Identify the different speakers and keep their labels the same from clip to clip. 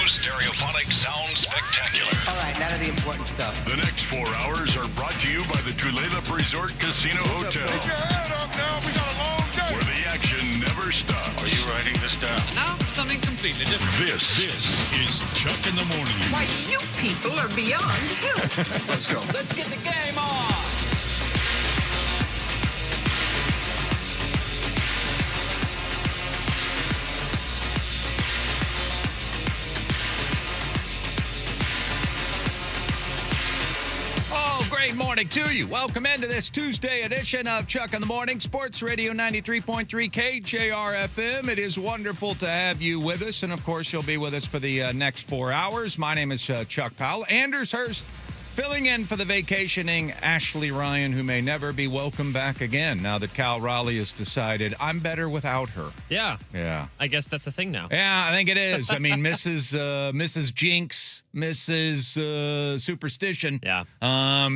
Speaker 1: stereophonic sound spectacular.
Speaker 2: All right, now to the important stuff.
Speaker 1: The next 4 hours are brought to you by the Tulalip Resort Casino Hotel,
Speaker 3: Put your head up now. We got a long day.
Speaker 1: where the action never stops.
Speaker 4: Are you writing this down?
Speaker 5: No, something completely different.
Speaker 1: This is Chuck in the Morning.
Speaker 6: Why, you people are beyond help.
Speaker 2: Let's go.
Speaker 5: Let's get the game on. Oh, great morning to you. Welcome into this Tuesday edition of Chuck in the Morning, Sports Radio 93.3 KJR FM. It is wonderful to have you with us, and of course, you'll be with us for the next 4 hours. My name is Chuck Powell. Anders Hurst filling in for the vacationing Ashley Ryan, who may never be welcome back again now that Cal Raleigh has decided I'm better without her.
Speaker 7: Yeah.
Speaker 5: Yeah.
Speaker 7: I guess that's a thing now.
Speaker 5: Yeah, I think it is. I mean, Mrs. Jinx, Mrs. Superstition.
Speaker 7: Yeah.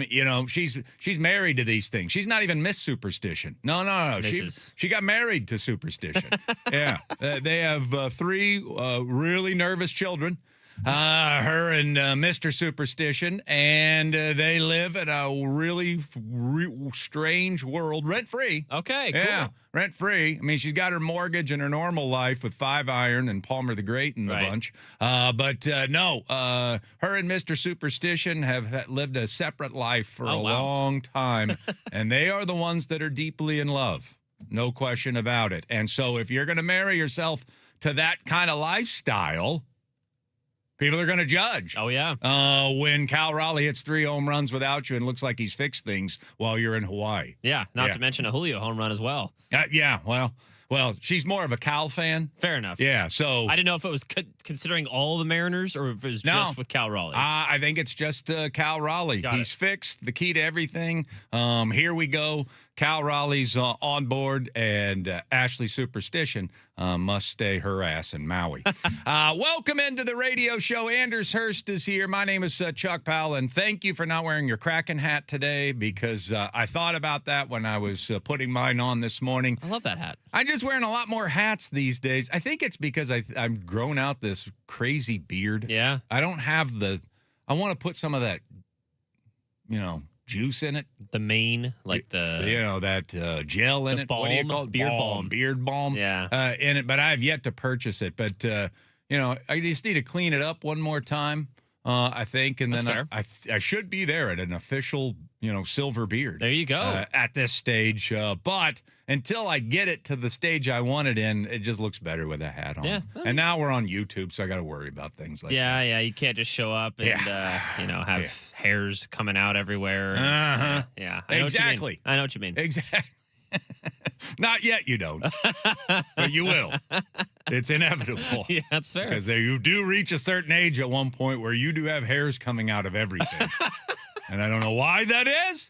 Speaker 5: You know, she's married to these things. She's not even Miss Superstition. No.
Speaker 7: Mrs.
Speaker 5: She got married to Superstition. Yeah. They have three really nervous children. Her and Mr. Superstition, and they live in a really strange world, rent-free.
Speaker 7: Okay, cool.
Speaker 5: Yeah, rent-free. I mean, she's got her mortgage and her normal life with Five Iron and Palmer the Great and the
Speaker 7: Right.
Speaker 5: bunch. But no, her and Mr. Superstition have lived a separate life for a long time, and they are the ones that are deeply in love. No question about it. And so if you're going to marry yourself to that kind of lifestyle, people are going to judge.
Speaker 7: Oh, yeah.
Speaker 5: When Cal Raleigh hits 3 home runs without you and looks like he's fixed things while you're in Hawaii.
Speaker 7: Yeah, not to mention a Julio home run as well.
Speaker 5: Yeah, well, she's more of a Cal fan.
Speaker 7: Fair enough.
Speaker 5: Yeah, so
Speaker 7: I didn't know if it was considering all the Mariners or if it was just with Cal Raleigh.
Speaker 5: I think it's just Cal Raleigh. He's fixed, the key to everything. Here we go. Cal Raleigh's on board, and Ashley Superstition must stay her ass in Maui. Welcome into the radio show. Anders Hurst is here. My name is Chuck Powell, and thank you for not wearing your Kraken hat today, because I thought about that when I was putting mine on this morning.
Speaker 7: I love that hat.
Speaker 5: I'm just wearing a lot more hats these days. I think it's because I've grown out this crazy beard.
Speaker 7: Yeah.
Speaker 5: I don't have I want to put some of that, juice in it.
Speaker 7: The mane, like
Speaker 5: that gel in it.
Speaker 7: balm,
Speaker 5: What do you call it?
Speaker 7: beard balm.
Speaker 5: Beard balm.
Speaker 7: Yeah.
Speaker 5: In it, but I have yet to purchase it. But, I just need to clean it up one more time, I think. And
Speaker 7: That's
Speaker 5: then
Speaker 7: fair.
Speaker 5: I should be there at an official, silver beard.
Speaker 7: There you go.
Speaker 5: At this stage. But until I get it to the stage I want it in, it just looks better with a hat on.
Speaker 7: Yeah.
Speaker 5: And now we're on YouTube, so I got to worry about things like that.
Speaker 7: Yeah, you can't just show up and, have hairs coming out everywhere.
Speaker 5: Uh-huh.
Speaker 7: Yeah.
Speaker 5: Exactly.
Speaker 7: I know what you mean.
Speaker 5: Exactly. Not yet, you don't. But you will. It's inevitable.
Speaker 7: Yeah, that's fair.
Speaker 5: Because you do reach a certain age at one point where you do have hairs coming out of everything. And I don't know why that is,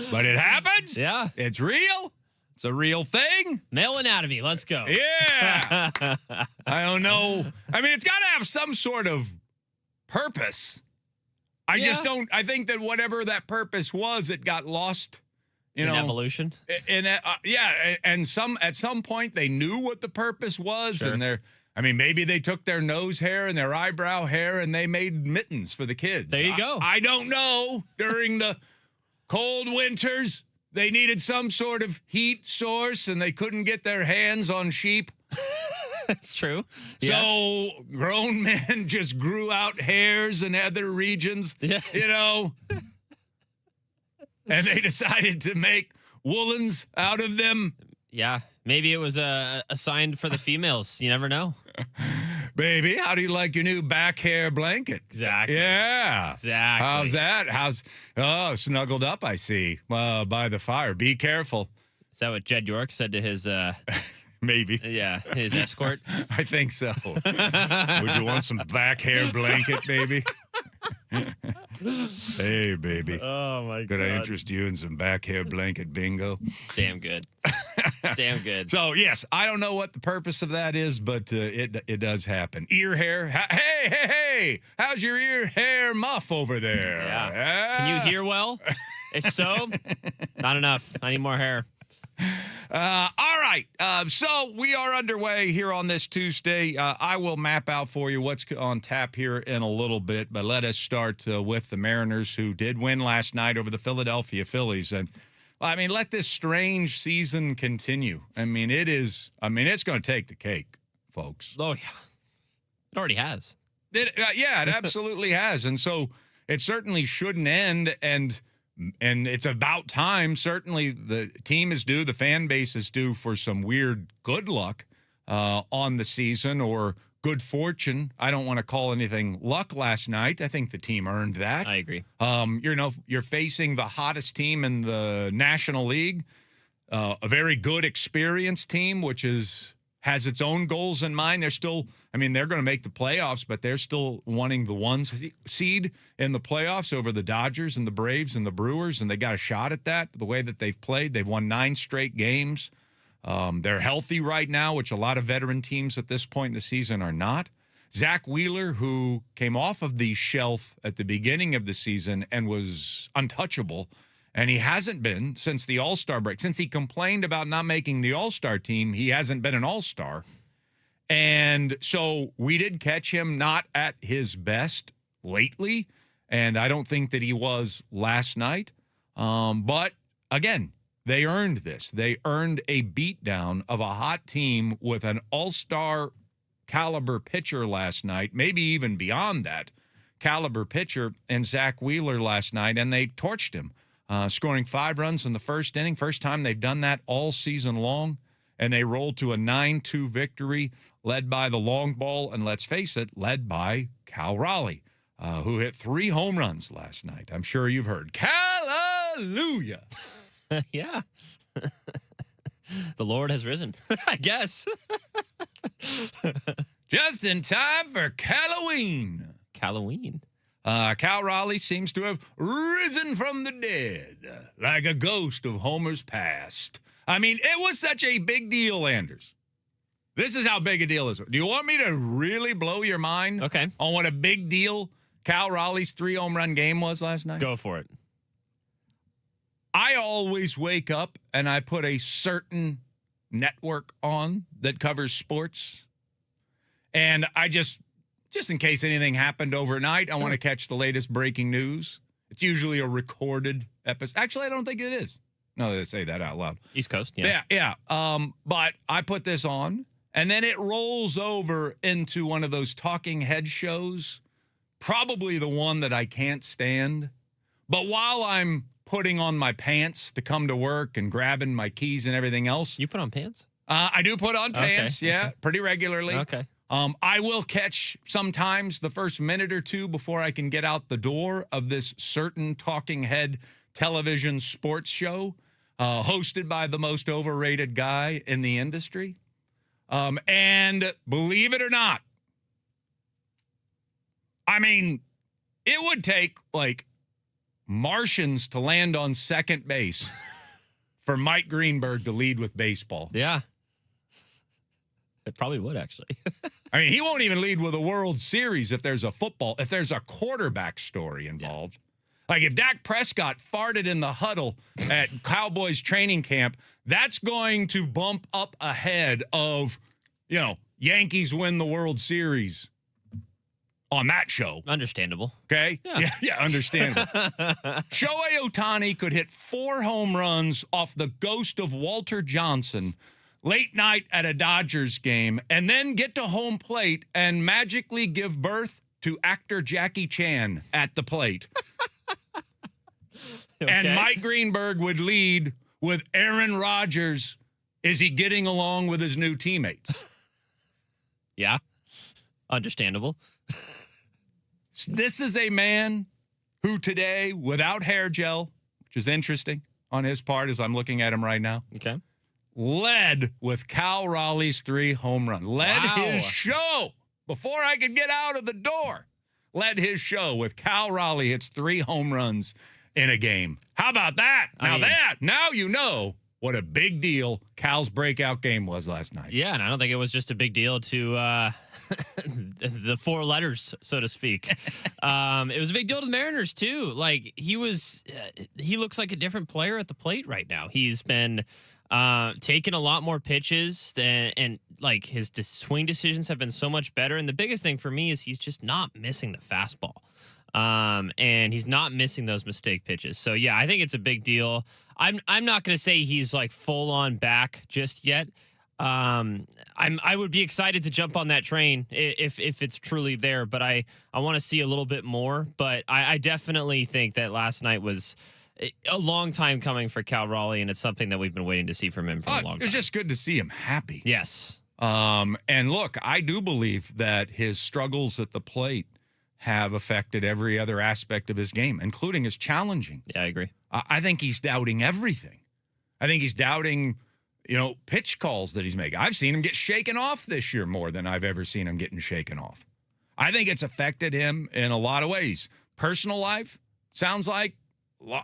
Speaker 5: but it happens.
Speaker 7: Yeah.
Speaker 5: It's real. It's a real thing.
Speaker 7: Male anatomy. Let's go.
Speaker 5: Yeah. I don't know. I mean, it's got to have some sort of purpose. I just don't. I think that whatever that purpose was, it got lost.
Speaker 7: In evolution.
Speaker 5: And at some point they knew what the purpose was,
Speaker 7: Sure.
Speaker 5: and maybe they took their nose hair and their eyebrow hair and they made mittens for the kids.
Speaker 7: There you go.
Speaker 5: I don't know. During the cold winters, they needed some sort of heat source and they couldn't get their hands on sheep.
Speaker 7: That's true.
Speaker 5: So grown men just grew out hairs in other regions, and they decided to make woolens out of them.
Speaker 7: Yeah. Maybe it was assigned for the females. You never know.
Speaker 5: Baby, how do you like your new back hair blanket?
Speaker 7: Exactly.
Speaker 5: Yeah.
Speaker 7: Exactly.
Speaker 5: How's that? Snuggled up, I see, by the fire. Be careful.
Speaker 7: Is that what Jed York said to his
Speaker 5: Maybe.
Speaker 7: Yeah, his escort?
Speaker 5: I think so. Would you want some back hair blanket, baby? Hey, baby.
Speaker 7: Oh, my God.
Speaker 5: Could I interest you in some back hair blanket bingo?
Speaker 7: Damn good. Damn good.
Speaker 5: So, yes, I don't know what the purpose of that is, but it does happen. Ear hair. Hey, how's your ear hair muff over there?
Speaker 7: Yeah. Can you hear well? If so, not enough. I need more hair.
Speaker 5: All right. So we are underway here on this Tuesday. I will map out for you what's on tap here in a little bit, but let us start with the Mariners, who did win last night over the Philadelphia Phillies. And I mean, let this strange season continue. It's going to take the cake, folks.
Speaker 7: Oh, yeah. It already has.
Speaker 5: It absolutely has. And so it certainly shouldn't end. And it's about time. Certainly the team is due, the fan base is due for some weird good luck on the season, or good fortune. I don't want to call anything luck last night. I think the team earned that.
Speaker 7: I agree.
Speaker 5: You're facing the hottest team in the National League, a very good, experienced team, which has its own goals in mind. They're still, they're going to make the playoffs, but they're still wanting the 1 seed in the playoffs over the Dodgers and the Braves and the Brewers, and they got a shot at that the way that they've played. They've won 9 straight games. They're healthy right now, which a lot of veteran teams at this point in the season are not. Zach Wheeler, who came off of the shelf at the beginning of the season and was untouchable, and he hasn't been since the All-Star break. Since he complained about not making the All-Star team, he hasn't been an All-Star. And so we did catch him not at his best lately, and I don't think that he was last night. But, again, they earned this. They earned a beatdown of a hot team with an All-Star caliber pitcher last night, maybe even beyond that caliber pitcher, and Zach Wheeler last night, and they torched him. Scoring 5 runs in the first inning. First time they've done that all season long. And they rolled to a 9-2 victory led by the long ball. And let's face it, led by Cal Raleigh, who hit 3 home runs last night. I'm sure you've heard. Hallelujah.
Speaker 7: Yeah. The Lord has risen, I guess.
Speaker 5: Just in time for Halloween.
Speaker 7: Halloween.
Speaker 5: Cal Raleigh seems to have risen from the dead like a ghost of Homer's past. It was such a big deal, Anders. This is how big a deal it is. Do you want me to really blow your mind on what a big deal Cal Raleigh's 3 home run game was last night?
Speaker 7: Go for it.
Speaker 5: I always wake up and I put a certain network on that covers sports. And I just in case anything happened overnight, I want to catch the latest breaking news. It's usually a recorded episode. Actually, I don't think it is. No, they say that out loud.
Speaker 7: East Coast, yeah.
Speaker 5: Yeah. But I put this on, and then it rolls over into one of those talking head shows, probably the one that I can't stand. But while I'm putting on my pants to come to work and grabbing my keys and everything else.
Speaker 7: You put on pants?
Speaker 5: I do put on pants,
Speaker 7: Okay.
Speaker 5: pretty regularly.
Speaker 7: Okay.
Speaker 5: I will catch sometimes the first minute or two before I can get out the door of this certain talking head television sports show hosted by the most overrated guy in the industry. And believe it or not, it would take like Martians to land on second base for Mike Greenberg to lead with baseball.
Speaker 7: Yeah. It probably would, actually.
Speaker 5: He won't even lead with a World Series if there's a quarterback story involved. Like if Dak Prescott farted in the huddle at Cowboys training camp, that's going to bump up ahead of, Yankees win the World Series on that show.
Speaker 7: Understandable.
Speaker 5: Okay? Yeah, understandable. Shohei Ohtani could hit 4 home runs off the ghost of Walter Johnson late night at a Dodgers game, and then get to home plate and magically give birth to actor Jackie Chan at the plate. And Mike Greenberg would lead with Aaron Rodgers. Is he getting along with his new teammates?
Speaker 7: Yeah. Understandable.
Speaker 5: This is a man who today, without hair gel, which is interesting on his part as I'm looking at him right now,
Speaker 7: Okay.
Speaker 5: led with Cal Raleigh's 3 home run. Led his show before I could get out of the door. Led his show with Cal Raleigh hits 3 home runs in a game. How about that? Now you know what a big deal Cal's breakout game was last night.
Speaker 7: Yeah, and I don't think it was just a big deal to the 4 letters, so to speak. It was a big deal to the Mariners, too. Like, he looks like a different player at the plate right now. He's been taking a lot more pitches, and like his swing decisions have been so much better. And the biggest thing for me is he's just not missing the fastball. And he's not missing those mistake pitches. So yeah, I think it's a big deal. I'm not going to say he's like full on back just yet. I would be excited to jump on that train if it's truly there, but I want to see a little bit more. But I definitely think that last night was a long time coming for Cal Raleigh, and it's something that we've been waiting to see from him for a long time.
Speaker 5: It was just good to see him happy.
Speaker 7: Yes.
Speaker 5: And look, I do believe that his struggles at the plate have affected every other aspect of his game, including his challenging.
Speaker 7: Yeah, I agree.
Speaker 5: I think he's doubting everything. I think he's doubting, pitch calls that he's making. I've seen him get shaken off this year more than I've ever seen him getting shaken off. I think it's affected him in a lot of ways. Personal life, sounds like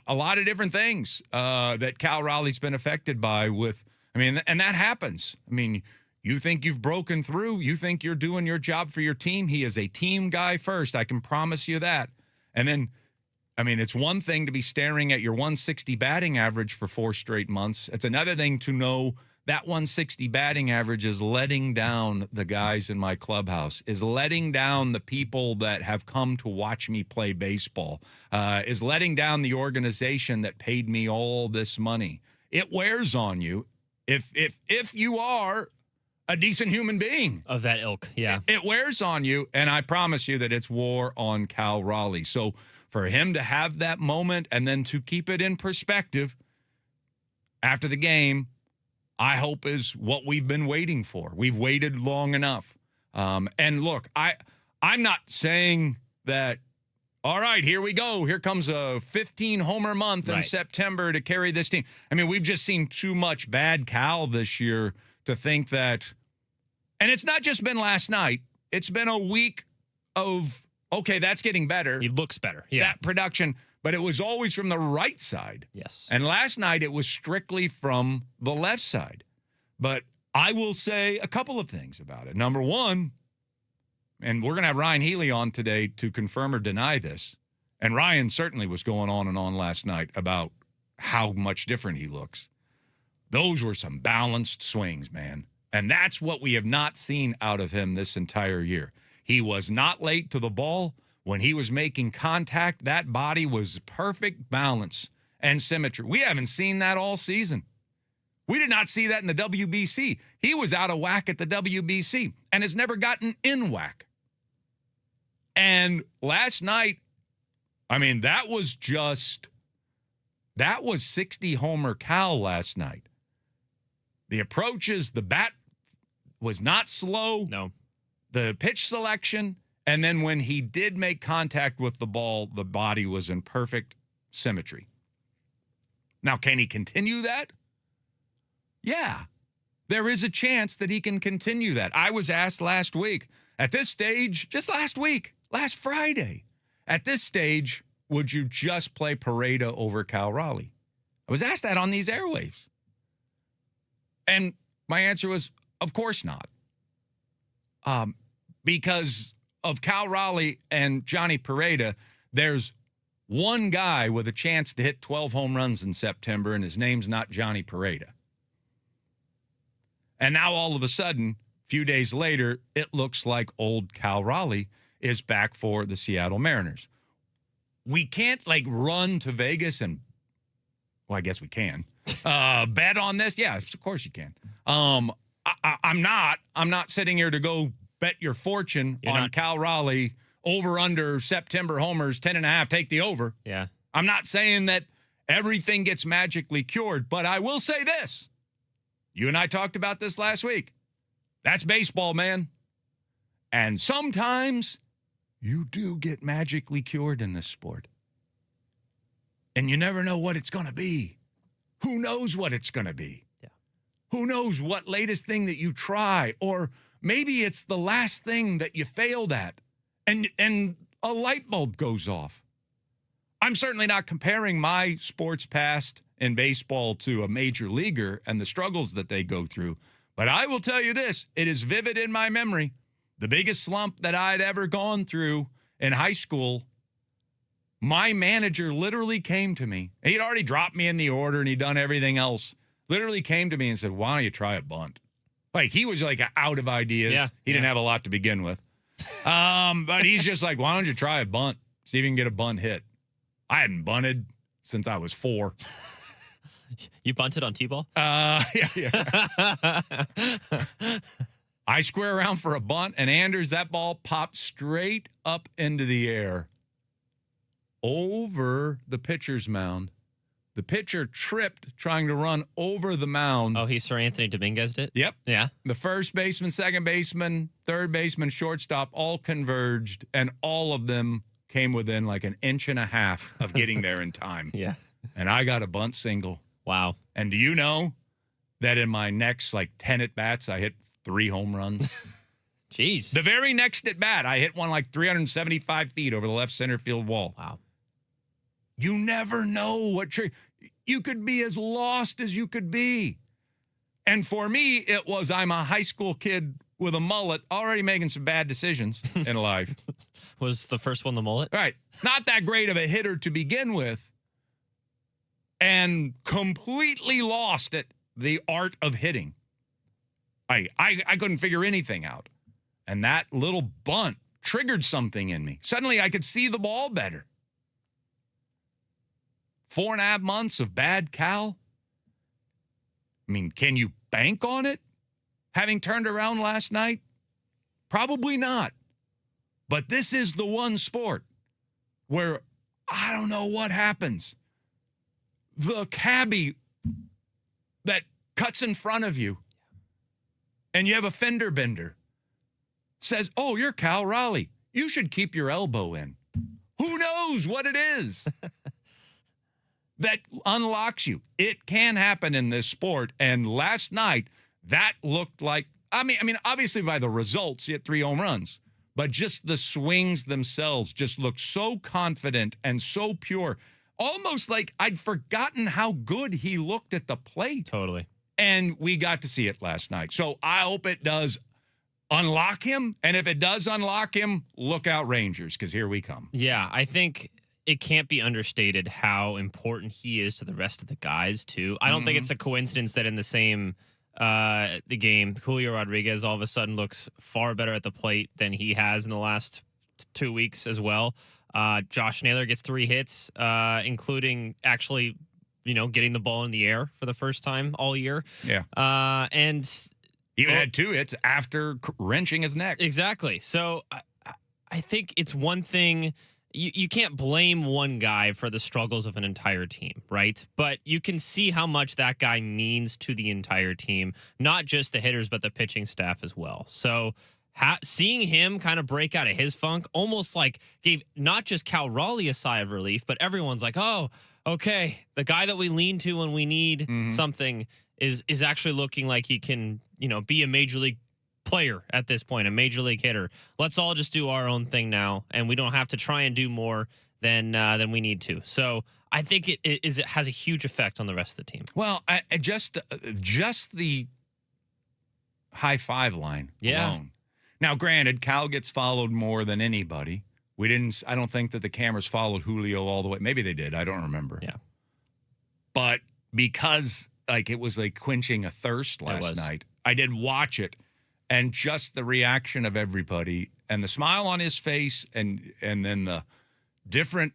Speaker 5: a lot of different things that Cal Raleigh's been affected by and that happens. You think you've broken through. You think you're doing your job for your team. He is a team guy first. I can promise you that. And then, it's one thing to be staring at your 160 batting average for 4 straight months. It's another thing to know that 160 batting average is letting down the guys in my clubhouse, is letting down the people that have come to watch me play baseball, is letting down the organization that paid me all this money. It wears on you if you are a decent human being
Speaker 7: of that ilk. Yeah.
Speaker 5: It wears on you, and I promise you that it's wore on Cal Raleigh. So for him to have that moment and then to keep it in perspective after the game, I hope is what we've been waiting for. We've waited long enough. And look, I'm not saying that, all right, here we go. Here comes a 15-homer month in September to carry this team. We've just seen too much bad Cal this year to think that. And it's not just been last night. It's been a week of, okay, that's getting better.
Speaker 7: He looks better. Yeah.
Speaker 5: That production. But it was always from the right side.
Speaker 7: Yes.
Speaker 5: And last night it was strictly from the left side. But I will say a couple of things about it. Number one, and we're going to have Ryan Healy on today to confirm or deny this. And Ryan certainly was going on and on last night about how much different he looks. Those were some balanced swings, man. And that's what we have not seen out of him this entire year. He was not late to the ball. When he was making contact, that body was perfect balance and symmetry. We haven't seen that all season. We did not see that in the WBC. He was out of whack at the WBC and has never gotten in whack. And last night, that was 60-homer Cal last night. The approaches, the bat was not slow.
Speaker 7: No.
Speaker 5: The pitch selection, and then when he did make contact with the ball, the body was in perfect symmetry. Now, can he continue that? Yeah. There is a chance that he can continue that. I was asked last week, at this stage, just last week, last Friday, at this stage, would you just play Pareda over Cal Raleigh? I was asked that on these airwaves. And my answer was, of course not. Because of Cal Raleigh and Johnny Pareda, there's one guy with a chance to hit 12 home runs in September, and his name's not Johnny Pareda. And now all of a sudden, a few days later, it looks like old Cal Raleigh is back for the Seattle Mariners. We can't run to Vegas and, well, I guess we can, bet on this. Yeah, of course you can. I'm not sitting here to go bet your fortune on Cal Raleigh over under September homers 10.5. Take the over.
Speaker 7: Yeah.
Speaker 5: I'm not saying that everything gets magically cured, but I will say this. You and I talked about this last week. That's baseball, man. And sometimes you do get magically cured in this sport. And you never know what it's going to be. Who knows what it's going to be?
Speaker 7: Yeah.
Speaker 5: Who knows what latest thing that you try, or maybe it's the last thing that you failed at and a light bulb goes off. I'm certainly not comparing my sports past in baseball to a major leaguer and the struggles that they go through, but I will tell you this, it is vivid in my memory. The biggest slump that I'd ever gone through in high school, my manager literally came to me. He'd already dropped me in the order and he'd done everything else. literally came to me and said, "Why don't you try a bunt?" Like, he was like out of ideas.
Speaker 7: Yeah,
Speaker 5: He didn't have a lot to begin with. But he's just like, "Why don't you try a bunt? See if you can get a bunt hit." I hadn't bunted since I was 4.
Speaker 7: You bunted on T-ball?
Speaker 5: Yeah. I square around for a bunt, and Anders, that ball popped straight up into the air over the pitcher's mound. The pitcher tripped trying to run over the mound.
Speaker 7: Oh, he Sir Anthony Dominguez did?
Speaker 5: Yep.
Speaker 7: Yeah.
Speaker 5: The first baseman, second baseman, third baseman, shortstop all converged, and all of them came within like an inch and a half of getting there in time.
Speaker 7: Yeah.
Speaker 5: And I got a bunt single.
Speaker 7: Wow.
Speaker 5: And do you know that in my next like 10 at-bats, I hit 3 home runs?
Speaker 7: Jeez.
Speaker 5: The very next at-bat, I hit one like 375 feet over the left center field wall.
Speaker 7: Wow.
Speaker 5: You never know what you could be as lost as you could be. And for me, it was I'm a high school kid with a mullet already making some bad decisions in life.
Speaker 7: Was the first one the mullet?
Speaker 5: Right. Not that great of a hitter to begin with. And completely lost at the art of hitting. I couldn't figure anything out. And that little bunt triggered something in me. Suddenly I could see the ball better. 4.5 months of bad Cal. I mean, can you bank on it? Having turned around last night? Probably not. But this is the one sport where I don't know what happens. The cabbie that cuts in front of you and you have a fender bender says, "Oh, you're Cal Raleigh. You should keep your elbow in." Who knows what it is that unlocks you? It can happen in this sport. And last night, that looked like, I mean, obviously by the results, he hit 3 home runs, but just the swings themselves just looked so confident and so pure. Almost like I'd forgotten how good he looked at the plate.
Speaker 7: Totally.
Speaker 5: And we got to see it last night. So I hope it does unlock him. And if it does unlock him, look out, Rangers, because here we come.
Speaker 7: Yeah, I think it can't be understated how important he is to the rest of the guys, too. I don't think it's a coincidence that in the same the game, Julio Rodriguez all of a sudden looks far better at the plate than he has in the last 2 weeks as well. Josh Naylor gets 3 hits, including actually, getting the ball in the air for the first time all year.
Speaker 5: Yeah.
Speaker 7: And
Speaker 5: even had 2 hits after wrenching his neck.
Speaker 7: Exactly. So I think it's one thing. You can't blame one guy for the struggles of an entire team, right? But you can see how much that guy means to the entire team, not just the hitters, but the pitching staff as well. So seeing him kind of break out of his funk almost like gave not just Cal Raleigh a sigh of relief, but everyone's like, oh, okay, the guy that we lean to when we need something is actually looking like he can, be a major league player at this point, a major league hitter. Let's all just do our own thing now, and we don't have to try and do more than we need to. So I think it has a huge effect on the rest of the team.
Speaker 5: Well, I just the high five line alone. Now, granted, Cal gets followed more than anybody. I don't think that the cameras followed Julio all the way. Maybe they did. I don't remember.
Speaker 7: Yeah.
Speaker 5: But because it was like quenching a thirst last night, I did watch it, and just the reaction of everybody and the smile on his face and then the different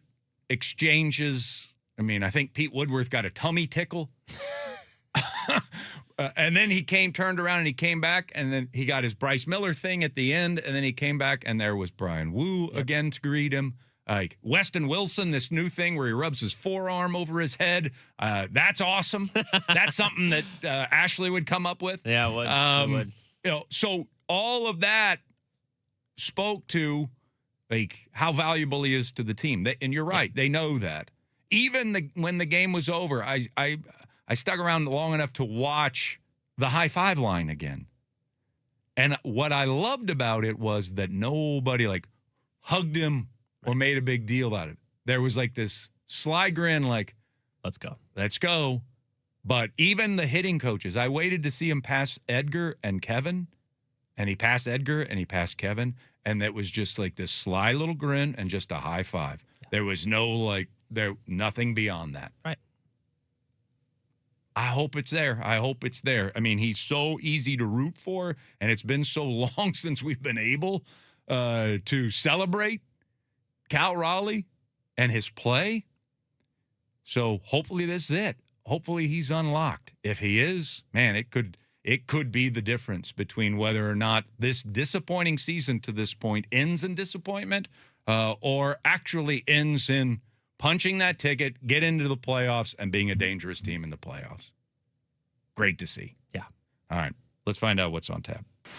Speaker 5: exchanges. I mean, I think Pete Woodworth got a tummy tickle. And then he turned around and he came back, and then he got his Bryce Miller thing at the end, and then he came back, and there was Brian Wu again to greet him. Like Weston Wilson, this new thing where he rubs his forearm over his head. That's awesome. That's something that Ashley would come up with.
Speaker 7: Yeah, it would.
Speaker 5: So all of that spoke to how valuable he is to the team. And you're right. They know that. Even when the game was over, I stuck around long enough to watch the high five line again. And what I loved about it was that nobody hugged him or made a big deal out of it. There was this sly grin
Speaker 7: let's go.
Speaker 5: Let's go. But even the hitting coaches, I waited to see him pass Edgar and Kevin, and he passed Edgar and he passed Kevin, and it was just this sly little grin and just a high five. Yeah. There was no nothing beyond that.
Speaker 7: Right.
Speaker 5: I hope it's there. I hope it's there. I mean, he's so easy to root for, and it's been so long since we've been able to celebrate Cal Raleigh and his play. So hopefully this is it. Hopefully he's unlocked. If he is, man, it could be the difference between whether or not this disappointing season to this point ends in disappointment or actually ends in punching that ticket, get into the playoffs, and being a dangerous team in the playoffs. Great to see.
Speaker 7: Yeah.
Speaker 5: All right, let's find out what's on tap.
Speaker 1: May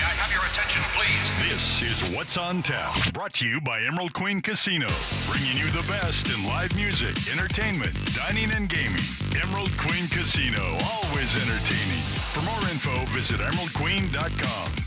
Speaker 1: I have your attention, please? This is What's on Tap, brought to you by Emerald Queen Casino, bringing you the best in live music, entertainment, dining, and gaming. Emerald Queen Casino, always entertaining. For more info, visit emeraldqueen.com.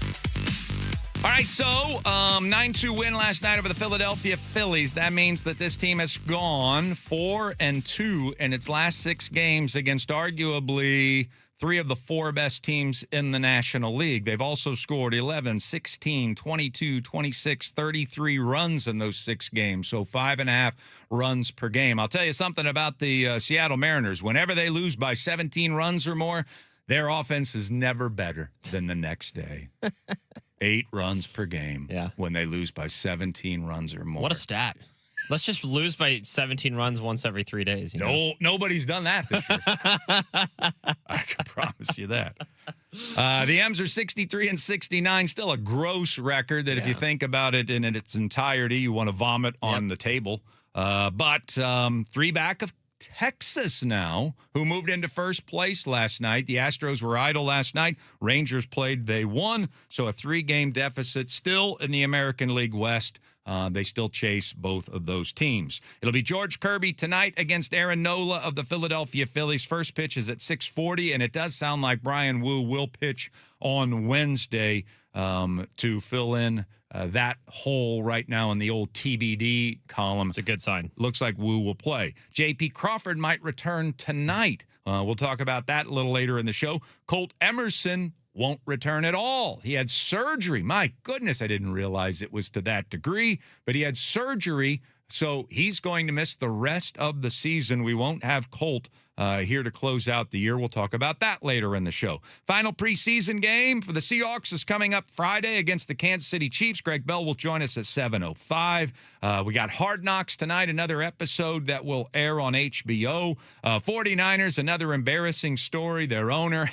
Speaker 5: All right, so 9-2 win last night over the Philadelphia Phillies. That means that this team has gone 4-2 in its last 6 games against arguably 3 of the 4 best teams in the National League. They've also scored 11, 16, 22, 26, 33 runs in those 6 games, so 5.5 runs per game. I'll tell you something about the Seattle Mariners. Whenever they lose by 17 runs or more, their offense is never better than the next day. 8 runs per game when they lose by 17 runs or more.
Speaker 7: What a stat. Let's just lose by 17 runs once every 3 days.
Speaker 5: Nobody's done that this year. I can promise you that. The M's are 63-69, still a gross record that if you think about it in its entirety, you want to vomit on the table. But 3 back of Texas now, who moved into first place last night. The Astros were idle last night. Rangers played, they won. So a 3-game deficit still in the American League West. They still chase both of those teams. It'll be George Kirby tonight against Aaron Nola of the Philadelphia Phillies. First pitch is at 6:40, and it does sound like Brian Wu will pitch on Wednesday to fill in that hole right now in the old TBD column.
Speaker 7: It's a good sign.
Speaker 5: Looks like Wu will play. J.P. Crawford might return tonight. We'll talk about that a little later in the show. Colt Emerson won't return at all. He had surgery. My goodness, I didn't realize it was to that degree, but he had surgery, so he's going to miss the rest of the season. We won't have Colt here to close out the year. We'll talk about that later in the show. Final preseason game for the Seahawks is coming up Friday against the Kansas City Chiefs. Greg Bell will join us at 7:05. We got Hard Knocks tonight, another episode that will air on HBO. 49ers, another embarrassing story. Their owner,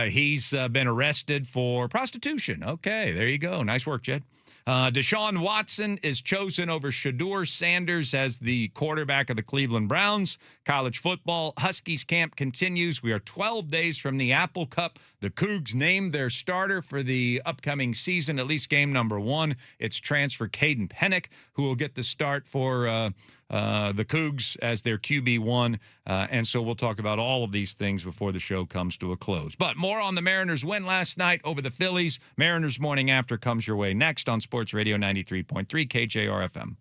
Speaker 5: he's been arrested for prostitution. Okay, there you go. Nice work, Jed. Deshaun Watson is chosen over Shedeur Sanders as the quarterback of the Cleveland Browns. College football, Huskies camp continues. We are 12 days from the Apple Cup. The Cougs named their starter for the upcoming season, at least game number 1. It's transfer Caden Pennick, who will get the start for the Cougs as their QB1. And so we'll talk about all of these things before the show comes to a close. But more on the Mariners' win last night over the Phillies. Mariners Morning After comes your way next on Sports Radio 93.3 KJR FM.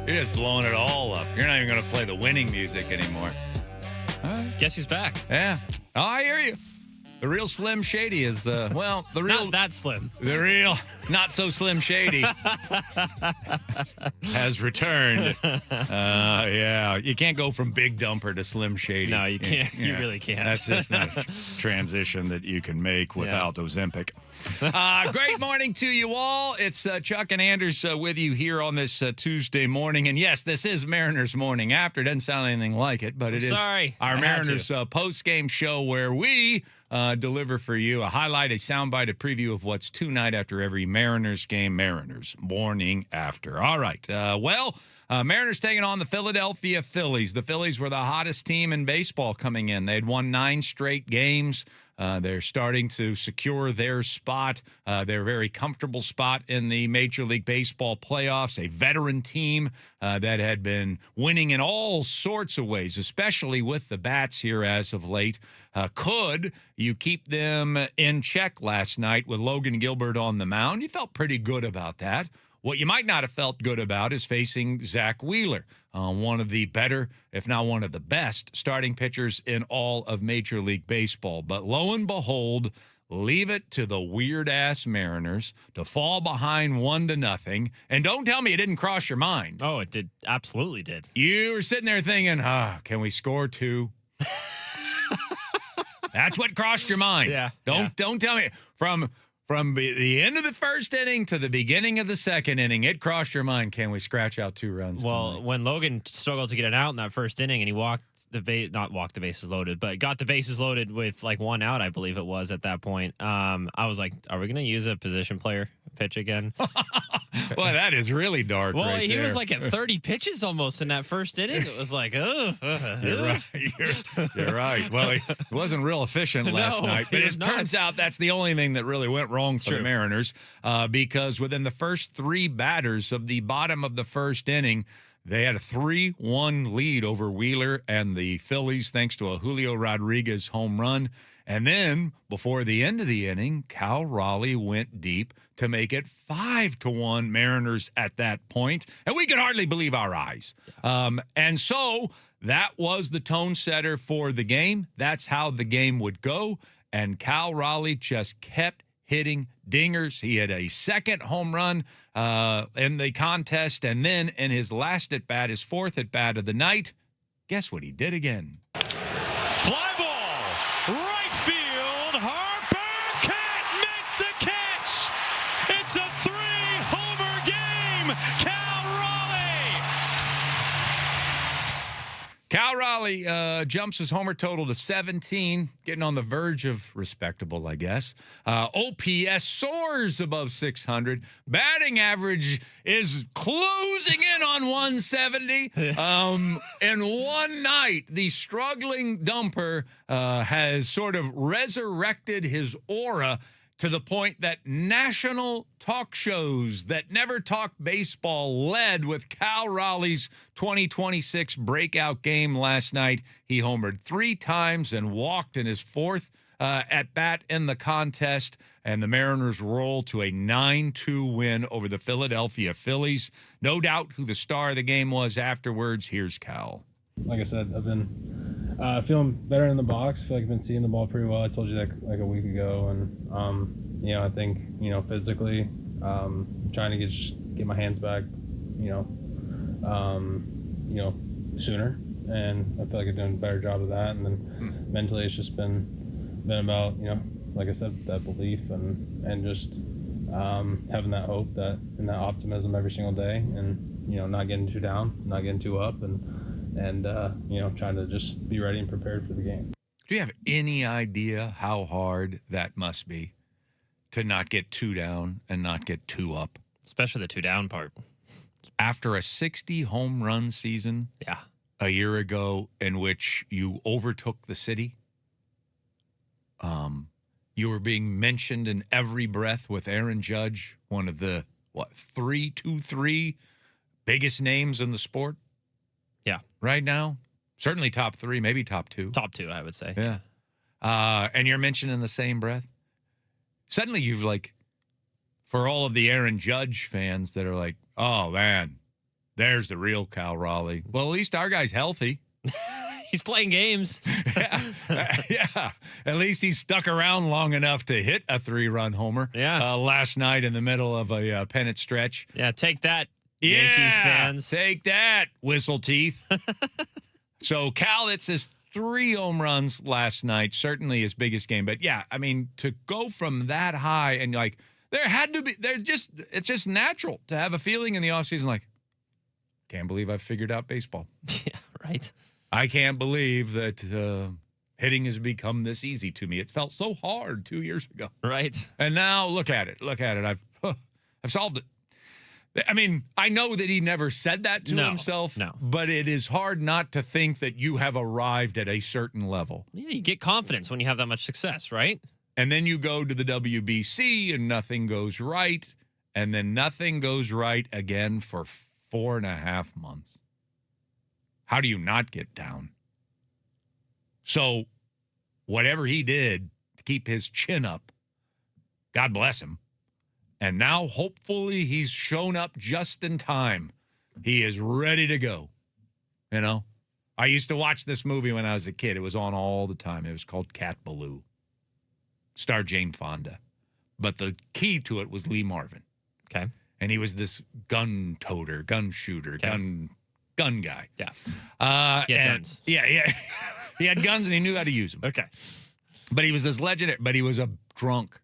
Speaker 5: You're just blowing it all up. You're not even going to play the winning music anymore. All right.
Speaker 7: Guess who's back?
Speaker 5: Yeah. Oh, I hear you. The real Slim Shady is, the real.
Speaker 7: Not that slim.
Speaker 5: The real, not so Slim Shady has returned. Yeah, you can't go from Big Dumper to Slim Shady.
Speaker 7: No, you can't. You really can't.
Speaker 5: That's just not a transition that you can make without Ozempic. Great morning to you all. It's Chuck and Anders with you here on this Tuesday morning. And yes, this is Mariners Morning After. It doesn't sound anything like it, but it is our Mariners post-game show where we deliver for you a highlight, a soundbite, a preview of what's tonight after every Mariners game. Mariners Morning After. All right. Mariners taking on the Philadelphia Phillies. The Phillies were the hottest team in baseball coming in. They had won 9 straight games. They're starting to secure their spot, their very comfortable spot in the Major League Baseball playoffs, a veteran team that had been winning in all sorts of ways, especially with the bats here as of late. Could you keep them in check last night with Logan Gilbert on the mound? You felt pretty good about that. What you might not have felt good about is facing Zach Wheeler, one of the better, if not one of the best, starting pitchers in all of Major League Baseball. But lo and behold, leave it to the weird-ass Mariners to fall behind 1-0. And don't tell me it didn't cross your mind.
Speaker 7: Oh, it did. Absolutely did.
Speaker 5: You were sitting there thinking, can we score 2? That's what crossed your mind.
Speaker 7: Yeah.
Speaker 5: Don't tell me. From the end of the first inning to the beginning of the second inning, it crossed your mind, can we scratch out 2 runs
Speaker 7: Well,
Speaker 5: tonight?
Speaker 7: when Logan struggled to get it out in that first inning and he got the bases loaded, but got the bases loaded with like 1 out, I believe it was at that point. I was like, are we going to use a position player pitch again?
Speaker 5: Well, that is really dark.
Speaker 7: Well,
Speaker 5: right
Speaker 7: he
Speaker 5: there.
Speaker 7: was like at 30 pitches almost in that first inning. It was like,
Speaker 5: You're right. You're right. Well, he wasn't real efficient last night, but it turns out that's the only thing that really went wrong for the Mariners, because within the first 3 batters of the bottom of the first inning, they had a 3-1 lead over Wheeler and the Phillies thanks to a Julio Rodriguez home run. And then, before the end of the inning, Cal Raleigh went deep to make it 5-1 Mariners at that point. And we could hardly believe our eyes. And so that was the tone setter for the game. That's how the game would go. And Cal Raleigh just kept hitting dingers. He had a second home run in the contest. And then in his last at-bat, his 4th at-bat of the night, guess what he did again?
Speaker 3: Fly ball. Right field. Harper can't make the catch. It's a 3-homer game.
Speaker 5: Cal Raleigh jumps his homer total to 17, getting on the verge of respectable, I guess. OPS soars above 600. Batting average is closing in on 170. In one night, the struggling dumper has sort of resurrected his aura to the point that national talk shows that never talked baseball led with Cal Raleigh's 2026 breakout game last night. He homered 3 times and walked in his 4th at-bat in the contest, and the Mariners roll to a 9-2 win over the Philadelphia Phillies. No doubt who the star of the game was afterwards. Here's Cal.
Speaker 4: Like I said, I've been feeling better in the box. I feel like I've been seeing the ball pretty well. I told you that like a week ago, and I think physically, trying to get my hands back, sooner, and I feel like I'm doing a better job of that. And then mentally, it's just been about like I said, that belief and just having that hope and that optimism every single day, and not getting too down, not getting too up, and trying to just be ready and prepared for the game.
Speaker 5: Do you have any idea how hard that must be to not get too down and not get too up?
Speaker 7: Especially the 2 down part.
Speaker 5: After a 60 home run season a year ago in which you overtook the city, you were being mentioned in every breath with Aaron Judge, one of the, 3 biggest names in the sport?
Speaker 7: Yeah.
Speaker 5: Right now? Certainly top 3, maybe top 2.
Speaker 7: Top 2, I would say.
Speaker 5: Yeah. And you're mentioned in the same breath. Suddenly you've for all of the Aaron Judge fans that are like, oh man, There's the real Cal Raleigh. Well, at least our guy's healthy.
Speaker 7: He's playing games.
Speaker 5: Yeah. At least he stuck around long enough to hit a 3-run homer.
Speaker 7: Yeah.
Speaker 5: Last night in the middle of a pennant stretch.
Speaker 7: Yeah, take that, Yankees fans.
Speaker 5: Take that, whistle teeth. So Cal, it's his 3 home runs last night, certainly his biggest game. But yeah, I mean, to go from that high and like it's just natural to have a feeling in the offseason like, can't believe I've figured out baseball.
Speaker 7: Yeah, right.
Speaker 5: I can't believe that hitting has become this easy to me. It felt so hard 2 years ago.
Speaker 7: Right.
Speaker 5: And now look at it. I've solved it. I mean, I know that he never said that to himself, but it is hard not to think that you have arrived at a certain level.
Speaker 7: Yeah, you get confidence when you have that much success, right?
Speaker 5: And then you go to the WBC and nothing goes right, and then nothing goes right again for 4.5 months. How do you not get down? So whatever he did to keep his chin up, God bless him. And now, hopefully, he's shown up just in time. He is ready to go. You know, I used to watch this movie when I was a kid. It was on all the time. It was called Cat Ballou. Starred Jane Fonda. But the key to it was Lee Marvin.
Speaker 7: Okay.
Speaker 5: And he was this gun toter, gun shooter, gun guy.
Speaker 7: Yeah. He had guns.
Speaker 5: Yeah. He had guns and he knew how to use them.
Speaker 7: Okay.
Speaker 5: But he was this legendary, but he was a drunk.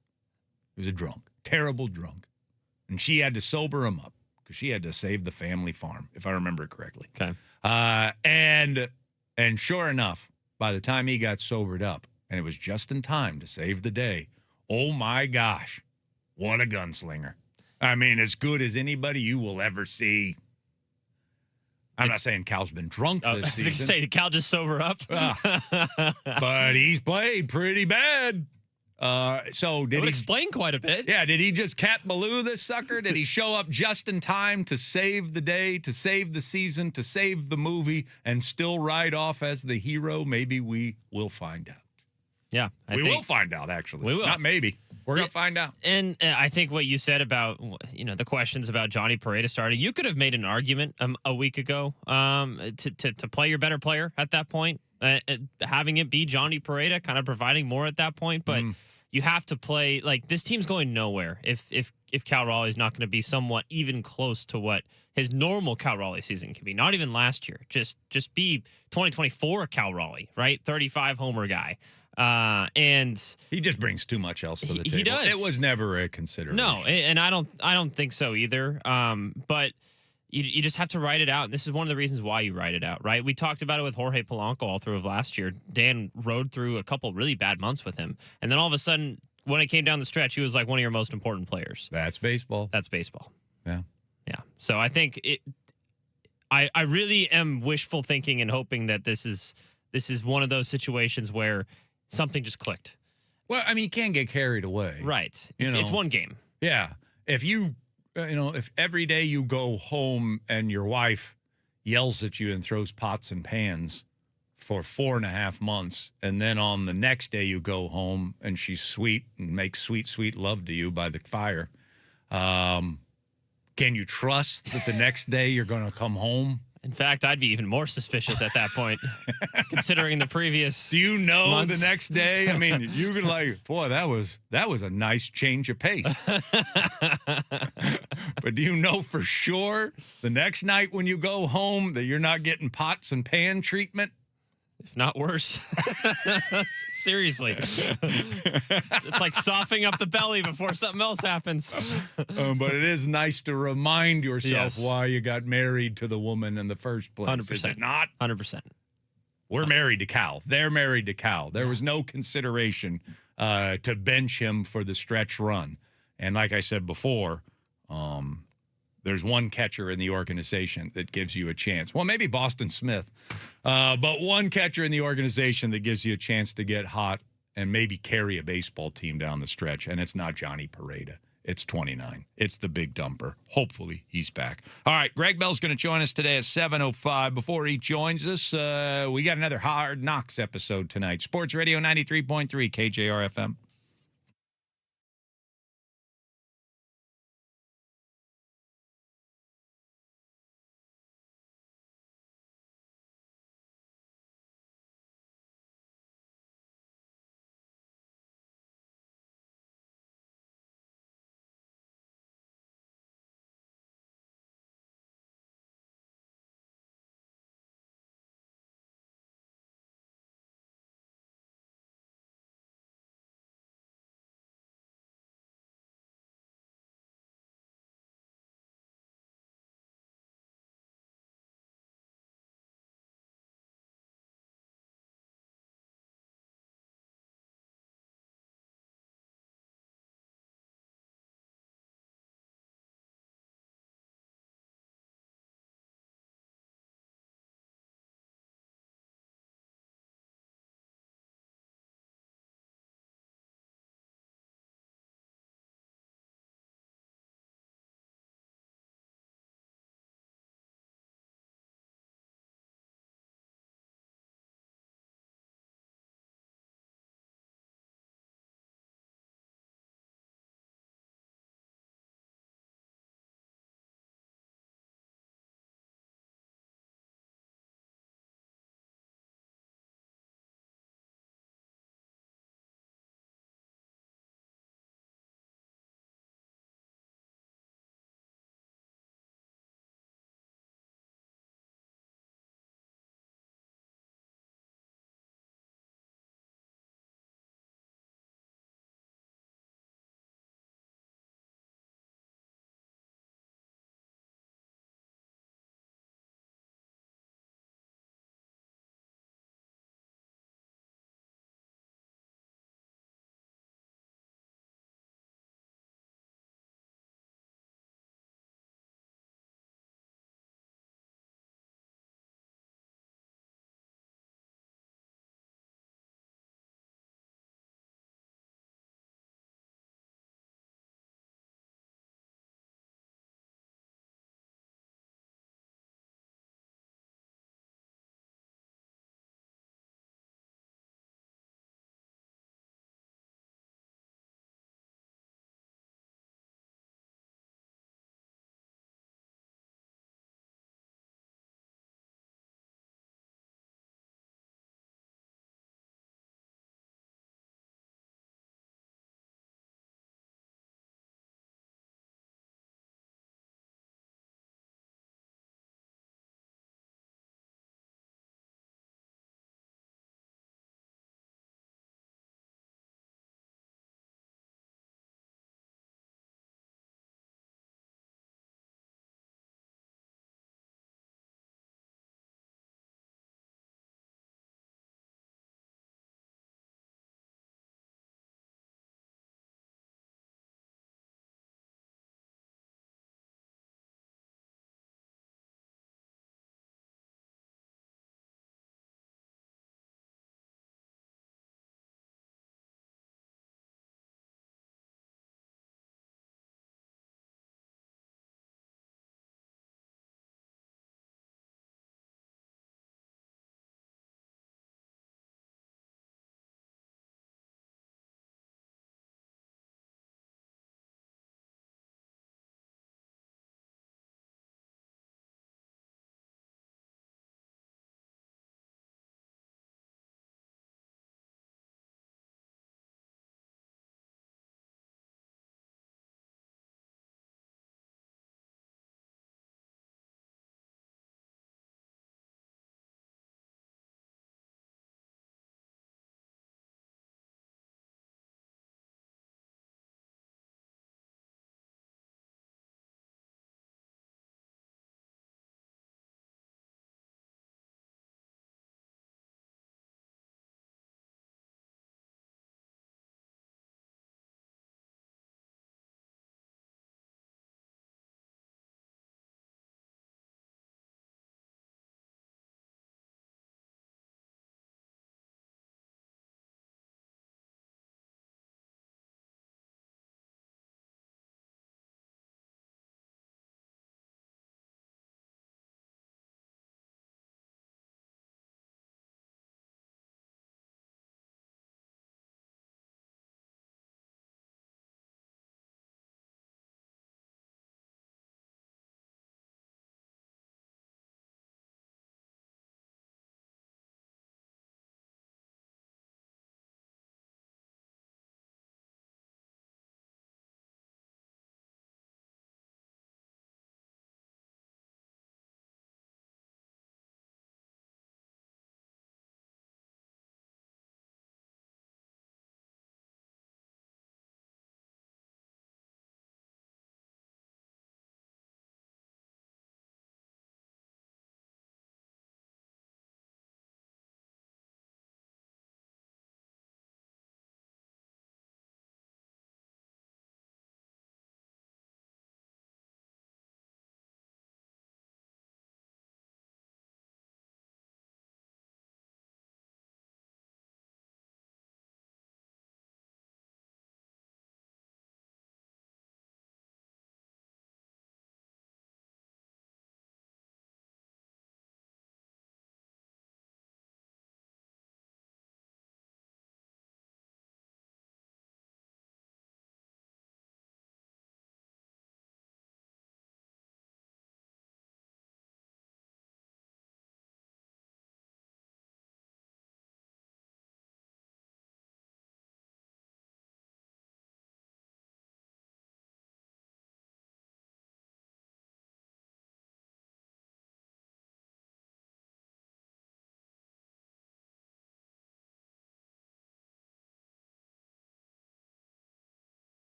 Speaker 5: He was a drunk. Terrible drunk. And she had to sober him up because she had to save the family farm, if I remember correctly.
Speaker 7: Okay.
Speaker 5: And sure enough, by the time he got sobered up, and it was just in time to save the day, oh my gosh, what a gunslinger. I mean, as good as anybody you will ever see. I'm not saying Cal's been drunk this
Speaker 7: I was
Speaker 5: season.
Speaker 7: going to say, did Cal just sober up?
Speaker 5: But he's played pretty bad. So did
Speaker 7: That would
Speaker 5: he
Speaker 7: explain quite a bit.
Speaker 5: Yeah, did he just Cat Ballou this sucker? Did he show up just in time to save the day, to save the season, to save the movie, and still ride off as the hero? Maybe we will find out.
Speaker 7: Yeah.
Speaker 5: We will find out, actually.
Speaker 7: We will.
Speaker 5: Not maybe. We're going to find out.
Speaker 7: And I think what you said about, the questions about Johnny Pareda starting, you could have made an argument a week ago to play your better player at that point, having it be Johnny Pareda, kind of providing more at that point. But you have to play, like, this team's going nowhere if Cal Raleigh is not going to be somewhat even close to what his normal Cal Raleigh season can be. Not even last year. Just be 2024 Cal Raleigh, right? 35 homer guy. And
Speaker 5: he just brings too much else to the table.
Speaker 7: He does.
Speaker 5: It was never a consideration.
Speaker 7: No, and I don't think so either. But you just have to write it out. And this is one of the reasons why you write it out, right? We talked about it with Jorge Polanco all through of last year. Dan rode through a couple really bad months with him. And then all of a sudden, when it came down the stretch, he was like one of your most important players.
Speaker 5: That's baseball.
Speaker 7: That's baseball.
Speaker 5: Yeah.
Speaker 7: Yeah. So I think I really am wishful thinking and hoping that this is one of those situations where something just clicked.
Speaker 5: Well, I mean, you can't get carried away.
Speaker 7: Right.
Speaker 5: You know,
Speaker 7: it's one game.
Speaker 5: Yeah. If you, if every day you go home and your wife yells at you and throws pots and pans for 4.5 months, and then on the next day you go home and she's sweet and makes sweet, sweet love to you by the fire, can you trust that the next day you're going to come home?
Speaker 7: In fact, I'd be even more suspicious at that point, considering the previous.
Speaker 5: Do you know
Speaker 7: months.
Speaker 5: The next day? I mean, you can like, boy, that was a nice change of pace. But do you know for sure the next night when you go home that you're not getting pots and pan treatment?
Speaker 7: If not worse. Seriously. It's like softening up the belly before something else happens.
Speaker 5: But it is nice to remind yourself
Speaker 7: Yes.
Speaker 5: why you got married to the woman in the first place.
Speaker 7: 100%.
Speaker 5: Is it not?
Speaker 7: 100%.
Speaker 5: We're married to Cal. They're married to Cal. There was no consideration to bench him for the stretch run. And like I said before, there's one catcher in the organization that gives you a chance. Well, maybe Boston Smith, but one catcher in the organization that gives you a chance to get hot and maybe carry a baseball team down the stretch. And it's not Johnny Pareda. It's 29. It's the big dumper. Hopefully he's back. All right, Greg Bell's going to join us today at 7:05. Before he joins us, we got another Hard Knocks episode tonight. Sports Radio 93.3 KJR FM.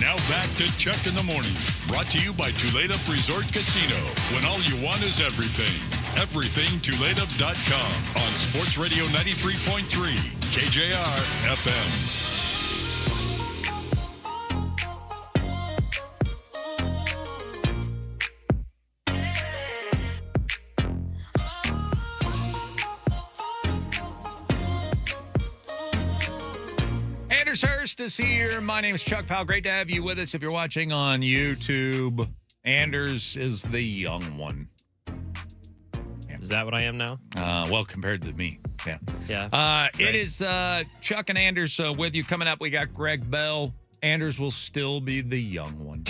Speaker 1: Now back to Chuck in the Morning. Brought to you by Tulip Resort Casino. When all you want is everything. Everything Tulip.com on Sports Radio 93.3 KJR FM.
Speaker 5: Anders Hurst is here. My name is Chuck Powell. Great to have you with us. If you're watching on YouTube, Anders is the young one.
Speaker 7: Is that what I am now?
Speaker 5: Well, compared to me. Yeah.
Speaker 7: Yeah.
Speaker 5: It is Chuck and Anders with you. Coming up, we got Greg Bell. Anders will still be the young one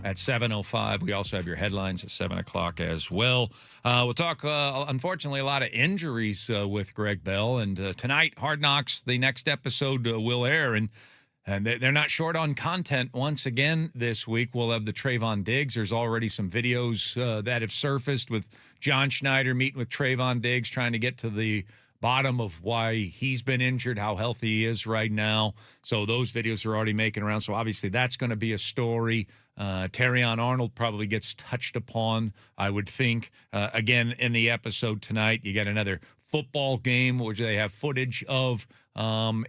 Speaker 5: at 7:05. We also have your headlines at 7 o'clock as well. We'll talk, unfortunately, a lot of injuries with Greg Bell. And tonight, Hard Knocks, the next episode will air. And they're not short on content once again this week. We'll have the Trayvon Diggs. There's already some videos that have surfaced with John Schneider meeting with Trayvon Diggs, trying to get to the bottom of why he's been injured, how healthy he is right now. So those videos are already making around. So obviously that's going to be a story. Terrion Arnold probably gets touched upon, I would think. Again, in the episode tonight, you get another football game, which they have footage of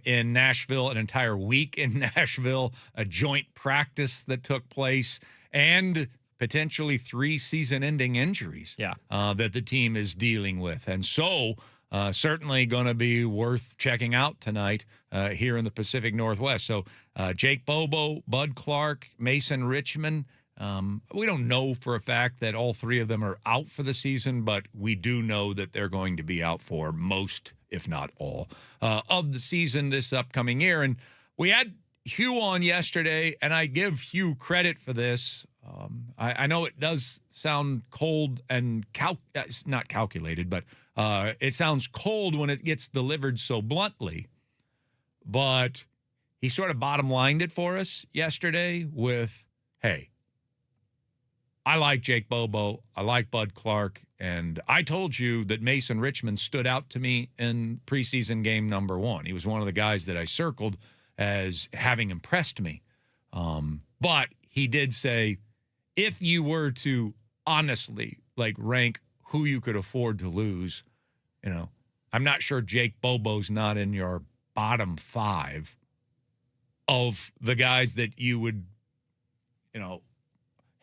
Speaker 5: in Nashville, an entire week in Nashville, a joint practice that took place, and potentially 3 season-ending injuries that the team is dealing with. And so certainly going to be worth checking out tonight here in the Pacific Northwest. So Jake Bobo, Bud Clark, Mason Richmond. We don't know for a fact that all 3 of them are out for the season, but we do know that they're going to be out for most, if not all, of the season this upcoming year. And we had Hugh on yesterday, and I give Hugh credit for this. I know it does sound cold and it's not calculated, but it sounds cold when it gets delivered so bluntly. But he sort of bottom-lined it for us yesterday with, hey, I like Jake Bobo, I like Bud Clark, and I told you that Mason Richmond stood out to me in preseason game number 1. He was one of the guys that I circled as having impressed me. But he did say, if you were to honestly rank who you could afford to lose, I'm not sure Jake Bobo's not in your bottom 5 of the guys that you would,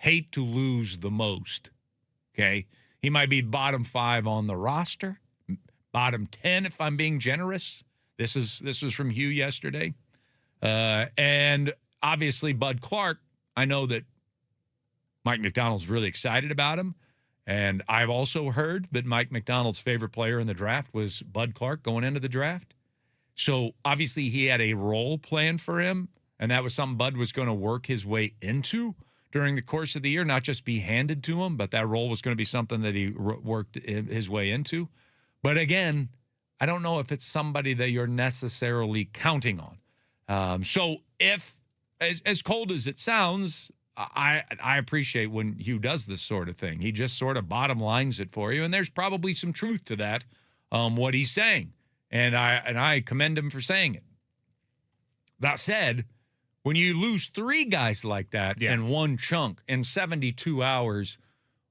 Speaker 5: hate to lose the most. Okay. He might be bottom 5 on the roster, bottom 10 if I'm being generous. This was from Hugh yesterday. And obviously Bud Clark, I know that Mike McDonald's really excited about him. And I've also heard that Mike McDonald's favorite player in the draft was Bud Clark going into the draft. So obviously he had a role planned for him, and that was something Bud was going to work his way into during the course of the year, not just be handed to him, but that role was going to be something that he worked his way into. But again, I don't know if it's somebody that you're necessarily counting on. So if, as cold as it sounds, I appreciate when Hugh does this sort of thing. He just sort of bottom lines it for you, and there's probably some truth to that, what he's saying. And I commend him for saying it. That said, when you lose 3 guys like that in one chunk in 72 hours,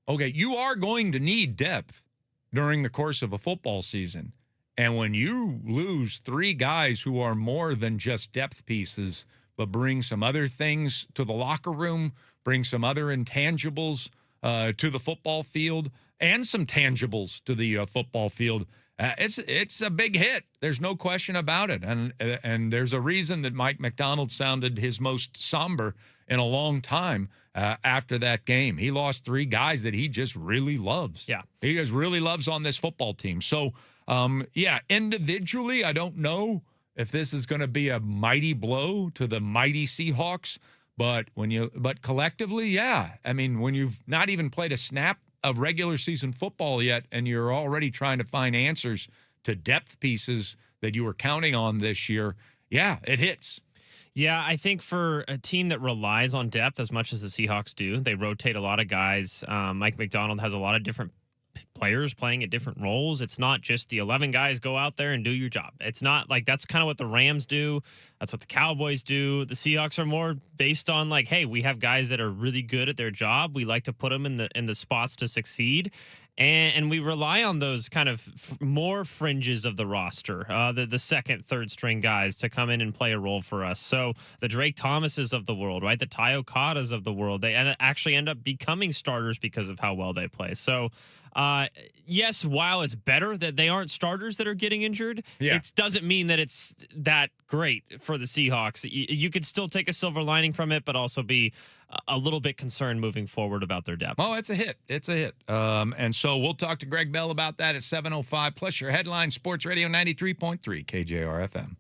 Speaker 5: okay, you are going to need depth during the course of a football season. And when you lose 3 guys who are more than just depth pieces, but bring some other things to the locker room, bring some other intangibles to the football field, and some tangibles to the football field, it's a big hit. There's no question about it. And there's a reason that Mike McDonald sounded his most somber in a long time after that game. He lost 3 guys that he just really loves. Yeah. He just really loves on this football team. So, individually, I don't know if this is going to be a mighty blow to the mighty Seahawks, but collectively, yeah. I mean, when you've not even played a snap of regular season football yet, and you're already trying to find answers to depth pieces that you were counting on this year, yeah, it hits.
Speaker 7: Yeah, I think for a team that relies on depth as much as the Seahawks do, they rotate a lot of guys. Mike McDonald has a lot of different players playing at different roles. It's not just the 11 guys go out there and do your job. It's not like that's kind of what the Rams do. That's what the Cowboys do. The Seahawks are more based on like, hey, we have guys that are really good at their job. We like to put them in the spots to succeed. And we rely on those kind of more fringes of the roster, the second, third string guys to come in and play a role for us. So the Drake Thomases of the world, right? The Ty Okadas of the world, they actually end up becoming starters because of how well they play. So, yes, while it's better that they aren't starters that are getting injured, it doesn't mean that it's that great for the Seahawks. You could still take a silver lining from it, but also be a little bit concerned moving forward about their depth.
Speaker 5: Oh, it's a hit. It's a hit. And so we'll talk to Greg Bell about that at 7:05, plus your headline Sports Radio 93.3 KJR FM.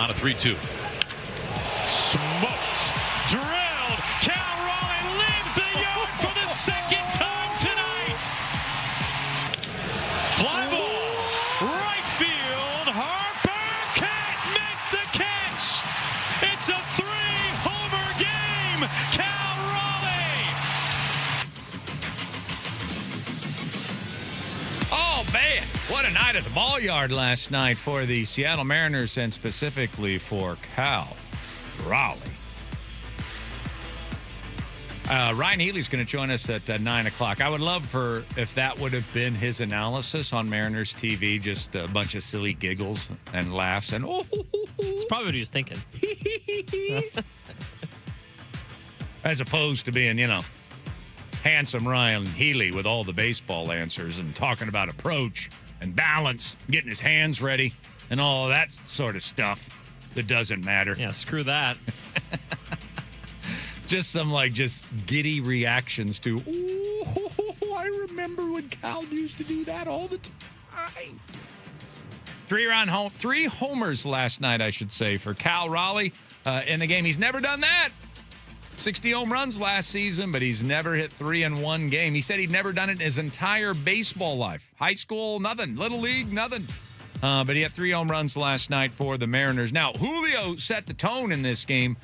Speaker 3: On a 3-2. Smoked. Drilled. Cal Raleigh leaves the yard for the second time tonight. Fly ball. Right field. Harper can't make the catch. It's a 3-homer game. Cal Raleigh.
Speaker 5: Oh, man. What a night at the ball yard last night for the Seattle Mariners and specifically for Cal Raleigh. Ryan Healy's going to join us at 9 o'clock. I would love if that would have been his analysis on Mariners TV, just a bunch of silly giggles and laughs and
Speaker 7: It's probably what he was thinking.
Speaker 5: as opposed to being, handsome Ryan Healy with all the baseball answers and talking about approach and balance, getting his hands ready and all of that sort of stuff that doesn't matter.
Speaker 7: Yeah, screw that.
Speaker 5: Just some just giddy reactions to, I remember when Cal used to do that all the time. 3 homers last night, I should say, for Cal Raleigh in the game. He's never done that. 60 home runs last season, but he's never hit 3 in one game. He said he'd never done it in his entire baseball life. High school, nothing. Little league, nothing. But he had 3 home runs last night for the Mariners. Now, Julio set the tone in this game.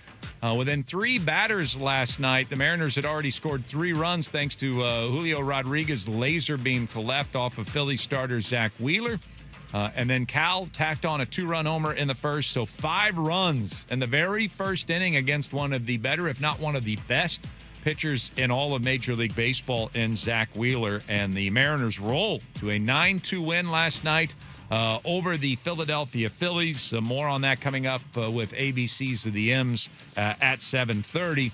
Speaker 5: Within 3 batters last night, the Mariners had already scored 3 runs thanks to Julio Rodriguez's laser beam to left off of Philly starter Zach Wheeler. And then Cal tacked on a 2-run homer in the first. So 5 runs in the very first inning against one of the better, if not one of the best pitchers in all of Major League Baseball in Zach Wheeler. And the Mariners roll to a 9-2 win last night over the Philadelphia Phillies. More on that coming up with ABC's of the M's at 7:30.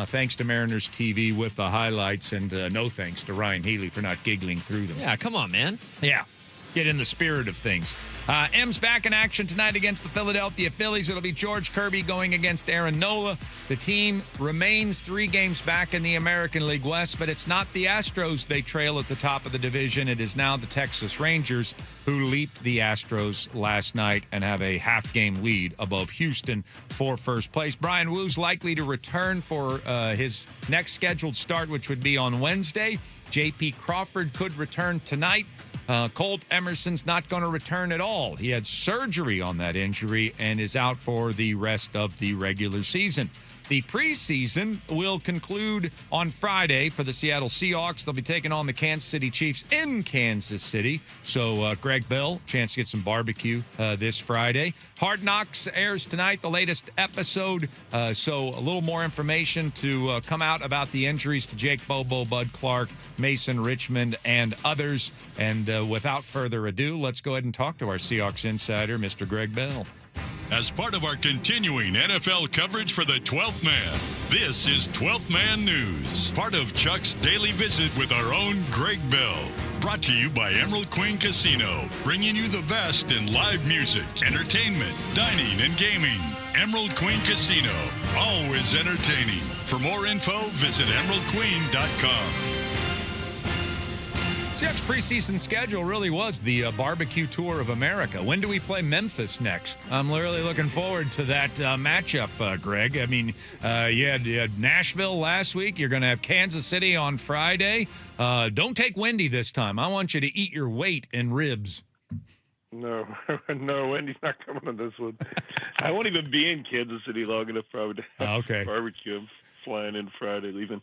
Speaker 5: Thanks to Mariners TV with the highlights, and no thanks to Ryan Healy for not giggling through them.
Speaker 7: Yeah, come on, man.
Speaker 5: Yeah. Get in the spirit of things. M's back in action tonight against the Philadelphia Phillies. It'll be George Kirby going against Aaron Nola. The team remains 3 games back in the American League West, but it's not the Astros they trail at the top of the division. It is now the Texas Rangers who leaped the Astros last night and have a half-game lead above Houston for first place. Brian Woo's likely to return for his next scheduled start, which would be on Wednesday. J.P. Crawford could return tonight. Colt Emerson's not going to return at all. He had surgery on that injury and is out for the rest of the regular season. The preseason will conclude on Friday for the Seattle Seahawks. They'll be taking on the Kansas City Chiefs in Kansas City. So Greg Bell, chance to get some barbecue this Friday. Hard Knocks airs tonight, the latest episode. So a little more information to come out about the injuries to Jake Bobo, Bud Clark, Mason Richmond, and others. And without further ado, let's go ahead and talk to our Seahawks insider, Mr. Greg Bell.
Speaker 1: As part of our continuing NFL coverage for the 12th Man, this is 12th Man News, part of Chuck's daily visit with our own Greg Bell. Brought to you by Emerald Queen Casino, bringing you the best in live music, entertainment, dining, and gaming. Emerald Queen Casino, always entertaining. For more info, visit emeraldqueen.com.
Speaker 5: Seahawks preseason schedule really was the barbecue tour of America. When do we play Memphis next? I'm really looking forward to that matchup, Greg. I mean, you had Nashville last week. You're going to have Kansas City on Friday. Don't take Wendy this time. I want you to eat your weight in ribs.
Speaker 8: No, Wendy's not coming on this one. I won't even be in Kansas City long enough probably to have barbecue. I'm flying in Friday, leaving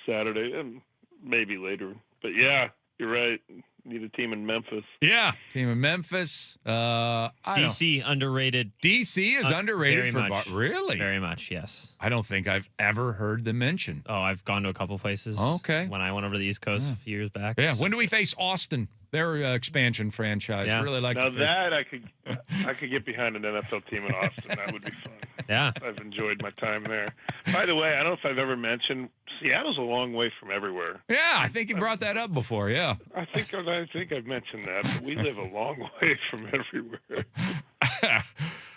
Speaker 8: Saturday, and maybe later. But yeah, you're right. Need a team in Memphis.
Speaker 5: Yeah, team in Memphis.
Speaker 7: DC underrated.
Speaker 5: DC is underrated
Speaker 7: very
Speaker 5: for
Speaker 7: much.
Speaker 5: Really?
Speaker 7: Very much, yes.
Speaker 5: I don't think I've ever heard them mentioned.
Speaker 7: Oh, I've gone to a couple places.
Speaker 5: Okay.
Speaker 7: When I went over to the East Coast a few years back.
Speaker 5: Yeah. When do we face Austin? Their expansion franchise.
Speaker 7: Yeah.
Speaker 5: Really like
Speaker 8: now that I could get behind an NFL team in Austin. That would be fun.
Speaker 7: Yeah.
Speaker 8: I've enjoyed my time there. By the way, I don't know if I've ever mentioned Seattle's a long way from everywhere.
Speaker 5: Yeah, I think you brought that up before. Yeah.
Speaker 8: I think I've mentioned that, but we live a long way from everywhere.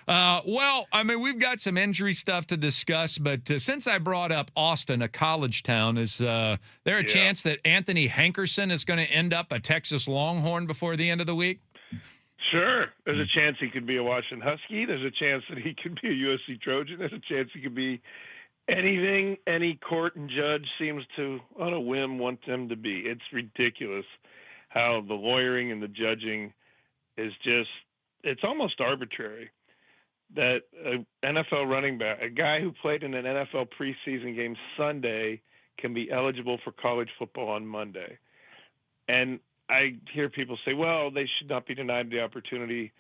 Speaker 5: Well, I mean, we've got some injury stuff to discuss, but since I brought up Austin, a college town, is there a chance that Anthony Hankerson is going to end up a Texas Longhorn before the end of the week?
Speaker 8: Sure. There's a chance he could be a Washington Husky. There's a chance that he could be a USC Trojan. There's a chance he could be anything any court and judge seems to, on a whim, want them to be. It's ridiculous how the lawyering and the judging is just, it's almost arbitrary that an NFL running back, a guy who played in an NFL preseason game Sunday, can be eligible for college football on Monday. And I hear people say, well, they should not be denied the opportunity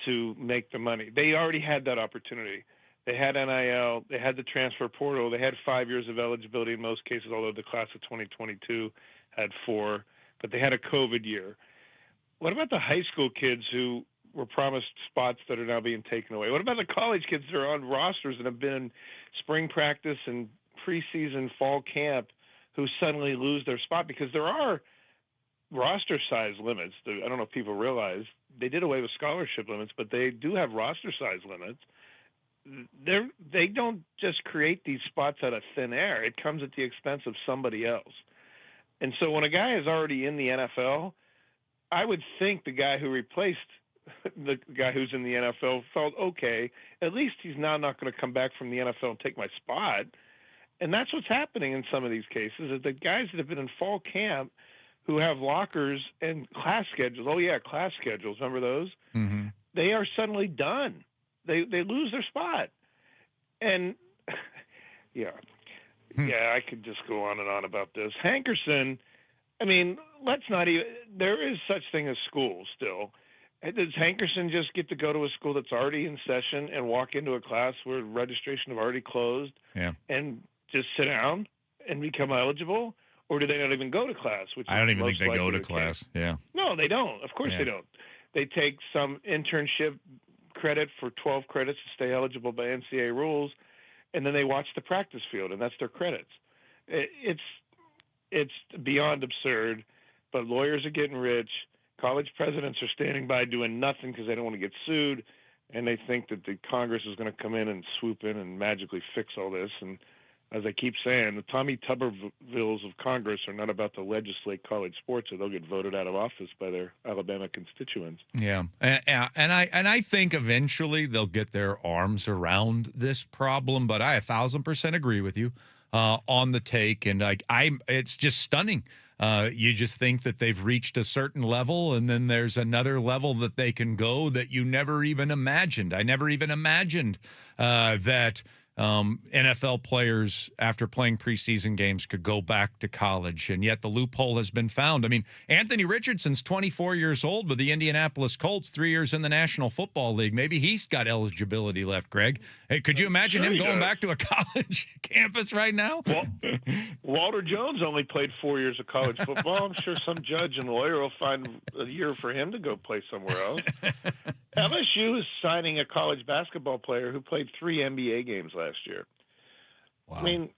Speaker 8: to make the money. They already had that opportunity. They had NIL, they had the transfer portal, they had 5 years of eligibility in most cases, although the class of 2022 had 4, but they had a COVID year. What about the high school kids who were promised spots that are now being taken away? What about the college kids that are on rosters and have been in spring practice and preseason fall camp who suddenly lose their spot? Because there are roster size limits. I don't know if people realize they did away with scholarship limits, but they do have roster size limits. They don't just create these spots out of thin air. It comes at the expense of somebody else. And so when a guy is already in the NFL, I would think the guy who replaced the guy who's in the NFL felt, okay, at least he's now not going to come back from the NFL and take my spot. And that's what's happening in some of these cases, is the guys that have been in fall camp who have lockers and class schedules. Oh, yeah, class schedules. Remember those?
Speaker 5: Mm-hmm.
Speaker 8: They are suddenly done. They lose their spot. And, yeah, I could just go on and on about this. Hankerson, I mean, let's not even – there is such thing as school still. Does Hankerson just get to go to a school that's already in session and walk into a class where registration have already closed and just sit down and become eligible? Or do they not even go to class? Which
Speaker 5: I don't even think they go to class. Yeah.
Speaker 8: No, they don't. Of course they don't. They take some internship credit for 12 credits to stay eligible by NCAA rules, and then they watch the practice field, and that's their credits. It's beyond absurd, but lawyers are getting rich. College presidents are standing by doing nothing because they don't want to get sued, and they think that the Congress is going to come in and swoop in and magically fix all this. And as I keep saying, the Tommy Tubervilles of Congress are not about to legislate college sports, or they'll get voted out of office by their Alabama constituents.
Speaker 5: Yeah, and I think eventually they'll get their arms around this problem. But I 1,000% agree with you on the take, and it's just stunning. You just think that they've reached a certain level, and then there's another level that they can go that you never even imagined. I never even imagined that NFL players, after playing preseason games, could go back to college, and yet the loophole has been found. I mean, Anthony Richardson's 24 years old with the Indianapolis Colts, 3 years in the National Football League. Maybe he's got eligibility left, Greg. Hey, could you imagine him going back to a college campus right now?
Speaker 8: Well, Walter Jones only played 4 years of college football. I'm sure some judge and lawyer will find a year for him to go play somewhere else. LSU is signing a college basketball player who played 3 NBA games last year.
Speaker 5: Wow.
Speaker 8: I mean,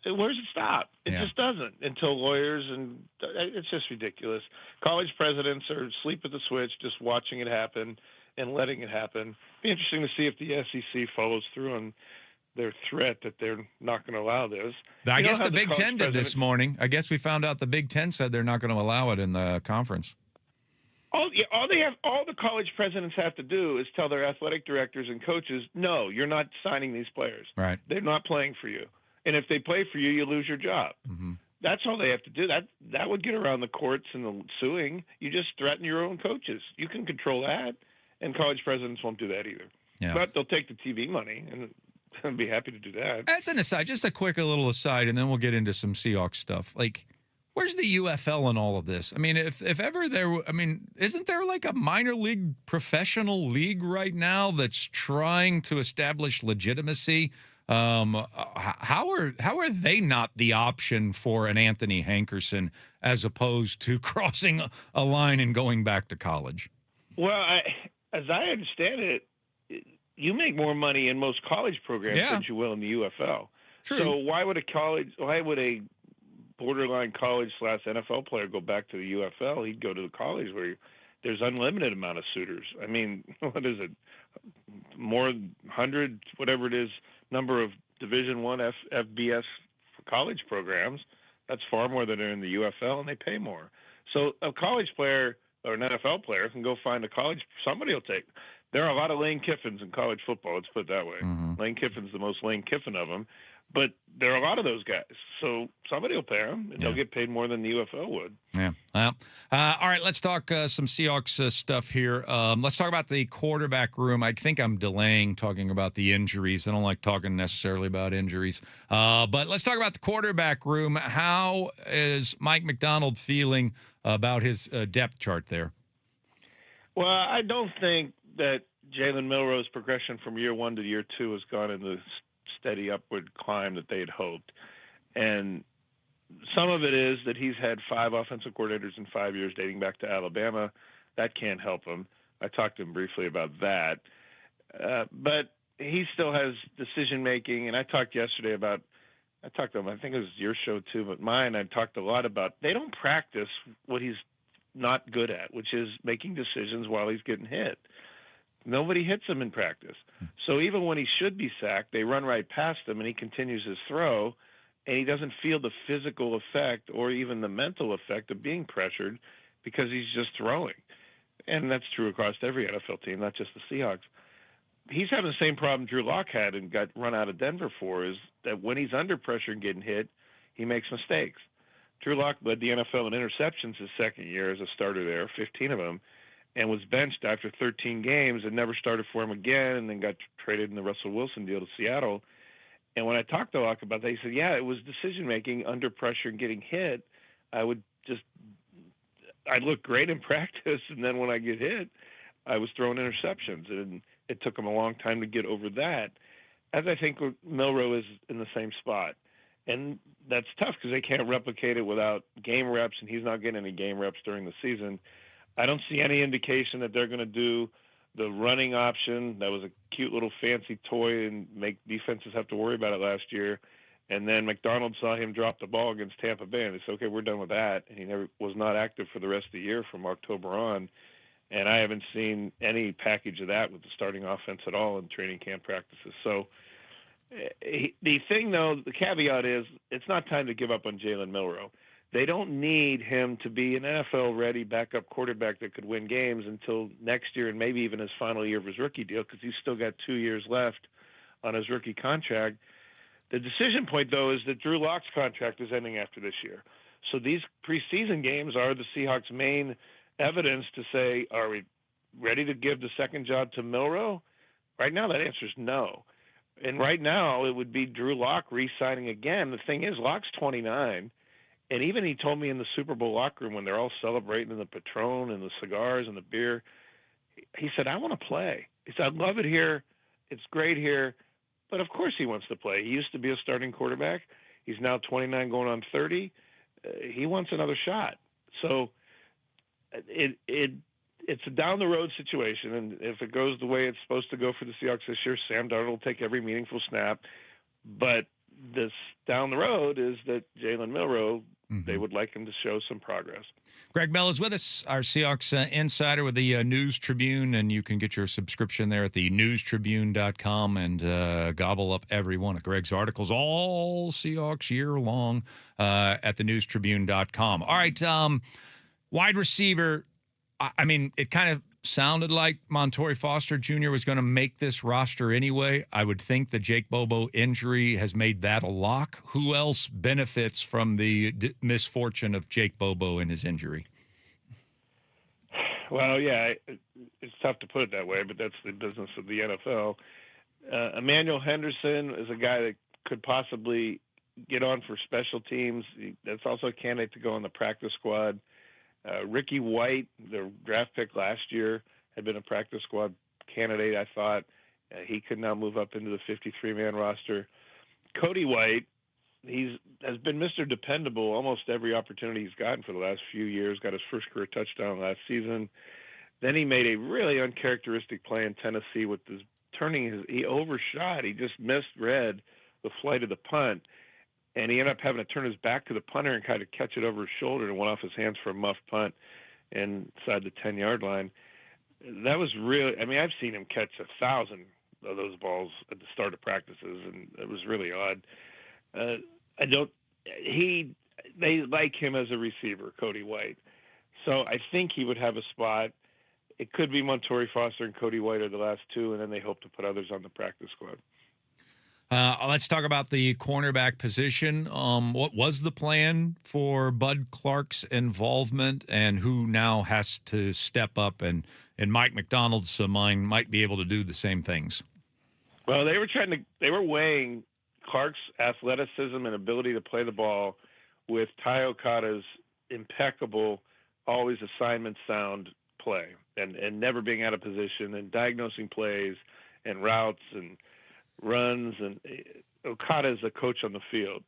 Speaker 8: where's it stop? It just doesn't until lawyers, and it's just ridiculous. College presidents are asleep at the switch, just watching it happen and letting it happen. Be interesting to see if the SEC follows through on their threat that they're not going to allow this.
Speaker 5: I guess the Big Ten did this morning. I guess we found out the Big Ten said they're not going to allow it in the conference.
Speaker 8: All the college presidents have to do is tell their athletic directors and coaches, no, you're not signing these players.
Speaker 5: Right.
Speaker 8: They're not playing for you. And if they play for you, you lose your job.
Speaker 5: Mm-hmm.
Speaker 8: That's all they have to do. That would get around the courts and the suing. You just threaten your own coaches. You can control that, and college presidents won't do that either.
Speaker 5: Yeah.
Speaker 8: But they'll take the TV money, and I'd be happy to do that.
Speaker 5: As an aside, just a quick little aside, and then we'll get into some Seahawks stuff. Like, where's the UFL in all of this? I mean, if ever there, I mean, isn't there like a minor league professional league right now that's trying to establish legitimacy? How are they not the option for an Anthony Hankerson as opposed to crossing a line and going back to college?
Speaker 8: Well, as I understand it, you make more money in most college programs than you will in the UFL.
Speaker 5: True.
Speaker 8: So why would a borderline college/NFL player go back to the UFL? He'd go to the college where there's unlimited amount of suitors. I mean, what is it? More 100, whatever it is, number of Division I FBS college programs. That's far more than are in the UFL, and they pay more. So a college player or an NFL player can go find a college. Somebody will take. There are a lot of Lane Kiffins in college football. Let's put it that way. Lane Kiffin's the most Lane Kiffin of them. But there are a lot of those guys. So somebody will pay them, and they'll get paid more than the UFL would.
Speaker 5: Yeah. Well, all right, let's talk some Seahawks stuff here. Let's talk about the quarterback room. I think I'm delaying talking about the injuries. I don't like talking necessarily about injuries. But let's talk about the quarterback room. How is Mike Macdonald feeling about his depth chart there?
Speaker 8: Well, I don't think that Jalen Milroe's progression from year one to year two has gone in the steady upward climb that they had hoped. And some of it is that he's had 5 offensive coordinators in 5 years dating back to Alabama. That can't help him. I talked to him briefly about that. But he still has decision-making, and I talked to him, I think it was your show too, but mine, I talked a lot about they don't practice what he's not good at, which is making decisions while he's getting hit. Nobody hits him in practice. So even when he should be sacked, they run right past him and he continues his throw, and he doesn't feel the physical effect or even the mental effect of being pressured because he's just throwing. And that's true across every NFL team, not just the Seahawks. He's having the same problem Drew Lock had and got run out of Denver for, is that when he's under pressure and getting hit, he makes mistakes. Drew Lock led the NFL in interceptions his second year as a starter there, 15 of them, and was benched after 13 games and never started for him again, and then got traded in the Russell Wilson deal to Seattle. And when I talked to Locke about that, he said, yeah, it was decision-making under pressure and getting hit. I'd look great in practice, and then when I get hit, I was throwing interceptions. And it took him a long time to get over that, as I think Milroe is in the same spot. And that's tough because they can't replicate it without game reps, and he's not getting any game reps during the season. I don't see any indication that they're going to do the running option. That was a cute little fancy toy and make defenses have to worry about it last year. And then McDonald saw him drop the ball against Tampa Bay, and they said, okay, we're done with that. And he was not active for the rest of the year from October on. And I haven't seen any package of that with the starting offense at all in training camp practices. So the thing, though, the caveat is it's not time to give up on Jalen Milroe. They don't need him to be an NFL-ready backup quarterback that could win games until next year and maybe even his final year of his rookie deal, because he's still got 2 years left on his rookie contract. The decision point, though, is that Drew Lock's contract is ending after this year. So these preseason games are the Seahawks' main evidence to say, are we ready to give the second job to Milroe? Right now, that answer is no. And right now, it would be Drew Lock re-signing again. The thing is, Lock's 29. And even he told me in the Super Bowl locker room when they're all celebrating the Patron and the cigars and the beer, he said, I want to play. He said, I love it here. It's great here. But of course he wants to play. He used to be a starting quarterback. He's now 29 going on 30. He wants another shot. So it's a down-the-road situation. And if it goes the way it's supposed to go for the Seahawks this year, Sam Darnold will take every meaningful snap. But this down the road is that Jalen Milroe, they would like him to show some progress.
Speaker 5: Greg Bell is with us, our Seahawks insider with the News Tribune, and you can get your subscription there at the newstribune.com and gobble up every one of Greg's articles, all Seahawks year long, at the newstribune.com. All right, wide receiver, I mean, it kind of sounded like Montorie Foster Jr. was going to make this roster anyway. I would think the Jake Bobo injury has made that a lock. Who else benefits from the misfortune of Jake Bobo and his injury?
Speaker 8: Well, yeah, it's tough to put it that way, but that's the business of the NFL. Emmanuel Henderson is a guy that could possibly get on for special teams. That's also a candidate to go on the practice squad. Ricky White, the draft pick last year, had been a practice squad candidate, I thought. He could now move up into the 53-man roster. Cody White, has been Mr. Dependable almost every opportunity he's gotten for the last few years. Got his first career touchdown last season. Then he made a really uncharacteristic play in Tennessee with his he overshot. He just misread the flight of the punt. And he ended up having to turn his back to the punter and kind of catch it over his shoulder and went off his hands for a muff punt inside the 10-yard line. That was really, I mean, I've seen him catch 1,000 of those balls at the start of practices, and it was really odd. They like him as a receiver, Cody White. So I think he would have a spot. It could be Montori Foster and Cody White are the last two, and then they hope to put others on the practice squad.
Speaker 5: Let's talk about the cornerback position. What was the plan for Bud Clark's involvement, and who now has to step up and in Mike McDonald's mind might be able to do the same things?
Speaker 8: Well, they were weighing Clark's athleticism and ability to play the ball with Ty Okada's impeccable, always assignment sound play and never being out of position and diagnosing plays and routes and runs. And Okada is a coach on the field.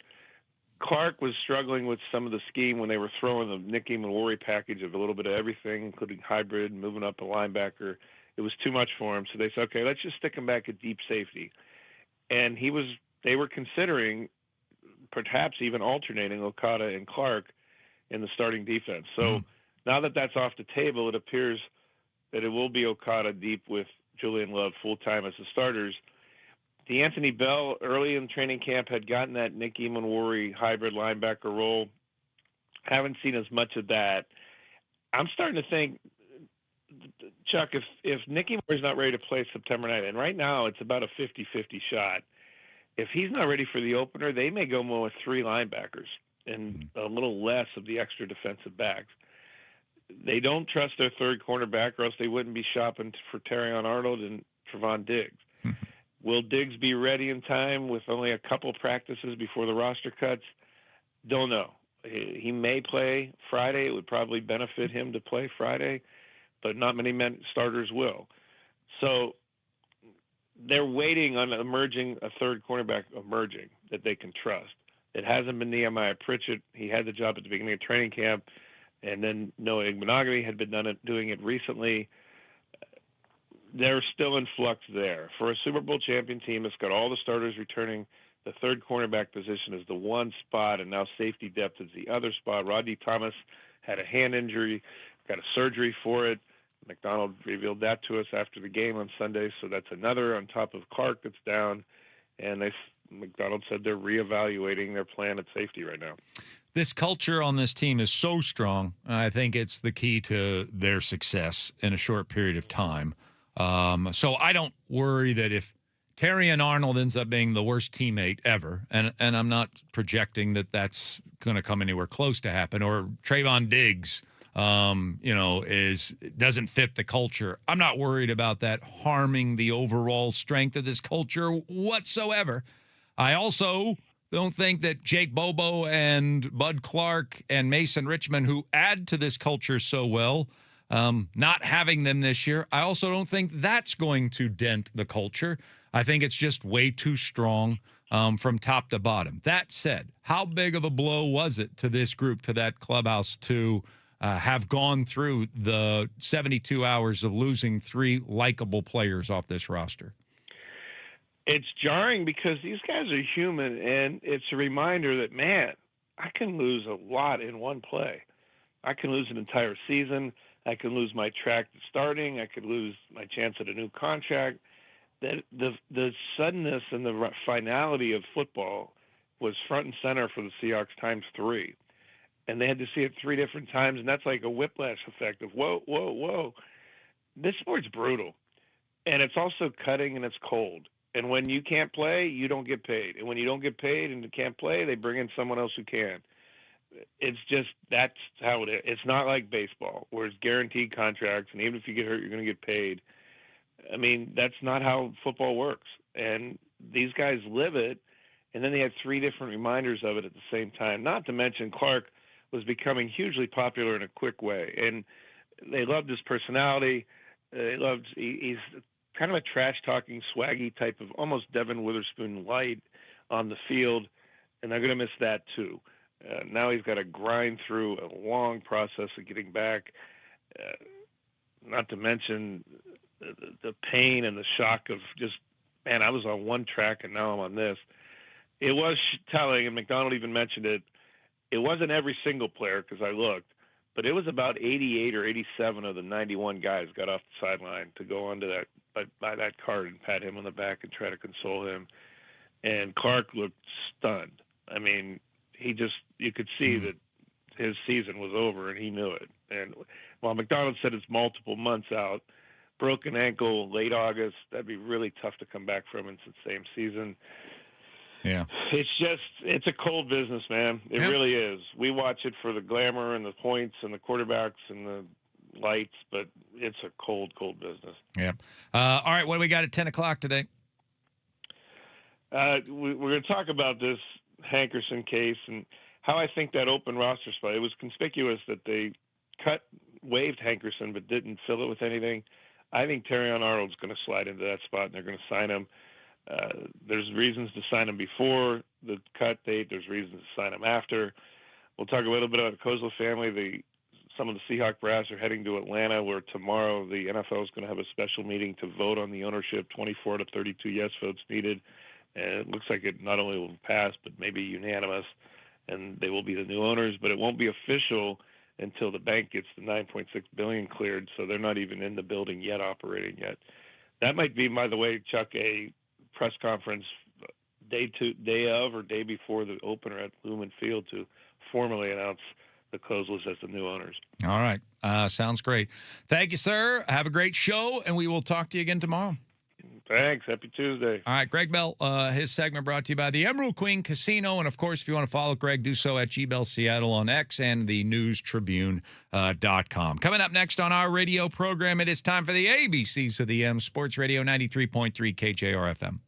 Speaker 8: Clark was struggling with some of the scheme when they were throwing the Nick Eamon package of a little bit of everything, including hybrid, moving up a linebacker. It was too much for him. So they said, okay, let's just stick him back at deep safety. And they were considering perhaps even alternating Okada and Clark in the starting defense. So now that that's off the table, it appears that it will be Okada deep with Julian Love full-time as the starters. D'Anthony Bell early in training camp had gotten that Nick Eamon hybrid linebacker role. Haven't seen as much of that. I'm starting to think, Chuck, if Nick Eamon not ready to play September 9th, and right now it's about a 50-50 shot, if he's not ready for the opener, they may go more with three linebackers and a little less of the extra defensive backs. They don't trust their third cornerback, or else they wouldn't be shopping for Terrion Arnold and Trevon Diggs. Will Diggs be ready in time with only a couple practices before the roster cuts? Don't know. He may play Friday. It would probably benefit him to play Friday, but not many starters will. So they're waiting on a third cornerback emerging that they can trust. It hasn't been Nehemiah Pritchett. He had the job at the beginning of training camp, and then Noah Igbenogany had been doing it recently. They're still in flux there. For a Super Bowl champion team that's got all the starters returning, the third cornerback position is the one spot, and now safety depth is the other spot. Rodney Thomas had a hand injury, got a surgery for it. McDonald revealed that to us after the game on Sunday, so that's another on top of Clark that's down. And McDonald said they're reevaluating their plan at safety right now.
Speaker 5: This culture on this team is so strong. I think it's the key to their success in a short period of time. So I don't worry that if Terrion Arnold ends up being the worst teammate ever, and I'm not projecting that that's going to come anywhere close to happen, or Trevon Diggs, doesn't fit the culture. I'm not worried about that harming the overall strength of this culture whatsoever. I also don't think that Jake Bobo and Bud Clark and Mason Richmond, who add to this culture so well, not having them this year, I also don't think that's going to dent the culture. I think it's just way too strong from top to bottom. That said, how big of a blow was it to this group, to that clubhouse, to have gone through the 72 hours of losing three likable players off this roster?
Speaker 8: It's jarring because these guys are human, and it's a reminder that, man, I can lose a lot in one play. I can lose an entire season. I could lose my track to starting. I could lose my chance at a new contract. That the suddenness and the finality of football was front and center for the Seahawks times three. And they had to see it three different times, and that's like a whiplash effect of, whoa, whoa, whoa. This sport's brutal. And it's also cutting, and it's cold. And when you can't play, you don't get paid. And when you don't get paid and you can't play, they bring in someone else who can. It's just, that's how it is. It's not like baseball, where it's guaranteed contracts, and even if you get hurt, you're going to get paid. I mean, that's not how football works. And these guys live it, and then they had three different reminders of it at the same time. Not to mention Clark was becoming hugely popular in a quick way. And they loved his personality. He's kind of a trash-talking, swaggy type of almost Devin Witherspoon light on the field, and they're going to miss that too. Now he's got to grind through a long process of getting back, not to mention the pain and the shock of just, man, I was on one track and now I'm on this. It was telling, and McDonald even mentioned it, it wasn't every single player because I looked, but it was about 88 or 87 of the 91 guys got off the sideline to go onto that, by that card and pat him on the back and try to console him. And Clark looked stunned. I mean, you could see that his season was over, and he knew it. And while McDonald said it's multiple months out, broken ankle, late August, that'd be really tough to come back from in the same season.
Speaker 5: Yeah.
Speaker 8: It's a cold business, man. It really is. We watch it for the glamour and the points and the quarterbacks and the lights, but it's a cold, cold business.
Speaker 5: Yep. All right, what do we got at 10 o'clock today?
Speaker 8: We're going to talk about this Hankerson case and how I think that open roster spot, it was conspicuous that they waived Hankerson but didn't fill it with anything. I think Terrion Arnold's going to slide into that spot, and they're going to sign him. There's reasons to sign him before the cut date. There's reasons to sign him after. We'll talk a little bit about the Kozla family. Some of the Seahawk brass are heading to Atlanta, where tomorrow the NFL is going to have a special meeting to vote on the ownership. 24 to 32 yes votes needed. And it looks like it not only will pass, but maybe unanimous, and they will be the new owners. But it won't be official until the bank gets the $9.6 billion cleared, so they're not even in the building yet, operating yet. That might be, by the way, Chuck, a press conference day of or day before the opener at Lumen Field to formally announce the Kozlas as the new owners.
Speaker 5: All right. Sounds great. Thank you, sir. Have a great show, and we will talk to you again tomorrow.
Speaker 8: Thanks. Happy Tuesday.
Speaker 5: All right. Greg Bell, his segment brought to you by the Emerald Queen Casino. And, of course, if you want to follow Greg, do so at GBell Seattle on X and the newstribune.com. Coming up next on our radio program, it is time for the ABCs of the M Sports Radio 93.3 KJR FM.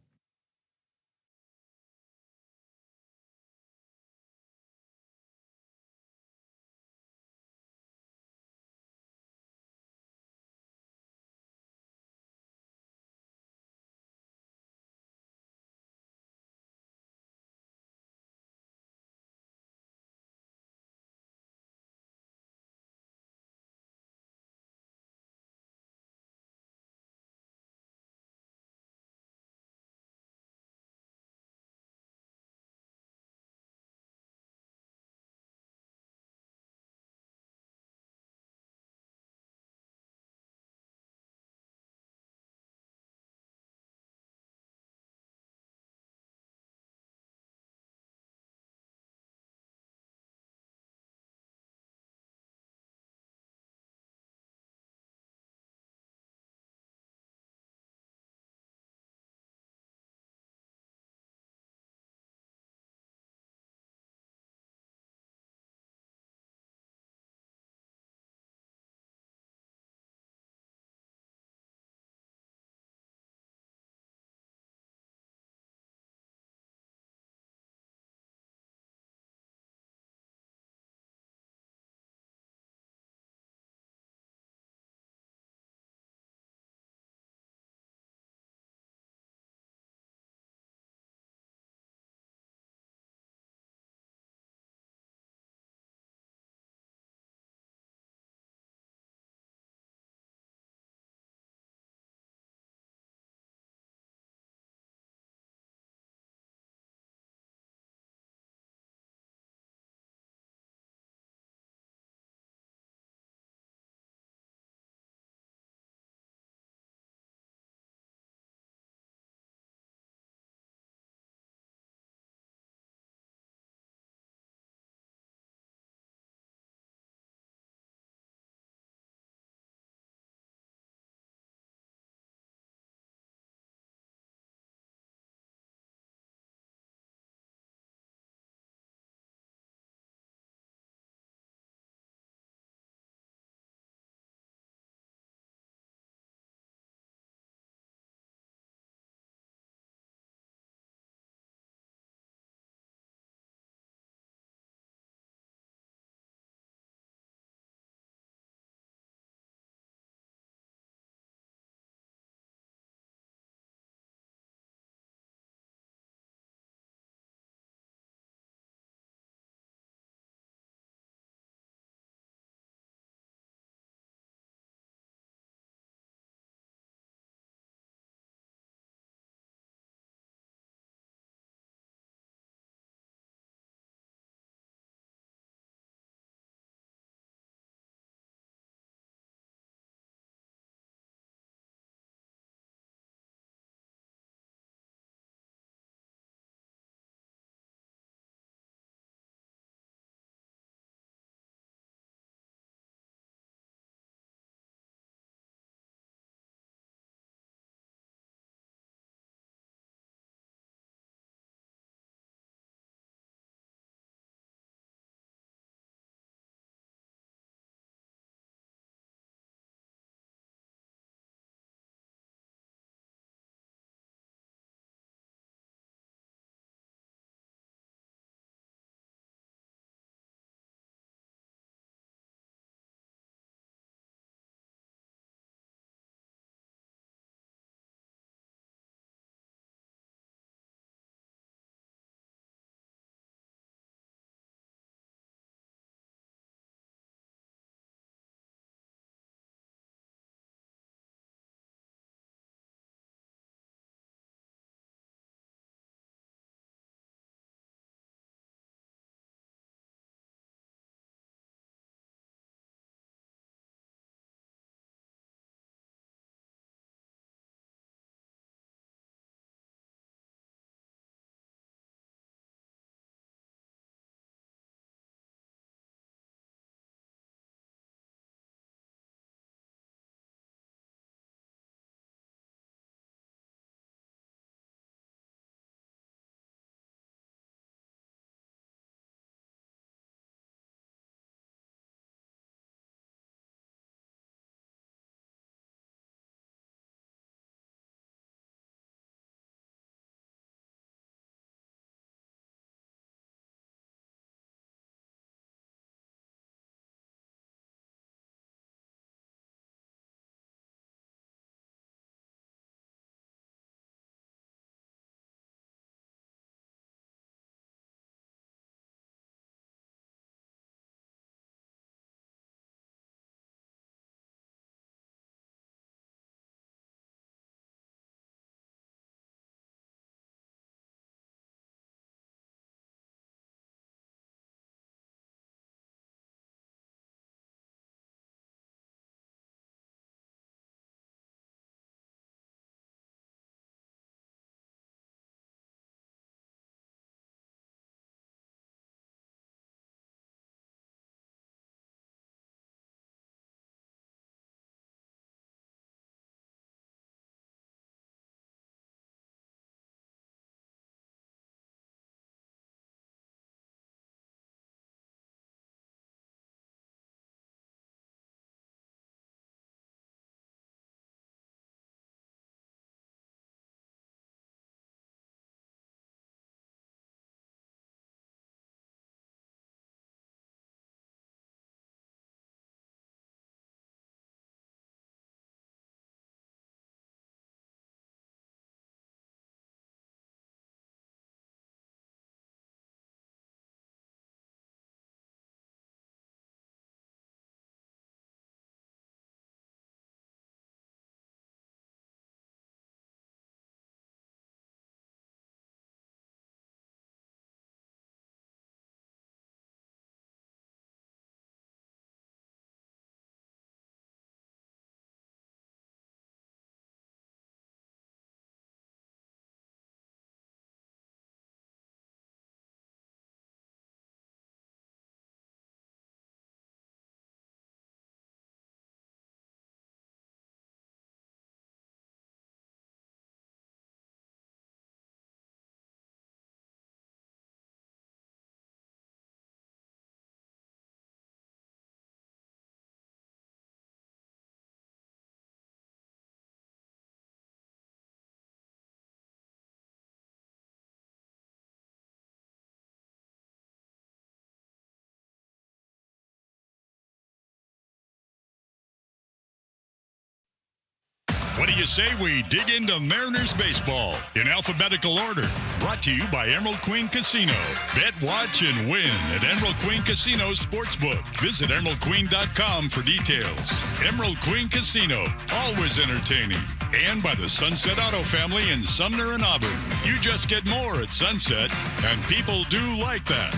Speaker 1: do you say we dig into Mariners baseball in alphabetical order? Brought to you by Emerald Queen Casino. Bet, watch, and win at Emerald Queen Casino Sportsbook. Visit emeraldqueen.com for details. Emerald Queen Casino, always entertaining. And by the Sunset Auto family in Sumner and Auburn. You just get more at Sunset, and people do like that.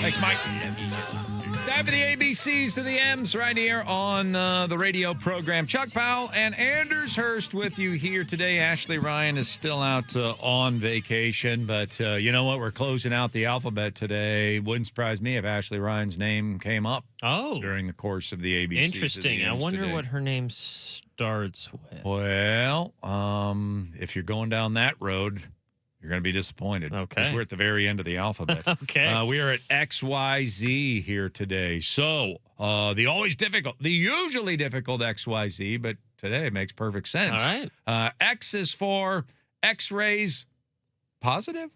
Speaker 5: Thanks, Mike. Time for the ABCs to the M's right here on the radio program. Chuck Powell and Anders Hurst with you here today. Ashley Ryan is still out on vacation, but you know what? We're closing out the alphabet today. Wouldn't surprise me if Ashley Ryan's name came up during the course of the ABCs.
Speaker 7: Interesting. I wonder what her name starts with.
Speaker 5: Well, if you're going down that road, you're going to be disappointed.
Speaker 7: Okay.
Speaker 5: Because we're at the very end of the alphabet.
Speaker 7: Okay.
Speaker 5: We are at XYZ here today. So, the usually difficult XYZ, but today it makes perfect sense.
Speaker 7: All right.
Speaker 5: X is for X-rays positive.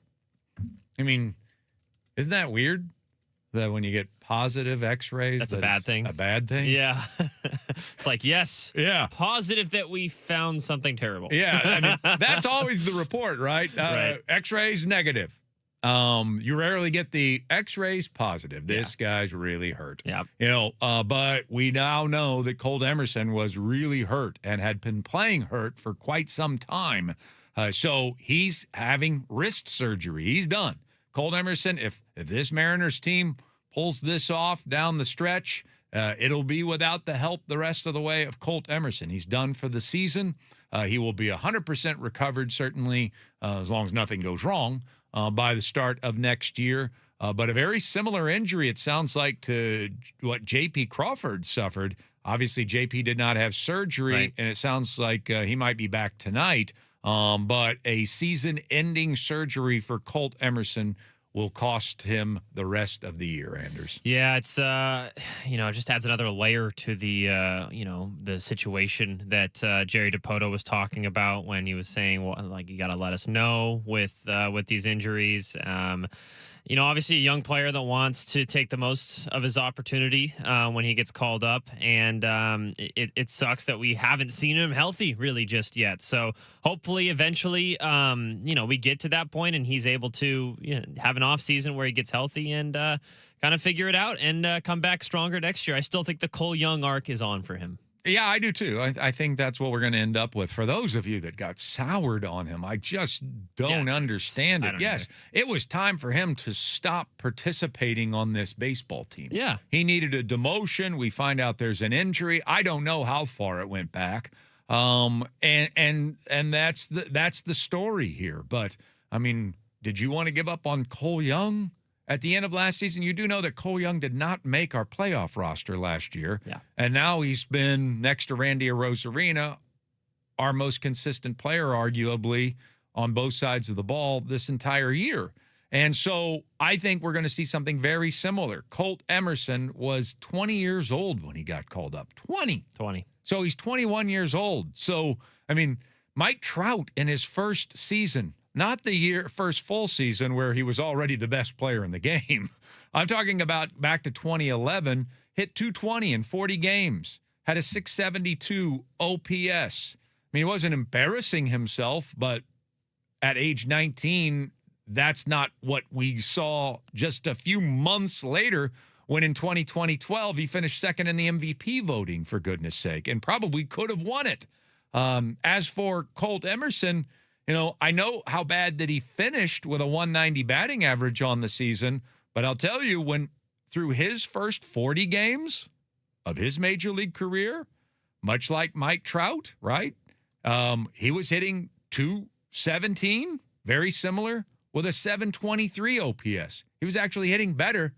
Speaker 5: I mean, isn't that weird? That when you get positive X-rays,
Speaker 7: that's a bad thing.
Speaker 5: A bad thing?
Speaker 7: Yeah. It's like, yes.
Speaker 5: Yeah.
Speaker 7: Positive that we found something terrible.
Speaker 5: Yeah. I mean, that's always the report, right?
Speaker 7: Right.
Speaker 5: X-rays negative. You rarely get the X-rays positive. This guy's really hurt.
Speaker 7: Yeah.
Speaker 5: You know, but we now know that Colt Emerson was really hurt and had been playing hurt for quite some time. So he's having wrist surgery. He's done. Colt Emerson, if this Mariners team pulls this off down the stretch, it'll be without the help the rest of the way of Colt Emerson. He's done for the season. He will be 100% recovered, certainly, as long as nothing goes wrong, by the start of next year. But a very similar injury, it sounds like, to what J.P. Crawford suffered. Obviously, J.P. did not have surgery, and it sounds like he might be back tonight. But a season-ending surgery for Colt Emerson will cost him the rest of the year, Anders.
Speaker 7: Yeah, it's it just adds another layer to the the situation that Jerry Dipoto was talking about when he was saying, well, like, you got to let us know with these injuries. Obviously a young player that wants to take the most of his opportunity when he gets called up. And it sucks that we haven't seen him healthy really just yet. So hopefully eventually, we get to that point and he's able to have an off season where he gets healthy and kind of figure it out and come back stronger next year. I still think the Cole Young arc is on for him.
Speaker 5: Yeah, I do too. I think that's what we're going to end up with. For those of you that got soured on him, I just don't understand it. Yes, it was time for him to stop participating on this baseball team.
Speaker 7: Yeah.
Speaker 5: He needed a demotion. We find out there's an injury. I don't know how far it went back. And that's the story here. But, I mean, did you want to give up on Cole Young? At the end of last season, you do know that Cole Young did not make our playoff roster last year.
Speaker 7: Yeah.
Speaker 5: And now he's been, next to Randy Arozarena, our most consistent player, arguably, on both sides of the ball this entire year. And so I think we're going to see something very similar. Colt Emerson was 20 years old when he got called up. 20. So he's 21 years old. So, I mean, Mike Trout in his first season, not the first full season where he was already the best player in the game. I'm talking about back to 2011, hit 220 in 40 games, had a 672 OPS. I mean, he wasn't embarrassing himself, but at age 19, that's not what we saw just a few months later when in 2012 he finished second in the MVP voting, for goodness sake, and probably could have won it. As for Colt Emerson, I know how bad that he finished with a 190 batting average on the season, but I'll tell you, when through his first 40 games of his major league career, much like Mike Trout, right? He was hitting 217, very similar, with a 723 OPS. He was actually hitting better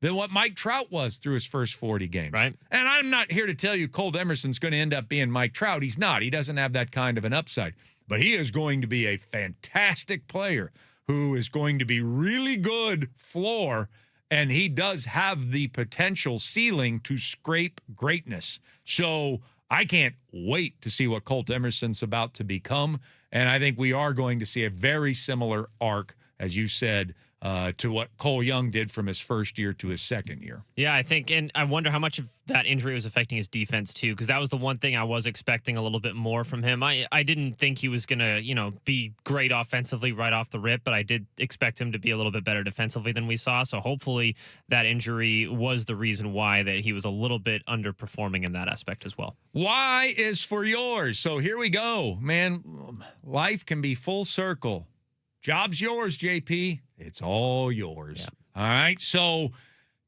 Speaker 5: than what Mike Trout was through his first 40 games.
Speaker 7: Right.
Speaker 5: And I'm not here to tell you Colt Emerson's going to end up being Mike Trout. He's not. He doesn't have that kind of an upside. But he is going to be a fantastic player who is going to be really good floor and he does have the potential ceiling to scrape greatness. So I can't wait to see what Colt Emerson's about to become, and I think we are going to see a very similar arc, as you said, to what Cole Young did from his first year to his second year.
Speaker 7: Yeah, I think, and I wonder how much of that injury was affecting his defense too, because that was the one thing I was expecting a little bit more from him. I didn't think he was gonna, be great offensively right off the rip, but I did expect him to be a little bit better defensively than we saw. So hopefully that injury was the reason why that he was a little bit underperforming in that aspect as well.
Speaker 5: Y is for yours. So here we go, man. Life can be full circle. Job's yours, JP. It's all yours. Yeah. All right. So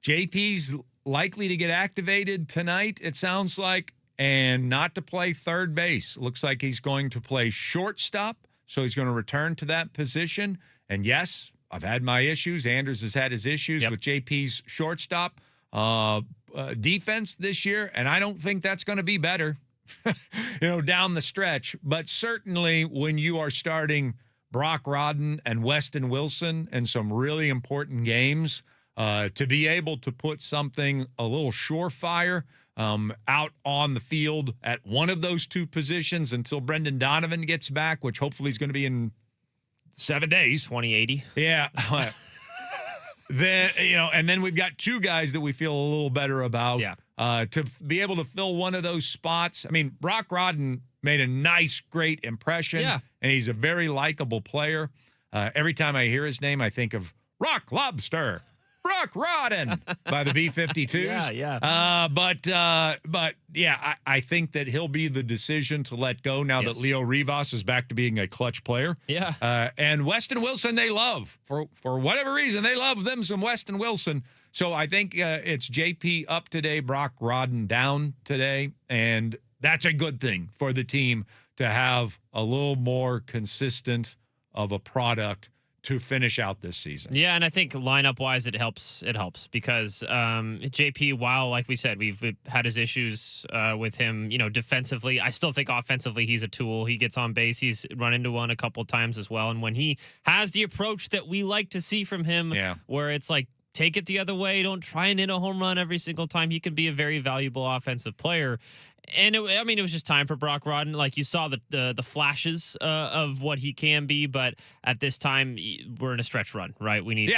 Speaker 5: JP's likely to get activated tonight, it sounds like, and not to play third base. Looks like he's going to play shortstop. So he's going to return to that position. And yes, I've had my issues. Anders has had his issues with JP's shortstop defense this year. And I don't think that's going to be better, down the stretch. But certainly when you are starting Brock Rodden and Weston Wilson in some really important games, to be able to put something a little surefire out on the field at one of those two positions until Brendan Donovan gets back, which hopefully is going to be in 7 days.
Speaker 7: 2080.
Speaker 5: Yeah. Then, and then we've got two guys that we feel a little better about to be able to fill one of those spots. I mean, Brock Rodden made a nice, great impression. Yeah. And he's a very likable player. Every time I hear his name, I think of Rock Lobster, Brock Rodden by the B-52s.
Speaker 7: Yeah.
Speaker 5: But yeah, I think that he'll be the decision to let go now that Leo Rivas is back to being a clutch player.
Speaker 7: Yeah.
Speaker 5: And Weston Wilson, they love. For whatever reason, they love them some Weston Wilson. So I think it's JP up today, Brock Rodden down today, and that's a good thing for the team to have a little more consistent of a product to finish out this season.
Speaker 7: Yeah, and I think lineup-wise, it helps. It helps because JP, while, like we said, we've had his issues with him, defensively, I still think offensively he's a tool. He gets on base. He's run into one a couple of times as well. And when he has the approach that we like to see from him, where it's like, take it the other way, don't try and hit a home run every single time, he can be a very valuable offensive player. And it was just time for Brock Rodden. Like, you saw the flashes of what he can be, but at this time we're in a stretch run, right? We need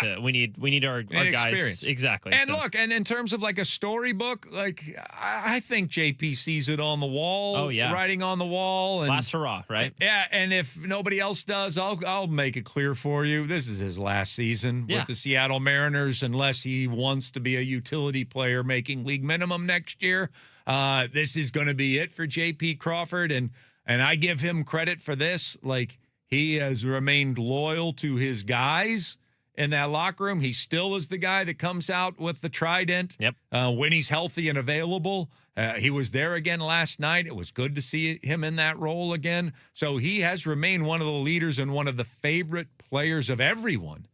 Speaker 7: our guys
Speaker 5: experience.
Speaker 7: Exactly.
Speaker 5: And look, and in terms of like a storybook, like I think JP sees it on the wall.
Speaker 7: Oh yeah,
Speaker 5: writing on the wall. And
Speaker 7: last hurrah, right?
Speaker 5: Yeah, and if nobody else does, I'll make it clear for you. This is his last season with the Seattle Mariners, unless he wants to be a utility player making league minimum next year. This is going to be it for JP Crawford, and I give him credit for this. Like, he has remained loyal to his guys in that locker room. He still is the guy that comes out with the trident when he's healthy and available. He was there again last night. It was good to see him in that role again. So he has remained one of the leaders and one of the favorite players of everyone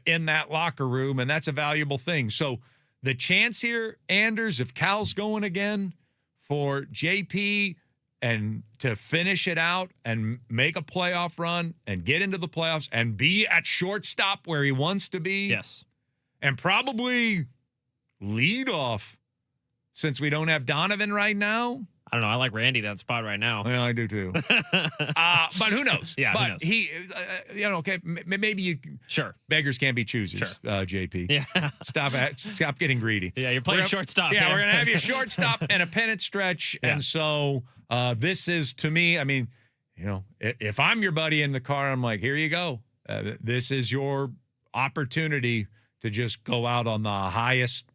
Speaker 5: in that locker room, and that's a valuable thing. So the chance here, Anders, if Cal's going again, for JP and to finish it out and make a playoff run and get into the playoffs and be at shortstop where he wants to be.
Speaker 7: Yes.
Speaker 5: And probably lead off, since we don't have Donovan right now.
Speaker 7: I don't know. I like Randy that spot right now.
Speaker 5: Yeah, I do too. But who knows?
Speaker 7: Yeah,
Speaker 5: but
Speaker 7: who knows?
Speaker 5: He, okay, maybe you.
Speaker 7: Sure.
Speaker 5: Beggars can't be choosers.
Speaker 7: Sure.
Speaker 5: JP.
Speaker 7: Yeah.
Speaker 5: Stop getting greedy.
Speaker 7: Yeah, you're playing shortstop.
Speaker 5: Yeah, we're gonna have you shortstop and a pennant stretch, and so this is, to me. I mean, if I'm your buddy in the car, I'm like, here you go. This is your opportunity to just go out on the highest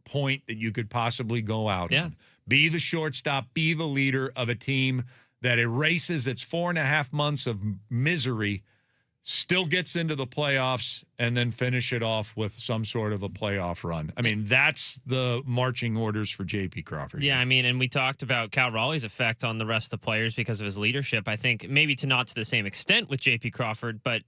Speaker 5: point that you could possibly go out on. Be the shortstop, be the leader of a team that erases its 4.5 months of misery, still gets into the playoffs, and then finish it off with some sort of a playoff run. I mean, that's the marching orders for JP Crawford.
Speaker 7: Yeah, I mean, and we talked about Cal Raleigh's effect on the rest of the players because of his leadership. I think maybe not to the same extent with JP Crawford, but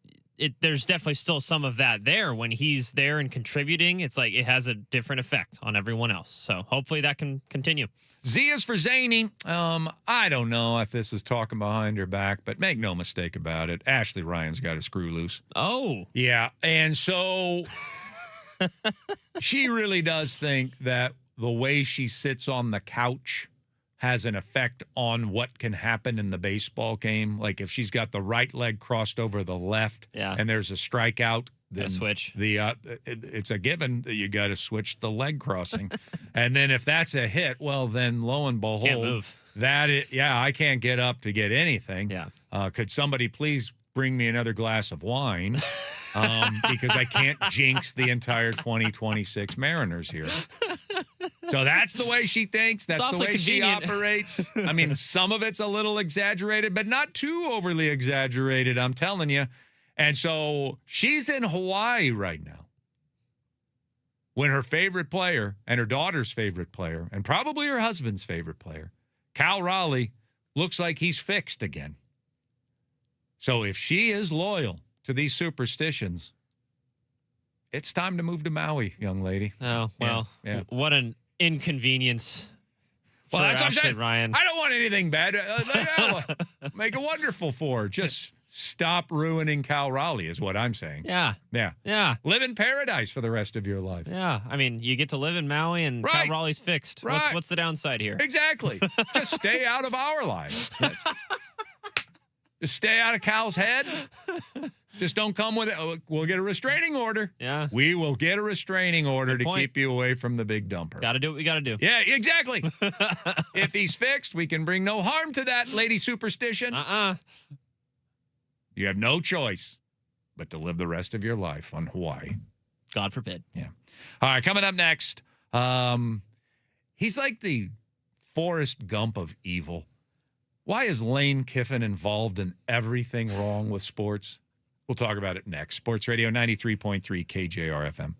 Speaker 7: there's definitely still some of that there. When he's there and contributing, it's like it has a different effect on everyone else. So hopefully that can continue.
Speaker 5: Z is for Zany. I don't know if this is talking behind her back, but make no mistake about it, Ashley Ryan's got a screw loose.
Speaker 7: Oh.
Speaker 5: Yeah, and so She really does think that the way she sits on the couch has an effect on what can happen in the baseball game. Like if she's got the right leg crossed over the left and there's a strikeout, then
Speaker 7: switch.
Speaker 5: It's a given that you got to switch the leg crossing. And then if that's a hit, well, then lo and behold,
Speaker 7: Can't move.
Speaker 5: I can't get up to get anything.
Speaker 7: Yeah.
Speaker 5: Could somebody please bring me another glass of wine? Because I can't jinx the entire 2026 Mariners here. So that's the way she thinks. That's the way
Speaker 7: convenient.
Speaker 5: she operates. I mean, some of it's a little exaggerated, but not too overly exaggerated, I'm telling you. And so she's in Hawaii right now when her favorite player and her daughter's favorite player and probably her husband's favorite player, Cal Raleigh, looks like he's fixed again. So if she is loyal to these superstitions, it's time to move to Maui, young lady.
Speaker 7: Oh, well, what an inconvenience for
Speaker 5: that's what I'm
Speaker 7: Ashley
Speaker 5: saying.
Speaker 7: Ryan.
Speaker 5: I don't want anything bad. Make it wonderful for her. Just stop ruining Cal Raleigh is what I'm saying.
Speaker 7: Yeah.
Speaker 5: Yeah. Live in paradise for the rest of your life.
Speaker 7: Yeah. I mean, you get to live in Maui and Cal Raleigh's fixed.
Speaker 5: Right.
Speaker 7: What's the downside here?
Speaker 5: Exactly. Just stay out of our lives. Just stay out of Cal's head. Just don't come with it. We'll get a restraining order.
Speaker 7: Yeah.
Speaker 5: We will get a restraining order to keep you away from the big dumper.
Speaker 7: Got to do what we got to do.
Speaker 5: Yeah, exactly. If he's fixed, we can bring no harm to that lady superstition. You have no choice but to live the rest of your life on Hawaii.
Speaker 7: God forbid.
Speaker 5: Yeah. All right, coming up next, he's like the Forrest Gump of evil. Why is Lane Kiffin involved in everything wrong with sports? We'll talk about it next. Sports Radio 93.3 KJR FM.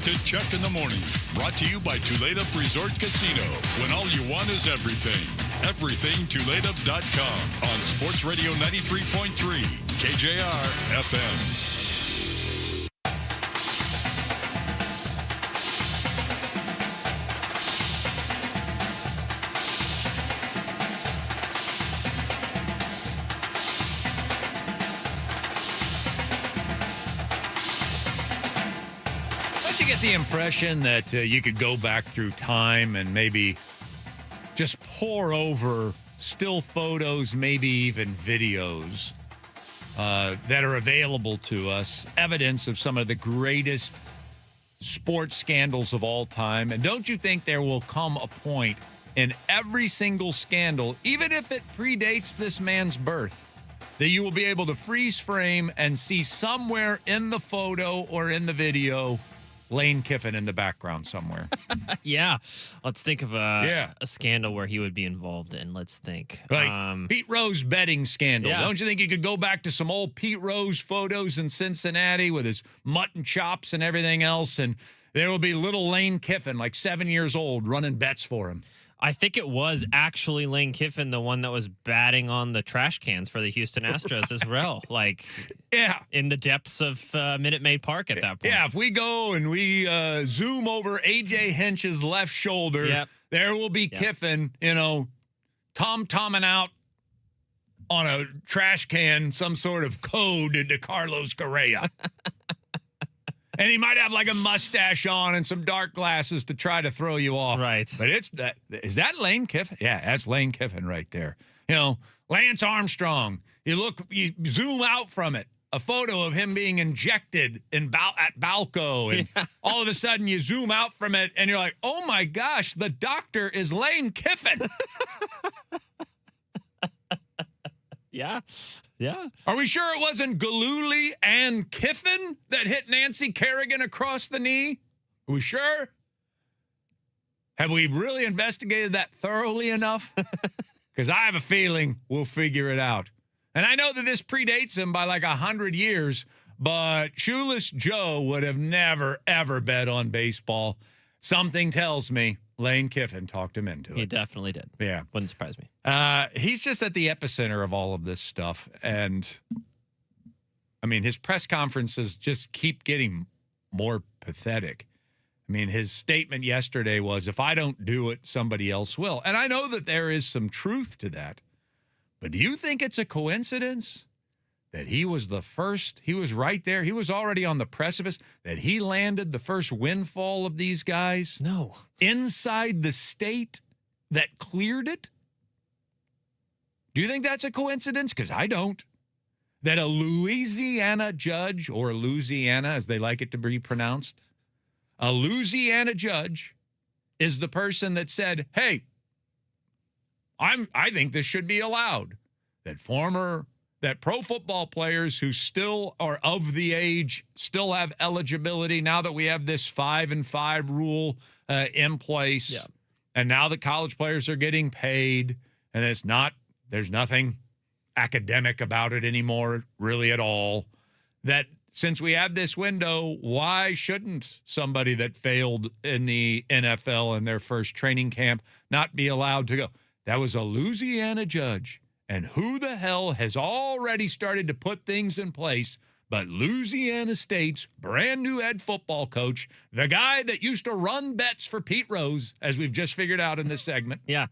Speaker 1: to Chuck in the Morning. Brought to you by Tulip Resort Casino. When all you want is everything. Everything Tulip.com on Sports Radio 93.3 KJR FM.
Speaker 5: Don't you get the impression that you could go back through time and maybe just pour over still photos, maybe even videos that are available to us, evidence of some of the greatest sports scandals of all time? And don't you think there will come a point in every single scandal, even if it predates this man's birth, that you will be able to freeze frame and see somewhere in the photo or in the video Lane Kiffin in the background somewhere?
Speaker 7: Yeah. Let's think of a scandal where he would be involved in. Let's think.
Speaker 5: Like Pete Rose betting scandal.
Speaker 7: Yeah.
Speaker 5: Don't you think you could go back to some old Pete Rose photos in Cincinnati with his mutton chops and everything else, and there will be little Lane Kiffin, like 7 years old, running bets for him?
Speaker 7: I think it was actually Lane Kiffin, the one that was batting on the trash cans for the Houston Astros as well. Like, in the depths of Minute Maid Park at that point.
Speaker 5: Yeah, if we go and we zoom over A.J. Hinch's left shoulder, there will be Kiffin, tom-tomming out on a trash can some sort of code into Carlos Correa. And he might have like a mustache on and some dark glasses to try to throw you off.
Speaker 7: Right.
Speaker 5: But is that Lane Kiffin? Yeah, that's Lane Kiffin right there. Lance Armstrong. You zoom out from it, a photo of him being injected at Balco. And all of a sudden you zoom out from it and you're like, oh my gosh, the doctor is Lane Kiffin.
Speaker 7: Yeah. Yeah.
Speaker 5: Are we sure it wasn't Galooly and Kiffin that hit Nancy Kerrigan across the knee? Are we sure? Have we really investigated that thoroughly enough? Because I have a feeling we'll figure it out. And I know that this predates him by like 100 years, but Shoeless Joe would have never, ever bet on baseball. Something tells me Lane Kiffin talked him into it.
Speaker 7: He definitely did.
Speaker 5: Yeah.
Speaker 7: Wouldn't surprise me.
Speaker 5: He's just at the epicenter of all of this stuff. And, I mean, his press conferences just keep getting more pathetic. I mean, his statement yesterday was, if I don't do it, somebody else will. And I know that there is some truth to that. But do you think it's a coincidence that he was the first? He was right there. He was already on the precipice that he landed the first windfall of these guys?
Speaker 7: No.
Speaker 5: Inside the state that cleared it? Do you think that's a coincidence? Because I don't. That a Louisiana judge, or Louisiana as they like it to be pronounced, a Louisiana judge is the person that said, hey, I think this should be allowed. That pro football players who still are of the age still have eligibility now that we have this 5-and-5 rule in place.
Speaker 7: Yeah.
Speaker 5: And now that college players are getting paid, and there's nothing academic about it anymore, really at all, that since we have this window, why shouldn't somebody that failed in the NFL in their first training camp not be allowed to go? That was a Louisiana judge. And who the hell has already started to put things in place but Louisiana State's brand new head football coach, the guy that used to run bets for Pete Rose, as we've just figured out in this segment.
Speaker 7: Yeah.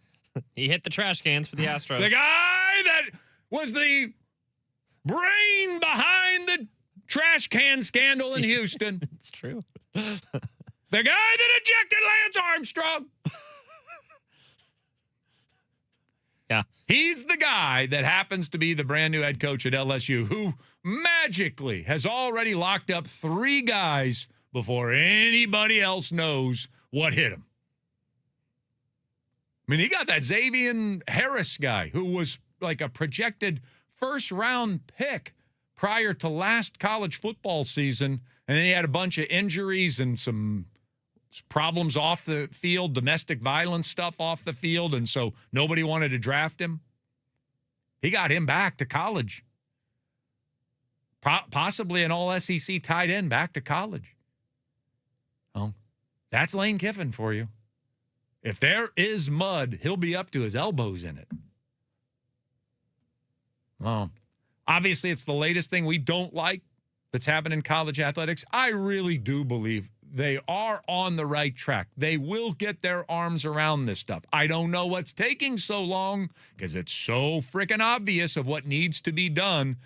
Speaker 7: He hit the trash cans for the Astros.
Speaker 5: The guy that was the brain behind the trash can scandal in Houston.
Speaker 7: It's true.
Speaker 5: The guy that ejected Lance Armstrong.
Speaker 7: Yeah.
Speaker 5: He's the guy that happens to be the brand new head coach at LSU who magically has already locked up 3 guys before anybody else knows what hit him. I mean, he got that Xavier Harris guy who was like a projected first-round pick prior to last college football season, and then he had a bunch of injuries and some problems off the field, domestic violence stuff off the field, and so nobody wanted to draft him. He got him back to college. Possibly an all-SEC tight end back to college. Oh, that's Lane Kiffin for you. If there is mud, he'll be up to his elbows in it. Well, obviously, it's the latest thing we don't like that's happened in college athletics. I really do believe they are on the right track. They will get their arms around this stuff. I don't know what's taking so long because it's so freaking obvious of what needs to be done.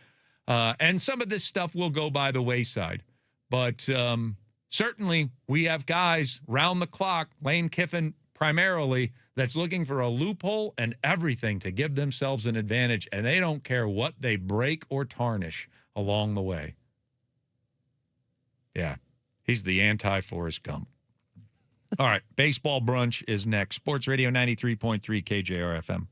Speaker 5: And some of this stuff will go by the wayside. But certainly we have guys round the clock, Lane Kiffin primarily, that's looking for a loophole and everything to give themselves an advantage, and they don't care what they break or tarnish along the way. Yeah, he's the anti-Forrest Gump. All right, Baseball Brunch is next. Sports Radio 93.3 KJR FM.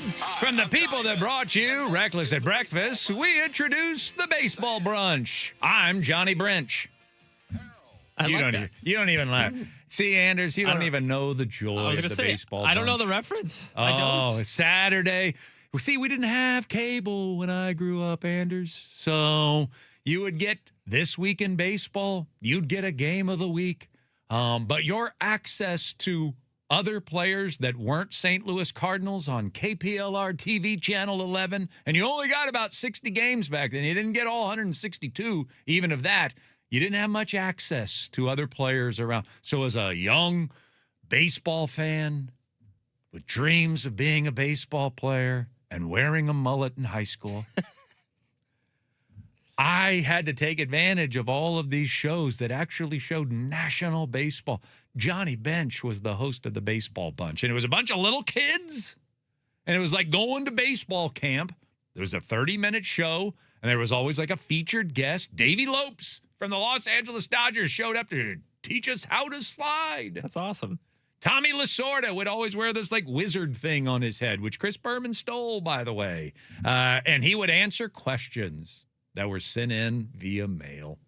Speaker 5: kids. From the people that brought you Reckless at Breakfast, we introduce the Baseball Brunch. I'm Johnny Brench. You don't even laugh. See, Anders, you don't even know the joy of the baseball brunch.
Speaker 7: I don't know the reference.
Speaker 5: Oh,
Speaker 7: I don't.
Speaker 5: Saturday. See, we didn't have cable when I grew up, Anders. So you would get This Week in Baseball. You'd get a game of the week. But your access to other players that weren't St. Louis Cardinals on KPLR TV Channel 11, and you only got about 60 games back then. You didn't get all 162, even of that. You didn't have much access to other players around. So as a young baseball fan with dreams of being a baseball player and wearing a mullet in high school, I had to take advantage of all of these shows that actually showed national baseball. Johnny Bench was the host of the Baseball Bunch, and it was a bunch of little kids, and it was like going to baseball camp. There was a 30-minute show, and there was always like a featured guest. Davey Lopes from the Los Angeles Dodgers showed up to teach us how to slide.
Speaker 7: That's awesome.
Speaker 5: Tommy Lasorda would always wear this like wizard thing on his head, which Chris Berman stole, by the way. And he would answer questions that were sent in via mail.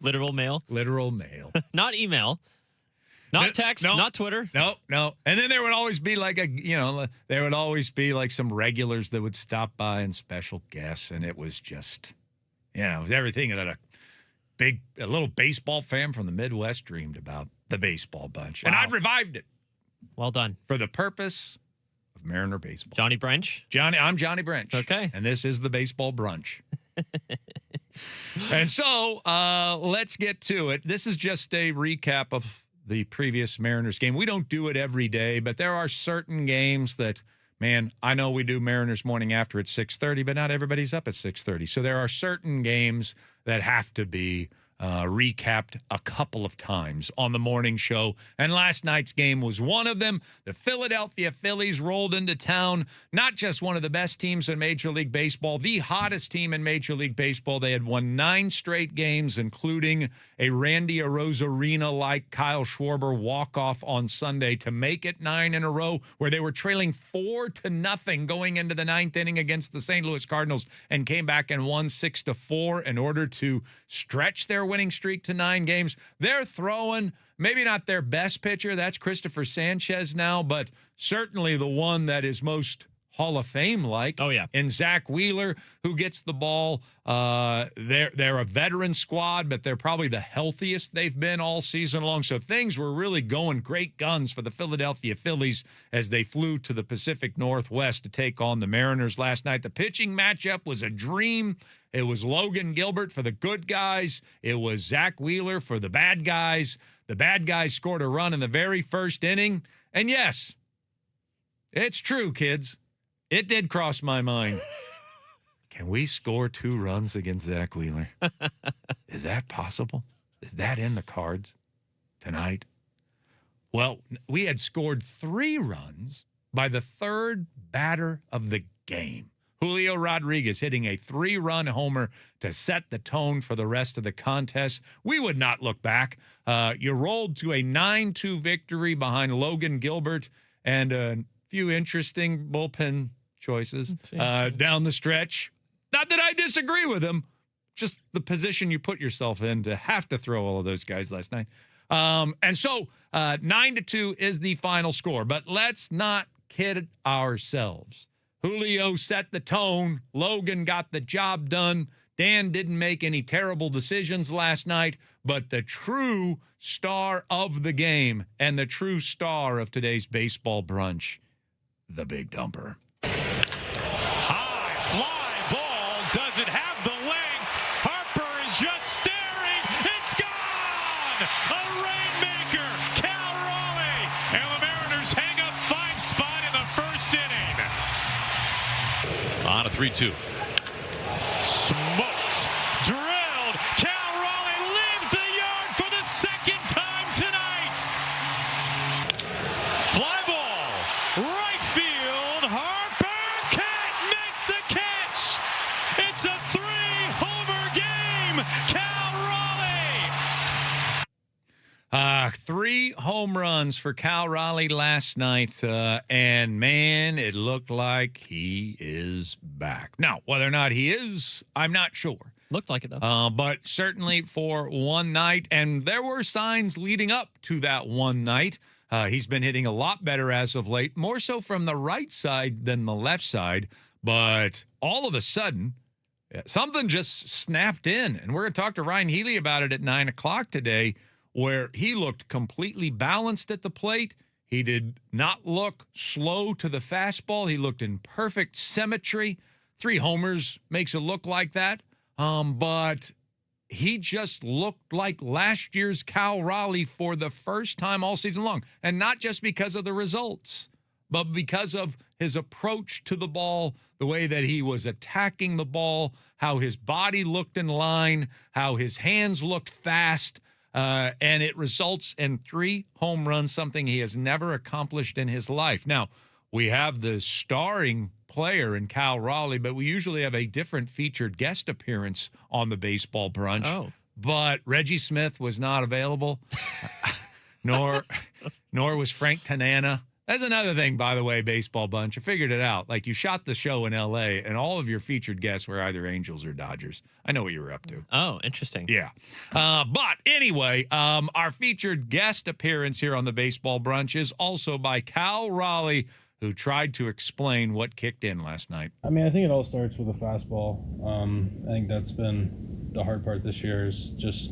Speaker 7: Literal mail?
Speaker 5: Literal mail.
Speaker 7: Not email. Not text, not Twitter.
Speaker 5: No. And then there would always be like there would always be like some regulars that would stop by and special guests. And it was just, it was everything that a little baseball fan from the Midwest dreamed about, the Baseball Bunch. Wow. And I've revived it.
Speaker 7: Well done.
Speaker 5: For the purpose of Mariner baseball.
Speaker 7: Johnny Brench?
Speaker 5: I'm Johnny Brench.
Speaker 7: Okay.
Speaker 5: And this is the Baseball Brunch. And so let's get to it. This is just a recap of the previous Mariners game. We don't do it every day, but there are certain games that, man, I know we do Mariners Morning After at 6:30, but not everybody's up at 6:30. So there are certain games that have to be recapped a couple of times on the morning show. And last night's game was one of them. The Philadelphia Phillies rolled into town, not just one of the best teams in Major League Baseball, the hottest team in Major League Baseball. They had won 9 straight games, including a Randy Arozarena-like Kyle Schwarber walk-off on Sunday to make it 9 in a row, where they were trailing 4-0 going into the 9th inning against the St. Louis Cardinals and came back and won 6-4 in order to stretch their winning streak to 9 games. They're throwing maybe not their best pitcher. That's Christopher Sanchez now, but certainly the one that is most Hall of Fame-like.
Speaker 7: Oh, yeah.
Speaker 5: And Zach Wheeler, who gets the ball. They're a veteran squad, but they're probably the healthiest they've been all season long. So things were really going great guns for the Philadelphia Phillies as they flew to the Pacific Northwest to take on the Mariners last night. The pitching matchup was a dream. It was Logan Gilbert for the good guys. It was Zach Wheeler for the bad guys. The bad guys scored a run in the very first inning. And yes, it's true, kids. It did cross my mind. Can we score 2 runs against Zach Wheeler? Is that possible? Is that in the cards tonight? Well, we had scored 3 runs by the 3rd batter of the game. Julio Rodriguez hitting a 3-run homer to set the tone for the rest of the contest. We would not look back. You rolled to a 9-2 victory behind Logan Gilbert and a few interesting bullpen choices down the stretch. Not that I disagree with him, just the position you put yourself in to have to throw all of those guys last night. And so 9-2 is the final score, but let's not kid ourselves. Julio set the tone. Logan got the job done. Dan didn't make any terrible decisions last night, but the true star of the game and the true star of today's Baseball Brunch, the Big Dumper.
Speaker 3: High fly ball. Does it have the length? Harper is just staring. It's gone! A rainmaker. Cal Raleigh. And the Mariners hang a 5-spot in the first inning. On a 3-2. Smokes. Drilled. Cal Raleigh leaves the yard for the second time tonight. Fly ball. Right field. Harper can't make the catch. It's a 3-homer game. Cal Raleigh.
Speaker 5: 3 home runs for Cal Raleigh last night, and man, it looked like he is back. Now, whether or not he is, I'm not sure.
Speaker 7: Looked like it, though.
Speaker 5: But certainly for one night, and there were signs leading up to that one night. He's been hitting a lot better as of late, more so from the right side than the left side. But all of a sudden, something just snapped in. And we're going to talk to Ryan Healy about it at 9 o'clock today, where he looked completely balanced at the plate. He did not look slow to the fastball. He looked in perfect symmetry. 3 homers makes it look like that. But he just looked like last year's Cal Raleigh for the first time all season long. And not just because of the results, but because of his approach to the ball, the way that he was attacking the ball, how his body looked in line, how his hands looked fast, and it results in 3 home runs, something he has never accomplished in his life. Now, we have the starring player in Cal Raleigh, but we usually have a different featured guest appearance on the Baseball Brunch.
Speaker 7: Oh.
Speaker 5: But Reggie Smith was not available, nor was Frank Tanana. That's another thing, by the way, Baseball Bunch. I figured it out. Like, you shot the show in L.A., and all of your featured guests were either Angels or Dodgers. I know what you were up to.
Speaker 7: Oh, interesting.
Speaker 5: Yeah. But anyway, our featured guest appearance here on the Baseball Brunch is also by Cal Raleigh, who tried to explain what kicked in last night.
Speaker 4: I mean, I think it all starts with a fastball. I think that's been the hard part this year is just,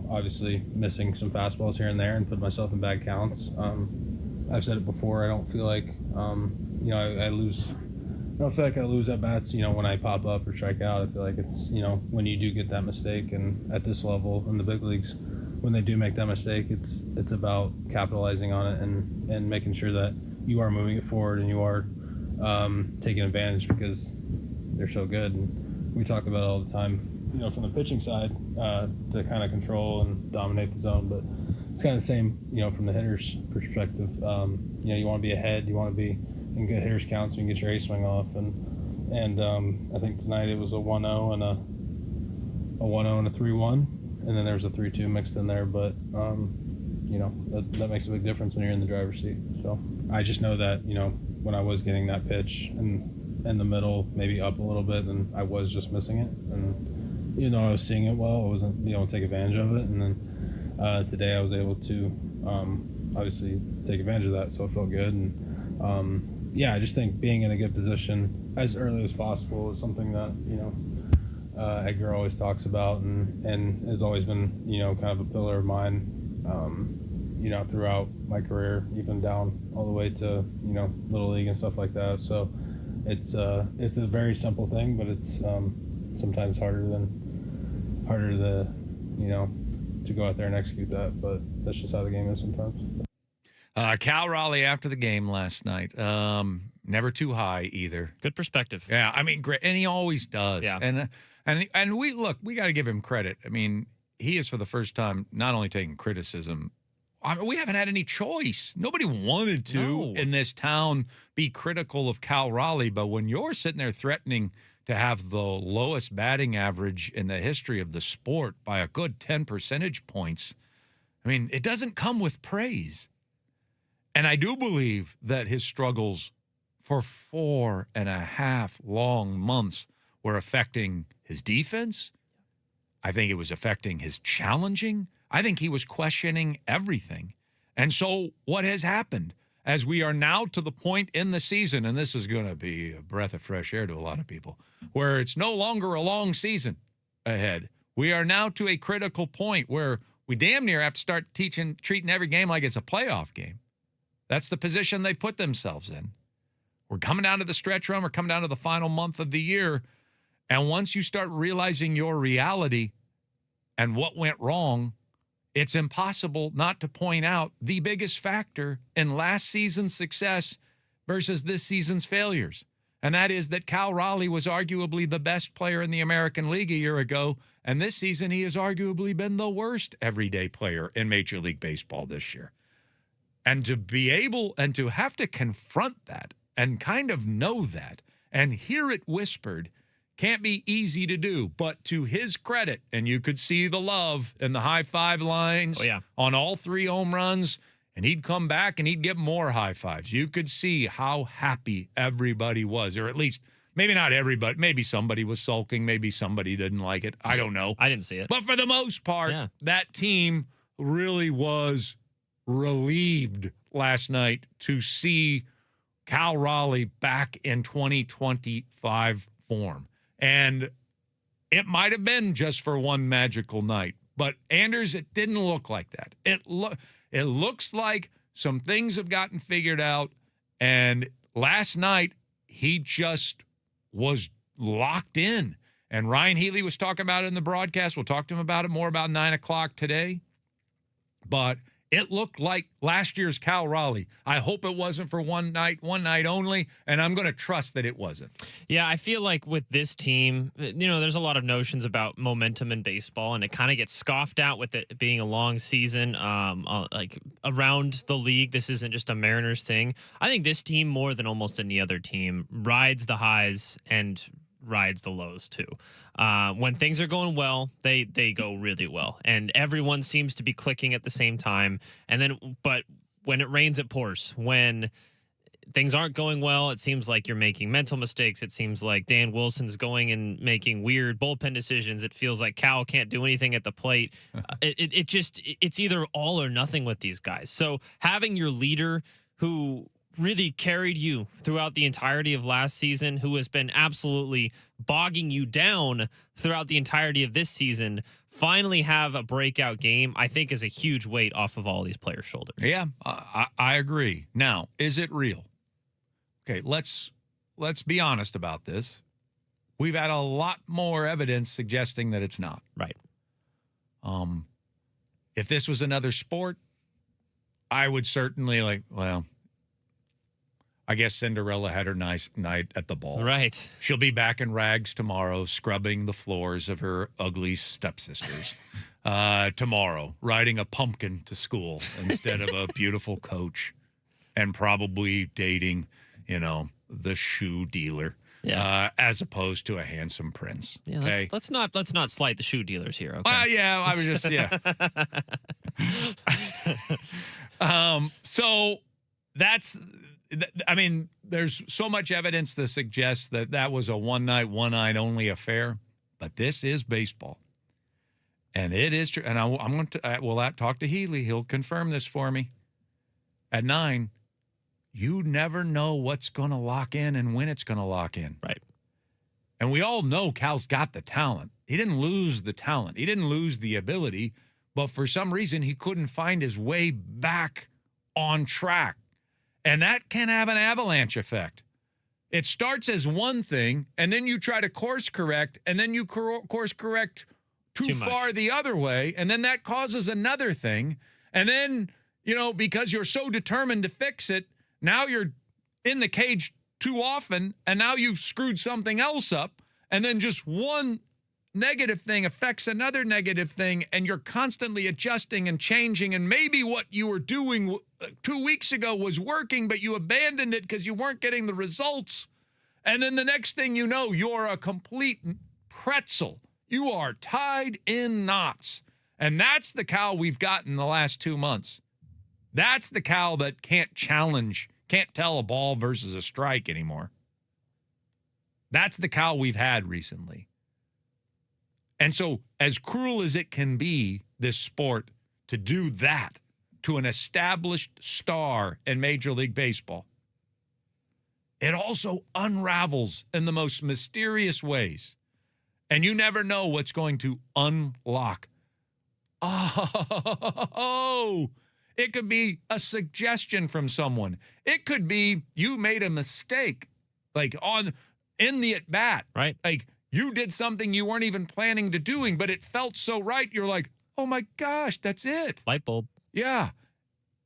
Speaker 4: obviously missing some fastballs here and there and put myself in bad counts. I've said it before. I don't feel like, I lose. I don't feel like I lose at bats, when I pop up or strike out. I feel like it's, when you do get that mistake, and at this level in the big leagues, when they do make that mistake, it's about capitalizing on it and making sure that you are moving it forward and you are taking advantage because they're so good. And we talk about it all the time, from the pitching side to kind of control and dominate the zone, but it's kind of the same, from the hitter's perspective. You want to be ahead, you want to be in good hitter's counts so you can get your A swing off. And I think tonight it was a 1-0 and a 1-0 and a 3-1, and then there was a 3-2 mixed in there. But that makes a big difference when you're in the driver's seat. So I just know that when I was getting that pitch and in the middle, maybe up a little bit, and I was just missing it. And I was seeing it well, I wasn't able to take advantage of it. And then today I was able to obviously take advantage of that, so it felt good. And I just think being in a good position as early as possible is something that Edgar always talks about and has always been kind of a pillar of mine throughout my career, even down all the way to Little League and stuff like that. So it's a very simple thing, but it's sometimes harder to go out there and execute that, but that's just how the game is sometimes.
Speaker 5: Cal Raleigh after the game last night, never too high either.
Speaker 7: Good perspective.
Speaker 5: Yeah, I mean, great, and he always does.
Speaker 7: Yeah.
Speaker 5: And we got to give him credit. I mean, he is for the first time not only taking criticism. I mean, we haven't had any choice. Nobody wanted to in this town be critical of Cal Raleigh, but when you're sitting there threatening to have the lowest batting average in the history of the sport by a good 10 percentage points, I mean, it doesn't come with praise. And I do believe that his struggles for 4.5 long months were affecting his defense. I think it was affecting his challenging. I think he was questioning everything. And so what has happened as we are now to the point in the season, and this is going to be a breath of fresh air to a lot of people, where it's no longer a long season ahead. We are now to a critical point where we damn near have to start treating every game like it's a playoff game. That's the position they've put themselves in. We're coming down to the stretch run. We're coming down to the final month of the year. And once you start realizing your reality and what went wrong, it's impossible not to point out the biggest factor in last season's success versus this season's failures. And that is that Cal Raleigh was arguably the best player in the American League a year ago. And this season, he has arguably been the worst everyday player in Major League Baseball this year. And to be able and to have to confront that and kind of know that and hear it whispered can't be easy to do. But to his credit, and you could see the love in the high five lines on all 3 home runs, and he'd come back and he'd get more high fives. You could see how happy everybody was, or at least maybe not everybody. Maybe somebody was sulking. Maybe somebody didn't like it. I don't know.
Speaker 7: I didn't see it.
Speaker 5: But for the most part, that team really was relieved last night to see Cal Raleigh back in 2025 form. And it might have been just for one magical night. But, Anders, it didn't look like that. It looks like some things have gotten figured out. And last night, he just was locked in. And Ryan Healy was talking about it in the broadcast. We'll talk to him about it more about 9 o'clock today. But it looked like last year's Cal Raleigh. I hope it wasn't for one night only, and I'm going to trust that it wasn't.
Speaker 7: Yeah, I feel like with this team, there's a lot of notions about momentum in baseball, and it kind of gets scoffed out with it being a long season, like around the league. This isn't just a Mariners thing. I think this team, more than almost any other team, rides the highs and rides the lows too. When things are going well, they go really well, and everyone seems to be clicking at the same time. But when it rains, it pours. When things aren't going well, it seems like you're making mental mistakes. It seems like Dan Wilson's going and making weird bullpen decisions. It feels like Cal can't do anything at the plate. It's either all or nothing with these guys. So having your leader who really carried you throughout the entirety of last season, who has been absolutely bogging you down throughout the entirety of this season, finally have a breakout game, I think is a huge weight off of all these players' shoulders.
Speaker 5: Yeah, I agree. Now, is it real? Okay, let's be honest about this. We've had a lot more evidence suggesting that it's not.
Speaker 7: Right.
Speaker 5: If this was another sport, I would certainly I guess Cinderella had her nice night at the ball.
Speaker 7: Right.
Speaker 5: She'll be back in rags tomorrow, scrubbing the floors of her ugly stepsisters. Tomorrow, riding a pumpkin to school instead of a beautiful coach, and probably dating, the shoe dealer, as opposed to a handsome prince.
Speaker 7: Yeah.
Speaker 5: Okay?
Speaker 7: Let's not slight the shoe dealers here. Okay.
Speaker 5: Yeah. I was just So that's. There's so much evidence to suggest that was a one night only affair, but this is baseball, and it is true. And I'm going to talk to Healy. He'll confirm this for me at 9. You never know what's going to lock in and when it's going to lock in.
Speaker 7: Right.
Speaker 5: And we all know Cal's got the talent. He didn't lose the talent. He didn't lose the ability, but for some reason he couldn't find his way back on track. And that can have an avalanche effect. It starts as one thing, and then you try to course correct, and then you course correct too far the other way, and then that causes another thing. And then, because you're so determined to fix it, now you're in the cage too often, and now you've screwed something else up, and then just one negative thing affects another negative thing, and you're constantly adjusting and changing, and maybe what you were doing 2 weeks ago was working, but you abandoned it because you weren't getting the results. And then the next thing you know, you're a complete pretzel. You are tied in knots. And that's the Cal we've gotten the last 2 months. That's the Cal that can't tell a ball versus a strike anymore. That's the Cal we've had recently. And so, as cruel as it can be, this sport, to do that to an established star in Major League Baseball, it also unravels in the most mysterious ways. And you never know what's going to unlock. Oh, it could be a suggestion from someone. It could be you made a mistake, in the at-bat.
Speaker 7: Right.
Speaker 5: You did something you weren't even planning to doing, but it felt so right. You're like, oh my gosh, that's it.
Speaker 7: Light bulb.
Speaker 5: Yeah.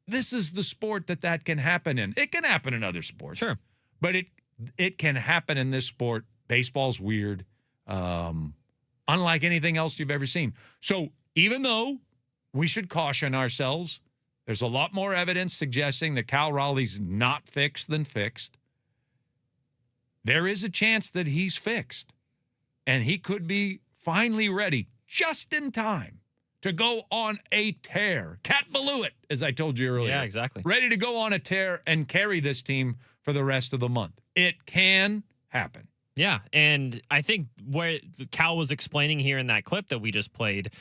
Speaker 5: This is the sport that can happen in. It can happen in other sports.
Speaker 7: Sure.
Speaker 5: But it can happen in this sport. Baseball's weird. Unlike anything else you've ever seen. So even though we should caution ourselves, there's a lot more evidence suggesting that Cal Raleigh's not fixed than fixed. There is a chance that he's fixed. And he could be finally ready just in time to go on a tear. Cat Ballou it, as I told you earlier.
Speaker 7: Yeah, exactly.
Speaker 5: Ready to go on a tear and carry this team for the rest of the month. It can happen.
Speaker 7: Yeah, and I think where Cal was explaining here in that clip that we just played,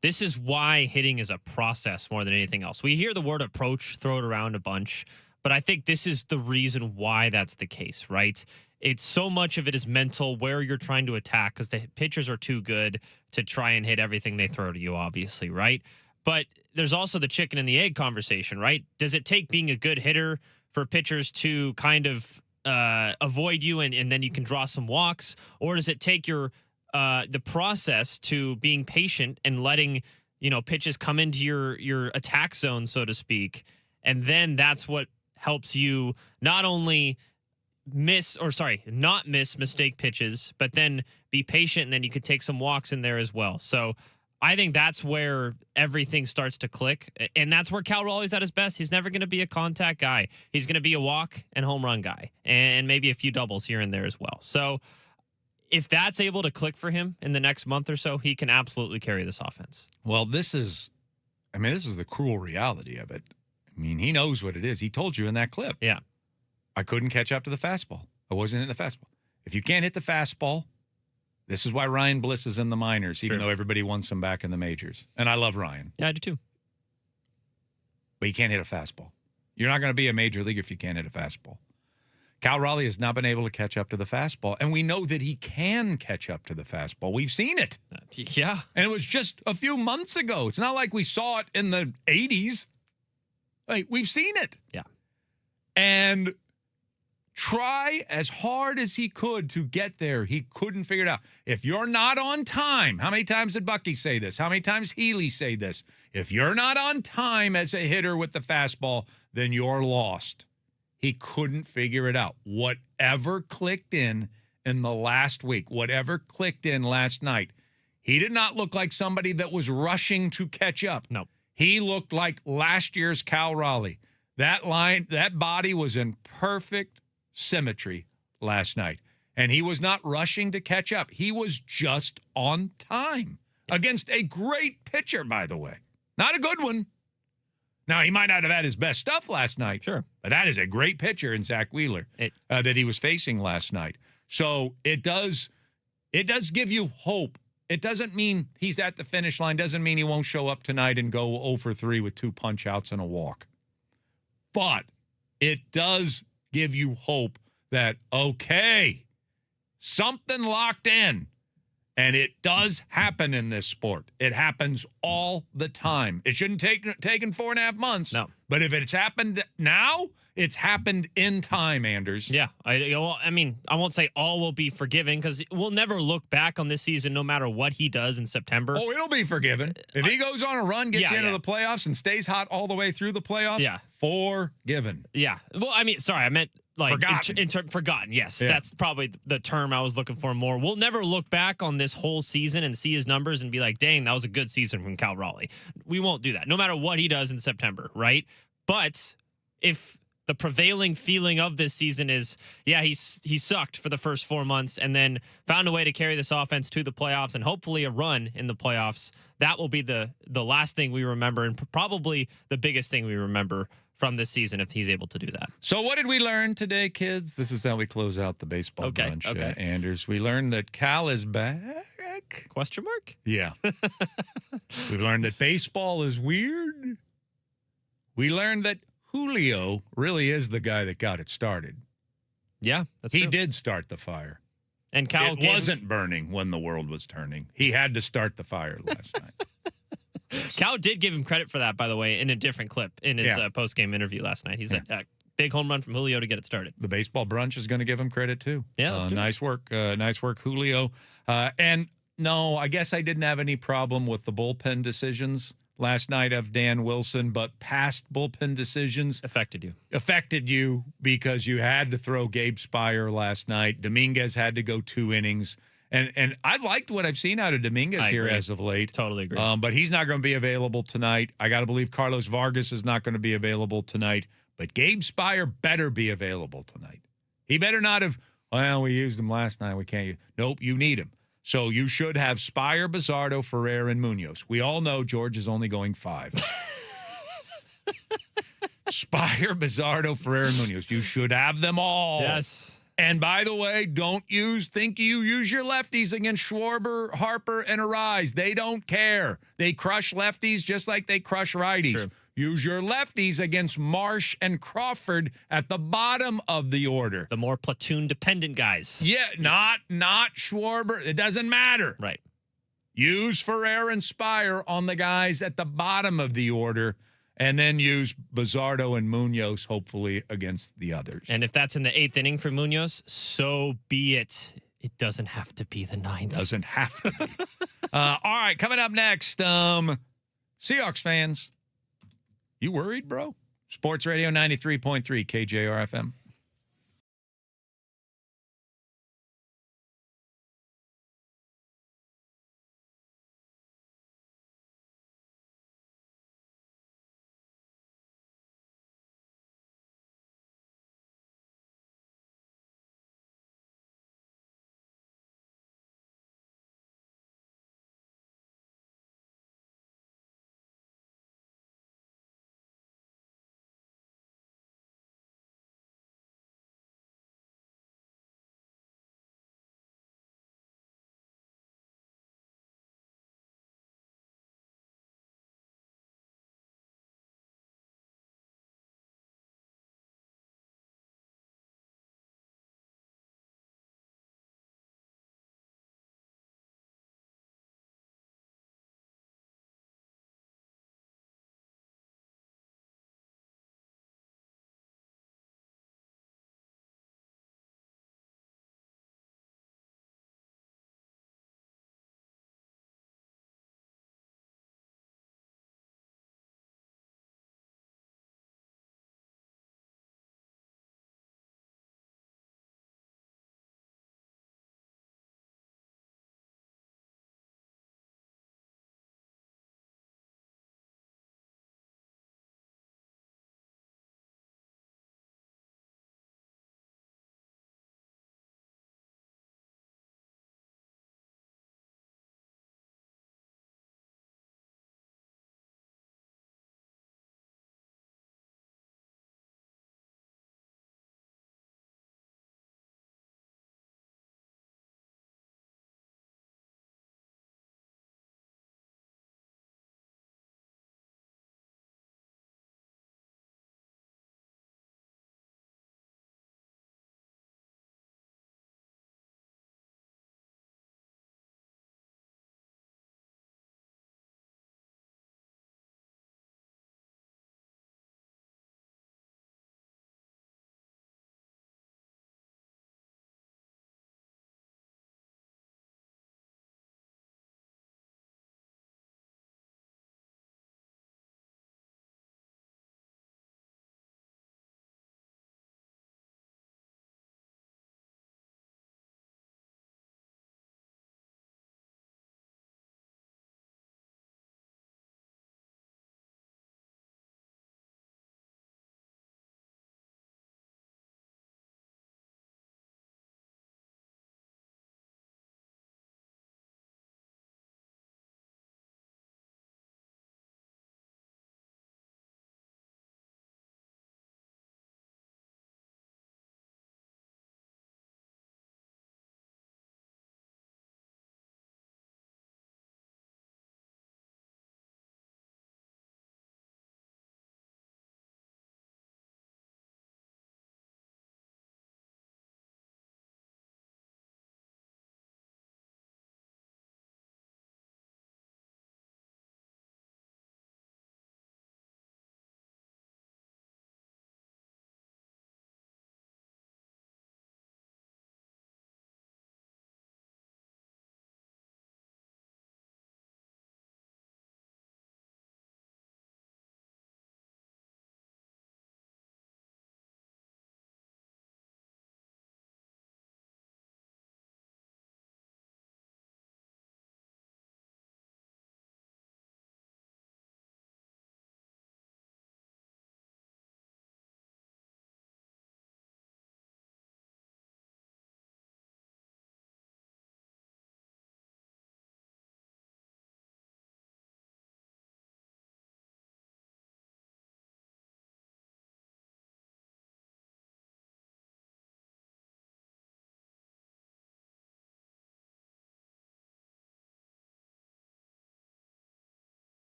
Speaker 7: this is why hitting is a process more than anything else. We hear the word approach thrown around a bunch, but I think this is the reason why that's the case, right? It's so much of it is mental, where you're trying to attack, because the pitchers are too good to try and hit everything they throw to you, obviously, right? But there's also the chicken and the egg conversation, right? Does it take being a good hitter for pitchers to kind of avoid you and then you can draw some walks? Or does it take your the process to being patient and letting, pitches come into your attack zone, so to speak, and then that's what helps you not only not miss mistake pitches, but then be patient, and then you could take some walks in there as well. So I think that's where everything starts to click, and that's where Cal Raleigh's at his best. He's never going to be a contact guy. He's going to be a walk and home run guy, and maybe a few doubles here and there as well. So if that's able to click for him in the next month or so, he can absolutely carry this offense.
Speaker 5: Well, this is the cruel reality of it. I mean, he knows what it is. He told you in that clip.
Speaker 7: Yeah.
Speaker 5: I couldn't catch up to the fastball. I wasn't in the fastball. If you can't hit the fastball, this is why Ryan Bliss is in the minors, even though everybody wants him back in the majors. And I love Ryan.
Speaker 7: Yeah, I do too.
Speaker 5: But you can't hit a fastball. You're not going to be a major leaguer if you can't hit a fastball. Cal Raleigh has not been able to catch up to the fastball, and we know that he can catch up to the fastball. We've seen it.
Speaker 7: Yeah.
Speaker 5: And it was just a few months ago. It's not like we saw it in the 80s. Like, we've seen it.
Speaker 7: Yeah.
Speaker 5: And try as hard as he could to get there. He couldn't figure it out. If you're not on time, how many times did Bucky say this? How many times Healy say this? If you're not on time as a hitter with the fastball, then you're lost. He couldn't figure it out. Whatever clicked in the last week, whatever clicked in last night, he did not look like somebody that was rushing to catch up.
Speaker 7: No.
Speaker 5: He looked like last year's Cal Raleigh. That body was in perfect symmetry last night. And he was not rushing to catch up. He was just on time against a great pitcher, by the way. Not a good one. Now, he might not have had his best stuff last night.
Speaker 7: Sure.
Speaker 5: But that is a great pitcher in Zach Wheeler that he was facing last night. So it does give you hope. It doesn't mean he's at the finish line. Doesn't mean he won't show up tonight and go 0 for 3 with 2 punch-outs and a walk. But it does give you hope that, okay, something locked in. And it does happen in this sport. It happens all the time. It shouldn't take taken 4.5 months.
Speaker 7: No.
Speaker 5: But if it's happened now, it's happened in time, Anders.
Speaker 7: Yeah. I won't say all will be forgiven, because we'll never look back on this season no matter what he does in September.
Speaker 5: Oh, it'll be forgiven. If he goes on a run, gets you into the playoffs, and stays hot all the way through the playoffs, forgiven.
Speaker 7: Yeah. Well, I meant like
Speaker 5: forgotten.
Speaker 7: Forgotten, yes.
Speaker 5: Yeah.
Speaker 7: That's probably the term I was looking for more. We'll never look back on this whole season and see his numbers and be like, dang, that was a good season from Cal Raleigh. We won't do that, no matter what he does in September, right? But if the prevailing feeling of this season is, he sucked for the first 4 months and then found a way to carry this offense to the playoffs and hopefully a run in the playoffs, that will be the last thing we remember, and probably the biggest thing we remember from this season if he's able to do that.
Speaker 5: So what did we learn today, kids? This is how we close out the baseball brunch, Anders. We learned that Cal is back?
Speaker 7: Question mark?
Speaker 5: Yeah. We've learned that baseball is weird. We learned that Julio really is the guy that got it started.
Speaker 7: Yeah, that's
Speaker 5: He
Speaker 7: true.
Speaker 5: did start the fire.
Speaker 7: And Cal
Speaker 5: wasn't burning when the world was turning. He had to start the fire last night.
Speaker 7: Cal did give him credit for that, by the way, in a different clip in his post-game interview last night. He's like, big home run from Julio to get it started.
Speaker 5: The baseball brunch is going to give him credit, too.
Speaker 7: Yeah, let's do it.
Speaker 5: Nice work. Nice work, Julio. And no, I guess I didn't have any problem with the bullpen decisions last night of Dan Wilson, but past bullpen decisions
Speaker 7: affected
Speaker 5: you because you had to throw Gabe Spire last night. Dominguez had to go 2 innings. And I've liked what I've seen out of Dominguez here as of late.
Speaker 7: Totally agree.
Speaker 5: But he's not going to be available tonight. I got to believe Carlos Vargas is not going to be available tonight. But Gabe Spire better be available tonight. He better not have, we used him last night. We can't use. Nope, you need him. So you should have Spire, Bizzardo, Ferrer, and Munoz. We all know George is only going 5. Spire, Bizzardo, Ferrer, and Munoz. You should have them all.
Speaker 7: Yes.
Speaker 5: And by the way, think you use your lefties against Schwarber, Harper, and Arise. They don't care. They crush lefties just like they crush righties. Use your lefties against Marsh and Crawford at the bottom of the order.
Speaker 7: The more platoon-dependent guys.
Speaker 5: Yeah, not Schwarber. It doesn't matter.
Speaker 7: Right.
Speaker 5: Use Ferrer and Spire on the guys at the bottom of the order, and then use Bizzardo and Munoz, hopefully, against the others.
Speaker 7: And if that's in the 8th inning for Munoz, so be it. It doesn't have to be the 9th.
Speaker 5: Doesn't have to be. All right, coming up next, Seahawks fans, you worried, bro? Sports Radio 93.3 KJR FM.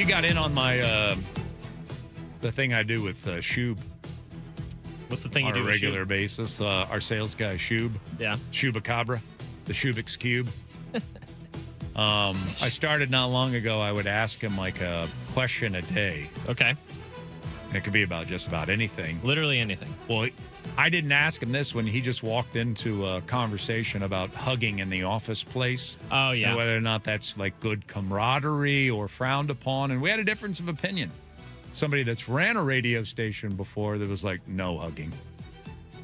Speaker 5: you got in on my the thing I do with Shub.
Speaker 7: What's the thing you do
Speaker 5: on a
Speaker 7: with
Speaker 5: regular
Speaker 7: Shub?
Speaker 5: basis? Our sales guy, Shub.
Speaker 7: Yeah.
Speaker 5: Shubacabra, the Shubik's Cube. I started not long ago. I would ask him like a question a day.
Speaker 7: Okay.
Speaker 5: And it could be about just about anything.
Speaker 7: Literally anything.
Speaker 5: Well, I didn't ask him this when he just walked into a conversation about hugging in the office place.
Speaker 7: Oh, yeah.
Speaker 5: And whether or not that's like good camaraderie or frowned upon. And we had a difference of opinion. Somebody that's ran a radio station before that was like, no hugging.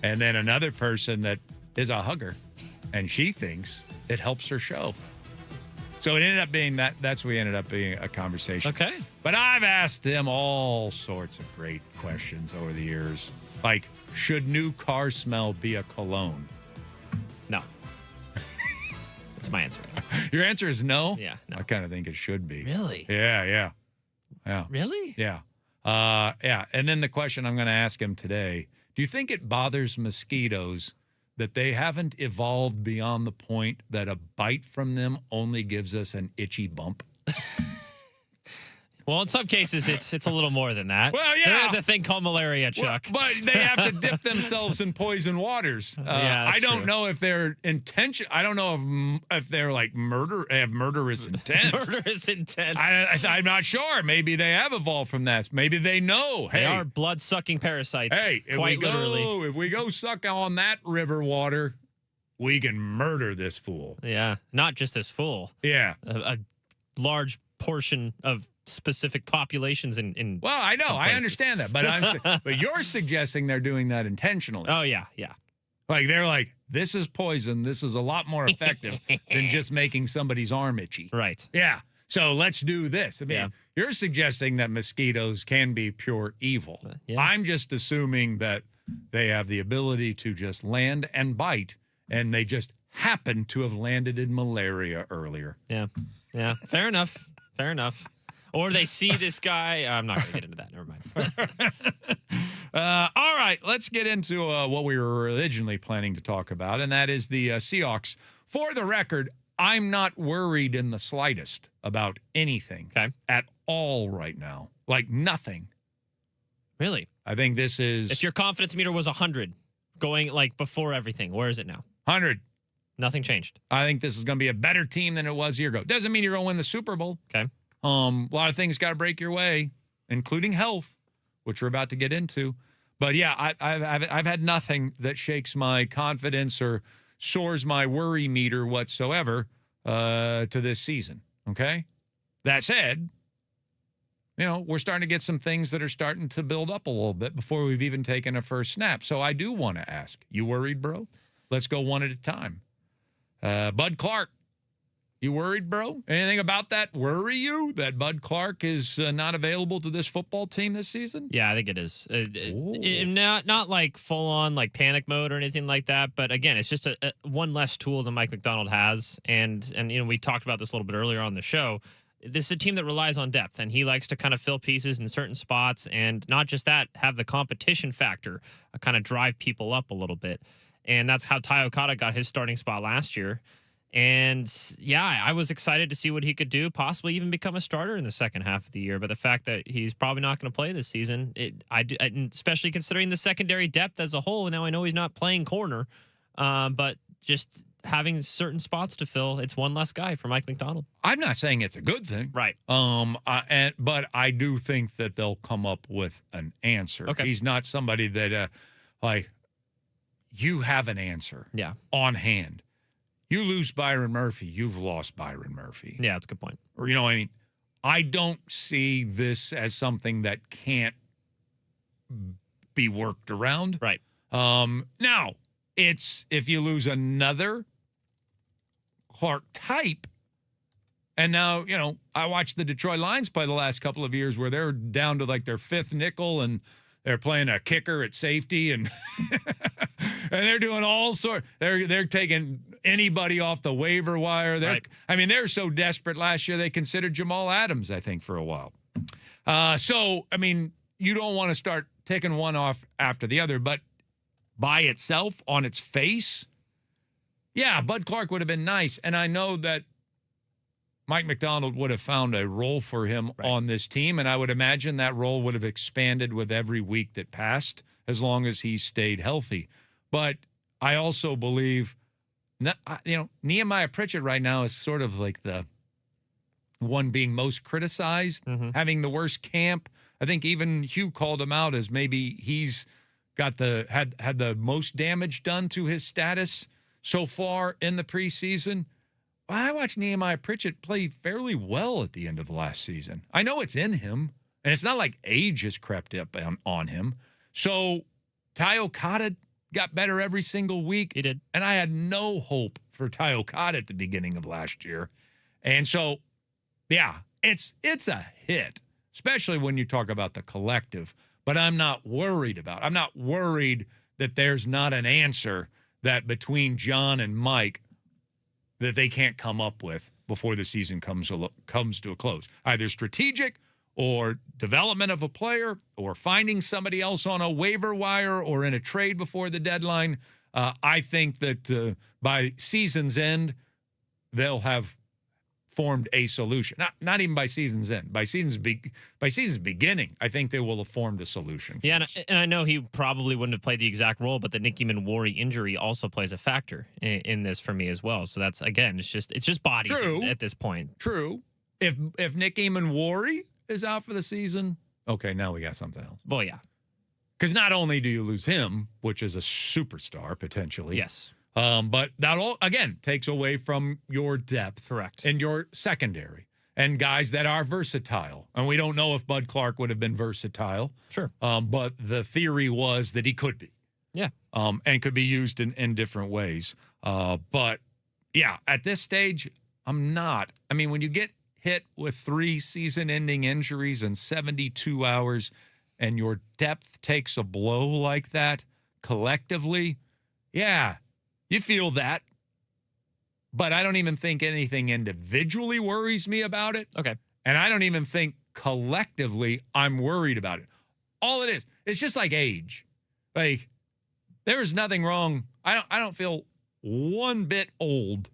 Speaker 5: And then another person that is a hugger. And she thinks it helps her show. So it ended up being that's what ended up being a conversation.
Speaker 7: Okay.
Speaker 5: But I've asked him all sorts of great questions over the years. Like, should new car smell be a cologne?
Speaker 7: No. That's my answer.
Speaker 5: Your answer is no?
Speaker 7: Yeah, no.
Speaker 5: I kind of think it should be.
Speaker 7: Really?
Speaker 5: Yeah.
Speaker 7: Really?
Speaker 5: Yeah. Yeah. And then the question I'm going to ask him today, do you think it bothers mosquitoes that they haven't evolved beyond the point that a bite from them only gives us an itchy bump?
Speaker 7: Well, in some cases, it's a little more than that.
Speaker 5: Well, yeah.
Speaker 7: There is a thing called malaria, Chuck.
Speaker 5: Well, but they have to dip themselves in poison waters.
Speaker 7: Yeah, that's
Speaker 5: I don't
Speaker 7: true.
Speaker 5: know if they're intention. I don't know if they're like have murderous intent.
Speaker 7: Murderous intent.
Speaker 5: I'm not sure. Maybe they have evolved from that. Maybe they know.
Speaker 7: They
Speaker 5: Hey,
Speaker 7: are blood-sucking parasites.
Speaker 5: hey,
Speaker 7: quite literally.
Speaker 5: if we go suck on that river water, we can murder this fool.
Speaker 7: Yeah, not just this fool.
Speaker 5: Yeah.
Speaker 7: A large portion of specific populations in
Speaker 5: Well, I know.
Speaker 7: some
Speaker 5: I
Speaker 7: places.
Speaker 5: understand that. But but you're suggesting they're doing that intentionally.
Speaker 7: Oh, yeah.
Speaker 5: Like they're like, this is poison. This is a lot more effective than just making somebody's arm itchy.
Speaker 7: Right.
Speaker 5: Yeah. So let's do this. I mean,
Speaker 7: Yeah.
Speaker 5: you're suggesting that mosquitoes can be pure evil.
Speaker 7: Yeah.
Speaker 5: I'm just assuming that they have the ability to just land and bite, and they just happen to have landed in malaria earlier.
Speaker 7: Yeah. Fair enough. Or they see this guy. I'm not going to get into that. Never mind.
Speaker 5: All right, let's get into what we were originally planning to talk about, and that is the Seahawks. For the record, I'm not worried in the slightest about anything at all right now. Like nothing.
Speaker 7: Really?
Speaker 5: I think this is...
Speaker 7: If your confidence meter was 100 going like before everything, where is it now?
Speaker 5: 100.
Speaker 7: Nothing changed.
Speaker 5: I think this is going to be a better team than it was a year ago. Doesn't mean you're going to win the Super Bowl.
Speaker 7: Okay.
Speaker 5: A lot of things got to break your way, including health, which we're about to get into. But yeah, I've had nothing that shakes my confidence or soars my worry meter whatsoever to this season. Okay. That said, we're starting to get some things that are starting to build up a little bit before we've even taken a first snap. So I do want to ask, you worried, bro? Let's go one at a time. Bud Clark. You worried, bro? Anything about that worry you that Bud Clark is not available to this football team this season?
Speaker 7: Yeah, I think it is. Not like full on like panic mode or anything like that, but again, it's just a one less tool than Mike McDonald has, and we talked about this a little bit earlier on the show. This is a team that relies on depth, and he likes to kind of fill pieces in certain spots, and not just that, have the competition factor kind of drive people up a little bit, and that's how Ty Okada got his starting spot last year. And yeah, I was excited to see what he could do, possibly even become a starter in the second half of the year. But the fact that he's probably not going to play this season, especially considering the secondary depth as a whole. Now I know he's not playing corner, but just having certain spots to fill, it's one less guy for Mike McDonald.
Speaker 5: I'm not saying it's a good thing,
Speaker 7: right?
Speaker 5: But I do think that they'll come up with an answer.
Speaker 7: Okay.
Speaker 5: He's not somebody that you have an answer, on hand. You lose Byron Murphy, you've lost Byron Murphy.
Speaker 7: Yeah, that's a good point.
Speaker 5: Or, I don't see this as something that can't be worked around.
Speaker 7: Right.
Speaker 5: Now, it's if you lose another Clark type, and now, I watched the Detroit Lions play the last couple of years where they're down to like their fifth nickel and they're playing a kicker at safety and and they're doing all sorts. They're taking anybody off the waiver wire. They're so desperate last year they considered Jamal Adams, I think, for a while. You don't want to start taking one off after the other, but by itself, on its face, yeah, Bud Clark would have been nice. And I know that Mike McDonald would have found a role for him on this team, and I would imagine that role would have expanded with every week that passed as long as he stayed healthy. But I also believe, Nehemiah Pritchett right now is sort of like the one being most criticized, having the worst camp. I think even Hugh called him out as maybe he's got had the most damage done to his status so far in the preseason. I watched Nehemiah Pritchett play fairly well at the end of last season. I know it's in him, and it's not like age has crept up on him. So Ty Okada got better every single week.
Speaker 7: He did.
Speaker 5: And I had no hope for Ty Okada at the beginning of last year. And so, yeah, it's a hit, especially when you talk about the collective. But I'm not worried about it. I'm not worried that there's not an answer that between John and Mike that they can't come up with before the season comes to a close. Either strategic or development of a player or finding somebody else on a waiver wire or in a trade before the deadline. I think that by season's end, they'll have formed a solution. Not even by season's end. By season's beginning, I think they will have formed a solution.
Speaker 7: Yeah, and I know he probably wouldn't have played the exact role, but the Nicky Manwari injury also plays a factor in this for me as well. So that's, again, it's just bodies at this point.
Speaker 5: True. If Nicky Manwari is out for the season, okay, now we got something else.
Speaker 7: Well, yeah.
Speaker 5: Because not only do you lose him, which is a superstar potentially.
Speaker 7: Yes.
Speaker 5: But that all, again, takes away from your depth.
Speaker 7: Correct.
Speaker 5: And your secondary and guys that are versatile. And we don't know if Bud Clark would have been versatile.
Speaker 7: Sure.
Speaker 5: But the theory was that he could be.
Speaker 7: Yeah.
Speaker 5: And could be used in different ways. But, yeah, at this stage, I'm not. I mean, when you get hit with 3 season-ending injuries in 72 hours and your depth takes a blow like that collectively, yeah, you feel that, but I don't even think anything individually worries me about it.
Speaker 7: Okay.
Speaker 5: And I don't even think collectively I'm worried about it. All it is, it's just like age. Like, there is nothing wrong. I don't feel one bit old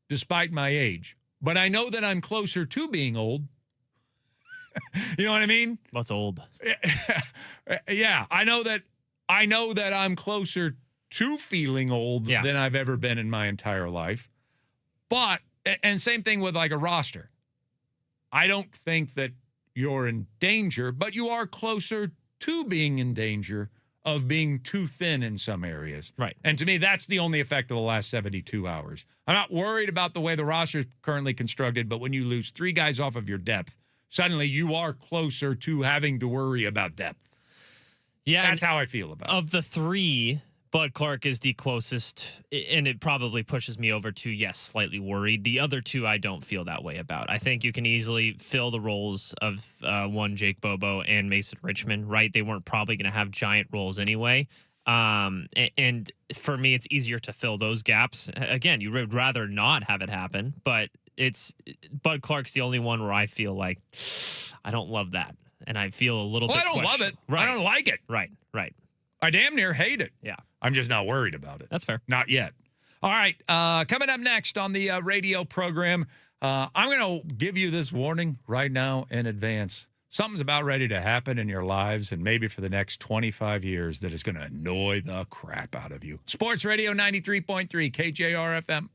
Speaker 5: despite my age, but I know that I'm closer to being old. You know what I mean?
Speaker 7: What's old?
Speaker 5: Yeah, I know that I'm closer to feeling old than I've ever been in my entire life. But, and same thing with like a roster. I don't think that you're in danger, but you are closer to being in danger of being too thin in some areas.
Speaker 7: Right.
Speaker 5: And to me, that's the only effect of the last 72 hours. I'm not worried about the way the roster is currently constructed, but when you lose 3 guys off of your depth, suddenly you are closer to having to worry about depth.
Speaker 7: Yeah.
Speaker 5: That's how I feel about it.
Speaker 7: Of the 3, Bud Clark is the closest, and it probably pushes me over to, yes, slightly worried. The other 2 I don't feel that way about. I think you can easily fill the roles of one, Jake Bobo, and Mason Richmond, right? They weren't probably going to have giant roles anyway. And for me, it's easier to fill those gaps. Again, you would rather not have it happen, but Bud Clark's the only one where I feel like I don't love that. And I feel a little bit
Speaker 5: I don't love it.
Speaker 7: Right.
Speaker 5: I don't like it.
Speaker 7: Right.
Speaker 5: I damn near hate it.
Speaker 7: Yeah.
Speaker 5: I'm just not worried about it.
Speaker 7: That's fair.
Speaker 5: Not yet. All right. Coming up next on the radio program, I'm going to give you this warning right now in advance. Something's about ready to happen in your lives and maybe for the next 25 years that is going to annoy the crap out of you. Sports Radio 93.3 KJR FM.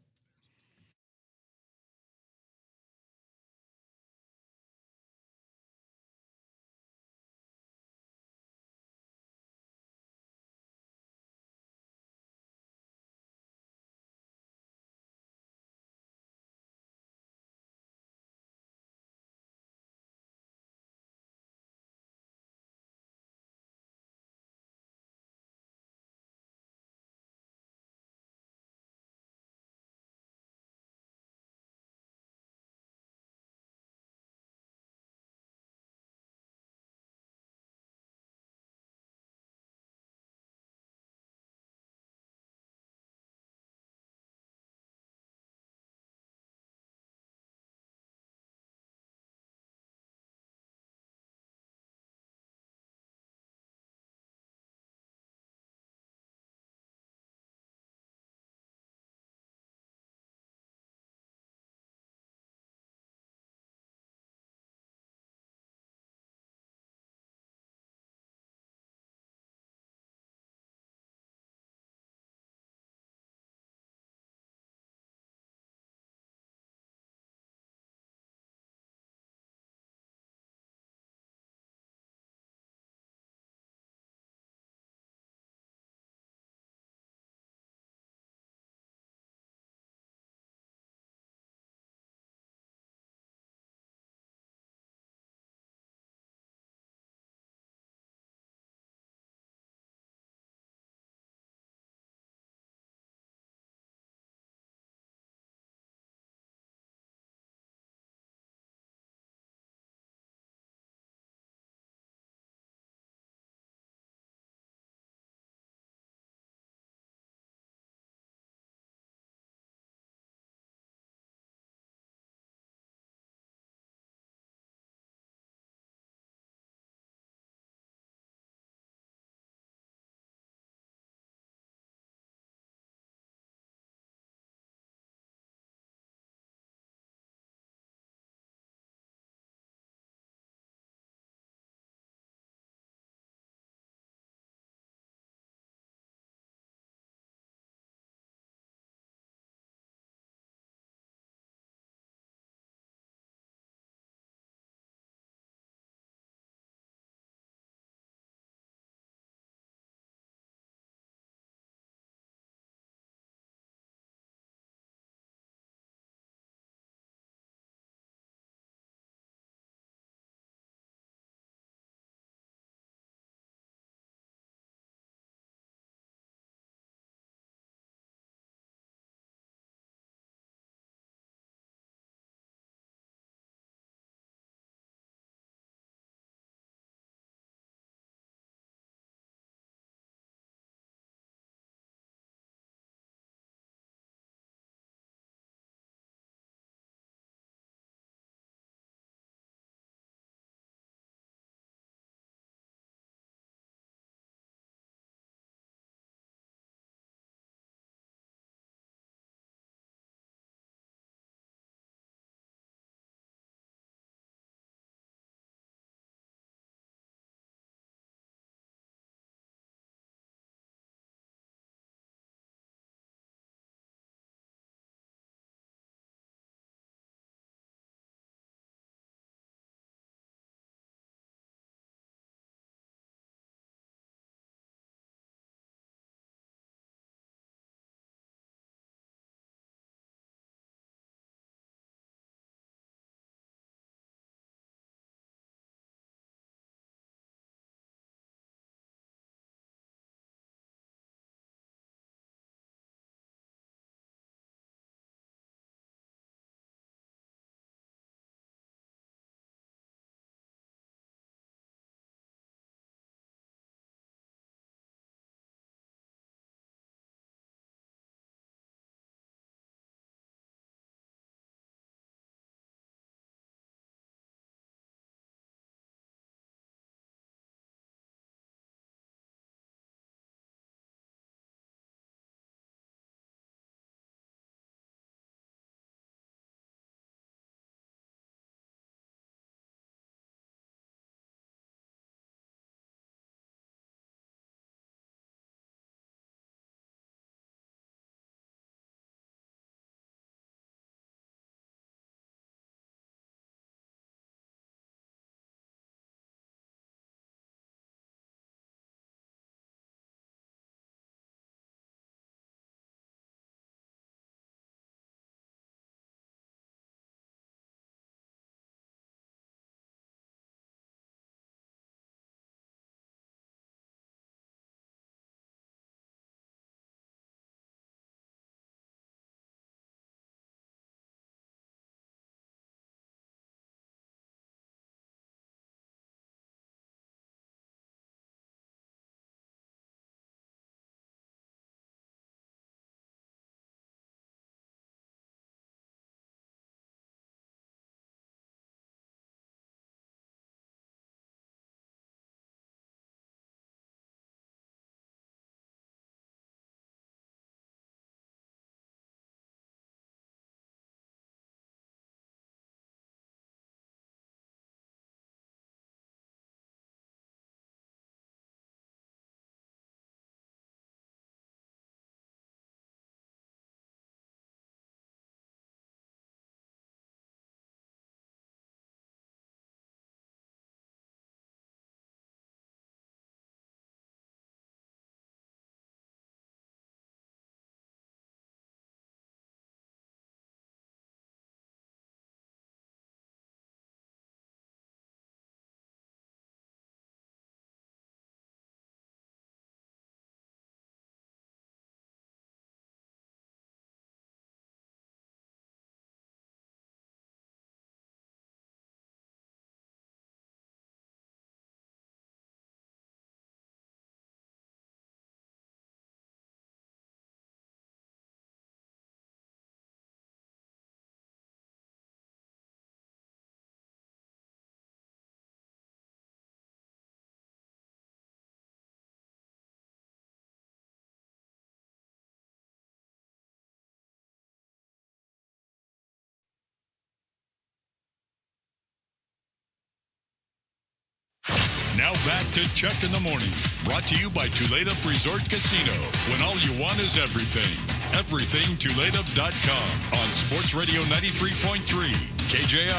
Speaker 1: Now back to Chuck in the Morning. Brought to you by Tuleta Resort Casino. When all you want is everything. Everything Tuleta.com on Sports Radio 93.3 KJR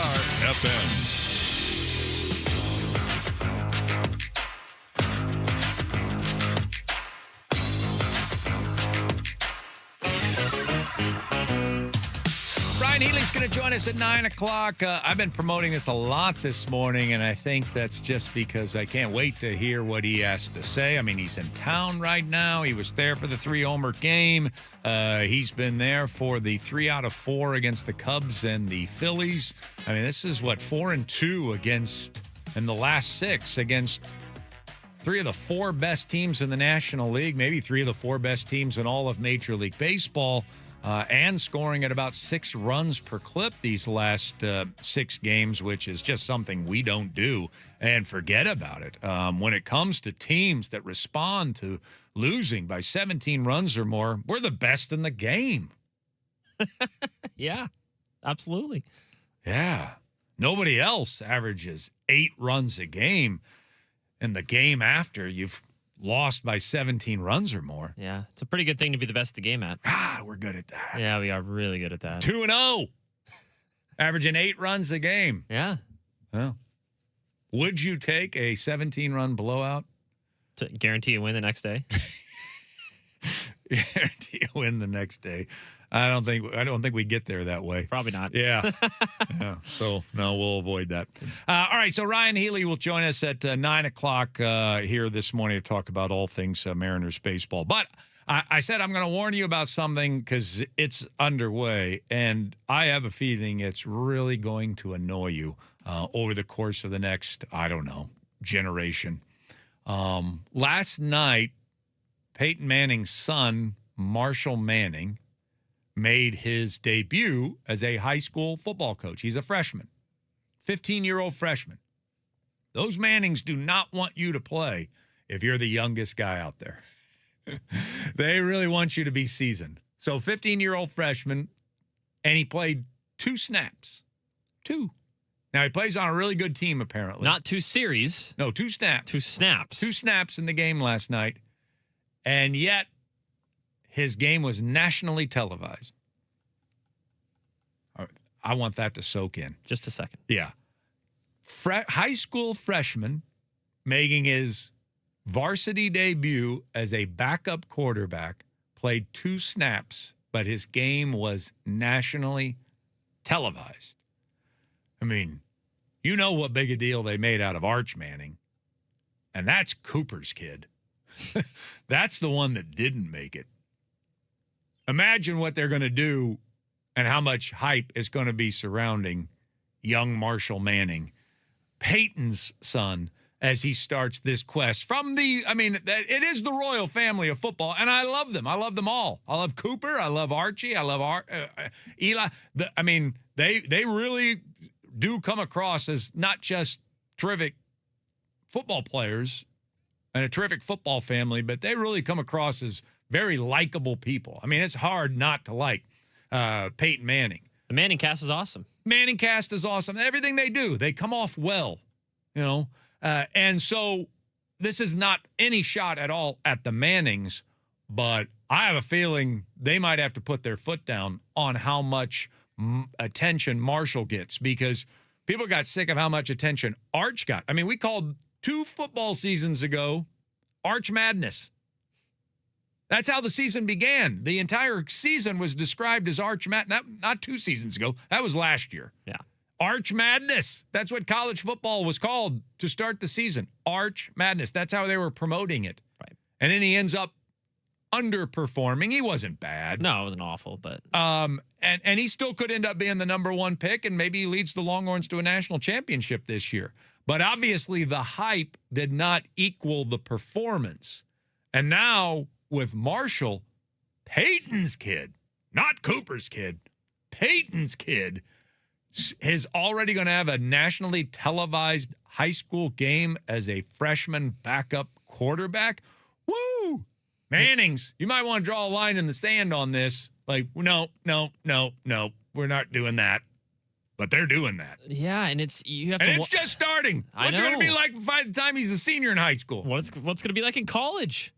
Speaker 1: FM.
Speaker 5: Ryan Healy's going to join us at 9 o'clock. I've been promoting this a lot this morning, and I think that's just because I can't wait to hear what he has to say. I mean, he's in town right now. He was there for the 3-homer game. He's been there for the 3 out of 4 against the Cubs and the Phillies. I mean, this is, 4-2 against, in the last 6 against 3 of the 4 best teams in the National League, maybe 3 of the 4 best teams in all of Major League Baseball. And scoring at about 6 runs per clip these last 6 games, which is just something we don't do and forget about it. When it comes to teams that respond to losing by 17 runs or more, we're the best in the game.
Speaker 7: Yeah, absolutely.
Speaker 5: Yeah. Nobody else averages 8 runs a game. And the game after, you've lost by 17 runs or more.
Speaker 7: Yeah, it's a pretty good thing to be the best of the game at.
Speaker 5: We're good at that.
Speaker 7: Yeah, we are really good at that.
Speaker 5: 2-0. Averaging 8 runs a game.
Speaker 7: Yeah.
Speaker 5: Well, would you take a 17-run blowout?
Speaker 7: To guarantee a win the next day?
Speaker 5: Guarantee a win the next day. I don't think we get there that way.
Speaker 7: Probably not.
Speaker 5: Yeah. Yeah. So, no, we'll avoid that. All right. So, Ryan Healy will join us at 9 o'clock here this morning to talk about all things Mariners baseball. But I said I'm going to warn you about something because it's underway, and I have a feeling it's really going to annoy you over the course of the next, generation. Last night, Peyton Manning's son, Marshall Manning, made his debut as a high school football coach. He's a freshman, 15-year-old freshman. Those Mannings do not want you to play if you're the youngest guy out there. They really want you to be seasoned. So 15-year-old freshman, and he played 2 snaps. 2. Now, he plays on a really good team, apparently.
Speaker 7: Not 2 series.
Speaker 5: No, 2 snaps.
Speaker 7: 2 snaps.
Speaker 5: 2 snaps in the game last night. And yet, his game was nationally televised. I want that to soak in.
Speaker 7: Just a second.
Speaker 5: Yeah. High school freshman making his varsity debut as a backup quarterback, played 2 snaps, but his game was nationally televised. I mean, you know what big a deal they made out of Arch Manning, and that's Cooper's kid. That's the one that didn't make it. Imagine what they're going to do and how much hype is going to be surrounding young Marshall Manning, Peyton's son, as he starts this quest from it is the royal family of football, and I love them. I love them all. I love Cooper. I love Archie. I love Eli. They really do come across as not just terrific football players and a terrific football family, but they really come across as very likable people. I mean, it's hard not to like Peyton Manning.
Speaker 7: The Manning cast is awesome.
Speaker 5: Manning cast is awesome. Everything they do, they come off well, and so this is not any shot at all at the Mannings, but I have a feeling they might have to put their foot down on how much attention Marshall gets, because people got sick of how much attention Arch got. I mean, we called 2 football seasons ago Arch Madness. That's how the season began. The entire season was described as Arch Madness. Not 2 seasons ago. That was last year.
Speaker 7: Yeah.
Speaker 5: Arch Madness. That's what college football was called to start the season. Arch Madness. That's how they were promoting it.
Speaker 7: Right.
Speaker 5: And then he ends up underperforming. He wasn't bad.
Speaker 7: No, it wasn't awful, but
Speaker 5: and he still could end up being the number 1 pick, and maybe he leads the Longhorns to a national championship this year. But obviously the hype did not equal the performance. And now with Marshall, Peyton's kid, not Cooper's kid, Peyton's kid is already going to have a nationally televised high school game as a freshman backup quarterback. Woo! Mannings, you might want to draw a line in the sand on this. Like, no, we're not doing that. But they're doing that.
Speaker 7: Yeah, and you have
Speaker 5: and
Speaker 7: to.
Speaker 5: It's just starting.
Speaker 7: I
Speaker 5: What's it going to
Speaker 7: know.
Speaker 5: be like by the time he's a senior in high school?
Speaker 7: What's going to be like in college?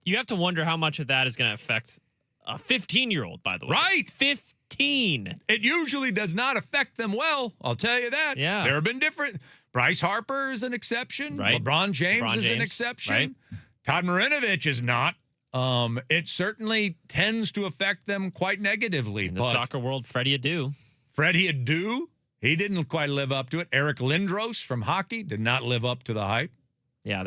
Speaker 7: You have to wonder how much of that is going to affect a 15-year-old. By the way,
Speaker 5: Right?
Speaker 7: 15.
Speaker 5: It usually does not affect them well. I'll tell you that.
Speaker 7: Yeah.
Speaker 5: There have been different. Bryce Harper is an exception.
Speaker 7: Right.
Speaker 5: LeBron James is an exception.
Speaker 7: Right.
Speaker 5: Todd Marinovich is not. It certainly tends to affect them quite negatively.
Speaker 7: In the soccer world, Freddie Adu.
Speaker 5: Freddie Adu, he didn't quite live up to it. Eric Lindros from hockey did not live up to the hype.
Speaker 7: Yeah,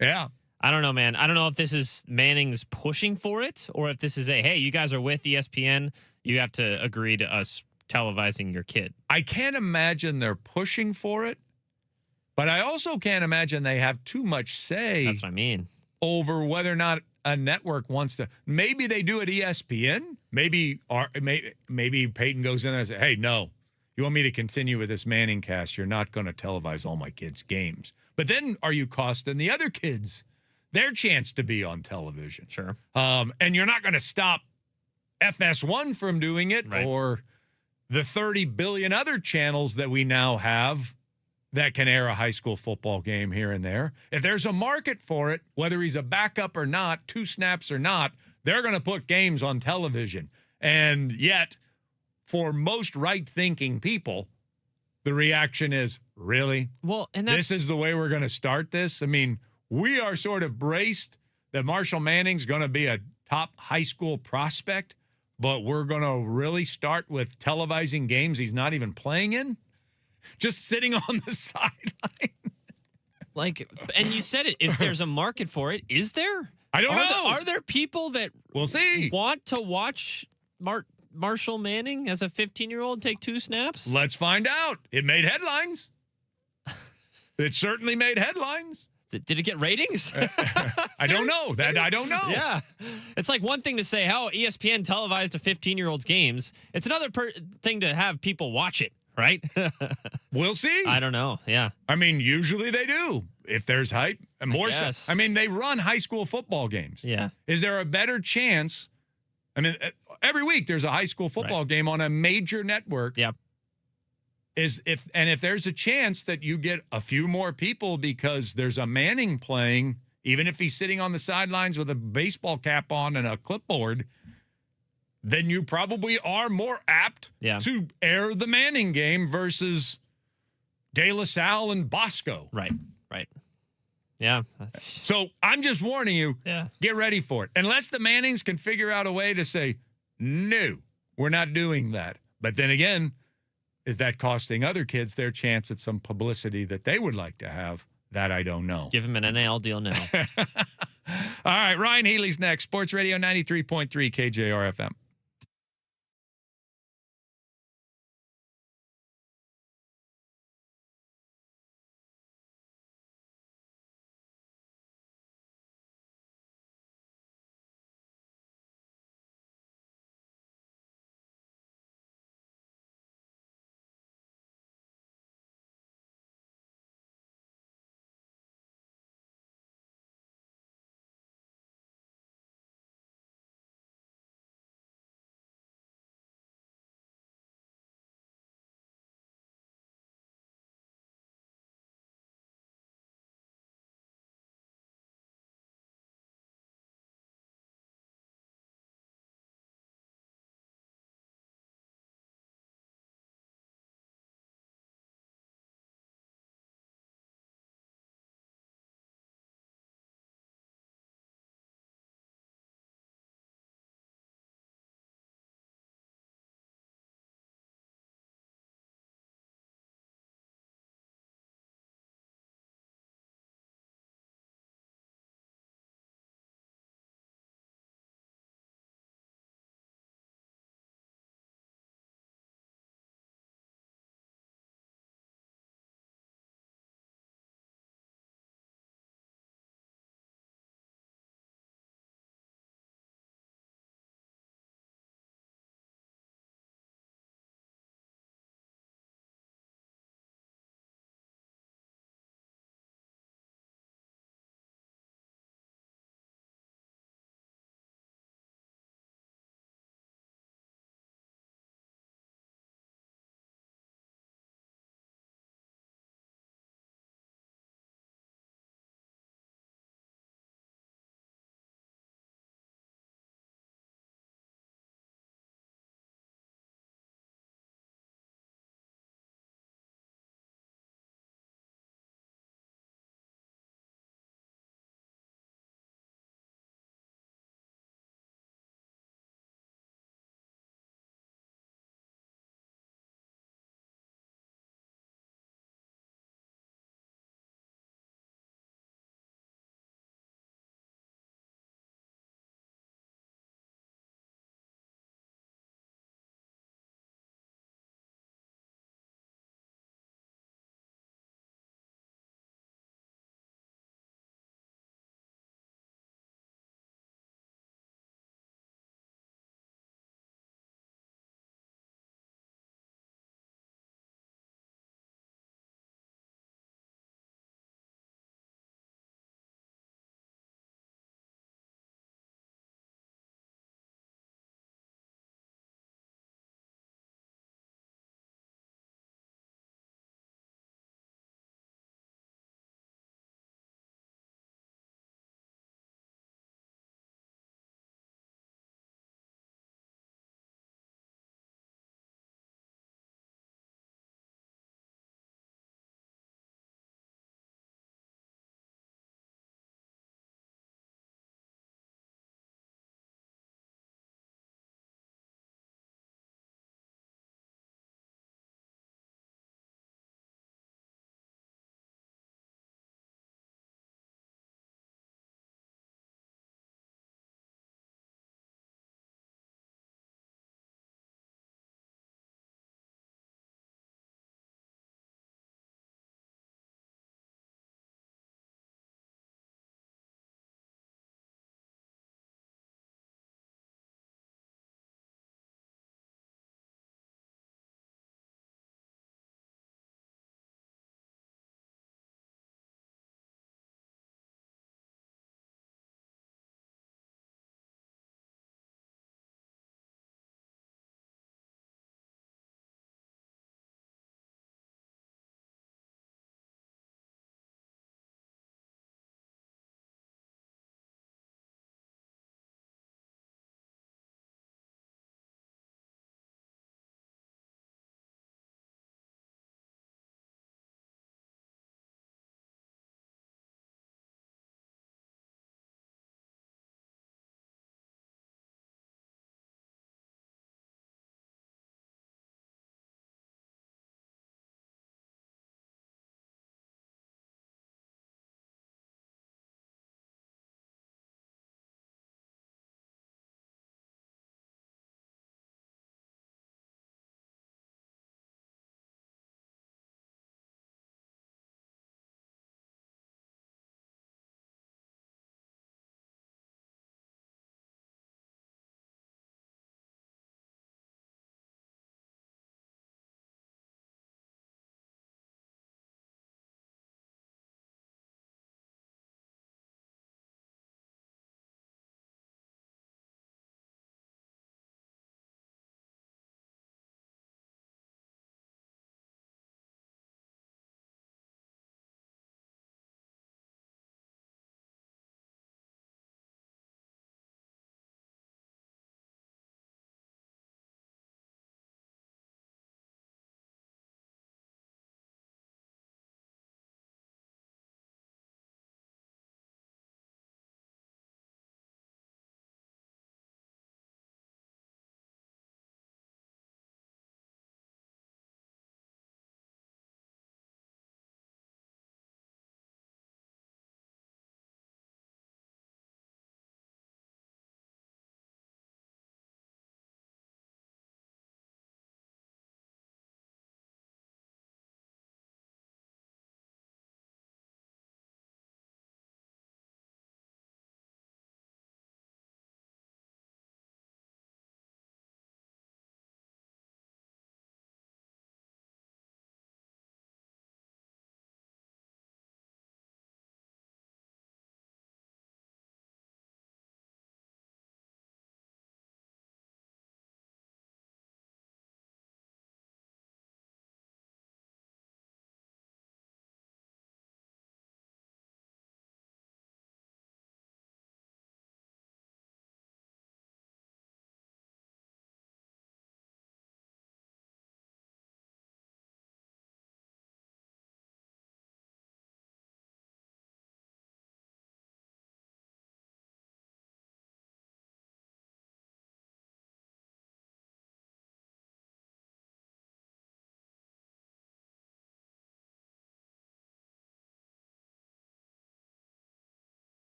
Speaker 5: Yeah.
Speaker 7: I don't know, man. I don't know if this is Manning's pushing for it or if this is hey, you guys are with ESPN. You have to agree to us televising your kid.
Speaker 5: I can't imagine they're pushing for it, but I also can't imagine they have too much say.
Speaker 7: That's what I mean.
Speaker 5: Over whether or not a network wants to. Maybe they do at ESPN. Maybe Peyton goes in there and says, hey, no, you want me to continue with this Manning cast? You're not going to televise all my kids' games. But then are you costing the other kids their chance to be on television?
Speaker 7: Sure.
Speaker 5: And you're not going to stop FS1 from doing it,
Speaker 7: right,
Speaker 5: or the 30 billion other channels that we now have that can air a high school football game here and there. If there's a market for it, whether he's a backup or not, 2 snaps or not, they're going to put games on television. And yet, for most right-thinking people, the reaction is, really?
Speaker 7: Well, and
Speaker 5: this is the way we're going to start this? I mean, we are sort of braced that Marshall Manning's going to be a top high school prospect, but we're going to really start with televising games he's not even playing in? Just sitting on the sideline.
Speaker 7: And you said it, if there's a market for it, is there?
Speaker 5: I don't know.
Speaker 7: Are there people that
Speaker 5: we'll see
Speaker 7: want to watch Marshall Manning as a 15-year-old take 2 snaps?
Speaker 5: Let's find out. It made headlines. It certainly made headlines.
Speaker 7: Did it get ratings?
Speaker 5: I don't know. I don't know.
Speaker 7: Yeah. It's like one thing to say, ESPN televised a 15-year-old's games. It's another thing to have people watch it. Right?
Speaker 5: We'll see.
Speaker 7: I don't know. Yeah.
Speaker 5: I mean, usually they do. If there's hype. And more so. I mean, they run high school football games.
Speaker 7: Yeah.
Speaker 5: Is there a better chance? I mean, every week there's a high school football game on a major network.
Speaker 7: Yep.
Speaker 5: If there's a chance that you get a few more people because there's a Manning playing, even if he's sitting on the sidelines with a baseball cap on and a clipboard, then you probably are more apt to air the Manning game versus De La Salle and Bosco.
Speaker 7: Right. Yeah.
Speaker 5: So I'm just warning you, get ready for it. Unless the Mannings can figure out a way to say, no, we're not doing that. But then again, is that costing other kids their chance at some publicity that they would like to have? That I don't know.
Speaker 7: Give him an NIL deal now.
Speaker 5: All right, Ryan Healy's next. Sports Radio 93.3 KJR FM.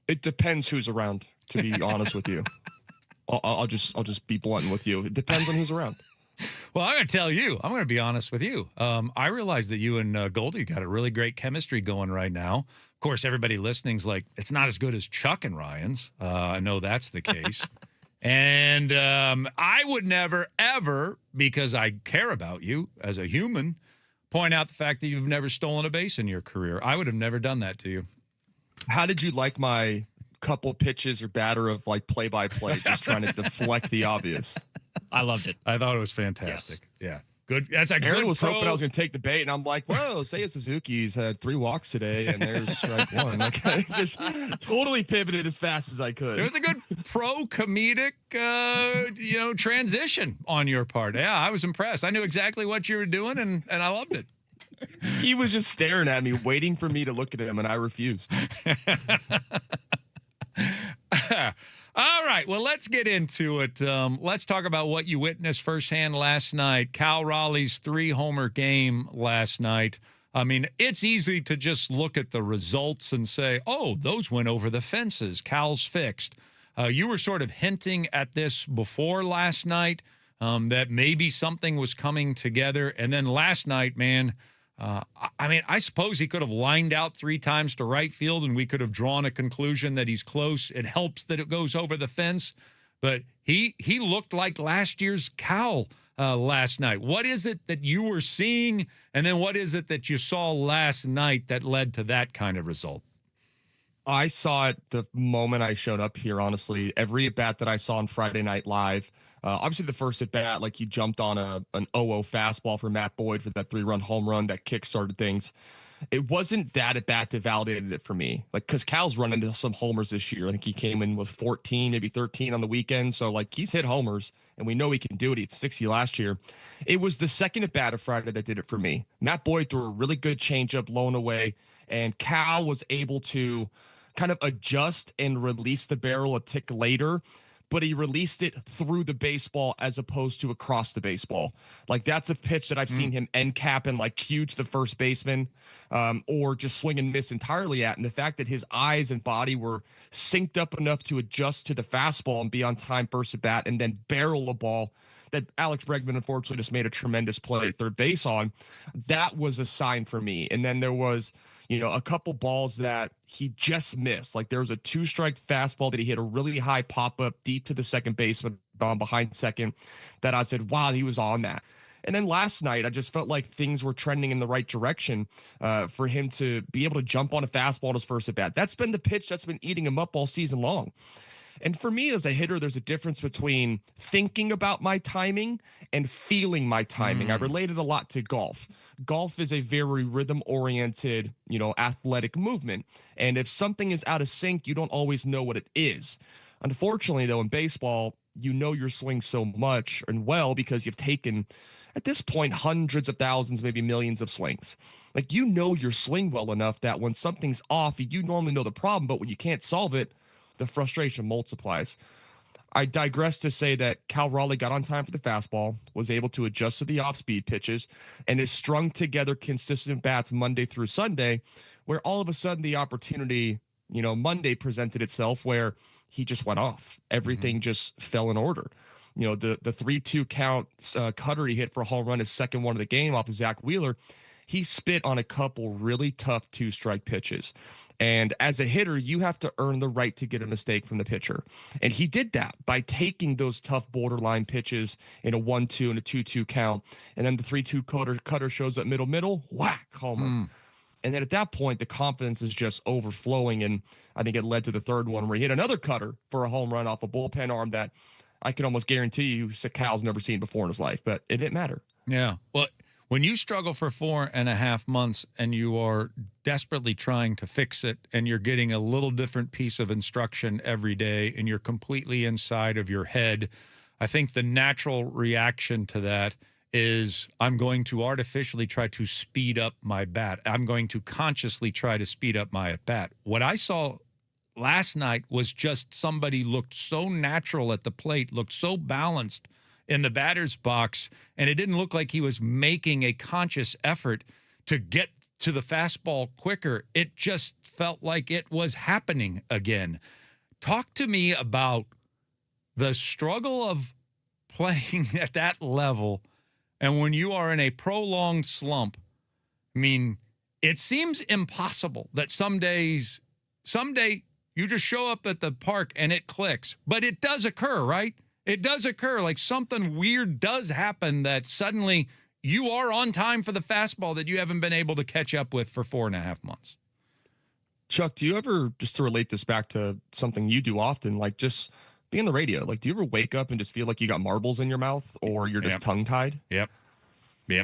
Speaker 9: It depends who's around, to be honest with you. I'll just be blunt with you. It depends on who's around.
Speaker 5: Well, I'm going to tell you. I'm going to be honest with you. I realize that you and Goldie got a really great chemistry going right now. Of course, everybody listening's like, it's not as good as Chuck and Ryan's. I know that's the case. And I would never, ever, because I care about you as a human, point out the fact that you've never stolen a base in your career. I would have never done that to you.
Speaker 9: How did you like my couple pitches or batter of like play-by-play, just trying to deflect the obvious?
Speaker 7: I loved it.
Speaker 5: I thought it was fantastic. Yes. Yeah. Good. That's a
Speaker 9: Aaron
Speaker 5: good
Speaker 9: was
Speaker 5: pro.
Speaker 9: hoping I was going to take the bait, and I'm like, whoa, Seiya Suzuki's had 3 walks today, and there's strike one. Like, I just totally pivoted as fast as I could.
Speaker 5: It was a good pro-comedic, transition on your part. Yeah, I was impressed. I knew exactly what you were doing, and I loved it.
Speaker 9: He was just staring at me, waiting for me to look at him, and I refused.
Speaker 5: All right, well, let's get into it. Let's talk about what you witnessed firsthand last night. Cal Raleigh's 3-homer game last night. I mean, it's easy to just look at the results and say, oh, those went over the fences. Cal's fixed. You were sort of hinting at this before last night, that maybe something was coming together. And then last night, man, I suppose he could have lined out 3 times to right field and we could have drawn a conclusion that he's close. It helps that it goes over the fence, but he looked like last year's Cal last night. What is it that you were seeing, and then what is it that you saw last night that led to that kind of result?
Speaker 9: I saw it the moment I showed up here, honestly. Every at-bat that I saw on Friday Night Live, obviously the first at-bat, like he jumped on an 0-0 fastball for Matt Boyd for that 3-run home run that kick-started things. It wasn't that at-bat that validated it for me. Like, because Cal's run into some homers this year. I think he came in with 14, maybe 13 on the weekend. So, like, he's hit homers, and we know he can do it. He hit 60 last year. It was the second at-bat of Friday that did it for me. Matt Boyd threw a really good changeup, low and away, and Cal was able to kind of adjust and release the barrel a tick later, but he released it through the baseball as opposed to across the baseball. Like, that's a pitch that I've seen him end cap and like cue to the first baseman, or just swing and miss entirely at. And the fact that his eyes and body were synced up enough to adjust to the fastball and be on time first at bat and then barrel a ball that Alex Bregman unfortunately just made a tremendous play at third base on, that was a sign for me. And then there was, a couple balls that he just missed. Like, there was a 2-strike fastball that he hit a really high pop-up deep to the second baseman on behind second that I said, wow, he was on that. And then last night, I just felt like things were trending in the right direction for him to be able to jump on a fastball at his first at-bat. That's been the pitch that's been eating him up all season long. And for me as a hitter, there's a difference between thinking about my timing and feeling my timing. I related a lot to golf. Golf is a very rhythm-oriented, athletic movement. And if something is out of sync, you don't always know what it is. Unfortunately, though, in baseball, your swing so much and well because you've taken, at this point, hundreds of thousands, maybe millions of swings. Like, your swing well enough that when something's off, you normally know the problem, but when you can't solve it, the frustration multiplies. I digress to say that Cal Raleigh got on time for the fastball, was able to adjust to the off-speed pitches, and has strung together consistent bats Monday through Sunday, where all of a sudden the opportunity, Monday presented itself where he just went off. Everything just fell in order. The 3-2 count cutter he hit for a home run, his second one of the game off of Zach Wheeler, he spit on a couple really tough 2-strike pitches. And as a hitter, you have to earn the right to get a mistake from the pitcher. And he did that by taking those tough borderline pitches in a 1-2 and a 2-2 count. And then the 3-2 cutter shows up middle, whack, homer. And then at that point, the confidence is just overflowing. And I think it led to the third one where he hit another cutter for a home run off a bullpen arm that I can almost guarantee you Cal's never seen before in his life. But it didn't matter.
Speaker 5: Yeah. Well, when you struggle for 4.5 months and you are desperately trying to fix it and you're getting a little different piece of instruction every day and you're completely inside of your head, I think the natural reaction to that is I'm going to artificially try to speed up my bat. I'm going to consciously try to speed up my at-bat. What I saw last night was just somebody looked so natural at the plate, looked so balanced in the batter's box, and it didn't look like he was making a conscious effort to get to the fastball quicker. It just felt like it was happening again. Talk to me about the struggle of playing at that level, and when you are in a prolonged slump. I mean, it seems impossible that someday you just show up at the park and it clicks, but it does occur, right? It does occur. Like something weird does happen that suddenly you are on time for the fastball that you haven't been able to catch up with for 4.5 months.
Speaker 9: Chuck, do you ever, just to relate this back to something you do often, like just being on the radio, like do you ever wake up and just feel like you got marbles in your mouth or you're just tongue-tied?
Speaker 5: Yep.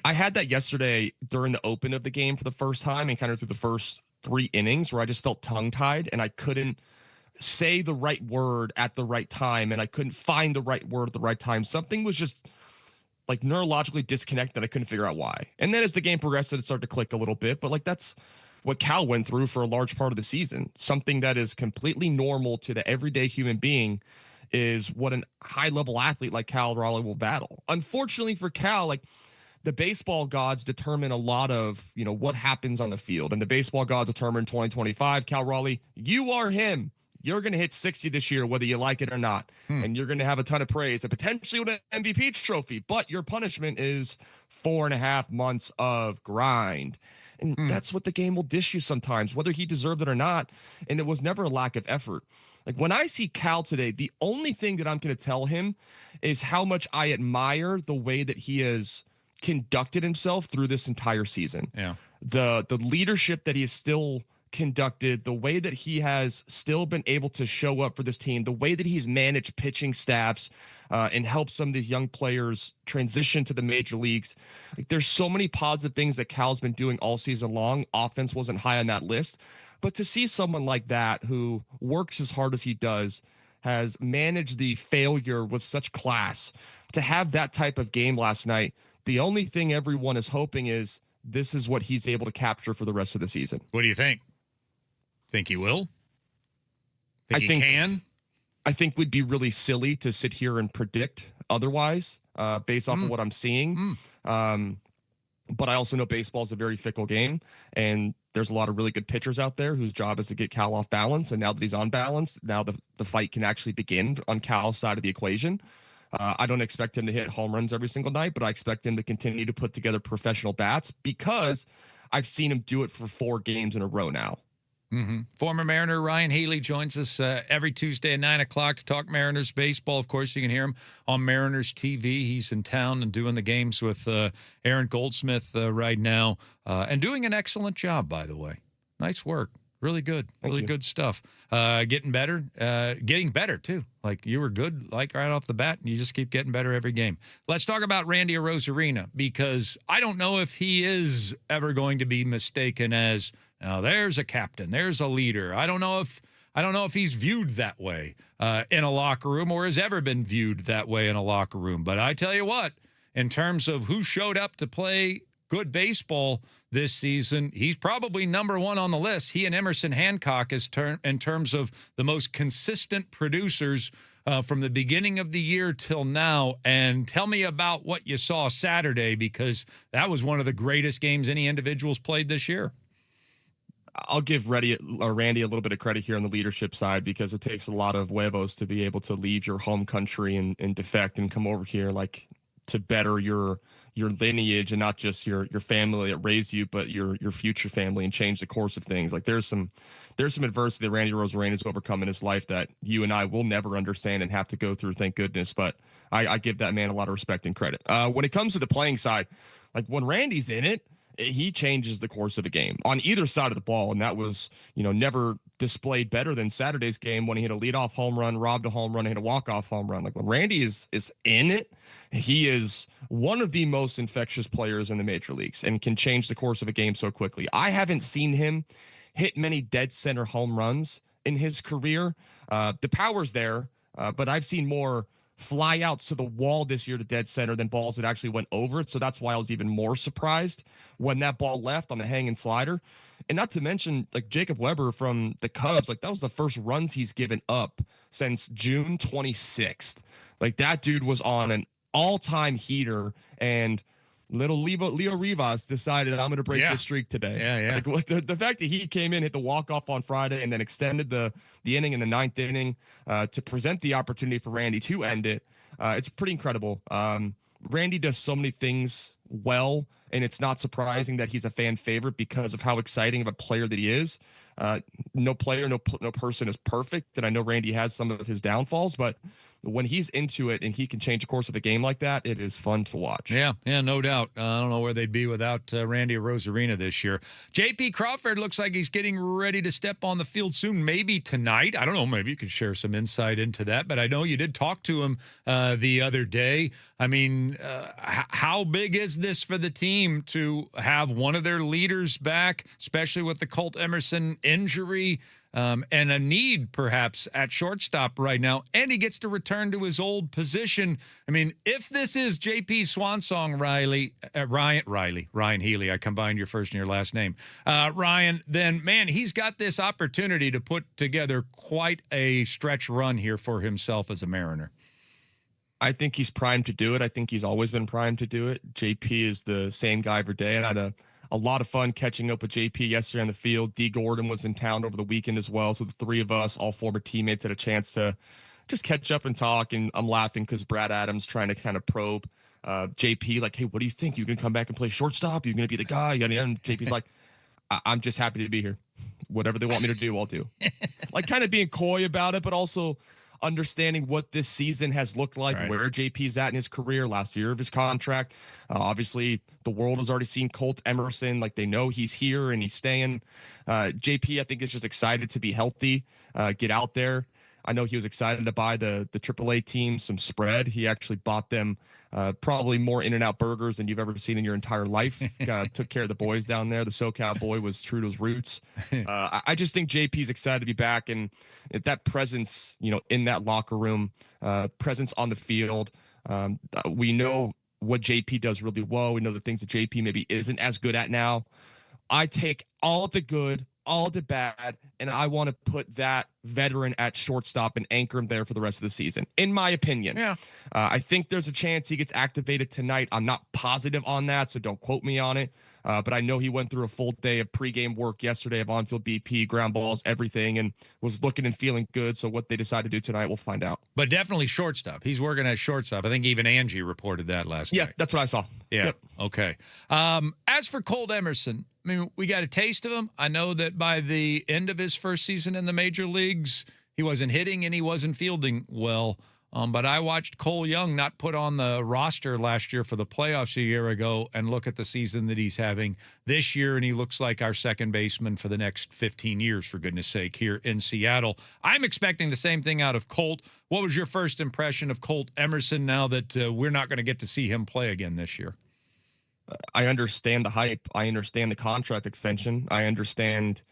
Speaker 9: I had that yesterday during the open of the game for the first time and kind of through the first 3 innings where I just felt tongue-tied and I couldn't say the right word at the right time and I couldn't find the right word at the right time. Something was just like neurologically disconnected. I couldn't figure out why. And then as the game progressed, it started to click a little bit. But like that's what Cal went through for a large part of the season. Something that is completely normal to the everyday human being is what a high-level athlete like Cal Raleigh will battle. Unfortunately for Cal, like the baseball gods determine a lot of, what happens on the field. And the baseball gods determine 2025. Cal Raleigh, you are him. You're going to hit 60 this year, whether you like it or not. And you're going to have a ton of praise and potentially win an MVP trophy. But your punishment is 4.5 months of grind. And that's what the game will dish you sometimes, whether he deserved it or not. And it was never a lack of effort. Like when I see Cal today, the only thing that I'm going to tell him is how much I admire the way that he has conducted himself through this entire season.
Speaker 5: Yeah.
Speaker 9: The leadership that he has still conducted, the way that he has still been able to show up for this team, the way that he's managed pitching staffs and helped some of these young players transition to the major leagues. Like, there's so many positive things that Cal's been doing all season long. Offense wasn't high on that list, but to see someone like that who works as hard as he does, has managed the failure with such class, to have that type of game last night, the only thing everyone is hoping is this is what he's able to capture for the rest of the season.
Speaker 5: What do you think? Think he will? Think he can?
Speaker 9: I think we'd be really silly to sit here and predict otherwise based off of what I'm seeing. But I also know baseball is a very fickle game, and there's a lot of really good pitchers out there whose job is to get Cal off balance. And now that he's on balance, now the fight can actually begin on Cal's side of the equation. I don't expect him to hit home runs every single night, but I expect him to continue to put together professional bats because I've seen him do it for 4 games in a row now.
Speaker 5: Former Mariner Ryan Healy joins us every Tuesday at 9 o'clock to talk Mariners baseball. Of course, you can hear him on Mariners TV. He's in town and doing the games with Aaron Goldsmith right now and doing an excellent job, by the way. Nice work. Really good. Really good stuff. Getting better. Getting better, too. Like, you were good, like, right off the bat, and you just keep getting better every game. Let's talk about Randy Arozarena, because I don't know if he is ever going to be mistaken as, now there's a captain, there's a leader. I don't know if he's viewed that way in a locker room or has ever been viewed that way in a locker room. But I tell you what, in terms of who showed up to play good baseball this season, he's probably number 1 on the list. He and Emerson Hancock in terms of the most consistent producers from the beginning of the year till now. And tell me about what you saw Saturday, because that was one of the greatest games any individual's played this year.
Speaker 9: I'll give Randy a little bit of credit here on the leadership side, because it takes a lot of huevos to be able to leave your home country and defect and come over here, like, to better your lineage and not just your family that raised you, but your future family, and change the course of things. Like, there's some adversity that Randy Arozarena has overcome in his life that you and I will never understand and have to go through, thank goodness. But I give that man a lot of respect and credit. When it comes to the playing side, like, when Randy's in it, he changes the course of a game on either side of the ball. And that was, never displayed better than Saturday's game when he hit a leadoff home run, robbed a home run, and hit a walk-off home run. Like, when Randy is in it, he is one of the most infectious players in the major leagues and can change the course of a game so quickly. I haven't seen him hit many dead center home runs in his career. The power's there, but I've seen more fly out to the wall this year to dead center than balls that actually went over it. So that's why I was even more surprised when that ball left on the hanging slider. And not to mention, like, Jacob Weber from the Cubs, like, that was the first runs he's given up since June 26th. Like, that dude was on an all-time heater, and Little Leo Rivas decided I'm going to break this streak today.
Speaker 5: Yeah.
Speaker 9: Like, the fact that he came in, hit the walk-off on Friday, and then extended the inning in the 9th inning to present the opportunity for Randy to end it, it's pretty incredible. Randy does so many things well, and it's not surprising that he's a fan favorite because of how exciting of a player that he is. No player, no person is perfect, and I know Randy has some of his downfalls, but when he's into it and he can change the course of the game like that, it is fun to watch.
Speaker 5: Yeah, no doubt. I don't know where they'd be without Randy Rosarina this year. J.P. Crawford looks like he's getting ready to step on the field soon, maybe tonight. I don't know, maybe you could share some insight into that, but I know you did talk to him the other day. I mean, how big is this for the team to have one of their leaders back, especially with the Colt Emerson injury? And a need perhaps at shortstop right now, and he gets to return to his old position. I mean, if this is JP Swansong, Ryan Healy, I combined your first and your last name, Ryan, then man, he's got this opportunity to put together quite a stretch run here for himself as a Mariner.
Speaker 9: I think he's primed to do it. I think he's always been primed to do it. JP is the same guy every day, and I had a lot of fun catching up with JP yesterday on the field. D. Gordon was in town over the weekend as well. So the three of us, all former teammates, had a chance to just catch up and talk. And I'm laughing because Brad Adams trying to kind of probe JP, like, hey, what do you think? You can come back and play shortstop? You're going to be the guy? And JP's like, I'm just happy to be here. Whatever they want me to do, I'll do. Like, kind of being coy about it, but also understanding what this season has looked like, right, where JP's at in his career, last year of his contract. Obviously, the world has already seen Colt Emerson. Like, they know he's here and he's staying. JP, I think, is just excited to be healthy, get out there. I know he was excited to buy the AAA team some spread. He actually bought them probably more In-N-Out burgers than you've ever seen in your entire life. Took care of the boys down there. The SoCal boy was true to his roots. I just think JP's excited to be back, and that presence, in that locker room, presence on the field. We know what JP does really well. We know the things that JP maybe isn't as good at now. I take all of the good, all of the bad, and I want to put that veteran at shortstop and anchor him there for the rest of the season, in my opinion.
Speaker 5: Yeah.
Speaker 9: I think there's a chance he gets activated tonight. I'm not positive on that, so don't quote me on it. But I know he went through a full day of pregame work yesterday of on-field BP, ground balls, everything, and was looking and feeling good. So what they decide to do tonight, we'll find out.
Speaker 5: But definitely shortstop. He's working at shortstop. I think even Angie reported that last night.
Speaker 9: Yeah, that's what I saw.
Speaker 5: Yeah.
Speaker 9: Yep.
Speaker 5: Okay. As for Colt Emerson, I mean, we got a taste of him. I know that by the end of his first season in the major leagues, he wasn't hitting and he wasn't fielding well. But I watched Cole Young not put on the roster last year for the playoffs a year ago, and look at the season that he's having this year, and he looks like our second baseman for the next 15 years, for goodness sake, here in Seattle. I'm expecting the same thing out of Colt. What was your first impression of Colt Emerson now that we're not going to get to see him play again this year?
Speaker 9: I understand the hype. I understand the contract extension. I understand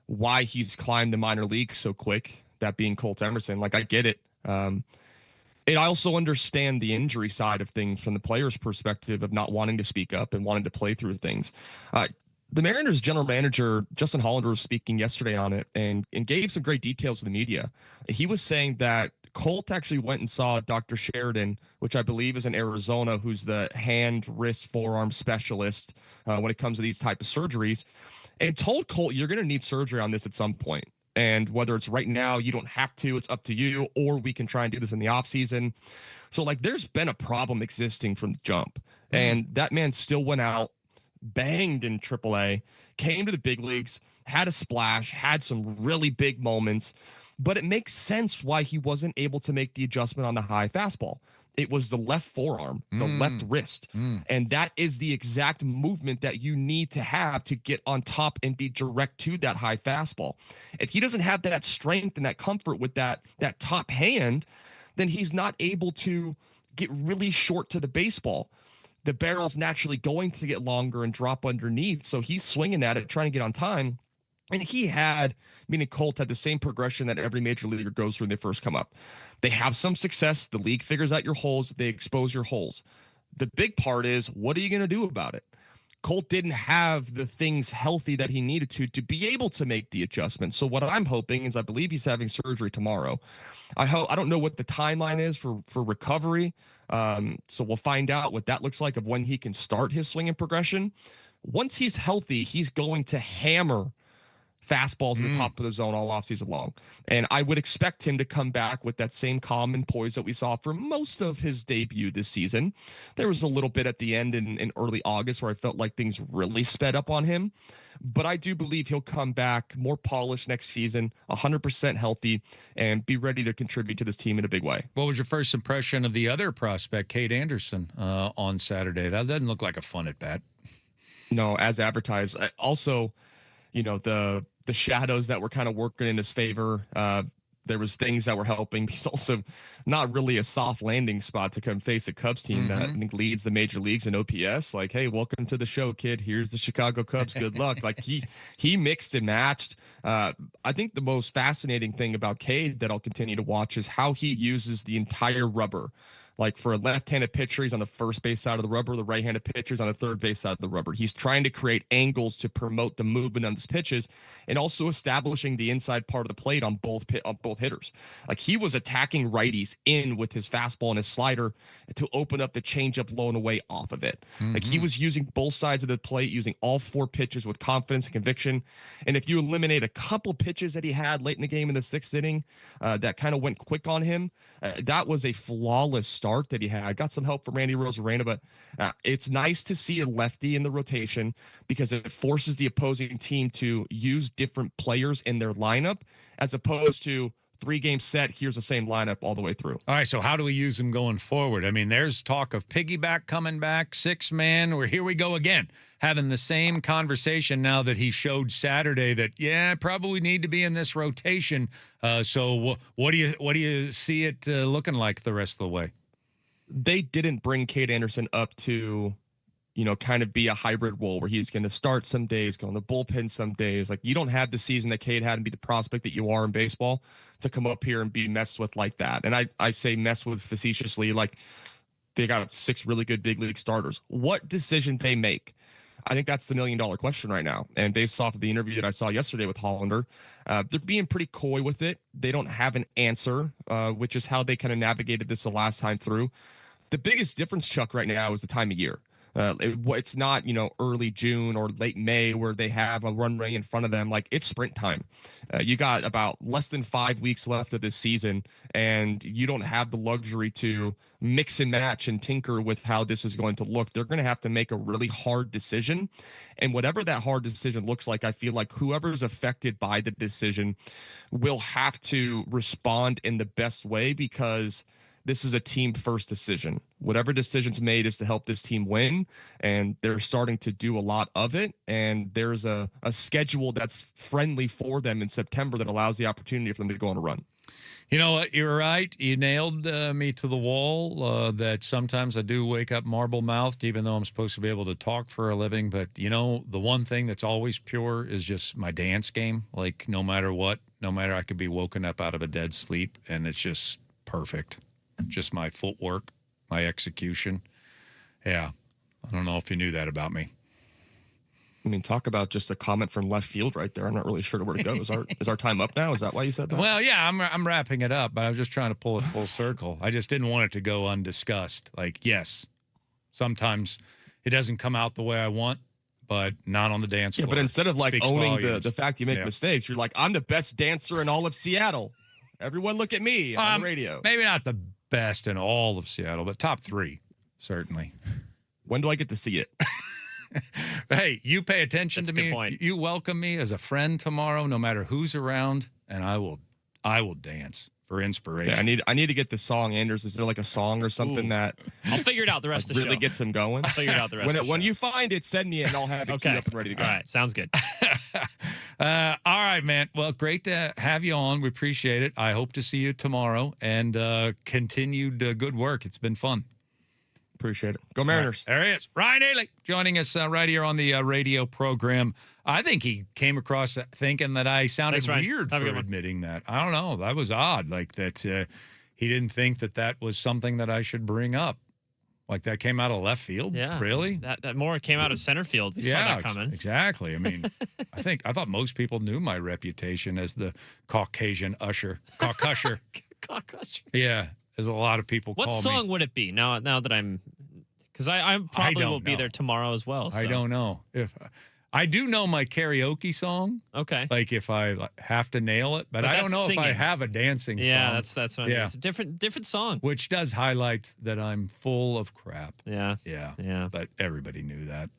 Speaker 9: why he's climbed the minor league so quick, that being Colt Emerson. Like, I get it. I also understand the injury side of things from the player's perspective of not wanting to speak up and wanting to play through things. The Mariners general manager, Justin Hollander, was speaking yesterday on it and gave some great details to the media. He was saying that Colt actually went and saw Dr. Sheridan, which I believe is in Arizona, who's the hand, wrist, forearm specialist when it comes to these type of surgeries, and told Colt, you're going to need surgery on this at some point. And whether it's right now, you don't have to, it's up to you, or we can try and do this in the off season. So, like, there's been a problem existing from the jump. And that man still went out, banged in AAA, came to the big leagues, had a splash, had some really big moments. But it makes sense why he wasn't able to make the adjustment on the high fastball. It was the left forearm, the left wrist. And that is the exact movement that you need to have to get on top and be direct to that high fastball. If he doesn't have that strength and that comfort with that top hand, then he's not able to get really short to the baseball. The barrel's naturally going to get longer and drop underneath. So he's swinging at it, trying to get on time. And he had, meaning Colt, had the same progression that every major leaguer goes through when they first come up. They have some success. The league figures out your holes. They expose your holes. The big part is, what are you going to do about it? Colt didn't have the things healthy that he needed to be able to make the adjustment. So what I'm hoping is, I believe he's having surgery tomorrow. I don't know what the timeline is for recovery. So we'll find out what that looks like of when he can start his swinging progression. Once he's healthy, he's going to hammer fastballs in the top of the zone all offseason long. And I would expect him to come back with that same calm and poise that we saw for most of his debut this season. There was a little bit at the end in early August where I felt like things really sped up on him. But I do believe he'll come back more polished next season, 100% healthy, and be ready to contribute to this team in a big way.
Speaker 5: What was your first impression of the other prospect, Cade Anderson, on Saturday? That doesn't look like a fun at bat.
Speaker 9: No, as advertised. Also, the shadows that were kind of working in his favor. There was things that were helping. He's also not really a soft landing spot to come face a Cubs team that I think leads the major leagues in OPS. Like, hey, welcome to the show, kid. Here's the Chicago Cubs. Good luck. Like he mixed and matched. I think the most fascinating thing about Cade that I'll continue to watch is how he uses the entire rubber. Like for a left-handed pitcher, he's on the first base side of the rubber. The right-handed pitcher's on the third base side of the rubber. He's trying to create angles to promote the movement on his pitches, and also establishing the inside part of the plate on both hitters. Like he was attacking righties in with his fastball and his slider to open up the changeup low and away off of it. Like he was using both sides of the plate, using all four pitches with confidence and conviction. And if you eliminate a couple pitches that he had late in the game in the sixth inning that kind of went quick on him, that was a flawless start that he had. Got some help from Randy Rosarena, but it's nice to see a lefty in the rotation because it forces the opposing team to use different players in their lineup as opposed to 3-game set. Here's the same lineup all the way through.
Speaker 5: All right, so how do we use him going forward? I mean, there's talk of piggyback coming back, 6-man, or here we go again, having the same conversation now that he showed Saturday that, probably need to be in this rotation. So what do you see it looking like the rest of the way?
Speaker 9: They didn't bring Cade Anderson up to, kind of be a hybrid role where he's going to start some days, go in the bullpen some days. Like you don't have the season that Cade had and be the prospect that you are in baseball to come up here and be messed with like that. And I say mess with facetiously, like they got 6 really good big league starters. What decision they make? I think that's the $1 million question right now. And based off of the interview that I saw yesterday with Hollander, they're being pretty coy with it. They don't have an answer, which is how they kind of navigated this the last time through. The biggest difference, Chuck, right now is the time of year. It's not, early June or late May where they have a runway in front of them. Like it's sprint time. You got about less than 5 weeks left of this season, and you don't have the luxury to mix and match and tinker with how this is going to look. They're going to have to make a really hard decision. And whatever that hard decision looks like, I feel like whoever's affected by the decision will have to respond in the best way because this is a team first decision. Whatever decision's made is to help this team win, and they're starting to do a lot of it. And there's a schedule that's friendly for them in September that allows the opportunity for them to go on a run.
Speaker 5: You know what? You're right. You nailed me to the wall that sometimes I do wake up marble-mouthed, even though I'm supposed to be able to talk for a living. But, the one thing that's always pure is just my dance game. Like, no matter what, I could be woken up out of a dead sleep, and it's just perfect. Just my footwork, my execution. Yeah. I don't know if you knew that about me.
Speaker 9: I mean, talk about just a comment from left field right there. I'm not really sure where to go. Is our time up now? Is that why you said that?
Speaker 5: Well, yeah, I'm wrapping it up, but I was just trying to pull it full circle. I just didn't want it to go undiscussed. Like, yes, sometimes it doesn't come out the way I want, but not on the dance floor.
Speaker 9: Yeah, but instead of like owning the fact you make
Speaker 5: Yeah.
Speaker 9: mistakes, you're like, I'm the best dancer in all of Seattle. Everyone look at me on the radio.
Speaker 5: Maybe not the best in all of Seattle, but top 3, certainly.
Speaker 9: When do I get to see it?
Speaker 5: Hey, you pay attention
Speaker 7: That's
Speaker 5: to
Speaker 7: a good
Speaker 5: me.
Speaker 7: point.
Speaker 5: You welcome me as a friend tomorrow, no matter who's around, and I will dance for inspiration.
Speaker 9: Okay, I need to get the song, Anders. Is there like a song or something that
Speaker 7: I'll figure it out the rest of the
Speaker 9: really
Speaker 7: show.
Speaker 9: gets him going?
Speaker 7: I'll figure it out the rest of the show.
Speaker 9: When you find it, send me it and I'll have it queued up and ready to go.
Speaker 7: All right. Sounds good.
Speaker 5: All right, man. Well, great to have you on. We appreciate it. I hope to see you tomorrow and continued good work. It's been fun.
Speaker 9: Appreciate it. Go Mariners.
Speaker 5: Right, there he is. Ryan Ailey joining us right here on the radio program. I think he came across thinking that I sounded
Speaker 7: Thanks, Ryan.
Speaker 5: weird
Speaker 7: Have a
Speaker 5: for
Speaker 7: good one.
Speaker 5: admitting that. I don't know. That was odd. Like that he didn't think that was something that I should bring up. Like that came out of left field?
Speaker 7: Yeah.
Speaker 5: Really?
Speaker 7: That more came out of center field. We saw that coming.
Speaker 5: Exactly. I mean, I thought most people knew my reputation as the Caucasian usher. Caucusher.
Speaker 7: Caucusher.
Speaker 5: Yeah. There's a lot of people
Speaker 7: What
Speaker 5: call me.
Speaker 7: song would it be now that I'm because I probably will be there tomorrow as well. So.
Speaker 5: I don't know. If I do know my karaoke song.
Speaker 7: Okay.
Speaker 5: Like if I have to nail it, but I don't know
Speaker 7: singing.
Speaker 5: if I have a dancing song.
Speaker 7: Yeah, that's what I mean. It's a different song.
Speaker 5: Which does highlight that I'm full of crap.
Speaker 7: Yeah.
Speaker 5: Yeah. But everybody knew that.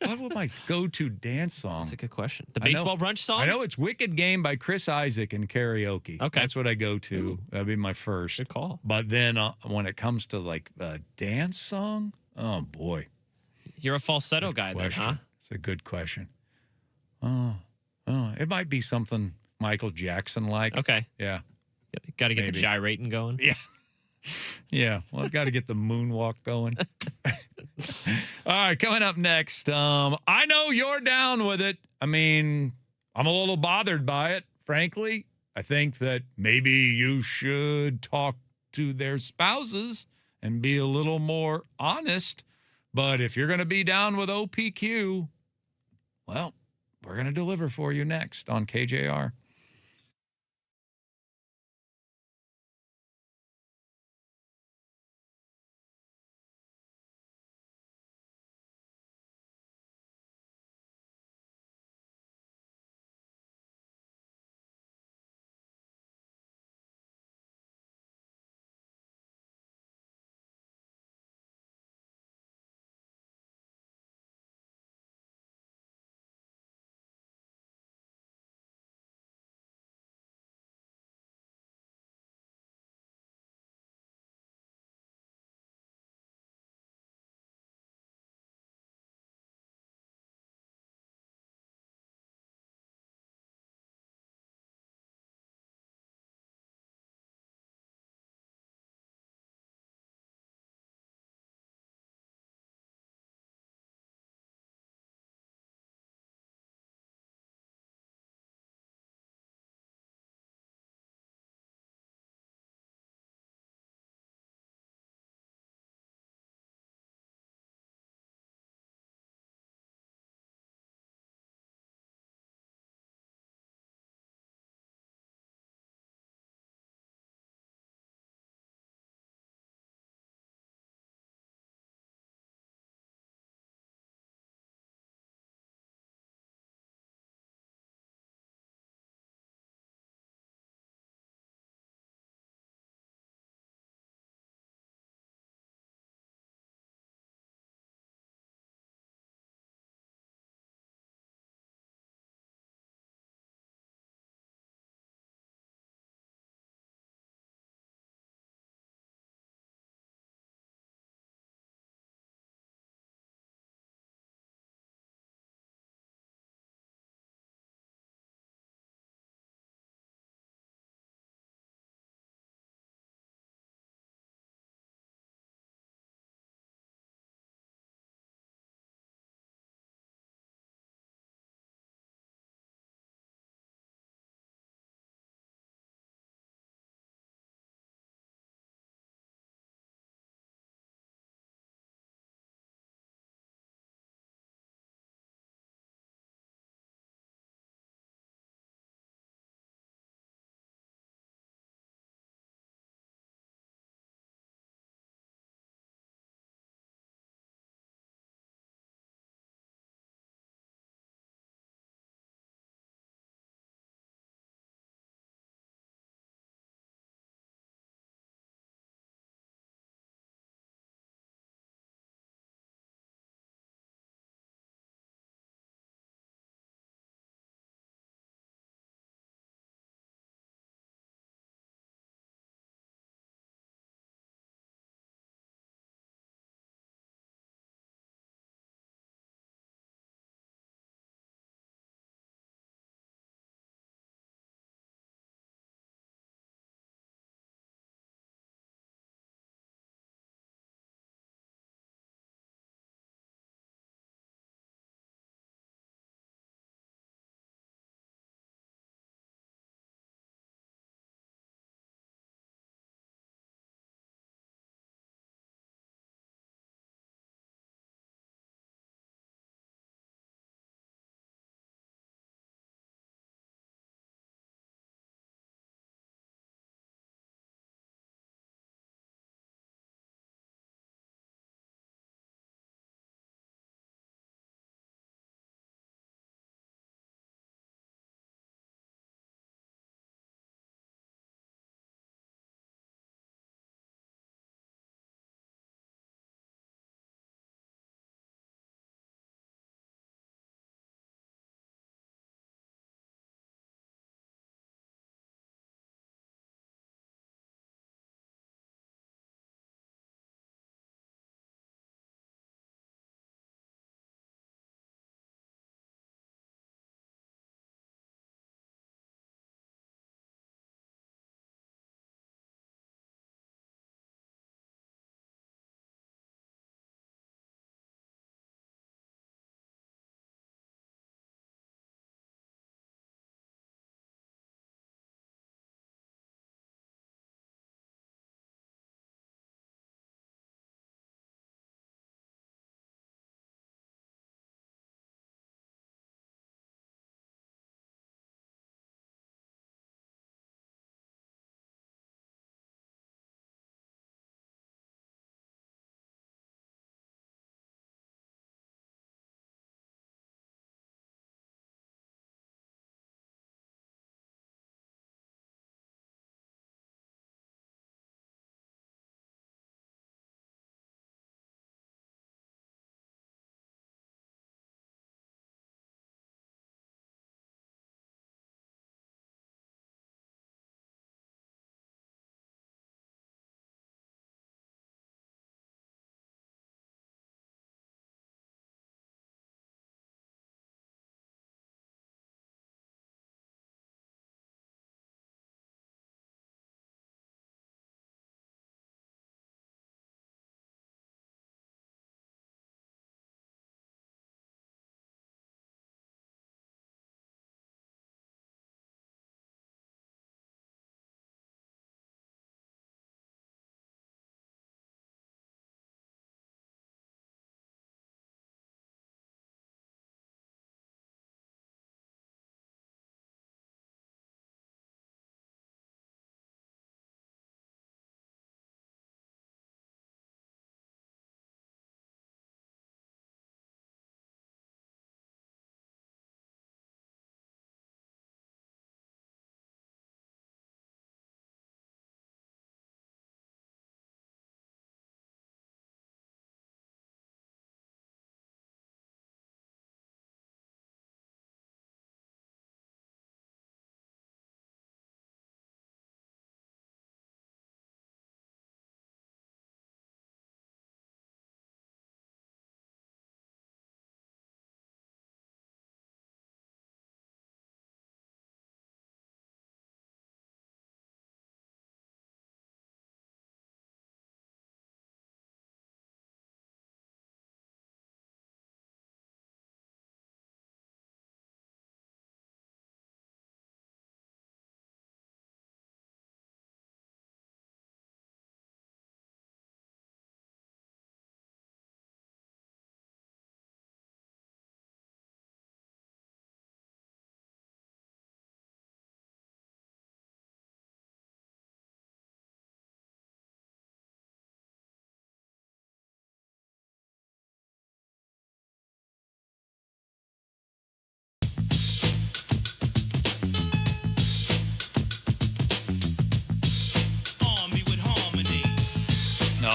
Speaker 5: What would my go-to dance song?
Speaker 7: That's a good question. The baseball brunch song?
Speaker 5: I know it's Wicked Game by Chris Isaac in karaoke.
Speaker 7: Okay.
Speaker 5: That's what I go to. That'd be my first.
Speaker 7: Good call.
Speaker 5: But then when it comes to like a dance song, oh boy.
Speaker 7: You're a falsetto guy then, huh?
Speaker 5: It's a good question. Oh, it might be something Michael Jackson like.
Speaker 7: Okay.
Speaker 5: Yeah.
Speaker 7: Got to get the gyrating going.
Speaker 5: Yeah. Yeah. Well, I've got to get the moonwalk going. All right, coming up next. I know you're down with it. I mean, I'm a little bothered by it, frankly. I think that maybe you should talk to their spouses and be a little more honest. But if you're going to be down with OPQ, well, we're going to deliver for you next on KJR.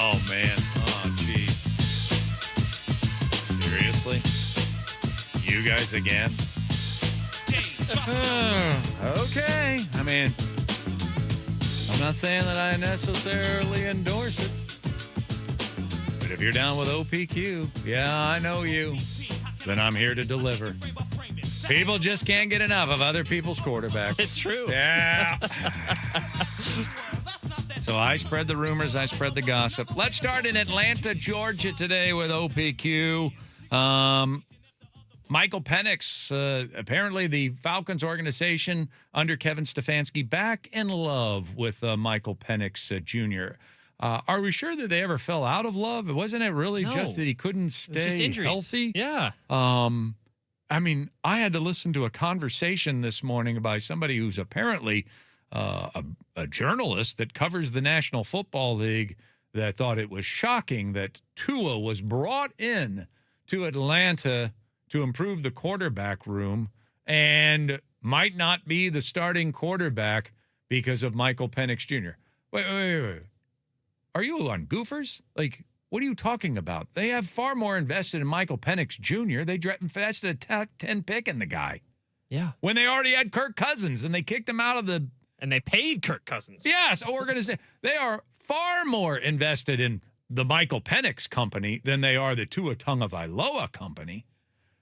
Speaker 5: Oh, man. Oh, jeez. Seriously? You guys again? Okay. I mean, I'm not saying that I necessarily endorse it. But if you're down with OPQ, yeah, I know you, then I'm here to deliver. People just can't get enough of other people's quarterbacks.
Speaker 7: It's true.
Speaker 5: Yeah. So I spread the rumors, I spread the gossip. Let's start in Atlanta, Georgia today with OPQ. Michael Penix, apparently the Falcons organization under Kevin Stefanski, back in love with Michael Penix Jr. Are we sure that they ever fell out of love? Wasn't it really just that he couldn't stay healthy?
Speaker 7: Yeah.
Speaker 5: I mean, I had to listen to a conversation this morning by somebody who's apparently a journalist that covers the National Football League that thought it was shocking that Tua was brought in to Atlanta to improve the quarterback room and might not be the starting quarterback because of Michael Penix Jr. Wait. Are you on goofers? Like, what are you talking about? They have far more invested in Michael Penix Jr. They invested a top 10 pick in the guy.
Speaker 7: Yeah.
Speaker 5: When they already had Kirk Cousins and they kicked him out of the...
Speaker 7: And they paid Kirk Cousins.
Speaker 5: Yes, organization. They are far more invested in the Michael Penix company than they are the Tua Tagovailoa company.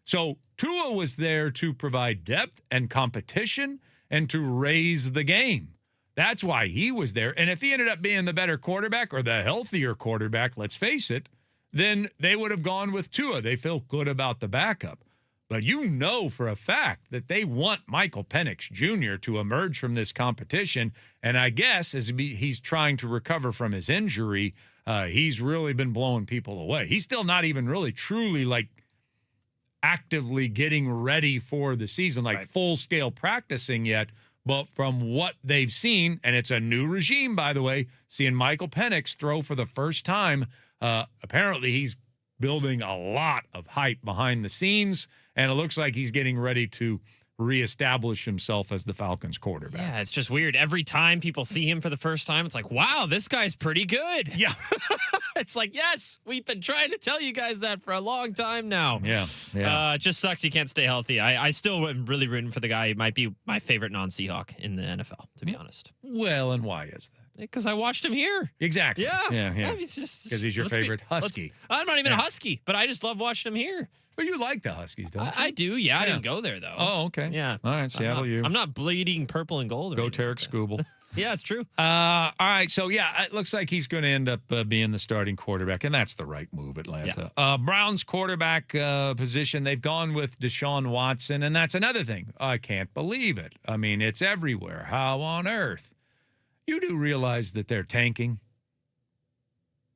Speaker 5: So Tua was there to provide depth and competition and to raise the game. That's why he was there. And if he ended up being the better quarterback or the healthier quarterback, let's face it, then they would have gone with Tua. They feel good about the backup. But you know for a fact that they want Michael Penix Jr. to emerge from this competition. And I guess as he's trying to recover from his injury, he's really been blowing people away. He's still not even really truly like actively getting ready for the season, like full-scale practicing yet. But from what they've seen, and it's a new regime, by the way, seeing Michael Penix throw for the first time, apparently he's building a lot of hype behind the scenes, and it looks like he's getting ready to reestablish himself as the Falcons quarterback.
Speaker 7: Yeah, it's just weird. Every time people see him for the first time, it's like, wow, this guy's pretty good.
Speaker 5: Yeah.
Speaker 7: It's like, yes, we've been trying to tell you guys that for a long time now.
Speaker 5: Yeah.
Speaker 7: It just sucks he can't stay healthy. I still am really rooting for the guy. He might be my favorite non-Seahawk in the NFL, to be honest.
Speaker 5: Well, and why is that?
Speaker 7: Because I watched him here.
Speaker 5: Exactly.
Speaker 7: Yeah. He's just
Speaker 5: because he's your favorite Husky.
Speaker 7: I'm not even a Husky, but I just love watching him here.
Speaker 5: But you like the Huskies, don't you?
Speaker 7: I do, yeah. I didn't go there, though.
Speaker 5: Oh, okay.
Speaker 7: Yeah.
Speaker 5: All right, Seattle,
Speaker 7: I'm not bleeding purple and gold.
Speaker 5: Go Tarek Skubal.
Speaker 7: Yeah, it's true.
Speaker 5: All right, so yeah, it looks like he's going to end up being the starting quarterback, and that's the right move, Atlanta. Yeah. Browns quarterback position, they've gone with Deshaun Watson, and that's another thing. I can't believe it. I mean, it's everywhere. How on earth? You do realize that they're tanking,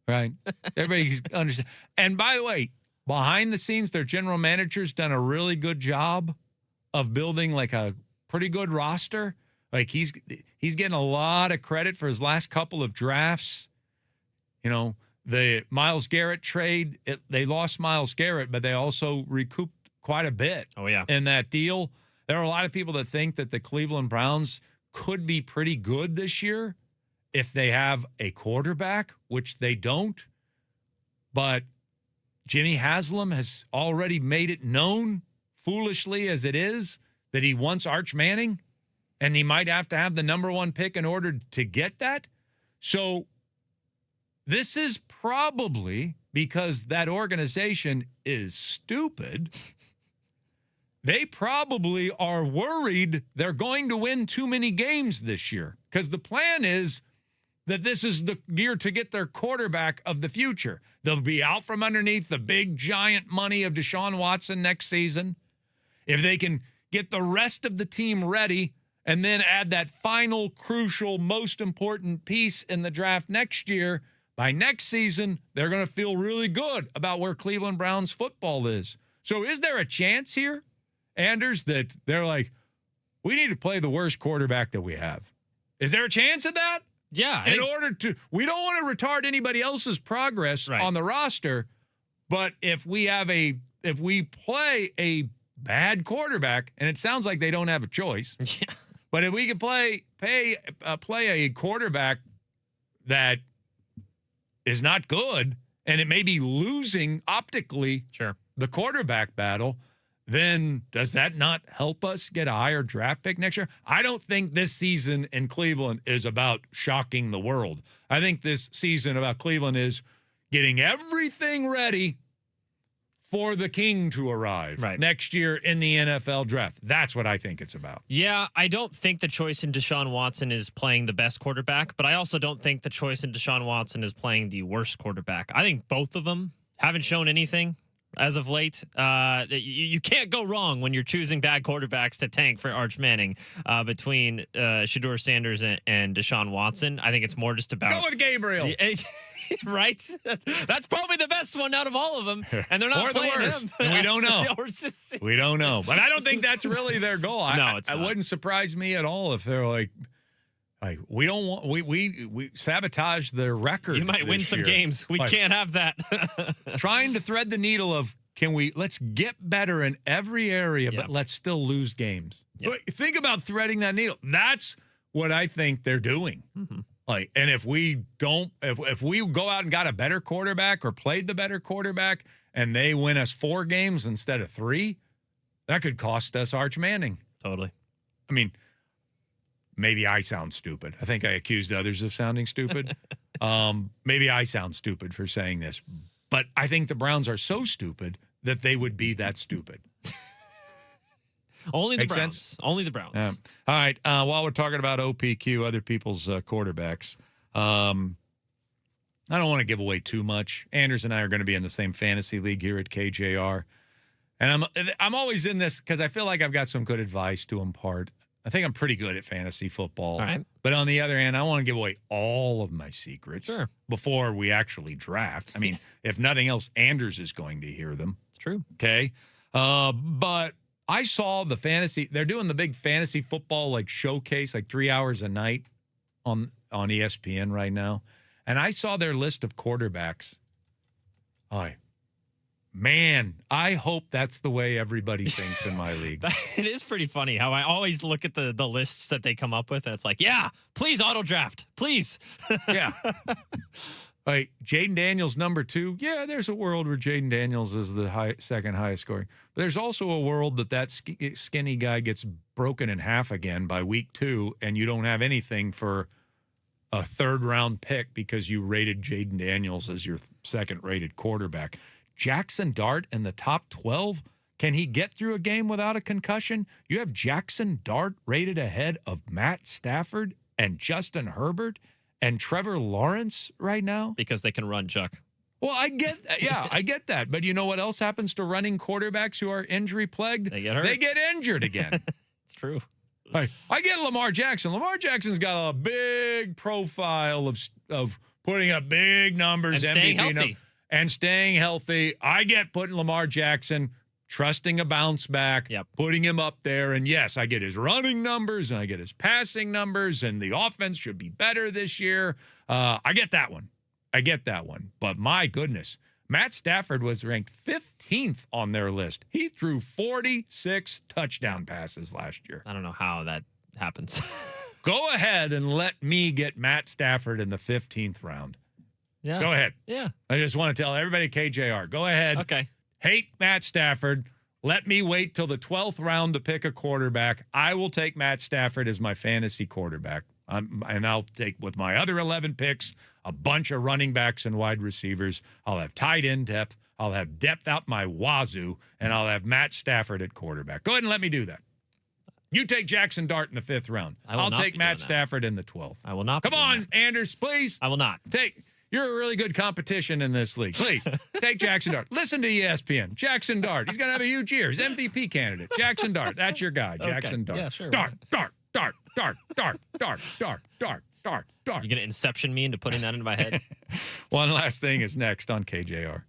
Speaker 5: right? Everybody understands. And by the way, behind the scenes, their general manager's done a really good job of building like a pretty good roster. Like he's getting a lot of credit for his last couple of drafts. You know, the Myles Garrett trade, they lost Myles Garrett, but they also recouped quite a bit.
Speaker 7: Oh, yeah.
Speaker 5: In that deal. There are a lot of people that think that the Cleveland Browns could be pretty good this year if they have a quarterback, which they don't. But Jimmy Haslam has already made it known, foolishly as it is, that he wants Arch Manning, and he might have to have the number one pick in order to get that. So this is probably because that organization is stupid. They probably are worried they're going to win too many games this year because the plan is that this is the year to get their quarterback of the future. They'll be out from underneath the big, giant money of Deshaun Watson next season. If they can get the rest of the team ready and then add that final, crucial, most important piece in the draft next year, by next season, they're going to feel really good about where Cleveland Browns football is. So is there a chance here, Anders, that they're like, we need to play the worst quarterback that we have? Is there a chance of that?
Speaker 7: Yeah.
Speaker 5: We don't want to retard anybody else's progress on the roster, but if we play a bad quarterback, and it sounds like they don't have a choice, but if we can play a quarterback that is not good, and it may be losing optically the quarterback battle, then does that not help us get a higher draft pick next year? I don't think this season in Cleveland is about shocking the world. I think this season about Cleveland is getting everything ready for the king to arrive next year in the NFL draft. That's what I think it's about.
Speaker 7: Yeah, I don't think the choice in Deshaun Watson is playing the best quarterback, but I also don't think the choice in Deshaun Watson is playing the worst quarterback. I think both of them haven't shown anything as of late. You can't go wrong when you're choosing bad quarterbacks to tank for Arch Manning between Shedeur Sanders and Deshaun Watson. I think it's more just about...
Speaker 5: Go with Gabriel.
Speaker 7: Right? That's probably the best one out of all of them. And they're not playing
Speaker 5: the worst.
Speaker 7: him.
Speaker 5: And we don't know. We don't know. But I don't think that's really their goal.
Speaker 7: No, it's not.
Speaker 5: It wouldn't surprise me at all if they're like we don't want we sabotage their record.
Speaker 7: You might win some games. We can't have that.
Speaker 5: Trying to thread the needle of let's get better in every area, but let's still lose games. Yep. Think about threading that needle. That's what I think they're doing. Mm-hmm. And if we don't, if we go out and got a better quarterback or played the better quarterback and they win us 4 games instead of 3, that could cost us Arch Manning.
Speaker 7: Totally.
Speaker 5: I mean, maybe I sound stupid. I think I accused others of sounding stupid. Maybe I sound stupid for saying this, but I think the Browns are so stupid that they would be that stupid.
Speaker 7: Only the
Speaker 5: Make
Speaker 7: Browns.
Speaker 5: sense?
Speaker 7: Only the Browns.
Speaker 5: All right. While we're talking about OPQ, other people's quarterbacks, I don't want to give away too much. Anders and I are going to be in the same fantasy league here at KJR, and I'm always in this because I feel like I've got some good advice to impart. I think I'm pretty good at fantasy football.
Speaker 7: All right.
Speaker 5: But on the other hand, I want to give away all of my secrets before we actually draft. I mean, if nothing else, Anders is going to hear them.
Speaker 7: It's true.
Speaker 5: Okay. But I saw they're doing the big fantasy football showcase, 3 hours a night on ESPN right now. And I saw their list of quarterbacks. Man, I hope that's the way everybody thinks in my league.
Speaker 7: It is pretty funny how I always look at the lists that they come up with. And it's like, yeah, please auto draft, please.
Speaker 5: Yeah. Jaden Daniels, number 2. Yeah, there's a world where Jaden Daniels is the second highest scoring. But there's also a world that skinny guy gets broken in half again by week 2, and you don't have anything for a third-round pick because you rated Jaden Daniels as your second-rated quarterback. Jackson Dart in the top 12? Can he get through a game without a concussion? You have Jackson Dart rated ahead of Matt Stafford and Justin Herbert and Trevor Lawrence right now?
Speaker 7: Because they can run, Chuck.
Speaker 5: Well, I get that. But you know what else happens to running quarterbacks who are injury-plagued?
Speaker 7: They get hurt.
Speaker 5: They get injured again.
Speaker 7: It's true.
Speaker 5: I get Lamar Jackson. Lamar Jackson's got a big profile of putting up big numbers.
Speaker 7: And staying healthy.
Speaker 5: And staying healthy. I get putting Lamar Jackson, trusting a bounce back, putting him up there. And yes, I get his running numbers and I get his passing numbers, and the offense should be better this year. I get that one. But my goodness, Matt Stafford was ranked 15th on their list. He threw 46 touchdown passes last year.
Speaker 7: I don't know how that happens.
Speaker 5: Go ahead and let me get Matt Stafford in the 15th round.
Speaker 7: Yeah.
Speaker 5: Go ahead.
Speaker 7: Yeah.
Speaker 5: I just want to tell everybody at KJR, go ahead.
Speaker 7: Okay.
Speaker 5: Hate Matt Stafford. Let me wait till the 12th round to pick a quarterback. I will take Matt Stafford as my fantasy quarterback. And I'll take, with my other 11 picks, a bunch of running backs and wide receivers. I'll have tight end depth. I'll have depth out my wazoo. And I'll have Matt Stafford at quarterback. Go ahead and let me do that. You take Jackson Dart in the 5th round. I'll take Matt Stafford in the 12th.
Speaker 7: I will not.
Speaker 5: Come on, Anders, please.
Speaker 7: I will not.
Speaker 5: You're a really good competition in this league. Please, take Jackson Dart. Listen to ESPN. Jackson Dart. He's going to have a huge year. He's MVP candidate. Jackson Dart. That's your guy, Jackson Dart.
Speaker 7: Yeah, sure.
Speaker 5: Dart.
Speaker 7: You're going to inception me into putting that into my head?
Speaker 5: One last thing is next on KJR.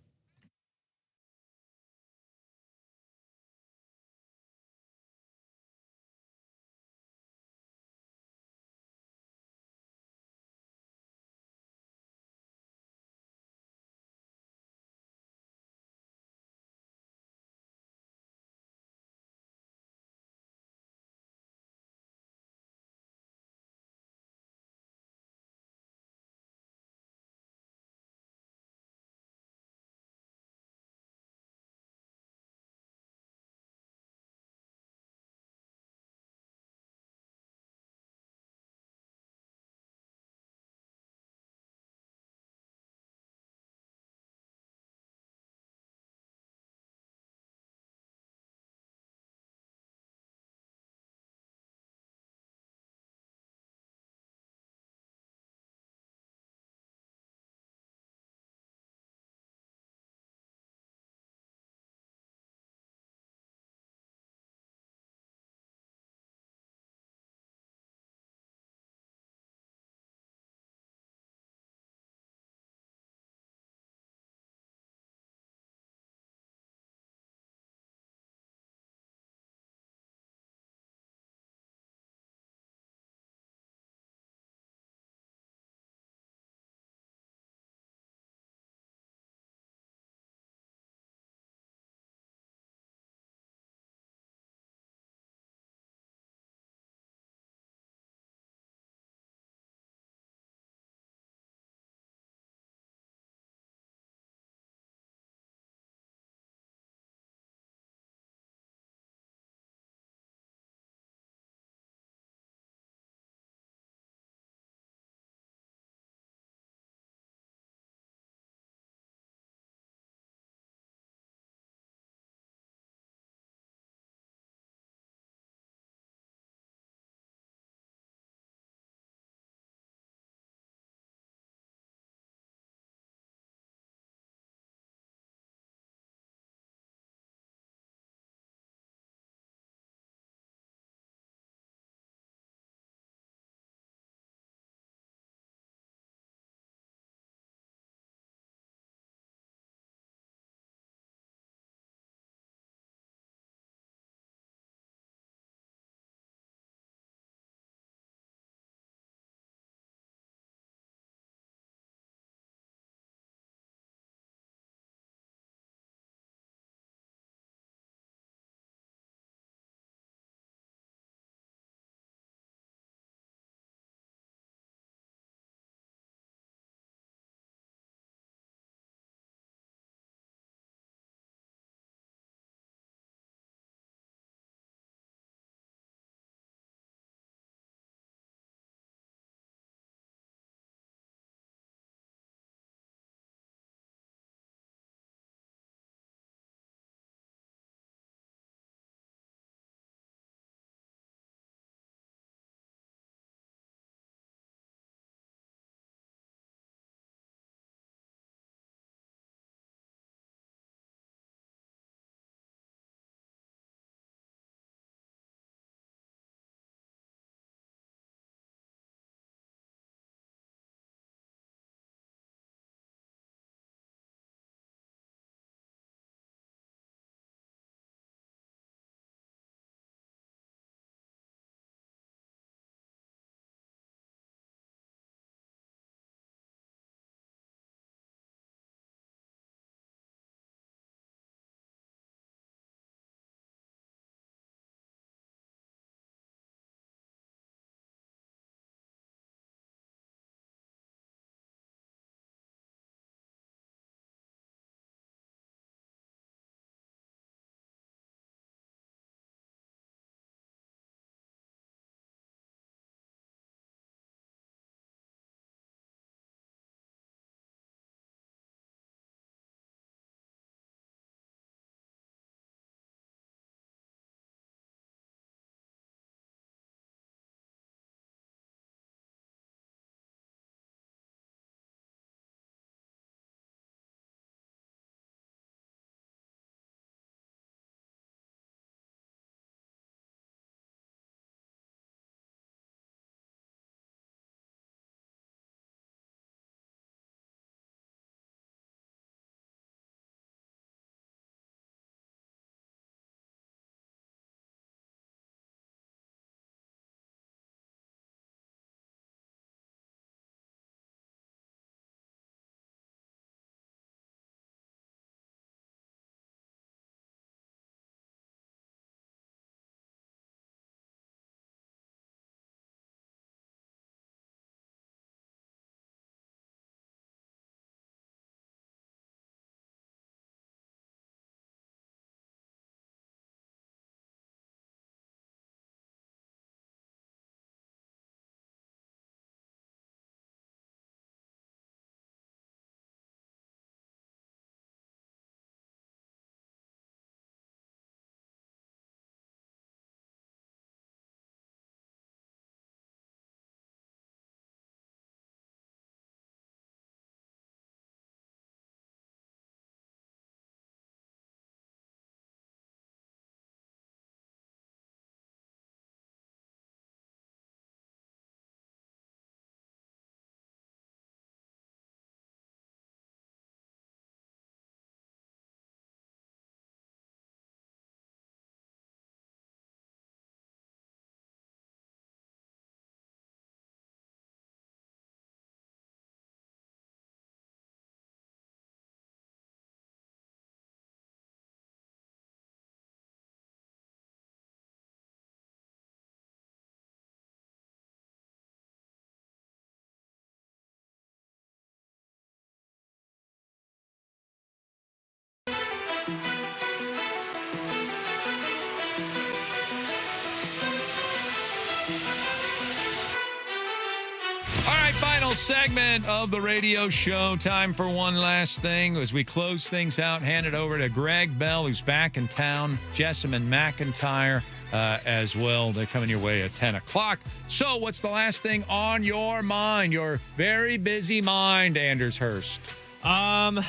Speaker 5: Final segment of the radio show. Time for one last thing. As we close things out, hand it over to Greg Bell, who's back in town. Jessamine McIntyre as well. They're coming your way at 10 o'clock. So what's the last thing on your mind, your very busy mind, Anders Hurst?
Speaker 7: I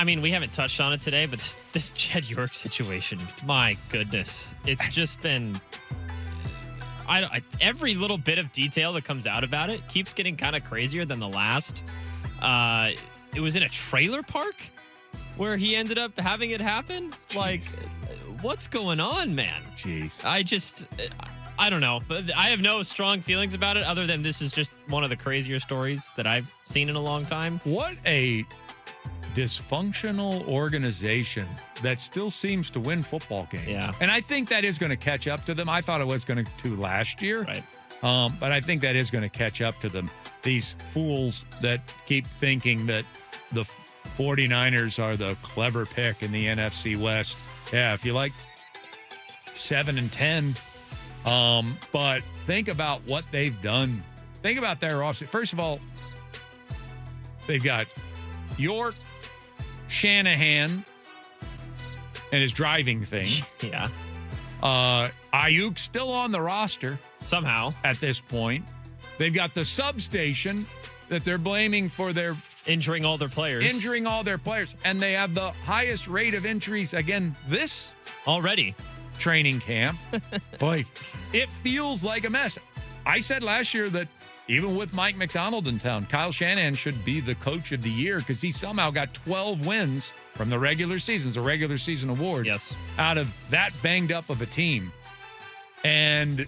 Speaker 7: mean, we haven't touched on it today, but this Jed York situation, my goodness. It's just been... every little bit of detail that comes out about it keeps getting kind of crazier than the last. It was in a trailer park where he ended up having it happen. Jeez. Like, what's going on, man?
Speaker 5: Jeez.
Speaker 7: I don't know. But I have no strong feelings about it other than this is just one of the crazier stories that I've seen in a long time.
Speaker 5: What a dysfunctional organization that still seems to win football games.
Speaker 7: Yeah.
Speaker 5: And I think that is going to catch up to them. I thought it was going to last year.
Speaker 7: Right.
Speaker 5: But I think that is going to catch up to them. These fools that keep thinking that the 49ers are the clever pick in the NFC West. Yeah, if you like 7-10. But think about what they've done. Think about their offseason. First of all, they've got York, Shanahan, and his driving thing.
Speaker 7: Yeah.
Speaker 5: Ayuk's still on the roster.
Speaker 7: Somehow.
Speaker 5: At this point. They've got the substation that they're blaming for their...
Speaker 7: Injuring all their players.
Speaker 5: And they have the highest rate of injuries again this...
Speaker 7: Already.
Speaker 5: Training camp. Boy, it feels like a mess. I said last year that even with Mike McDonald in town, Kyle Shanahan should be the coach of the year because he somehow got 12 wins from the regular season. It's a regular season award.
Speaker 7: Yes.
Speaker 5: Out of that banged up of a team. And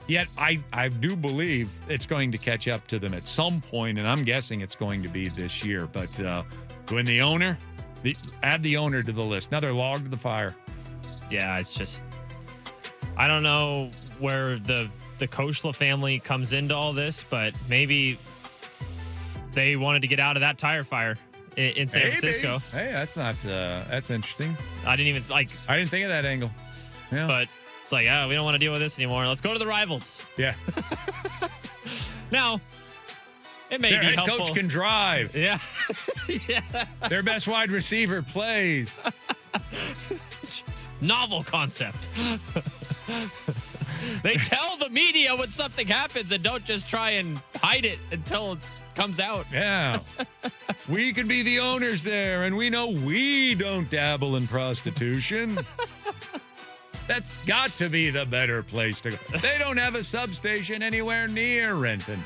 Speaker 5: yet I do believe it's going to catch up to them at some point, and I'm guessing it's going to be this year. But when the owner, add the owner to the list. Another log to the fire.
Speaker 7: Yeah, it's just, I don't know where the Koshla family comes into all this, but maybe they wanted to get out of that tire fire in San Francisco.
Speaker 5: Hey, that's interesting.
Speaker 7: I didn't think
Speaker 5: of that angle. Yeah.
Speaker 7: But it's like, we don't want to deal with this anymore. Let's go to the rivals.
Speaker 5: Yeah.
Speaker 7: Now, it may
Speaker 5: their
Speaker 7: be
Speaker 5: head
Speaker 7: helpful.
Speaker 5: coach can drive.
Speaker 7: Yeah. Yeah.
Speaker 5: Their best wide receiver plays.
Speaker 7: It's just novel concept. They tell the media when something happens and don't just try and hide it until it comes out.
Speaker 5: Yeah. We could be the owners there, and we know we don't dabble in prostitution. That's got to be the better place to go. They don't have a substation anywhere near Renton.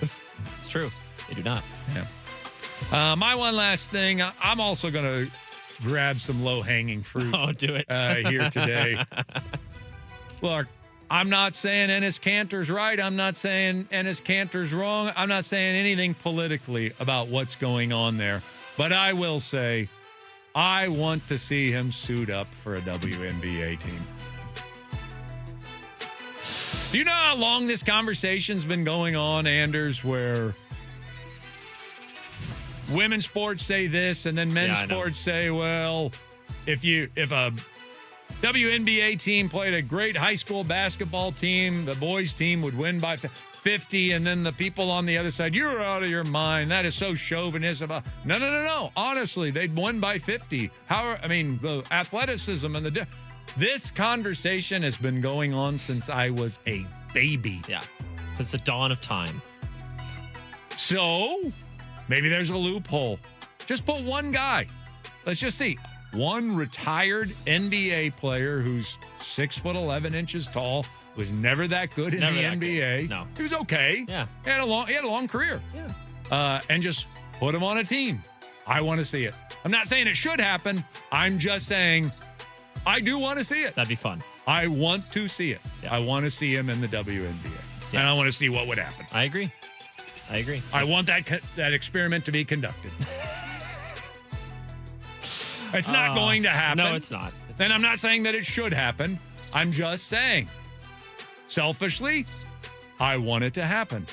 Speaker 7: It's true. They do not.
Speaker 5: Yeah. My one last thing, I'm also going to grab some low-hanging fruit.
Speaker 7: Oh, do it.
Speaker 5: Here today. Look, I'm not saying Enes Kanter's right. I'm not saying Enes Kanter's wrong. I'm not saying anything politically about what's going on there. But I will say, I want to see him suit up for a WNBA team. Do you know how long this conversation's been going on, Anders, where women's sports say this and then men's sports say, well, if a WNBA team played a great high school basketball team, the boys team would win by 50, and then the people on the other side, you're out of your mind. That is so chauvinistic. No. Honestly, they'd win by 50. The athleticism and this conversation has been going on since I was a baby.
Speaker 7: Yeah, since the dawn of time.
Speaker 5: So maybe there's a loophole. Just put one guy. Let's just see. One retired NBA player who's 6'11" tall, was never that good in the NBA.
Speaker 7: No.
Speaker 5: He was okay.
Speaker 7: Yeah.
Speaker 5: He had a long career.
Speaker 7: Yeah.
Speaker 5: And just put him on a team. I want to see it. I'm not saying it should happen. I'm just saying I do want to see it.
Speaker 7: That'd be fun.
Speaker 5: I want to see it. Yeah. I want to see him in the WNBA. Yeah. And I want to see what would happen.
Speaker 7: I agree.
Speaker 5: I want that experiment to be conducted. It's not going to happen.
Speaker 7: No, it's not.
Speaker 5: And I'm not saying that it should happen. I'm just saying, selfishly, I want it to happen.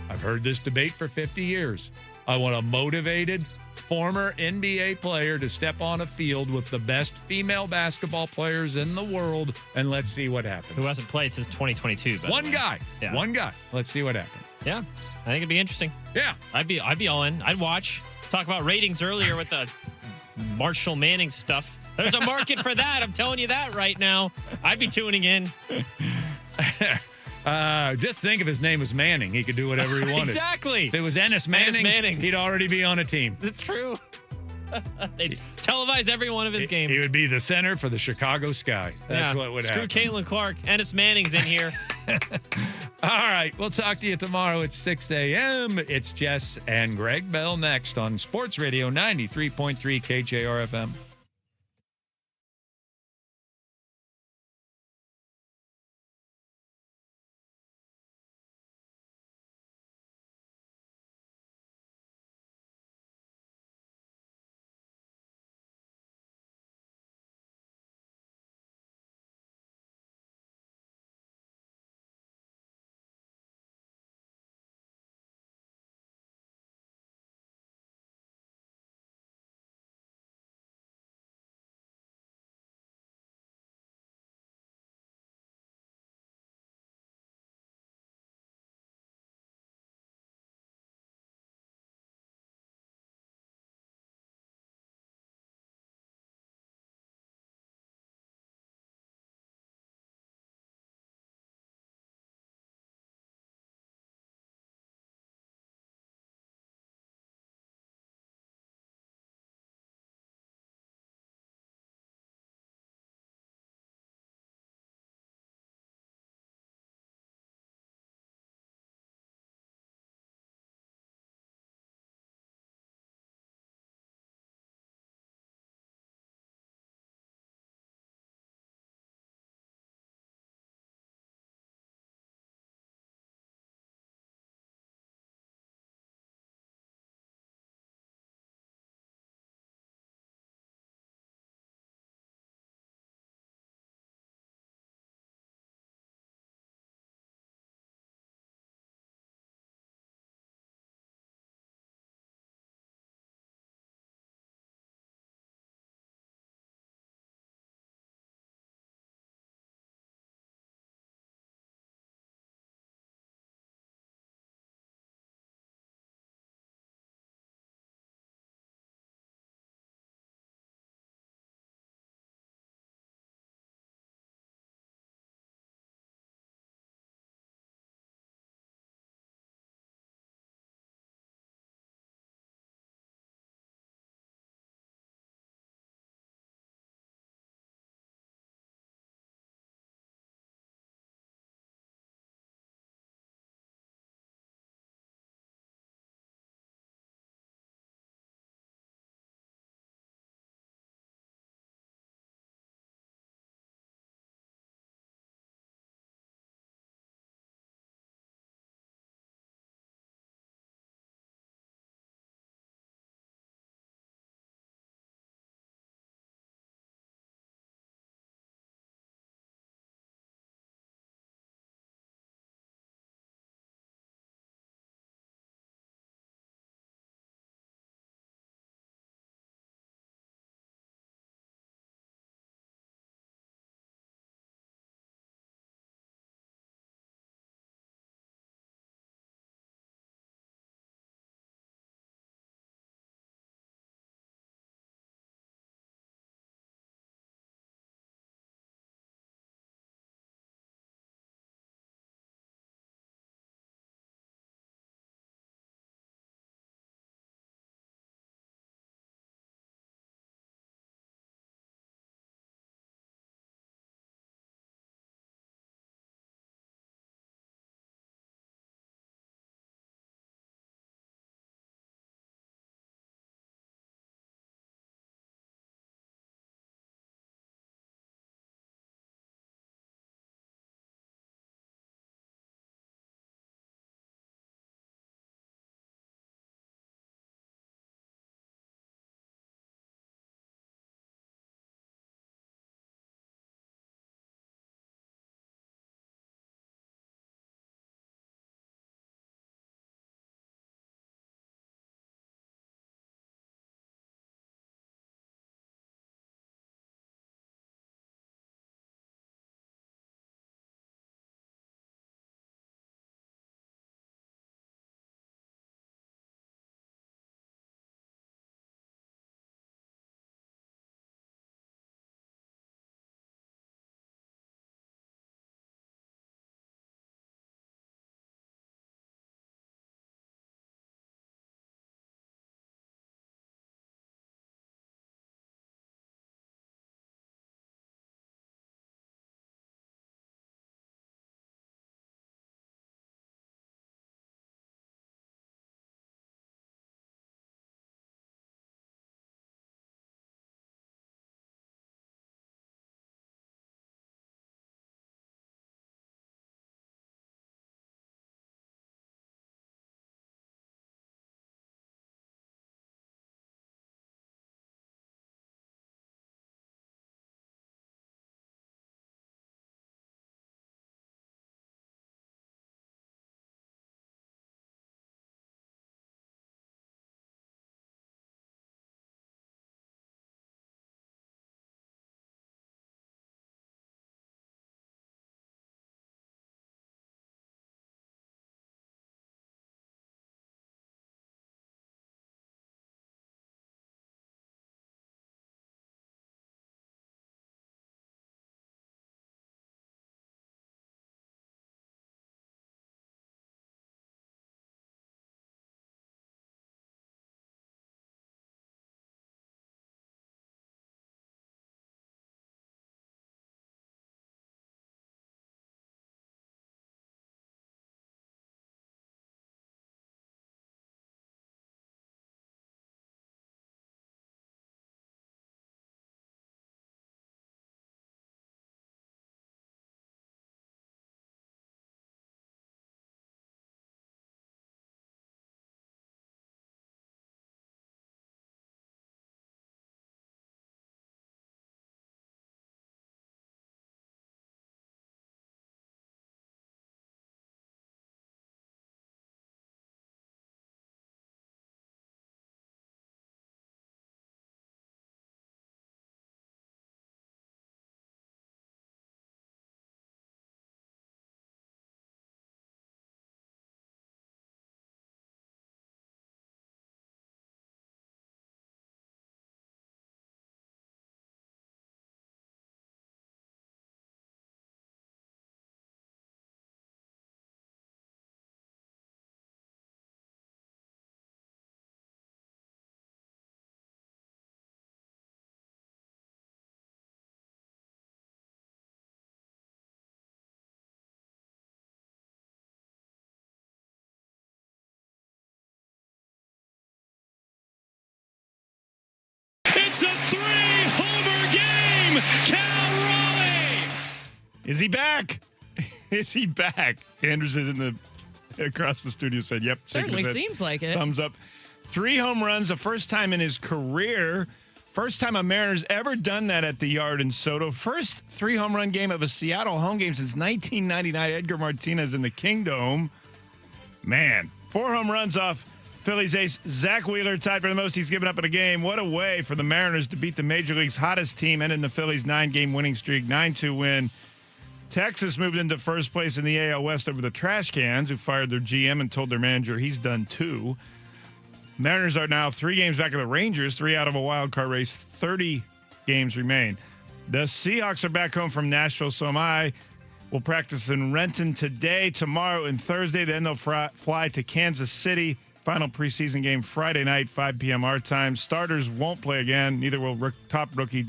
Speaker 5: I've heard this debate for 50 years. I want a motivated former NBA player to step on a field with the best female basketball players in the world, and let's see what happens.
Speaker 7: Who hasn't played since 2022?
Speaker 5: One guy. Let's see what happens.
Speaker 7: Yeah, I think it'd be interesting.
Speaker 5: Yeah.
Speaker 7: I'd be all in. I'd watch. Talk about ratings earlier with the Marshall Manning stuff. There's a market for that. I'm telling you that right now. I'd be tuning in.
Speaker 5: Just think if his name was Manning, he could do whatever he wanted.
Speaker 7: Exactly.
Speaker 5: If it was Ennis Manning, he'd already be on a team.
Speaker 7: That's true. They'd televise every one of his games.
Speaker 5: He would be the center for the Chicago Sky. That's what would happen.
Speaker 7: Screw Caitlin Clark. Ennis Manning's in here.
Speaker 5: All right. We'll talk to you tomorrow at 6 a.m. It's Jess and Greg Bell next on Sports Radio 93.3 KJR FM.
Speaker 3: It's a 3-homer game. Cal Raleigh.
Speaker 10: Is he back? Is he back? Anderson in the across the studio said, "Yep."
Speaker 11: Certainly seems like it.
Speaker 10: Thumbs up. 3 home runs, the first time in his career. First time a Mariner's ever done that at the Yard in Soto. First 3 home run game of a Seattle home game since 1999. Edgar Martinez in the Kingdom. Man, 4 home runs off Phillies ace Zach Wheeler, tied for the most he's given up in a game. What a way for the Mariners to beat the Major League's hottest team, ending the Phillies' 9-game winning streak, 9-2 win. Texas moved into first place in the AL West over the Trash Cans, who fired their GM and told their manager he's done too. Mariners are now 3 games back of the Rangers, 3 out of a wild card race. 30 games remain. The Seahawks are back home from Nashville, so am I. We'll practice in Renton today, tomorrow, and Thursday. Then they'll fly to Kansas City. Final preseason game Friday night, 5 p.m. our time. Starters won't play again. Neither will top rookie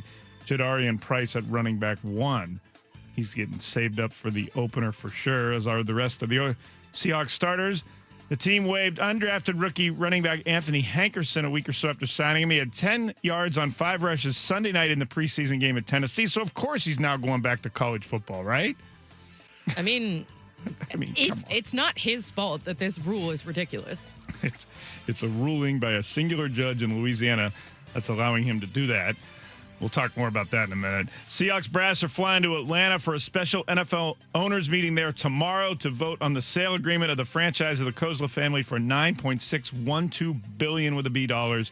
Speaker 10: Jadarian Price at running back 1. He's getting saved up for the opener for sure, as are the rest of the Seahawks starters. The team waived undrafted rookie running back Anthony Hankerson a week or so after signing him. He had 10 yards on 5 rushes Sunday night in the preseason game at Tennessee. So, of course, he's now going back to college football, right?
Speaker 11: I mean, it's not his fault that this rule is ridiculous.
Speaker 10: It's a ruling by a singular judge in Louisiana that's allowing him to do that. We'll talk more about that in a minute. Seahawks brass are flying to Atlanta for a special NFL owners meeting there tomorrow to vote on the sale agreement of the franchise of the Kozla family for $9.612 billion with a B dollars.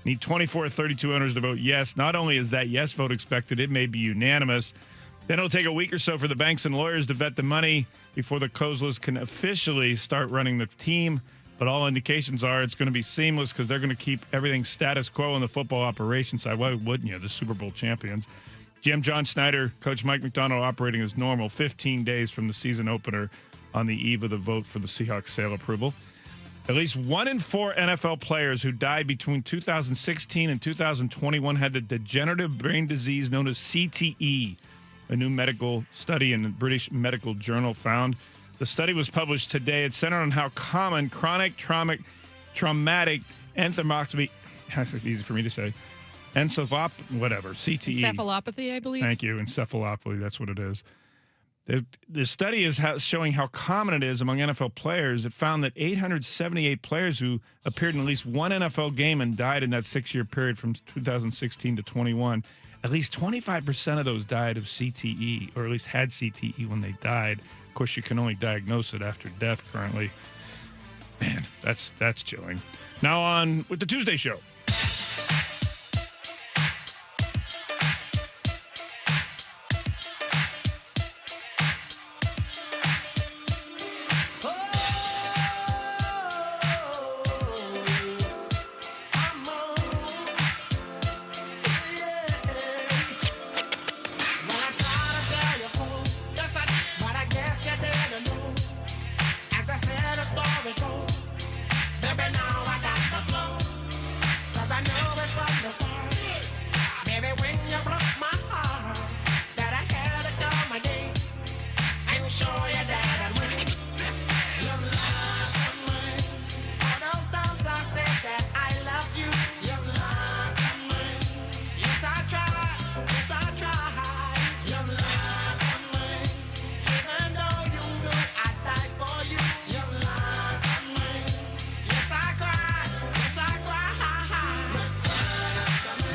Speaker 10: Need 24 or 32 owners to vote yes. Not only is that yes vote expected, it may be unanimous. Then it'll take a week or so for the banks and lawyers to vet the money before the Kozlas can officially start running the team. But all indications are it's going to be seamless because they're going to keep everything status quo on the football operation side. Why wouldn't you? The Super Bowl champions. GM John Snyder, Coach Mike McDonald operating as normal 15 days from the season opener on the eve of the vote for the Seahawks sale approval. At least 1 in 4 NFL players who died between 2016 and 2021 had the degenerative brain disease known as CTE, a new medical study in the British Medical Journal found. The study was published today. It's centered on how common chronic traumatic encephalopathy, that's easy for me to say, CTE.
Speaker 11: Encephalopathy, I believe.
Speaker 10: Thank you, encephalopathy, that's what it is. The study is showing how common it is among NFL players. It found that 878 players who appeared in at least one NFL game and died in that 6-year period from 2016 to 21, at least 25% of those died of CTE, or at least had CTE when they died. Of course, you can only diagnose it after death currently. Man, that's chilling. Now on with the Tuesday show.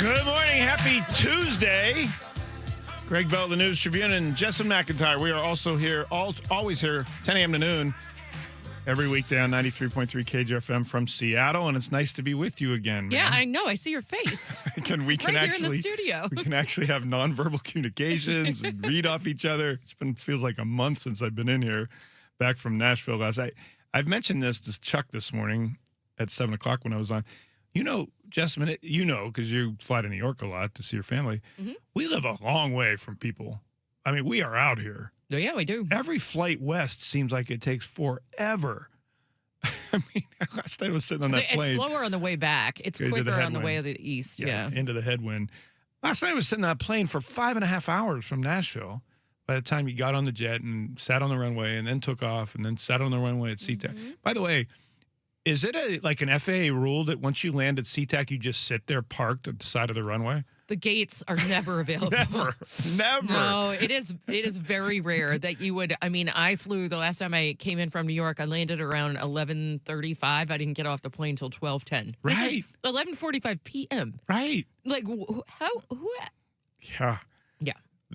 Speaker 10: Good morning. Happy Tuesday. Greg Bell, the News Tribune, and Jessamine McIntyre. We are also here, always here, 10 a.m. to noon, every weekday on 93.3 KJR FM from Seattle, and it's nice to be with you again.
Speaker 11: Yeah,
Speaker 10: man.
Speaker 11: I know. I see your face.
Speaker 10: we can
Speaker 11: right
Speaker 10: actually,
Speaker 11: here in the studio.
Speaker 10: We can actually have nonverbal communications and read off each other. Feels like a month since I've been in here, back from Nashville last night. I've mentioned this to Chuck this morning at 7 o'clock when I was on. You know, Jessamine, because you fly to New York a lot to see your family. Mm-hmm. We live a long way from people. I mean, we are out here.
Speaker 11: Oh, yeah, we do.
Speaker 10: Every flight west seems like it takes forever. I mean, last night I was sitting on that plane.
Speaker 11: It's slower on the way back. It's quicker on the way of the east. Yeah.
Speaker 10: Into the headwind. Last night I was sitting on that plane for 5.5 hours from Nashville. By the time you got on the jet and sat on the runway and then took off and then sat on the runway at SeaTac. Mm-hmm. By the way, Is it like an FAA rule that once you land at SeaTac, you just sit there parked at the side of the runway?
Speaker 11: The gates are never available.
Speaker 10: Never.
Speaker 11: No, it is very rare that you would. I mean, I flew the last time I came in from New York. I landed around 11:35. I didn't get off the plane till 12:10.
Speaker 10: Right.
Speaker 11: 11:45 p.m.
Speaker 10: Right.
Speaker 11: Like how? Who?
Speaker 10: Yeah.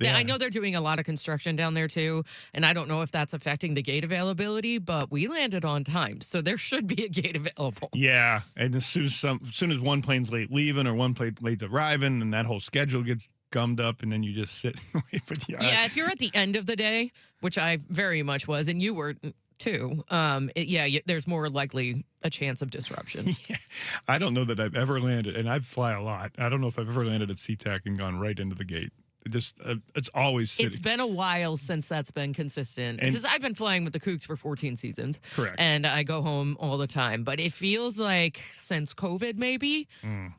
Speaker 11: Yeah, I know they're doing a lot of construction down there too, and I don't know if that's affecting the gate availability, but we landed on time, so there should be a gate available.
Speaker 10: Yeah, and as soon as one plane's late leaving or one plane late arriving, and that whole schedule gets gummed up, and then you just sit and wait. But
Speaker 11: yeah, if you're at the end of the day, which I very much was, and you were too, there's more likely a chance of disruption.
Speaker 10: Yeah. I don't know that I've ever landed, and I fly a lot. I don't know if I've ever landed at SeaTac and gone right into the gate. It's always sitting.
Speaker 11: It's been a while since that's been consistent because I've been flying with the Cougs for 14 seasons.
Speaker 10: Correct.
Speaker 11: And I go home all the time. But it feels like since COVID, maybe,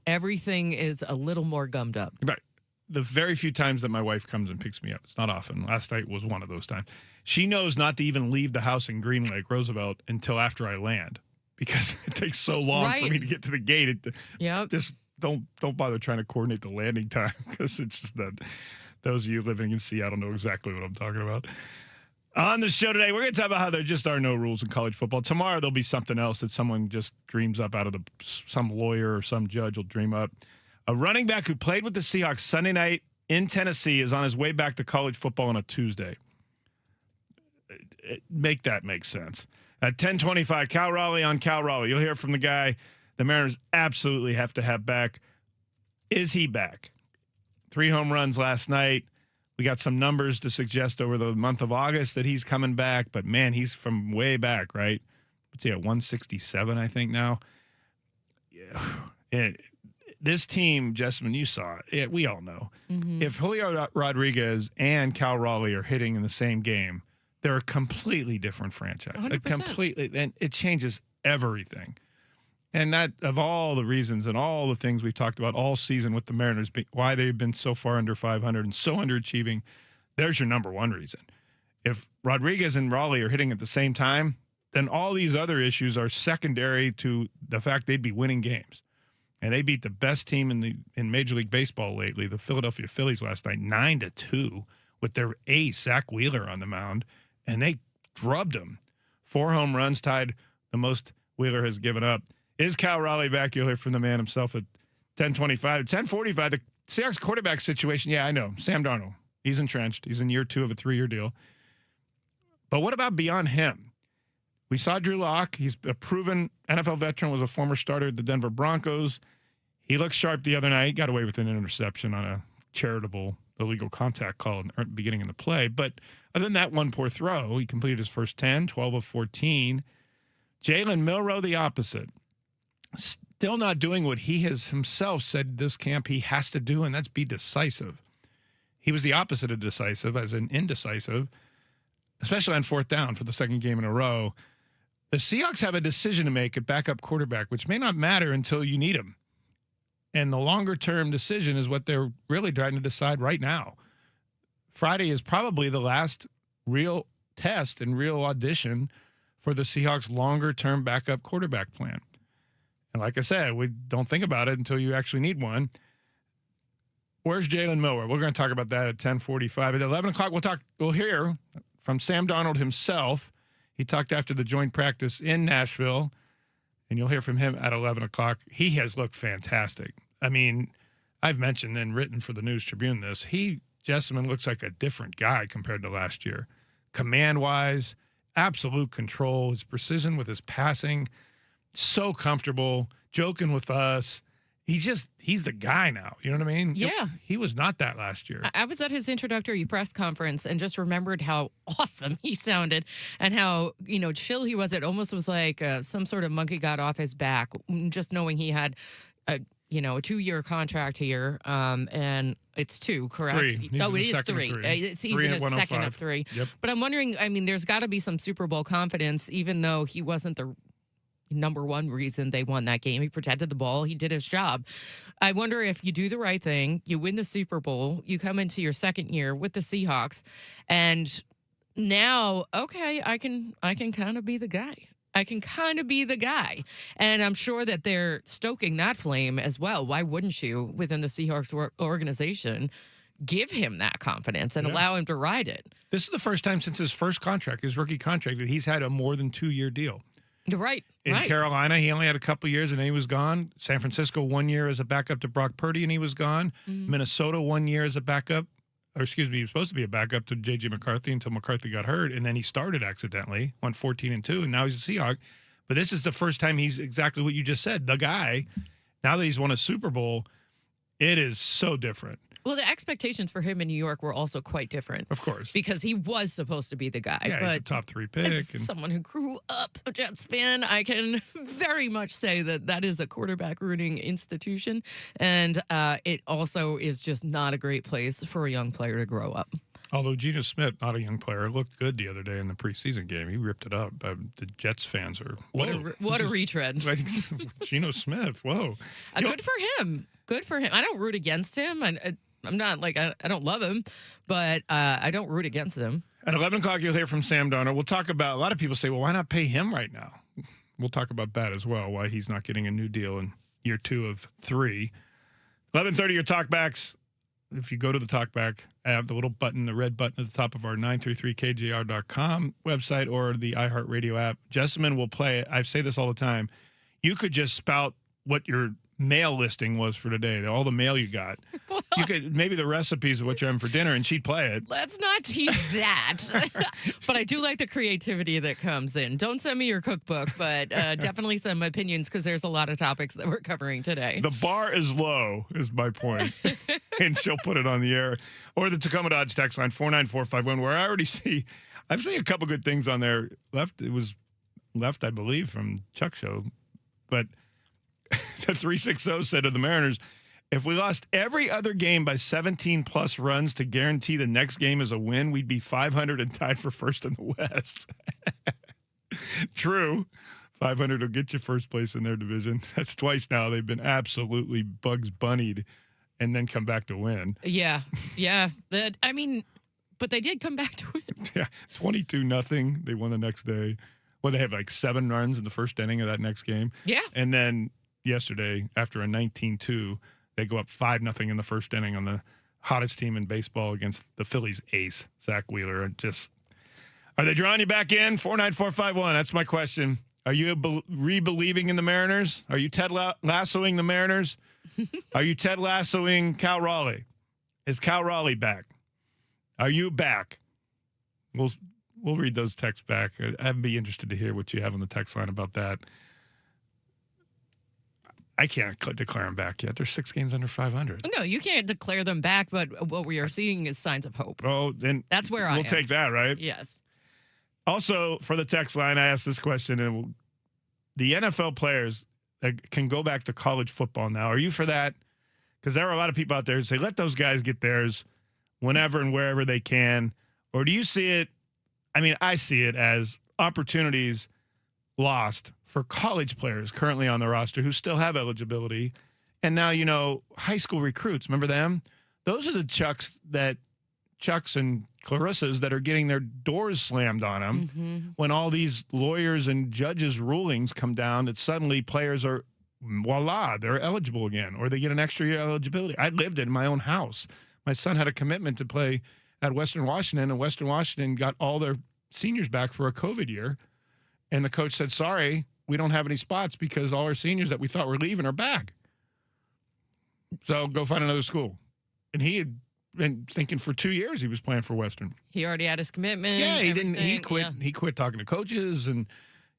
Speaker 11: everything is a little more gummed up.
Speaker 10: Right. The very few times that my wife comes and picks me up, it's not often. Last night was one of those times. She knows not to even leave the house in Green Lake, Roosevelt, until after I land because it takes so long for me to get to the gate. Just don't bother trying to coordinate the landing time because it's just that those of you living in Seattle know exactly what I'm talking about. On the show today, we're going to talk about how there just are no rules in college football. Tomorrow, there'll be something else that someone just dreams up out of some lawyer or some judge will dream up. A running back who played with the Seahawks Sunday night in Tennessee is on his way back to college football on a Tuesday. Make that make sense. At 10:25, Cal Raleigh on Cal Raleigh. You'll hear from the guy the Mariners absolutely have to have back. Is he back? 3 home runs last night. We got some numbers to suggest over the month of August that he's coming back, but man, he's from way back, right? What's he at, 167, I think now? Yeah. This team, Jessamine, you saw it. We all know. If Julio Rodriguez and Cal Raleigh are hitting in the same game, they're a completely different franchise.
Speaker 11: 100%.
Speaker 10: And it changes everything. And that, of all the reasons and all the things we've talked about all season with the Mariners, why they've been so far under 500 and so underachieving, there's your number one reason. If Rodriguez and Raleigh are hitting at the same time, then all these other issues are secondary to the fact they'd be winning games. And they beat the best team in Major League Baseball lately, the Philadelphia Phillies last night, 9-2, with their ace, Zach Wheeler, on the mound. And they drubbed them. 4 home runs, tied the most Wheeler has given up. Is Cal Raleigh back? You'll hear from the man himself at 10:25. 10:45, the Seahawks quarterback situation. Yeah, I know. Sam Darnold. He's entrenched. He's in year 2 of a 3-year deal. But what about beyond him? We saw Drew Lock. He's a proven NFL veteran, was a former starter at the Denver Broncos. He looked sharp the other night. Got away with an interception on a charitable illegal contact call beginning in the play. But other than that one poor throw, he completed his first 10, 12 of 14. Jalen Milroe, the opposite. Still not doing what he has himself said this camp he has to do, and that's be decisive. He was the opposite of decisive, as in indecisive, especially on 4th down for the second game in a row. The Seahawks have a decision to make at backup quarterback, which may not matter until you need him. And the longer-term decision is what they're really trying to decide right now. Friday is probably the last real test and real audition for the Seahawks' longer-term backup quarterback plan. And like I said, we don't think about it until you actually need one. Where's Jalen Milroe? We're going to talk about that at 10:45. At 11 o'clock, we'll hear from Sam Darnold himself. He talked after the joint practice in Nashville, and you'll hear from him at 11 o'clock. He has looked fantastic. I mean, I've mentioned and written for the News Tribune this. Jessamine looks like a different guy compared to last year. Command-wise, absolute control, his precision with his passing, so comfortable, joking with us. He's the guy now. You know what I mean?
Speaker 11: Yeah.
Speaker 10: He was not that last year.
Speaker 11: I was at his introductory press conference and just remembered how awesome he sounded and how, chill he was. It almost was like some sort of monkey got off his back, just knowing he had a 2-year contract here. And it's 2, correct?
Speaker 10: 3.
Speaker 11: It is 3. He's in his second of 3.
Speaker 10: Yep.
Speaker 11: But I'm wondering, there's got to be some Super Bowl confidence, even though he wasn't the number one reason they won that game. He protected the ball. He did his job. I wonder if you do the right thing, you win the Super Bowl, you come into your second year with the Seahawks, and now, okay, I can kind of be the guy. I can kind of be the guy. And I'm sure that they're stoking that flame as well. Why wouldn't you, within the Seahawks organization, give him that confidence and allow him to ride it?
Speaker 10: This is the first time since his first contract, his rookie contract, that he's had a more than 2-year deal.
Speaker 11: Right.
Speaker 10: In Carolina, he only had a couple years and then he was gone. San Francisco, 1 year as a backup to Brock Purdy and he was gone. Minnesota, 1 year as a backup. Or excuse me, he was supposed to be a backup to J.J. McCarthy until McCarthy got hurt, and then he started accidentally, went 14-2, and now he's a Seahawk. But this is the first time he's exactly what you just said, the guy. Now that he's won a Super Bowl, it is so different.
Speaker 11: Well, the expectations for him in New York were also quite different.
Speaker 10: Of course.
Speaker 11: Because he was supposed to be the guy.
Speaker 10: Yeah,
Speaker 11: but
Speaker 10: he's a top 3 pick.
Speaker 11: As someone who grew up a Jets fan, I can very much say that that is a quarterback ruining institution. And it also is just not a great place for a young player to grow up.
Speaker 10: Although Geno Smith, not a young player, looked good the other day in the preseason game. He ripped it up. The Jets fans are,
Speaker 11: what a retread.
Speaker 10: Like, Geno Smith, whoa.
Speaker 11: Good for him. Good for him. I don't root against him. I'm not like, I don't love him, but I don't root against him.
Speaker 10: At 11 o'clock, you'll hear from Sam Darnold. We'll talk about, a lot of people say, well, why not pay him right now? We'll talk about that as well, why he's not getting a new deal in year 2 of 3. 11:30, your talkbacks. If you go to the talkback, I have the little button, the red button at the top of our 93.3KJR.com website or the iHeartRadio app. Jessamine will play it. I say this all the time. You could just spout what your mail listing was for today, all the mail you got. Well, you could maybe the recipes of what you're having for dinner, and she'd play it.
Speaker 11: Let's not tease that. But I do like the creativity that comes in. Don't send me your cookbook, but definitely some opinions because there's a lot of topics that we're covering today.
Speaker 10: The bar is low, is my point. And she'll put it on the air. Or the Tacoma Dodge text line, 49451, where I already see, I've seen a couple good things on there. It was left, I believe, from Chuck's show. But the 360 said of the Mariners, if we lost every other game by 17-plus runs to guarantee the next game is a win, we'd be 500 and tied for first in the West. True. 500 will get you first place in their division. That's twice now. They've been absolutely Bugs Bunnied and then come back to win.
Speaker 11: Yeah. But they did come back to win.
Speaker 10: Yeah, 22-0. They won the next day. Well, they have like 7 runs in the first inning of that next game.
Speaker 11: Yeah.
Speaker 10: And then yesterday, after a 19-2, they go up 5-0 in the first inning on the hottest team in baseball against the Phillies ace, Zach Wheeler. Are they drawing you back in? 49451. That's my question. Are you re-believing in the Mariners? Are you Ted Lassoing the Mariners? Are you Ted Lassoing Cal Raleigh? Is Cal Raleigh back? Are you back? We'll read those texts back. I'd be interested to hear what you have on the text line about that. I can't declare them back yet. They're 6 games under 500.
Speaker 11: No, you can't declare them back, but what we are seeing is signs of hope.
Speaker 10: Oh, then
Speaker 11: that's where
Speaker 10: we'll take that, right?
Speaker 11: Yes.
Speaker 10: Also, for the text line, I asked this question, and the NFL players can go back to college football now. Are you for that? Because there are a lot of people out there who say, let those guys get theirs whenever and wherever they can. Or do you see it? I mean, I see it as opportunities lost for college players currently on the roster who still have eligibility. And now, high school recruits, remember them? Those are the Chucks and Clarissas that are getting their doors slammed on them when all these lawyers and judges' rulings come down that suddenly players are, voila, they're eligible again, or they get an extra year eligibility. I lived it in my own house. My son had a commitment to play at Western Washington, and Western Washington got all their seniors back for a COVID year. And the coach said, sorry, we don't have any spots because all our seniors that we thought were leaving are back. So go find another school. And he had been thinking for 2 years he was playing for Western.
Speaker 11: He already had his commitment.
Speaker 10: Yeah, he didn't. He quit. Yeah. He quit talking to coaches, and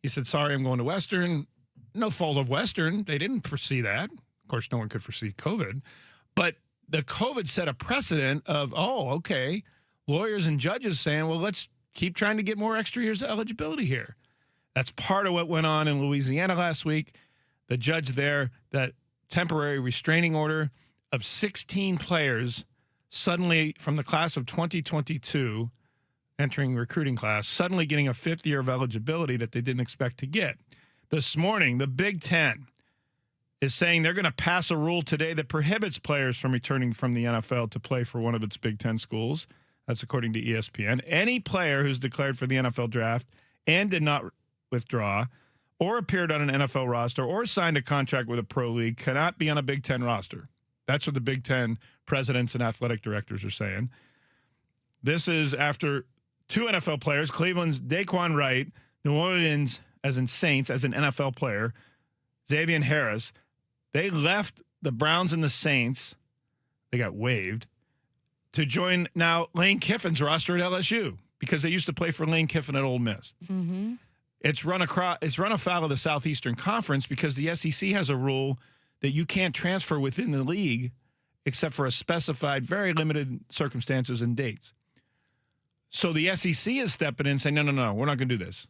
Speaker 10: he said, sorry, I'm going to Western. No fault of Western. They didn't foresee that. Of course, no one could foresee COVID. But the COVID set a precedent of, okay, lawyers and judges saying, well, let's keep trying to get more extra years of eligibility here. That's part of what went on in Louisiana last week. The judge there, that temporary restraining order of 16 players suddenly from the class of 2022 entering recruiting class, suddenly getting a 5th year of eligibility that they didn't expect to get. This morning, the Big Ten is saying they're going to pass a rule today that prohibits players from returning from the NFL to play for one of its Big Ten schools. That's according to ESPN. Any player who's declared for the NFL draft and did not withdraw or appeared on an NFL roster or signed a contract with a pro league cannot be on a Big Ten roster. That's what the Big Ten presidents and athletic directors are saying. This is after two NFL players, Cleveland's Daquan Wright, New Orleans, as in Saints, as an NFL player, Xavier Harris. They left the Browns and the Saints. They got waived to join now Lane Kiffin's roster at LSU because they used to play for Lane Kiffin at Ole Miss.
Speaker 11: Mm-hmm.
Speaker 10: It's run afoul of the Southeastern Conference because the SEC has a rule that you can't transfer within the league except for a specified, very limited circumstances and dates. So the SEC is stepping in and saying, no, we're not going to do this.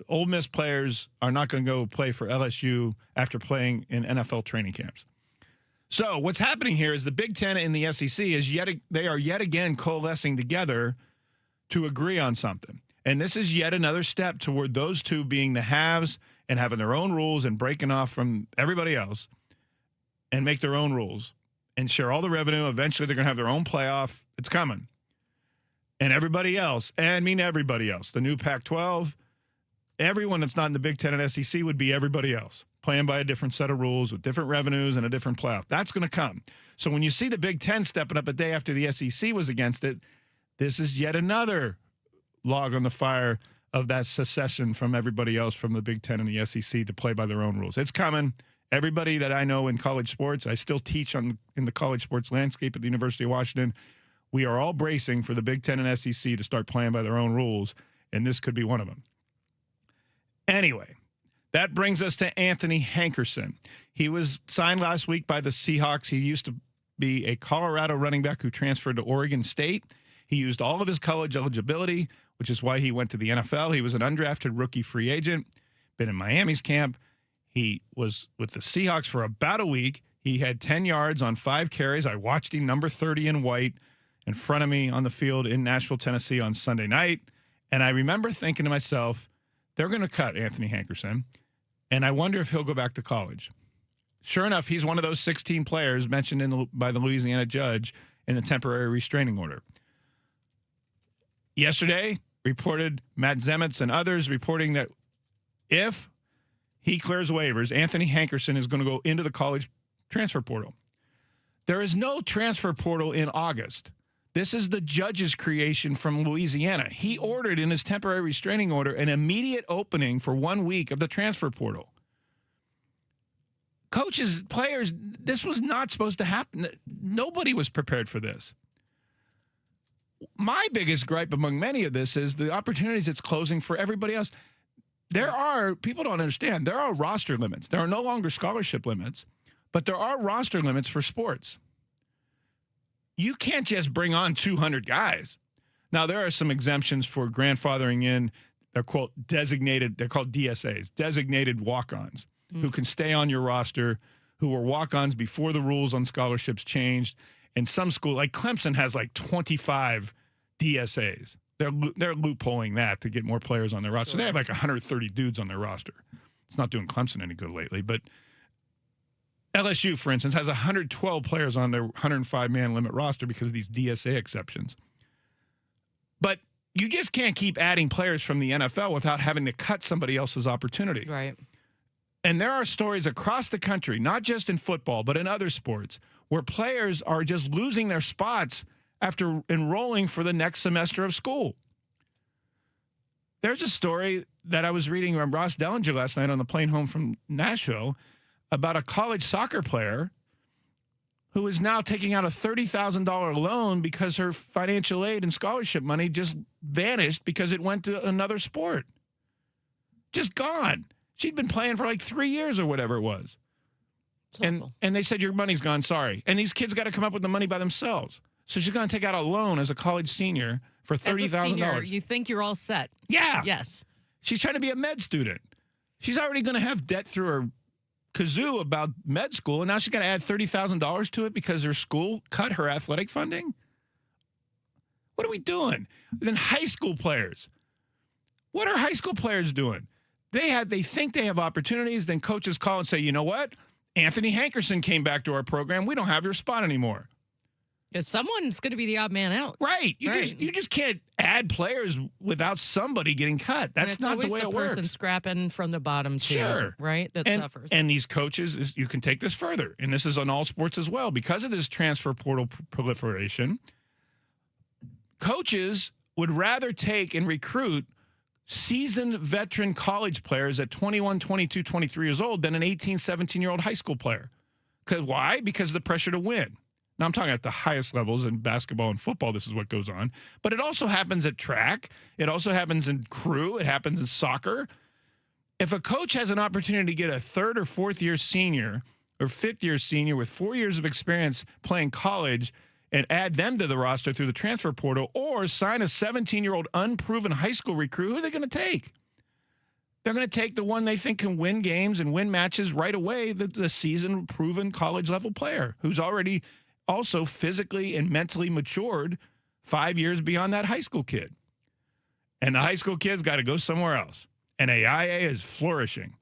Speaker 10: Ole Miss players are not going to go play for LSU after playing in NFL training camps. So what's happening here is the Big Ten and the SEC they are yet again coalescing together to agree on something. And this is yet another step toward those two being the haves and having their own rules and breaking off from everybody else and make their own rules and share all the revenue. Eventually, they're going to have their own playoff. It's coming. And everybody else, everybody else, the new Pac-12, everyone that's not in the Big Ten and SEC would be everybody else, playing by a different set of rules with different revenues and a different playoff. That's going to come. So when you see the Big Ten stepping up a day after the SEC was against it, this is yet another log on the fire of that secession from everybody else from the Big Ten and the SEC to play by their own rules. It's coming. Everybody that I know in college sports, I still teach in the college sports landscape at the University of Washington. We are all bracing for the Big Ten and SEC to start playing by their own rules, and this could be one of them. Anyway, that brings us to Anthony Hankerson. He was signed last week by the Seahawks. He used to be a Colorado running back who transferred to Oregon State. He used all of his college eligibility, which is why he went to the NFL. He was an undrafted rookie free agent, been in Miami's camp. He was with the Seahawks for about a week. He had 10 yards on 5 carries. I watched him, number 30 in white, in front of me on the field in Nashville, Tennessee on Sunday night. And I remember thinking to myself, they're going to cut Anthony Hankerson, and I wonder if he'll go back to college. Sure enough, he's one of those 16 players mentioned by the Louisiana judge in the temporary restraining order. Yesterday, reported Matt Zemetz and others reporting that if he clears waivers, Anthony Hankerson is going to go into the college transfer portal. There is no transfer portal in August. This is the judge's creation from Louisiana. He ordered in his temporary restraining order an immediate opening for 1 week of the transfer portal. Coaches, players, this was not supposed to happen. Nobody was prepared for this. My biggest gripe among many of this is the opportunities it's closing for everybody else. People don't understand, there are roster limits. There are no longer scholarship limits, but there are roster limits for sports. You can't just bring on 200 guys. Now, there are some exemptions for grandfathering in. They're called DSAs, designated walk-ons, who can stay on your roster, who were walk-ons before the rules on scholarships changed. And some school, like Clemson, has like 25 DSAs. They're loopholing that to get more players on their roster. Sure. So they have like 130 dudes on their roster. It's not doing Clemson any good lately, but LSU, for instance, has 112 players on their 105-man limit roster because of these DSA exceptions. But you just can't keep adding players from the NFL without having to cut somebody else's opportunity.
Speaker 11: Right.
Speaker 10: And there are stories across the country, not just in football, but in other sports, where players are just losing their spots after enrolling for the next semester of school. There's a story that I was reading from Ross Dellinger last night on the plane home from Nashville about a college soccer player who is now taking out a $30,000 loan because her financial aid and scholarship money just vanished because it went to another sport. Just gone. She'd been playing for like 3 years or whatever it was. And they said, your money's gone, sorry. And these kids got to come up with the money by themselves. So she's going to take out a loan as a college senior for $30,000.
Speaker 11: You think you're all set.
Speaker 10: Yeah.
Speaker 11: Yes.
Speaker 10: She's trying to be a med student. She's already going to have debt through her kazoo about med school, and now she's got to add $30,000 to it because her school cut her athletic funding? What are we doing? Then high school players. What are high school players doing? They think they have opportunities, then coaches call and say, you know what? Anthony Hankerson came back to our program. We don't have your spot anymore.
Speaker 11: Because someone's going to be the odd man out.
Speaker 10: Right. You just can't add players without somebody getting cut. That's not the way it works.
Speaker 11: It's the person scrapping from the bottom too,
Speaker 10: sure.
Speaker 11: right? That suffers.
Speaker 10: And these coaches, you can take this further, and this is on all sports as well. Because of this transfer portal proliferation, coaches would rather take and recruit seasoned veteran college players at 21, 22, 23 years old than an 18, 17-year-old high school player. Why? Because of the pressure to win. Now, I'm talking at the highest levels in basketball and football. This is what goes on. But it also happens at track. It also happens in crew. It happens in soccer. If a coach has an opportunity to get a third or fourth year senior or fifth year senior with 4 years of experience playing college and add them to the roster through the transfer portal, or sign a 17-year-old unproven high school recruit, who are they going to take? They're going to take the one they think can win games and win matches right away, the seasoned, proven college-level player who's already also physically and mentally matured 5 years beyond that high school kid. And the high school kid's got to go somewhere else. And AIA is flourishing.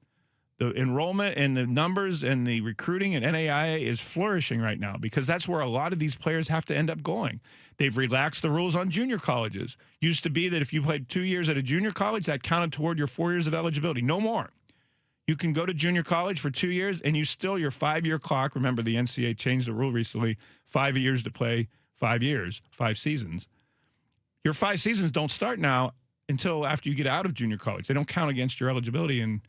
Speaker 10: The enrollment and the numbers and the recruiting at NAIA is flourishing right now because that's where a lot of these players have to end up going. They've relaxed the rules on junior colleges. Used to be that if you played 2 years at a junior college, that counted toward your 4 years of eligibility. No more. You can go to junior college for 2 years and your 5-year clock. Remember, the NCAA changed the rule recently, 5 years to play 5 years, 5 seasons. Your 5 seasons don't start now until after you get out of junior college. They don't count against your eligibility in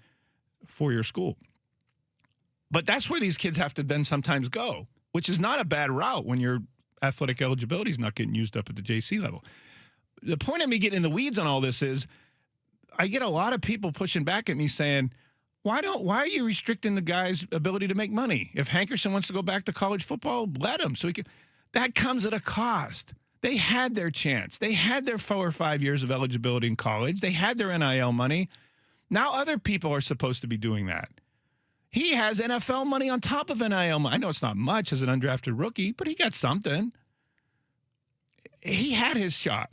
Speaker 10: 4-year school. But that's where these kids have to then sometimes go, which is not a bad route when your athletic eligibility is not getting used up at the JC level. The point of me getting in the weeds on all this is I get a lot of people pushing back at me saying, why are you restricting the guy's ability to make money? If Hankerson wants to go back to college football, let him. That comes at a cost. They had their chance. They had their 4 or 5 years of eligibility in college. They had their NIL money. Now other people are supposed to be doing that. He has NFL money on top of NIL money. I know it's not much as an undrafted rookie, but he got something. He had his shot.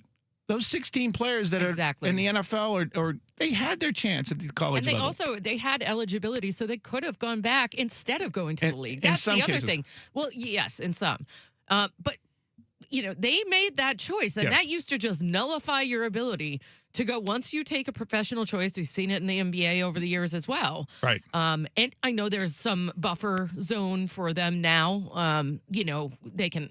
Speaker 10: Those 16 players that are in the NFL or they had their chance at the college level.
Speaker 11: And they had eligibility, so they could have gone back instead of going to the league. That's the other thing. Well, yes, in some. But, they made that choice. And that used to just nullify your ability to go once you take a professional choice. We've seen it in the NBA over the years as well.
Speaker 10: Right.
Speaker 11: And I know there's some buffer zone for them now. They can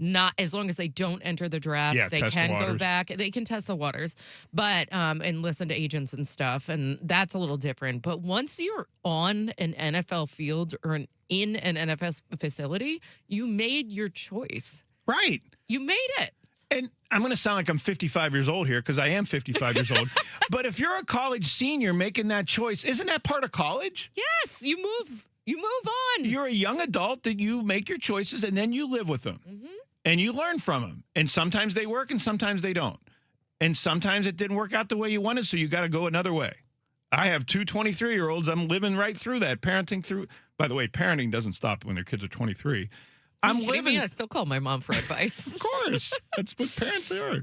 Speaker 11: not, as long as they don't enter the draft, they can go back. They can test the waters, but and listen to agents and stuff, and that's a little different. But once you're on an NFL field or in an NFL facility, you made your choice.
Speaker 10: Right.
Speaker 11: You made it.
Speaker 10: And I'm going to sound like I'm 55 years old here because I am 55 years old. But if you're a college senior making that choice, isn't that part of college?
Speaker 11: Yes, you move on.
Speaker 10: You're a young adult that you make your choices and then you live with them. Mm-hmm. And you learn from them. And sometimes they work and sometimes they don't. And sometimes it didn't work out the way you wanted, so you got to go another way. I have 2 23-year-olds. I'm living right through that, parenting through. By the way, parenting doesn't stop when their kids are 23. I'm living.
Speaker 11: I still call my mom for advice.
Speaker 10: Of course. That's what parents are.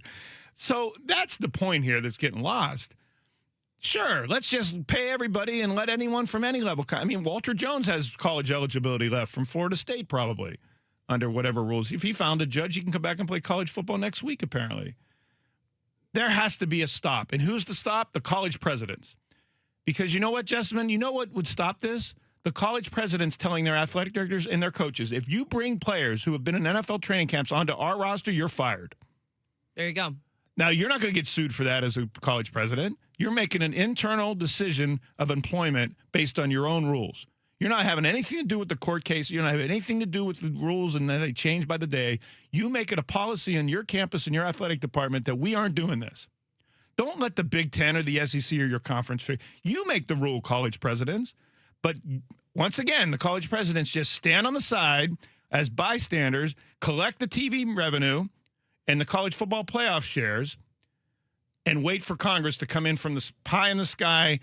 Speaker 10: So that's the point here that's getting lost. Sure, let's just pay everybody and let anyone from any level. I mean, Walter Jones has college eligibility left from Florida State probably under whatever rules. If he found a judge, he can come back and play college football next week, apparently. There has to be a stop. And who's the stop? The college presidents. Because you know what, Jessamine? You know what would stop this? The college presidents telling their athletic directors and their coaches, if you bring players who have been in NFL training camps onto our roster, you're fired.
Speaker 11: There you go.
Speaker 10: Now, you're not going to get sued for that as a college president. You're making an internal decision of employment based on your own rules. You're not having anything to do with the court case. You're not having anything to do with the rules and then they change by the day. You make it a policy on your campus and your athletic department that we aren't doing this. Don't let the Big Ten or the SEC or your conference. You make the rule, college presidents. But once again, the college presidents just stand on the side as bystanders, collect the TV revenue and the college football playoff shares, and wait for Congress to come in from this pie in the sky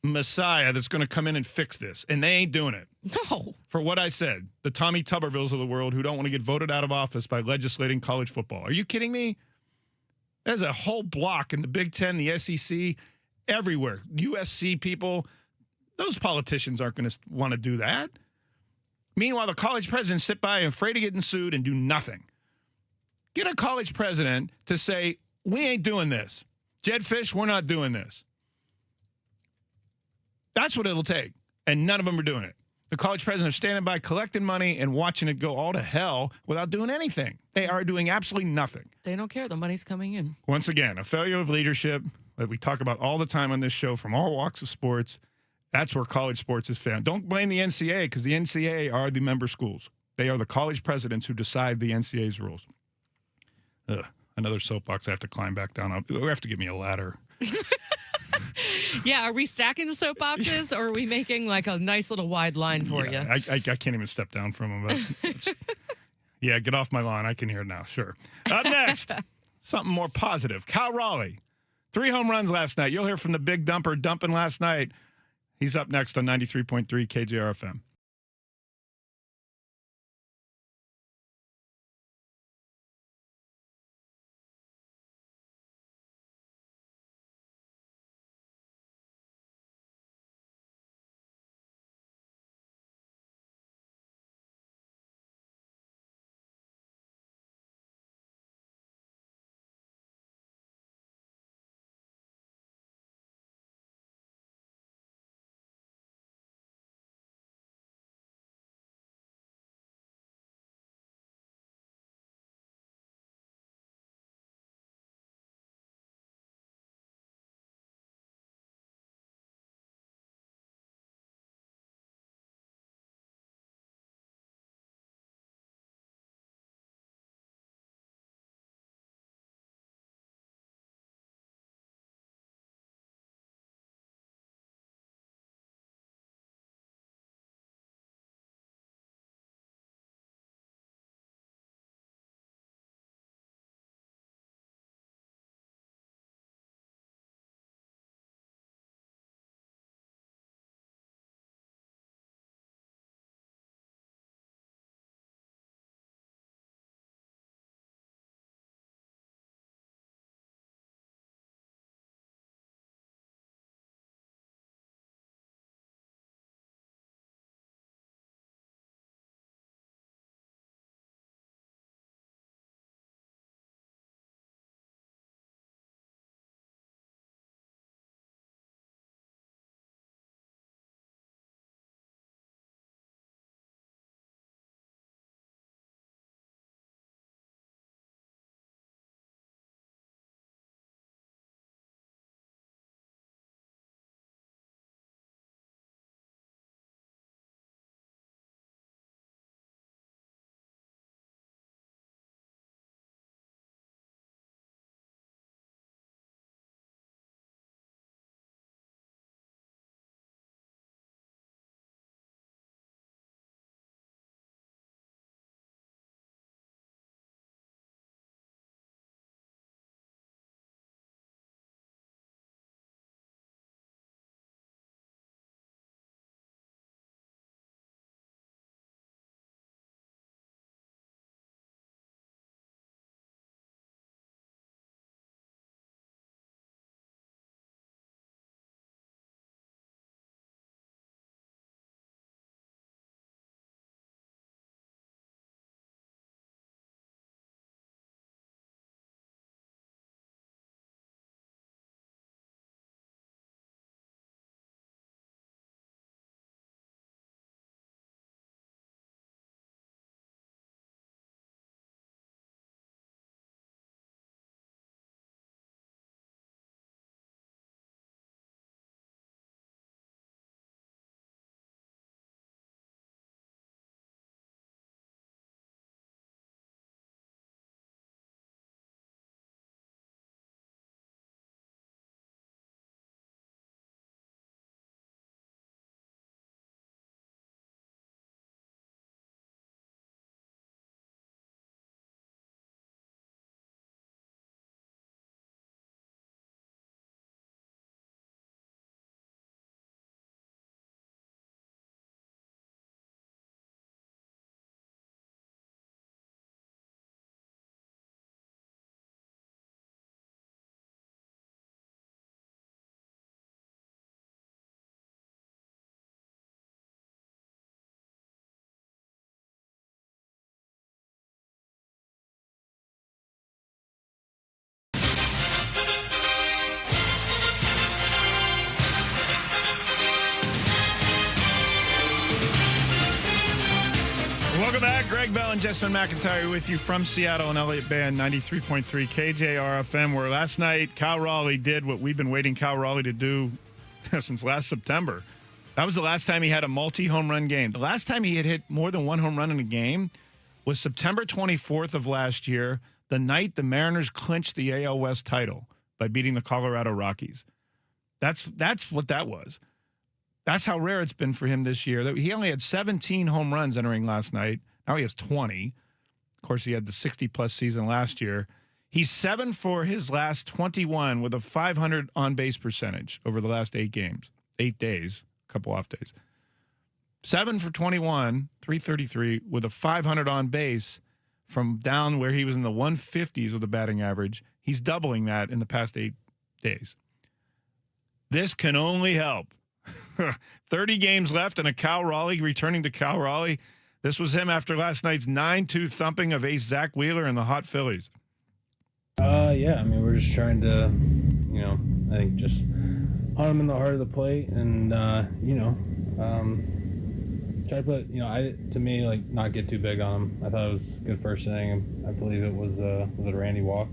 Speaker 10: messiah that's going to come in and fix this. And they ain't doing it.
Speaker 11: No.
Speaker 10: For what I said, the Tommy Tubervilles of the world who don't want to get voted out of office by legislating college football. Are you kidding me? There's a whole block in the Big Ten, the SEC, everywhere. USC people. Those politicians aren't going to want to do that. Meanwhile, the college presidents sit by afraid of getting sued and do nothing. Get a college president to say, we ain't doing this. Jed Fish, we're not doing this. That's what it'll take. And none of them are doing it. The college presidents are standing by collecting money and watching it go all to hell without doing anything. They are doing absolutely nothing.
Speaker 11: They don't care. The money's coming in.
Speaker 10: Once again, a failure of leadership that we talk about all the time on this show from all walks of sports. That's where college sports is found. Don't blame the NCAA because the NCAA are the member schools. They are the college presidents who decide the NCAA's rules. Another soapbox I have to climb back down. You have to give me a ladder.
Speaker 11: Yeah, are we stacking the soapboxes or are we making like a nice little wide line for you?
Speaker 10: I can't even step down from them. Yeah, get off my lawn. I can hear it now. Sure. Up next, something more positive. Cal Raleigh, 3 home runs last night. You'll hear from the big dumper dumping last night. He's up next on 93.3 KJR FM. Welcome back. Greg Bell and Jessamine McIntyre with you from Seattle and Elliott Band, 93.3 KJR FM, where last night Cal Raleigh did what we've been waiting Cal Raleigh to do since last September. That was the last time he had a multi-home run game. The last time he had hit more than one home run in a game was September 24th of last year, the night the Mariners clinched the AL West title by beating the Colorado Rockies. That's what that was. That's how rare it's been for him this year. He only had 17 home runs entering last night. Now he has 20. Of course, he had the 60-plus season last year. He's 7 for his last 21 with a 500 on-base percentage over the last 8 games. 8 days, a couple off days. 7 for 21, 333 with a 500 on base from down where he was in the 150s with a batting average. He's doubling that in the past 8 days. This can only help. 30 games left and a Cal Raleigh returning to Cal Raleigh. This was him after last night's 9-2 thumping of ace Zach Wheeler and the Hot Phillies.
Speaker 4: Yeah, I mean, we're just trying to, I think just hunt him in the heart of the plate and, try to put, to me, like, not get too big on him. I thought it was a good first inning. I believe it was a Randy walk?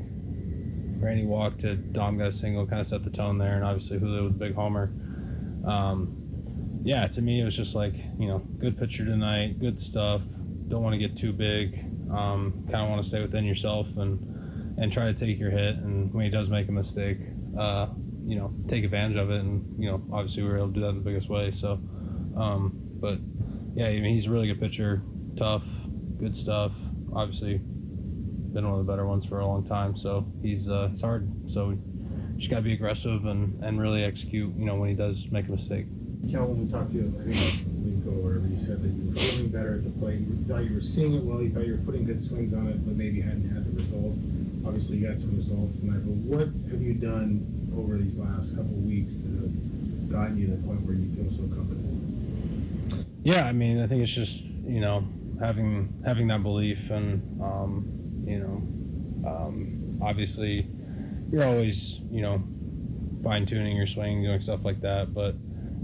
Speaker 4: Randy walk to Dom got a single, kind of set the tone there, and obviously Julio was a big homer. To me, it was just like, good pitcher tonight, good stuff. Don't want to get too big. Kind of want to stay within yourself and try to take your hit. And when he does make a mistake, take advantage of it. And, obviously we were able to do that in the biggest way. So, he's a really good pitcher, tough, good stuff. Obviously been one of the better ones for a long time. So it's hard. So just got to be aggressive and really execute, when he does make a mistake.
Speaker 12: Cal, when we talked to you, I think a week ago or whatever, you said that you were feeling better at the plate. You thought you were seeing it well. You thought you were putting good swings on it, but maybe hadn't had the results. Obviously, you got some results tonight. But what have you done over these last couple of weeks that have gotten you to the point where you feel so comfortable?
Speaker 4: Yeah, I mean, I think it's just, having that belief and, obviously you're always, fine-tuning your swing, doing stuff like that, but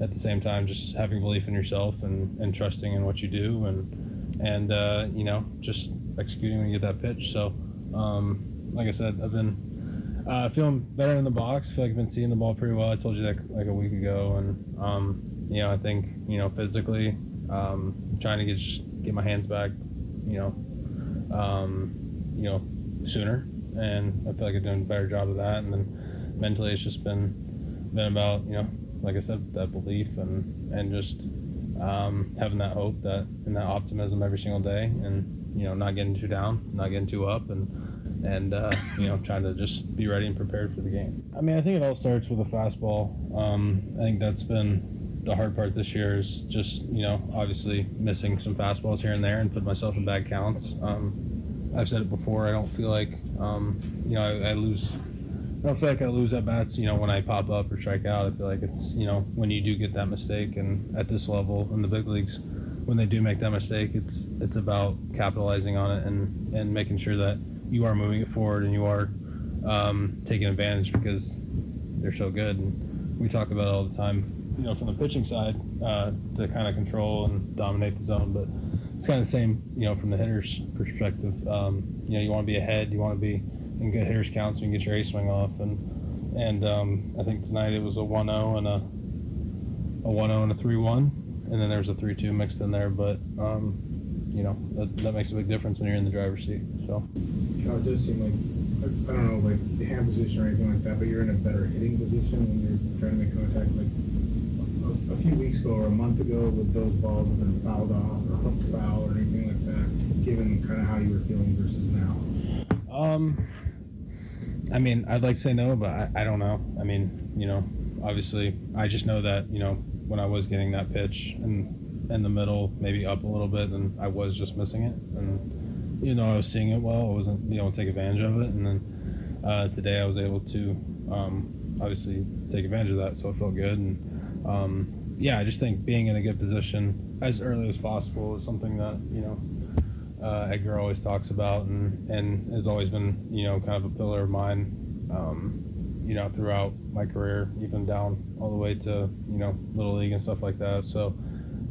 Speaker 4: at the same time, just having belief in yourself and trusting in what you do and just executing when you get that pitch. So, like I said, I've been feeling better in the box. I feel like I've been seeing the ball pretty well. I told you that like a week ago. And, I think, physically, trying to get my hands back, sooner. And I feel like I'm doing a better job of that. And then mentally, it's just been about, like I said, that belief and just having that hope and that optimism every single day, and not getting too down, not getting too up, and trying to just be ready and prepared for the game. I mean, I think it all starts with a fastball. I think that's been the hard part this year is just obviously missing some fastballs here and there and put myself in bad counts. I've said it before. I don't feel like I lose. I don't feel like I lose at bats, when I pop up or strike out. I feel like it's, when you do get that mistake, and at this level in the big leagues, when they do make that mistake, it's about capitalizing on it and making sure that you are moving it forward and you are taking advantage because they're so good. And we talk about it all the time, from the pitching side to kind of control and dominate the zone, but it's kind of the same, from the hitter's perspective. You want to be ahead, you want to be in good hitters count so you can get your ace swing off, and I think tonight it was a 1-0 and a 1-0 and a 3-1, and then there's a 3-2 mixed in there, but that makes a big difference when you're in the driver's seat. So
Speaker 12: it does seem like, I don't know, like the hand position or anything like that, but you're in a better hitting position when you're trying to make contact. Like a few weeks ago or a month ago, would those balls have been fouled off or hooked foul or anything like that, given kind of how you were feeling versus now?
Speaker 4: I mean, I'd like to say no, but I don't know. I mean, obviously, I just know that, when I was getting that pitch and in the middle, maybe up a little bit, and I was just missing it. And, I was seeing it well, I wasn't being able to take advantage of it. And then today I was able to, obviously, take advantage of that, so it felt good. And, I just think being in a good position as early as possible is something that, Edgar always talks about and has always been, kind of a pillar of mine, throughout my career, even down all the way to, Little League and stuff like that. So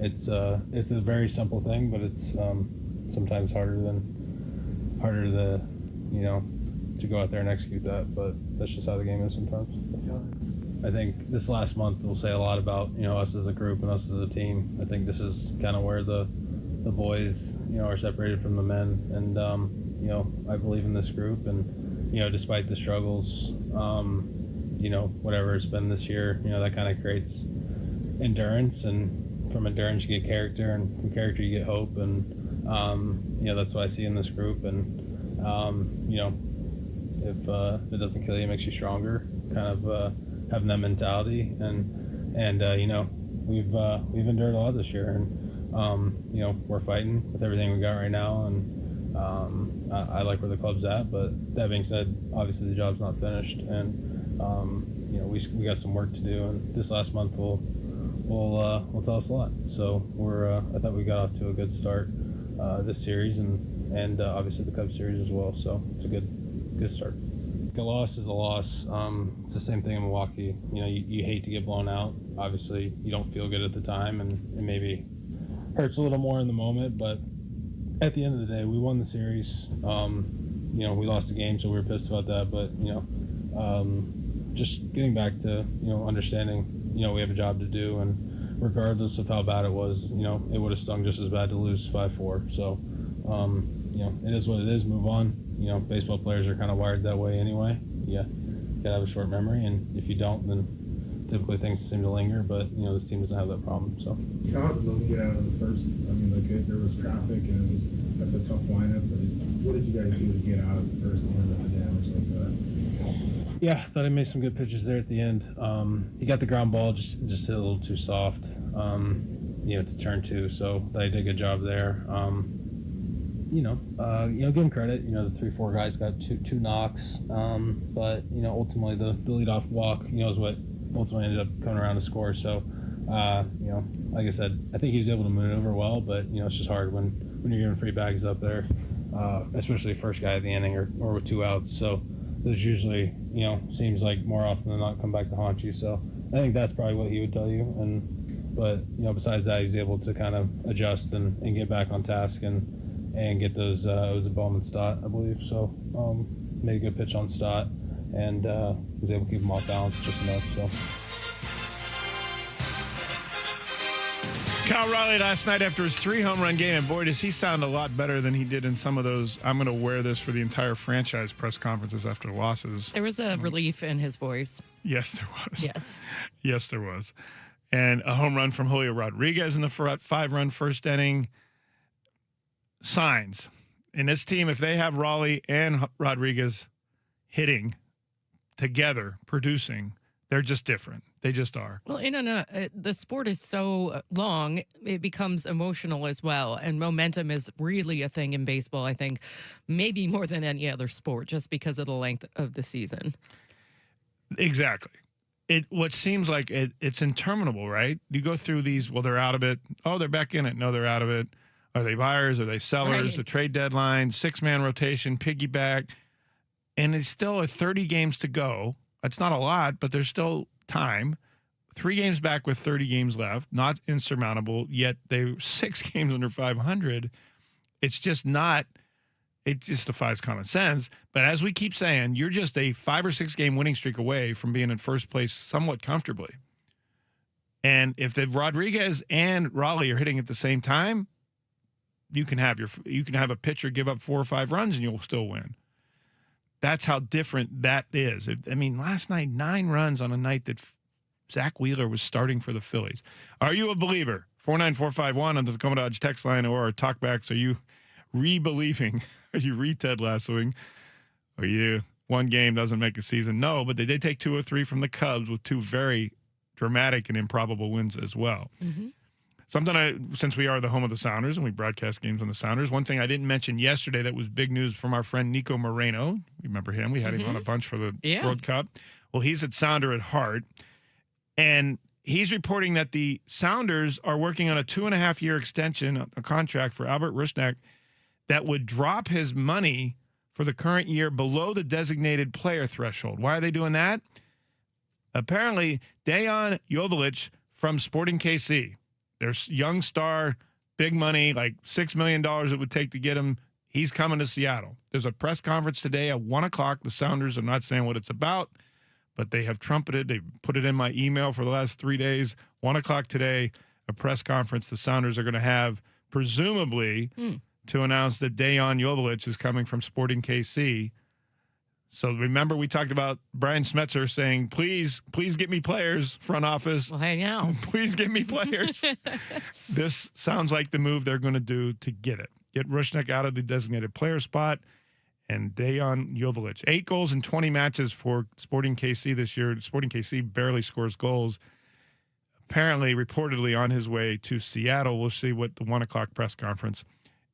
Speaker 4: it's a very simple thing, but it's sometimes harder to, to go out there and execute that. But that's just how the game is sometimes. I think this last month will say a lot about, us as a group and us as a team. I think this is kind of where the boys, are separated from the men. And, I believe in this group. And, despite the struggles, whatever it's been this year, that kind of creates endurance. And from endurance, you get character. And from character, you get hope. And, that's what I see in this group. And, if it doesn't kill you, it makes you stronger. Kind of having that mentality. And we've endured a lot this year. And, we're fighting with everything we got right now. And, I like where the club's at, but that being said, obviously the job's not finished, and we got some work to do, and this last month will tell us a lot. So I thought we got off to a good start this series, and obviously the Cubs series as well. So it's a good start. A loss is a loss. It's the same thing in Milwaukee. You hate to get blown out. Obviously, you don't feel good at the time, and it maybe hurts a little more in the moment, but at the end of the day, we won the series. We lost the game, so we were pissed about that. But just getting back to understanding, we have a job to do, and regardless of how bad it was, it would have stung just as bad to lose 5-4. So, it is what it is. Move on. Baseball players are kind of wired that way anyway. Yeah, you gotta have a short memory, and if you don't, then typically things seem to linger. But this team doesn't have that problem. So.
Speaker 12: How did they get out of the first? I mean, there was traffic, and that's a tough lineup. But what did you guys do to get out of the first and the damage like that?
Speaker 4: Yeah, thought he made some good pitches there at the end. He got the ground ball just hit a little too soft, to turn two. So they did a good job there. Give him credit. The 3-4 guys got two knocks. But ultimately the leadoff walk, is what ultimately ended up coming around to score. So, like I said, I think he was able to maneuver well, but it's just hard when you're giving free bags up there, especially first guy of the inning or with 2 outs. So those usually, seems like more often than not come back to haunt you. So I think that's probably what he would tell you. But besides that, he was able to kind of adjust and get back on task and get those. It was a Bowman Stott, I believe. So made a good pitch on Stott and was able to keep him off balance just enough. So.
Speaker 10: Cal Raleigh last night after his 3 home run game, and boy, does he sound a lot better than he did in some of those I'm going to wear this for the entire franchise press conferences after losses.
Speaker 11: There was a relief in his voice.
Speaker 10: Yes, there was.
Speaker 11: Yes.
Speaker 10: Yes, there was. And a home run from Julio Rodriguez in the 5-run first inning. Signs. In this team, if they have Raleigh and Rodriguez hitting together, producing, they're just different. They just are.
Speaker 11: Well, the sport is so long, it becomes emotional as well. And momentum is really a thing in baseball, I think, maybe more than any other sport, just because of the length of the season.
Speaker 10: Exactly. What seems like it's interminable, right? You go through these, well, they're out of it. Oh, they're back in it. No, they're out of it. Are they buyers? Are they sellers?
Speaker 11: Right.
Speaker 10: The trade deadline, 6-man rotation, piggyback. And it's still 30 games to go. It's not a lot, but there's still time. 3 games back with 30 games left, not insurmountable, yet they're 6 games under 500. It's just not, it just defies common sense. But as we keep saying, you're just a 5 or 6 game winning streak away from being in first place somewhat comfortably. And if the Rodriguez and Raleigh are hitting at the same time, you can have a pitcher give up 4 or 5 runs and you'll still win. That's how different that is. Last night, 9 runs on a night that Zach Wheeler was starting for the Phillies. Are you a believer? 49451 on the Tacoma Dodge text line or our talkbacks. Are you re-believing? Are you re-Ted Lassoing? Are you one game doesn't make a season? No, but they did take 2 or 3 from the Cubs with 2 very dramatic and improbable wins as well. Mm-hmm. Since we are the home of the Sounders and we broadcast games on the Sounders, one thing I didn't mention yesterday that was big news from our friend Nico Moreno. Remember him? We had him on a bunch for the World Cup. Well, he's at Sounder at heart. And he's reporting that the Sounders are working on a 2.5-year extension, a contract for Albert Rusnak that would drop his money for the current year below the designated player threshold. Why are they doing that? Apparently, Dejan Joveljic from Sporting KC, their young star big money, like $6 million it would take to get him. He's coming to Seattle. There's a press conference today at 1 o'clock. The Sounders, I'm not saying what it's about, but they have trumpeted. They put it in my email for the last 3 days. 1 o'clock today, a press conference the Sounders are going to have, presumably, to announce that Dejan Joveljic is coming from Sporting KC. So remember, we talked about Brian Smetzer saying, please get me players, front office.
Speaker 11: Well, hey, now.
Speaker 10: Please get me players. This sounds like the move they're going to do to get it. Get Rusnak out of the designated player spot and Dejan Joveljic. 8 goals in 20 matches for Sporting KC this year. Sporting KC barely scores goals. Apparently, reportedly on his way to Seattle. We'll see what the 1 o'clock press conference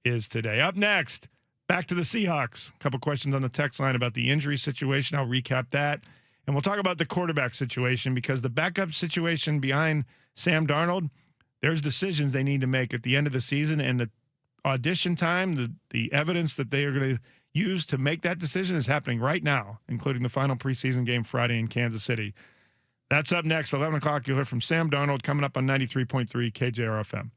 Speaker 10: is today. Up next, back to the Seahawks. A couple questions on the text line about the injury situation. I'll recap that. And we'll talk about the quarterback situation because the backup situation behind Sam Darnold, there's decisions they need to make at the end of the season. And the audition time, the evidence that they are going to use to make that decision is happening right now, including the final preseason game Friday in Kansas City. That's up next. 11 o'clock, you'll hear from Sam Darnold coming up on 93.3 KJR FM.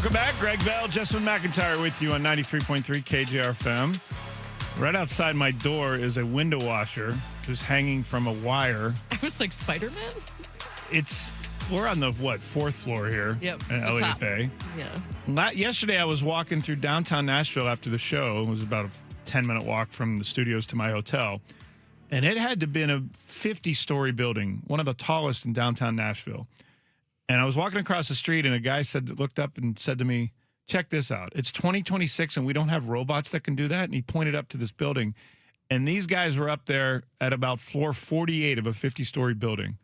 Speaker 10: Welcome back. Greg Bell, Jessamine McIntyre with you on 93.3 KJR FM. Right outside my door is a window washer just hanging from a wire.
Speaker 11: I was like, Spider-Man?
Speaker 10: We're on the, fourth floor here in Elliott Bay.
Speaker 11: Yeah.
Speaker 10: Yesterday, I was walking through downtown Nashville after the show. It was about a 10-minute walk from the studios to my hotel. And it had to have been a 50-story building, one of the tallest in downtown Nashville. And I was walking across the street, and a guy looked up and said to me, check this out. It's 2026, and we don't have robots that can do that. And he pointed up to this building. And these guys were up there at about floor 48 of a 50-story building,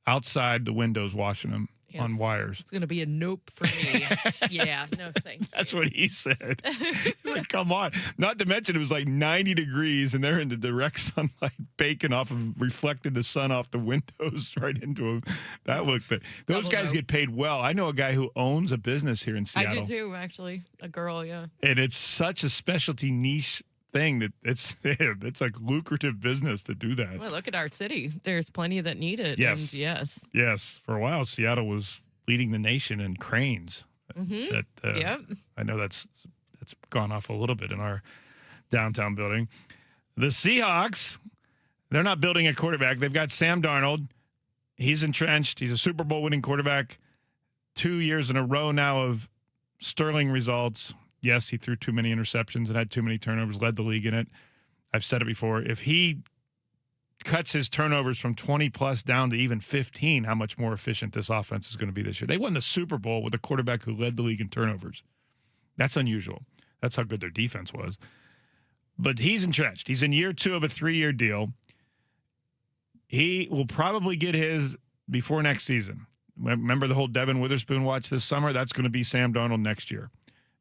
Speaker 10: outside the windows washing them on wires.
Speaker 11: It's going to be a nope for me. Yeah, no thanks.
Speaker 10: That's what he said. He's like, come on. Not to mention it was like 90 degrees, and they're in the direct sunlight, baking reflected the sun off the windows right into them. That looked those guys get paid well. I know a guy who owns a business here in Seattle.
Speaker 11: I do too, actually. A girl, yeah.
Speaker 10: And it's such a specialty niche thing that it's like lucrative business to do that.
Speaker 11: Well, look at our city. There's plenty that need it.
Speaker 10: Yes.
Speaker 11: And
Speaker 10: yes. For a while, Seattle was leading the nation in cranes.
Speaker 11: Mm-hmm.
Speaker 10: I know that's gone off a little bit in our downtown building. The Seahawks, they're not building a quarterback. They've got Sam Darnold. He's entrenched. He's a Super Bowl winning quarterback. 2 years in a row now of sterling results. Yes, he threw too many interceptions and had too many turnovers, led the league in it. I've said it before. If he cuts his turnovers from 20-plus down to even 15, how much more efficient this offense is going to be this year. They won the Super Bowl with a quarterback who led the league in turnovers. That's unusual. That's how good their defense was. But he's entrenched. He's in year 2 of a 3-year deal. He will probably get his before next season. Remember the whole Devin Witherspoon watch this summer? That's going to be Sam Darnold next year.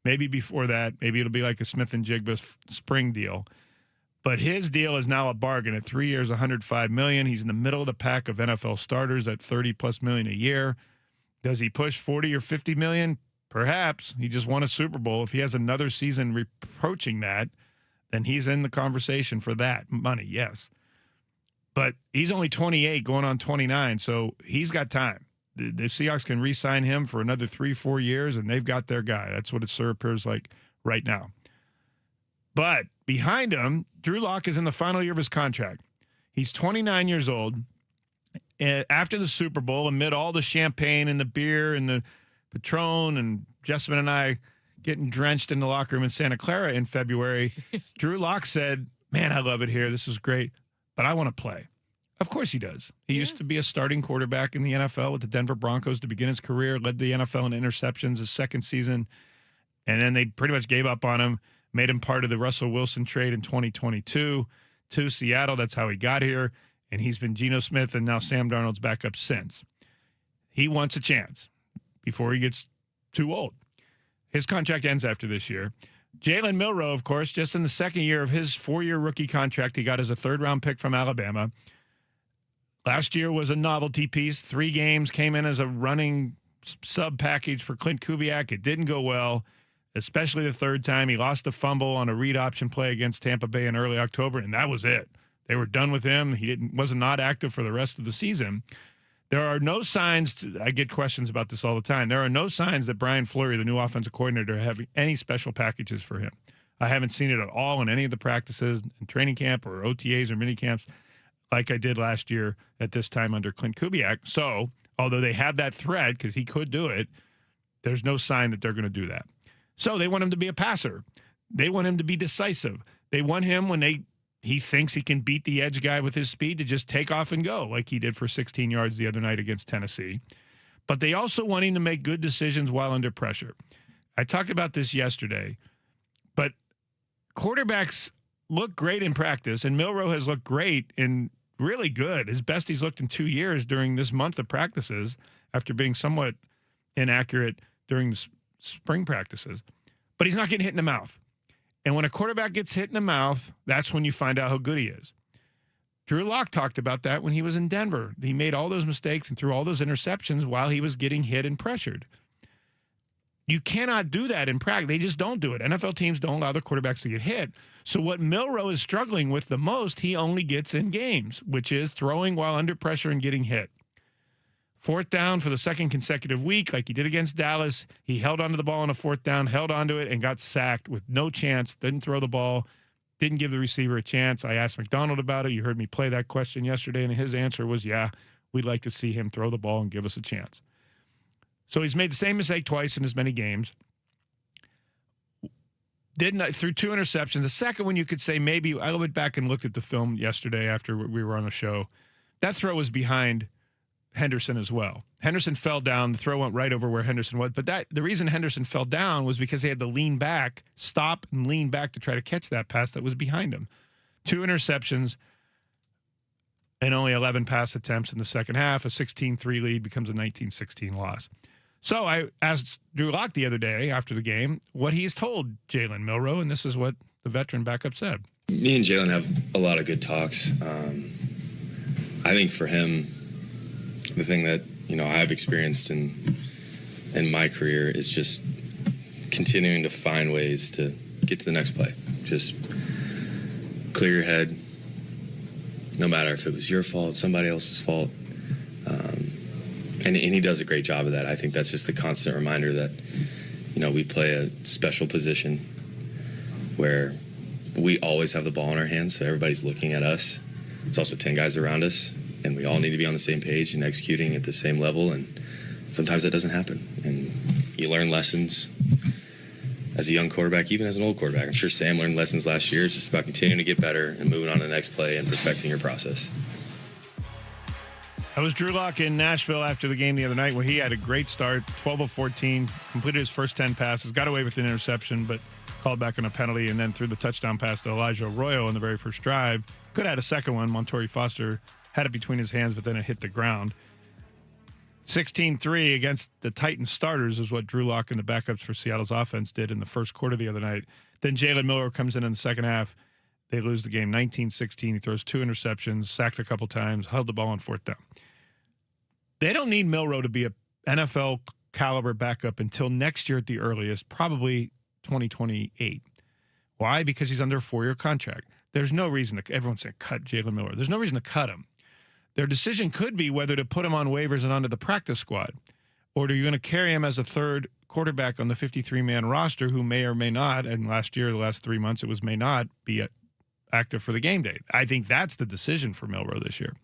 Speaker 10: Maybe before that, maybe it'll be like a Smith and Jigba spring deal. But his deal is now a bargain at 3 years, $105 million. He's in the middle of the pack of NFL starters at $30+ million a year. Does he push 40 or 50 million? Perhaps. He just won a Super Bowl. If he has another season approaching that, then he's in the conversation for that money, yes. But he's only 28 going on 29, so he's got time. The Seahawks can re-sign him for another 3-4 years, and they've got their guy. That's what it sure appears like right now. But behind him, Drew Lock is in the final year of his contract. He's 29 years old. After the Super Bowl, amid all the champagne and the beer and the Patron and Jessamine and I getting drenched in the locker room in Santa Clara in February, Drew Lock said, man, I love it here. This is great, but I want to play. Of course he does. He used to be a starting quarterback in the NFL with the Denver Broncos to begin his career, led the NFL in interceptions his second season, and then they pretty much gave up on him, made him part of the Russell Wilson trade in 2022 to Seattle. That's how he got here, and he's been Geno Smith and now Sam Darnold's backup since. He wants a chance before he gets too old. His contract ends after this year. Jalen Milroe, of course, just in the second year of his 4-year rookie contract, he got as a third-round pick from Alabama. Last year was a novelty piece. 3 games, came in as a running sub package for Clint Kubiak. It didn't go well, especially the third time. He lost a fumble on a read option play against Tampa Bay in early October, and that was it. They were done with him. He wasn't not active for the rest of the season. There are no signs, I get questions about this all the time. There are no signs that Brian Fleury, the new offensive coordinator, have any special packages for him. I haven't seen it at all in any of the practices in training camp or OTAs or mini camps like I did last year at this time under Clint Kubiak. So, although they have that threat because he could do it, there's no sign that they're going to do that. So they want him to be a passer. They want him to be decisive. They want him when he thinks he can beat the edge guy with his speed to just take off and go like he did for 16 yards the other night against Tennessee. But they also want him to make good decisions while under pressure. I talked about this yesterday, but quarterbacks look great in practice, and Milroe has looked great in really good. His best he's looked in 2 years during this month of practices after being somewhat inaccurate during the spring practices. But he's not getting hit in the mouth. And when a quarterback gets hit in the mouth, that's when you find out how good he is. Drew Lock talked about that when he was in Denver. He made all those mistakes and threw all those interceptions while he was getting hit and pressured. You cannot do that in practice. They just don't do it. NFL teams don't allow their quarterbacks to get hit. So what Milroe is struggling with the most, he only gets in games, which is throwing while under pressure and getting hit. 4th down for the second consecutive week, like he did against Dallas. He held onto the ball on a 4th down, held onto it, and got sacked with no chance. Didn't throw the ball, didn't give the receiver a chance. I asked McDonald about it. You heard me play that question yesterday, and his answer was, yeah, we'd like to see him throw the ball and give us a chance. So he's made the same mistake twice in as many games. Threw 2 interceptions. The second one, you could say maybe, I went back and looked at the film yesterday after we were on the show. That throw was behind Henderson as well. Henderson fell down. The throw went right over where Henderson was. But the reason Henderson fell down was because they had to lean back, stop and lean back to try to catch that pass that was behind him. 2 interceptions and only 11 pass attempts in the second half. A 16-3 lead becomes a 19-16 loss. So I asked Drew Lock the other day after the game what he's told Jalen Milroe, and this is what the veteran backup said.
Speaker 13: Me and Jalen have a lot of good talks. I think for him, the thing that I've experienced in my career is just continuing to find ways to get to the next play. Just clear your head, no matter if it was your fault, somebody else's fault. And he does a great job of that. I think that's just the constant reminder that, we play a special position where we always have the ball in our hands, so everybody's looking at us. There's also 10 guys around us, and we all need to be on the same page and executing at the same level, and sometimes that doesn't happen. And you learn lessons as a young quarterback, even as an old quarterback. I'm sure Sam learned lessons last year. It's just about continuing to get better and moving on to the next play and perfecting your process.
Speaker 10: That was Drew Lock in Nashville after the game the other night where he had a great start, 12 of 14, completed his first 10 passes, got away with an interception, but called back on a penalty, and then threw the touchdown pass to Elijah Arroyo on the very first drive. Could have had a second one. Montori Foster had it between his hands, but then it hit the ground. 16-3 against the Titans starters is what Drew Lock and the backups for Seattle's offense did in the first quarter the other night. Then Jalen Milroe comes in the second half. They lose the game 19-16. He throws 2 interceptions, sacked a couple times, held the ball on 4th down. They don't need Milroe to be a NFL caliber backup until next year at the earliest, probably 2028. Why? Because he's under a 4-year contract. There's no reason to, everyone's saying cut Jalen Milroe. There's no reason to cut him. Their decision could be whether to put him on waivers and onto the practice squad, or are you going to carry him as a third quarterback on the 53-man roster who may or may not, and last year, the last 3 months, it was may not be active for the game day. I think that's the decision for Milroe this year.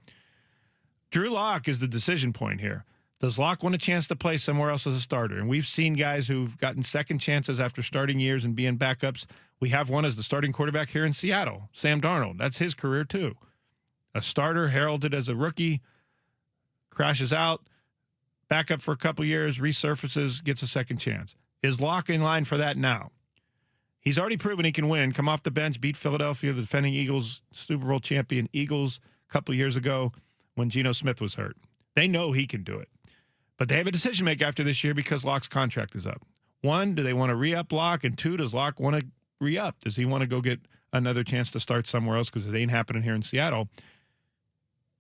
Speaker 10: Drew Lock is the decision point here. Does Lock want a chance to play somewhere else as a starter? And we've seen guys who've gotten second chances after starting years and being backups. We have one as the starting quarterback here in Seattle, Sam Darnold. That's his career too. A starter heralded as a rookie, crashes out, backup for a couple years, resurfaces, gets a second chance. Is Lock in line for that now? He's already proven he can win. Come off the bench, beat Philadelphia, the defending Eagles, Super Bowl champion Eagles a couple years ago when Geno Smith was hurt. They know he can do it. But they have a decision to make after this year because Lock's contract is up. 1, do they want to re-up Lock? And 2, does Lock want to re-up? Does he want to go get another chance to start somewhere else because it ain't happening here in Seattle?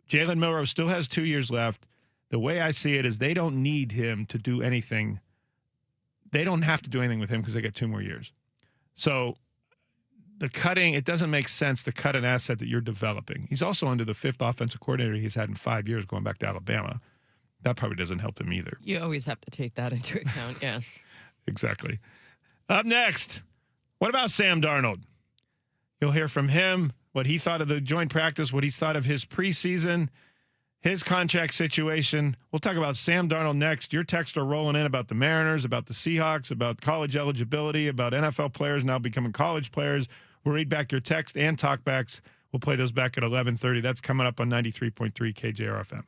Speaker 10: Jalen Milroe still has 2 years left. The way I see it is they don't need him to do anything. They don't have to do anything with him because they get 2 more years. So the cutting, it doesn't make sense to cut an asset that you're developing. He's also under the 5th offensive coordinator he's had in 5 years going back to Alabama. That probably doesn't help him either.
Speaker 11: You always have to take that into account, yes.
Speaker 10: Exactly. Up next, what about Sam Darnold? You'll hear from him, what he thought of the joint practice, what he's thought of his preseason, his contract situation. We'll talk about Sam Darnold next. Your texts are rolling in about the Mariners, about the Seahawks, about college eligibility, about NFL players now becoming college players. We'll read back your text and talkbacks. We'll play those back at 11:30. That's coming up on 93.3 KJR FM.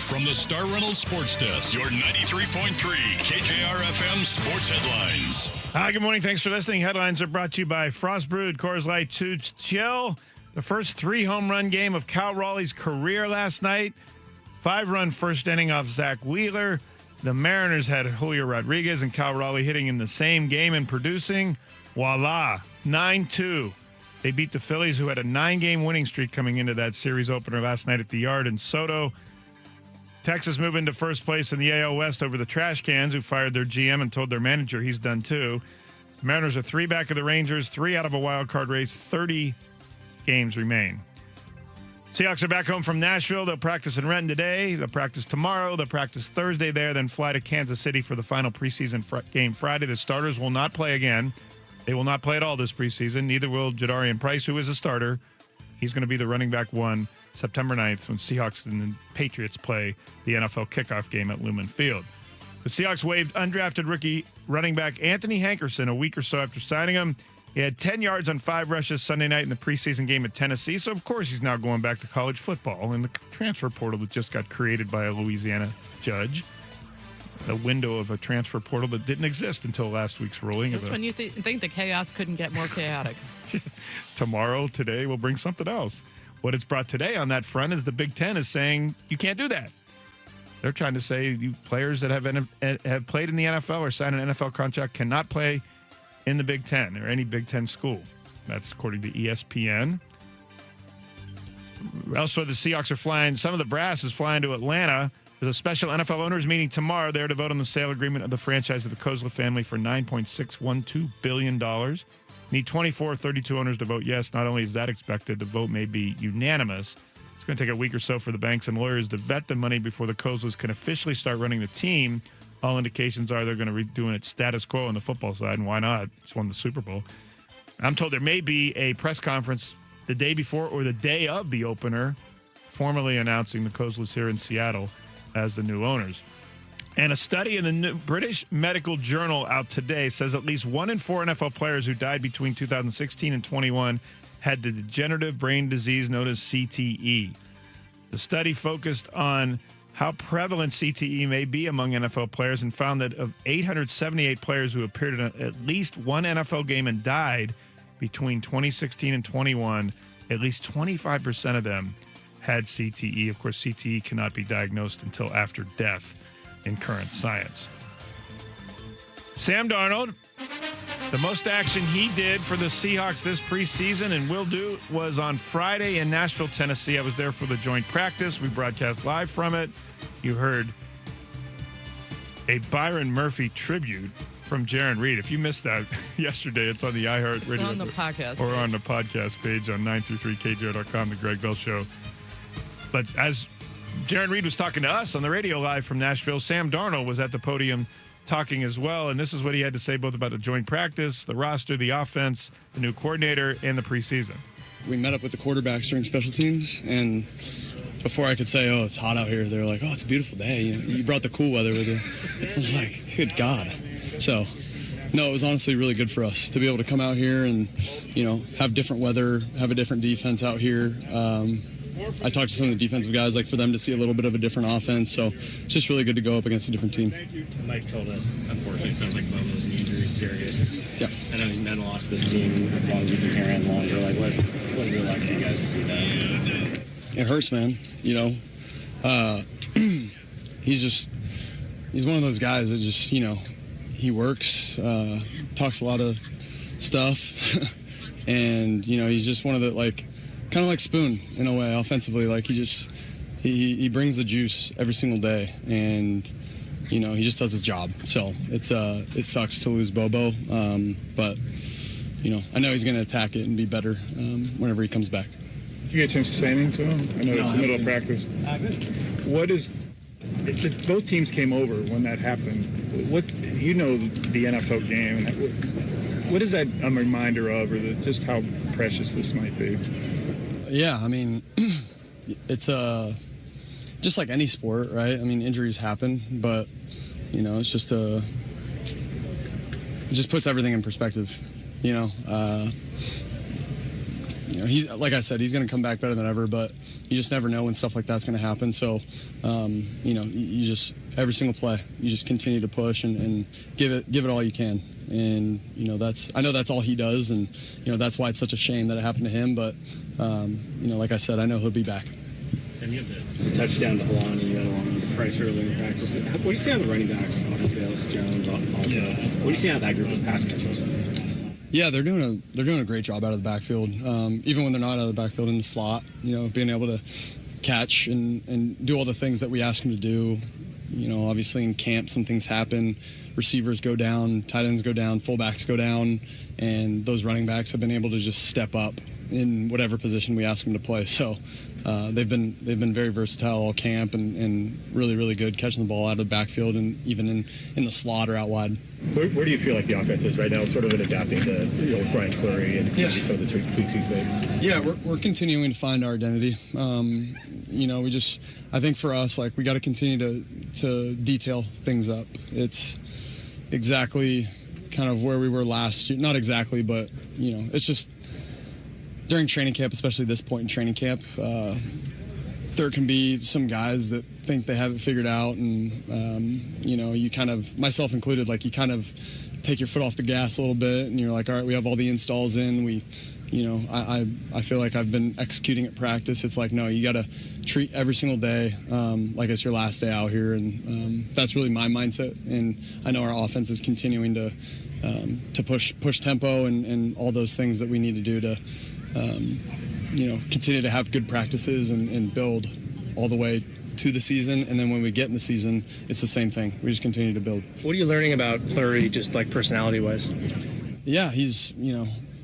Speaker 1: from the Star Reynolds Sports Desk, your 93.3 KJR FM sports headlines.
Speaker 10: Hi, good morning. Thanks for listening. Headlines are brought to you by Frost Brewed Coors Light Chew Chill. The first 3-home run game of Cal Raleigh's career last night. 5-run first inning off Zach Wheeler. The Mariners had Julio Rodriguez and Cal Raleigh hitting in the same game and producing. Voila, 9-2. They beat the Phillies, who had a 9-game winning streak coming into that series opener last night at the Yard in Soto. Texas moved into first place in the AL West over the Trash Cans, who fired their GM and told their manager he's done too. The Mariners are 3 back of the Rangers, 3 out of a wild card race. 30 games remain. Seahawks are back home from Nashville. They'll practice in Renton today. They'll practice tomorrow. They'll practice Thursday there, then fly to Kansas City for the final preseason game Friday. The starters will not play again. They will not play at all this preseason. Neither will Jadarian Price, who is a starter. He's going to be the running back 1 September 9th when Seahawks and the Patriots play the NFL kickoff game at Lumen Field. The Seahawks waived undrafted rookie running back Anthony Hankerson a week or so after signing him. He had 10 yards on 5 rushes Sunday night in the preseason game at Tennessee, so of course he's now going back to college football in the transfer portal that just got created by a Louisiana judge. The window of a transfer portal that didn't exist until last week's ruling.
Speaker 11: Just when you think the chaos couldn't get more chaotic.
Speaker 10: Today, we'll bring something else. What it's brought today on that front is the Big Ten is saying you can't do that. They're trying to say you players that have played in the NFL or signed an NFL contract cannot play in the Big Ten or any Big Ten school. That's according to ESPN. Elsewhere, the Seahawks are flying. Some of the brass is flying to Atlanta. There's a special NFL owners meeting tomorrow there to vote on the sale agreement of the franchise of the Kozla family for $9.612 billion. Need 24 of 32 owners to vote yes. Not only is that expected, the vote may be unanimous. It's going to take a week or so for the banks and lawyers to vet the money before the Kozlas can officially start running the team. All indications are they're going to be doing it status quo on the football side, and why not? Just won the Super Bowl. I'm told there may be a press conference the day before or the day of the opener, formally announcing the Kozlas here in Seattle as the new owners. And a study in the new British Medical Journal out today says at least 1 in 4 NFL players who died between 2016 and 21 had the degenerative brain disease known as CTE. The study focused on how prevalent CTE may be among NFL players and found that of 878 players who appeared in at least one NFL game and died between 2016 and 21, at least 25% of them had CTE. Of course, CTE cannot be diagnosed until after death in current science. Sam Darnold, the most action he did for the Seahawks this preseason and will do was on Friday in Nashville, Tennessee. I was there for the joint practice. We broadcast live from it. You heard a Byron Murphy tribute from Jaron Reed. If you missed that yesterday, it's on the iHeartRadio.
Speaker 11: It's on the podcast.
Speaker 10: Or on the podcast page on 93.3KJR.com, the Greg Bell Show. But as Jaron Reed was talking to us on the radio live from Nashville, Sam Darnold was at the podium talking as well, and this is what he had to say both about the joint practice, the roster, the offense, the new coordinator, and the preseason.
Speaker 14: We met up with the quarterbacks during special teams, and before I could say, oh, it's hot out here, they were like, oh, it's a beautiful day. You brought the cool weather with you. I was like, good God. So, no, it was honestly really good for us to be able to come out here and, have different weather, have a different defense out here. I talked to some of the defensive guys, like for them to see a little bit of a different offense. So it's just really good to go up against a different team.
Speaker 15: Mike told us, unfortunately, it sounds like Bobo's knee injury is serious.
Speaker 14: Yeah.
Speaker 15: I know he meant a lot to this team as long as you've been here and longer. Like, what is it like for you guys to see that?
Speaker 14: It hurts, man. He's one of those guys that just, he works, talks a lot of stuff. And, he's just one of the, kind of like Spoon in a way, offensively. He brings the juice every single day, and he just does his job. So it sucks to lose Bobo, but I know he's going to attack it and be better whenever he comes back.
Speaker 16: Did you get a chance to say anything to him? I know it's the middle of practice. What is? Both teams came over when that happened. What the NFL game? What is that a reminder of, or just how precious this might be?
Speaker 14: Yeah, I mean, it's just like any sport, right? I mean, injuries happen, but it's just it just puts everything in perspective. he's, like I said, he's going to come back better than ever, but you just never know when stuff like that's going to happen. So, you just, every single play, you just continue to push and give it all you can. And, I know that's all he does. And, that's why it's such a shame that it happened to him. But, like I said, I know he'll be back.
Speaker 15: Sam, you have the touchdown to Helani, you had along with Price earlier in practice. What do you see on the running backs, Ellis, Jones, also? What do you see out of that group as pass catchers?
Speaker 14: Yeah, they're doing a great job out of the backfield. Even when they're not out of the backfield in the slot, being able to catch and do all the things that we ask them to do. Obviously in camp, some things happen. Receivers go down, tight ends go down, fullbacks go down, and those running backs have been able to just step up in whatever position we ask them to play. So they've been very versatile all camp and really, really good catching the ball out of the backfield and even in the slot or out wide.
Speaker 16: Where do you feel like the offense is right now, sort of in adapting to Brian Fleury and some of the tweaks he's made?
Speaker 14: Yeah, we're continuing to find our identity. I think for us, like, we got to continue to detail things up. It's exactly kind of where we were last year. Not exactly, but, it's just during training camp, especially this point in training camp, there can be some guys that think they have it figured out, and you kind of, myself included, like, you kind of take your foot off the gas a little bit, and you're like, all right, we have all the installs in. I feel like I've been executing at practice. It's like, no, you got to treat every single day like it's your last day out here, and that's really my mindset. And I know our offense is continuing to push tempo and all those things that we need to do to continue to have good practices and build all the way to the season. And then when we get in the season, it's the same thing. We just continue to build.
Speaker 15: What are you learning about Fleury, just like personality-wise?
Speaker 14: Yeah, he's,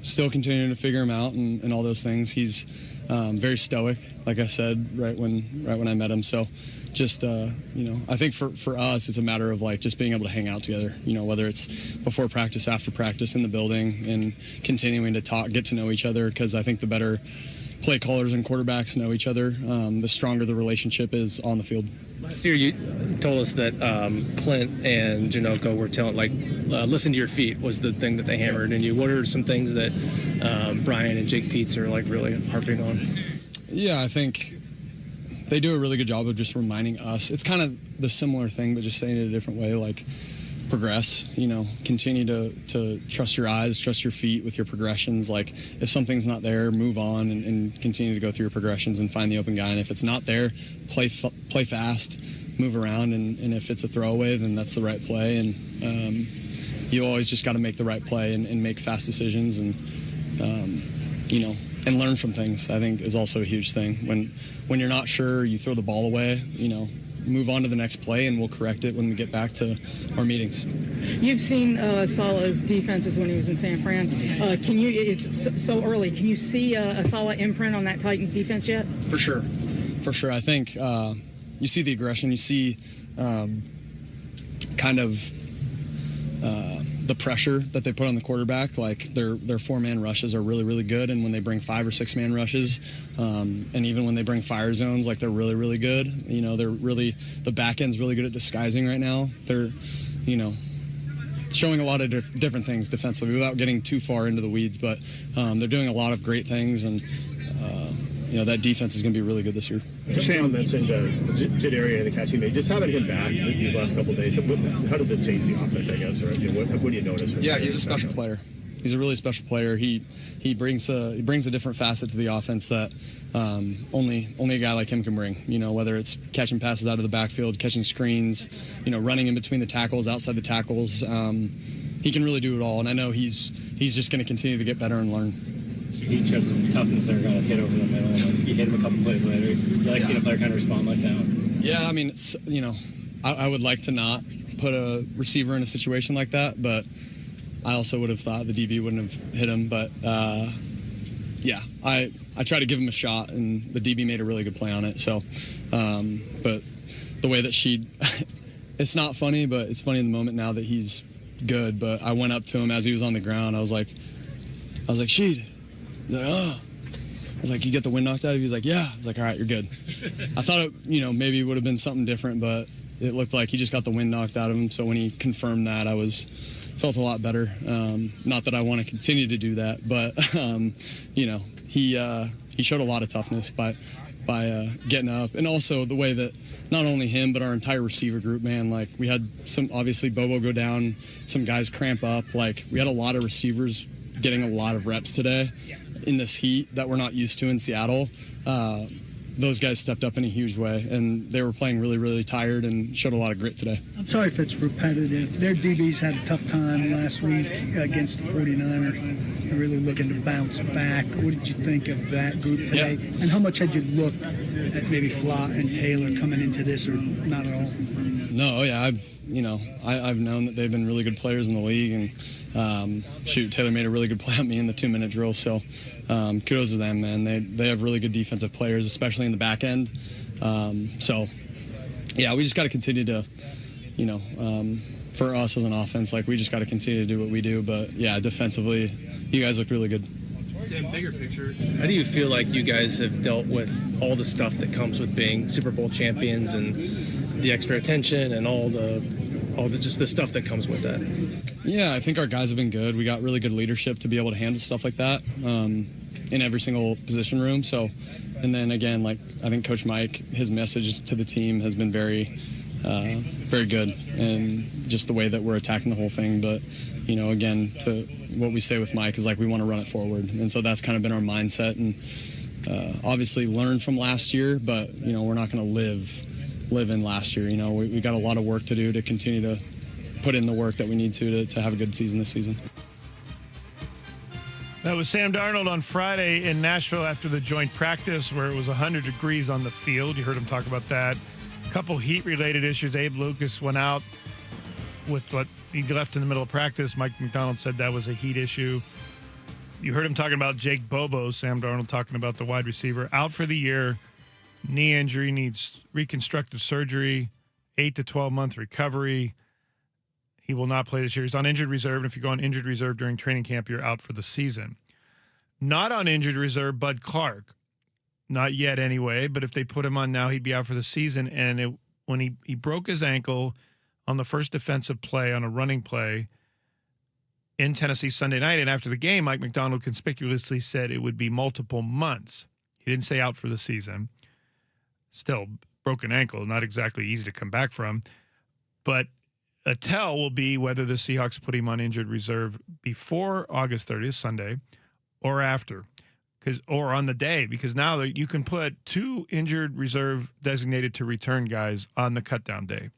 Speaker 14: still continuing to figure him out and all those things. He's very stoic, like I said, right when I met him. So just, I think for us, it's a matter of, like, just being able to hang out together, whether it's before practice, after practice, in the building, and continuing to talk, get to know each other, because I think the better play callers and quarterbacks know each other, the stronger the relationship is on the field.
Speaker 15: Last year, you told us that Clint and Janoko were telling, listen to your feet was the thing that they hammered in you. What are some things that Brian and Jake Peets are, like, really harping on?
Speaker 14: Yeah, I think they do a really good job of just reminding us. It's kind of the similar thing, but just saying it a different way, like, progress, continue to trust your eyes, trust your feet with your progressions. Like, if something's not there, move on and continue to go through your progressions and find the open guy. And if it's not there, play fast, move around. And if it's a throwaway, then that's the right play. And you always just got to make the right play and make fast decisions and learn from things, I think, is also a huge thing. When you're not sure, you throw the ball away, move on to the next play, and we'll correct it when we get back to our meetings.
Speaker 17: You've seen Salah's defenses when he was in San Fran. It's so early. Can you see a Salah imprint on that Titans defense yet?
Speaker 14: For sure. I think you see the aggression. You see kind of the pressure that they put on the quarterback. Like, their 4-man rushes are really, really good, and when they bring 5 or 6-man rushes, and even when they bring fire zones, like, they're really, really good. They're really, the back end's really good at disguising right now. They're, showing a lot of different things defensively without getting too far into the weeds, but they're doing a lot of great things, and that defense is going to be really good this year.
Speaker 16: Sam mentioned Jadarian and the catch he made. Just having him back these last couple of days, how does it change the offense, I guess? Or what do you notice?
Speaker 14: Yeah, he's a special player. He's a really special player. He brings a different facet to the offense that only a guy like him can bring. Whether it's catching passes out of the backfield, catching screens, running in between the tackles, outside the tackles. He can really do it all, and I know he's just going to continue to get better and learn.
Speaker 15: He showed some toughness there, got a hit over the middle. You hit him a couple plays later. You seeing a player kind of respond like that?
Speaker 14: Yeah, I mean, it's, I would like to not put a receiver in a situation like that, but I also would have thought the DB wouldn't have hit him. But yeah, I tried to give him a shot, and the DB made a really good play on it. So, but the way that it's not funny, but it's funny in the moment now that he's good. But I went up to him as he was on the ground. I was like, Sheed. He's like, oh. I was like, you get the wind knocked out of you? He's like, yeah. I was like, all right, you're good. I thought it, maybe it would have been something different, but it looked like he just got the wind knocked out of him. So when he confirmed that, I felt a lot better. Not that I want to continue to do that, but he showed a lot of toughness by getting up, and also the way that not only him but our entire receiver group, man, like we had some, obviously Bobo go down, some guys cramp up, like we had a lot of receivers getting a lot of reps today in this heat that we're not used to in Seattle. Those guys stepped up in a huge way, and they were playing really, really tired and showed a lot of grit today.
Speaker 18: I'm sorry if it's repetitive. Their DBs had a tough time last week against the 49ers. They're really looking to bounce back. What did you think of that group today? Yeah. And how much had you looked at maybe Flott and Taylor coming into this, or not at all?
Speaker 14: No, yeah, I've known that they've been really good players in the league, and Taylor made a really good play on me in the 2-minute drill, so kudos to them, man. They have really good defensive players, especially in the back end. So, yeah, we just got to continue to, for us as an offense, like we just got to continue to do what we do. But, yeah, defensively, you guys look really good.
Speaker 15: Sam, bigger picture, how do you feel like you guys have dealt with all the stuff that comes with being Super Bowl champions and the extra attention and all the just the stuff that comes with that?
Speaker 14: Yeah, I think our guys have been good. We got really good leadership to be able to handle stuff like that in every single position room. So, and then again, like I think Coach Mike, his message to the team has been very, very good, and just the way that we're attacking the whole thing. But again, to what we say with Mike is like we want to run it forward, and so that's kind of been our mindset. And obviously learn from last year, but we're not going to live in last year. We got a lot of work to do to continue to put in the work that we need to have a good season this season.
Speaker 10: That was Sam Darnold on Friday in Nashville after the joint practice where it was 100 degrees on the field. You heard him talk about that. A couple heat-related issues. Abe Lucas went out with what he left in the middle of practice. Mike McDonald said that was a heat issue. You heard him talking about Jake Bobo, Sam Darnold talking about the wide receiver, out for the year. Knee injury, needs reconstructive surgery, 8 to 12-month recovery. He will not play this year. He's on injured reserve, and if you go on injured reserve during training camp, you're out for the season. Not on injured reserve, Bud Clark. Not yet anyway, but if they put him on now, he'd be out for the season. And when he broke his ankle on the first defensive play on a running play in Tennessee Sunday night, and after the game, Mike McDonald conspicuously said it would be multiple months. He didn't say out for the season. Still, broken ankle, not exactly easy to come back from. But a tell will be whether the Seahawks put him on injured reserve before August 30th, Sunday, or after, or on the day, because now you can put 2 injured reserve designated to return guys on the cutdown day.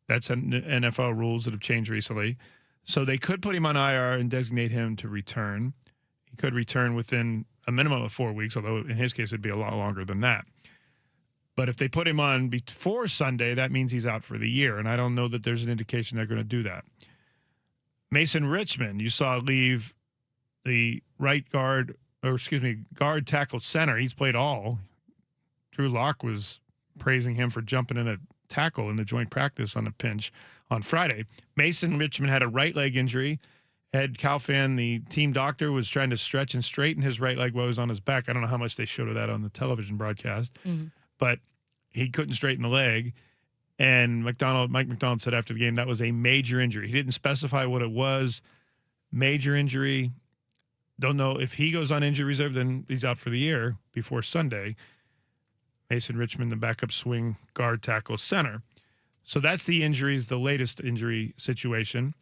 Speaker 10: That's NFL rules that have changed recently. So they could put him on IR and designate him to return. He could return within a minimum of 4 weeks, although in his case it'd be a lot longer than that. But if they put him on before Sunday, that means he's out for the year, and I don't know that there's an indication they're going to do that. Mason Richmond, you saw leave the guard tackle center. He's played all. Drew Lock was praising him for jumping in a tackle in the joint practice on a pinch on Friday. Mason Richmond had a right leg injury. Ed Calfan, the team doctor, was trying to stretch and straighten his right leg while he was on his back. I don't know how much they showed of that on the television broadcast. Mm-hmm. But he couldn't straighten the leg, and Mike McDonald said after the game that was a major injury. He didn't specify what it was. Major injury. Don't know if he goes on injury reserve, then he's out for the year before Sunday. Mason Richmond, the backup swing guard tackle center. So that's the injuries, the latest injury situation.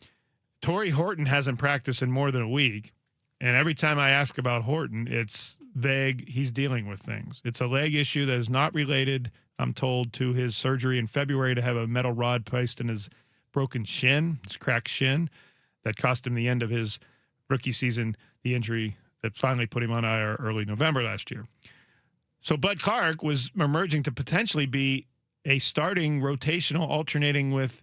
Speaker 10: Torrey Horton hasn't practiced in more than a week. And every time I ask about Horton, it's vague. He's dealing with things. It's a leg issue that is not related, I'm told, to his surgery in February to have a metal rod placed in his broken shin, his cracked shin, that cost him the end of his rookie season, the injury that finally put him on IR early November last year. So Bud Clark was emerging to potentially be a starting rotational, alternating with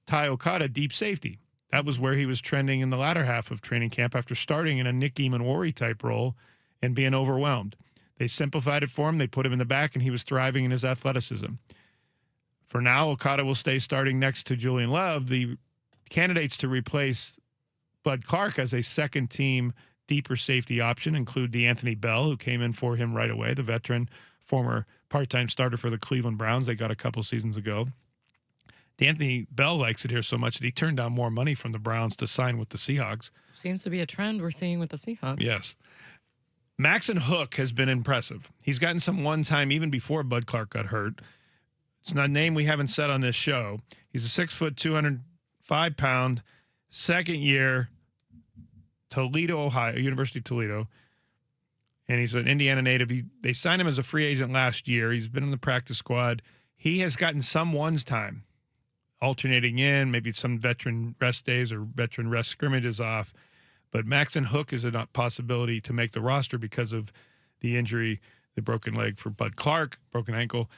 Speaker 10: Ty Okada deep safety. That was where he was trending in the latter half of training camp after starting in a Nick Eamon-Wari type role and being overwhelmed. They simplified it for him. They put him in the back, and he was thriving in his athleticism. For now, Okada will stay starting next to Julian Love. The candidates to replace Bud Clark as a second-team deeper safety option include DeAnthony Bell, who came in for him right away, the veteran, former part-time starter for the Cleveland Browns they got a couple seasons ago. D'Anthony Bell likes it here so much that he turned down more money from the Browns to sign with the Seahawks.
Speaker 11: Seems to be a trend we're seeing with the Seahawks.
Speaker 10: Yes. Maxon Hook has been impressive. He's gotten some one time even before Bud Clark got hurt. It's not a name we haven't said on this show. He's a 6 foot, 205 pound, second year, Toledo, Ohio, University of Toledo. And he's an Indiana native. They signed him as a free agent last year. He's been in the practice squad. He has gotten some ones time, alternating in, maybe some veteran rest days or veteran rest scrimmages off. But Maxon Hook is a possibility to make the roster because of the injury, the broken leg for Bud Clark, broken ankle.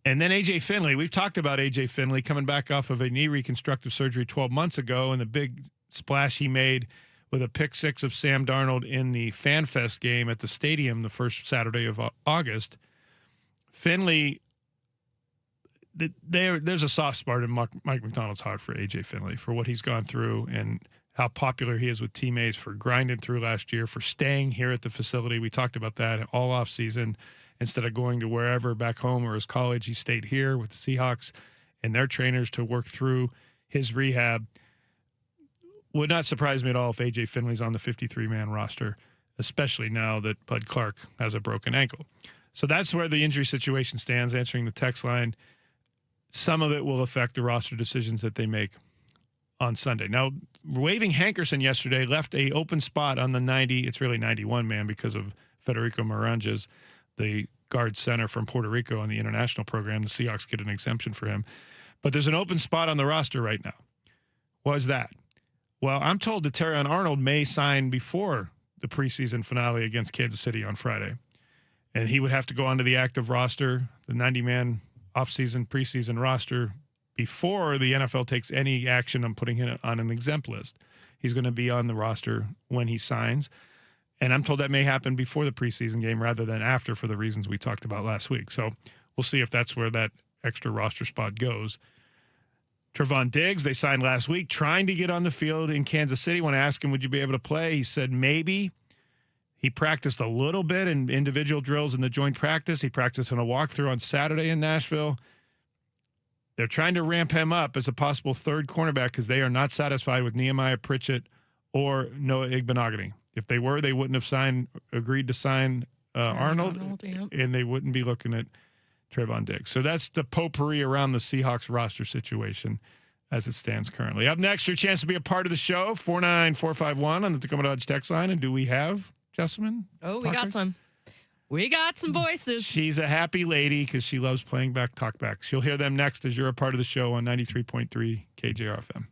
Speaker 10: And then A.J. Finley. We've talked about A.J. Finley coming back off of a knee reconstructive surgery 12 months ago, and the big splash he made with a pick six of Sam Darnold in the FanFest game at the stadium the first Saturday of August. Finley, there's a soft spot in Mike McDonald's heart for A.J. Finley, for what he's gone through and how popular he is with teammates, for grinding through last year, for staying here at the facility. We talked about that all off season. Instead of going to wherever back home or his college, he stayed here with the Seahawks and their trainers to work through his rehab. Would not surprise me at all if A.J. Finley's on the 53-man roster, especially now that Bud Clark has a broken ankle. So that's where the injury situation stands, answering the text line. Some of it will affect the roster decisions that they make on Sunday. Now, waiving Hankerson yesterday left a open spot on the 90, it's really 91 man because of Federico Maranges, the guard center from Puerto Rico on the international program. The Seahawks get an exemption for him. But there's an open spot on the roster right now. What is that? Well, I'm told that Terrion Arnold may sign before the preseason finale against Kansas City on Friday. And he would have to go onto the active roster, the 90-man offseason, preseason roster, before the NFL takes any action on putting him on an exempt list. He's going to be on the roster when he signs. And I'm told that may happen before the preseason game rather than after, for the reasons we talked about last week. So we'll see if that's where that extra roster spot goes. Trevon Diggs, they signed last week, trying to get on the field in Kansas City. When I asked him, would you be able to play? He said maybe. He practiced a little bit in individual drills in the joint practice. He practiced in a walkthrough on Saturday in Nashville. They're trying to ramp him up as a possible third cornerback because they are not satisfied with Nehemiah Pritchett or Noah Igbenogany. If they were, they wouldn't have agreed to sign Arnold, and they wouldn't be looking at Trevon Diggs. So that's the potpourri around the Seahawks roster situation as it stands currently. Up next, your chance to be a part of the show, 49451 on the Tacoma Dodge text line. And do we have Jessamine?
Speaker 11: Oh, we got some. We got some voices.
Speaker 10: She's a happy lady because she loves playing back talkbacks. She'll hear them next as you're a part of the show on 93.3 KJR FM.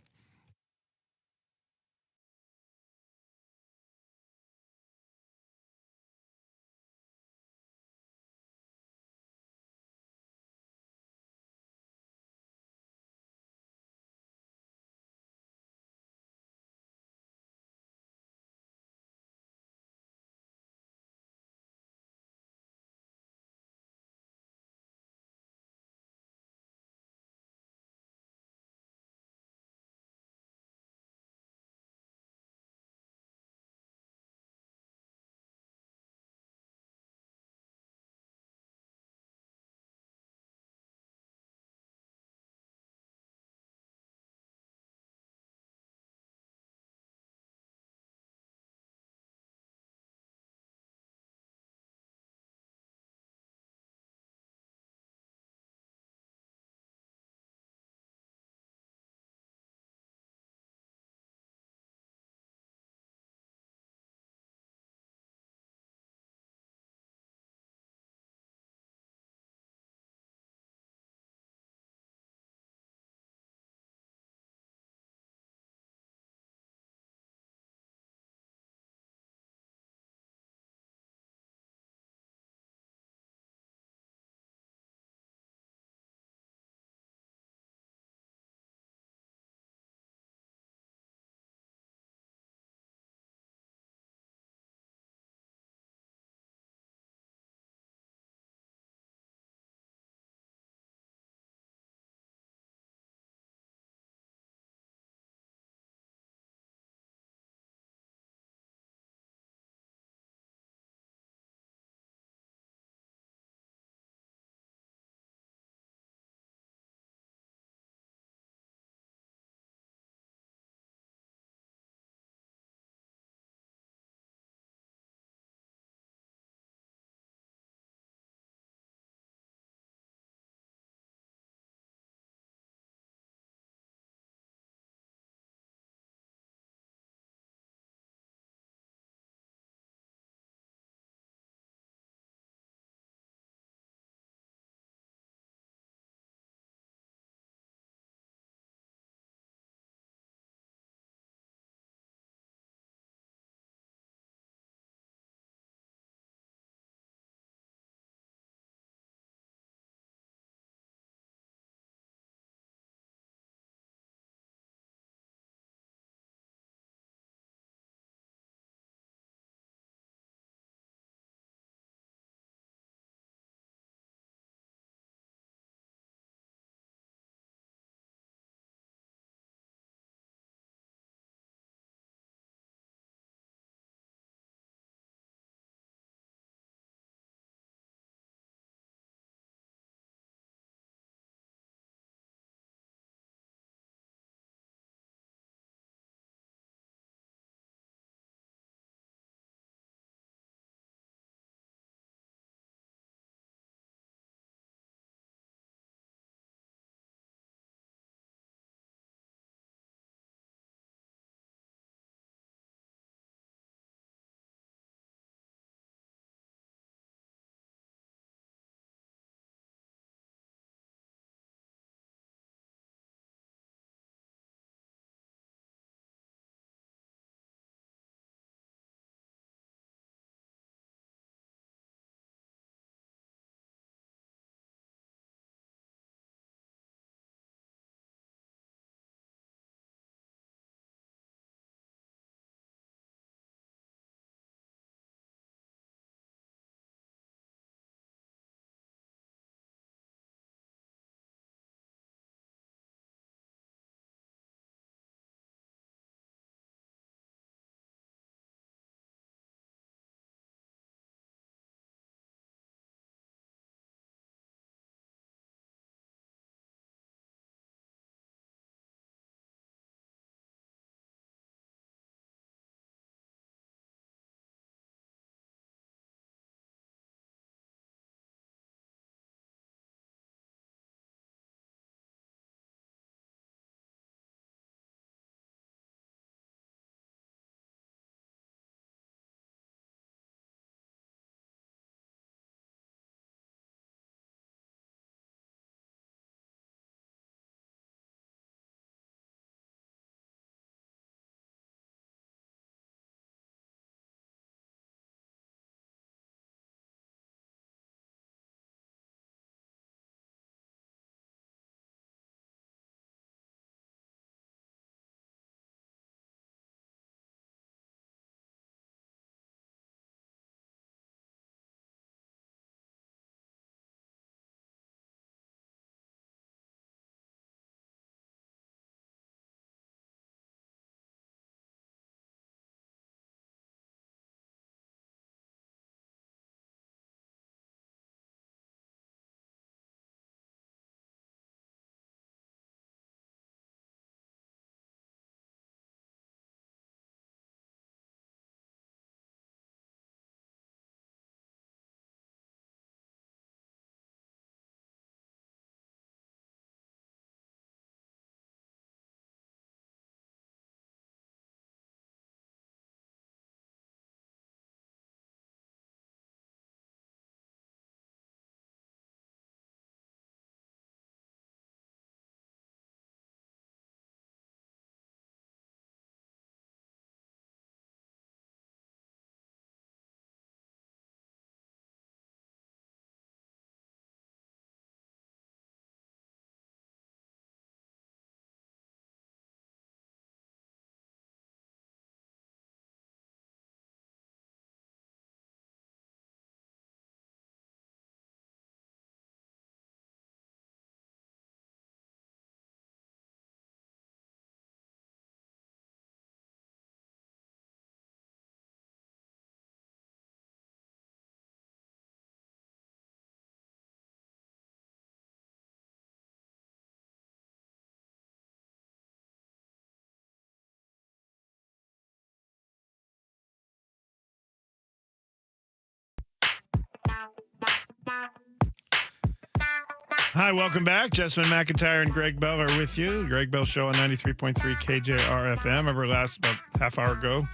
Speaker 10: Hi, welcome back. Jessamine McIntyre and Greg Bell are with you. Greg Bell Show on 93.3 KJR FM. Remember last about half hour ago,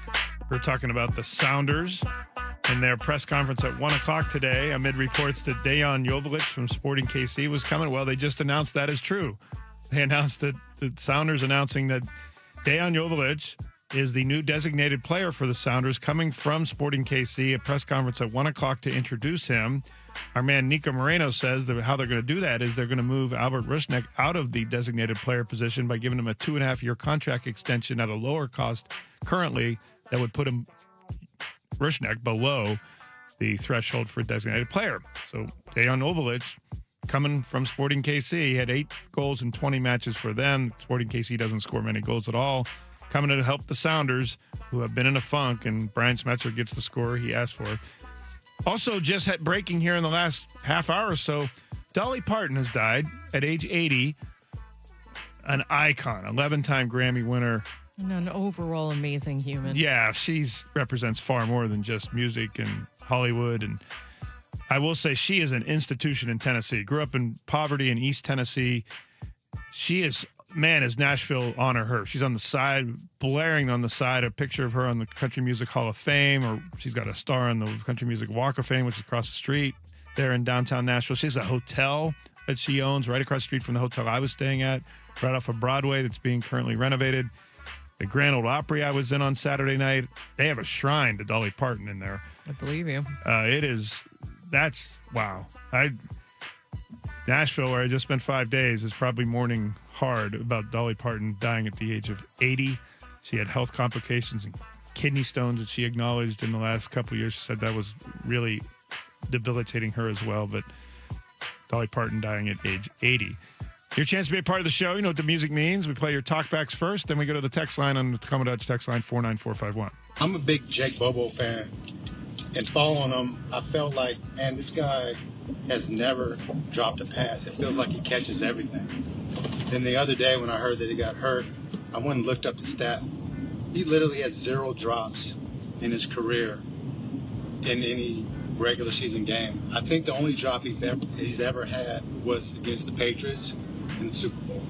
Speaker 10: we were talking about the Sounders in their press conference at 1 o'clock today amid reports that Dejan Joveljic from Sporting KC was coming. Well, they just announced that is true. They announced that the Sounders announcing that Dejan Joveljic is the new designated player for the Sounders coming from Sporting KC. A press conference at 1 o'clock to introduce him. Our man Nico Moreno says that how they're going to do that is they're going to move Albert Rusnak out of the designated player position by giving him a 2.5-year contract extension at a lower cost currently that would put him, Rusnak, below the threshold for designated player. So Dejan Joveljic, coming from Sporting KC, had 8 goals in 20 matches for them. Sporting KC doesn't score many goals at all. Coming to help the Sounders, who have been in a funk, and Brian Smetzer gets the score he asked for. Also, just had breaking here in the last half hour or so, Dolly Parton has died at age 80. An icon, 11-time Grammy winner.
Speaker 11: And an overall amazing human.
Speaker 10: Yeah, she's represents far more than just music and Hollywood. And I will say she is an institution in Tennessee. Grew up in poverty in East Tennessee. She is, man, is Nashville honor her. She's on the side, blaring on the side, a picture of her on the Country Music Hall of Fame, or she's got a star on the Country Music Walk of Fame, which is across the street there in downtown Nashville. She has a hotel that she owns right across the street from the hotel I was staying at, right off of Broadway, that's being currently renovated. The Grand Ole Opry I was in on Saturday night, they have a shrine to Dolly Parton in there.
Speaker 11: I believe you.
Speaker 10: Wow. Nashville, where I just spent 5 days, is probably mourning hard about Dolly Parton dying at the age of 80. She had health complications and kidney stones that she acknowledged in the last couple of years. She said that was really debilitating her as well. But Dolly Parton dying at age 80. Your chance to be a part of the show. You know what the music means. We play your talkbacks first, then we go to the text line on the Tacoma Dodge text line 49451.
Speaker 19: I'm a big Jake Bobo fan. And following him, I felt like, man, this guy has never dropped a pass. It feels like he catches everything. Then the other day when I heard that he got hurt, I went and looked up the stat. He literally had 0 drops in his career in any regular season game. I think the only drop he's ever had was against the Patriots in the Super Bowl.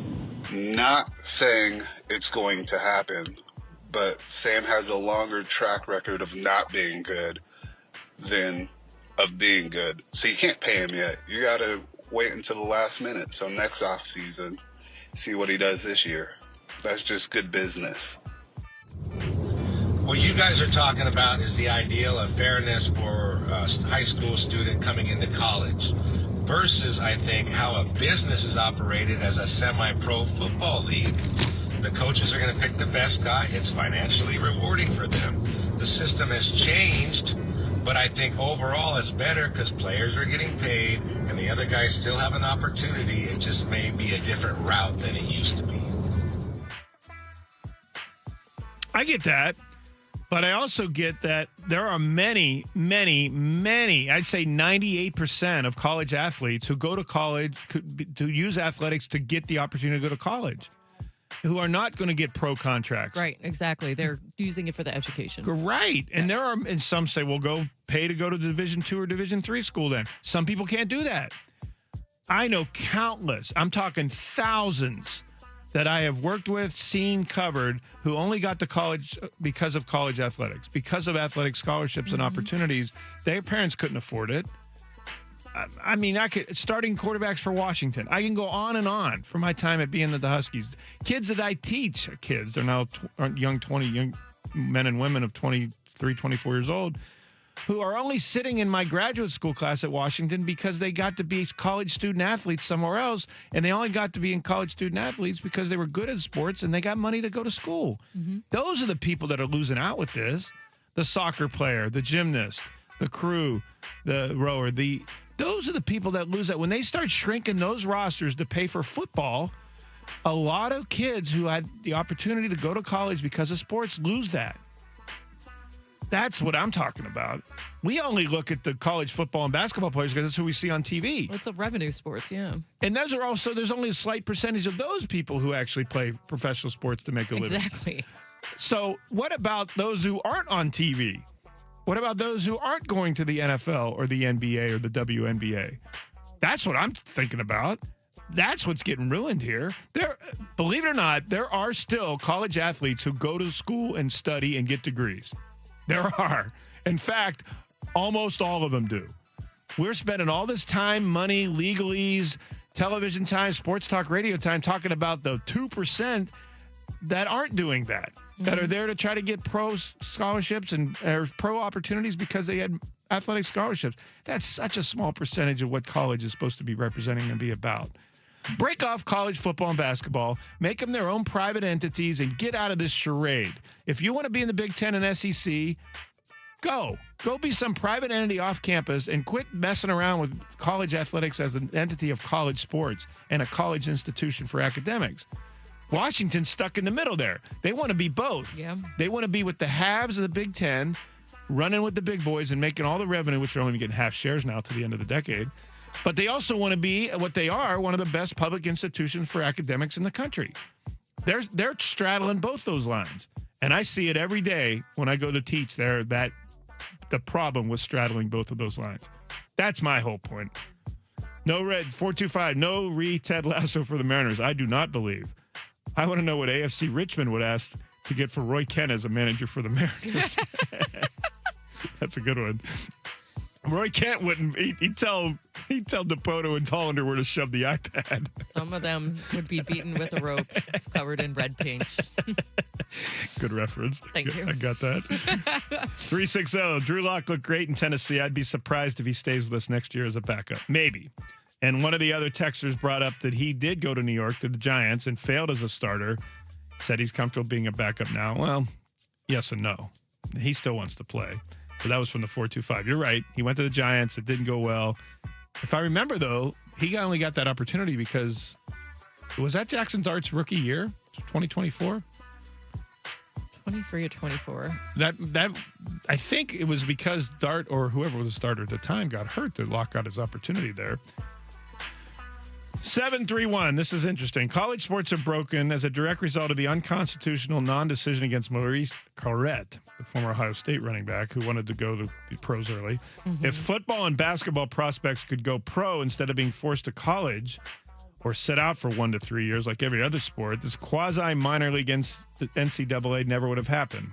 Speaker 20: Not saying it's going to happen, but Sam has a longer track record of not being good than of being good. So you can't pay him yet. You got to wait until the last minute. So next offseason, see what he does this year. That's just good business.
Speaker 21: What you guys are talking about is the ideal of fairness for a high school student coming into college versus, I think, how a business is operated as a semi-pro football league. The coaches are going to pick the best guy. It's financially rewarding for them. The system has changed, but I think overall it's better because players are getting paid and the other guys still have an opportunity. It just may be a different route than it used to be.
Speaker 10: I get that, but I also get that there are many, I'd say 98% of college athletes who go to college, to use athletics to get the opportunity to go to college, who are not going to get pro contracts.
Speaker 11: Right, exactly. They're using it for the education.
Speaker 10: Right. And there are, and some say, well, go pay to go to Division II or Division III school then. Some people can't do that. I know countless, I'm talking thousands, that I have worked with, seen, covered, who only got to college because of college athletics, because of athletic scholarships and opportunities. Their parents couldn't afford it. I mean, starting quarterbacks for Washington. I can go on and on from my time at being at the Huskies. Kids that I teach are kids. They're now young men and women of 23, 24 years old, who are only sitting in my graduate school class at Washington because they got to be college student athletes somewhere else, and they only got to be in college student athletes because they were good at sports and they got money to go to school. Those are the people that are losing out with this. The soccer player, the gymnast, the crew, the rower, those are the people that lose out. When they start shrinking those rosters to pay for football, a lot of kids who had the opportunity to go to college because of sports lose that. That's what I'm talking about. We only look at the college football and basketball players because that's who we see on TV.
Speaker 11: It's a revenue sports, yeah.
Speaker 10: And those are also, there's only a slight percentage of those people who actually play professional sports to make a living.
Speaker 11: Exactly.
Speaker 10: So what about those who aren't on TV? What about those who aren't going to the NFL or the NBA or the WNBA? That's what I'm thinking about. That's what's getting ruined here. Believe it or not, there are still college athletes who go to school and study and get degrees. There are. In fact, almost all of them do. We're spending all this time, money, legalese, television time, sports talk, radio time, talking about the 2% that aren't doing that, that are there to try to get pro scholarships and pro opportunities because they had athletic scholarships. That's such a small percentage of what college is supposed to be representing and be about. Break off college football and basketball, make them their own private entities, and get out of this charade. If you want to be in the Big Ten and SEC, go be some private entity off campus and quit messing around with college athletics as an entity of college sports and a college institution for academics. Washington's stuck in the middle there. They want to be both. Yeah. They want to be with the halves of the Big Ten, running with the big boys and making all the revenue, which are only getting half shares now to the end of the decade. But they also want to be what they are, one of the best public institutions for academics in the country. They're straddling both those lines. And I see it every day when I go to teach there, that the problem was straddling both of those lines. That's my whole point. No red, 425, no Ted Lasso for the Mariners. I do not believe. I want to know what AFC Richmond would ask to get for Roy Kent as a manager for the Mariners. That's a good one. Roy Kent wouldn't. He'd tell Dipoto and Tollander where to shove the iPad.
Speaker 11: Some of them would be beaten with a rope covered in red paint.
Speaker 10: Good reference.
Speaker 11: Thank you.
Speaker 10: I got that. 360. Drew Lock looked great in Tennessee. I'd be surprised if he stays with us next year as a backup. Maybe. And one of the other texters brought up that he did go to New York to the Giants and failed as a starter. Said he's comfortable being a backup now. Well, yes and no. He still wants to play. So that was from the 425. You're right. He went to the Giants. It didn't go well. If I remember, though, he only got that opportunity because was that Jackson Dart's rookie year, 2024?
Speaker 11: 23 or 24.
Speaker 10: That I think it was because Dart or whoever was the starter at the time got hurt that Locke got his opportunity there. 731. This is interesting. College sports are broken as a direct result of the unconstitutional non-decision against Maurice Clarett, the former Ohio State running back who wanted to go to the pros early. If football and basketball prospects could go pro instead of being forced to college or sit out for 1 to 3 years like every other sport, this quasi-minor league against the NCAA never would have happened.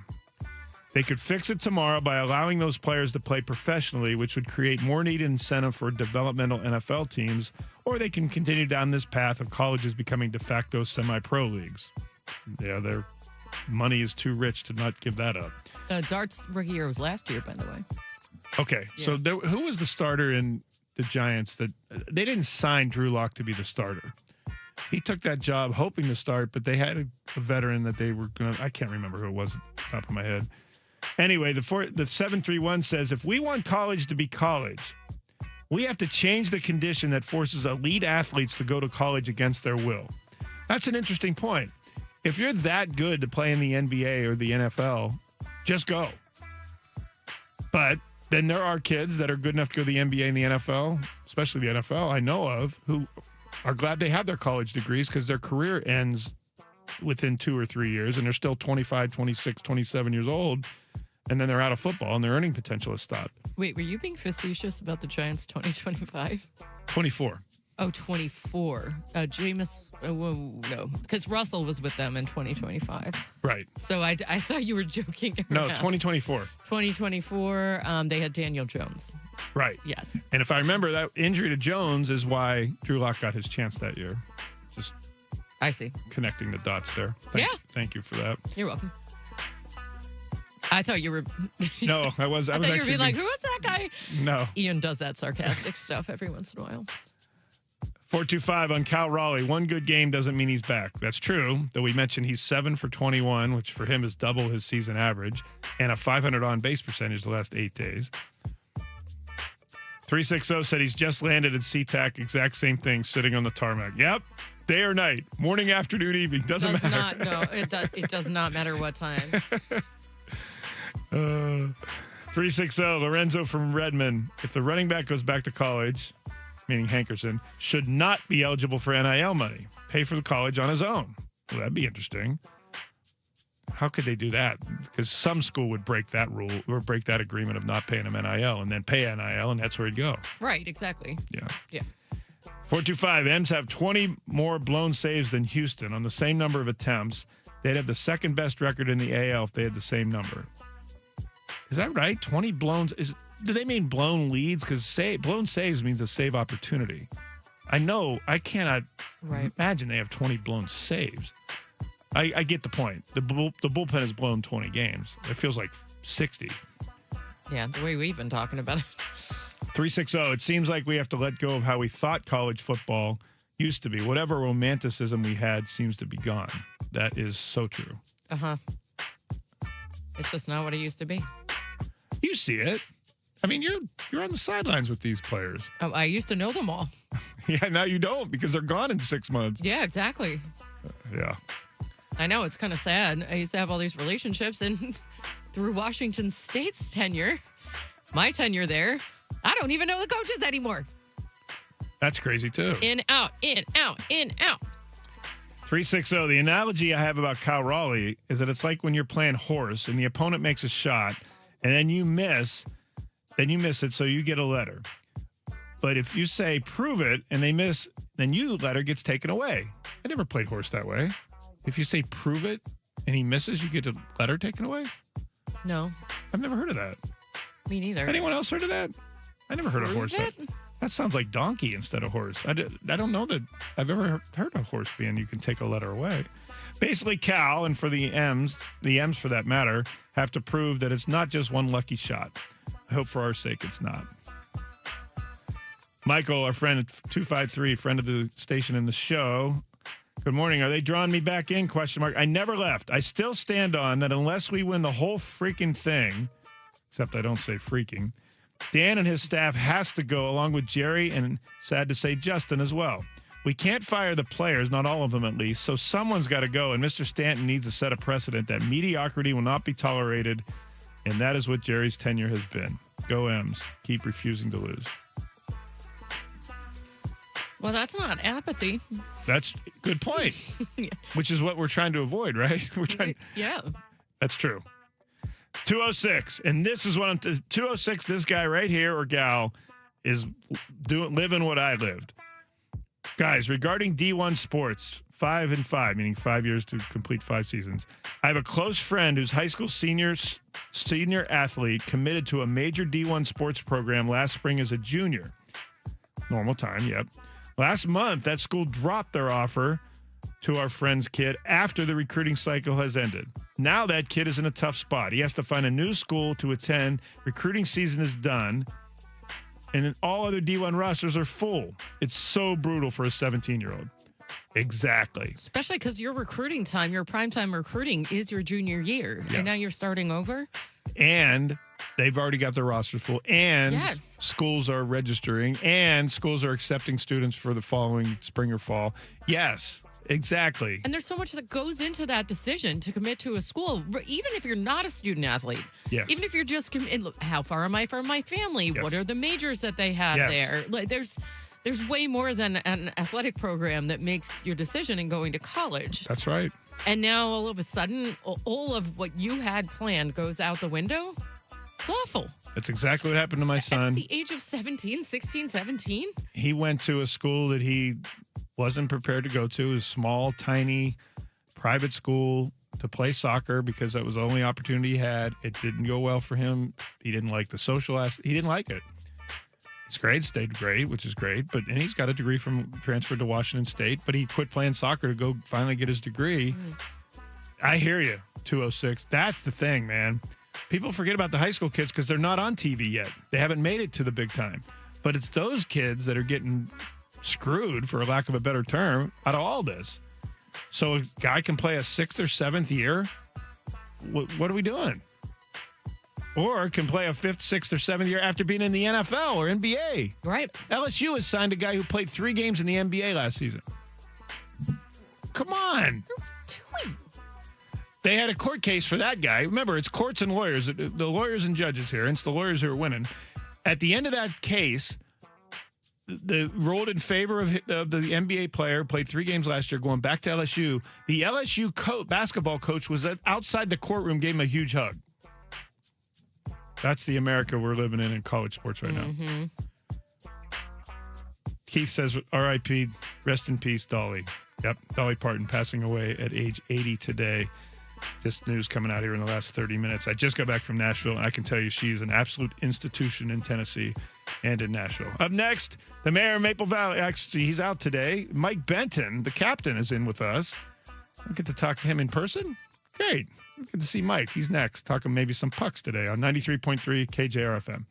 Speaker 10: They could fix it tomorrow by allowing those players to play professionally, which would create more needed incentive for developmental NFL teams, or they can continue down this path of colleges becoming de facto semi-pro leagues. Yeah, their money is too rich to not give that up.
Speaker 11: Dart's rookie year was last year, by the way.
Speaker 10: Okay, yeah. So who was the starter in the Giants that they didn't sign Drew Lock to be the starter? He took that job hoping to start, but they had a veteran that they were going to, I can't remember who it was at the top of my head. Anyway, the 731 says, if we want college to be college, we have to change the condition that forces elite athletes to go to college against their will. That's an interesting point. If you're that good to play in the NBA or the NFL, just go. But then there are kids that are good enough to go to the NBA and the NFL, especially the NFL I know of, who are glad they have their college degrees because their career ends within 2 or 3 years and they're still 25, 26, 27 years old. And then they're out of football and their earning potential has stopped.
Speaker 11: Wait, were you being facetious about the Giants 2025?
Speaker 10: 24.
Speaker 11: Oh, 24. No, because Russell was with them in 2025.
Speaker 10: Right.
Speaker 11: So I thought you were joking around.
Speaker 10: No, 2024.
Speaker 11: 2024, they had Daniel Jones.
Speaker 10: Right.
Speaker 11: Yes.
Speaker 10: And if I remember, that injury to Jones is why Drew Lock got his chance that year. Just
Speaker 11: I see.
Speaker 10: Connecting the dots there. Thank you for that.
Speaker 11: You're welcome. I thought you were.
Speaker 10: No, I was.
Speaker 11: I thought you were being like, who is that guy?
Speaker 10: No.
Speaker 11: Ian does that sarcastic stuff every once in a while.
Speaker 10: 425 on Cal Raleigh. One good game doesn't mean he's back. That's true, though we mentioned he's 7 for 21, which for him is double his season average, and a 500 on base percentage the last 8 days. 360 said he's just landed at SeaTac. Exact same thing, sitting on the tarmac. Yep. Day or night, morning, afternoon, evening, doesn't matter.
Speaker 11: It does not matter what time.
Speaker 10: 360 Lorenzo from Redmond. If the running back goes back to college, meaning Hankerson, should not be eligible for NIL money. Pay for the college on his own. Well, that'd be interesting. How could they do that? Because some school would break that rule or break that agreement of not paying him NIL and then pay NIL, and that's where he'd go.
Speaker 11: Right, exactly.
Speaker 10: Yeah.
Speaker 11: Yeah.
Speaker 10: 425, M's have 20 more blown saves than Houston on the same number of attempts. They'd have the second best record in the AL if they had the same number. Is that right? 20 blown. Do they mean blown leads? Because blown saves means a save opportunity. I know. I cannot imagine they have 20 blown saves. I get the point. The bullpen has blown 20 games. It feels like 60.
Speaker 11: Yeah, the way we've been talking about it.
Speaker 10: 360, it seems like we have to let go of how we thought college football used to be. Whatever romanticism we had seems to be gone. That is so true.
Speaker 11: Uh-huh. It's just not what it used to be.
Speaker 10: You see it. I mean, you're on the sidelines with these players.
Speaker 11: Oh, I used to know them all.
Speaker 10: Yeah, now you don't because they're gone in 6 months.
Speaker 11: Yeah, exactly.
Speaker 10: Yeah.
Speaker 11: I know, it's kind of sad. I used to have all these relationships, and through Washington State's tenure, my tenure there, I don't even know the coaches anymore.
Speaker 10: That's crazy, too.
Speaker 11: In, out, in, out, in, out.
Speaker 10: 360, the analogy I have about Cal Raleigh is that it's like when you're playing horse and the opponent makes a shot and then you miss it, so you get a letter. But if you say, prove it, and they miss, then your letter gets taken away. I never played horse that way. If you say, prove it, and he misses, you get a letter taken away?
Speaker 11: No.
Speaker 10: I've never heard of that.
Speaker 11: Me neither.
Speaker 10: Anyone else heard of that? I never heard of horse. That sounds like donkey instead of horse. I don't know that I've ever heard of horse being you can take a letter away. Basically, Cal, and for the M's for that matter, have to prove that it's not just one lucky shot. I hope for our sake it's not. Michael, our friend at 253, friend of the station and the show. Good morning. Are they drawing me back in? ? I never left. I still stand on that unless we win the whole freaking thing, except I don't say freaking, Dan and his staff has to go along with Jerry and, sad to say, Justin as well. We can't fire the players, not all of them at least, so someone's got to go, and Mr. Stanton needs to set a precedent that mediocrity will not be tolerated, and that is what Jerry's tenure has been. Go M's. Keep refusing to lose.
Speaker 11: Well, that's not apathy.
Speaker 10: That's a good point, which is what we're trying to avoid, right? We're trying.
Speaker 11: Yeah.
Speaker 10: That's true. 206, and this is what I'm 206. This guy right here or gal is living what I lived. Guys, regarding D1 sports, 5 and 5, meaning 5 years to complete 5 seasons. I have a close friend whose high school senior athlete committed to a major D1 sports program last spring as a junior. Normal time, yep. Last month, that school dropped their offer to our friend's kid after the recruiting cycle has ended. Now that kid is in a tough spot. He has to find a new school to attend. Recruiting season is done, and then all other D1 rosters are full. It's so brutal for a 17-year-old. Exactly.
Speaker 11: Especially because your recruiting time, your primetime recruiting is your junior year. Yes. And now you're starting over.
Speaker 10: And they've already got their rosters full. And schools are registering. And schools are accepting students for the following spring or fall. Yes, exactly.
Speaker 11: And there's so much that goes into that decision to commit to a school, even if you're not a student athlete.
Speaker 10: Yes.
Speaker 11: Even if you're just, look, how far am I from my family?
Speaker 10: Yes.
Speaker 11: What are the majors that they have there? Like, there's way more than an athletic program that makes your decision in going to college.
Speaker 10: That's right.
Speaker 11: And now all of a sudden, all of what you had planned goes out the window. It's awful.
Speaker 10: That's exactly what happened to my son.
Speaker 11: At the age of 16, 17?
Speaker 10: He went to a school that he wasn't prepared to go to. It was a small, tiny, private school to play soccer because that was the only opportunity he had. It didn't go well for him. He didn't like the social aspect. He didn't like it. His grades stayed great, which is great, and he's got a degree from transferred to Washington State, but he quit playing soccer to go finally get his degree. I hear you, 206. That's the thing, man. People forget about the high school kids because they're not on TV yet. They haven't made it to the big time. But it's those kids that are getting screwed, for lack of a better term, out of all this. So a guy can play a 6th or 7th year? What are we doing? Or can play a 5th, 6th, or 7th year after being in the NFL or NBA.
Speaker 11: Right.
Speaker 10: LSU has signed a guy who played 3 games in the NBA last season. Come on. They had a court case for that guy. Remember, it's courts and lawyers. The lawyers and judges here. And it's the lawyers who are winning. At the end of that case, the rolled in favor of the NBA player, played 3 games last year, going back to LSU. The LSU basketball coach was outside the courtroom, gave him a huge hug. That's the America we're living in college sports right now. Keith says, R.I.P., rest in peace, Dolly. Yep, Dolly Parton passing away at age 80 today. This news coming out here in the last 30 minutes. I just got back from Nashville, and I can tell you she's an absolute institution in Tennessee and in Nashville. Up next, the mayor of Maple Valley. Actually, he's out today. Mike Benton, the captain, is in with us. I get to talk to him in person. Great. Good to see Mike. He's next. Talking maybe some pucks today on 93.3 KJR FM.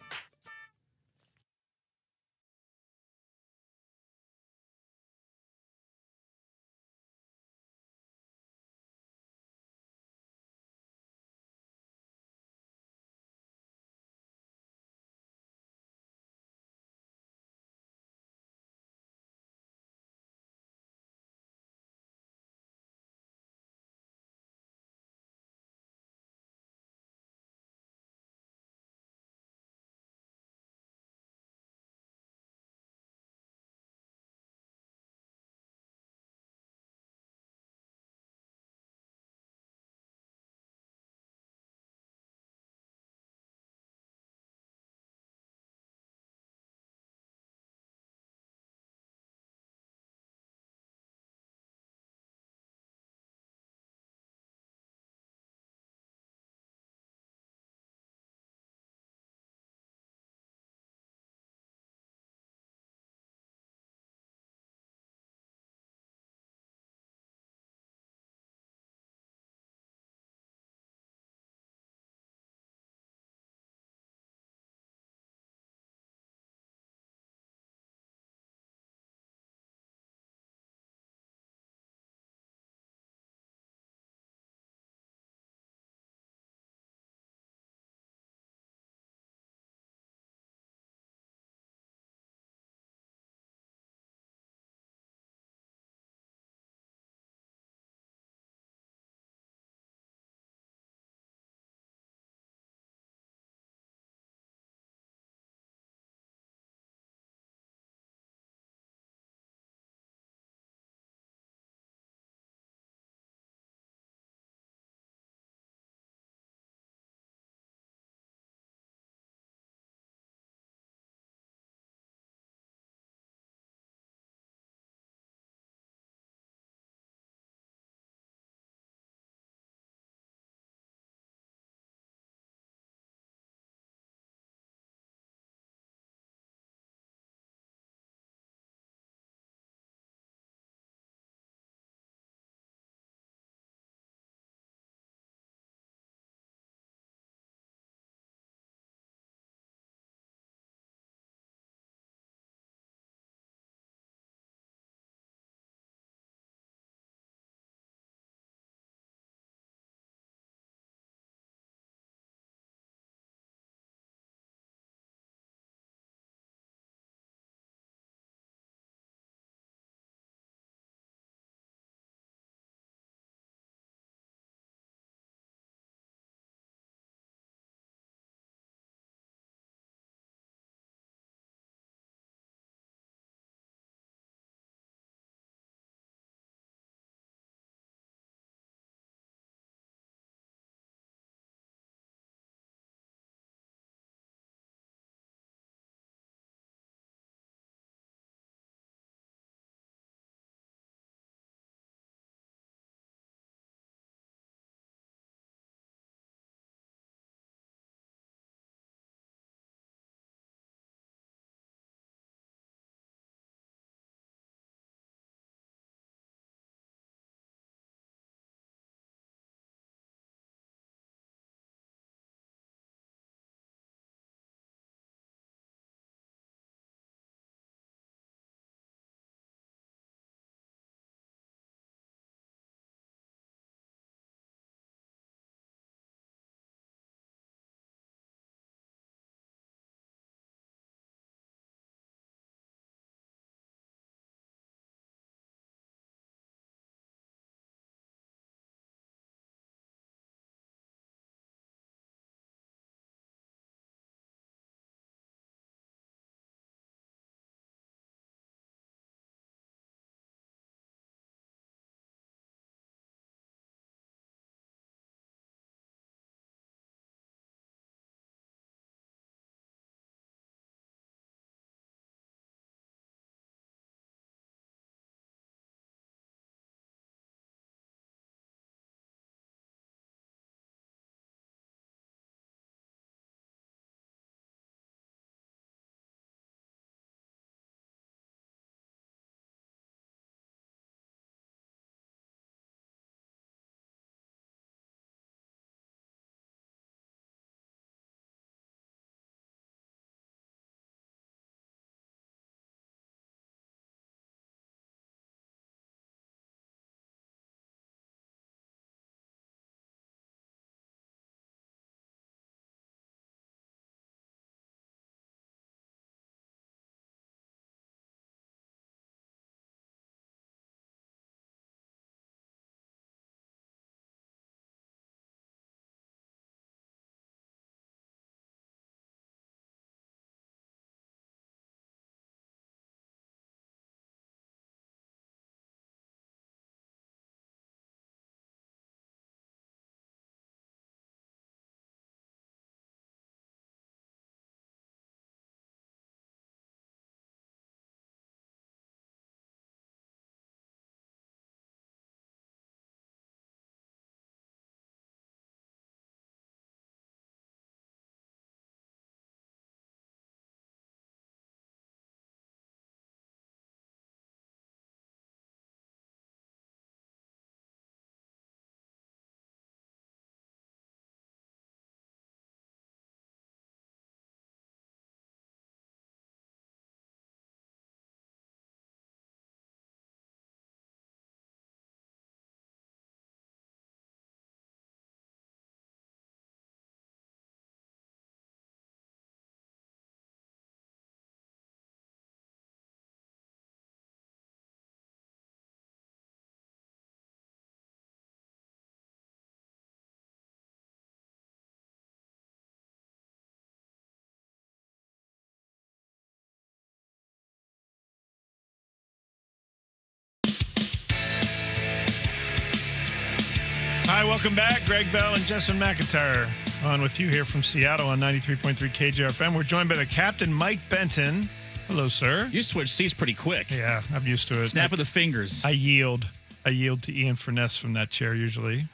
Speaker 10: Hi, welcome back. Greg Bell and Jessamine McIntyre on with you here from Seattle on 93.3 KJR FM. We're joined by the captain, Mike Benton. Hello, sir.
Speaker 6: You switch seats pretty quick.
Speaker 10: Yeah, I'm used to it.
Speaker 6: Snap of the fingers.
Speaker 10: I yield to Ian Furness from that chair usually.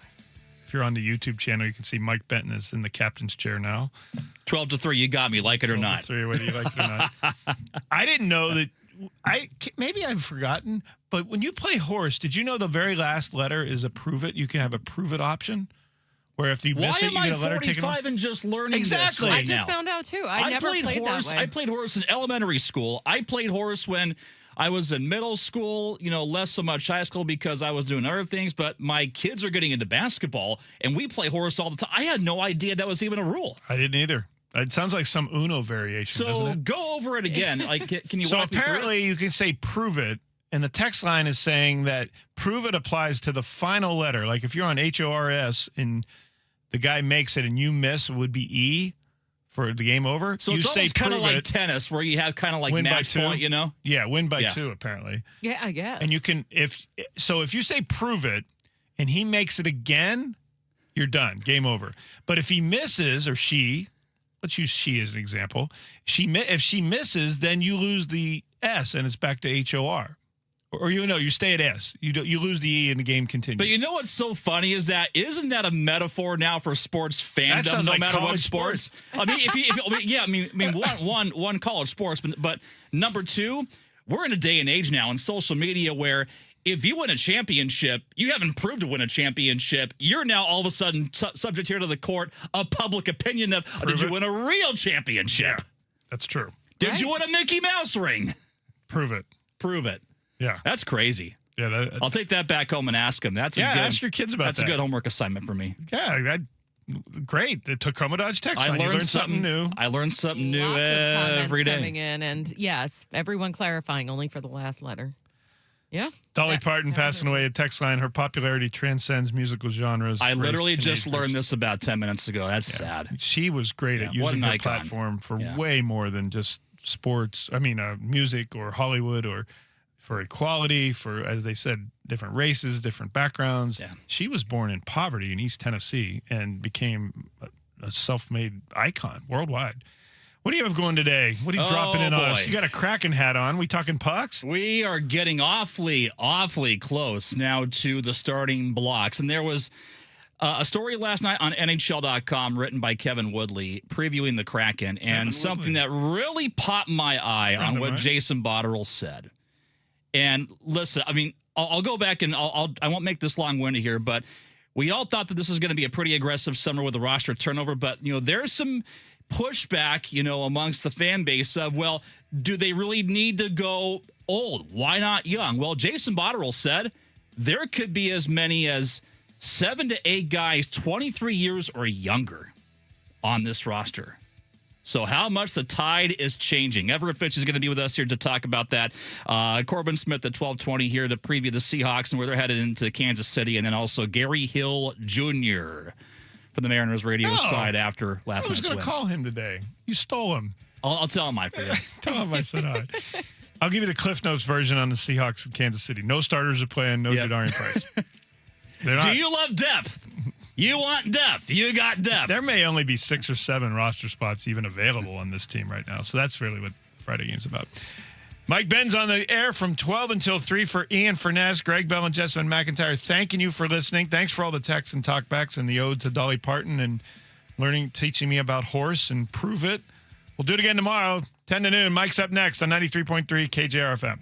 Speaker 10: If you're on the YouTube channel, you can see Mike Benton is in the captain's chair now.
Speaker 6: 12-3, you got me, like it or not.
Speaker 10: 12-3, whether you like it or not. I didn't know that. Maybe I've forgotten, but when you play horse, did you know the very last letter is a prove it? You can have a prove it option, where if you miss it, you get a letter taken off.
Speaker 6: Why am I 45 and just learning
Speaker 10: exactly?
Speaker 6: this right
Speaker 11: I just
Speaker 6: now?
Speaker 11: found out too. I never played
Speaker 6: horse.
Speaker 11: that way.
Speaker 6: I played horse in elementary school. I played horse when I was in middle school, less so much high school because I was doing other things, but my kids are getting into basketball, and we play horse all the time. I had no idea that was even a rule.
Speaker 10: I didn't either. It sounds like some Uno variation, doesn't
Speaker 6: So
Speaker 10: it?
Speaker 6: go over it again. Like, can you
Speaker 10: So
Speaker 6: walk me through it?
Speaker 10: apparently you can say prove it, and the text line is saying that prove it applies to the final letter. Like if you're on HORS and the guy makes it and you miss, it would be E for the game over.
Speaker 6: So
Speaker 10: you
Speaker 6: it's
Speaker 10: say
Speaker 6: almost kind of
Speaker 10: prove
Speaker 6: like
Speaker 10: it,
Speaker 6: tennis where you have kind of like
Speaker 10: win by
Speaker 6: match
Speaker 10: 2.
Speaker 6: point,
Speaker 10: Yeah, win by
Speaker 6: Yeah.
Speaker 10: 2 apparently.
Speaker 11: Yeah, I guess.
Speaker 10: And you can if you say prove it and he makes it again, you're done. Game over. But if he misses or she, let's use she as an example. If she misses, then you lose the S and it's back to HOR. Or you stay at S. You lose the E and the game continues.
Speaker 6: But you know what's so funny is that isn't that a metaphor now for sports fandom?
Speaker 10: That sounds
Speaker 6: no
Speaker 10: like
Speaker 6: matter what
Speaker 10: college
Speaker 6: sports. I mean, one college sports, but number 2, we're in a day and age now in social media where if you win a championship, you haven't proved to win a championship. You're now all of a sudden subject here to the court of public opinion of did you win a real championship?
Speaker 10: Yeah, that's true.
Speaker 6: Did you win a Mickey Mouse ring?
Speaker 10: Prove it.
Speaker 6: Prove it.
Speaker 10: Yeah.
Speaker 6: That's crazy.
Speaker 10: Yeah,
Speaker 6: I'll take that back home and ask them.
Speaker 10: Ask your kids about
Speaker 6: that's
Speaker 10: that.
Speaker 6: That's a good homework assignment for me.
Speaker 10: Yeah, great. The Tacoma Dodge text line. You learned something new.
Speaker 6: I learned something new
Speaker 11: Lots of comments
Speaker 6: every day.
Speaker 11: coming in, and yes, everyone clarifying only for the last letter. Yeah.
Speaker 10: Dolly Parton passing away. A text line. Her popularity transcends musical genres.
Speaker 6: I
Speaker 10: race,
Speaker 6: literally
Speaker 10: and
Speaker 6: just
Speaker 10: age
Speaker 6: learned
Speaker 10: groups.
Speaker 6: this about 10 minutes ago. That's sad.
Speaker 10: She was great at
Speaker 6: Yeah, what
Speaker 10: using
Speaker 6: an
Speaker 10: her
Speaker 6: icon.
Speaker 10: platform for
Speaker 6: Yeah.
Speaker 10: way more than just sports. I mean, music or Hollywood or for equality, for, as they said, different races, different backgrounds.
Speaker 6: Yeah.
Speaker 10: She was born in poverty in East Tennessee and became a self-made icon worldwide. What do you have going today? What are you dropping in on us? You got a Kraken hat on. We talking pucks?
Speaker 6: We are getting awfully close now to the starting blocks. And there was a story last night on NHL.com written by Kevin Woodley previewing the Kraken. And something that really popped my eye on what Jason Botterill said. And listen, I mean, I'll go back and I won't make this long-winded here, but we all thought that this was going to be a pretty aggressive summer with the roster turnover. But, there's some pushback, amongst the fan base of, well, do they really need to go old? Why not young? Well, Jason Botterill said there could be as many as 7 to 8 guys 23 years or younger on this roster. So how much the tide is changing. Everett Fitch is going to be with us here to talk about that. Corbin Smith at 12:20 here to preview the Seahawks and where they're headed into Kansas City. And then also Gary Hill Jr. from the Mariners radio side after last night's win.
Speaker 10: I was going to call him today. You stole him.
Speaker 6: I'll tell him I for you.
Speaker 10: Tell him I said hi. I'll give you the Cliff Notes version on the Seahawks in Kansas City. No starters are playing, no Jadarian Price.
Speaker 6: Do you love depth? You want depth. You got depth.
Speaker 10: There may only be 6 or 7 roster spots even available on this team right now. So that's really what Friday game's about. Mike Ben's on the air from 12 until 3 for Ian Furness, Greg Bell, and Jessamine McIntyre. Thanking you for listening. Thanks for all the texts and talkbacks and the ode to Dolly Parton and teaching me about horse and prove it. We'll do it again tomorrow, 10 to noon. Mike's up next on 93.3 KJR FM.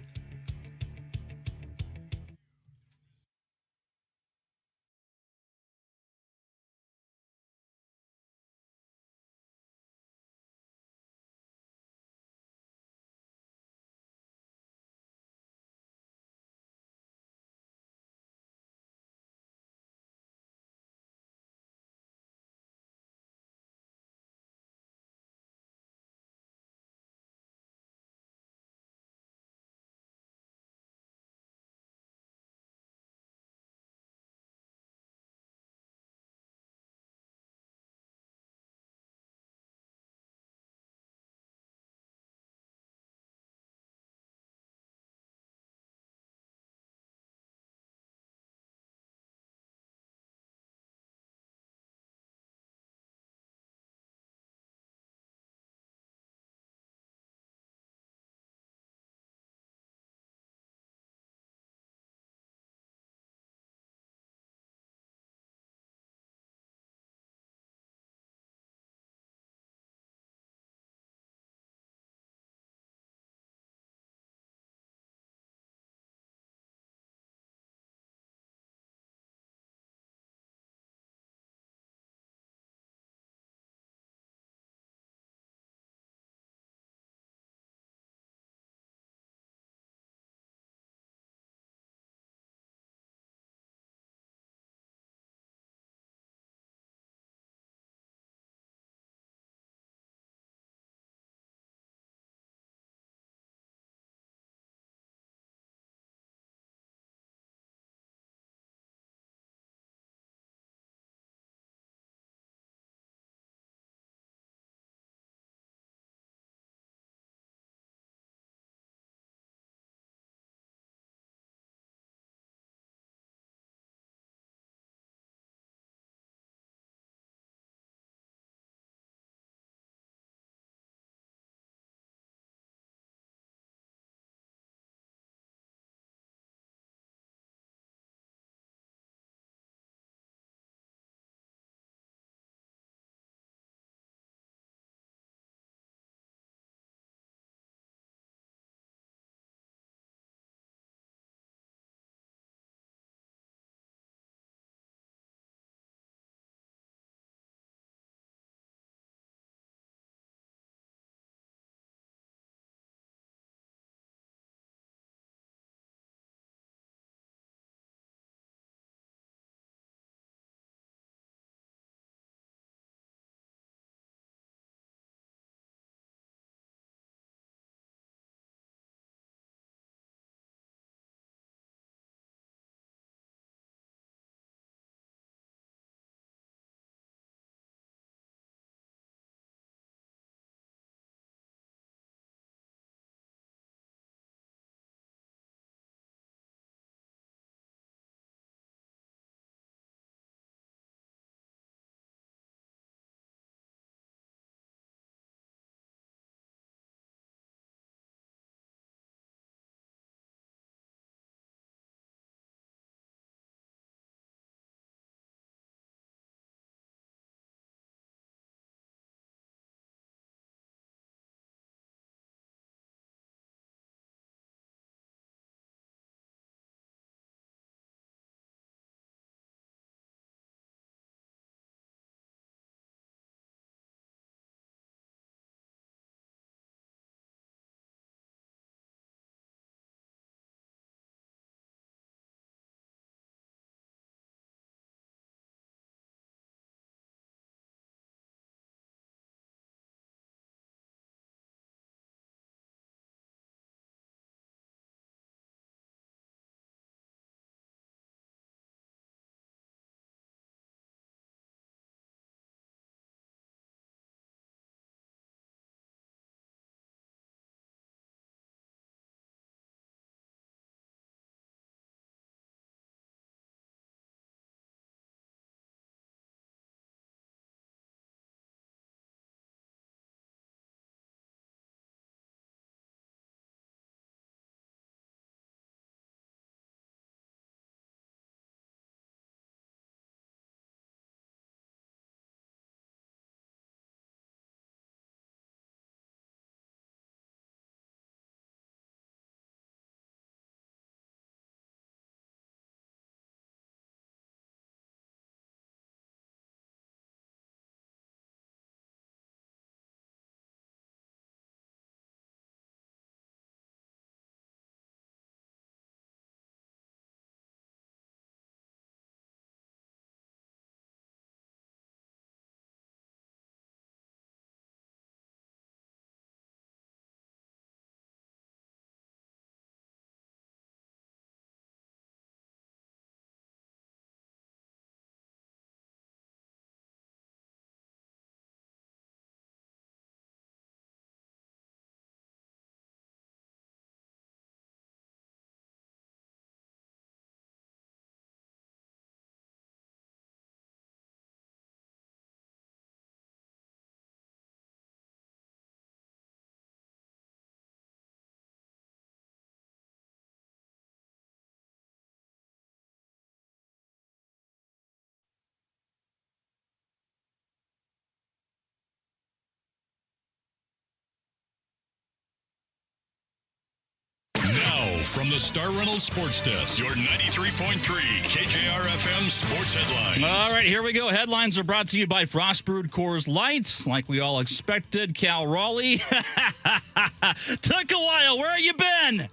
Speaker 1: from the Star Reynolds Sports Desk, your 93.3 KJR FM sports headlines.
Speaker 6: All right, here we go. Headlines are brought to you by Frost Brewed Coors Light. Like we all expected, Cal Raleigh. Took a while. Where have you been?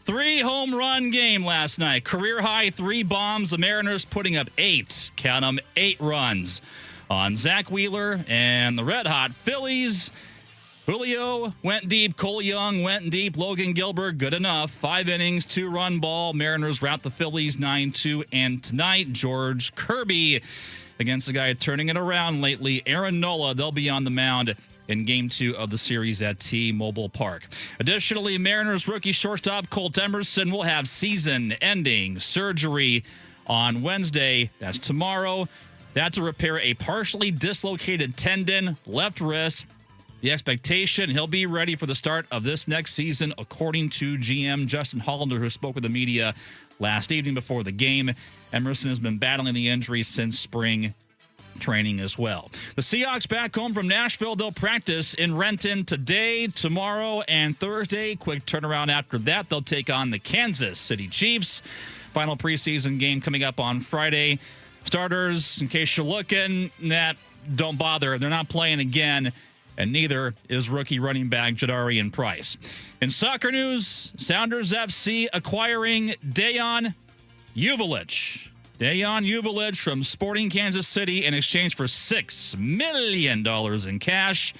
Speaker 6: 3 home run game last night. Career high 3 bombs. The Mariners putting up 8. Count them, 8 runs on Zach Wheeler and the Red Hot Phillies. Julio went deep. Cole Young went deep. Logan Gilbert, good enough. 5 innings, 2-run ball. Mariners rout the Phillies 9-2. And tonight, George Kirby against the guy turning it around lately, Aaron Nola. They'll be on the mound in Game 2 of the series at T-Mobile Park. Additionally, Mariners rookie shortstop Colt Emerson will have season-ending surgery on Wednesday. That's tomorrow. That's to repair a partially dislocated tendon, left wrist. The expectation, he'll be ready for the start of this next season, according to GM Justin Hollander, who spoke with the media last evening before the game. Emerson has been battling the injury since spring training as well. The Seahawks back home from Nashville. They'll practice in Renton today, tomorrow, and Thursday. Quick turnaround after that. They'll take on the Kansas City Chiefs. Final preseason game coming up on Friday. Starters, in case you're looking, don't bother. They're not playing again. And neither is rookie running back Jadarian Price. In soccer news, Sounders FC acquiring Dejan Uvelic. Dejan Uvelic from Sporting Kansas City in exchange for $6 million in cash.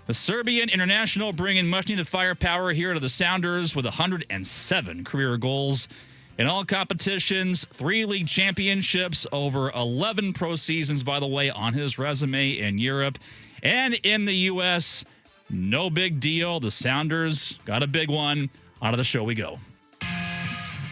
Speaker 6: The Serbian international bringing much-needed firepower here to the Sounders with 107 career goals in all competitions, 3 league championships, over 11 pro seasons, by the way, on his resume in Europe. And in the U.S., no big deal. The Sounders got a big one. Out of the show we go.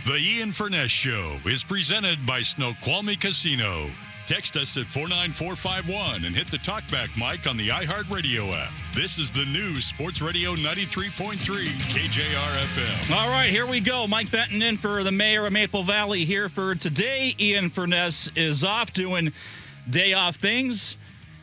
Speaker 1: The Ian Furness Show is presented by Snoqualmie Casino. Text us at 49451 and hit the talkback mic on the iHeartRadio app. This is the new Sports Radio 93.3 KJR FM.
Speaker 6: All right, here we go. Mike Benton in for the mayor of Maple Valley here for today. Ian Furness is off doing day off things.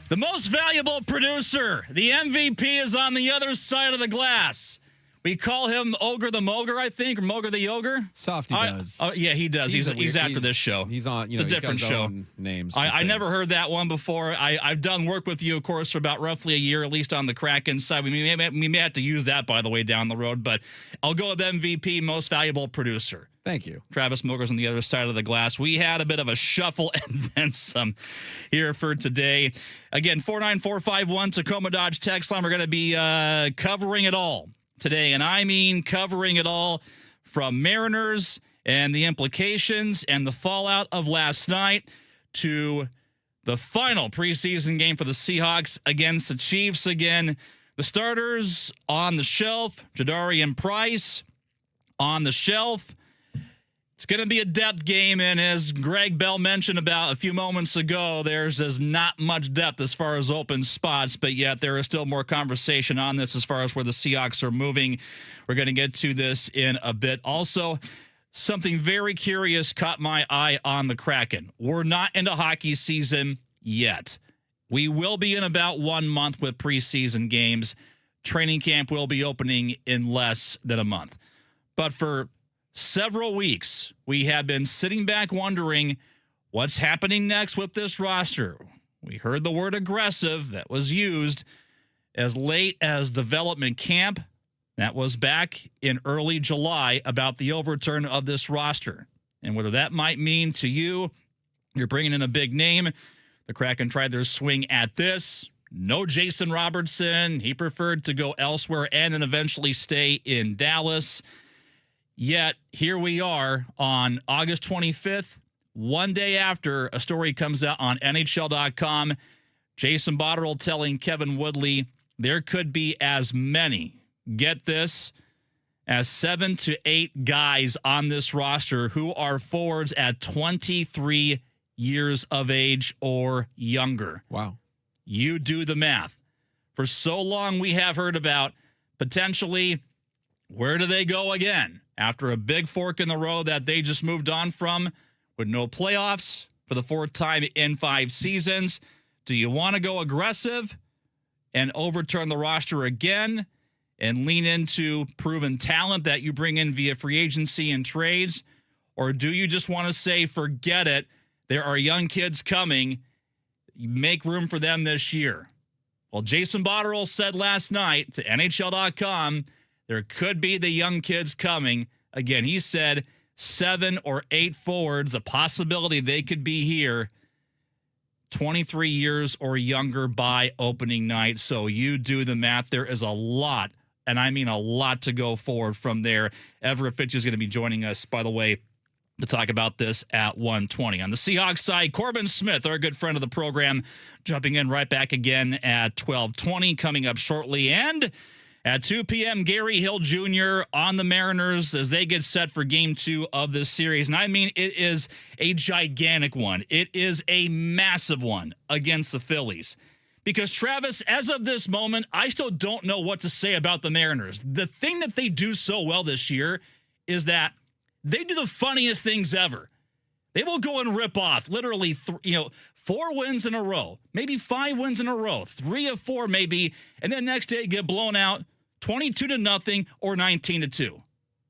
Speaker 6: The most valuable producer, the MVP, is on the other side of the glass. We call him Ogre the Moger, I think, or Moger the Ogre.
Speaker 2: Softy does.
Speaker 6: Oh, yeah, he does. He's after this show.
Speaker 2: He's on.
Speaker 6: It's a different show.
Speaker 2: Names.
Speaker 6: I never heard that one before. I've done work with you, of course, for about roughly a year, at least on the Kraken side. We may have to use that, by the way, down the road. But I'll go with MVP, most valuable producer.
Speaker 2: Thank you.
Speaker 6: Travis Moger's on the other side of the glass. We had a bit of a shuffle and then some here for today. Again, 49451 Tacoma Dodge text line. We're going to be covering it all today, and I mean covering it all, from Mariners and the implications and the fallout of last night to the final preseason game for the Seahawks against the Chiefs. Again, the starters on the shelf, Jadarian Price on the shelf. It's going to be a depth game, and as Greg Bell mentioned about a few moments ago, there's not much depth as far as open spots, but yet there is still more conversation on this as far as where the Seahawks are moving. We're going to get to this in a bit. Also, something very curious caught my eye on the Kraken. We're not into hockey season yet. We will be in about 1 month with preseason games. Training camp will be opening in less than a month. But for several weeks, we have been sitting back wondering what's happening next with this roster. We heard the word aggressive that was used as late as development camp. That was back in early July about the overturn of this roster. And whether that might mean to you, you're bringing in a big name. The Kraken tried their swing at this. No Jason Robertson. He preferred to go elsewhere and then eventually stay in Dallas. Yet, here we are on August 25th, one day after a story comes out on NHL.com. Jason Botterill telling Kevin Woodley there could be as many, get this, as 7 to 8 guys on this roster who are forwards at 23 years of age or younger.
Speaker 2: Wow.
Speaker 6: You do the math. For so long, we have heard about potentially, where do they go again? After a big fork in the road that they just moved on from with no playoffs for the 4th time in 5 seasons. Do you want to go aggressive and overturn the roster again and lean into proven talent that you bring in via free agency and trades? Or do you just want to say, forget it, there are young kids coming, make room for them this year? Well, Jason Botterill said last night to NHL.com, there could be the young kids coming. Again, he said 7 or 8 forwards, a possibility they could be here 23 years or younger by opening night. So you do the math. There is a lot, and I mean a lot, to go forward from there. Everett Fitch is going to be joining us, by the way, to talk about this at 1:20. On the Seahawks side, Corbin Smith, our good friend of the program, jumping in right back again at 12:20, coming up shortly. And at 2 p.m., Gary Hill Jr. on the Mariners as they get set for Game 2 of this series. And I mean, it is a gigantic one. It is a massive one against the Phillies. Because, Travis, as of this moment, I still don't know what to say about the Mariners. The thing that they do so well this year is that they do the funniest things ever. They will go and rip off literally 4 wins in a row, maybe 5 wins in a row, 3 of 4 maybe, and then next day get blown out 22-0 or 19-2.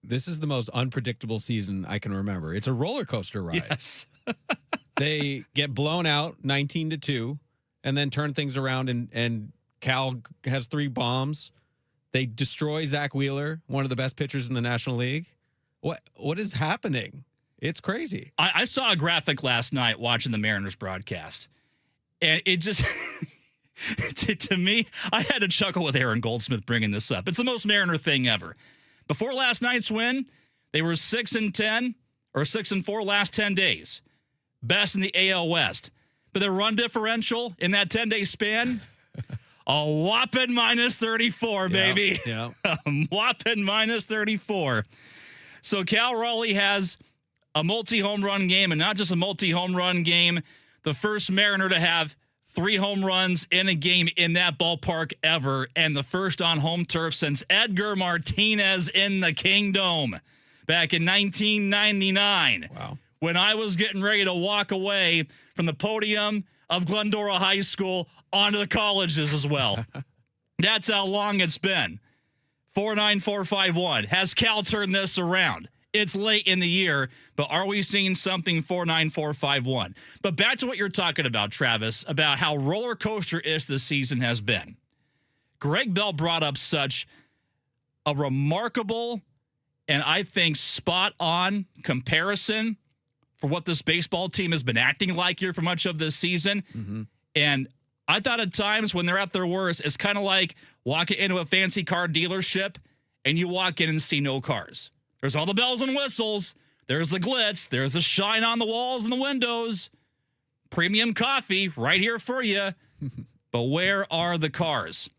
Speaker 2: This is the most unpredictable season I can remember. It's a roller coaster ride.
Speaker 6: Yes.
Speaker 2: They get blown out 19-2 and then turn things around, and Cal has 3 bombs. They destroy Zach Wheeler, one of the best pitchers in the National League. What is happening? It's crazy.
Speaker 6: I saw a graphic last night watching the Mariners broadcast, and it just, to me, I had to chuckle with Aaron Goldsmith bringing this up. It's the most Mariner thing ever. Before last night's win, they were 6-10 or 6-4 last 10 days. Best in the AL West. But their run differential in that 10-day span, a whopping -34, baby.
Speaker 2: Yeah.
Speaker 6: A whopping -34. So Cal Raleigh has a multi-home run game, and not just a multi-home run game, the first Mariner to have 3 home runs in a game in that ballpark ever, and the first on home turf since Edgar Martinez in the Kingdome back in 1999.
Speaker 2: Wow.
Speaker 6: When I was getting ready to walk away from the podium of Glendora High School onto the colleges as well. That's how long it's been. 49451. Has Cal turned this around? It's late in the year, but are we seeing something? 49451. But back to what you're talking about, Travis, about how roller coaster-ish this season has been. Greg Bell brought up such a remarkable and I think spot-on comparison for what this baseball team has been acting like here for much of this season.
Speaker 2: Mm-hmm.
Speaker 6: And I thought at times when they're at their worst, it's kind of like walking into a fancy car dealership and you walk in and see no cars. There's all the bells and whistles. There's the glitz. There's the shine on the walls and the windows. Premium coffee right here for you. But where are the cars?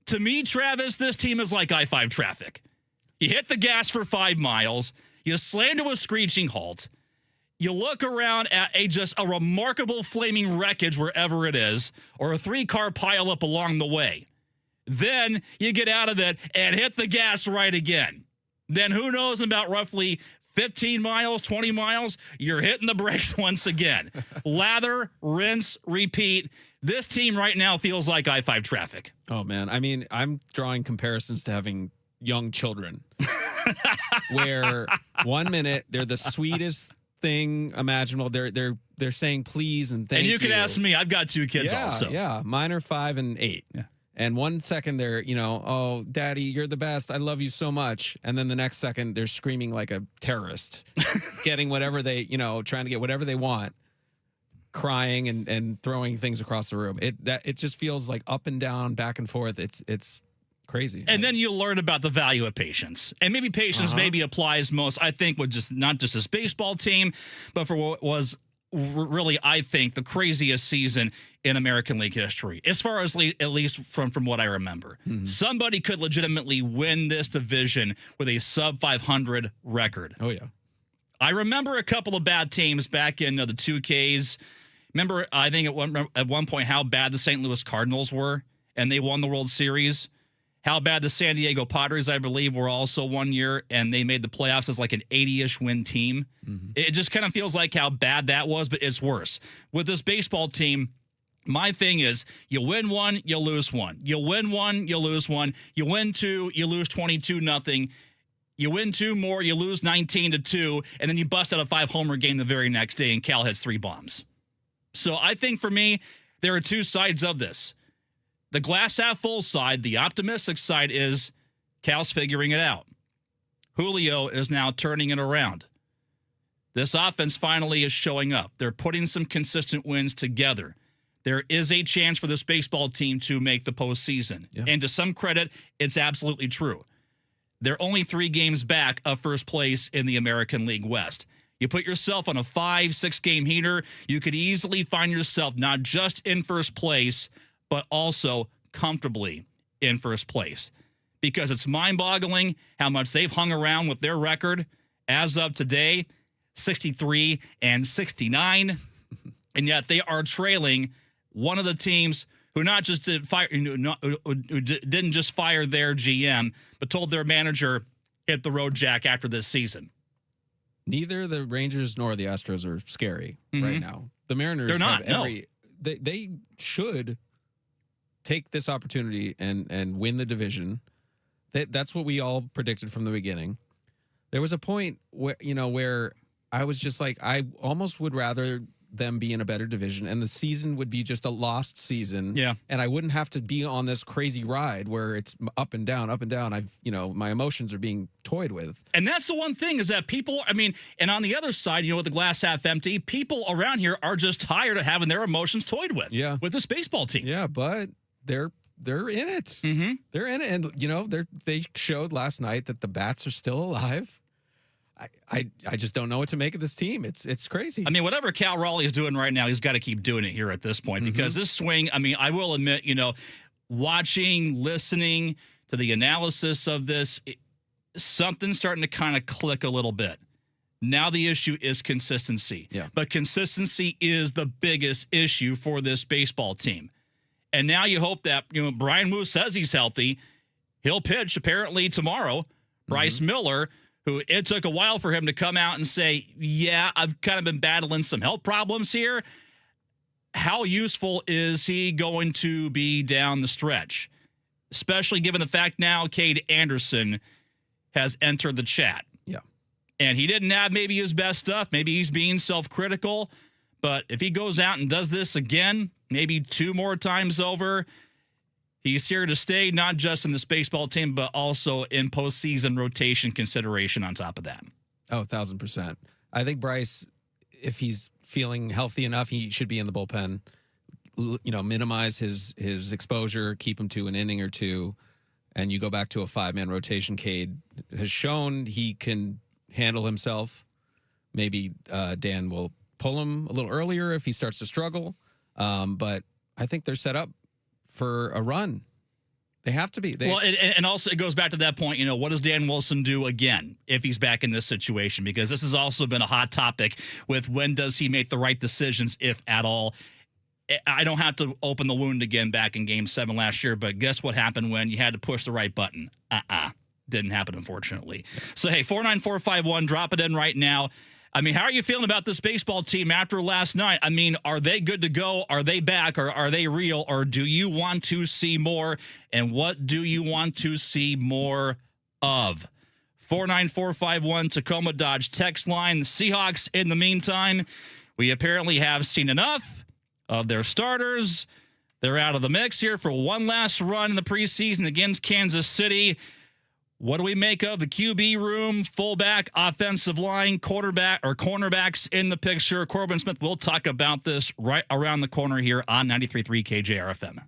Speaker 6: To me, Travis, this team is like I-5 traffic. You hit the gas for 5 miles. You slam to a screeching halt. You look around at just a remarkable flaming wreckage wherever it is, or a 3-car pileup along the way. Then you get out of it and hit the gas right again. Then who knows, about roughly 15 miles, 20 miles, you're hitting the brakes once again. Lather, rinse, repeat. This team right now feels like I-5 traffic.
Speaker 2: Oh, man. I mean, I'm drawing comparisons to having young children where 1 minute they're the sweetest thing imaginable. They're saying please and thank you.
Speaker 6: And you can ask me. I've got 2 kids also.
Speaker 2: Yeah. Mine are 5 and 8.
Speaker 6: Yeah.
Speaker 2: And 1 second they're, oh, daddy, you're the best. I love you so much. And then the next second they're screaming like a terrorist, getting whatever they, trying to get whatever they want, crying and throwing things across the room. It just feels like up and down, back and forth. It's crazy.
Speaker 6: And then you learn about the value of patience. And maybe patience maybe applies most, I think, with just not just this baseball team, but for what was really, I think, the craziest season in American League history, as far as at least from what I remember.
Speaker 2: Mm-hmm.
Speaker 6: Somebody could legitimately win this division with a sub-500 record.
Speaker 2: Oh, yeah.
Speaker 6: I remember a couple of bad teams back in the 2Ks. Remember, I think at one point how bad the St. Louis Cardinals were, and they won the World Series. How bad the San Diego Padres, I believe, were also one year, and they made the playoffs as like an 80-ish win team. Mm-hmm. It just kind of feels like how bad that was, but it's worse. With this baseball team, My thing is, you win one, you lose one. You win one, you lose one. You win two, you lose 22-0. You win two more, you lose 19-2, and then you bust out a 5-homer game the very next day, and Cal hits 3 bombs. So I think for me, there are two sides of this. The glass half full side, the optimistic side, is Cal's figuring it out. Julio is now turning it around. This offense finally is showing up. They're putting some consistent wins together. There is a chance for this baseball team to make the postseason. Yeah. And to some credit, it's absolutely true. They're only 3 games back of first place in the American League West. You put yourself on a 5-6 game heater, you could easily find yourself not just in first place, but also comfortably in first place. Because it's mind-boggling how much they've hung around with their record as of today, 63-69, and yet they are trailing one of the teams who not just didn't just fire their GM, but told their manager, hit the road, Jack, after this season.
Speaker 2: Neither the Rangers nor the Astros are scary right now. The Mariners,
Speaker 6: they're not.
Speaker 2: They should take this opportunity and win the division. That's what we all predicted from the beginning. There was a point where I was just like, I almost would rather them be in a better division, and the season would be just a lost season.
Speaker 6: Yeah.
Speaker 2: And I wouldn't have to be on this crazy ride where it's up and down, up and down. My emotions are being toyed with.
Speaker 6: And that's the one thing is that people, and on the other side, with the glass half empty, people around here are just tired of having their emotions toyed with.
Speaker 2: Yeah.
Speaker 6: With this baseball team.
Speaker 2: Yeah, but they're in it.
Speaker 6: Mm-hmm.
Speaker 2: They're in it. And, they showed last night that the bats are still alive. I just don't know what to make of this team. It's crazy.
Speaker 6: Whatever Cal Raleigh is doing right now, he's got to keep doing it here at this point because this swing, I will admit, watching, listening to the analysis of this, something's starting to kind of click a little bit. Now the issue is consistency.
Speaker 2: Yeah.
Speaker 6: But consistency is the biggest issue for this baseball team. And now you hope that, Brian Moose says he's healthy. He'll pitch apparently tomorrow. Bryce Miller, who it took a while for him to come out and say, yeah, I've kind of been battling some health problems here. How useful is he going to be down the stretch? Especially given the fact now Cade Anderson has entered the chat.
Speaker 2: Yeah.
Speaker 6: And he didn't have maybe his best stuff. Maybe he's being self-critical. But if he goes out and does this again, maybe 2 more times over, he's here to stay, not just in this baseball team, but also in postseason rotation consideration on top of that.
Speaker 2: Oh, 1,000%. I think Bryce, if he's feeling healthy enough, he should be in the bullpen. Minimize his exposure, keep him to an inning or 2, and you go back to a 5-man rotation. Cade has shown he can handle himself. Maybe Dan will pull him a little earlier if he starts to struggle. But I think they're set up for a run. They have to be.
Speaker 6: And also it goes back to that point, what does Dan Wilson do again if he's back in this situation? Because this has also been a hot topic with when does he make the right decisions, if at all. I don't have to open the wound again back in Game 7 last year, but guess what happened when you had to push the right button? Didn't happen, unfortunately. So, hey, 49451, drop it in right now. How are you feeling about this baseball team after last night? Are they good to go? Are they back? Or are they real? Or do you want to see more? And what do you want to see more of? 49451 Tacoma Dodge text line. The Seahawks, in the meantime, we apparently have seen enough of their starters. They're out of the mix here for one last run in the preseason against Kansas City. What do we make of the QB room, fullback, offensive line, quarterback, or cornerbacks in the picture? Corbin Smith will talk about this right around the corner here on 93.3 KJR FM.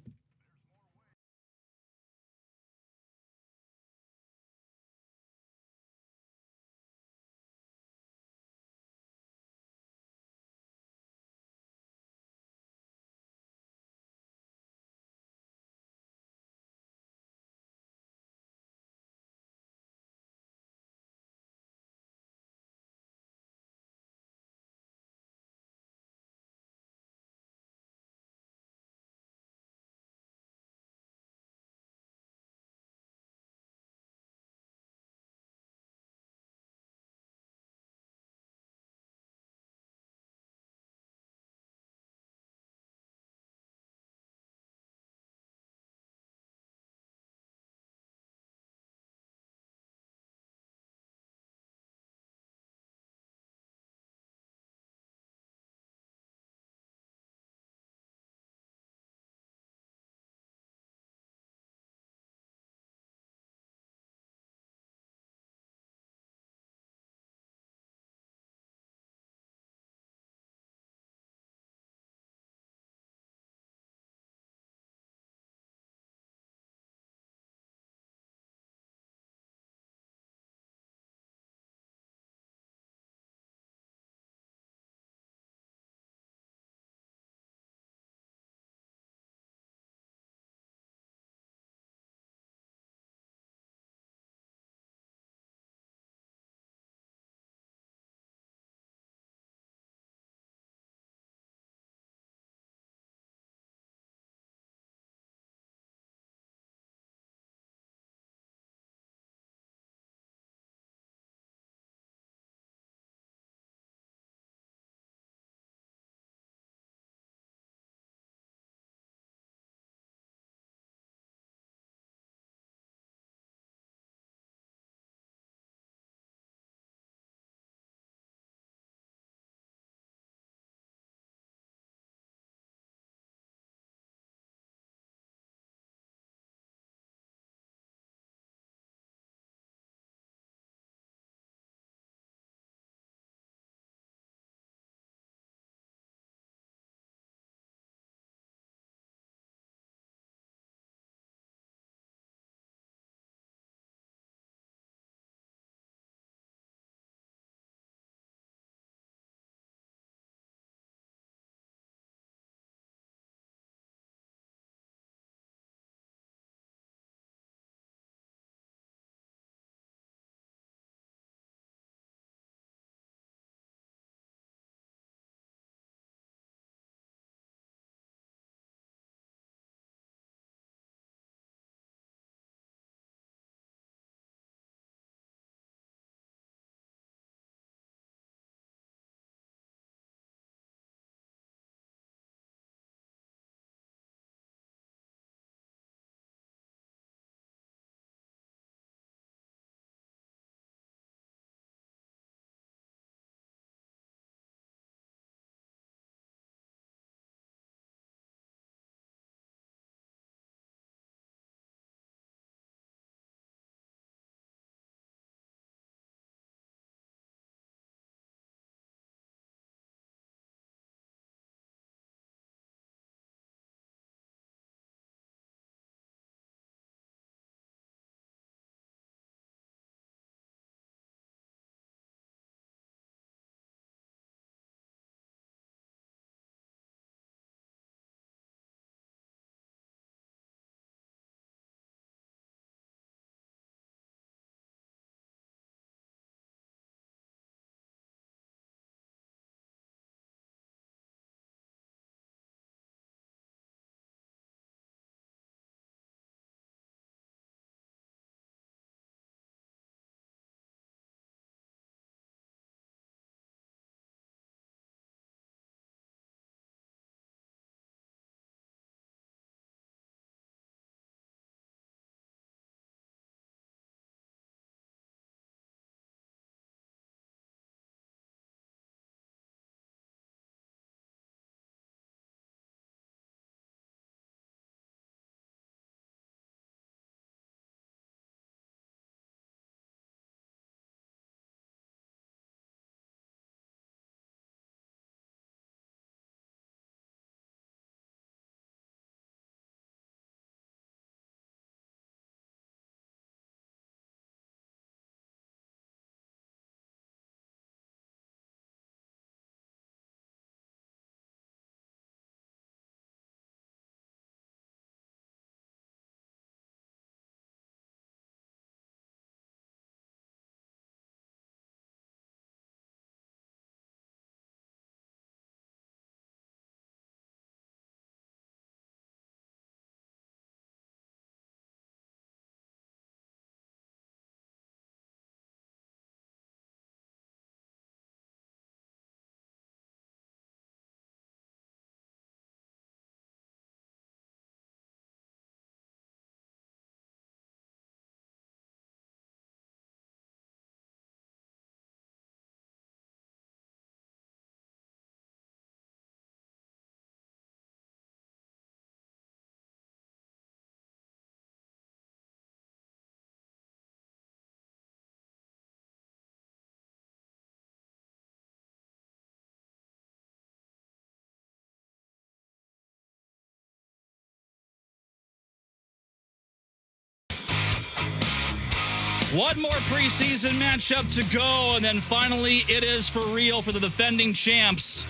Speaker 6: One more preseason matchup to go, and then finally it is for real for the defending champs.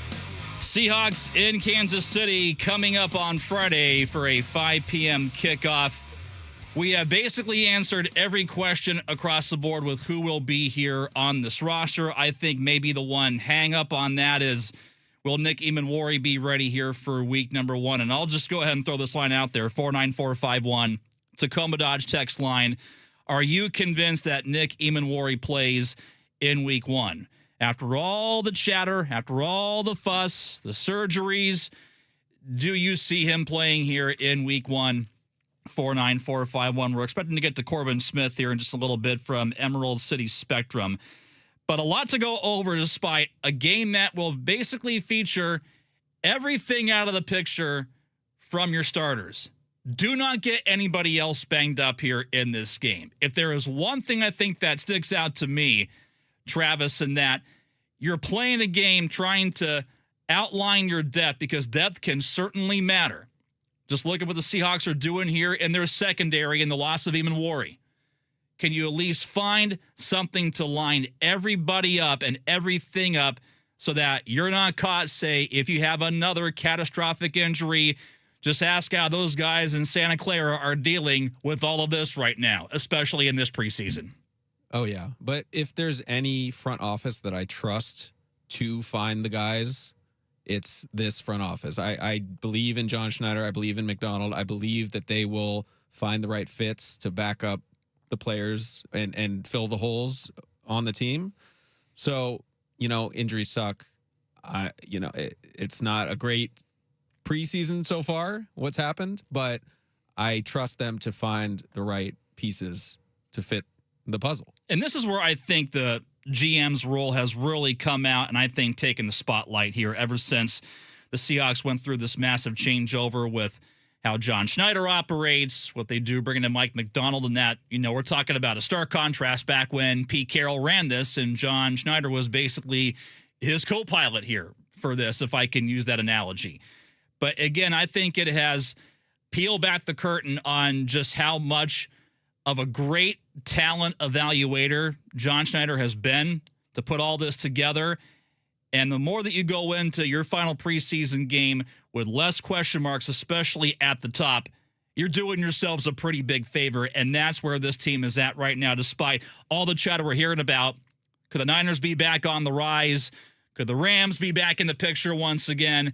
Speaker 6: Seahawks in Kansas City coming up on Friday for a 5 p.m. kickoff. We have basically answered every question across the board with who will be here on this roster. I think maybe the one hang up on that is, will Nick Eamon-Warry be ready here for week number 1? And I'll just go ahead and throw this line out there, 49451, Tacoma Dodge text line. Are you convinced that Nick Eamon-Warry plays in week 1? After all the chatter, after all the fuss, the surgeries, do you see him playing here in week 1? 49451. We're expecting to get to Corbin Smith here in just a little bit from Emerald City Spectrum. But a lot to go over despite a game that will basically feature everything out of the picture from your starters. Do not get anybody else banged up here in this game. If there is one thing I think that sticks out to me, Travis, in that you're playing a game trying to outline your depth, because depth can certainly matter. Just look at what the Seahawks are doing here in their secondary and the loss of Eamon-Warry. Can you at least find something to line everybody up and everything up so that you're not caught, say, if you have another catastrophic injury? Just ask how those guys in Santa Clara are dealing with all of this right now, especially in this preseason.
Speaker 2: Oh, yeah. But if there's any front office that I trust to find the guys, it's this front office. I believe in John Schneider. I believe in McDonald. I believe that they will find the right fits to back up the players and fill the holes on the team. So, injuries suck. It's not a great preseason so far, what's happened, but I trust them to find the right pieces to fit the puzzle.
Speaker 6: And this is where I think the GM's role has really come out and I think taken the spotlight here ever since the Seahawks went through this massive changeover with how John Schneider operates, what they do, bringing in Mike McDonald, and that, we're talking about a stark contrast back when Pete Carroll ran this and John Schneider was basically his co-pilot here for this, if I can use that analogy. But again, I think it has peeled back the curtain on just how much of a great talent evaluator John Schneider has been to put all this together. And the more that you go into your final preseason game with less question marks, especially at the top, you're doing yourselves a pretty big favor. And that's where this team is at right now, despite all the chatter we're hearing about. Could the Niners be back on the rise? Could the Rams be back in the picture once again?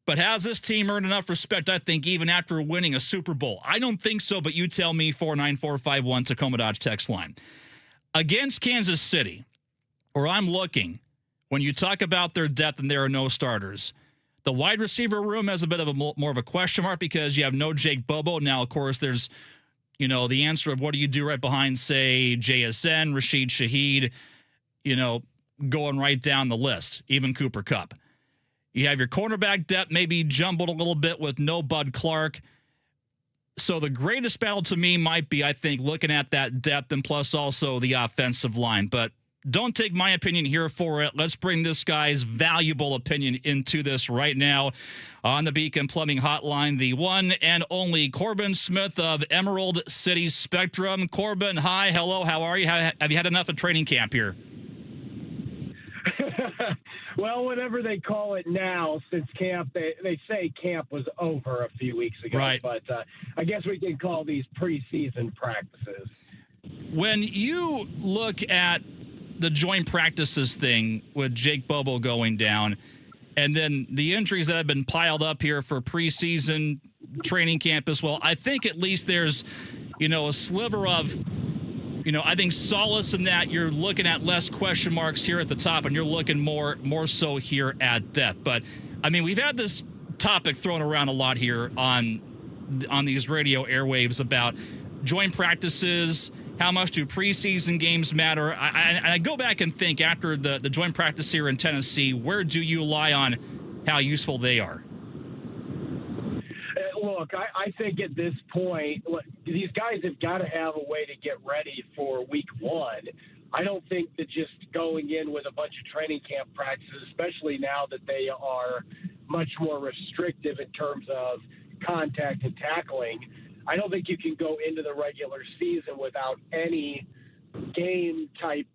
Speaker 6: But has this team earned enough respect, I think, even after winning a Super Bowl? I don't think so, but you tell me, 49451 Tacoma Dodge text line. Against Kansas City, where I'm looking, when you talk about their depth and there are no starters, the wide receiver room has a bit of a more of a question mark because you have no Jake Bobo. Now, of course, there's, the answer of what do you do right behind, say, JSN, Rashid Shaheed, going right down the list, even Cooper Kupp. You have your cornerback depth maybe jumbled a little bit with no Bud Clark. So the greatest battle to me might be, I think, looking at that depth and plus also the offensive line. But don't take my opinion here for it. Let's bring this guy's valuable opinion into this right now on the Beacon Plumbing Hotline, the one and only Corbin Smith of Emerald City Spectrum. Corbin, hi, hello, how are you? Have you had enough of training camp here?
Speaker 8: Well, whatever they call it now, since camp, they say camp was over a few weeks ago.
Speaker 6: Right.
Speaker 8: But I guess we can call these preseason practices.
Speaker 6: When you look at the joint practices thing with Jake Bobo going down, and then the injuries that have been piled up here for preseason training camp as well, I think at least there's, a sliver of, I think solace in that you're looking at less question marks here at the top and you're looking more so here at depth. But, we've had this topic thrown around a lot here on these radio airwaves about joint practices. How much do preseason games matter? I go back and think after the joint practice here in Tennessee, where do you lie on how useful they are?
Speaker 8: Look, I think at this point, these guys have got to have a way to get ready for week 1. I don't think that just going in with a bunch of training camp practices, especially now that they are much more restrictive in terms of contact and tackling, I don't think you can go into the regular season without any game type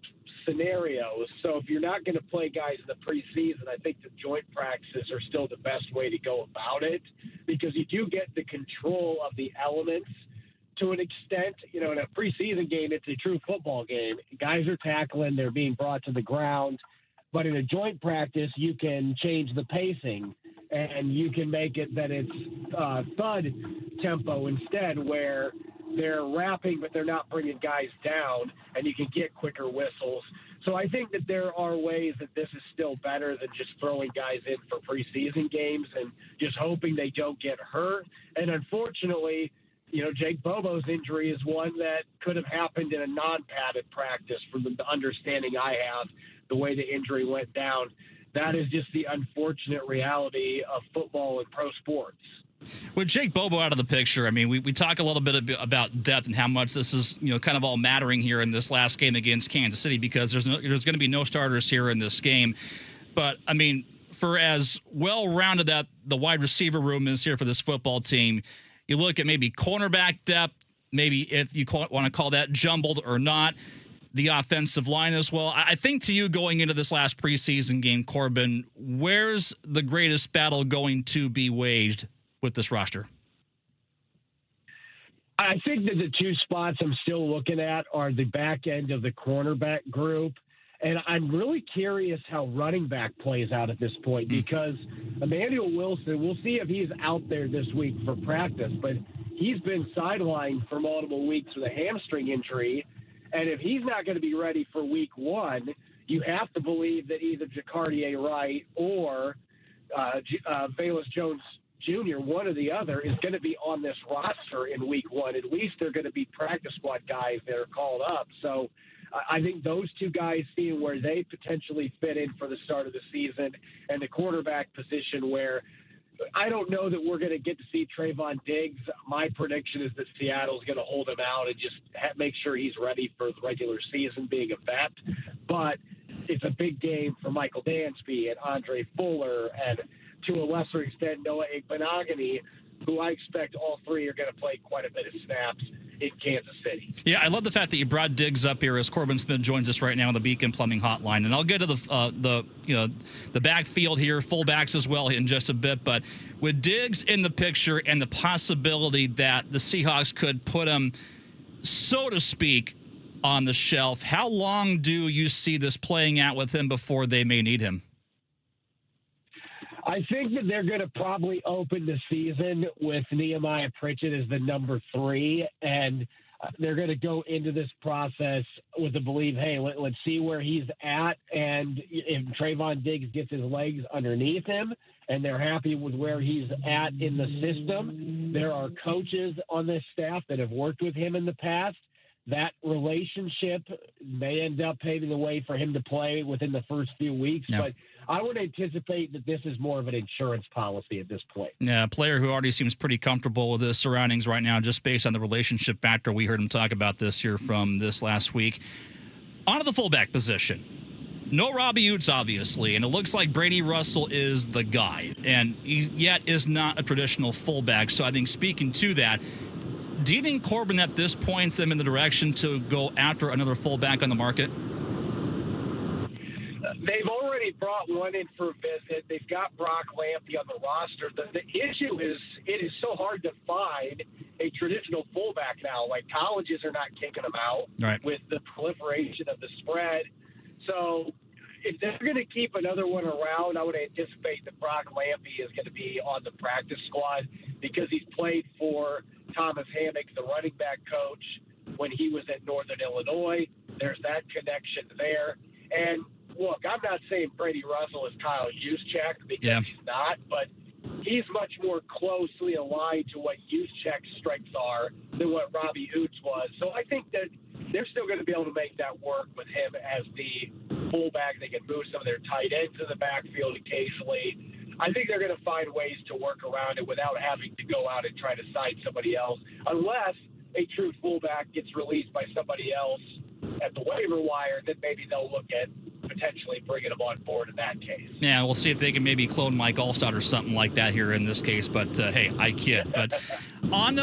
Speaker 8: scenarios. So if you're not going to play guys in the preseason, I think the joint practices are still the best way to go about it, because you do get the control of the elements to an extent. You know, in a preseason game, it's a true football game. Guys are tackling, they're being brought to the ground. But in a joint practice, you can change the pacing and you can make it that it's thud tempo instead, where they're rapping, but they're not bringing guys down, and you can get quicker whistles. So I think that there are ways that this is still better than just throwing guys in for preseason games and just hoping they don't get hurt. And unfortunately, you know, Jake Bobo's injury is one that could have happened in a non-padded practice, from the understanding I have, the way the injury went down. That is just the unfortunate reality of football and pro sports.
Speaker 6: With Jake Bobo out of the picture, I mean, we talk a little bit about depth and how much this is, you know, kind of all mattering here in this last game against Kansas City, because there's going to be no starters here in this game. But, I mean, for as well-rounded that the wide receiver room is here for this football team, you look at maybe cornerback depth, maybe if you want to call that jumbled or not, the offensive line as well. I think to you, going into this last preseason game, Corbin, where's the greatest battle going to be waged with this roster?
Speaker 8: I think that the two spots I'm still looking at are the back end of the cornerback group. And I'm really curious how running back plays out at this point, because Emmanuel Wilson, we'll see if he's out there this week for practice, but he's been sidelined for multiple weeks with a hamstring injury. And if he's not going to be ready for week one, you have to believe that either Jacardier Wright or Velus Jones Jr., one or the other, is going to be on this roster in week one. At least they're going to be practice squad guys that are called up. So I think those two guys, seeing where they potentially fit in for the start of the season, and the quarterback position, where I don't know that we're going to get to see Trayvon Diggs. My prediction is that Seattle's going to hold him out and just make sure he's ready for the regular season, being a vet. But it's a big game for Michael Dansby and Andre Fuller, and to a lesser extent, Noah Igbenogany, who I expect all three are going to play quite a bit of snaps in Kansas City.
Speaker 6: Yeah, I love the fact that you brought Diggs up here as Corbin Smith joins us right now on the Beacon Plumbing Hotline, and I'll get to the backfield here, fullbacks as well in just a bit. But with Diggs in the picture and the possibility that the Seahawks could put him, so to speak, on the shelf, how long do you see this playing out with him before they may need him?
Speaker 8: I think that they're going to probably open the season with Nehemiah Pritchett as the number 3, and they're going to go into this process with the belief, hey, let's see where he's at, and if Trayvon Diggs gets his legs underneath him and they're happy with where he's at in the system, there are coaches on this staff that have worked with him in the past. That relationship may end up paving the way for him to play within the first few weeks, but I would anticipate that this is more of an insurance policy at this point.
Speaker 6: Yeah, a player who already seems pretty comfortable with his surroundings right now, just based on the relationship factor. We heard him talk about this here from this last week. On to the fullback position. No Robbie Utes, obviously, and it looks like Brady Russell is the guy, and he yet is not a traditional fullback. So I think, speaking to that, do you think, Corbin, that this points them in the direction to go after another fullback on the market?
Speaker 8: They've already brought one in for a visit. They've got Brock Lampy on the roster. The issue is it is so hard to find a traditional fullback now. Like, colleges are not kicking them out with the proliferation of the spread. So if they're going to keep another one around, I would anticipate that Brock Lampy is going to be on the practice squad, because he's played for Thomas Hammock, the running back coach, when he was at Northern Illinois. There's that connection there. And look, I'm not saying Brady Russell is Kyle Juszczyk, because he's not, but he's much more closely aligned to what Juszczyk's strengths are than what Robbie Utes was. So I think that they're still going to be able to make that work with him as the fullback. They can move some of their tight ends to the backfield occasionally. I think they're going to find ways to work around it without having to go out and try to sign somebody else, unless a true fullback gets released by somebody else at the waiver wire. Then maybe they'll look at potentially bringing him on board in that case.
Speaker 6: Yeah, we'll see if they can maybe clone Mike Allstott or something like that here in this case. But, hey, I kid. But on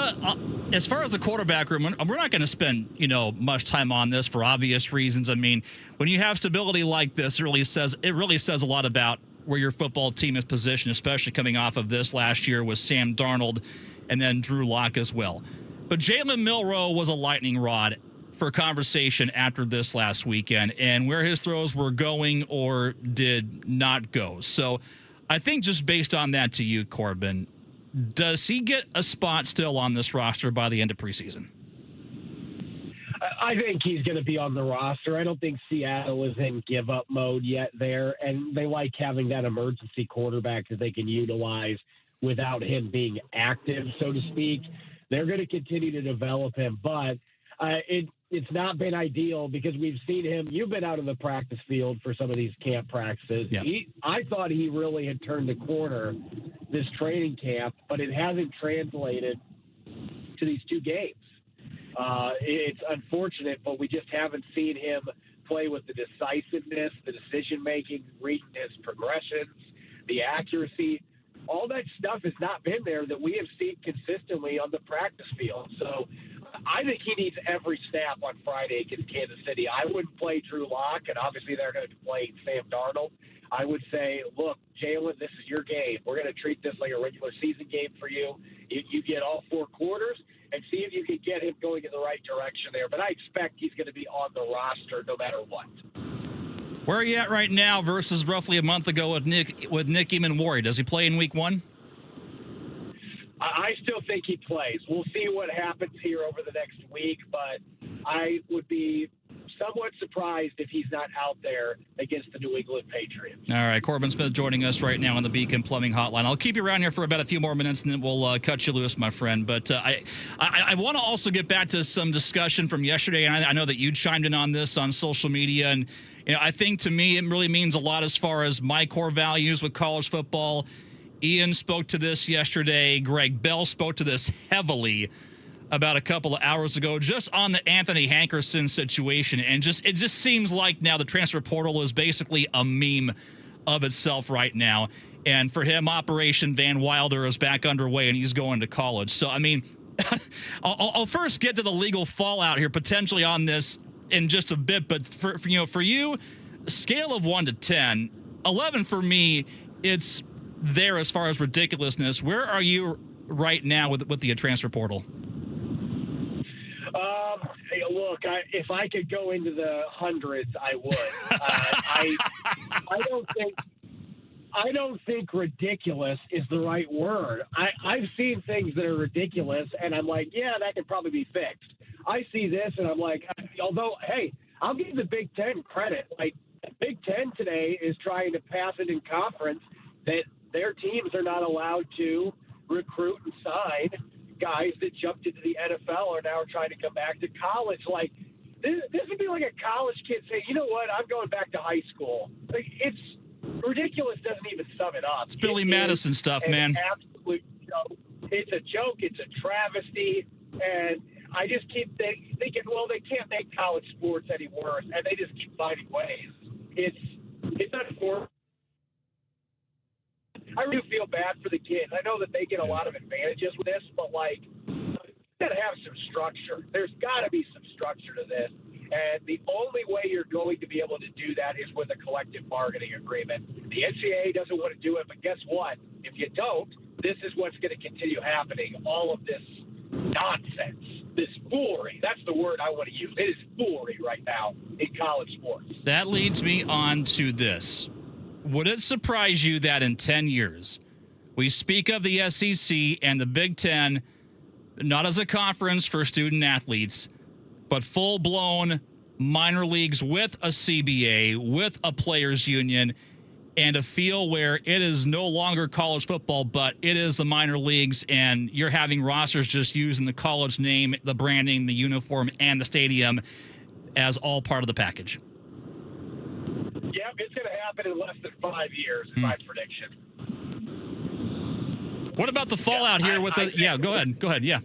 Speaker 6: As far as the quarterback room, we're not going to spend, much time on this for obvious reasons. I mean, when you have stability like this, it really says a lot about where your football team is positioned, especially coming off of this last year with Sam Darnold and then Drew Lock as well. But Jalen Milroe was a lightning rod for conversation after this last weekend and where his throws were going or did not go. So I think just based on that to you, Corbin, does he get a spot still on this roster by the end of preseason?
Speaker 8: I think he's going to be on the roster. I don't think Seattle is in give-up mode yet there, and they like having that emergency quarterback that they can utilize without him being active, so to speak. They're going to continue to develop him, but it's not been ideal because we've seen him. You've been out of the practice field for some of these camp practices.
Speaker 6: Yep.
Speaker 8: I thought he really had turned the corner this training camp, but it hasn't translated to these two games. It's unfortunate, but we just haven't seen him play with the decisiveness, the decision-making, reading his progressions, the accuracy. All that stuff has not been there that we have seen consistently on the practice field. So I think he needs every snap on Friday against Kansas City. I wouldn't play Drew Lock, and obviously they're going to play Sam Darnold. I would say, look, Jalen, this is your game. We're going to treat this like a regular season game for you. You get all 4 quarters and see if you can get him going in the right direction there. But I expect he's going to be on the roster no matter what.
Speaker 6: Where are you at right now versus roughly a month ago with Nick Eamon-Ward? Does he play in week 1?
Speaker 8: I still think he plays. We'll see what happens here over the next week, but I would be somewhat surprised if he's not out there against the New England Patriots.
Speaker 6: All right, Corbin Smith joining us right now on the Beacon Plumbing Hotline. I'll keep you around here for about a few more minutes, and then we'll cut you loose, my friend. But I want to also get back to some discussion from yesterday, and I know that you chimed in on this on social media, and I think to me it really means a lot as far as my core values with college football. Ian spoke to this yesterday. Greg Bell spoke to this heavily about a couple of hours ago, just on the Anthony Hankerson situation. And it just seems like now the transfer portal is basically a meme of itself right now. And for him, Operation Van Wilder is back underway and he's going to college. So, I mean, I'll first get to the legal fallout here potentially on this in just a bit. But for you, scale of 1 to 10, 11 for me, it's there as far as ridiculousness. Where are you right now with the transfer portal?
Speaker 8: Hey, look, if I could go into the hundreds, I would. I don't think ridiculous is the right word. I've seen things that are ridiculous, and I'm like, yeah, that could probably be fixed. I see this, and I'm like, although, hey, I'll give the Big Ten credit. Like, the Big Ten today is trying to pass it in conference that their teams are not allowed to recruit and sign guys that jumped into the NFL are now trying to come back to college. Like, this would be like a college kid saying, you know what, I'm going back to high school. Like, it's ridiculous, doesn't even sum it up.
Speaker 6: It's Billy Madison stuff, man.
Speaker 8: Absolute joke. It's a joke. It's a travesty. And I just keep thinking, well, they can't make college sports any worse, and they just keep finding ways. It's unfortunate. I really feel bad for the kids. I know that they get a lot of advantages with this, but, like, you got to have some structure. There's got to be some structure to this. And the only way you're going to be able to do that is with a collective bargaining agreement. The NCAA doesn't want to do it, but guess what? If you don't, this is what's going to continue happening. All of this nonsense, this foolery. That's the word I want to use. It is foolery right now in college sports.
Speaker 6: That leads me on to this. Would it surprise you that in 10 years, we speak of the SEC and the Big Ten not as a conference for student athletes, but full-blown minor leagues with a CBA, with a players' union, and a feel where it is no longer college football, but it is the minor leagues, and you're having rosters just using the college name, the branding, the uniform, and the stadium as all part of the package?
Speaker 8: Yeah, it's going to happen in less than 5 years, is my prediction.
Speaker 6: What about the fallout here with the... Yeah, go ahead. Yeah.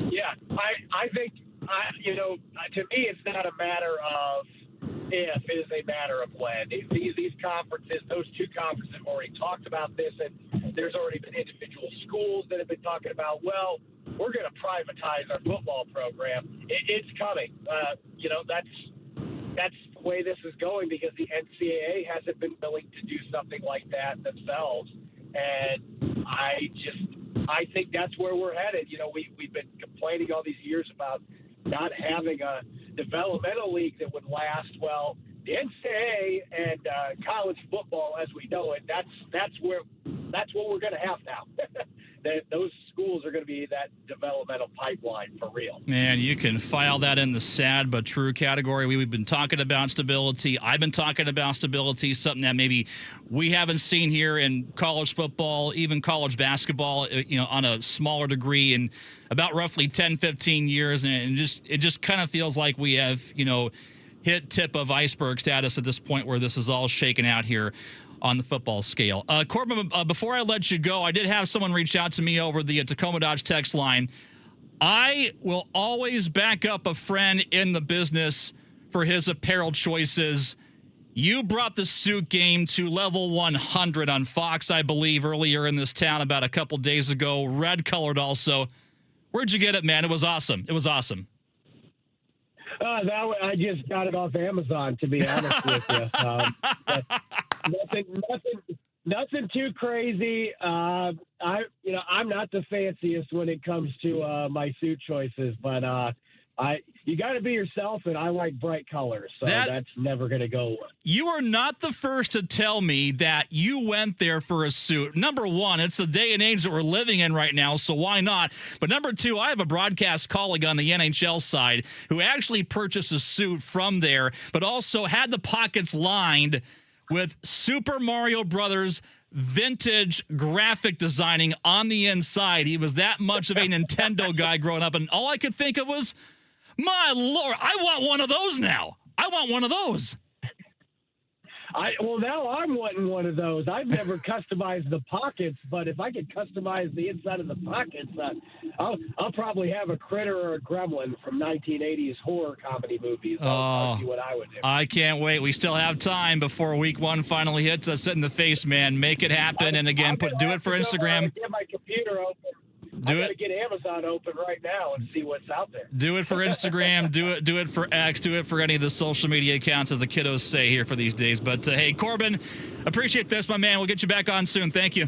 Speaker 8: Yeah, I think, to me, it's not a matter of if, it is a matter of when. These conferences, those two conferences have already talked about this, and there's already been individual schools that have been talking about, well, we're going to privatize our football program. It's coming. That's the way this is going because the NCAA hasn't been willing to do something like that themselves. And I think that's where we're headed. We've been complaining all these years about not having a developmental league that would last. Well, the NCAA and college football, as we know it, that's what we're going to have now. Those schools are going to be that developmental pipeline for real.
Speaker 6: Man, you can file that in the sad but true category. We've been talking about stability. I've been talking about stability, something that maybe we haven't seen here in college football, even college basketball, on a smaller degree in about roughly 10, 15 years. And it just kind of feels like we have, hit tip of iceberg status at this point where this is all shaken out here on the football scale. Corbin, before I let you go, I did have someone reach out to me over the Tacoma Dodge text line. I will always back up a friend in the business for his apparel choices. You brought the suit game to level 100 on Fox, I believe, earlier in this town about a couple days ago. Red colored also. Where'd you get it, man? It was awesome. It was awesome.
Speaker 8: I just got it off Amazon, to be honest with you. Nothing too crazy. I'm not the fanciest when it comes to my suit choices, but you got to be yourself, and I like bright colors, so that's never going to go away.
Speaker 6: You are not the first to tell me that you went there for a suit. Number one, it's the day and age that we're living in right now, so why not? But number two, I have a broadcast colleague on the NHL side who actually purchased a suit from there, but also had the pockets lined with Super Mario Brothers vintage graphic designing on the inside. He was that much of a Nintendo guy growing up, and all I could think of was, my Lord, I want one of those now. I want one of those.
Speaker 8: Now I'm wanting one of those. I've never customized the pockets, but if I could customize the inside of the pockets, I'll probably have a critter or a gremlin from 1980s horror comedy movies. I'll see what I would do.
Speaker 6: I can't wait. We still have time before week one finally hits us in the face, man. Make it happen. And again, do it for Instagram.
Speaker 8: Get my computer open. I gotta get Amazon open right now and see what's out there.
Speaker 6: Do it for Instagram. do it for X. Do it for any of the social media accounts, as the kiddos say here for these days. But hey, Corbin, appreciate this, my man. We'll get you back on soon. Thank you.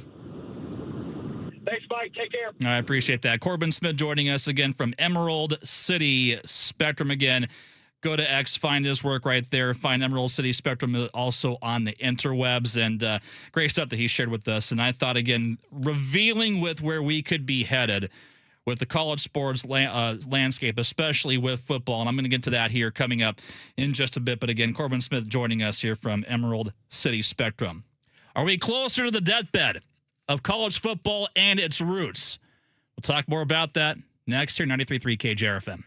Speaker 8: Thanks, Mike. Take care.
Speaker 6: I appreciate that. Corbin Smith joining us again from Emerald City Spectrum again. Go to X, find his work right there. Find Emerald City Spectrum also on the interwebs, and great stuff that he shared with us. And I thought, again, revealing with where we could be headed with the college sports landscape, especially with football. And I'm going to get to that here coming up in just a bit. But again, Corbin Smith joining us here from Emerald City Spectrum. Are we closer to the deathbed of college football and its roots? We'll talk more about that next here, 93.3 KJR FM.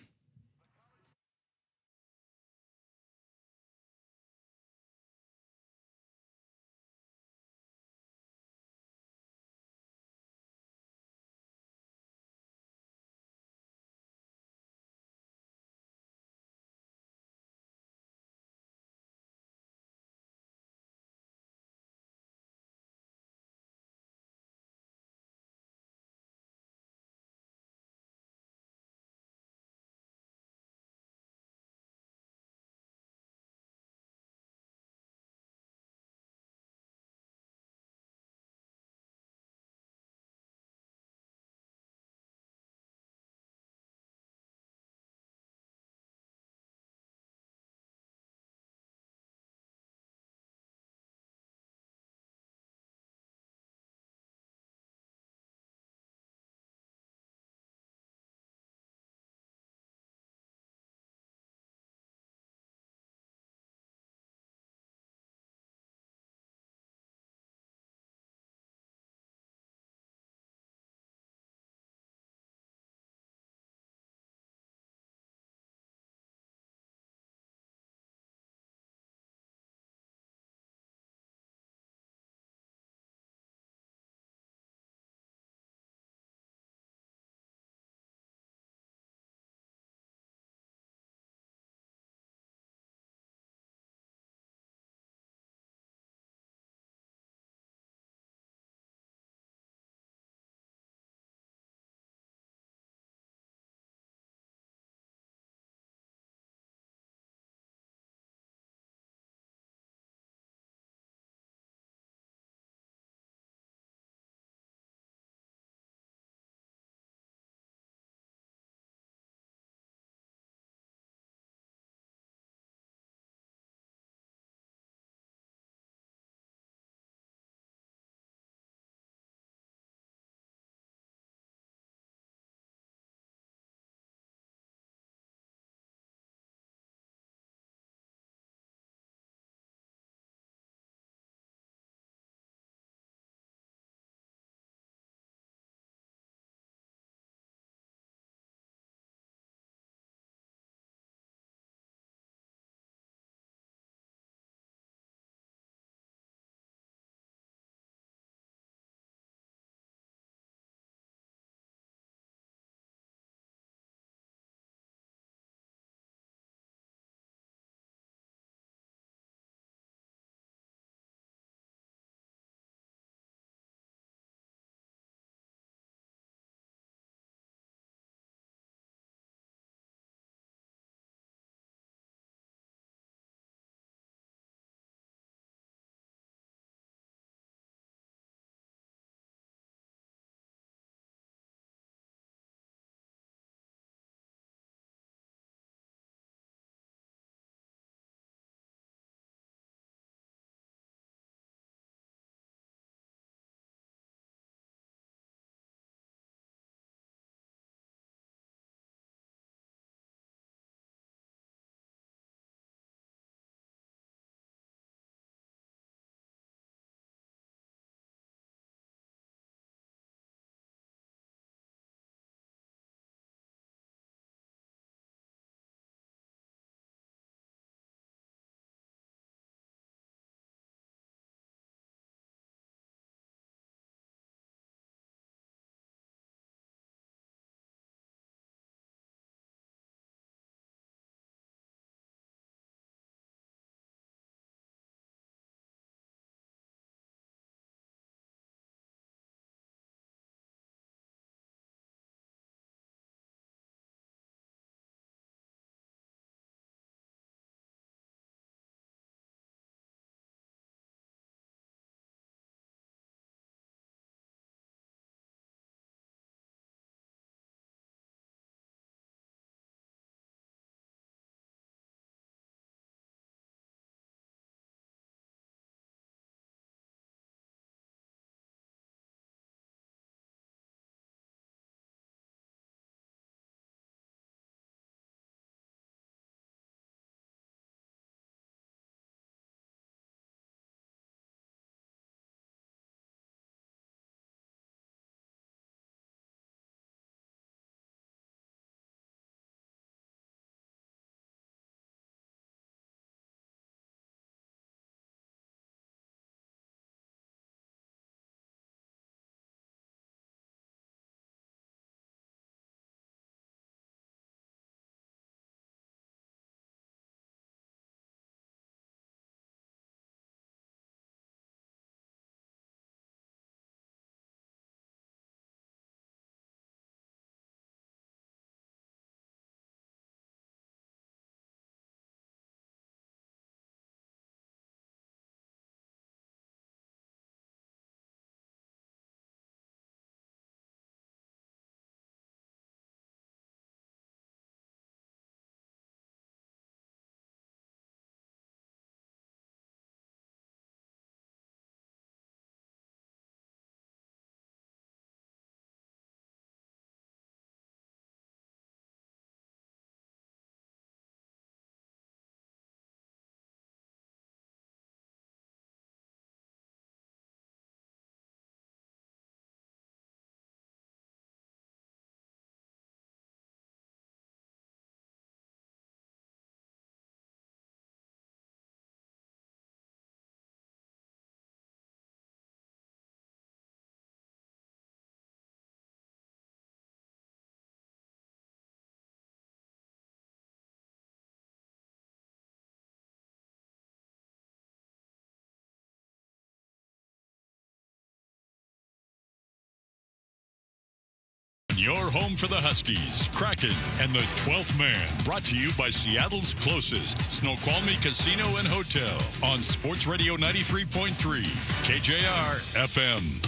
Speaker 1: your home for the Huskies, Kraken, and the 12th Man. Brought to you by Seattle's closest Snoqualmie Casino and Hotel on Sports Radio 93.3 KJR FM.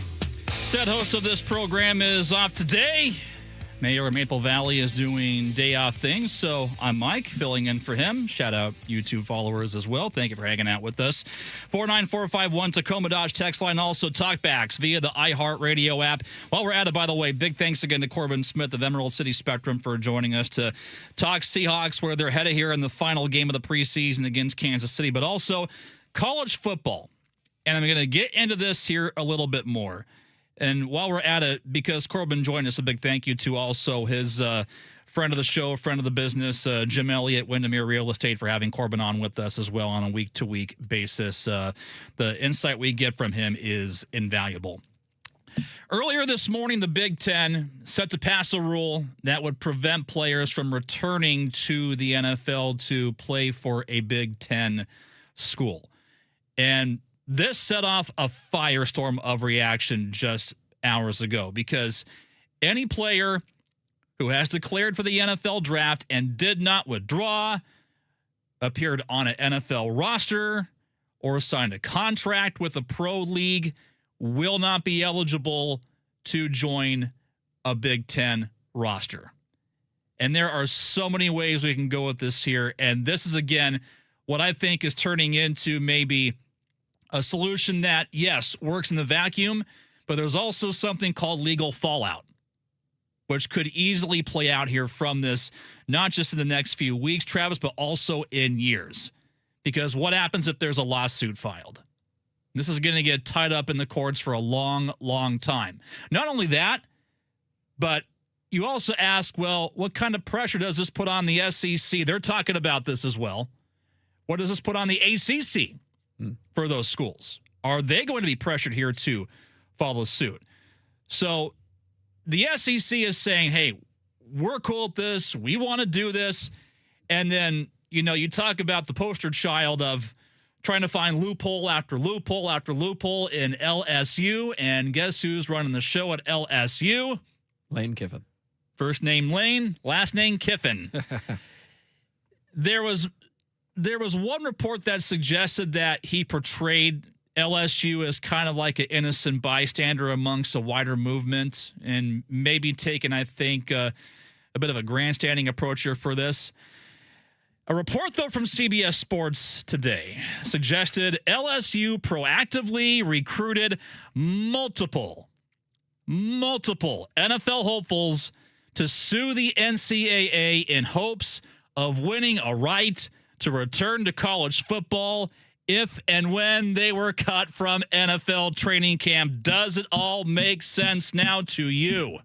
Speaker 6: Said host of this program is off today. Mayor of Maple Valley is doing day off things, so I'm Mike, filling in for him. Shout out YouTube followers as well. Thank you for hanging out with us. 49451 Tacoma Dodge text line, also talkbacks via the iHeartRadio app. While we're at it, by the way, big thanks again to Corbin Smith of Emerald City Spectrum for joining us to talk Seahawks, where they're headed here in the final game of the preseason against Kansas City, but also college football. And I'm going to get into this here a little bit more. And while we're at it, because Corbin joined us, a big thank you to also his friend of the show, friend of the business, Jim Elliott, Windermere Real Estate, for having Corbin on with us as well on a week-to-week basis. The insight we get from him is invaluable. Earlier this morning, the Big Ten set to pass a rule that would prevent players from returning to the NFL to play for a Big Ten school. And this set off a firestorm of reaction just hours ago, because any player who has declared for the NFL draft and did not withdraw, appeared on an NFL roster, or signed a contract with a pro league will not be eligible to join a Big Ten roster. And there are so many ways we can go with this here. And this is, again, what I think is turning into maybe a solution that, yes, works in the vacuum, but there's also something called legal fallout, which could easily play out here from this, not just in the next few weeks, Travis, but also in years. Because what happens if there's a lawsuit filed? This is going to get tied up in the courts for a long, long time. Not only that, but you also ask, well, what kind of pressure does this put on the SEC? They're talking about this as well. What does this put on the ACC? For those schools? Are they going to be pressured here to follow suit? So the SEC is saying, hey, we're cool with this. We want to do this. And then, you talk about the poster child of trying to find loophole after loophole after loophole in LSU. And guess who's running the show at LSU?
Speaker 2: Lane Kiffin.
Speaker 6: First name Lane, last name Kiffin. There was one report that suggested that he portrayed LSU as kind of like an innocent bystander amongst a wider movement, and maybe taken, I think, a bit of a grandstanding approach here for this. A report, though, from CBS Sports today suggested LSU proactively recruited multiple NFL hopefuls to sue the NCAA in hopes of winning a right to return to college football if and when they were cut from NFL training camp. Does it all make sense now to you?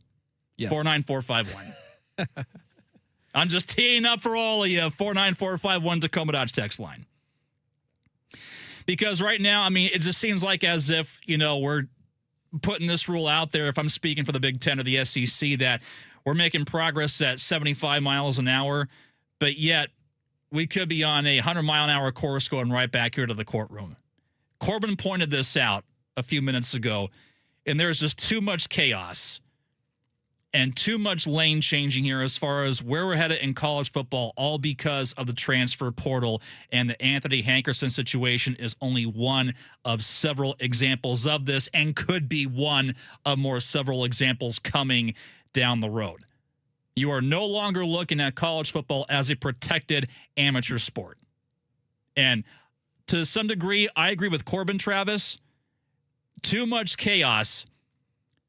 Speaker 2: Yes.
Speaker 6: 49451. I'm just teeing up for all of you. 49451 Tacoma Dodge text line. Because right now, it just seems like as if, we're putting this rule out there, if I'm speaking for the Big Ten or the SEC, that we're making progress at 75 miles an hour, but yet we could be on a 100-mile-an-hour course going right back here to the courtroom. Corbin pointed this out a few minutes ago, and there's just too much chaos and too much lane changing here as far as where we're headed in college football, all because of the transfer portal. And the Anthony Hankerson situation is only one of several examples of this, and could be one of more several examples coming down the road. You are no longer looking at college football as a protected amateur sport. And to some degree, I agree with Corbin, Travis. Too much chaos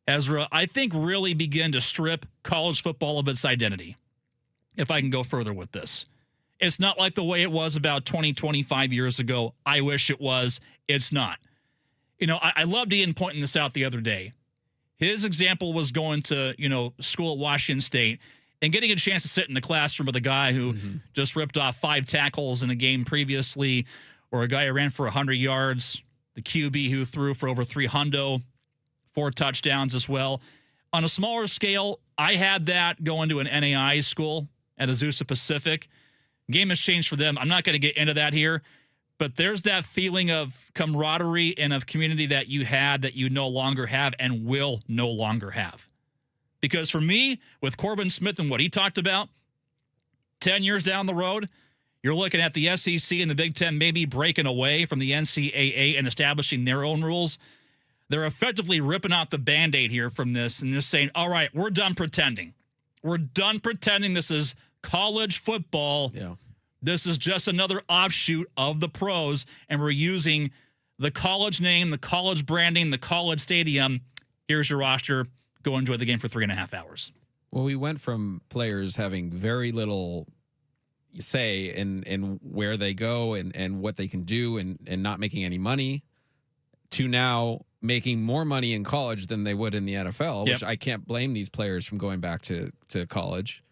Speaker 6: has, I think, really begun to strip college football of its identity, if I can go further with this. It's not like the way it was about 20, 25 years ago. I wish it was. It's not. I loved Ian pointing this out the other day. His example was going to, school at Washington State and getting a chance to sit in the classroom with a guy who just ripped off 5 tackles in a game previously, or a guy who ran for 100 yards, the QB who threw for over 300, 4 touchdowns as well. On a smaller scale, I had that going to an NAI school at Azusa Pacific. Game has changed for them. I'm not going to get into that here, but there's that feeling of camaraderie and of community that you had that you no longer have and will no longer have. Because for me, with Corbin Smith and what he talked about, 10 years down the road, you're looking at the SEC and the Big Ten maybe breaking away from the NCAA and establishing their own rules. They're effectively ripping out the Band-Aid here from this and just saying, all right, we're done pretending. We're done pretending this is college football.
Speaker 2: Yeah.
Speaker 6: This is just another offshoot of the pros, and we're using the college name, the college branding, the college stadium. Here's your roster. Go enjoy the game for 3.5 hours.
Speaker 2: Well, we went from players having very little say in where they go and what they can do and not making any money to now making more money in college than they would in the NFL, which I can't blame these players from going back to college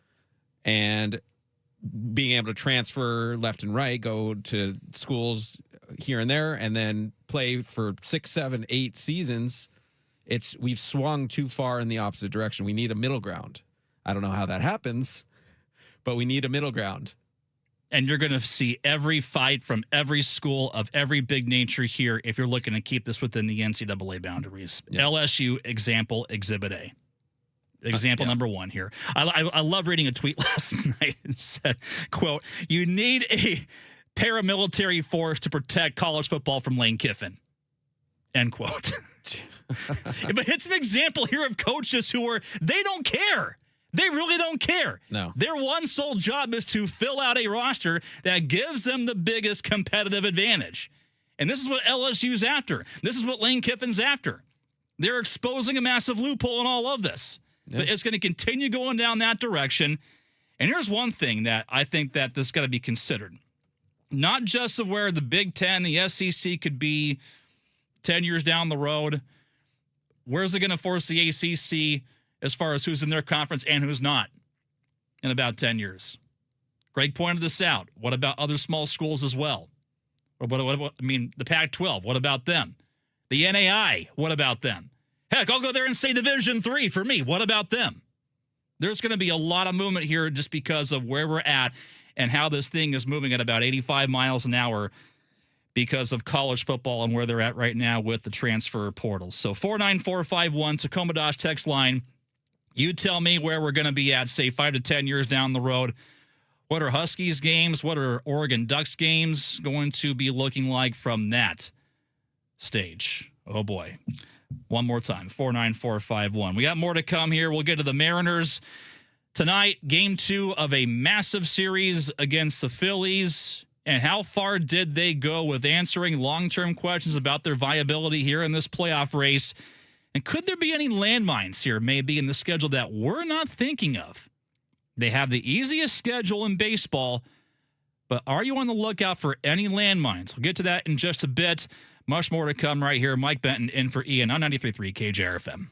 Speaker 2: and being able to transfer left and right, go to schools here and there, and then play for 6, 7, 8 seasons. We've swung too far in the opposite direction. We need a middle ground. I don't know how that happens, but we need a middle ground.
Speaker 6: And you're going to see every fight from every school of every big nature here if you're looking to keep this within the NCAA boundaries. Yeah. LSU, example, Exhibit A. Example number 1 here. I love reading a tweet last night. It said, quote, "You need a paramilitary force to protect college football from Lane Kiffin." End quote. But it's an example here of coaches they don't care. They really don't care.
Speaker 2: No.
Speaker 6: Their one sole job is to fill out a roster that gives them the biggest competitive advantage. And this is what LSU's after. This is what Lane Kiffin's after. They're exposing a massive loophole in all of this. Yeah. But it's going to continue going down that direction. And here's one thing that I think that this got to be considered. Not just of where the Big Ten, the SEC could be 10 years down the road. Where's it going to force the ACC as far as who's in their conference and who's not in about 10 years? Greg pointed this out. What about other small schools as well? Or what the Pac-12, what about them? The NAI, what about them? Heck, I'll go there and say Division III for me. What about them? There's going to be a lot of movement here just because of where we're at and how this thing is moving at about 85 miles an hour because of college football and where they're at right now with the transfer portals. So 49451, Tacoma Dodge text line. You tell me where we're going to be at, say, 5 to 10 years down the road. What are Huskies games? What are Oregon Ducks games going to be looking like from that stage? Oh, boy. One more time, 49451. We got more to come here. We'll get to the Mariners tonight. Game 2 of a massive series against the Phillies. And how far did they go with answering long-term questions about their viability here in this playoff race? And could there be any landmines here maybe in the schedule that we're not thinking of? They have the easiest schedule in baseball, but are you on the lookout for any landmines? We'll get to that in just a bit. Much more to come right here. Mike Benton in for Ian on 93.3 KJR FM.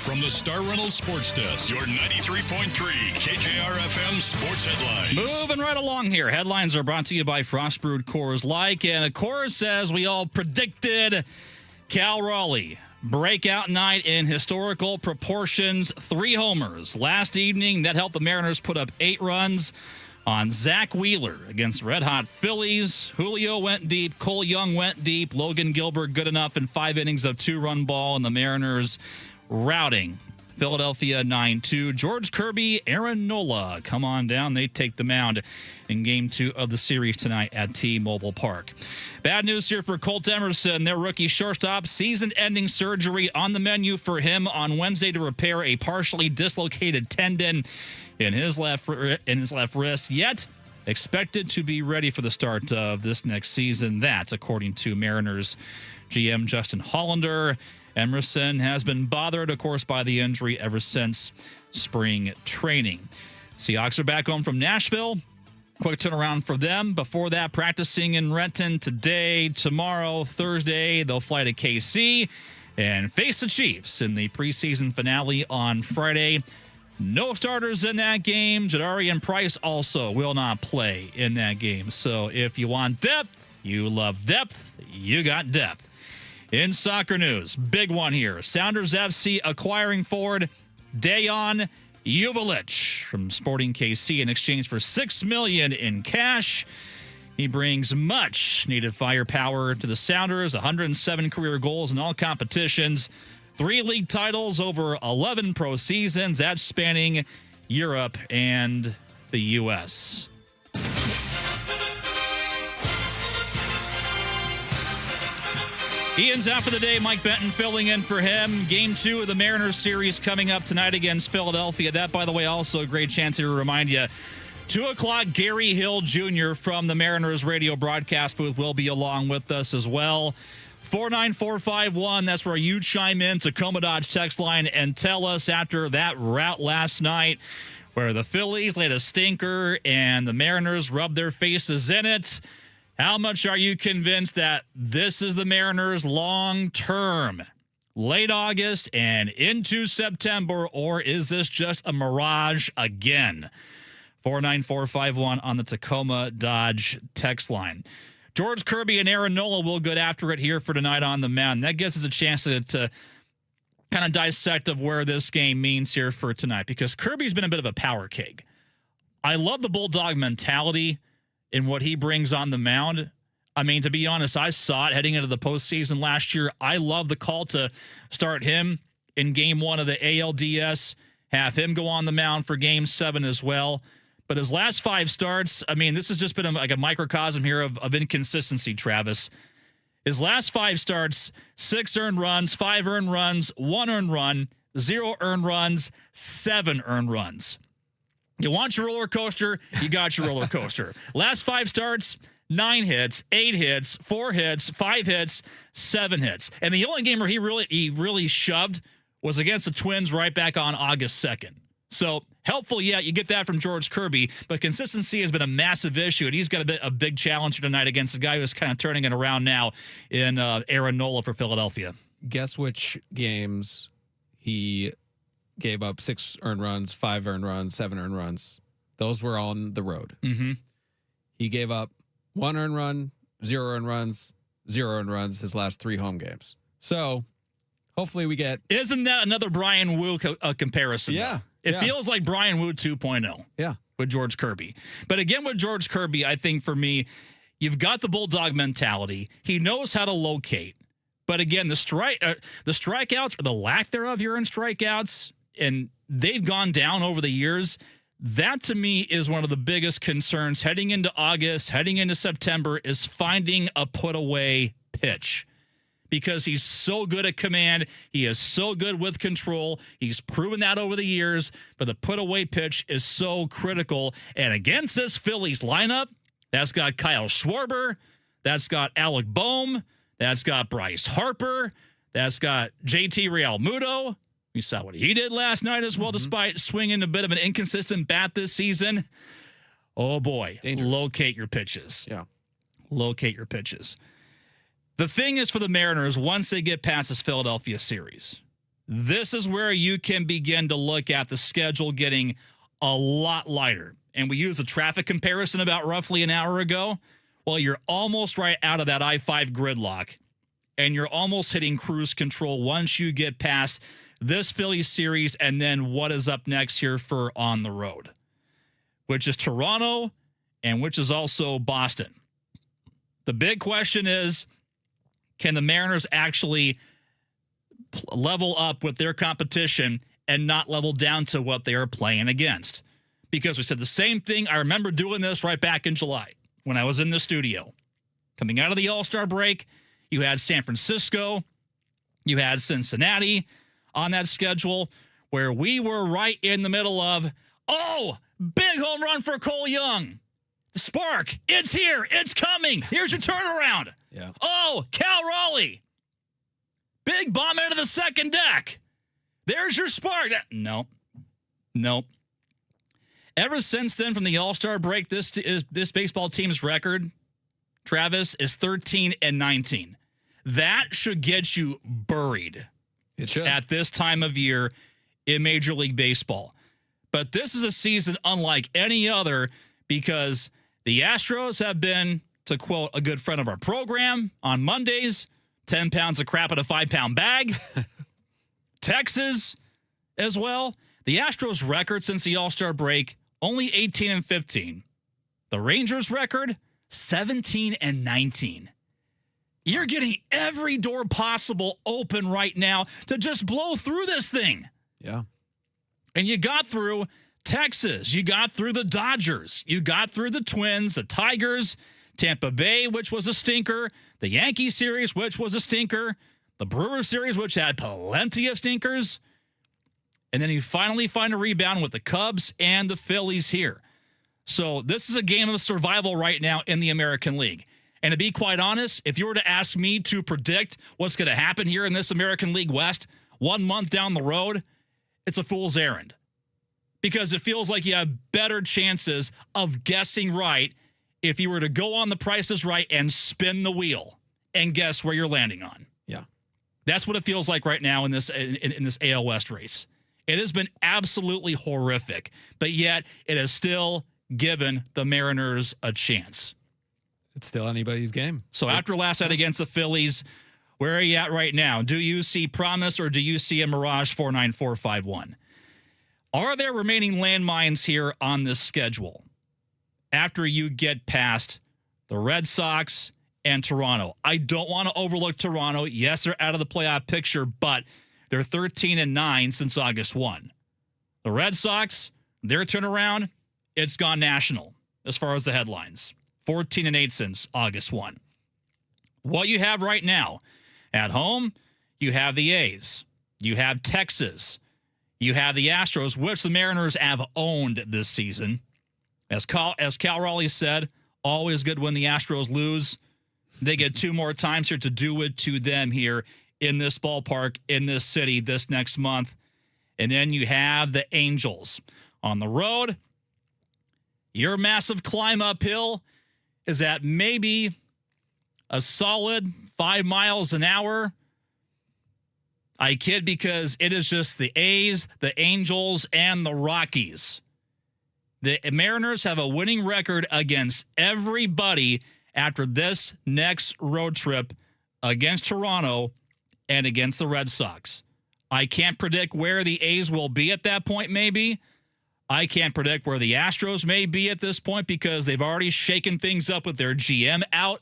Speaker 1: From the Star Reynolds Sports Desk, your 93.3 KJR FM sports headlines.
Speaker 6: Moving right along here. Headlines are brought to you by Frost Brewed Coors Light. And of course, as we all predicted, Cal Raleigh, breakout night in historical proportions, 3 homers. Last evening, that helped the Mariners put up 8 runs on Zach Wheeler against red-hot Phillies. Julio went deep. Cole Young went deep. Logan Gilbert good enough in 5 innings of 2-run ball, and the Mariners routing Philadelphia 9-2. George Kirby, Aaron Nola come on down. They take the mound in Game 2 of the series tonight at T-Mobile Park. Bad news here for Colt Emerson, their rookie shortstop. Season-ending surgery on the menu for him on Wednesday to repair a partially dislocated tendon in his left wrist, yet expected to be ready for the start of this next season. That's according to Mariners GM Justin Hollander. Emerson has been bothered, of course, by the injury ever since spring training. Seahawks are back home from Nashville. Quick turnaround for them. Before that, practicing in Renton today, tomorrow, Thursday. They'll fly to KC and face the Chiefs in the preseason finale on Friday. No starters in that game. Jadari and Price also will not play in that game. So if you want depth, you love depth, you got depth. In soccer news, big one here. Sounders FC acquiring forward Dejan Juvelic from Sporting KC in exchange for $6 million in cash. He brings much needed firepower to the Sounders. 107 career goals in all competitions, 3 league titles over 11 pro seasons. That's spanning Europe and the U.S. Ian's out for the day. Mike Benton filling in for him. Game 2 of the Mariners series coming up tonight against Philadelphia. That, by the way, also a great chance here to remind you. 2 o'clock, Gary Hill Jr. from the Mariners radio broadcast booth will be along with us as well. 49451, that's where you chime in. Tacoma Dodge text line and tell us after that rout last night where the Phillies laid a stinker and the Mariners rubbed their faces in it. How much are you convinced that this is the Mariners long-term, late August and into September, or is this just a mirage again? 49451 on the Tacoma Dodge text line. George Kirby and Aaron Nola will get after it here for tonight on the mound. That gives us a chance to kind of dissect of where this game means here for tonight, because Kirby's been a bit of a power keg. I love the Bulldog mentality in what he brings on the mound. I mean, to be honest, I saw it heading into the postseason last year. I love the call to start him in Game 1 of the ALDS, have him go on the mound for Game 7 as well. But his last 5 starts, I mean, this has just been like a microcosm here of inconsistency, Travis. His last 5 starts, 6 earned runs, 5 earned runs, 1 earned run, 0 earned runs, 7 earned runs. You want your roller coaster, you got your roller coaster. Last 5 starts, 9 hits, 8 hits, 4 hits, 5 hits, 7 hits. And the only game where he really shoved was against the Twins right back on August 2nd. So helpful, yeah, you get that from George Kirby, but consistency has been a massive issue, and he's got a big challenge tonight against a guy who's kind of turning it around now in Aaron Nola for Philadelphia.
Speaker 2: Guess which games he gave up 6 earned runs, 5 earned runs, 7 earned runs. Those were on the road.
Speaker 6: Mm-hmm.
Speaker 2: He gave up 1 earned run, 0 earned runs, 0 earned runs his last 3 home games. So hopefully we get...
Speaker 6: Isn't that another Brian Wu comparison?
Speaker 2: Yeah.
Speaker 6: It feels like Brian Wu 2.0.
Speaker 2: Yeah.
Speaker 6: With George Kirby. But again, with George Kirby, I think for me, you've got the Bulldog mentality. He knows how to locate. But again, the strikeouts, or the lack thereof here in strikeouts, and they've gone down over the years. That, to me, is one of the biggest concerns heading into August, heading into September, is finding a put-away pitch. Because he's so good at command. He is so good with control. He's proven that over the years. But the put-away pitch is so critical. And against this Phillies lineup, that's got Kyle Schwarber. That's got Alec Boehm. That's got Bryce Harper. That's got JT Realmuto. We saw what he did last night as well, despite swinging a bit of an inconsistent bat this season. Oh, boy. Dangerous. Locate your pitches.
Speaker 2: Yeah.
Speaker 6: Locate your pitches. The thing is for the Mariners, once they get past this Philadelphia series, this is where you can begin to look at the schedule getting a lot lighter. And we used a traffic comparison about roughly an hour ago. Well, you're almost right out of that I-5 gridlock, and you're almost hitting cruise control once you get past this Phillies series and then what is up next here for on the road, which is Toronto and which is also Boston. The big question is, can the Mariners actually level up with their competition and not level down to what they are playing against? Because we said the same thing. I remember doing this right back in July when I was in the studio. Coming out of the All-Star break, you had San Francisco, you had Cincinnati on that schedule where we were right in the middle of, big home run for Cole Young. The spark, it's here, it's coming. Here's your turnaround.
Speaker 2: Yeah.
Speaker 6: Oh, Cal Raleigh. Big bomb into the second deck. There's your spark. Nope. Ever since then, from the All-Star break, this baseball team's record, Travis, is 13-19. That should get you buried.
Speaker 2: It should.
Speaker 6: At this time of year in Major League Baseball. But this is a season unlike any other because the Astros have been, to quote a good friend of our program on Mondays, 10 pounds of crap in a 5-pound bag. Texas as well. The Astros record since the All-Star break, only 18-15. The Rangers record, 17-19. You're getting every door possible open right now to just blow through this thing.
Speaker 2: Yeah.
Speaker 6: And you got through Texas. You got through the Dodgers. You got through the Twins, the Tigers, Tampa Bay, which was a stinker, the Yankee series, which was a stinker, the Brewers series, which had plenty of stinkers. And then you finally find a rebound with the Cubs and the Phillies here. So this is a game of survival right now in the American League. And to be quite honest, if you were to ask me to predict what's going to happen here in this American League West 1 month down the road, it's a fool's errand. Because it feels like you have better chances of guessing right if you were to go on the Price is Right and spin the wheel and guess where you're landing on.
Speaker 2: Yeah.
Speaker 6: That's what it feels like right now in this AL West race. It has been absolutely horrific, but yet it has still given the Mariners a chance.
Speaker 2: It's still anybody's game.
Speaker 6: So after last night against the Phillies, where are you at right now? Do you see promise or do you see a mirage? 49451. Are there remaining landmines here on this schedule after you get past the Red Sox and Toronto? I don't want to overlook Toronto. Yes, they're out of the playoff picture, but they're 13-9 since August 1. The Red Sox, their turnaround, it's gone national as far as the headlines. 14-8 since August 1. What you have right now at home, you have the A's, you have Texas, you have the Astros, which the Mariners have owned this season. As Cal Raleigh said, always good when the Astros lose. They get 2 more times here to do it to them here in this ballpark, in this city, this next month. And then you have the Angels on the road. Your massive climb uphill is at maybe a solid 5 miles an hour. I kid because it is just the A's, the Angels, and the Rockies. The Mariners have a winning record against everybody after this next road trip against Toronto and against the Red Sox. I can't predict where the A's will be at that point, maybe. I can't predict where the Astros may be at this point because they've already shaken things up with their GM out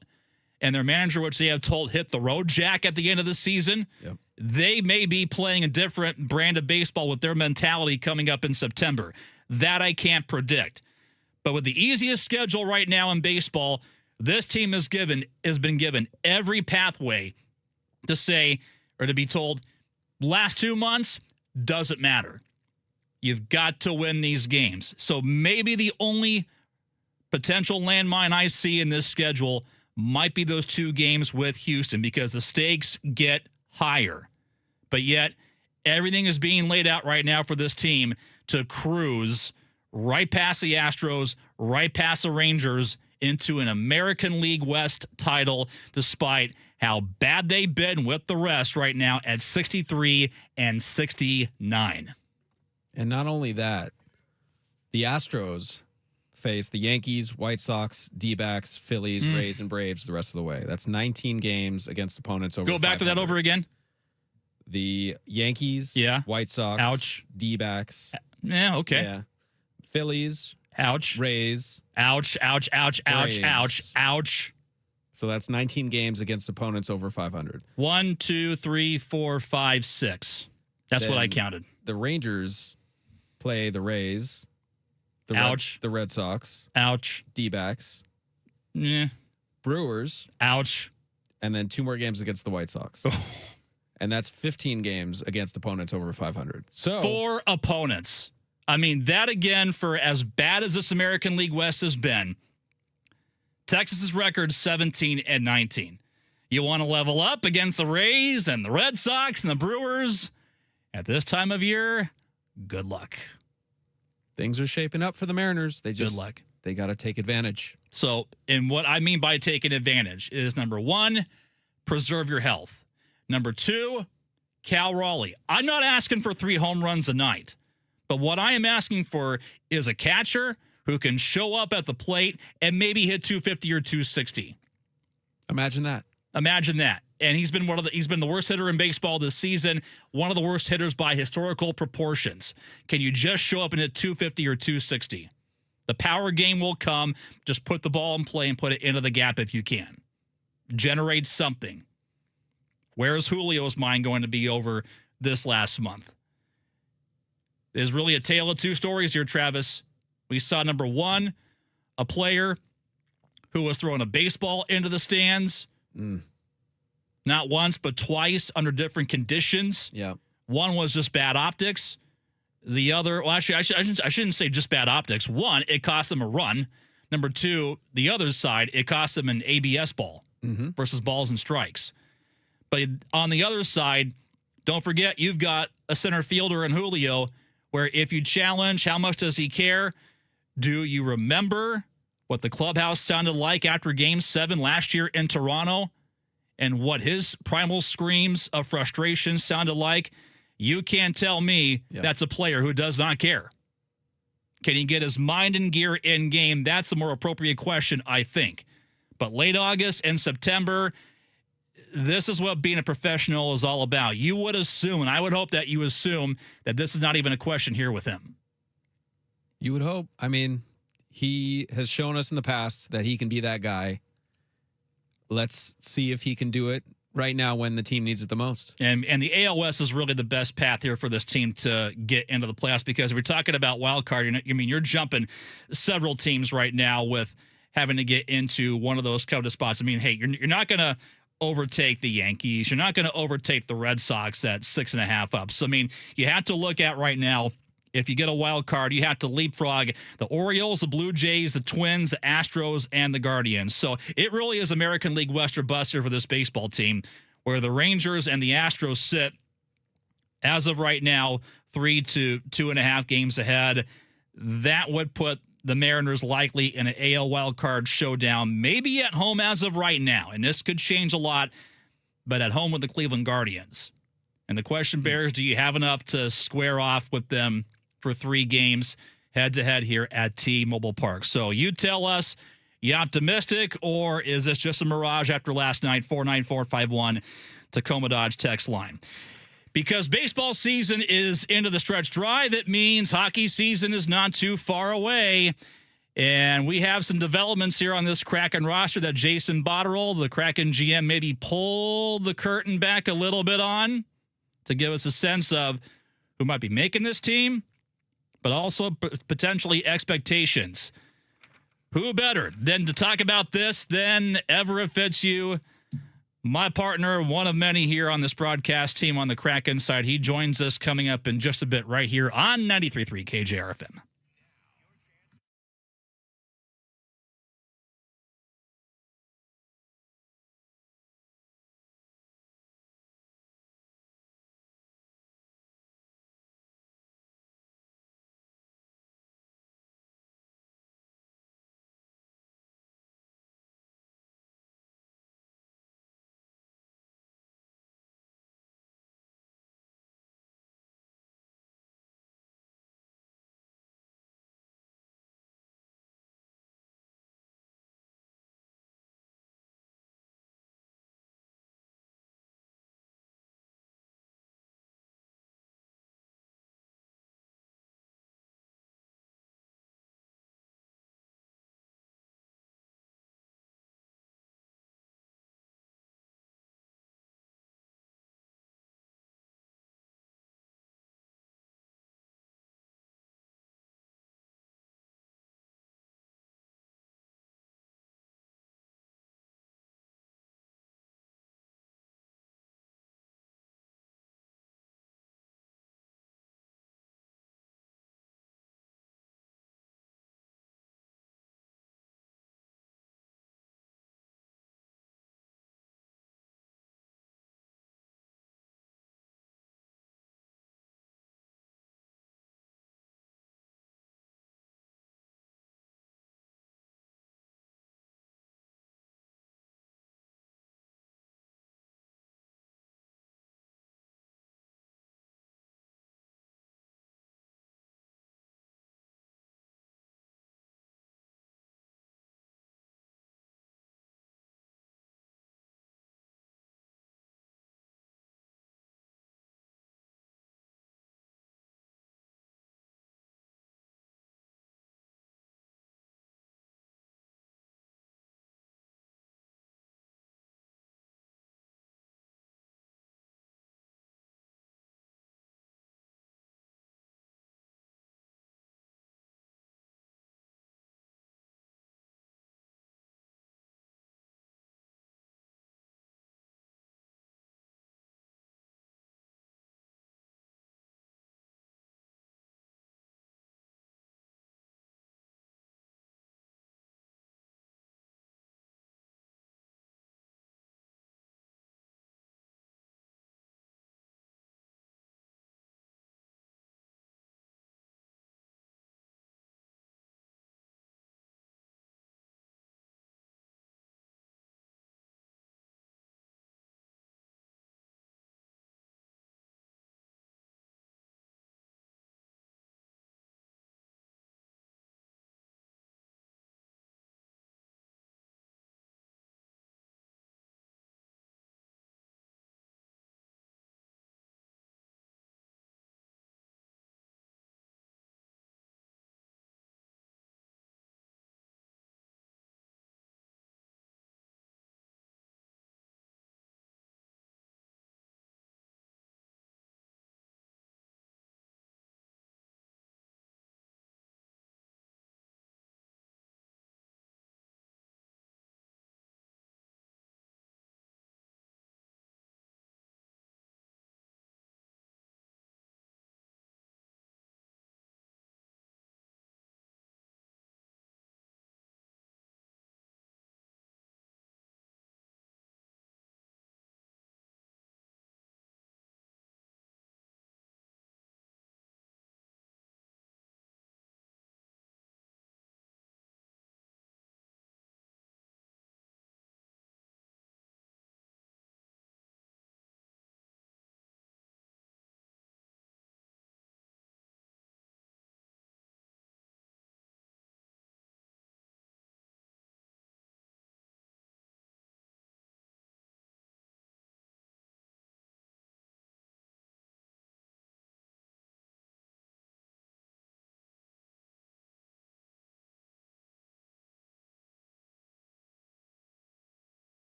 Speaker 6: and their manager, which they have told hit the road jack at the end of the season.
Speaker 2: Yep.
Speaker 6: They may be playing a different brand of baseball with their mentality coming up in September. That I can't predict. But with the easiest schedule right now in baseball, this team has been given every pathway to say or to be told, last 2 months doesn't matter. You've got to win these games. So maybe the only potential landmine I see in this schedule might be those 2 games with Houston because the stakes get higher. But yet, everything is being laid out right now for this team to cruise right past the Astros, right past the Rangers into an American League West title, despite how bad they've been with the rest right now at 63 and 69.
Speaker 2: And not only that, the Astros face the Yankees, White Sox, D-backs, Phillies, Rays, and Braves the rest of the way. That's 19 games against opponents over
Speaker 6: Go back to that
Speaker 2: 500.
Speaker 6: over again.
Speaker 2: The Yankees, White Sox,
Speaker 6: Ouch.
Speaker 2: D-backs.
Speaker 6: Yeah, okay.
Speaker 2: Yeah. Phillies,
Speaker 6: ouch.
Speaker 2: Rays,
Speaker 6: ouch, ouch, ouch, ouch,
Speaker 2: Braves.
Speaker 6: ouch, ouch.
Speaker 2: So that's 19 games against opponents over 500.
Speaker 6: 1, 2, 3, 4, 5, 6. That's what I counted.
Speaker 2: The Rangers play the Rays. The Red Sox.
Speaker 6: Ouch.
Speaker 2: D-backs.
Speaker 6: Yeah.
Speaker 2: Brewers.
Speaker 6: Ouch.
Speaker 2: And then 2 more games against the White Sox. And that's 15 games against opponents over 500. So
Speaker 6: 4 opponents. I mean, that again, for as bad as this American League West has been, Texas's record 17 and 19. You want to level up against the Rays and the Red Sox and the Brewers at this time of year? Good luck.
Speaker 2: Things are shaping up for the Mariners. Good luck. They got to take advantage.
Speaker 6: So, and what I mean by taking advantage is, number 1, preserve your health. Number 2, Cal Raleigh. I'm not asking for 3 home runs a night, but what I am asking for is a catcher who can show up at the plate and maybe hit 250 or 260.
Speaker 2: Imagine that.
Speaker 6: Imagine that. And he's been the worst hitter in baseball this season, one of the worst hitters by historical proportions. Can you just show up and hit 250 or 260? The power game will come. Just put the ball in play and put it into the gap if you can. Generate something. Where is Julio's mind going to be over this last month? There's really a tale of 2 stories here, Travis. We saw, number 1, a player who was throwing a baseball into the stands. Not once, but twice under different conditions.
Speaker 2: Yeah.
Speaker 6: One was just bad optics. The other, well, actually, I shouldn't say just bad optics. 1, it cost them a run. Number 2, the other side, it cost them an ABS ball versus balls and strikes. But on the other side, don't forget, you've got a center fielder in Julio where if you challenge, how much does he care? Do you remember what the clubhouse sounded like after Game 7 last year in Toronto and what his primal screams of frustration sounded like? You can't tell me that's a player who does not care. Can he get his mind in gear in game? That's a more appropriate question, I think. But late August and September, this is what being a professional is all about. You would assume, and I would hope that you assume, that this is not even a question here with him.
Speaker 2: You would hope. I mean, he has shown us in the past that he can be that guy. Let's see if he can do it right now when the team needs it the most.
Speaker 6: And the AL West is really the best path here for this team to get into the playoffs, because if we're talking about wild card, you're jumping several teams right now with having to get into one of those coveted spots. I mean, hey, you're not going to overtake the Yankees. You're not going to overtake the Red Sox at 6.5 up. So, I mean, you have to look at right now, if you get a wild card, you have to leapfrog the Orioles, the Blue Jays, the Twins, the Astros, and the Guardians. So it really is American League West or bust here for this baseball team, where the Rangers and the Astros sit, as of right now, 3 to 2.5 games ahead. That would put the Mariners likely in an AL wild card showdown, maybe at home as of right now. And this could change a lot, but at home with the Cleveland Guardians. And the question bears, do you have enough to square off with them for 3 games head-to-head here at T-Mobile Park? So you tell us, you optimistic, or is this just a mirage after last night? 49451 Tacoma Dodge text line. Because baseball season is into the stretch drive, it means hockey season is not too far away. And we have some developments here on this Kraken roster that Jason Botterill, the Kraken GM, maybe pulled the curtain back a little bit on to give us a sense of who might be making this team, but also potentially expectations. Who better than to talk about this than Everett Fitzhugh, my partner, one of many here on this broadcast team on the Kraken side. He joins us coming up in just a bit right here on 93.3 KJR FM.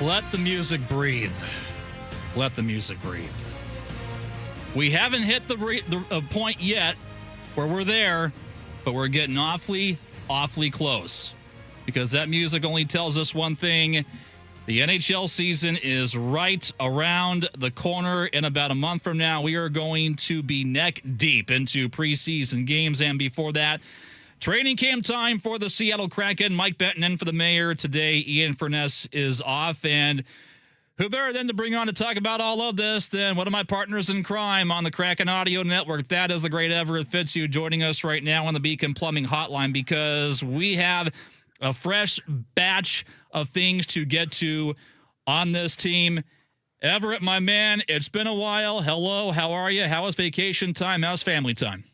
Speaker 6: Let the music breathe. Let the music breathe. We haven't hit the point yet where we're there, but we're getting awfully close, because that music only tells us one thing. The NHL season is right around the corner. In about a month from now, we are going to be neck deep into preseason games. And before that, training camp time for the Seattle Kraken. Mike Benton in for the mayor today. Ian Furness is off. And who better than to bring on to talk about all of this than one of my partners in crime on the Kraken Audio Network. That is the great Everett Fitzhugh joining us right now on the Beacon Plumbing Hotline, because we have a fresh batch of things to get to on this team. Everett, my man, it's been a while. Hello, how are you? How was vacation time? How's family time?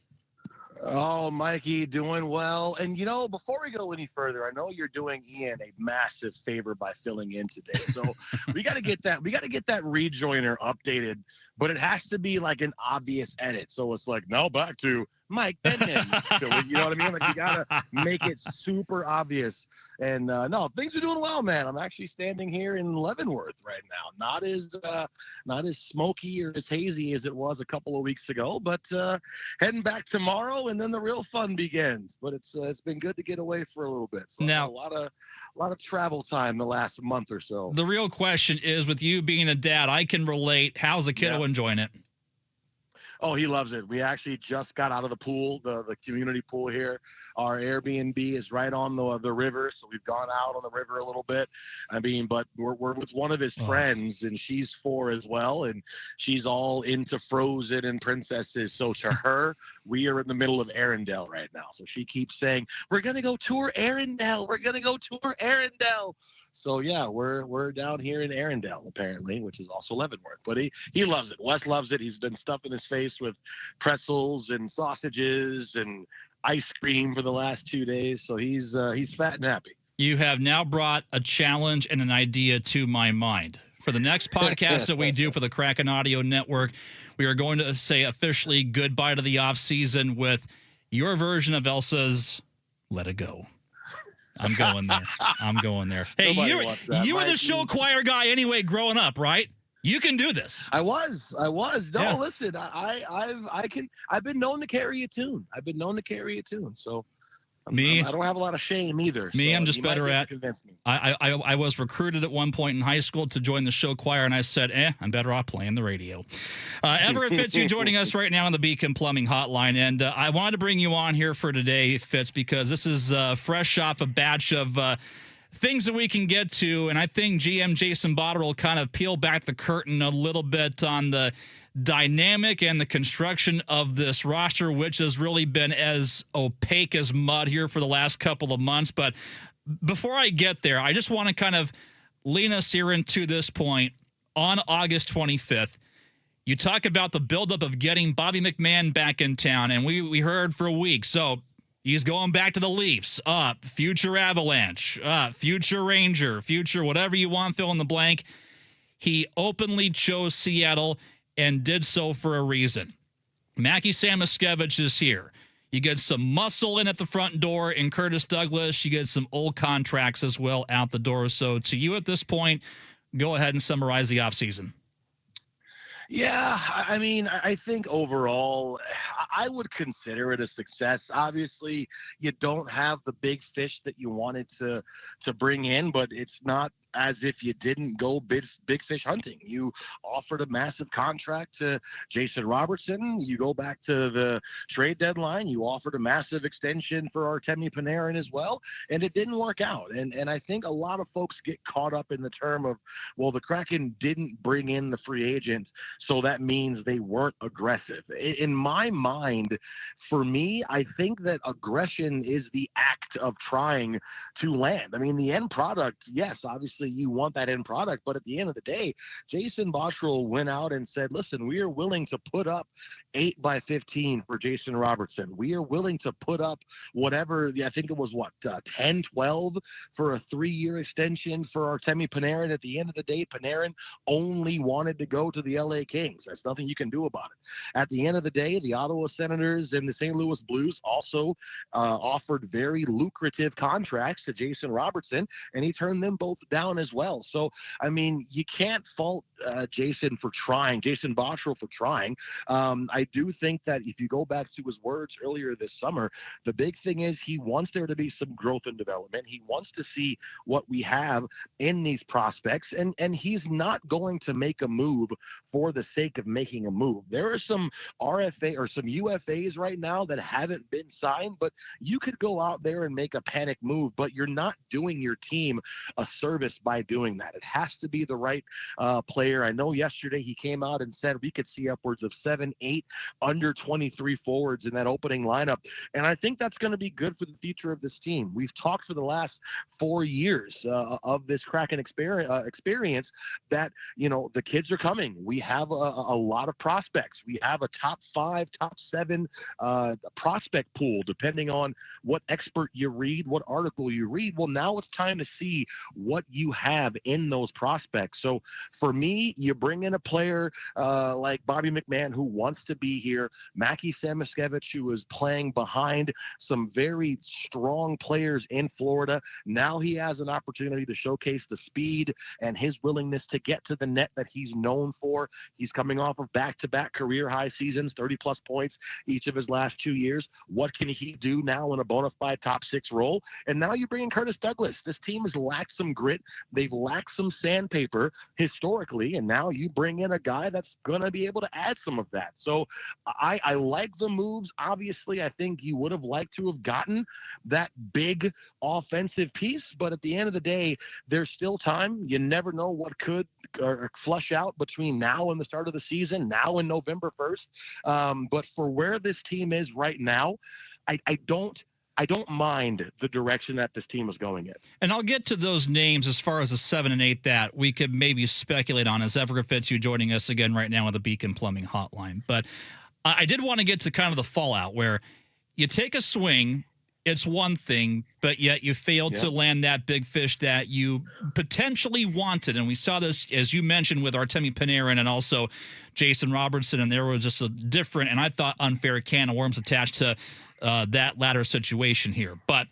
Speaker 9: Oh, Mikey, doing well. And, before we go any further, I know you're doing Ian a massive favor by filling in today. So we got to get that rejoiner updated, but it has to be like an obvious edit. So it's like, now back to Mike Benton. You know what I mean? Like, you got to make it super obvious. And no, things are doing well, man. I'm actually standing here in Leavenworth right now. Not as smoky or as hazy as it was a couple of weeks ago, but heading back tomorrow, and then the real fun begins. But it's been good to get away for a little bit. So
Speaker 6: now,
Speaker 9: a lot of travel time the last month or so.
Speaker 6: The real question is, with you being a dad, I can relate. How's the kiddo enjoying it?
Speaker 9: Oh, he loves it. We actually just got out of the pool, the community pool here. Our Airbnb is right on the river, so we've gone out on the river a little bit. I mean, but we're with one of his friends, and she's 4 as well, and she's all into Frozen and princesses. So to her, we are in the middle of Arendelle right now. So she keeps saying, "We're gonna go tour Arendelle. We're gonna go tour Arendelle." So yeah, we're down here in Arendelle apparently, which is also Leavenworth. But he loves it. Wes loves it. He's been stuffing his face with pretzels and sausages and ice cream for the last 2 days, so he's fat and happy.
Speaker 6: You have now brought a challenge and an idea to my mind. For the next podcast that we do for the Kraken Audio Network, we are going to say officially goodbye to the off season with your version of Elsa's "Let It Go." I'm going there. Hey, you were the show choir guy anyway growing up, right? You can do this.
Speaker 9: I was. No, listen, I've been known to carry a tune. So I don't have a lot of shame either.
Speaker 6: I'm just better at. I was recruited at one point in high school to join the show choir, and I said, I'm better off playing the radio. Everett Fitzhugh joining us right now on the Beacon Plumbing Hotline, and I wanted to bring you on here for today, Fitz, because this is fresh off a batch of things that we can get to, and I think GM Jason Botterill will kind of peel back the curtain a little bit on the dynamic and the construction of this roster, which has really been as opaque as mud here for the last couple of months. But before I get there, I just want to kind of lean us here into this point. On August 25th, you talk about the buildup of getting Bobby McMahon back in town, and we heard for a week. So he's going back to the Leafs, future Avalanche, future Ranger, future whatever you want, fill in the blank. He openly chose Seattle and did so for a reason. Mackie Samoskevich is here. You get some muscle in at the front door in Curtis Douglas. You get some old contracts as well out the door. So to you at this point, go ahead and summarize the offseason.
Speaker 9: Yeah, I mean, I think overall, I would consider it a success. Obviously, you don't have the big fish that you wanted to bring in, but it's not as if you didn't go big fish hunting. You offered a massive contract to Jason Robertson. You go back to the trade deadline. You offered a massive extension for Artemi Panarin as well, and it didn't work out. And I think a lot of folks get caught up in the term of, well, the Kraken didn't bring in the free agent, so that means they weren't aggressive. In my mind, for me, I think that aggression is the act of trying to land. I mean, the end product, yes, obviously you want that end product, but at the end of the day, Jason Botterill went out and said, listen, we are willing to put up 8 by 15 for Jason Robertson. We are willing to put up whatever, I think it was 10, 12 for a 3-year extension for Artemi Panarin. At the end of the day, Panarin only wanted to go to the LA Kings. There's nothing you can do about it. At the end of the day, the Ottawa Senators and the St. Louis Blues also offered very lucrative contracts to Jason Robertson, and he turned them both down down as well. So, I mean, you can't fault Jason Botterill for trying. I do think that if you go back to his words earlier this summer, the big thing is he wants there to be some growth and development. He wants to see what we have in these prospects, and he's not going to make a move for the sake of making a move. There are some RFA or some UFAs right now that haven't been signed, but you could go out there and make a panic move, but you're not doing your team a service by doing that. It has to be the right player. I know yesterday he came out and said we could see upwards of 7-8 under 23 forwards in that opening lineup, and I think that's going to be good for the future of this team. We've talked for the last 4 years of this Kraken experience that, you know, the kids are coming. We have a lot of prospects. We have a top 5, top 7 prospect pool, depending on what expert you read, what article you read. Well, now it's time to see what you have in those prospects. So for me, you bring in a player like Bobby McMahon, who wants to be here, Mackie Samoskevich, who is playing behind some very strong players in Florida. Now he has an opportunity to showcase the speed and his willingness to get to the net that he's known for. He's coming off of back-to-back career high seasons, 30-plus points each of his last 2 years. What can he do now in a bona fide top 6 role? And now you bring in Curtis Douglas. This team has lacked some grit. They've lacked some sandpaper historically, and now you bring in a guy that's going to be able to add some of that. So I like the moves. Obviously, I think you would have liked to have gotten that big offensive piece, but at the end of the day, there's still time. You never know what could flush out between now and the start of the season, now and November 1st. But for where this team is right now, I don't mind the direction that this team is going in.
Speaker 6: And I'll get to those names as far as the 7 and 8 that we could maybe speculate on as Everett Fitzhugh joining us again right now on the Beacon Plumbing Hotline. But I did want to get to kind of the fallout where you take a swing, it's one thing, but yet you failed to land that big fish that you potentially wanted. And we saw this, as you mentioned, with Artemi Panarin and also Jason Robertson, and there was just a different and I thought unfair can of worms attached to that latter situation here. But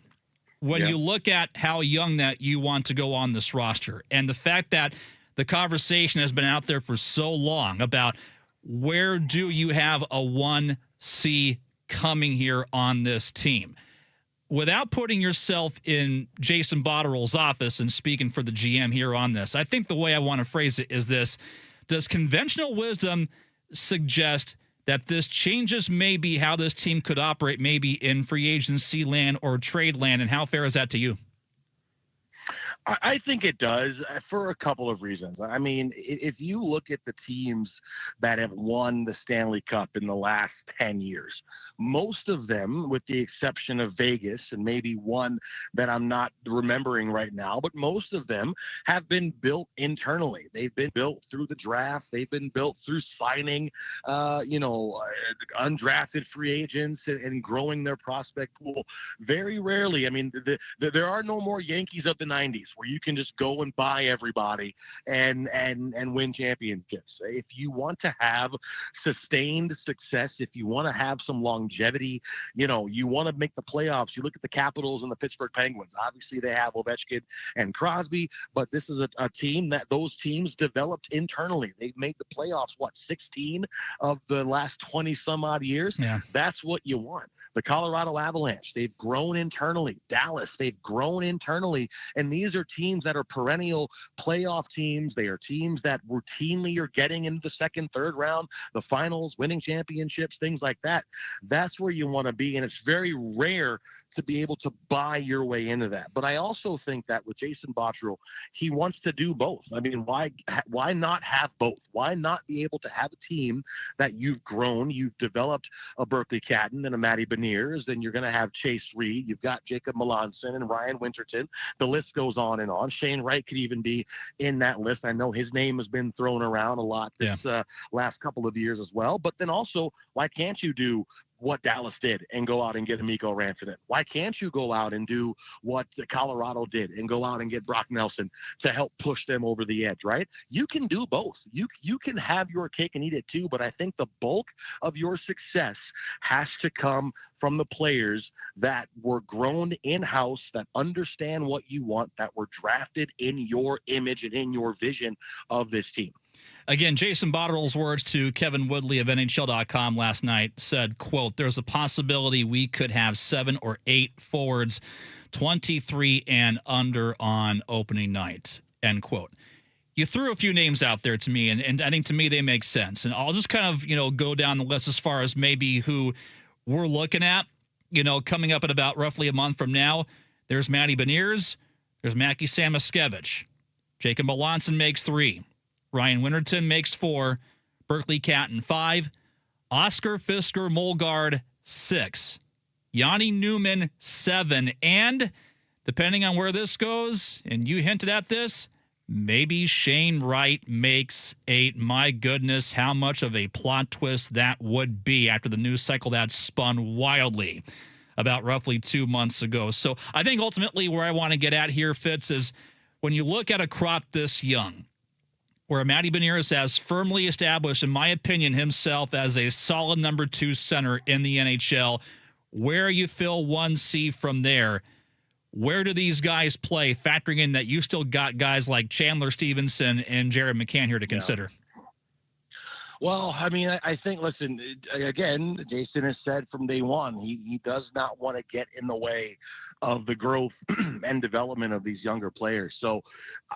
Speaker 6: when you look at how young that you want to go on this roster and the fact that the conversation has been out there for so long about where do you have a 1C coming here on this team, without putting yourself in Jason Botterill's office and speaking for the GM here on this, I think the way I want to phrase it is this: does conventional wisdom suggest that this changes maybe how this team could operate maybe in free agency land or trade land, and how fair is that to you?
Speaker 9: I think it does for a couple of reasons. I mean, if you look at the teams that have won the Stanley Cup in the last 10 years, most of them, with the exception of Vegas and maybe one that I'm not remembering right now, but most of them have been built internally. They've been built through the draft. They've been built through signing, undrafted free agents and growing their prospect pool. Very rarely, I mean, there are no more Yankees of the 90s where you can just go and buy everybody and win championships. If you want to have sustained success, if you want to have some longevity, you want to make the playoffs. You look at the Capitals and the Pittsburgh Penguins. Obviously, they have Ovechkin and Crosby, but this is a team that those teams developed internally. They've made the playoffs, 16 of the last 20 some odd years?
Speaker 6: Yeah.
Speaker 9: That's what you want. The Colorado Avalanche, they've grown internally. Dallas, they've grown internally. And these are teams that are perennial playoff teams. They are teams that routinely are getting into the second, third round, the finals, winning championships, things like that. That's where you want to be. And it's very rare to be able to buy your way into that. But I also think that with Jason Botterill, he wants to do both. I mean, why not have both? Why not be able to have a team that you've grown, you've developed a Berkeley Catton and a Matty Beniers, then you're going to have Chase Reed, you've got Jacob Melanson and Ryan Winterton. The list goes on and on. Shane Wright could even be in that list. I know his name has been thrown around a lot this last couple of years as well. But then also, why can't you do what Dallas did and go out and get Amico Rantanen? Why can't you go out and do what Colorado did and go out and get Brock Nelson to help push them over the edge, right? You can do both. You can have your cake and eat it too, but I think the bulk of your success has to come from the players that were grown in-house, that understand what you want, that were drafted in your image and in your vision of this team.
Speaker 6: Again, Jason Botterill's words to Kevin Woodley of NHL.com last night said, quote, "There's a possibility we could have 7 or 8 forwards 23 and under on opening night," end quote. You threw a few names out there to me, and I think to me they make sense. And I'll just kind of, go down the list as far as maybe who we're looking at, coming up in about roughly a month from now. There's Matty Beniers. There's Mackie Samoskevich. Jacob Melanson makes 3. Ryan Winterton makes 4, Berkeley Catton 5, Oscar Fisker Molgaard 6, Yanni Newman 7, and depending on where this goes, and you hinted at this, maybe Shane Wright makes 8. My goodness, how much of a plot twist that would be after the news cycle that spun wildly about roughly 2 months ago. So I think ultimately where I want to get at here, Fitz, is when you look at a crop this young, where Matty Beniers has firmly established, in my opinion, himself as a solid number 2 center in the NHL. Where you fill 1C from there, where do these guys play, factoring in that you still got guys like Chandler Stevenson and Jared McCann here to consider?
Speaker 9: Well, I mean, I think, listen, again, Jason has said from day one, he does not want to get in the way of the growth and development of these younger players. So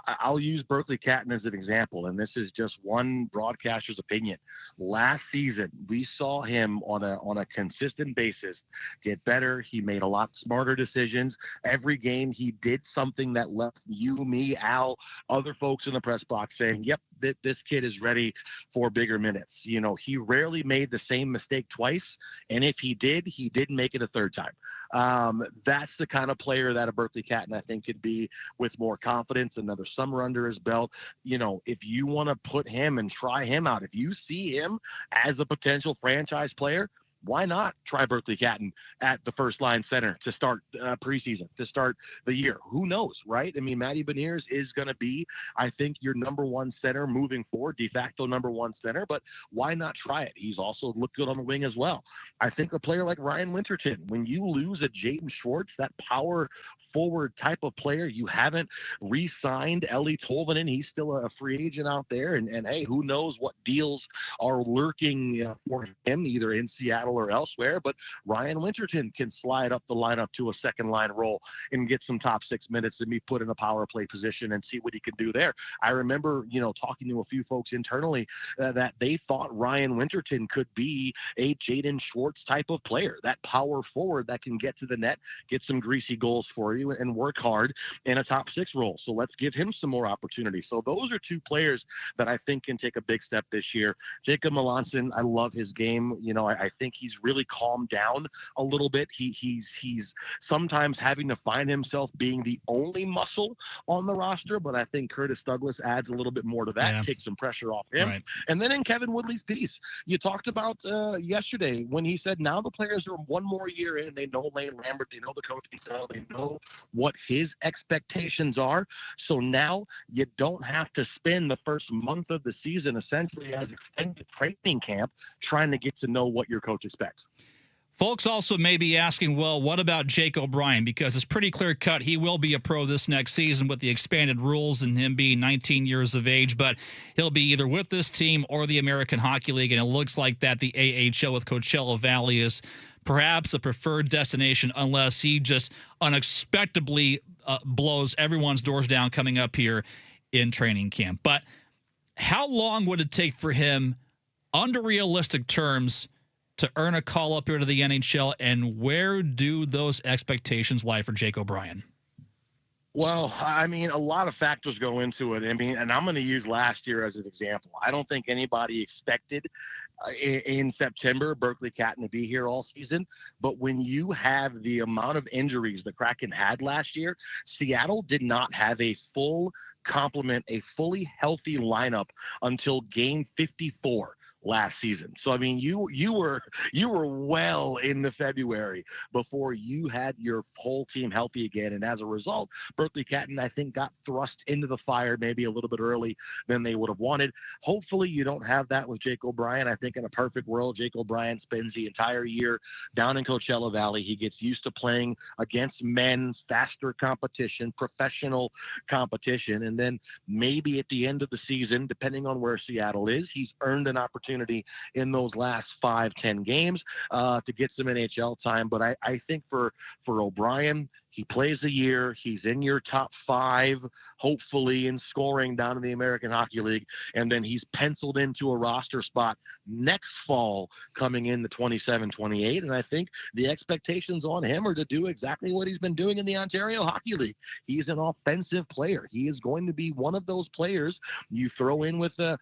Speaker 9: I'll use Berkeley Catton as an example, and this is just one broadcaster's opinion. Last season, we saw him on a consistent basis get better. He made a lot smarter decisions. Every game, he did something that left you, me, Al, other folks in the press box saying, yep, this kid is ready for bigger minutes. He rarely made the same mistake twice, and if he didn't make it a third time. That's the kind of player that a Berkeley Catton, I think, could be with more confidence, another summer under his belt. If you want to put him and try him out, if you see him as a potential franchise player, why not try Berkeley Catton at the first line center to start preseason, to start the year? Who knows, right? I mean, Matty Beniers is going to be, I think, your number 1 center moving forward, de facto number 1 center, but why not try it? He's also looked good on the wing as well. I think a player like Ryan Winterton, when you lose a Jaden Schwartz, that power forward type of player, you haven't re-signed Ellie Tolvanen. He's still a free agent out there. And hey, who knows what deals are lurking for him, either in Seattle or elsewhere. But Ryan Winterton can slide up the lineup to a second line role and get some top 6 minutes and be put in a power play position and see what he can do there. I remember, talking to a few folks internally that they thought Ryan Winterton could be a Jaden Schwartz type of player, that power forward that can get to the net, get some greasy goals for you, and work hard in a top 6 role. So let's give him some more opportunity. So those are 2 players that I think can take a big step this year. Jacob Melanson, I love his game. I think he's really calmed down a little bit. He's sometimes having to find himself being the only muscle on the roster, but I think Curtis Douglas adds a little bit more to that, takes some pressure off him. Right. And then in Kevin Woodley's piece, you talked about yesterday when he said now the players are 1 more year in, they know Lane Lambert, they know the coaching style, they know what his expectations are. So now you don't have to spend the first month of the season essentially as extended training camp trying to get to know what your coach expects.
Speaker 6: Folks also may be asking, well, what about Jake O'Brien? Because it's pretty clear cut he will be a pro this next season with the expanded rules and him being 19 years of age, but he'll be either with this team or the American Hockey League, and it looks like that the AHL with Coachella Valley is perhaps a preferred destination unless he just unexpectedly blows everyone's doors down coming up here in training camp. But how long would it take for him, under realistic terms, to earn a call up here to the NHL, and where do those expectations lie for Jake O'Brien?
Speaker 9: Well, I mean, a lot of factors go into it. I mean, and I'm going to use last year as an example. I don't think anybody expected in September Berkeley Catton to be here all season. But when you have the amount of injuries the Kraken had last year, Seattle did not have a full complement, a fully healthy lineup until game 54. last season. So I mean, you were well into February before you had your whole team healthy again, and as a result, Berkeley Catton, I think, got thrust into the fire maybe a little bit early than they would have wanted. Hopefully, you don't have that with Jake O'Brien. I think in a perfect world, Jake O'Brien spends the entire year down in Coachella Valley. He gets used to playing against men, faster competition, professional competition, and then maybe at the end of the season, depending on where Seattle is, he's earned an opportunity in those last 5-10 games to get some NHL time. But I think for O'Brien, he plays a year. He's in your top 5, hopefully, in scoring down in the American Hockey League. And then he's penciled into a roster spot next fall coming in the 27-28. And I think the expectations on him are to do exactly what he's been doing in the Ontario Hockey League. He's an offensive player. He is going to be one of those players you throw in with a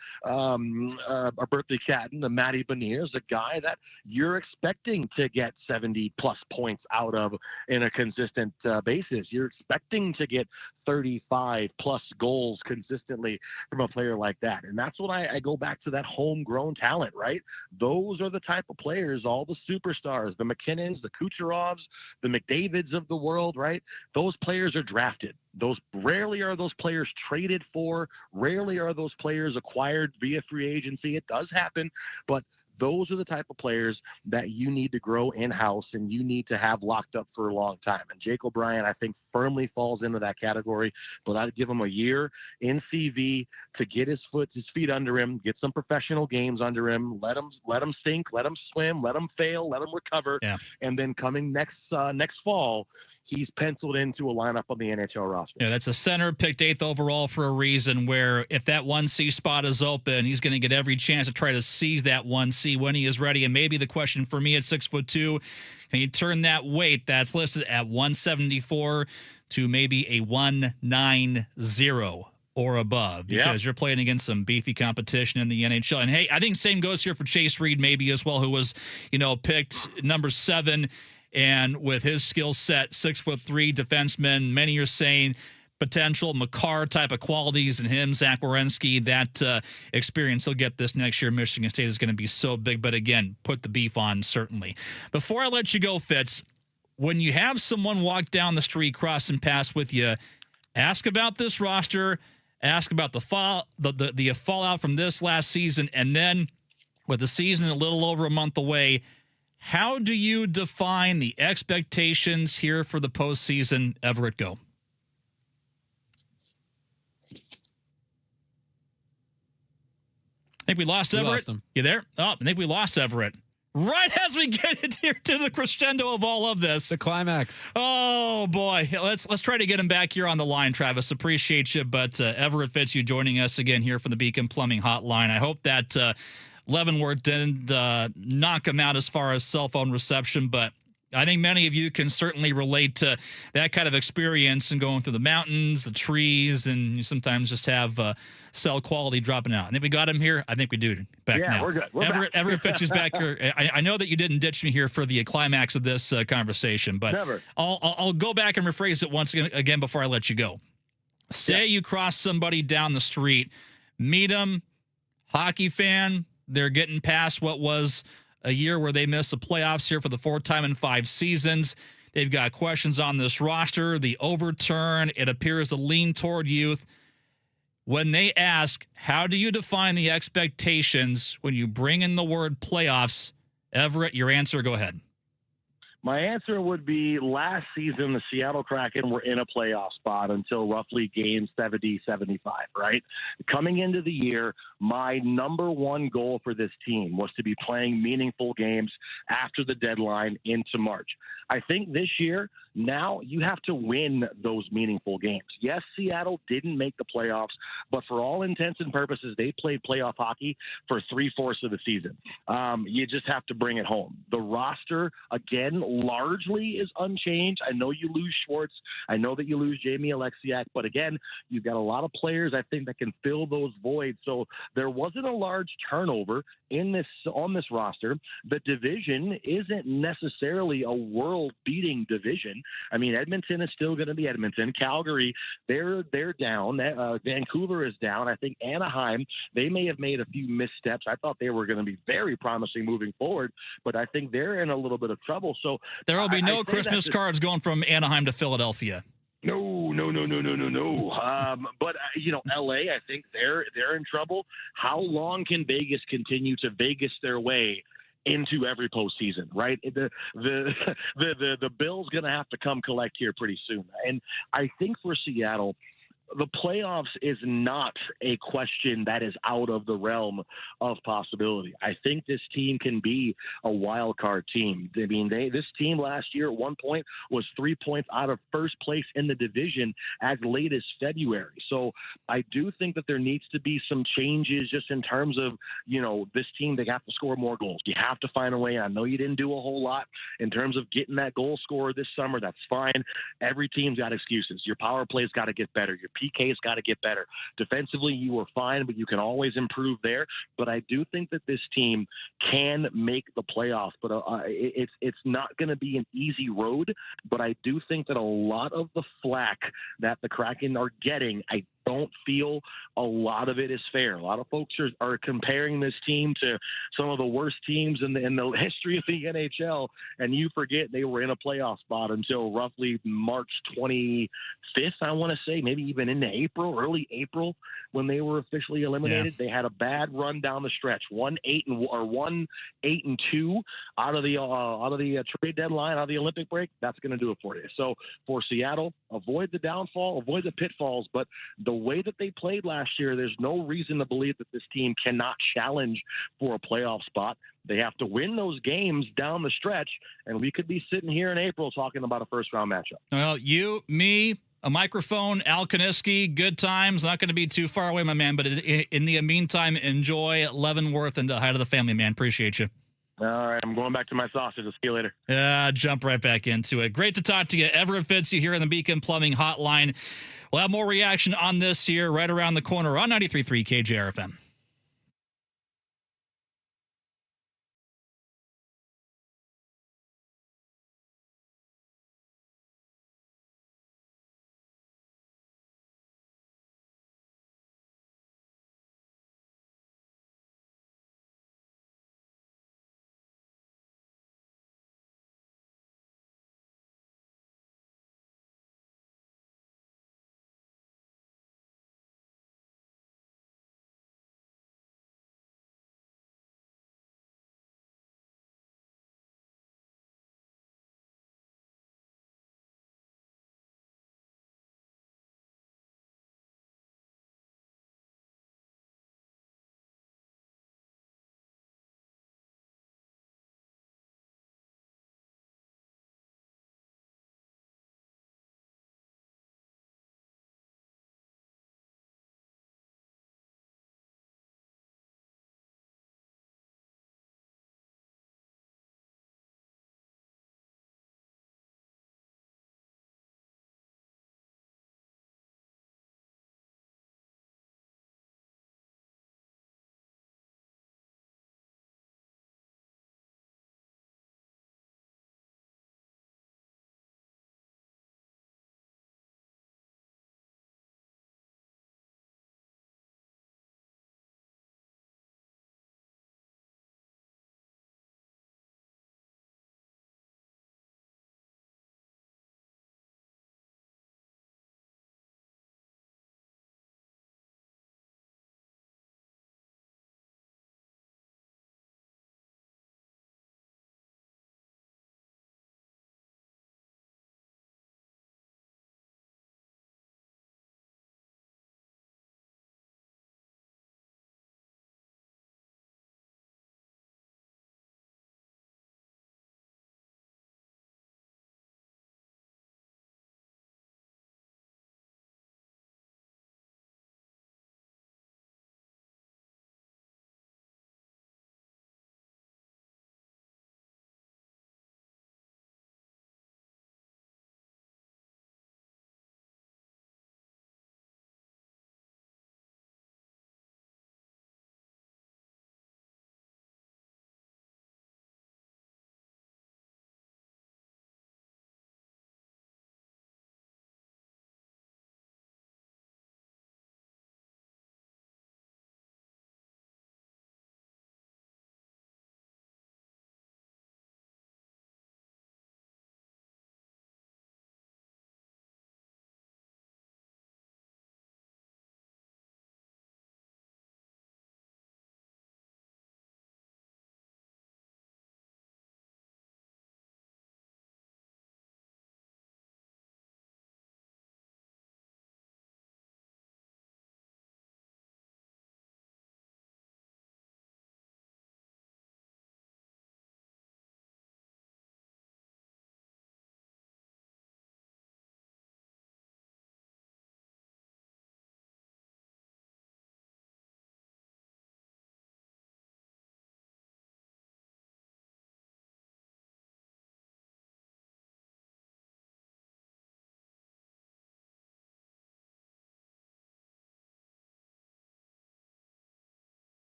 Speaker 9: Berkeley Catton, a Matty Beniers, a guy that you're expecting to get 70-plus points out of in a consistent basis. You're expecting to get 35-plus goals consistently from a player like that. And that's what I go back to, that homegrown talent, right? Those are the type of players, all the superstars, the McKinnons, the Kucherovs, the McDavids of the world, right? Those players are drafted. Those rarely are those players traded for. Rarely are those players acquired via free agency. It does happen, but those are the type of players that you need to grow in-house and you need to have locked up for a long time. And Jake O'Brien, I think, firmly falls into that category, but I'd give him a year in CV to get his feet under him, get some professional games under him, let him sink, let him swim, let him fail, let him recover.
Speaker 6: Yeah.
Speaker 9: And then coming next fall, he's penciled into a lineup on the NHL roster.
Speaker 6: Yeah, that's a center picked 8th overall for a reason, where if that 1C spot is open, he's going to get every chance to try to seize that 1C when he is ready. And maybe the question for me at 6'2", can you turn that weight that's listed at 174 to maybe a 190 or above, because you're playing against some beefy competition in the NHL. And hey, I think same goes here for Chase Reed maybe as well, who was, picked number 7. And with his skill set, 6'3" defenseman, many are saying potential Makar type of qualities in him, Zach Werenski, that experience he'll get this next year. Michigan State is going to be so big, but again, put the beef on, certainly. Before I let you go, Fitz, when you have someone walk down the street, cross and pass with you, ask about this roster, ask about the fallout from this last season, and then with the season a little over a month away, how do you define the expectations here for the postseason? Everett, go. I think we lost Everett.
Speaker 2: Lost him.
Speaker 6: You there? Oh, I think we lost Everett. Right as we get it here to the crescendo of all of this.
Speaker 2: The climax.
Speaker 6: Oh, boy. Let's try to get him back here on the line, Travis. Appreciate you. But Everett Fitz, you joining us again here from the Beacon Plumbing Hotline. I hope that Leavenworth didn't knock him out as far as cell phone reception, but I think many of you can certainly relate to that kind of experience and going through the mountains, the trees, and you sometimes just have cell quality dropping out. I think we got him here. I think we do. Back now.
Speaker 9: We're good.
Speaker 6: Everett Fitz is back here. I know that you didn't ditch me here for the climax of this conversation, but
Speaker 9: Never.
Speaker 6: I'll go back and rephrase it once again before I let you go. Say you cross somebody down the street, meet them, hockey fan, they're getting past what was a year where they missed the playoffs here for the 4th time in 5 seasons. They've got questions on this roster, the overturn. It appears to lean toward youth. When they ask, how do you define the expectations when you bring in the word playoffs? Everett, your answer, go ahead.
Speaker 9: My answer would be last season, the Seattle Kraken were in a playoff spot until roughly game 70, 75, right? Coming into the year, my number one goal for this team was to be playing meaningful games after the deadline into March. I think this year, now you have to win those meaningful games. Yes, Seattle didn't make the playoffs, but for all intents and purposes, they played playoff hockey for 3/4 of the season. You just have to bring it home. The roster, again, largely is unchanged. I know you lose Schwartz. I know that you lose Jamie Alexiak. But again, you've got a lot of players, I think, that can fill those voids. So there wasn't a large turnover on this roster. The division isn't necessarily a world-beating division. I mean, Edmonton is still going to be Edmonton. Calgary, they're down. Vancouver is down. I think Anaheim, they may have made a few missteps. I thought they were going to be very promising moving forward, but I think they're in a little bit of trouble. So
Speaker 6: there will be no Christmas cards going from Anaheim to Philadelphia.
Speaker 9: No. But LA, I think they're in trouble. How long can Vegas continue to Vegas their way into every postseason, right? The bill's going to have to come collect here pretty soon. And I think for Seattle, the playoffs is not a question that is out of the realm of possibility. I think this team can be a wild card team. I mean, this team last year at one point was 3 points out of first place in the division as late as February. So I do think that there needs to be some changes just in terms of, this team, they have to score more goals. You have to find a way. I know you didn't do a whole lot in terms of getting that goal scorer this summer. That's fine. Every team's got excuses. Your power play's got to get better. Your PK's got to get better. Defensively, you were fine, but you can always improve there. But I do think that this team can make the playoffs. But it's not going to be an easy road. But I do think that a lot of the flack that the Kraken are getting, I don't feel a lot of it is fair. A lot of folks are comparing this team to some of the worst teams in the history of the NHL, and you forget they were in a playoff spot until roughly March 25th, I want to say, maybe even into early April, when they were officially eliminated. Yeah. They had a bad run down the stretch, 1-8-2 out of the trade deadline, out of the Olympic break. That's going to do it for you. So for Seattle, avoid the downfall, avoid the pitfalls, but the way that they played last year, there's no reason to believe that this team cannot challenge for a playoff spot. They have to win those games down the stretch, and we could be sitting here in April talking about a first-round matchup.
Speaker 6: Well, you, me, a microphone, Al Kaniski, good times. Not going to be too far away, my man, but in the meantime, enjoy Leavenworth and hi to the family, man. Appreciate you.
Speaker 9: All right, I'm going back to my sausage. I'll see you later.
Speaker 6: Jump right back into it. Great to talk to you. Everett Fitzy here in the Beacon Plumbing Hotline. We'll have more reaction on this here right around the corner on 93.3 KJR FM.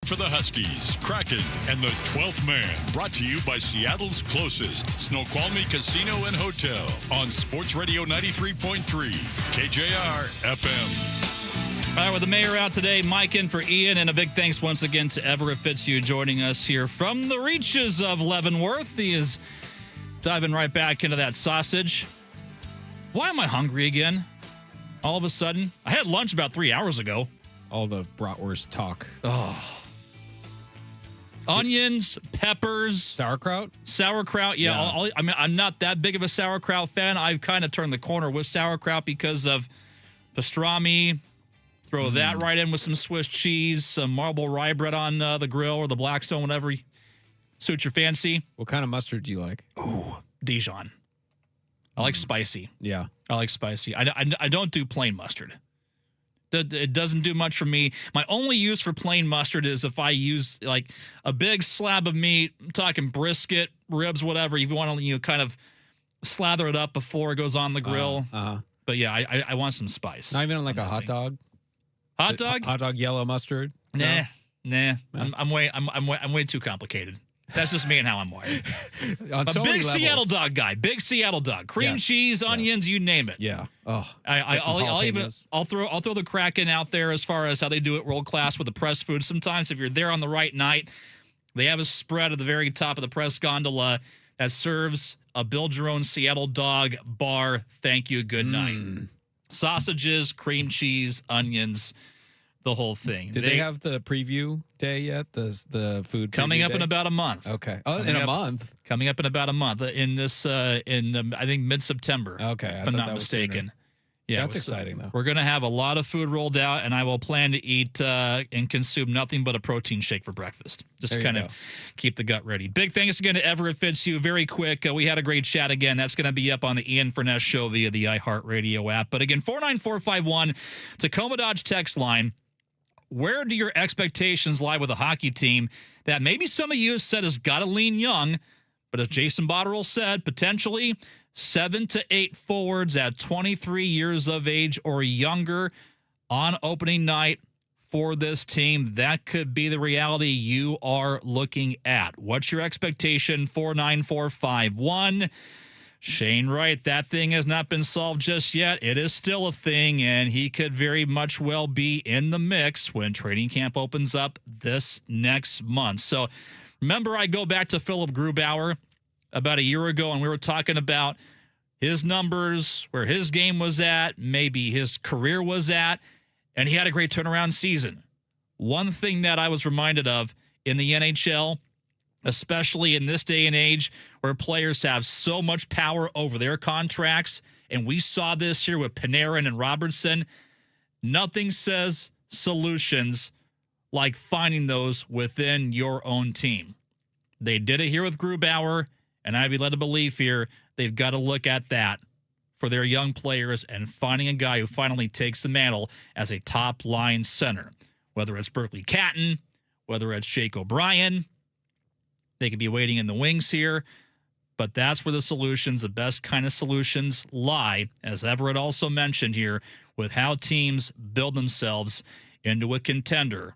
Speaker 1: For the Huskies, Kraken, and the 12th Man. Brought to you by Seattle's closest Snoqualmie Casino and Hotel on Sports Radio 93.3 KJR FM.
Speaker 6: All right, with the mayor out today, Mike in for Ian, and a big thanks once again to Everett Fitzhugh joining us here from the reaches of Leavenworth. He is diving right back into that sausage. Why am I hungry again? All of a sudden? I had lunch about 3 hours ago.
Speaker 2: All the bratwurst talk.
Speaker 6: Oh. Onions, peppers.
Speaker 2: Sauerkraut?
Speaker 6: Sauerkraut, yeah. I mean, I'm not that big of a sauerkraut fan. I've kind of turned the corner with sauerkraut because of pastrami. Throw that right in with some Swiss cheese, some marble rye bread on the grill or the Blackstone, whatever suits your fancy.
Speaker 2: What kind of mustard do you like?
Speaker 6: Ooh, Dijon. I like spicy.
Speaker 2: Yeah.
Speaker 6: I like spicy. I don't do plain mustard. It doesn't do much for me. My only use for plain mustard is if I use like a big slab of meat, I'm talking brisket, ribs, whatever. If you want to, kind of slather it up before it goes on the grill. But yeah, I want some spice.
Speaker 2: Not even like a hot dog.
Speaker 6: Hot dog?
Speaker 2: Hot dog yellow mustard?
Speaker 6: Nah. I'm way too complicated. That's just me and how I'm wired.
Speaker 2: On so many
Speaker 6: big
Speaker 2: levels.
Speaker 6: Seattle dog guy. Big Seattle dog. Cream cheese, onions, you name it.
Speaker 2: Yeah. Oh.
Speaker 6: I'll throw the Kraken out there as far as how they do it world class with the pressed food. Sometimes if you're there on the right night, they have a spread at the very top of the press gondola that serves a build your own Seattle dog bar. Thank you. Good night. Sausages, cream cheese, onions, the whole thing.
Speaker 2: Did they have the preview day yet? The food
Speaker 6: coming
Speaker 2: preview
Speaker 6: up
Speaker 2: day?
Speaker 6: in about a month.
Speaker 2: Okay. Oh, in a month.
Speaker 6: Coming up in about a month. In this I think mid-September.
Speaker 2: Okay.
Speaker 6: If I'm not mistaken. Yeah,
Speaker 2: that's exciting though.
Speaker 6: We're going to have a lot of food rolled out, and I will plan to eat and consume nothing but a protein shake for breakfast. Just to kind of keep the gut ready. Big thanks again to Everett Fitzhugh. Very quick, we had a great chat again. That's going to be up on the Ian Furness Show via the iHeartRadio app. But again, 49451, Tacoma Dodge text line. Where do your expectations lie with a hockey team that maybe some of you have said has got to lean young, but as Jason Botterill said, potentially 7 to 8 forwards at 23 years of age or younger on opening night for this team? That could be the reality you are looking at. What's your expectation? 49451. Shane Wright, that thing has not been solved just yet. It is still a thing, and he could very much well be in the mix when training camp opens up this next month. So remember, I go back to Philip Grubauer about a year ago, and we were talking about his numbers, where his game was at, maybe his career was at, and he had a great turnaround season. One thing that I was reminded of in the NHL, especially in this day and age where players have so much power over their contracts, and we saw this here with Panarin and Robertson, nothing says solutions like finding those within your own team. They did it here with Grubauer, and I'd be led to believe here they've got to look at that for their young players and finding a guy who finally takes the mantle as a top-line center. Whether it's Berkeley Catton, whether it's Jake O'Brien, they could be waiting in the wings here, but that's where the solutions, the best kind of solutions, lie, as Everett also mentioned here, with how teams build themselves into a contender.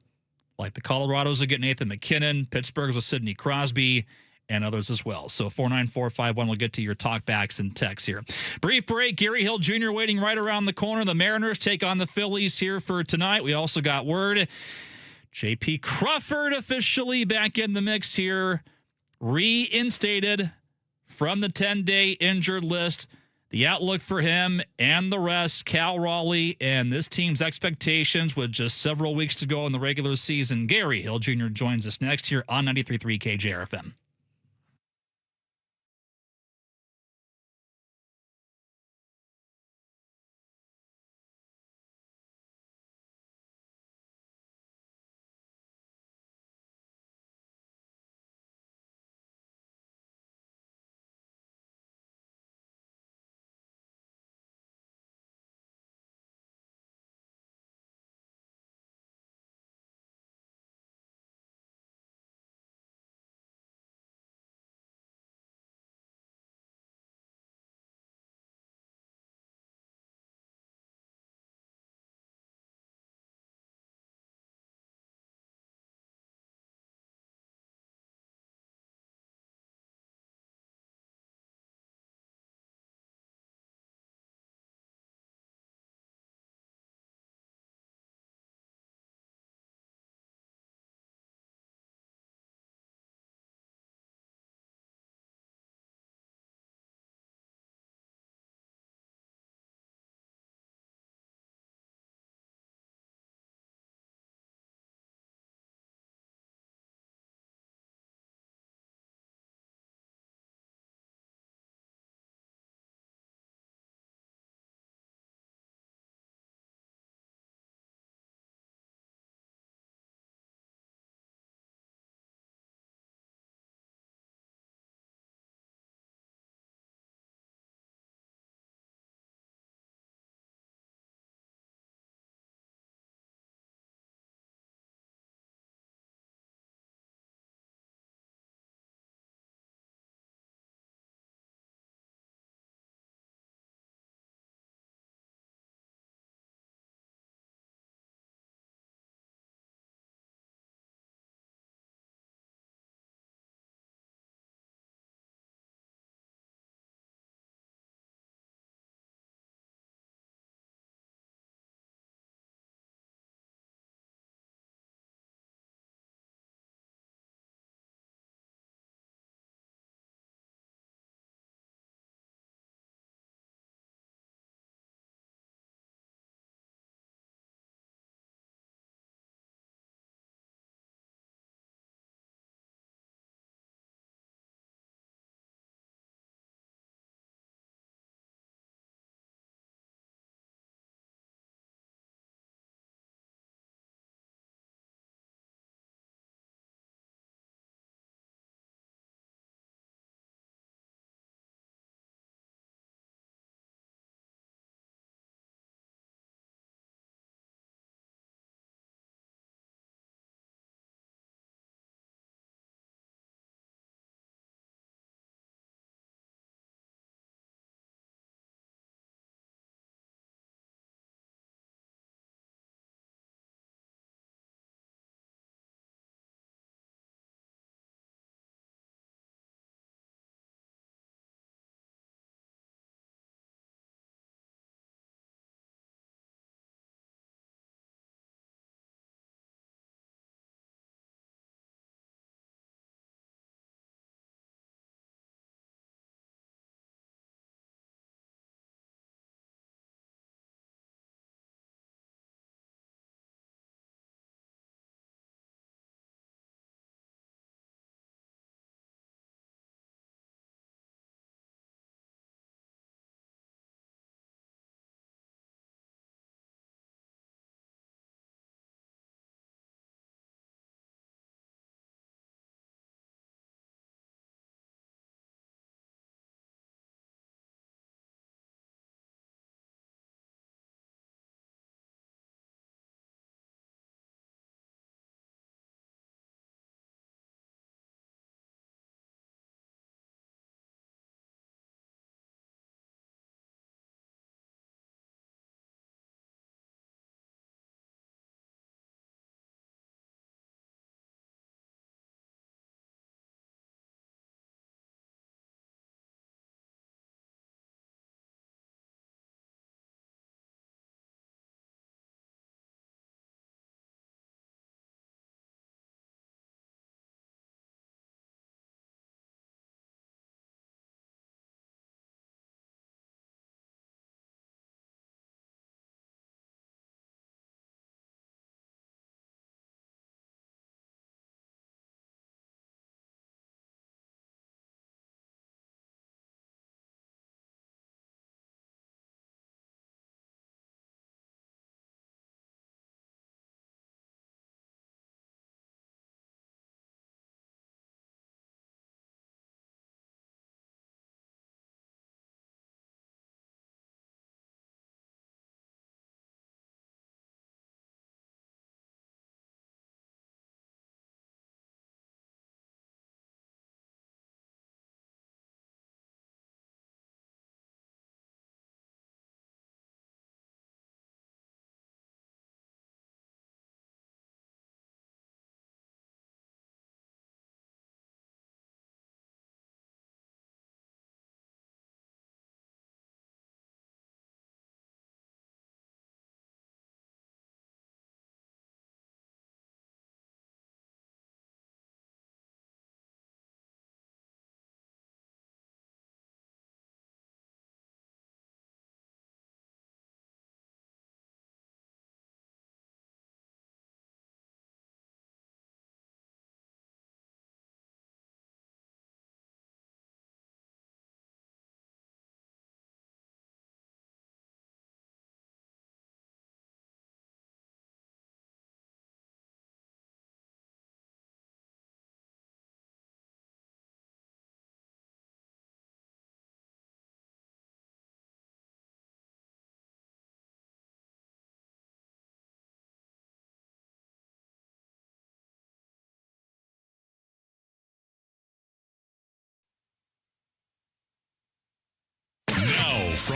Speaker 6: Like the Colorados will get Nathan McKinnon, Pittsburgh's with Sidney Crosby, and others as well. So 49451 will get to your talkbacks and texts here. Brief break. Gary Hill Jr. waiting right around the corner. The Mariners take on the Phillies here for tonight. We also got word J.P. Crawford officially back in the mix here, reinstated from the 10-day injured list. The outlook for him and the rest, Cal Raleigh, and this team's expectations with just several weeks to go in the regular season. Gary Hill Jr. joins us next here on 93.3 KJR FM.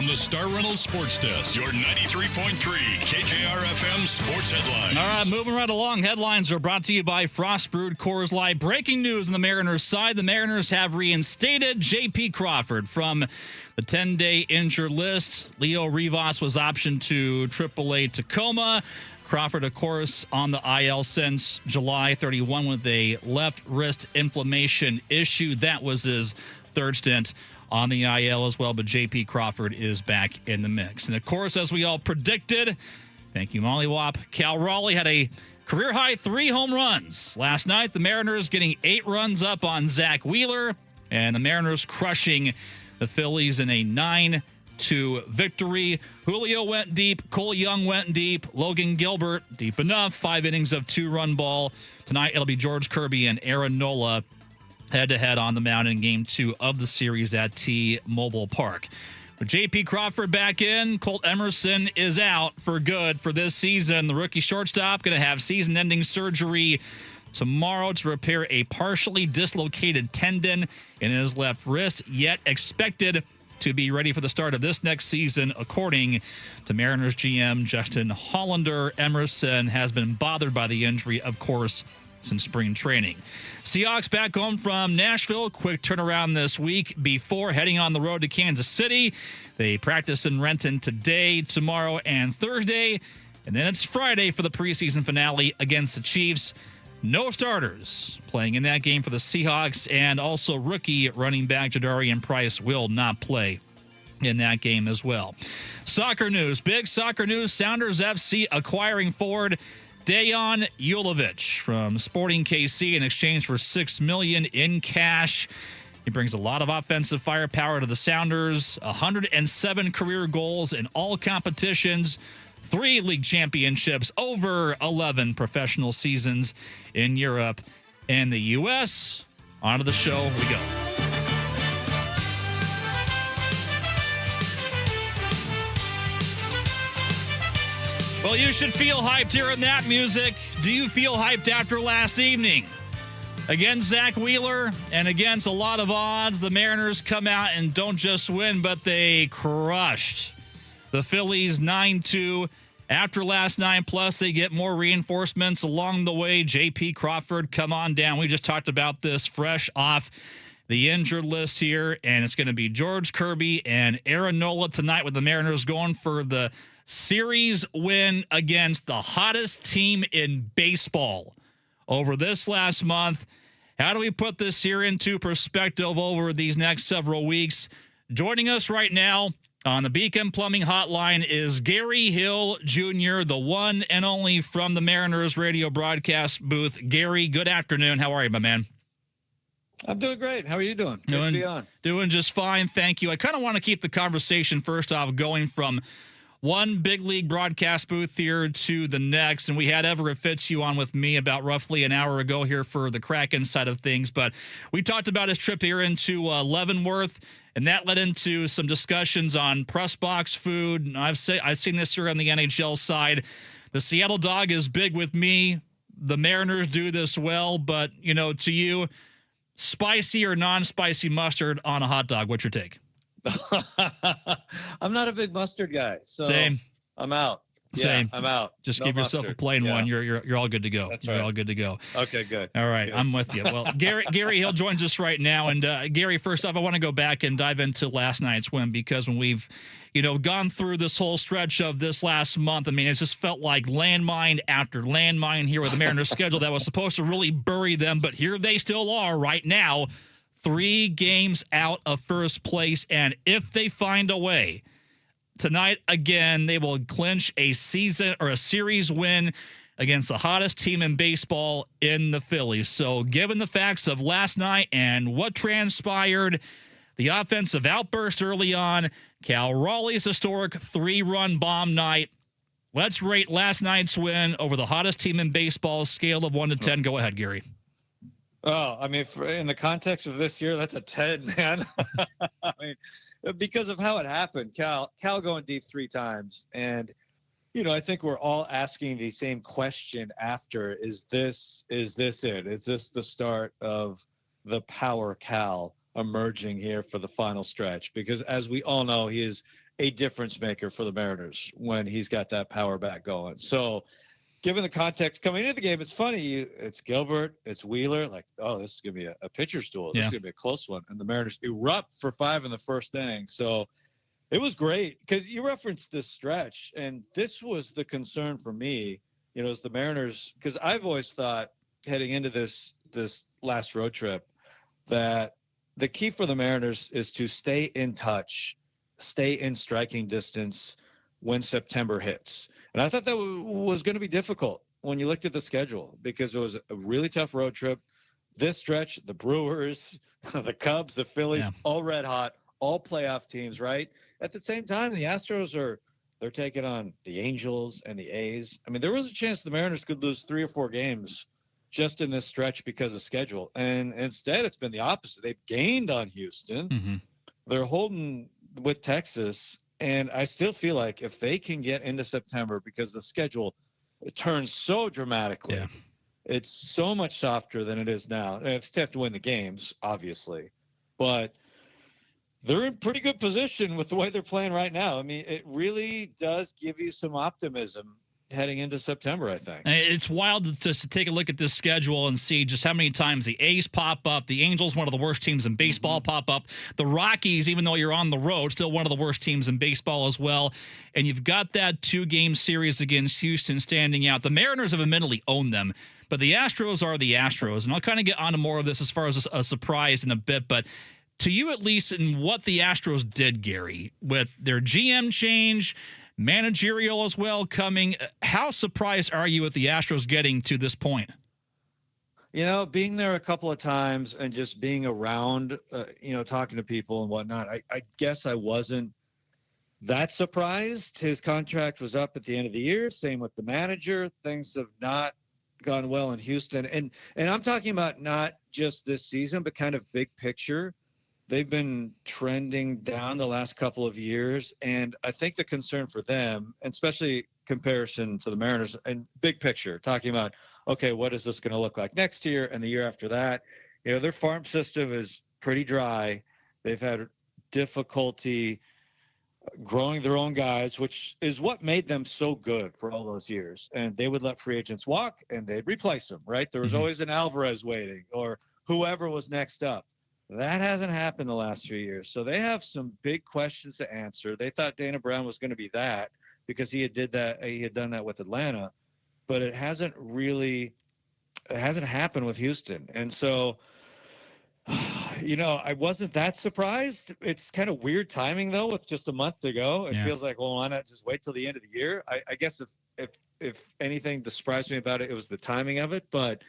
Speaker 1: from the Star Reynolds Sports Desk, your 93.3 KJR FM sports headlines.
Speaker 6: All right, moving right along. Headlines are brought to you by Frost Brewed Coors Light. Breaking news on the Mariners side. The Mariners have reinstated J.P. Crawford from the 10-day injured list. Leo Rivas was optioned to AAA Tacoma. Crawford, of course, on the IL since July 31 with a left wrist inflammation issue. That was his third stint on the IL as well, but J.P. Crawford is back in the mix. And, of course, as we all predicted, thank you, Molly Wop, Cal Raleigh had a career-high 3 home runs. Last night, the Mariners getting 8 runs up on Zach Wheeler, and the Mariners crushing the Phillies in a 9-2 victory. Julio went deep. Cole Young went deep. Logan Gilbert, deep enough. 5 innings of 2-run ball. Tonight, it'll be George Kirby and Aaron Nola head-to-head on the mound in Game 2 of the series at T-Mobile Park. With J.P. Crawford back in, Colt Emerson is out for good for this season. The rookie shortstop going to have season-ending surgery tomorrow to repair a partially dislocated tendon in his left wrist, yet expected to be ready for the start of this next season, according to Mariners GM Justin Hollander. Emerson has been bothered by the injury, of course, since spring training. Seahawks back home from Nashville. Quick turnaround this week before heading on the road to Kansas City. They practice in Renton today, tomorrow, and Thursday. And then it's Friday for the preseason finale against the Chiefs. No starters playing in that game for the Seahawks, and also rookie running back Jadarian Price will not play in that game as well. Soccer news, big soccer news. Sounders FC acquiring forward Dejan Julovic from Sporting KC in exchange for $6 million in cash. He brings a lot of offensive firepower to the Sounders. 107 career goals in all competitions, 3 league championships, over 11 professional seasons in Europe and the U.S. On to the show we go. Well, you should feel hyped hearing that music. Do you feel hyped after last evening? Against Zach Wheeler and against a lot of odds, the Mariners come out and don't just win, but they crushed the Phillies 9-2. After last night, plus they get more reinforcements along the way. J.P. Crawford, come on down. We just talked about this fresh off the injured list here, and it's going to be George Kirby and Aaron Nola tonight with the Mariners going for the series win against the hottest team in baseball over this last month. How do we put this here into perspective over these next several weeks? Joining us right now on the Beacon Plumbing Hotline is Gary Hill Jr., the one and only from the Mariners radio broadcast booth. Gary, good afternoon. How are you, my man?
Speaker 7: I'm doing great. How are you doing? Good to be on.
Speaker 6: Doing just fine, thank you. I kind of want to keep the conversation, first off, going from one big league broadcast booth here to the next, and we had Everett Fitzhugh on with me about roughly an hour ago here for the Kraken side of things, but we talked about his trip here into Leavenworth, and that led into some discussions on press box food. And I've seen this here on the NHL side. The Seattle Dog is big with me. The Mariners do this well, but, you know, to you, spicy or non-spicy mustard on a hot dog, what's your take?
Speaker 7: I'm not a big mustard guy, so
Speaker 6: Same.
Speaker 7: I'm out.
Speaker 6: Same.
Speaker 7: Yeah, I'm out.
Speaker 6: Just
Speaker 7: No
Speaker 6: give yourself
Speaker 7: mustard.
Speaker 6: a plain
Speaker 7: Yeah.
Speaker 6: one. You're all good to go.
Speaker 7: That's
Speaker 6: You're
Speaker 7: right.
Speaker 6: all good to go.
Speaker 7: Okay, good.
Speaker 6: All right,
Speaker 7: Good.
Speaker 6: I'm with you. Well, Gary Hill joins us right now, and Gary, first off, I want to go back and dive into last night's win, because when we've, gone through this whole stretch of this last month, I mean, it just felt like landmine after landmine here with the Mariners' schedule that was supposed to really bury them, but here they still are right now, 3 games out of first place, and if they find a way tonight, again, they will clinch a season or a series win against the hottest team in baseball in the Phillies. So given the facts of last night and what transpired, the offensive outburst early on, Cal Raleigh's historic 3-run bomb night, let's rate last night's win over the hottest team in baseball, scale of 1 to 10. Go ahead, Gary.
Speaker 7: Oh, I mean, in the context of this year, that's a 10, man. I mean, because of how it happened. Cal going deep 3 times. And, I think we're all asking the same question after, is this it? Is this the start of the power Cal emerging here for the final stretch? Because as we all know, he is a difference maker for the Mariners when he's got that power back going. So given the context coming into the game, it's funny. It's Gilbert, it's Wheeler. Like, oh, this is going to be a pitcher's duel. This is going to be a close one. And the Mariners erupt for 5 in the first inning. So it was great because you referenced this stretch. And this was the concern for me, as the Mariners, because I've always thought heading into this last road trip that the key for the Mariners is to stay in touch, stay in striking distance when September hits. And I thought that was going to be difficult when you looked at the schedule because it was a really tough road trip. This stretch, the Brewers, the Cubs, the Phillies, all red hot, all playoff teams, right? At the same time, the Astros they're taking on the Angels and the A's. I mean, there was a chance the Mariners could lose 3 or 4 games just in this stretch because of schedule. And instead, it's been the opposite. They've gained on Houston.
Speaker 6: Mm-hmm.
Speaker 7: They're holding with Texas. And I still feel like if they can get into September, because the schedule it turns so dramatically, it's so much softer than it is now. And it's tough to win the games, obviously. But they're in pretty good position with the way they're playing right now. I mean, it really does give you some optimism heading into September, I think.
Speaker 6: It's wild to take a look at this schedule and see just how many times the A's pop up. The Angels, one of the worst teams in baseball, pop up. The Rockies, even though you're on the road, still one of the worst teams in baseball as well. And you've got that 2-game series against Houston standing out. The Mariners have admittedly owned them, but the Astros are the Astros. And I'll kind of get onto more of this as far as a surprise in a bit, but to you at least in what the Astros did, Gary, with their GM change, managerial as well coming, how surprised are you with the Astros getting to this point?
Speaker 7: Being there a couple of times and just being around, talking to people and whatnot, I guess I wasn't that surprised. His contract was up at the end of the year. Same with the manager. Things have not gone well in Houston. And I'm talking about not just this season, but kind of big picture. They've been trending down the last couple of years. And I think the concern for them, and especially comparison to the Mariners and big picture, talking about, okay, what is this going to look like next year and the year after that? Their farm system is pretty dry. They've had difficulty growing their own guys, which is what made them so good for all those years. And they would let free agents walk and they'd replace them, right? There was always an Alvarez waiting or whoever was next up. That hasn't happened the last few years. So they have some big questions to answer. They thought Dana Brown was going to be that because he had done that with Atlanta, but it hasn't happened with Houston. And so, I wasn't that surprised. It's kind of weird timing though, with just a month to go. It feels like, well, why not just wait till the end of the year? I guess if anything surprised me about it, it was the timing of it. But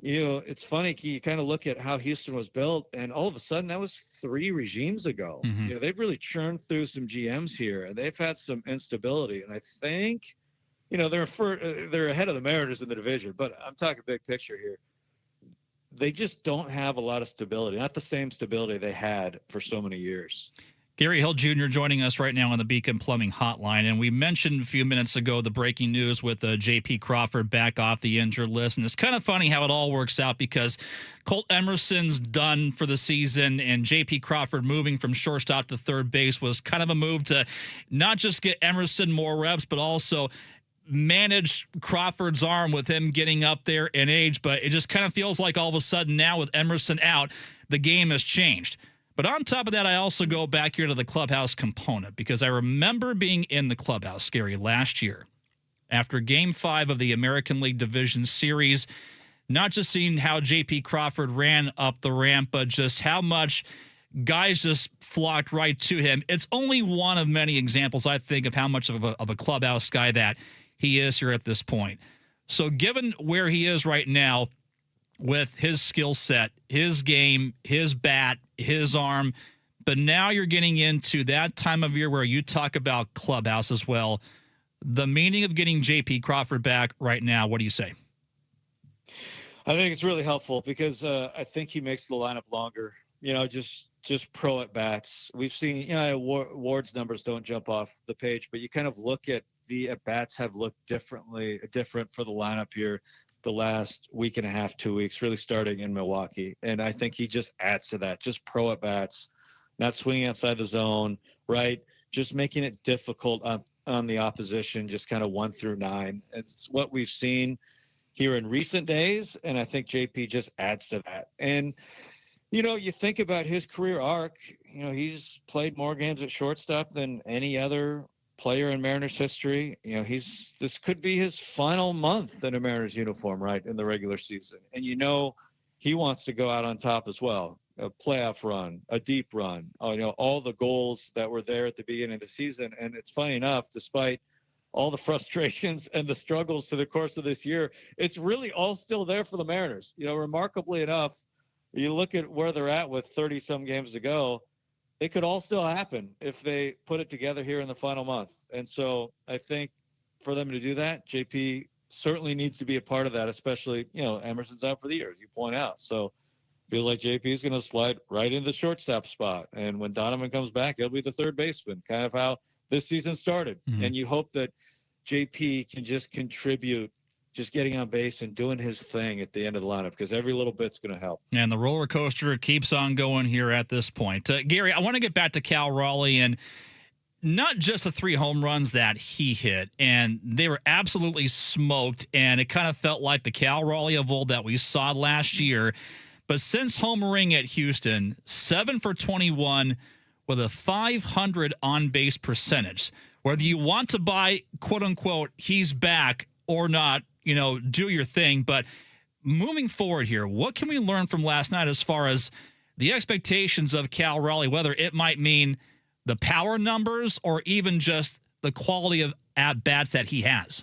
Speaker 7: it's funny. You kind of look at how Houston was built, and all of a sudden, that was 3 regimes ago. They've really churned through some GMs here, and they've had some instability. And I think, they're ahead of the Mariners in the division. But I'm talking big picture here. They just don't have a lot of stability, not the same stability they had for so many years.
Speaker 6: Gary Hill Jr. joining us right now on the Beacon Plumbing Hotline. And we mentioned a few minutes ago the breaking news with J.P. Crawford back off the injured list. And it's kind of funny how it all works out because Colt Emerson's done for the season, and J.P. Crawford moving from shortstop to third base was kind of a move to not just get Emerson more reps, but also manage Crawford's arm with him getting up there in age. But it just kind of feels like all of a sudden now with Emerson out, the game has changed. But on top of that, I also go back here to the clubhouse component because I remember being in the clubhouse, Gary, last year after Game 5 of the American League Division Series, not just seeing how J.P. Crawford ran up the ramp, but just how much guys just flocked right to him. It's only one of many examples, I think, of how much of a clubhouse guy that he is here at this point. So given where he is right now, with his skill set, his game, his bat, his arm. But now you're getting into that time of year where you talk about clubhouse as well. The meaning of getting J.P. Crawford back right now, what do you say?
Speaker 7: I think it's really helpful because I think he makes the lineup longer, just pro at bats. We've seen, Ward's numbers don't jump off the page, but you kind of look at the at bats have looked different for the lineup here the last week and a half, 2 weeks, really starting in Milwaukee. And I think he just adds to that, just pro at bats, not swinging outside the zone, right? just making it difficult on the opposition, just kind of 1 through 9. It's what we've seen here in recent days, and I think JP just adds to that. And you think about his career arc, he's played more games at shortstop than any other player in Mariners history. This could be his final month in a Mariners uniform, right, in the regular season. And he wants to go out on top as well. A playoff run, a deep run, all the goals that were there at the beginning of the season. And it's funny enough, despite all the frustrations and the struggles to the course of this year, it's really all still there for the Mariners. Remarkably enough, you look at where they're at with 30-some games to go, it could all still happen if they put it together here in the final month. And so I think for them to do that, JP certainly needs to be a part of that, especially, Emerson's out for the year, as you point out. So feels like JP is going to slide right into the shortstop spot. And when Donovan comes back, he'll be the third baseman, kind of how this season started.
Speaker 6: Mm-hmm.
Speaker 7: And you hope that JP can just contribute, just getting on base and doing his thing at the end of the lineup, because every little bit's going to help.
Speaker 6: And the roller coaster keeps on going here at this point. Gary, I want to get back to Cal Raleigh and not just the 3 home runs that he hit, and they were absolutely smoked, and it kind of felt like the Cal Raleigh of old that we saw last year. But since homering at Houston, 7 for 21 with a 500 on-base percentage. Whether you want to buy, quote-unquote, he's back or not, do your thing. But moving forward here, what can we learn from last night as far as the expectations of Cal Raleigh, whether it might mean the power numbers or even just the quality of at-bats that he has?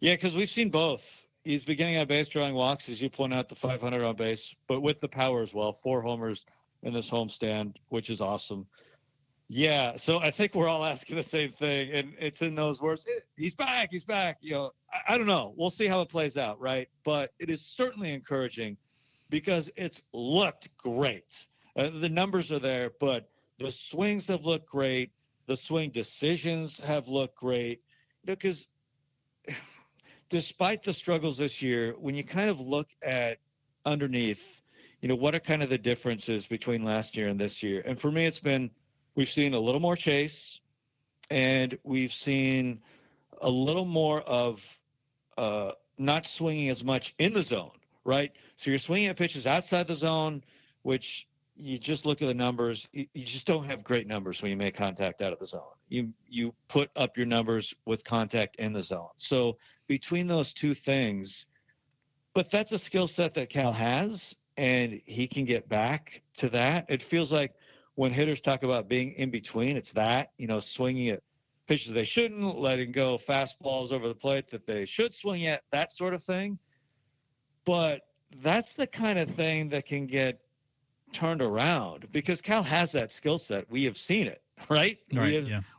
Speaker 7: Yeah, because we've seen both. He's beginning on base, drawing walks, as you point out, the 500 on base, but with the power as well. 4 homers in this homestand, which is awesome. Yeah, so I think we're all asking the same thing, and it's in those words. He's back. He's back. I don't know. We'll see how it plays out, right? But it is certainly encouraging because it's looked great. The numbers are there, but the swings have looked great. The swing decisions have looked great. Because despite the struggles this year, when you kind of look at underneath, what are kind of the differences between last year and this year? And for me, we've seen a little more chase, and we've seen a little more of not swinging as much in the zone, right? So you're swinging at pitches outside the zone, which you just look at the numbers. You just don't have great numbers when you make contact out of the zone. You put up your numbers with contact in the zone. So between those two things, but that's a skill set that Cal has, and he can get back to that. It feels like when hitters talk about being in between, it's that, swinging at pitches they shouldn't, letting go fastballs over the plate that they should swing at, that sort of thing. But that's the kind of thing that can get turned around because Cal has that skill set. We have seen it, right?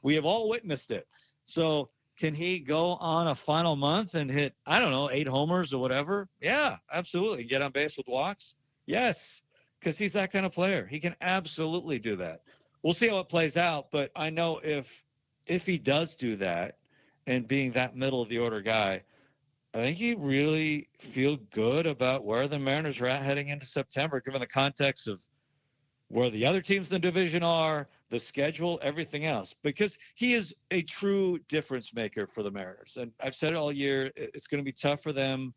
Speaker 7: We have all witnessed it. So can he go on a final month and hit, 8 homers or whatever? Yeah, absolutely. Get on base with walks? Yes, because he's that kind of player. He can absolutely do that. We'll see how it plays out, but I know if he does do that and being that middle of the order guy, I think he really feel good about where the Mariners are at heading into September, given the context of where the other teams in the division are, the schedule, everything else, because he is a true difference maker for the Mariners. And I've said it all year, it's going to be tough for them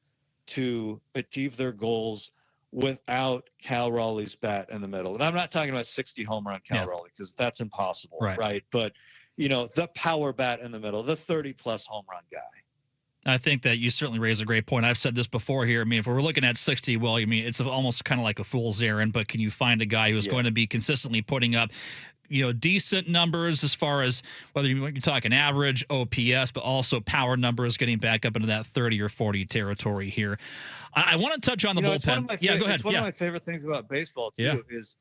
Speaker 7: to achieve their goals without Cal Raleigh's bat in the middle. And I'm not talking about 60 home run Cal Raleigh, because that's impossible, right? But, the power bat in the middle, the 30-plus home run guy.
Speaker 6: I think that you certainly raise a great point. I've said this before here. I mean, if we're looking at 60, well, it's almost kind of like a fool's errand, but can you find a guy who's going to be consistently putting up, decent numbers as far as whether you're talking average, OPS, but also power numbers getting back up into that 30 or 40 territory here. I want to touch on the bullpen. Go ahead.
Speaker 7: It's one of my favorite things about baseball, too, is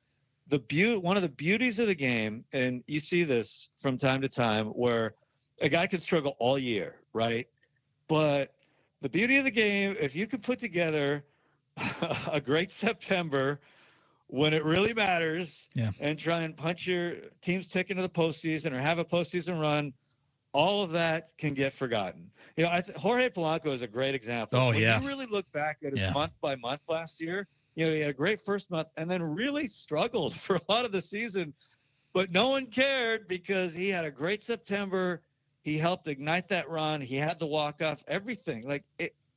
Speaker 7: one of the beauties of the game, and you see this from time to time, where a guy can struggle all year, right? But the beauty of the game, if you could put together a great September when it really matters and try and punch your team's ticket into the postseason or have a postseason run, all of that can get forgotten. Jorge Polanco is a great example. When you really look back at his month by month last year, he had a great first month and then really struggled for a lot of the season. But no one cared because he had a great September. He helped ignite that run. He had the walk-off, everything.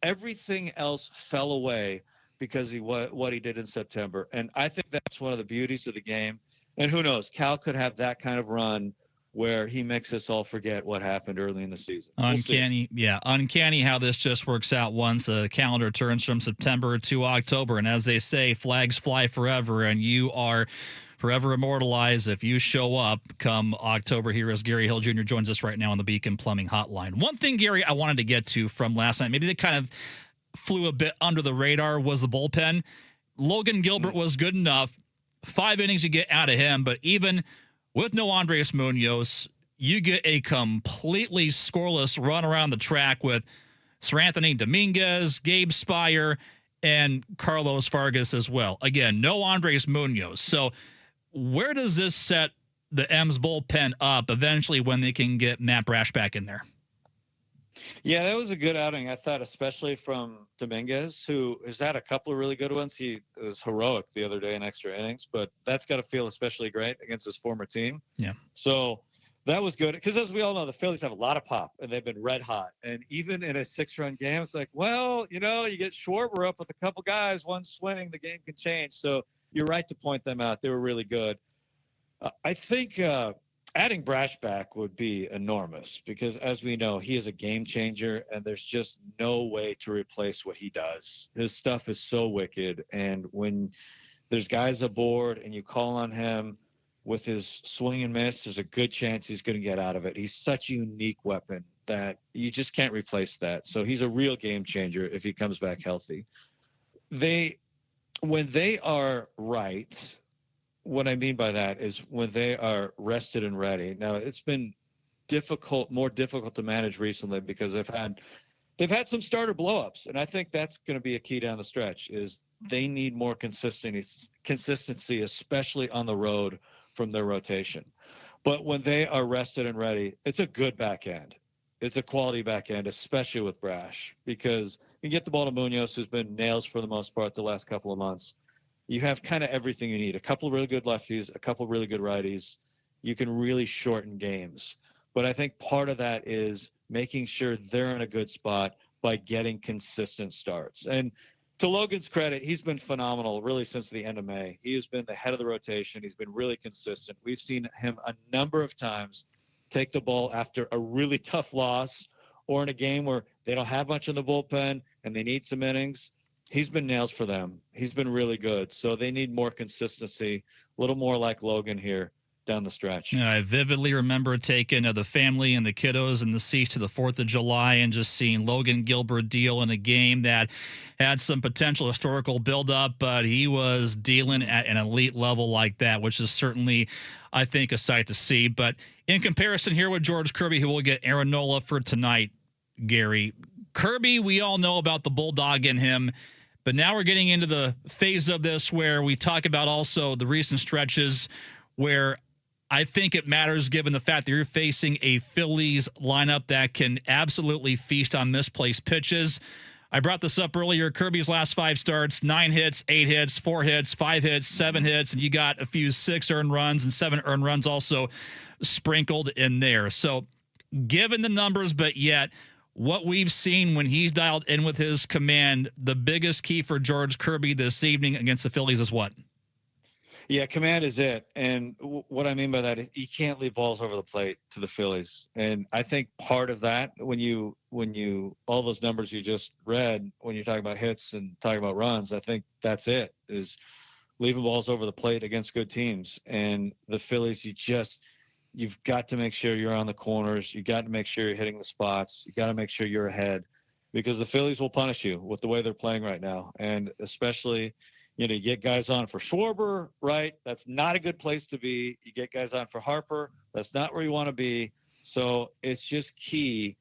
Speaker 7: Everything else fell away because what he did in September. And I think that's one of the beauties of the game. And who knows, Cal could have that kind of run where he makes us all forget what happened early in the season.
Speaker 6: Uncanny, uncanny how this just works out once the calendar turns from September to October. And as they say, flags fly forever, and you are forever immortalized if you show up come October here as Gary Hill Jr. joins us right now on the Beacon Plumbing Hotline. One thing, Gary, I wanted to get to from last night, maybe they kind of flew a bit under the radar, was the bullpen. Logan Gilbert was good enough. 5 innings you get out of him, but even with no Andres Munoz, you get a completely scoreless run around the track with Sir Anthony Dominguez, Gabe Spire, and Carlos Vargas as well. Again, no Andres Munoz. So where does this set the M's bullpen up eventually when they can get Matt Brash back in there?
Speaker 7: Yeah, that was a good outing, I thought, especially from Dominguez, who has had a couple of really good ones. He was heroic the other day in extra innings, but that's got to feel especially great against his former team.
Speaker 6: Yeah.
Speaker 7: So that was good because, as we all know, the Phillies have a lot of pop, and they've been red hot. And even in a 6-run game, it's like, well, you get Schwarber up with a couple guys, one swing, the game can change. So you're right to point them out. They were really good. I think adding Brash back would be enormous because, as we know, he is a game changer, and there's just no way to replace what he does. His stuff is so wicked, and when there's guys aboard and you call on him with his swing and miss, there's a good chance he's going to get out of it. He's such a unique weapon that you just can't replace that. So he's a real game changer if he comes back healthy. When they are right, what I mean by that is when they are rested and ready. Now, it's been more difficult to manage recently because they've had some starter blowups, and I think that's going to be a key down the stretch. Is they need more consistency, especially on the road from their rotation. But when they are rested and ready, it's a good back end. It's a quality back end, especially with Brash, because you get the ball to Munoz, who's been nails for the most part the last couple of months. You have kind of everything you need. A couple of really good lefties, a couple of really good righties. You can really shorten games. But I think part of that is making sure they're in a good spot by getting consistent starts. And to Logan's credit, he's been phenomenal really since the end of May. He has been the head of the rotation. He's been really consistent. We've seen him a number of times take the ball after a really tough loss or in a game where they don't have much in the bullpen and they need some innings. He's been nails for them. He's been really good. So they need more consistency, a little more like Logan here down the stretch.
Speaker 6: I vividly remember taking the family and the kiddos and the seats to the 4th of July and just seeing Logan Gilbert deal in a game that had some potential historical buildup, but he was dealing at an elite level like that, which is certainly, I think, a sight to see. But in comparison here with George Kirby, who will get Aaron Nola for tonight, Gary. Kirby, we all know about the bulldog in him, but now we're getting into the phase of this where we talk about also the recent stretches where I think it matters given the fact that you're facing a Phillies lineup that can absolutely feast on misplaced pitches. I brought this up earlier. Kirby's last 5 starts, 9 hits, 8 hits, 4 hits, 5 hits, 7 hits, and you got a few 6 earned runs and 7 earned runs also sprinkled in there. So given the numbers, but yet what we've seen when he's dialed in with his command, the biggest key for George Kirby this evening against the Phillies is what?
Speaker 7: Yeah, command is it. And what I mean by that is he can't leave balls over the plate to the Phillies. And I think part of that, when you all those numbers you just read, when you're talking about hits and talking about runs, I think that's it, is leaving balls over the plate against good teams. And the Phillies, you've got to make sure you're on the corners. You got to make sure you're hitting the spots. You got to make sure you're ahead, because the Phillies will punish you with the way they're playing right now. And especially, you get guys on for Schwarber, right? That's not a good place to be. You get guys on for Harper. That's not where you want to be. So it's just key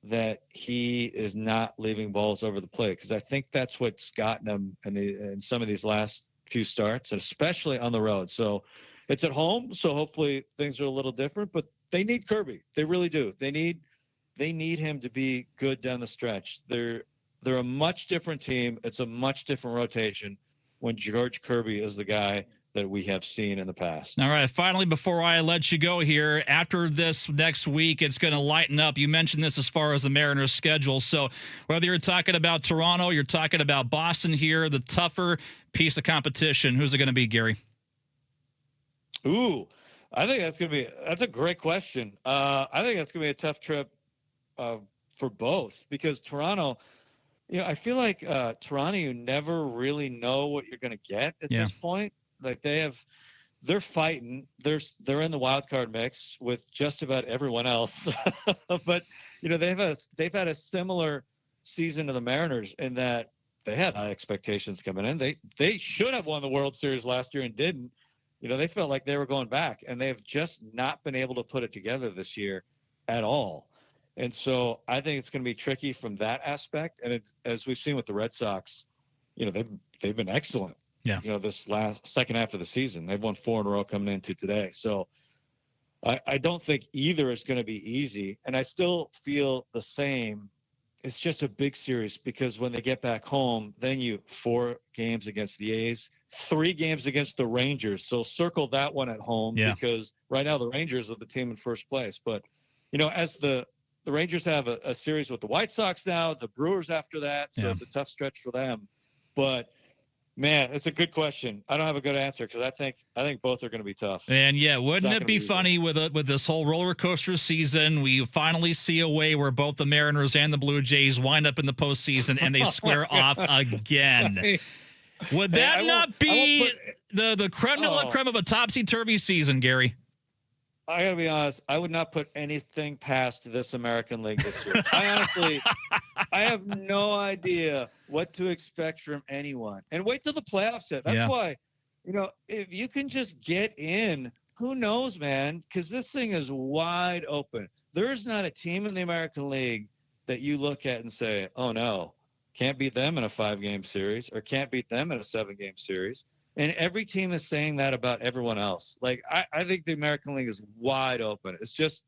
Speaker 7: that he is not leaving balls over the plate, because I think that's what's gotten him in some of these last few starts, and especially on the road. So it's at home, so hopefully things are a little different, but they need Kirby. They really do. They need him to be good down the stretch. They're a much different team. It's a much different rotation when George Kirby is the guy that we have seen in the past.
Speaker 6: All right. Finally, before I let you go here, after this next week, it's going to lighten up. You mentioned this as far as the Mariners' schedule. So whether you're talking about Toronto, you're talking about Boston here, the tougher piece of competition, who's it going to be, Gary?
Speaker 7: Ooh, I think that's a great question. I think that's going to be a tough trip for both, because Toronto, I feel like Toronto, you never really know what you're going to get at this point. Like they're fighting. They're in the wild card mix with just about everyone else. But they've had a similar season to the Mariners in that they had high expectations coming in. They should have won the World Series last year and didn't. They felt like they were going back, and they've just not been able to put it together this year at all. And so I think it's going to be tricky from that aspect. And as we've seen with the Red Sox, they've been excellent.
Speaker 6: Yeah.
Speaker 7: This second half of the season, they've won 4 in a row coming into today. So I don't think either is going to be easy. And I still feel the same. It's just a big series, because when they get back home, then 4 games against the A's, 3 games against the Rangers. So circle that one at home, because right now the Rangers are the team in first place. But, as the Rangers have a series with the White Sox now, the Brewers after that. So it's a tough stretch for them. But, man, it's a good question. I don't have a good answer, because I think both are going to be tough.
Speaker 6: And wouldn't it be funny with this whole roller coaster season? We finally see a way where both the Mariners and the Blue Jays wind up in the postseason and they square off again. Would that not be the creme de la creme of a topsy-turvy season, Gary?
Speaker 7: I gotta be honest. I would not put anything past this American League this year. I have no idea what to expect from anyone. And wait till the playoffs hit. That's why, if you can just get in, who knows, man? Because this thing is wide open. There is not a team in the American League that you look at and say, "Oh no, can't beat them in a 5-game series, or can't beat them in a 7-game series." And every team is saying that about everyone else. Like, I think the American League is wide open. It's just,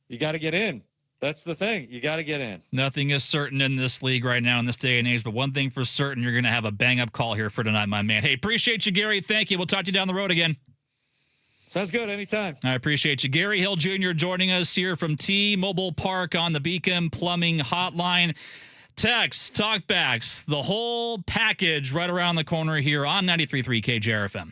Speaker 7: you got to get in. That's the thing. You got to get in.
Speaker 6: Nothing is certain in this league right now in this day and age, but one thing for certain, you're going to have a bang-up call here for tonight, my man. Hey, appreciate you, Gary. Thank you. We'll talk to you down the road again.
Speaker 7: Sounds good. Anytime.
Speaker 6: I appreciate you. Gary Hill Jr. joining us here from T-Mobile Park on the Beacon Plumbing Hotline. Text, talkbacks, the whole package right around the corner here on 93.3 KJR FM.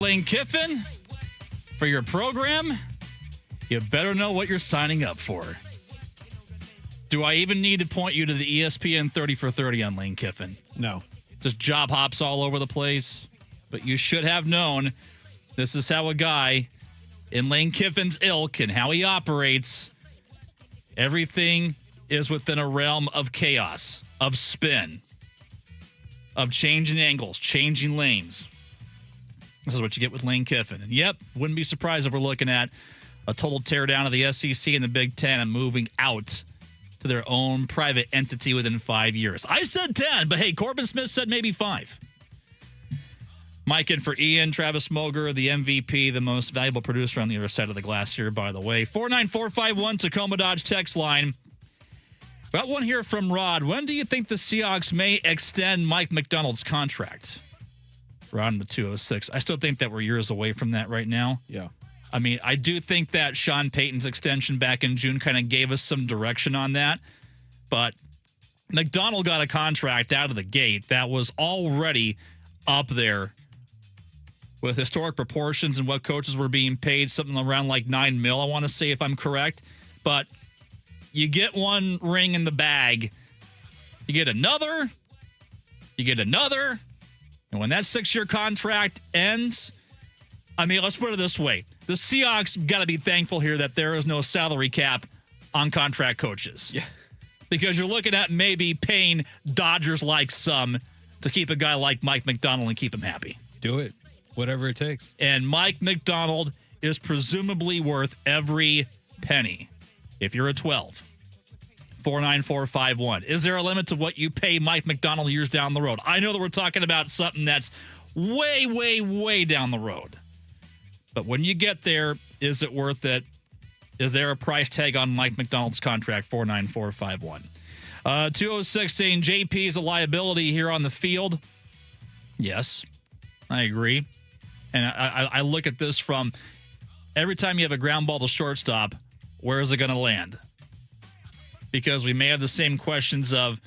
Speaker 6: Lane Kiffin, for your program, you better know what you're signing up for. Do I even need to point you to the ESPN 30 for 30 on Lane Kiffin?
Speaker 2: No.
Speaker 6: Just job hops all over the place. But you should have known this is how a guy in Lane Kiffin's ilk and how he operates, everything is within a realm of chaos, of spin, of changing angles, changing lanes. This is what you get with Lane Kiffin. And yep, wouldn't be surprised if we're looking at a total teardown of the SEC and the Big Ten and moving out to their own private entity within 5 years. I said 10, but hey, Corbin Smith said maybe 5. Mike in for Ian, Travis Moger, the MVP, the most valuable producer on the other side of the glass here, by the way. 49451 Tacoma Dodge text line. Got one here from Rod. When do you think the Seahawks may extend Mike McDonald's contract? Rod in the 206. I still think that we're years away from that right now.
Speaker 2: Yeah.
Speaker 6: I mean, I do think that Sean Payton's extension back in June kind of gave us some direction on that. But McDonald got a contract out of the gate that was already up there with historic proportions and what coaches were being paid, something around like $9 million, I want to say, if I'm correct. But you get one ring in the bag, you get another, and when that 6-year contract ends, I mean, let's put it this way. The Seahawks got to be thankful here that there is no salary cap on contract coaches.
Speaker 2: Yeah.
Speaker 6: Because you're looking at maybe paying Dodgers-like sum to keep a guy like Mike McDonald and keep him happy.
Speaker 2: Do it. Whatever it takes.
Speaker 6: And Mike McDonald is presumably worth every penny. If you're a 12. 49451. Is there a limit to what you pay Mike McDonald years down the road? I know that we're talking about something that's way, way, way down the road. But when you get there, is it worth it? Is there a price tag on Mike McDonald's contract? 49451. 206 saying JP is a liability here on the field. Yes, I agree. And I look at this from every time you have a ground ball to shortstop, where is it going to land? Because we may have the same questions of,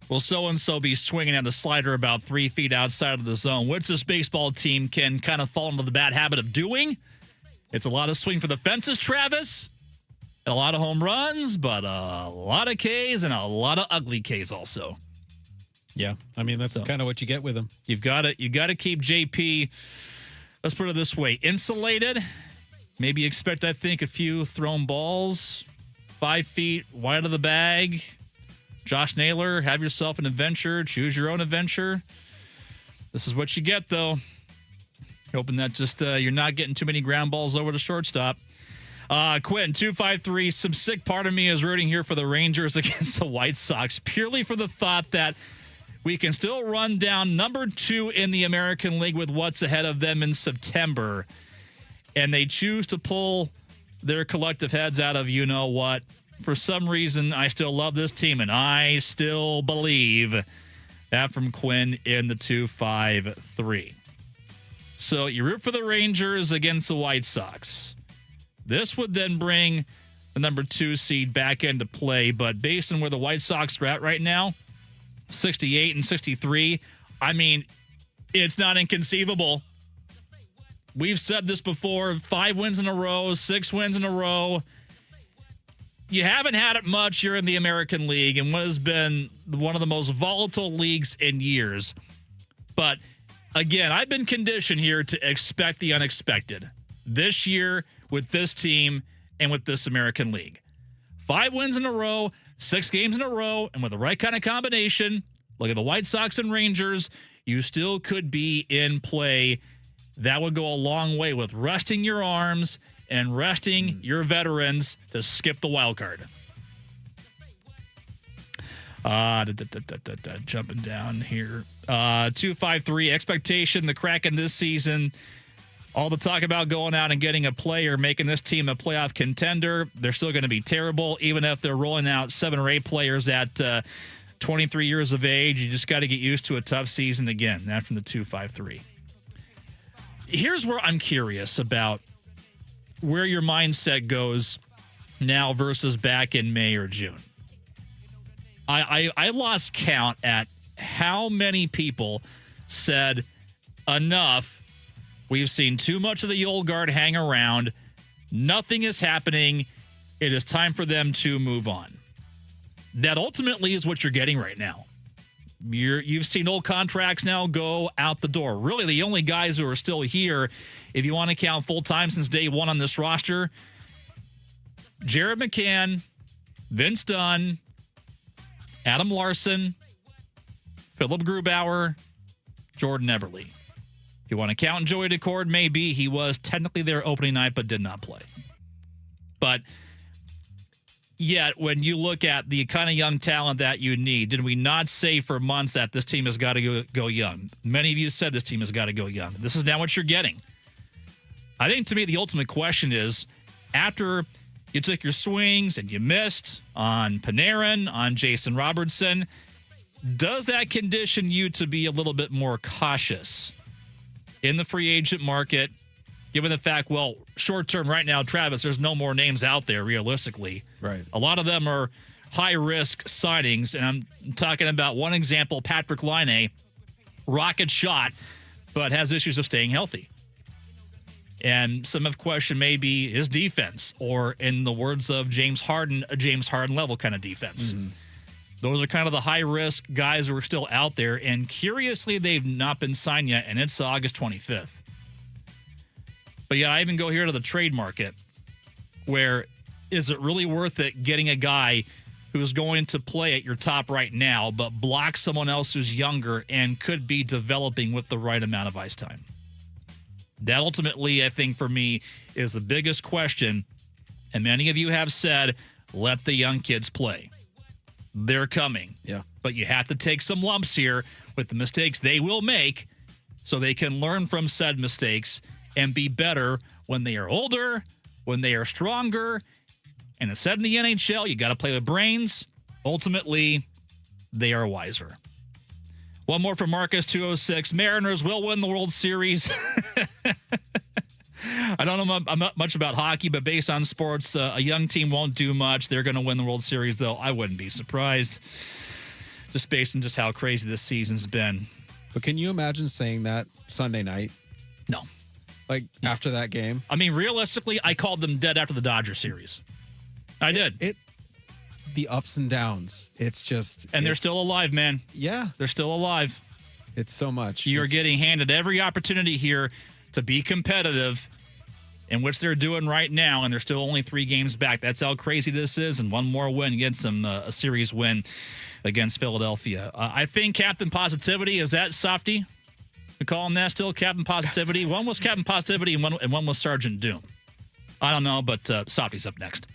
Speaker 6: will so-and-so be swinging at a slider about 3 feet outside of the zone, which this baseball team can kind of fall into the bad habit of doing. It's a lot of swing for the fences, Travis, and a lot of home runs, but a lot of Ks and a lot of ugly Ks also.
Speaker 2: Yeah, I mean, that's kind of what you get with him.
Speaker 6: You got to keep JP, let's put it this way, insulated. Maybe expect, I think, a few thrown balls 5 feet wide of the bag. Josh Naylor, have yourself an adventure. Choose your own adventure. This is what you get, though. Hoping that just you're not getting too many ground balls over the shortstop. Quinn, 253. Some sick part of me is rooting here for the Rangers against the White Sox, purely for the thought that we can still run down number 2 in the American League with what's ahead of them in September. And they choose to pull their collective heads out of you-know-what. For some reason, I still love this team, and I still believe. That from Quinn in the 253. So you root for the Rangers against the White Sox. This would then bring the number 2 seed back into play, but based on where the White Sox are at right now, 68 and 63, I mean, it's not inconceivable. We've said this before, 5 wins in a row, 6 wins in a row. You haven't had it much here in the American League and what has been one of the most volatile leagues in years. But again, I've been conditioned here to expect the unexpected this year with this team and with this American League. 5 wins in a row, 6 games in a row, and with the right kind of combination, look at the White Sox and Rangers, you still could be in play. That would go a long way with resting your arms and resting your veterans to skip the wild card. Jumping down here. 253, expectation, the Kraken this season. All the talk about going out and getting a player, making this team a playoff contender. They're still going to be terrible, even if they're rolling out 7 or 8 players at 23 years of age. You just got to get used to a tough season again. That from the 253. Here's where I'm curious about where your mindset goes now versus back in May or June. I lost count at how many people said enough We've seen too much of the old guard hang around. Nothing is happening. It is time for them to move on. That ultimately is what you're getting right now. You've seen old contracts now go out the door. Really, the only guys who are still here, if you want to count full-time since day one on this roster, Jared McCann, Vince Dunn, Adam Larson, Philip Grubauer, Jordan Eberle. If you want to count Joey Decord, maybe he was technically there opening night but did not play. But yet, when you look at the kind of young talent that you need, did we not say for months that this team has got to go young? Many of you said this team has got to go young. This is now what you're getting. I think, to me, the ultimate question is, after you took your swings and you missed on Panarin, on Jason Robertson, does that condition you to be a little bit more cautious in the free agent market, given the fact, well, short term right now, Travis, there's no more names out there realistically.
Speaker 2: Right.
Speaker 6: A lot of them are high-risk signings, and I'm talking about one example, Patrick Laine, rocket shot, but has issues of staying healthy. And some have questioned maybe his defense, or in the words of James Harden, a James Harden level kind of defense. Mm-hmm. Those are kind of the high-risk guys who are still out there, and curiously, they've not been signed yet, and it's August 25th. But yeah, I even go here to the trade market, where is it really worth it getting a guy who's going to play at your top right now, but block someone else who's younger and could be developing with the right amount of ice time? That ultimately, I think, for me, is the biggest question. And many of you have said, let the young kids play. They're coming.
Speaker 2: Yeah.
Speaker 6: But you have to take some lumps here with the mistakes they will make so they can learn from said mistakes and be better when they are older, when they are stronger. And as said in the NHL, you got to play with brains. Ultimately, they are wiser. One more from Marcus 206. Mariners will win the World Series. I don't know much about hockey, but based on sports, a young team won't do much. They're going to win the World Series, though. I wouldn't be surprised, just based on just how crazy this season's been.
Speaker 2: But can you imagine saying that Sunday night?
Speaker 6: No.
Speaker 2: Like, after that game?
Speaker 6: I mean, realistically, I called them dead after the Dodger series. I did.
Speaker 2: The ups and downs. It's just...
Speaker 6: And they're still alive, man.
Speaker 2: Yeah.
Speaker 6: They're still alive.
Speaker 2: It's so much.
Speaker 6: You're getting handed every opportunity here to be competitive, in which they're doing right now, and they're still only 3 games back. That's how crazy this is, and one more win against them, a series win against Philadelphia. I think Captain Positivity, is that Softy? We call him that still, Captain Positivity? One was Captain Positivity, and one was Sergeant Doom. I don't know, but Softy's up next.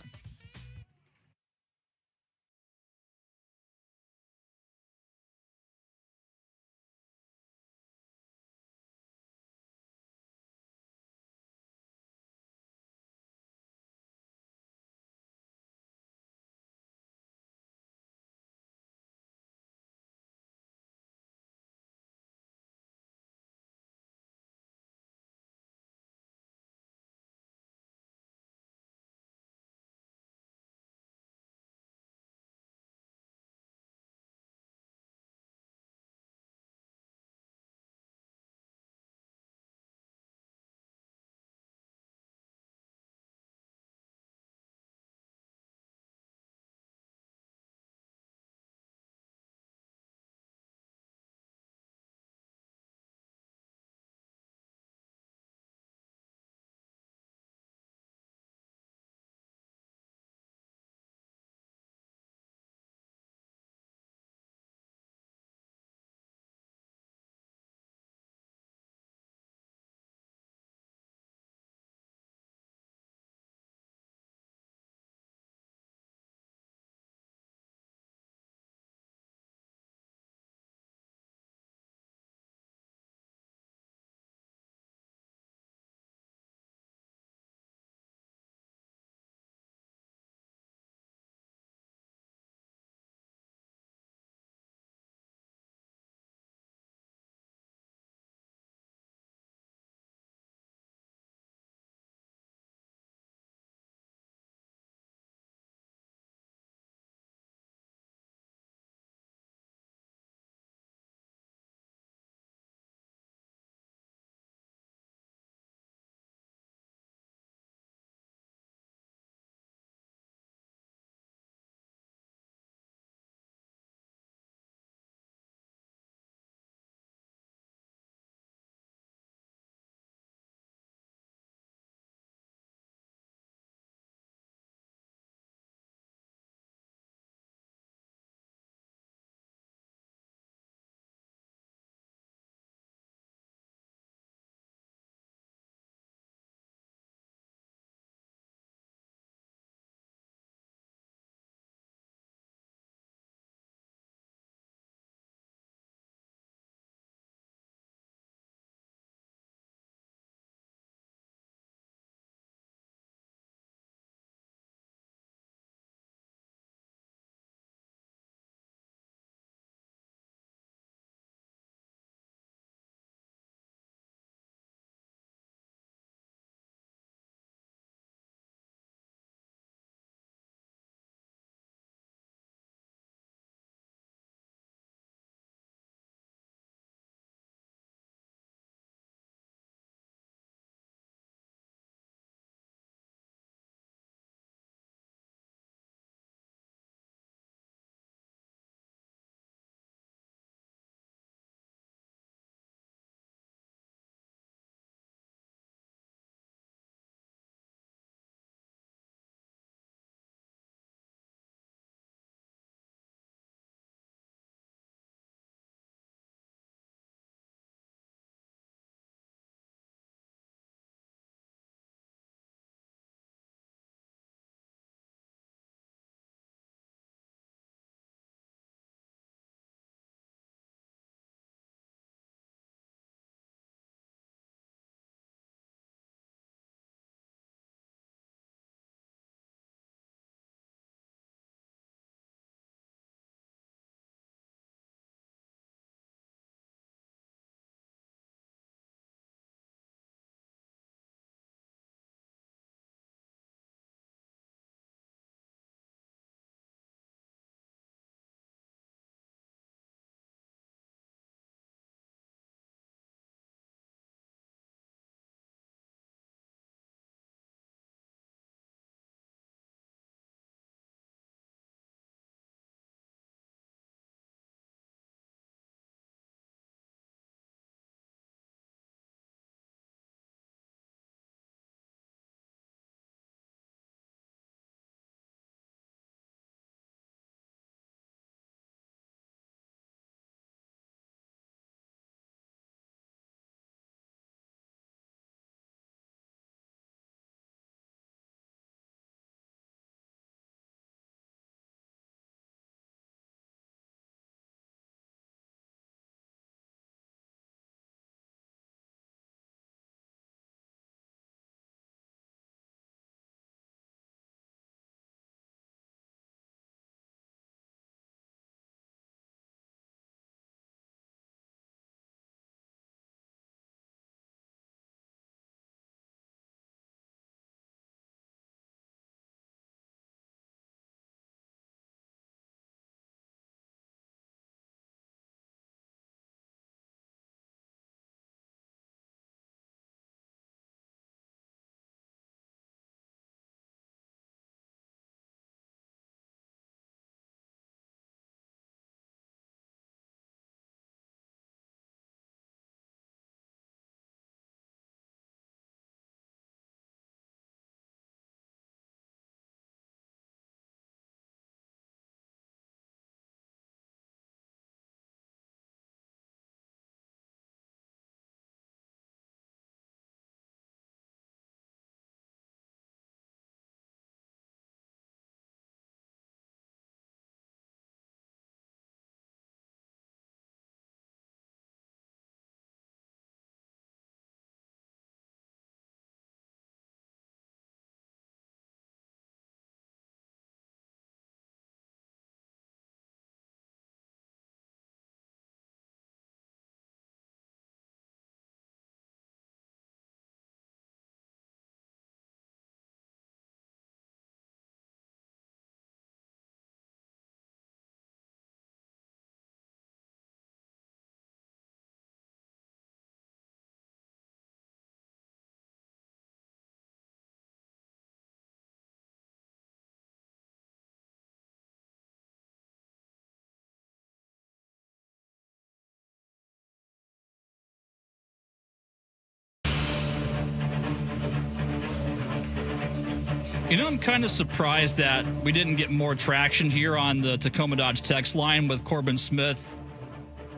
Speaker 6: You know, I'm kind of surprised that we didn't get more traction here on the Tacoma Dodge text line with Corbin Smith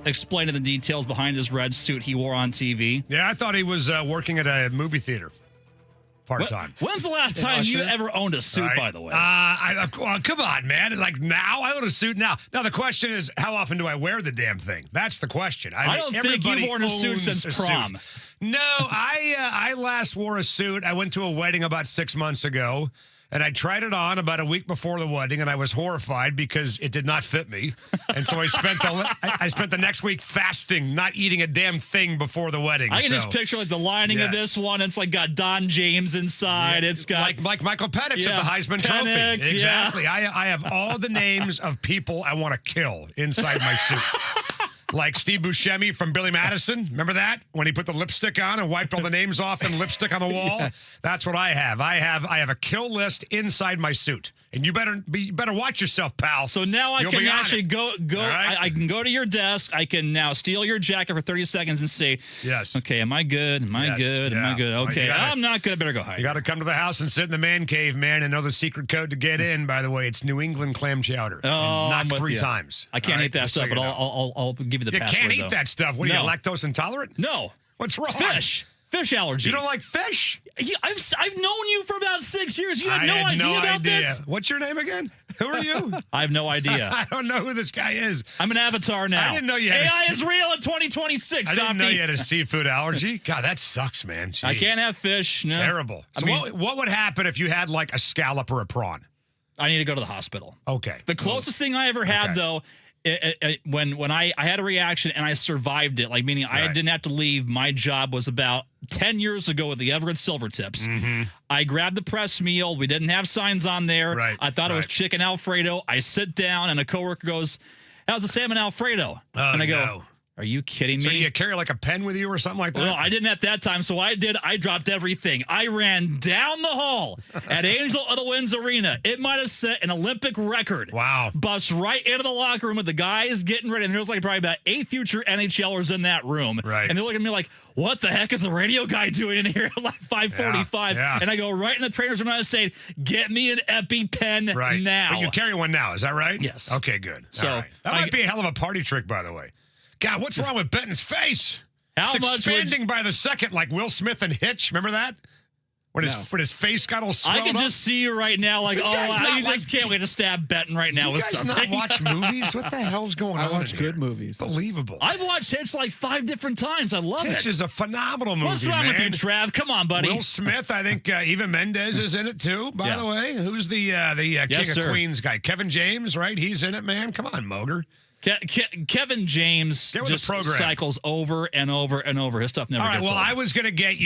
Speaker 6: explaining the details behind his red suit he wore on TV.
Speaker 5: Yeah, I thought he was working at a movie theater part-time.
Speaker 6: When's the last time you ever owned a suit, by the way?
Speaker 5: Well, come on, man. Like now? I own a suit now. Now, the question is, how often do I wear the damn thing? That's the question.
Speaker 6: I don't think you've worn a suit since prom.
Speaker 5: No, I last wore a suit. I went to a wedding about 6 months ago, and I tried it on about a week before the wedding, and I was horrified because it did not fit me. And so I spent the next week fasting, not eating a damn thing before the wedding.
Speaker 6: I can just picture like the lining of this one. It's like got Don James inside.
Speaker 5: Yeah,
Speaker 6: it's got
Speaker 5: like Michael Penix at the Heisman Trophy.
Speaker 6: Penix,
Speaker 5: Exactly. I have all the names of people I want to kill inside my suit. Like Steve Buscemi from Billy Madison. Remember that? When he put the lipstick on and wiped all the names off and lipstick on the wall?
Speaker 2: Yes.
Speaker 5: That's what I have. I have a kill list inside my suit. And you better watch yourself, pal.
Speaker 6: So now I
Speaker 5: You'll
Speaker 6: can
Speaker 5: be on
Speaker 6: actually
Speaker 5: it.
Speaker 6: go.
Speaker 5: Right?
Speaker 6: I can go to your desk. I can now steal your jacket for 30 seconds and say,
Speaker 5: yes.
Speaker 6: Okay, am I good? Am I
Speaker 5: Yes,
Speaker 6: good? Am I
Speaker 5: yeah.
Speaker 6: good?
Speaker 5: Well,
Speaker 6: Okay,
Speaker 5: you gotta-
Speaker 6: I'm not good. I better go hide.
Speaker 5: You got to come to the house and sit in the man cave, man, and know the secret code to get in. By the way, it's New England clam chowder.
Speaker 6: Oh,
Speaker 5: And
Speaker 6: I'm
Speaker 5: not
Speaker 6: with
Speaker 5: 3
Speaker 6: you.
Speaker 5: times.
Speaker 6: I can't
Speaker 5: All
Speaker 6: eat that
Speaker 5: Just so
Speaker 6: stuff,
Speaker 5: you
Speaker 6: but
Speaker 5: know.
Speaker 6: I'll give you the
Speaker 5: You
Speaker 6: password.
Speaker 5: can't eat
Speaker 6: though.
Speaker 5: that stuff. What are
Speaker 6: No.
Speaker 5: you, lactose intolerant?
Speaker 6: No.
Speaker 5: What's wrong?
Speaker 6: It's fish allergy.
Speaker 5: You don't like fish?
Speaker 6: I've known you for about 6 years. You had no
Speaker 5: I had
Speaker 6: idea about this?
Speaker 5: What's your name again? Who are you?
Speaker 6: I have no idea.
Speaker 5: I don't know who this guy is.
Speaker 6: I'm an avatar now.
Speaker 5: I didn't know you had
Speaker 6: AI
Speaker 5: a
Speaker 6: is real in 2026.
Speaker 5: I didn't know
Speaker 6: Softy.
Speaker 5: you had a seafood allergy. God, that sucks, man.
Speaker 6: I
Speaker 5: Jeez.
Speaker 6: can't have fish. No.
Speaker 5: Terrible. So what would happen if you had like a scallop or a prawn?
Speaker 6: I need to go to the hospital.
Speaker 5: Okay.
Speaker 6: The closest thing I ever had, though, when I had a reaction and I survived it, like meaning I didn't have to leave, my job was about 10 years ago with the Everett Silvertips.
Speaker 5: Mm-hmm.
Speaker 6: I grabbed the press meal. We didn't have signs on there. I thought it was chicken Alfredo. I sit down and a coworker goes, "How's the salmon Alfredo?" And I go,
Speaker 5: no.
Speaker 6: "Are you kidding me?"
Speaker 5: So do you carry like a pen with you or something like that?
Speaker 6: No, I didn't at that time. So I dropped everything. I ran down the hall at Angel of the Winds Arena. It might have set an Olympic record.
Speaker 5: Wow.
Speaker 6: Bust right into the locker room with the guys getting ready. And there was like probably about 8 future NHLers in that room.
Speaker 5: Right.
Speaker 6: And they look at me like, what the heck is the radio guy doing in here at like 5:45?
Speaker 5: Yeah.
Speaker 6: And I go right in the trainer's room and I say, get me an EpiPen now.
Speaker 5: But you carry one now, is that right?
Speaker 6: Yes.
Speaker 5: Okay, good.
Speaker 6: So,
Speaker 5: All right. That might be a hell of a party trick, by the way. God, what's wrong with Benton's face?
Speaker 6: How
Speaker 5: it's
Speaker 6: much would-
Speaker 5: expanding by the second, like Will Smith and Hitch. Remember that? When his face got all swelled
Speaker 6: I can
Speaker 5: up?
Speaker 6: just see you right now, like,
Speaker 5: Do you guys
Speaker 6: I
Speaker 5: not
Speaker 6: just can't wait to stab Benton right now
Speaker 5: Do you
Speaker 6: with
Speaker 5: guys
Speaker 6: something.
Speaker 5: not watch movies? What the hell's going on?
Speaker 2: I watch
Speaker 5: in
Speaker 2: good
Speaker 5: here?
Speaker 2: movies.
Speaker 5: Unbelievable.
Speaker 6: I've watched Hitch like 5 different times. I love
Speaker 5: Hitch
Speaker 6: it.
Speaker 5: is a phenomenal movie.
Speaker 6: What's wrong with you, Trav? Come on, buddy.
Speaker 5: Will Smith, I think Eva Mendes is in it too, by the way. Who's the King
Speaker 6: sir.
Speaker 5: of Queens guy? Kevin James, right? He's in it, man. Come on, Moger.
Speaker 6: Kevin James
Speaker 5: Get with the
Speaker 6: just
Speaker 5: program.
Speaker 6: cycles over and over and over. His stuff never
Speaker 5: All right,
Speaker 6: gets
Speaker 5: well,
Speaker 6: old.
Speaker 5: I was gonna get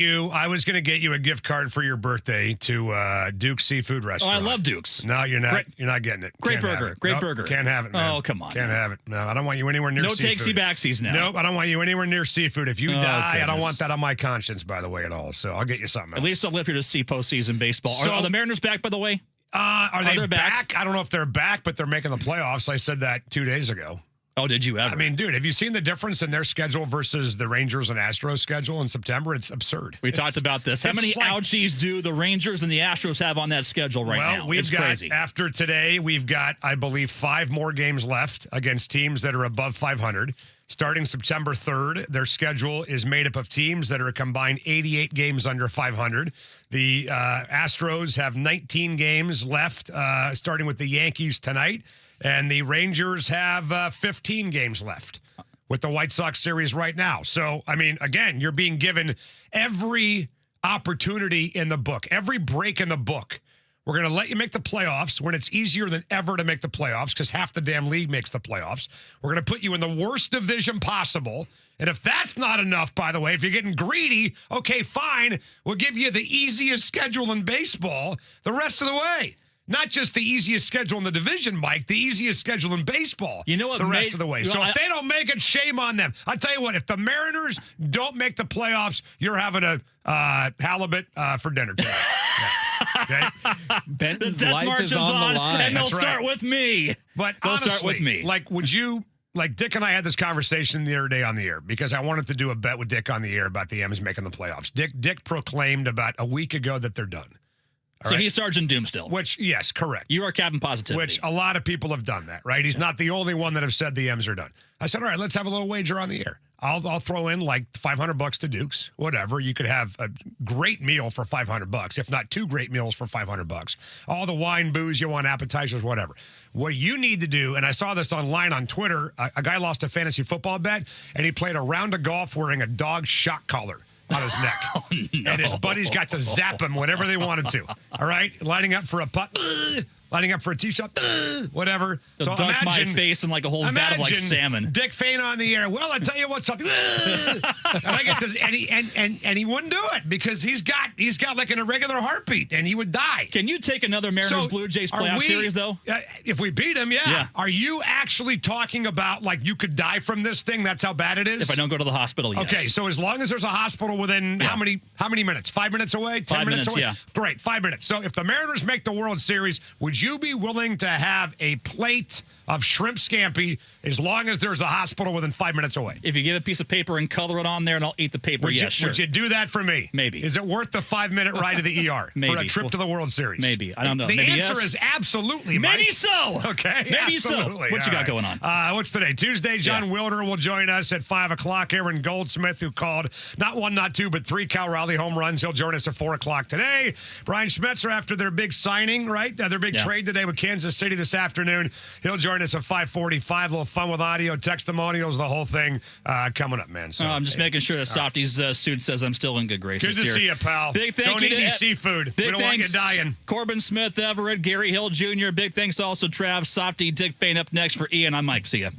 Speaker 5: you a gift card for your birthday to Duke's Seafood Restaurant.
Speaker 6: I love Duke's.
Speaker 5: No, you're not.
Speaker 6: Great-
Speaker 5: You're not getting it.
Speaker 6: Great
Speaker 5: Can't have
Speaker 6: burger.
Speaker 5: it.
Speaker 6: Great
Speaker 5: Nope,
Speaker 6: burger.
Speaker 5: Can't have it, man.
Speaker 6: Oh, come on
Speaker 5: Can't
Speaker 6: now.
Speaker 5: have it. No, I don't want you anywhere near
Speaker 6: No
Speaker 5: seafood.
Speaker 6: takesy backsies now.
Speaker 5: Nope, I don't want you anywhere near seafood. If you
Speaker 6: Oh,
Speaker 5: die, I don't
Speaker 6: goodness.
Speaker 5: want that on my conscience, by the way, at all. So I'll get you something else.
Speaker 6: At least I'll live here to see postseason baseball.
Speaker 5: So-
Speaker 6: are the Mariners back, by the way?
Speaker 5: Are they
Speaker 6: back?
Speaker 5: back? I don't know if they're back, but they're making the playoffs. I said that 2 days ago.
Speaker 6: Oh, did you ever?
Speaker 5: I mean, dude, have you seen the difference in their schedule versus the Rangers and Astros schedule in September? It's absurd.
Speaker 6: We talked about this. How
Speaker 5: it's
Speaker 6: many
Speaker 5: like-
Speaker 6: ouchies do the Rangers and the Astros have on that schedule right now?
Speaker 5: We've
Speaker 6: It's
Speaker 5: got,
Speaker 6: crazy.
Speaker 5: after today, we've got, I believe, 5 more games left against teams that are above 500. Starting September 3rd, their schedule is made up of teams that are a combined 88 games under 500. The Astros have 19 games left, starting with the Yankees tonight. And the Rangers have 15 games left with the White Sox series right now. So, I mean, again, you're being given every opportunity in the book, every break in the book. We're going to let you make the playoffs when it's easier than ever to make the playoffs because half the damn league makes the playoffs. We're going to put you in the worst division possible. And if that's not enough, by the way, if you're getting greedy, okay, fine. We'll give you the easiest schedule in baseball the rest of the way. Not just the easiest schedule in the division, Mike, the easiest schedule in baseball.
Speaker 6: You know what
Speaker 5: the rest
Speaker 6: made-
Speaker 5: of the way.
Speaker 6: you know,
Speaker 5: So if
Speaker 6: I-
Speaker 5: they don't make it, shame on them. I'll tell you what, if the Mariners don't make the playoffs, you're having a halibut for dinner tonight. Yeah. Okay?
Speaker 2: Benton's
Speaker 6: the death
Speaker 2: life
Speaker 6: march
Speaker 2: is on the line.
Speaker 6: and they'll
Speaker 5: That's
Speaker 6: start
Speaker 5: right.
Speaker 6: with me.
Speaker 5: But
Speaker 6: They'll
Speaker 5: honestly,
Speaker 6: start with me.
Speaker 5: like, would you, like Dick and I had this conversation the other day on the air because I wanted to do a bet with Dick on the air about the M's making the playoffs. Dick proclaimed about a week ago that they're done. All
Speaker 6: So
Speaker 5: right?
Speaker 6: he's Sergeant Doom still.
Speaker 5: Which, yes, correct.
Speaker 6: You are Captain Positivity.
Speaker 5: Which a lot of people have done that, right? He's not the only one that have said the M's are done. I said, all right, let's have a little wager on the air. I'll throw in like $500 to Dukes, whatever. You could have a great meal for $500, if not 2 great meals for $500. All the wine, booze you want, appetizers, whatever. What you need to do, and I saw this online on Twitter, a guy lost a fantasy football bet, and he played a round of golf wearing a dog shock collar on his neck.
Speaker 6: Oh, no.
Speaker 5: And his buddies got to zap him whenever they wanted to. All right? Lining up for a putt, lining up for a tee shot, whatever.
Speaker 6: They'll dunk my face in like a whole vat of like salmon.
Speaker 5: Dick Fain on the air. Well, I tell you what's up. And I get this, and he wouldn't do it because he's got like an irregular heartbeat, and he would die.
Speaker 6: Can you take another Mariners Blue Jays playoff series though?
Speaker 5: If we beat him,
Speaker 6: Yeah.
Speaker 5: Are you actually talking about like you could die from this thing? That's how bad it is.
Speaker 6: If I don't go to the hospital, yes.
Speaker 5: Okay, so as long as there's a hospital within how many minutes? 5 minutes away? 10
Speaker 6: 5
Speaker 5: minutes away?
Speaker 6: yeah.
Speaker 5: Great, 5 minutes. So if the Mariners make the World Series, would you be willing to have a plate of shrimp scampi as long as there's a hospital within 5 minutes away?
Speaker 6: If you give a piece of paper and color it on there, and I'll eat the paper, sure.
Speaker 5: Would you do that for me?
Speaker 6: Maybe.
Speaker 5: Is it worth the 5-minute ride to the ER
Speaker 6: Maybe.
Speaker 5: for a trip to the World Series?
Speaker 6: Maybe. I don't know.
Speaker 5: The
Speaker 6: Maybe
Speaker 5: answer
Speaker 6: yes.
Speaker 5: is absolutely,
Speaker 6: Maybe
Speaker 5: Mike.
Speaker 6: so.
Speaker 5: Okay.
Speaker 6: Maybe
Speaker 5: absolutely.
Speaker 6: so. What you
Speaker 5: All
Speaker 6: got going on?
Speaker 5: What's today? Tuesday. John Wilder will join us at 5 o'clock. Aaron Goldsmith, who called not 1, not 2, but 3 Cal Raleigh home runs. He'll join us at 4 o'clock today. Brian Schmetzer, after their big signing, right? Their big trade today with Kansas City this afternoon. He'll join us at 5:45. A little fun with audio, testimonials, the whole thing coming up, man. So
Speaker 6: I'm just making sure that Softy's suit says I'm still in good graces.
Speaker 5: Good to
Speaker 6: here.
Speaker 5: see you, pal.
Speaker 6: Big thank
Speaker 5: Don't
Speaker 6: you
Speaker 5: eat
Speaker 6: to
Speaker 5: any seafood.
Speaker 6: Big
Speaker 5: We don't want you
Speaker 6: thanks,
Speaker 5: dying.
Speaker 6: Corbin Smith, Everett, Gary Hill Jr. Big thanks also Trav, Softy, Dick Fain up next for Ian. I'm Mike. See ya.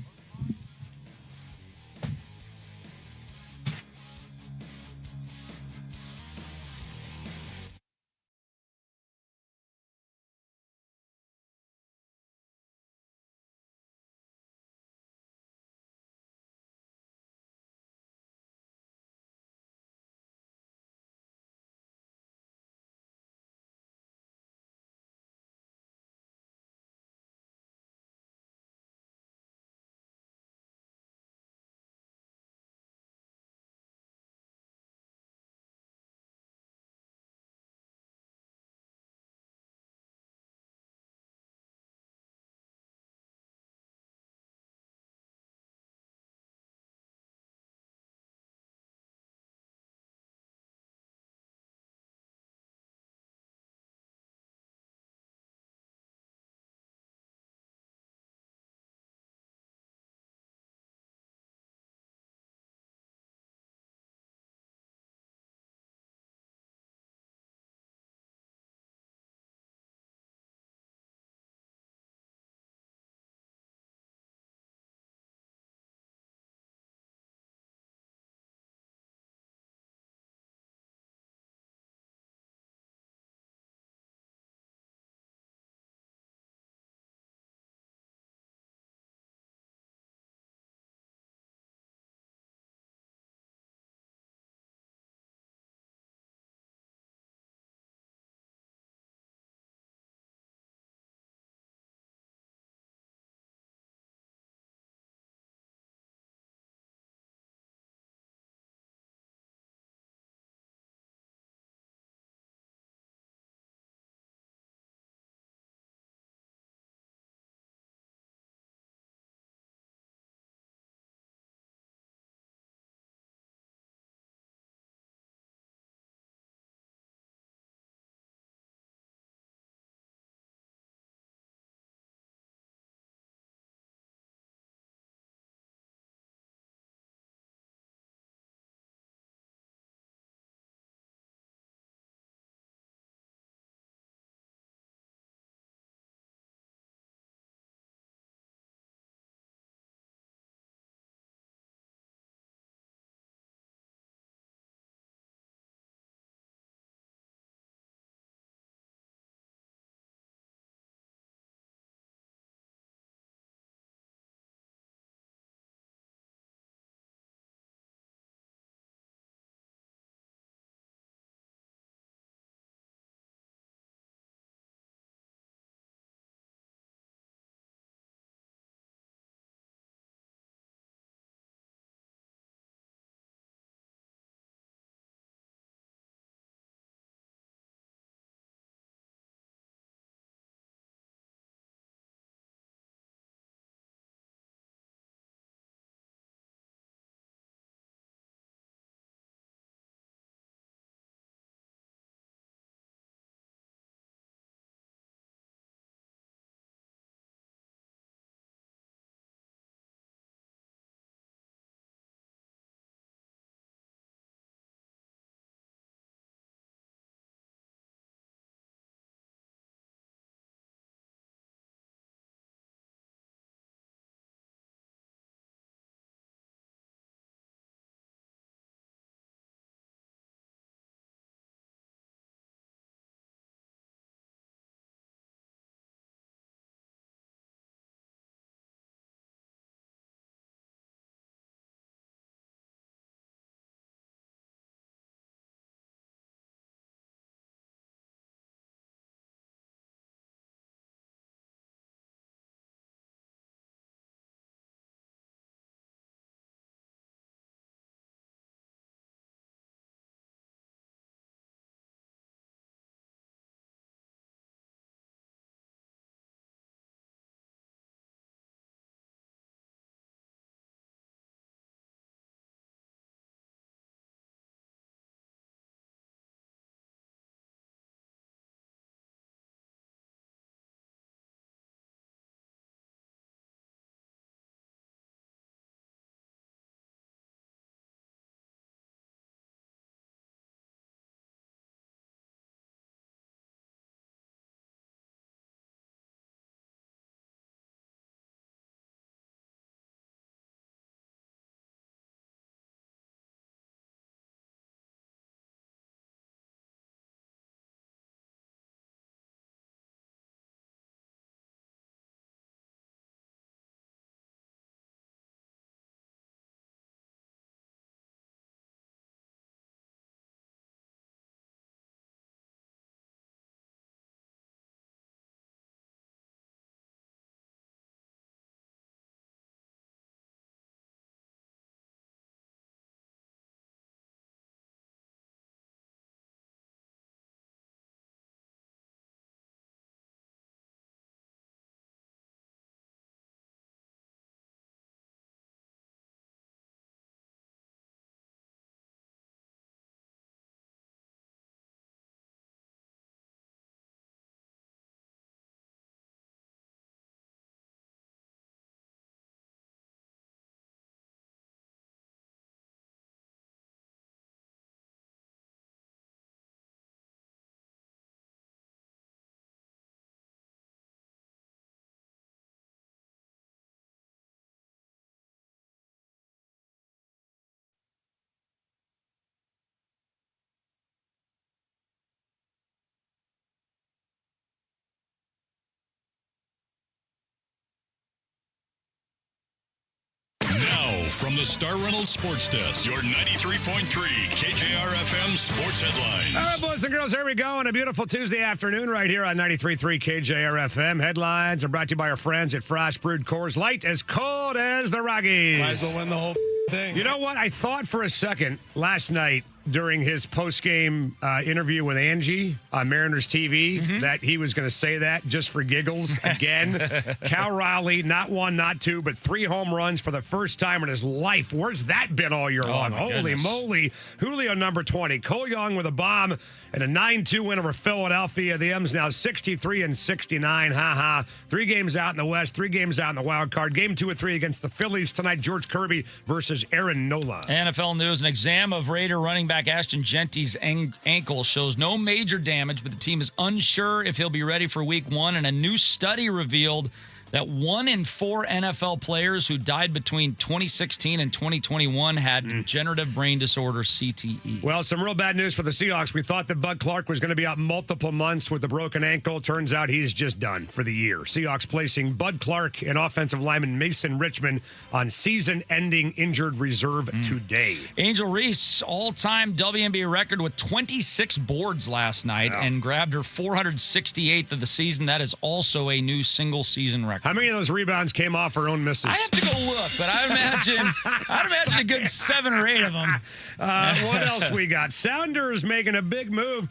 Speaker 1: from the Star Reynolds Sports Desk, your 93.3 KJR FM Sports Headlines.
Speaker 5: All right, boys and girls, here we go on a beautiful Tuesday afternoon right here on 93.3 KJR FM. Headlines are brought to you by our friends at Frost Brewed Coors Light, as cold as the Rockies.
Speaker 10: Might as well win the whole thing.
Speaker 5: You know what? I thought for a second last night during his post-game interview with Angie on Mariners TV that he was going to say that just for giggles again. Cal Raleigh, not one, not two, but 3 home runs for the first time in his life. Where's that been all year long? Holy moly. Julio, number 20. Cole Young with a bomb and a 9-2 win over Philadelphia. The M's now 63-69. Ha-ha. 3 games out in the West, 3 games out in the wild card. Game 2 of 3 against the Phillies tonight. George Kirby versus Aaron Nola.
Speaker 3: NFL news, an exam of Raider running back Ashton Genty's ankle shows no major damage, but the team is unsure if he'll be ready for week 1. And a new study revealed that 1 in 4 NFL players who died between 2016 and 2021 had degenerative brain disorder, CTE.
Speaker 5: Well, some real bad news for the Seahawks. We thought that Bud Clark was going to be out multiple months with a broken ankle. Turns out he's just done for the year. Seahawks placing Bud Clark and offensive lineman Mason Richmond on season-ending injured reserve today.
Speaker 3: Angel Reese, all-time WNBA record with 26 boards last night and grabbed her 468th of the season. That is also a new single-season record.
Speaker 5: How many of those rebounds came off her own misses?
Speaker 3: I have to go look, but I'd imagine a good 7 or 8 of them.
Speaker 5: What else we got? Sounders making a big move,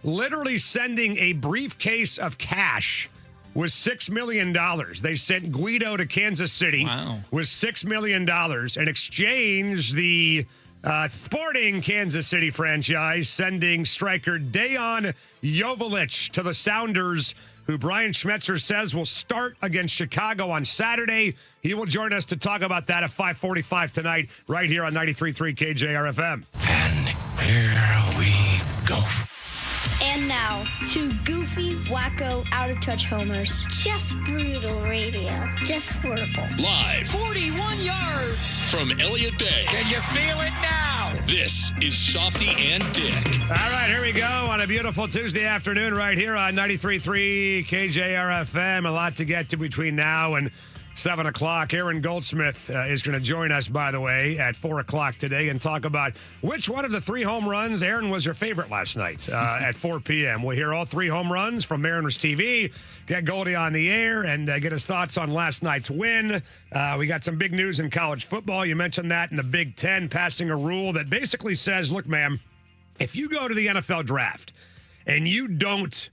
Speaker 5: literally sending a briefcase of cash with $6 million. They sent Guido to Kansas City with $6 million in exchange. The Sporting Kansas City franchise sending striker Dejan Joveljic to the Sounders, who Brian Schmetzer says will start against Chicago on Saturday. He will join us to talk about that at 5:45 tonight, right here on 93.3 KJR FM.
Speaker 22: And here we go.
Speaker 23: And now, 2 goofy, wacko, out-of-touch homers. Just brutal radio. Just horrible.
Speaker 1: Live
Speaker 23: 41 yards.
Speaker 1: from Elliott Bay.
Speaker 22: Can you feel it now?
Speaker 1: This is Softy and Dick.
Speaker 5: All right, here we go on a beautiful Tuesday afternoon right here on 93.3 KJR FM. A lot to get to between now and 7 o'clock. Aaron Goldsmith is going to join us, by the way, at 4 o'clock today and talk about which one of the 3 home runs, Aaron, was your favorite last night at 4 p.m. We'll hear all 3 home runs from Mariners TV, get Goldie on the air, and get his thoughts on last night's win. We got some big news in college football. You mentioned that in the Big Ten, passing a rule that basically says, look, ma'am, if you go to the NFL draft and you don't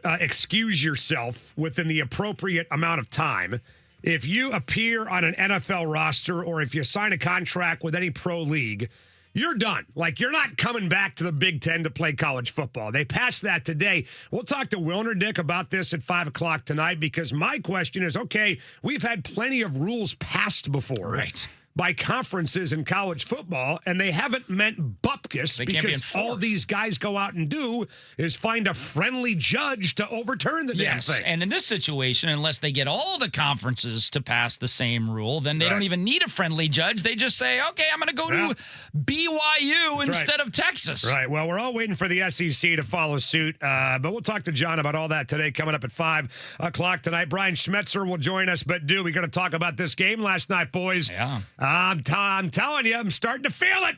Speaker 5: excuse yourself within the appropriate amount of time, if you appear on an NFL roster or if you sign a contract with any pro league, you're done. Like, you're not coming back to the Big Ten to play college football. They passed that today. We'll talk to Wilner Dick about this at 5 o'clock tonight, because my question is, okay, we've had plenty of rules passed before.
Speaker 3: Right.
Speaker 5: By conferences in college football, and they haven't meant bupkis, because all these guys go out and do is find a friendly judge to overturn the damn thing.
Speaker 3: And in this situation, unless they get all the conferences to pass the same rule, then they don't even need a friendly judge. They just say, okay, I'm going to go to BYU instead of Texas.
Speaker 5: Right. Well, we're all waiting for the SEC to follow suit, but we'll talk to John about all that today, coming up at 5 o'clock tonight. Brian Schmetzer will join us, but we got to talk about this game last night, boys.
Speaker 3: Yeah.
Speaker 5: I'm telling you, I'm starting to feel it.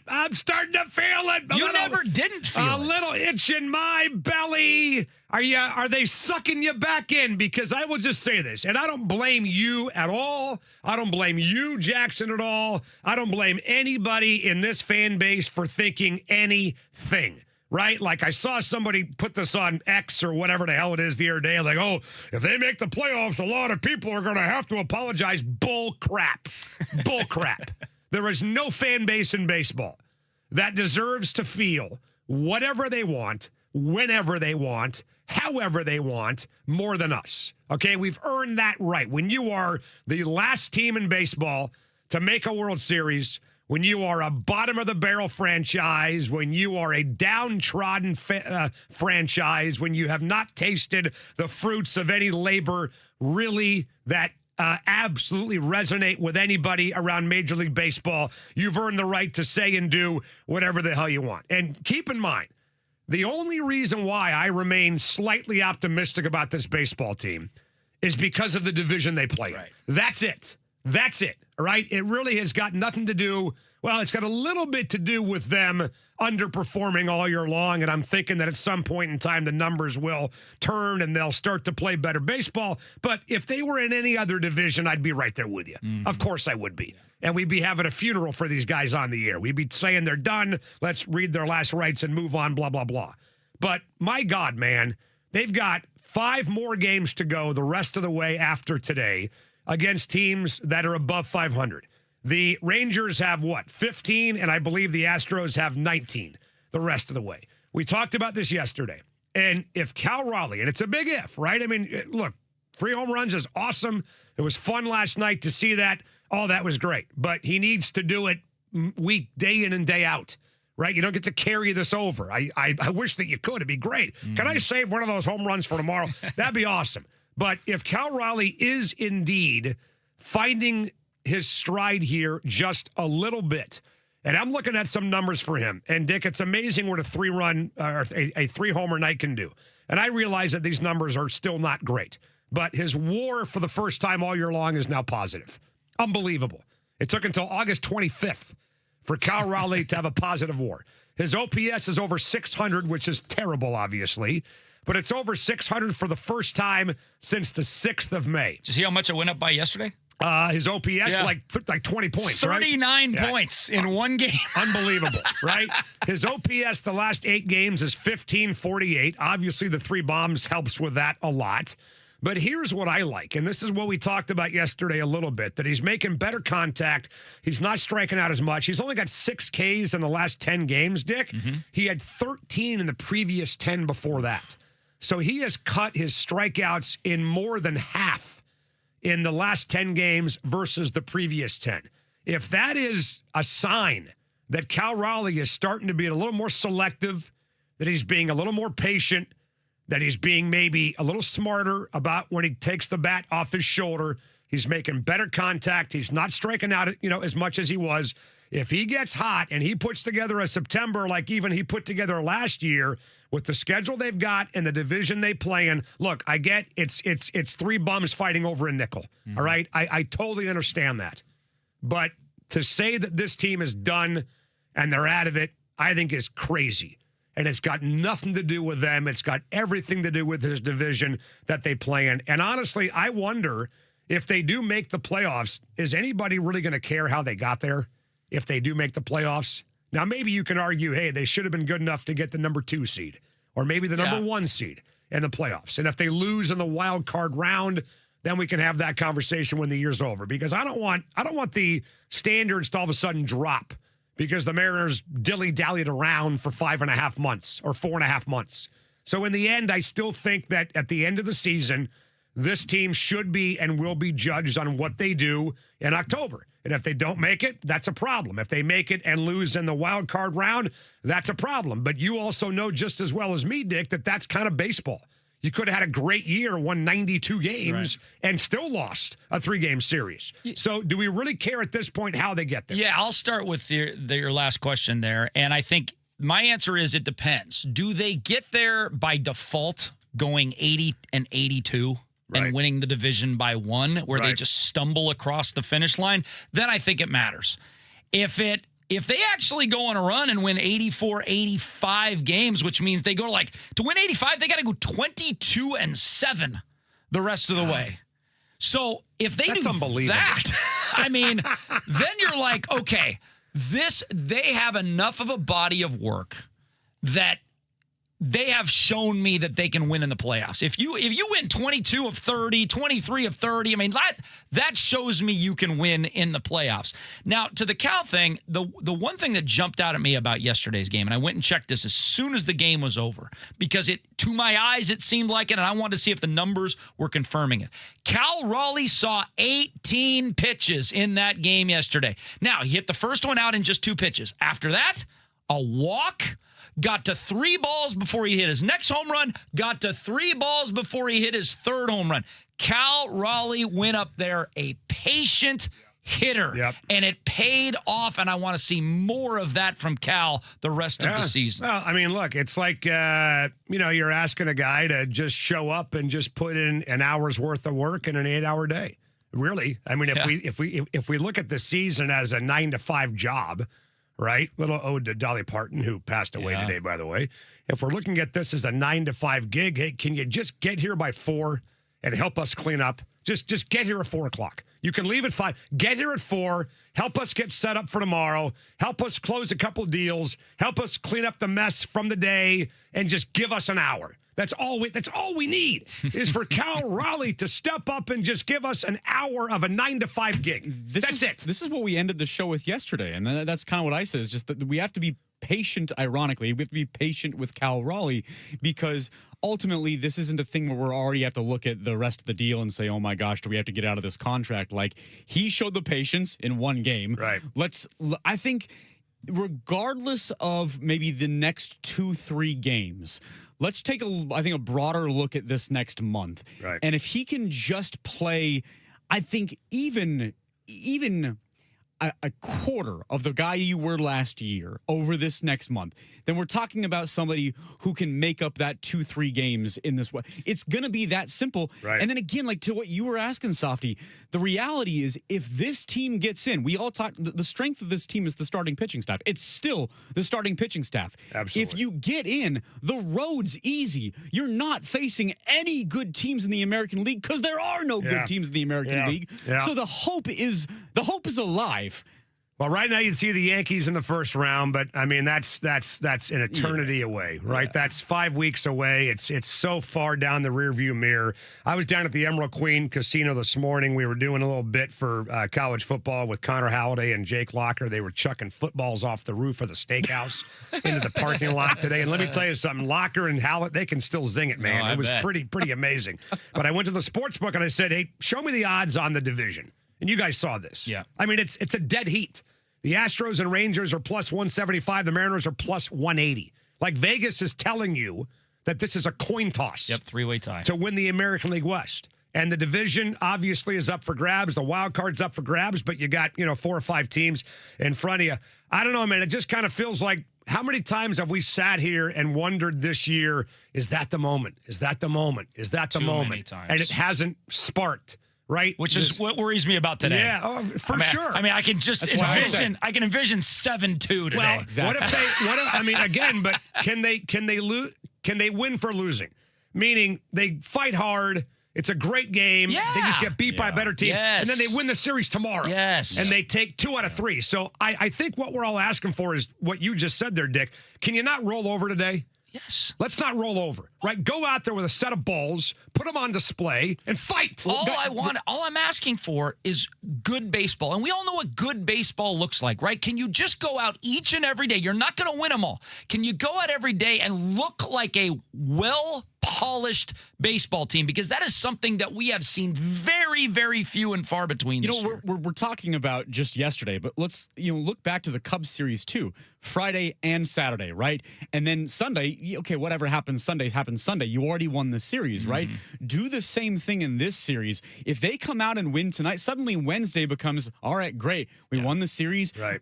Speaker 3: You never didn't feel
Speaker 5: a little itch in my belly. Are they sucking you back in? Because I will just say this, and I don't blame you at all. I don't blame you, Jackson, at all. I don't blame anybody in this fan base for thinking anything. Right? Like, I saw somebody put this on X or whatever the hell it is the other day. Like, oh, if they make the playoffs, a lot of people are going to have to apologize. Bull crap. Bull crap. There is no fan base in baseball that deserves to feel whatever they want, whenever they want, however they want, more than us. Okay? We've earned that right. When you are the last team in baseball to make a World Series, when you are a bottom-of-the-barrel franchise, when you are a downtrodden franchise, when you have not tasted the fruits of any labor really that absolutely resonate with anybody around Major League Baseball, you've earned the right to say and do whatever the hell you want. And keep in mind, the only reason why I remain slightly optimistic about this baseball team is because of the division they play in. That's it. That's it, all right? It really has got nothing to do, well, it's got a little bit to do with them underperforming all year long, and I'm thinking that at some point in time the numbers will turn and they'll start to play better baseball. But if they were in any other division, I'd be right there with you. Of course I would be. And we'd be having a funeral for these guys on the air. We'd be saying they're done, let's read their last rites and move on, blah, blah, blah. But my God, man, they've got 5 more games to go the rest of the way after today against teams that are above 500. The Rangers have, 15, and I believe the Astros have 19 the rest of the way. We talked about this yesterday. And if Cal Raleigh, and it's a big if, right? I mean, look, 3 home runs is awesome. It was fun last night to see that. Oh, that was great. But he needs to do it day in and day out, right? You don't get to carry this over. I wish that you could. It'd be great. Can I save one of those home runs for tomorrow? That'd be awesome. But if Cal Raleigh is indeed finding his stride here just a little bit, and I'm looking at some numbers for him, and Dick, it's amazing what a 3-homer night can do. And I realize that these numbers are still not great, but his WAR for the first time all year long is now positive. Unbelievable. It took until August 25th for Cal Raleigh to have a positive WAR. His OPS is over 600, which is terrible, obviously. But it's over 600 for the first time since the 6th of May.
Speaker 3: Did you see how much it went up by yesterday?
Speaker 5: His OPS, like 20 points,
Speaker 3: 39
Speaker 5: right?
Speaker 3: points in one game.
Speaker 5: Unbelievable, right? His OPS the last 8 games is 1548. Obviously, the 3 bombs helps with that a lot. But here's what I like, and this is what we talked about yesterday a little bit, that he's making better contact. He's not striking out as much. He's only got 6 Ks in the last 10 games, Dick. He had 13 in the previous 10 before that. So he has cut his strikeouts in more than half in the last 10 games versus the previous 10. If that is a sign that Cal Raleigh is starting to be a little more selective, that he's being a little more patient, that he's being maybe a little smarter about when he takes the bat off his shoulder, he's making better contact, he's not striking out, as much as he was. If he gets hot and he puts together a September like even he put together last year with the schedule they've got and the division they play in, look, I get it's 3 bums fighting over a nickel, all right? I totally understand that. But to say that this team is done and they're out of it, I think is crazy. And it's got nothing to do with them. It's got everything to do with this division that they play in. And honestly, I wonder if they do make the playoffs, is anybody really going to care how they got there if they do make the playoffs? Now, maybe you can argue, hey, they should have been good enough to get the number 2 seed or maybe the number 1 seed in the playoffs. And if they lose in the wild card round, then we can have that conversation when the year's over. Because I don't want the standards to all of a sudden drop because the Mariners dilly-dallied around for 5.5 months or 4.5 months. So in the end, I still think that at the end of the season, this team should be and will be judged on what they do in October. And if they don't make it, that's a problem. If they make it and lose in the wild card round, that's a problem. But you also know just as well as me, Dick, that that's kind of baseball. You could have had a great year, won 92 games, and still lost a 3-game series. So do we really care at this point how they get there?
Speaker 3: Yeah, I'll start with your last question there. And I think my answer is it depends. Do they get there by default going 80 and 82? And winning the division by 1, where they just stumble across the finish line, then I think it matters. If they actually go on a run and win 84, 85 games, which means they go to win 85, they got to go 22-7 the rest of the way. So if they do that, I mean, then you're like, okay, they have enough of a body of work that they have shown me that they can win in the playoffs. If you win 22 of 30, 23 of 30, I mean, that shows me you can win in the playoffs. Now, to the Cal thing, the one thing that jumped out at me about yesterday's game, and I went and checked this as soon as the game was over, because to my eyes, it seemed like it, and I wanted to see if the numbers were confirming it. Cal Raleigh saw 18 pitches in that game yesterday. Now, he hit the first one out in just 2 pitches. After that, a walk, got to 3 balls before he hit his next home run, got to 3 balls before he hit his 3rd home run. Cal Raleigh went up there a patient hitter, and it paid off, and I want to see more of that from Cal the rest of the season.
Speaker 5: Well, I mean, look, it's like, you're asking a guy to just show up and just put in an hour's worth of work in an 8-hour day. Really. I mean, if we look at the season as a 9-to-5 job, right? Little ode to Dolly Parton, who passed away today, by the way. If we're looking at this as a 9-to-5 gig, hey, can you just get here by 4 and help us clean up? Just get here at 4 o'clock. You can leave at 5. Get here at 4. Help us get set up for tomorrow. Help us close a couple deals. Help us clean up the mess from the day, and just give us an hour. That's all we need is for Cal Raleigh to step up and just give us an hour of a 9-to-5 gig. That's it.
Speaker 4: This is what we ended the show with yesterday, and that's kind of what I said. Is just that we have to be patient. Ironically, we have to be patient with Cal Raleigh, because ultimately this isn't a thing where we already have to look at the rest of the deal and say, oh my gosh, do we have to get out of this contract? Like, he showed the patience in one game.
Speaker 5: Right.
Speaker 4: I think regardless of maybe the next 2-3 games, let's take a broader look at this next month.
Speaker 5: Right.
Speaker 4: And if he can just play, I think even a quarter of the guy you were last year over this next month, then we're talking about somebody who can make up that 2-3 games in this way. It's going to be that simple.
Speaker 5: Right.
Speaker 4: And then again, like to what you were asking, Softy, the reality is if this team gets in, we all talk, the strength of this team is the starting pitching staff. It's still the starting pitching staff.
Speaker 5: Absolutely.
Speaker 4: If you get in, the road's easy. You're not facing any good teams in the American League, because there are no good teams in the American League.
Speaker 5: Yeah.
Speaker 4: So the hope is alive.
Speaker 5: Well, right now you'd see the Yankees in the first round, but I mean that's an eternity away, right? Yeah. That's 5 weeks away. It's so far down the rearview mirror. I was down at the Emerald Queen Casino this morning. We were doing a little bit for college football with Connor Halliday and Jake Locker. They were chucking footballs off the roof of the steakhouse into the parking lot today. And let me tell you something, Locker and Halliday, they can still zing it, man. It was pretty amazing. But I went to the sports book and I said, hey, show me the odds on the division. And you guys saw this.
Speaker 3: Yeah.
Speaker 5: I mean, it's a dead heat. The Astros and Rangers are plus 175. The Mariners are plus 180. Like, Vegas is telling you that this is a coin toss.
Speaker 3: Yep, three-way tie.
Speaker 5: To win the American League West. And the division obviously is up for grabs. The wild card's up for grabs, but you got, 4 or 5 teams in front of you. I don't know, man. It just kind of feels like, how many times have we sat here and wondered this year, is that the moment? Is that the moment? Is that the moment?
Speaker 3: Many times.
Speaker 5: And it hasn't sparked. Right,
Speaker 3: which is what worries me about today.
Speaker 5: Yeah, for sure.
Speaker 3: I mean, I can just envision. I can envision 7-2 today.
Speaker 5: Well, exactly. I mean, again, but can they lose? Can they win for losing? Meaning they fight hard. It's a great game.
Speaker 3: Yeah.
Speaker 5: They just get beat by a better team, and then they win the series tomorrow.
Speaker 3: Yes,
Speaker 5: and they take 2 out of 3. So I think what we're all asking for is what you just said there, Dick. Can you not roll over today?
Speaker 3: Yes.
Speaker 5: Let's not roll over, right? Go out there with a set of balls, put them on display, and fight.
Speaker 3: All I'm asking for is good baseball. And we all know what good baseball looks like, right? Can you just go out each and every day? You're not going to win them all. Can you go out every day and look like a well-polished baseball team? Because that is something that we have seen very, very few and far between this year.
Speaker 4: We're talking about just yesterday, but let's look back to the Cubs series too. Friday and Saturday, right? And then Sunday, okay, whatever happens Sunday happens Sunday. You already won the series, right? Do the same thing in this series. If they come out and win tonight, suddenly Wednesday becomes, all right, great. We won the series.
Speaker 5: Right.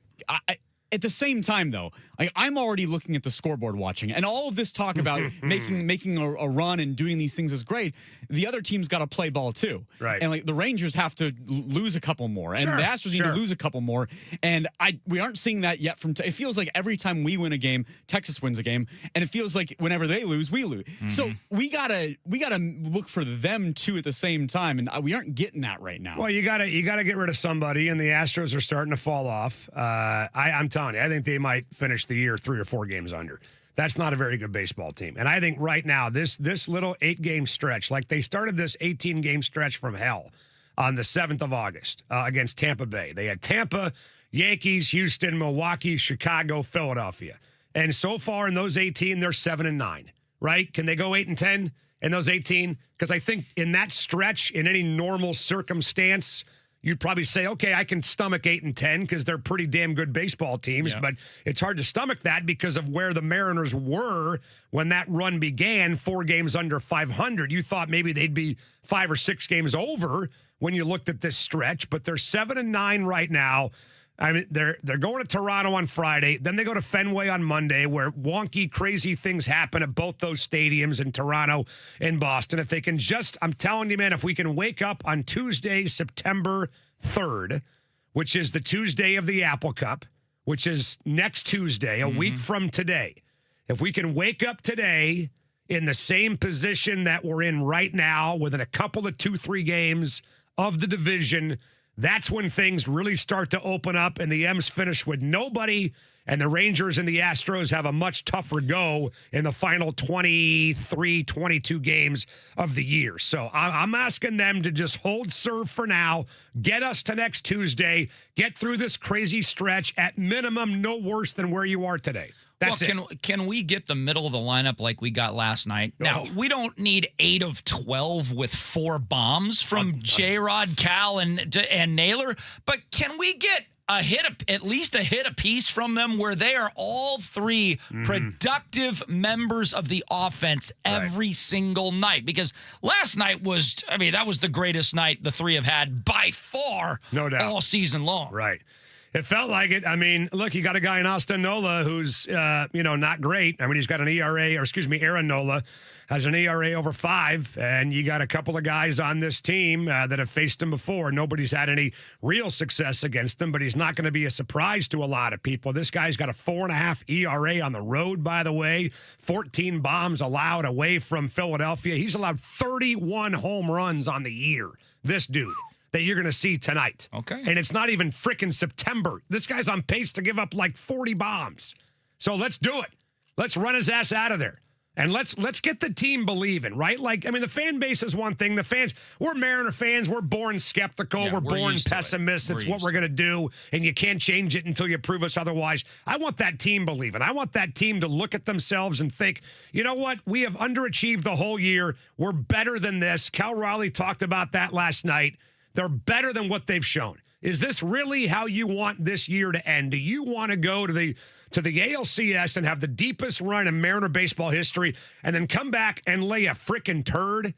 Speaker 4: At the same time, though, I'm already looking at the scoreboard watching, and all of this talk about making a run and doing these things is great. The other team's got to play ball too,
Speaker 5: right?
Speaker 4: And the Rangers have to lose a couple more, and the Astros need to lose a couple more. And we aren't seeing that yet. It feels like every time we win a game, Texas wins a game, and it feels like whenever they lose, we lose. So we gotta look for them too at the same time, and we aren't getting that right now.
Speaker 5: Well, you gotta get rid of somebody, and the Astros are starting to fall off. I'm telling you, I think they might finish the year 3 or 4 games under. That's not a very good baseball team. And I think right now, this little 8-game stretch, like they started this 18-game stretch from hell on the 7th of August against Tampa Bay. They had Tampa, Yankees, Houston, Milwaukee, Chicago, Philadelphia. And so far in those 18, they're 7-9, right? Can they go 8-10 in those 18? Because I think in that stretch, in any normal circumstance, you'd probably say, okay, I can stomach 8-10 because they're pretty damn good baseball teams, but it's hard to stomach that because of where the Mariners were when that run began, 4 games under 500. You thought maybe they'd be 5 or 6 games over when you looked at this stretch, but they're 7-9 right now. I mean, they're going to Toronto on Friday. Then they go to Fenway on Monday, where wonky, crazy things happen at both those stadiums in Toronto and Boston. If they can just, I'm telling you, man, if we can wake up on Tuesday, September 3rd, which is the Tuesday of the Apple Cup, which is next Tuesday, a week from today. If we can wake up today in the same position that we're in right now, within a couple of 2-3 games of the division, that's when things really start to open up, and the M's finish with nobody, and the Rangers and the Astros have a much tougher go in the final 23, 22 games of the year. So I'm asking them to just hold serve for now, get us to next Tuesday, get through this crazy stretch, at minimum no worse than where you are today. That's
Speaker 3: can we get the middle of the lineup like we got last night? Now, we don't need 8 of 12 with 4 bombs from J-Rod, Cal, and Naylor, but can we get at least a hit apiece from them where they are all 3 productive members of the offense every single night? Because last night that was the greatest night the 3 have had by far,
Speaker 5: no doubt,
Speaker 3: all season long.
Speaker 5: Right. It felt like it. I mean, look, you got a guy in Austin Nola who's, not great. I mean, he's got an Aaron Nola has an ERA over 5, and you got a couple of guys on this team that have faced him before. Nobody's had any real success against him, but he's not going to be a surprise to a lot of people. This guy's got a 4.5 ERA on the road, by the way, 14 bombs allowed away from Philadelphia. He's allowed 31 home runs on the year, this dude, that you're going to see tonight.
Speaker 3: Okay.
Speaker 5: And it's not even frickin' September. This guy's on pace to give up like 40 bombs. So let's do it. Let's run his ass out of there. And let's get the team believing, right? Like, I mean, the fan base is one thing. The fans, we're Mariner fans. We're born skeptical.
Speaker 3: Yeah,
Speaker 5: we're born pessimists. It's what we're going to do, and you can't change it until you prove us otherwise. I want that team believing. I want that team to look at themselves and think, you know what? We have underachieved the whole year. We're better than this. Cal Raleigh talked about that last night. They're better than what they've shown. Is this really how you want this year to end? Do you want to go to the ALCS and have the deepest run in Mariner baseball history and then come back and lay a frickin' turd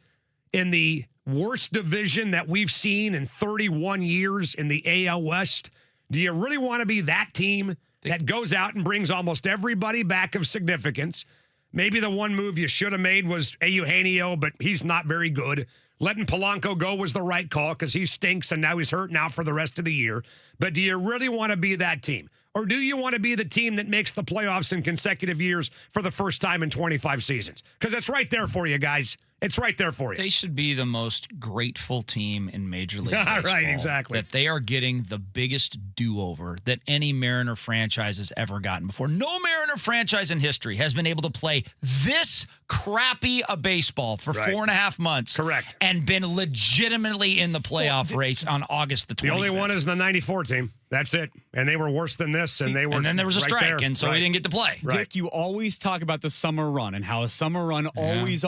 Speaker 5: in the worst division that we've seen in 31 years in the AL West? Do you really want to be that team that goes out and brings almost everybody back of significance? Maybe the one move you should have made was Eugenio, but he's not very good. Letting Polanco go was the right call because he stinks and now he's hurt now for the rest of the year. But do you really want to be that team? Or do you want to be the team that makes the playoffs in consecutive years for the first time in 25 seasons? Because it's right there for you, guys. It's right there for you.
Speaker 3: They should be the most grateful team in Major League Baseball.
Speaker 5: Right, exactly.
Speaker 3: That they are getting the biggest do-over that any Mariner franchise has ever gotten before. No Mariner franchise in history has been able to play this crappy a baseball for 4.5 months.
Speaker 5: Correct.
Speaker 3: And been legitimately in the playoff race on August the 25th.
Speaker 5: The only one is the 94 team. That's it. And they were worse than this, and they were.
Speaker 3: And then there was a
Speaker 5: right
Speaker 3: strike,
Speaker 5: there.
Speaker 3: and so we didn't get to play.
Speaker 4: Dick, you always talk about the summer run and how a summer run always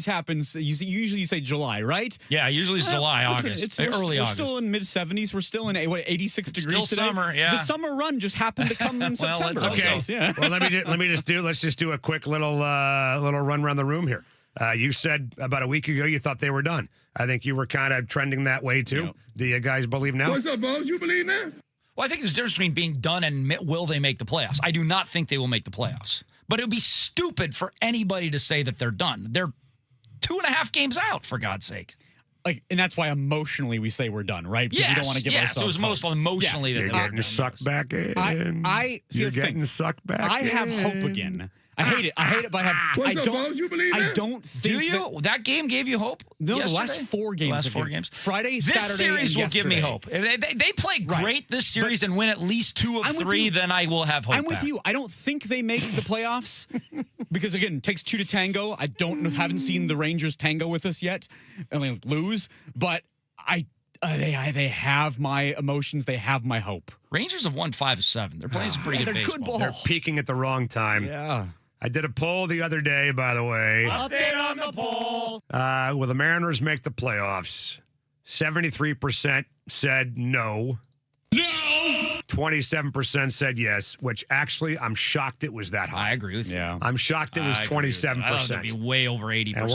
Speaker 4: happens. Usually you say July, right?
Speaker 3: Yeah, usually it's July, August, early
Speaker 4: we're
Speaker 3: August.
Speaker 4: Still in
Speaker 3: mid-70s.
Speaker 4: We're still in 86 degrees
Speaker 3: still
Speaker 4: today.
Speaker 3: summer, yeah.
Speaker 4: The summer run just happened to come in September.
Speaker 5: Okay.
Speaker 4: Yeah.
Speaker 5: Well, let's just do a quick little run around the room here. You said about a week ago you thought they were done. I think you were kind of trending that way too. Yep. Do you guys believe now?
Speaker 12: What's up, Bones? You believe now?
Speaker 3: Well, I think there's a difference between being done and will they make the playoffs. I do not think they will make the playoffs. But it would be stupid for anybody to say that they're done. They're 2.5 games out, for God's sake.
Speaker 4: And that's why emotionally we say we're done, right? Because we don't want to give ourselves
Speaker 3: it was most emotionally that
Speaker 5: you're getting sucked back in.
Speaker 4: You're
Speaker 5: getting sucked back in.
Speaker 4: I have hope again. I hate it, but I have.
Speaker 12: What's up, Bones? You believe
Speaker 4: I don't think.
Speaker 3: Do you? That game gave you hope?
Speaker 4: No,
Speaker 3: yesterday?
Speaker 4: the last 4 games.
Speaker 3: The last 4 games.
Speaker 4: Friday,
Speaker 3: this
Speaker 4: Saturday,
Speaker 3: series
Speaker 4: and
Speaker 3: will give me hope. If they play great this series and win at least 2 of 3, then I will have hope.
Speaker 4: I'm with you. I don't think they make the playoffs because again, it takes 2 to tango. Haven't seen the Rangers tango with us yet. I mean, lose, but they have my emotions. They have my hope.
Speaker 3: Rangers have won 5 of 7. They're playing some pretty good baseball.
Speaker 4: Good ball.
Speaker 5: They're peaking at the wrong time.
Speaker 4: Yeah.
Speaker 5: I did a poll the other day, by the way.
Speaker 22: Update on the poll.
Speaker 5: Will the Mariners make the playoffs? 73% said no.
Speaker 22: No.
Speaker 5: 27% said yes, which actually I'm shocked it was that high.
Speaker 3: I agree with you.
Speaker 4: Yeah.
Speaker 5: I'm shocked it was 27%.
Speaker 3: I thought it'd be way over 80%.
Speaker 5: And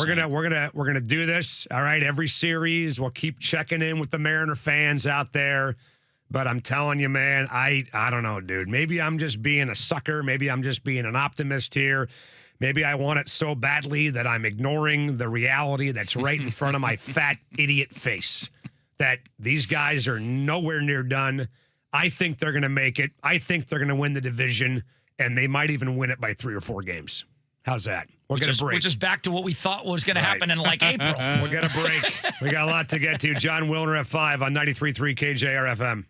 Speaker 5: we're gonna do this. All right, every series we'll keep checking in with the Mariner fans out there. But I'm telling you, man, I don't know, dude. Maybe I'm just being a sucker. Maybe I'm just being an optimist here. Maybe I want it so badly that I'm ignoring the reality that's right in front of my fat idiot face. That these guys are nowhere near done. I think they're going to make it. I think they're going to win the division, and they might even win it by 3 or 4 games. How's that? We're going to break.
Speaker 3: Which is back to what we thought was going to happen in like April.
Speaker 5: We're going to break. We got a lot to get to. John Wilner at 5 on 93.3 KJR FM.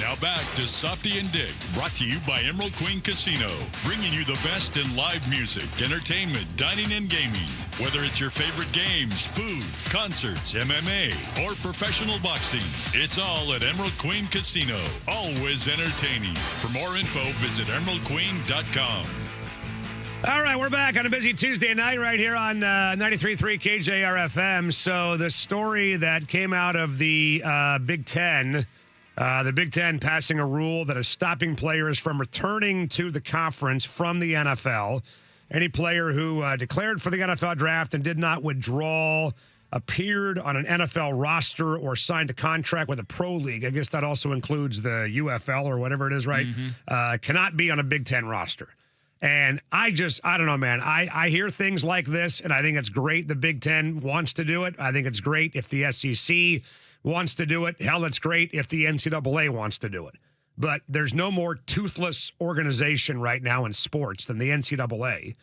Speaker 1: Now back to Softy and Dick, brought to you by Emerald Queen Casino, bringing you the best in live music, entertainment, dining, and gaming. Whether it's your favorite games, food, concerts, MMA, or professional boxing, it's all at Emerald Queen Casino. Always entertaining. For more info, visit emeraldqueen.com.
Speaker 5: All right, we're back on a busy Tuesday night right here on 93.3 KJR FM. So the story that came out of the Big Ten, the Big Ten passing a rule that is stopping players from returning to the conference from the NFL. Any player who declared for the NFL draft and did not withdraw, appeared on an NFL roster, or signed a contract with a pro league, I guess that also includes the UFL or whatever it is, right, cannot be on a Big Ten roster. And I don't know, man. I hear things like this, and I think it's great the Big Ten wants to do it. I think it's great if the SEC wants to do it. Hell, it's great if the NCAA wants to do it. But there's no more toothless organization right now in sports than the NCAA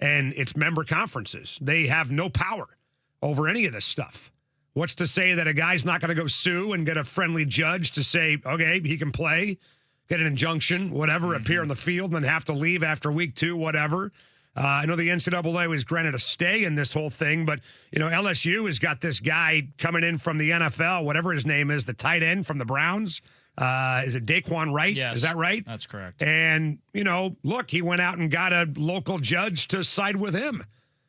Speaker 5: and its member conferences. They have no power over any of this stuff. What's to say that a guy's not going to go sue and get a friendly judge to say, okay, he can play, get an injunction, whatever, appear on the field, and then have to leave after week 2, whatever. I know the NCAA was granted a stay in this whole thing, but, LSU has got this guy coming in from the NFL, whatever his name is, the tight end from the Browns. Is it Daquan Wright?
Speaker 3: Yes,
Speaker 5: is that right?
Speaker 3: That's correct.
Speaker 5: And, look, he went out and got a local judge to side with him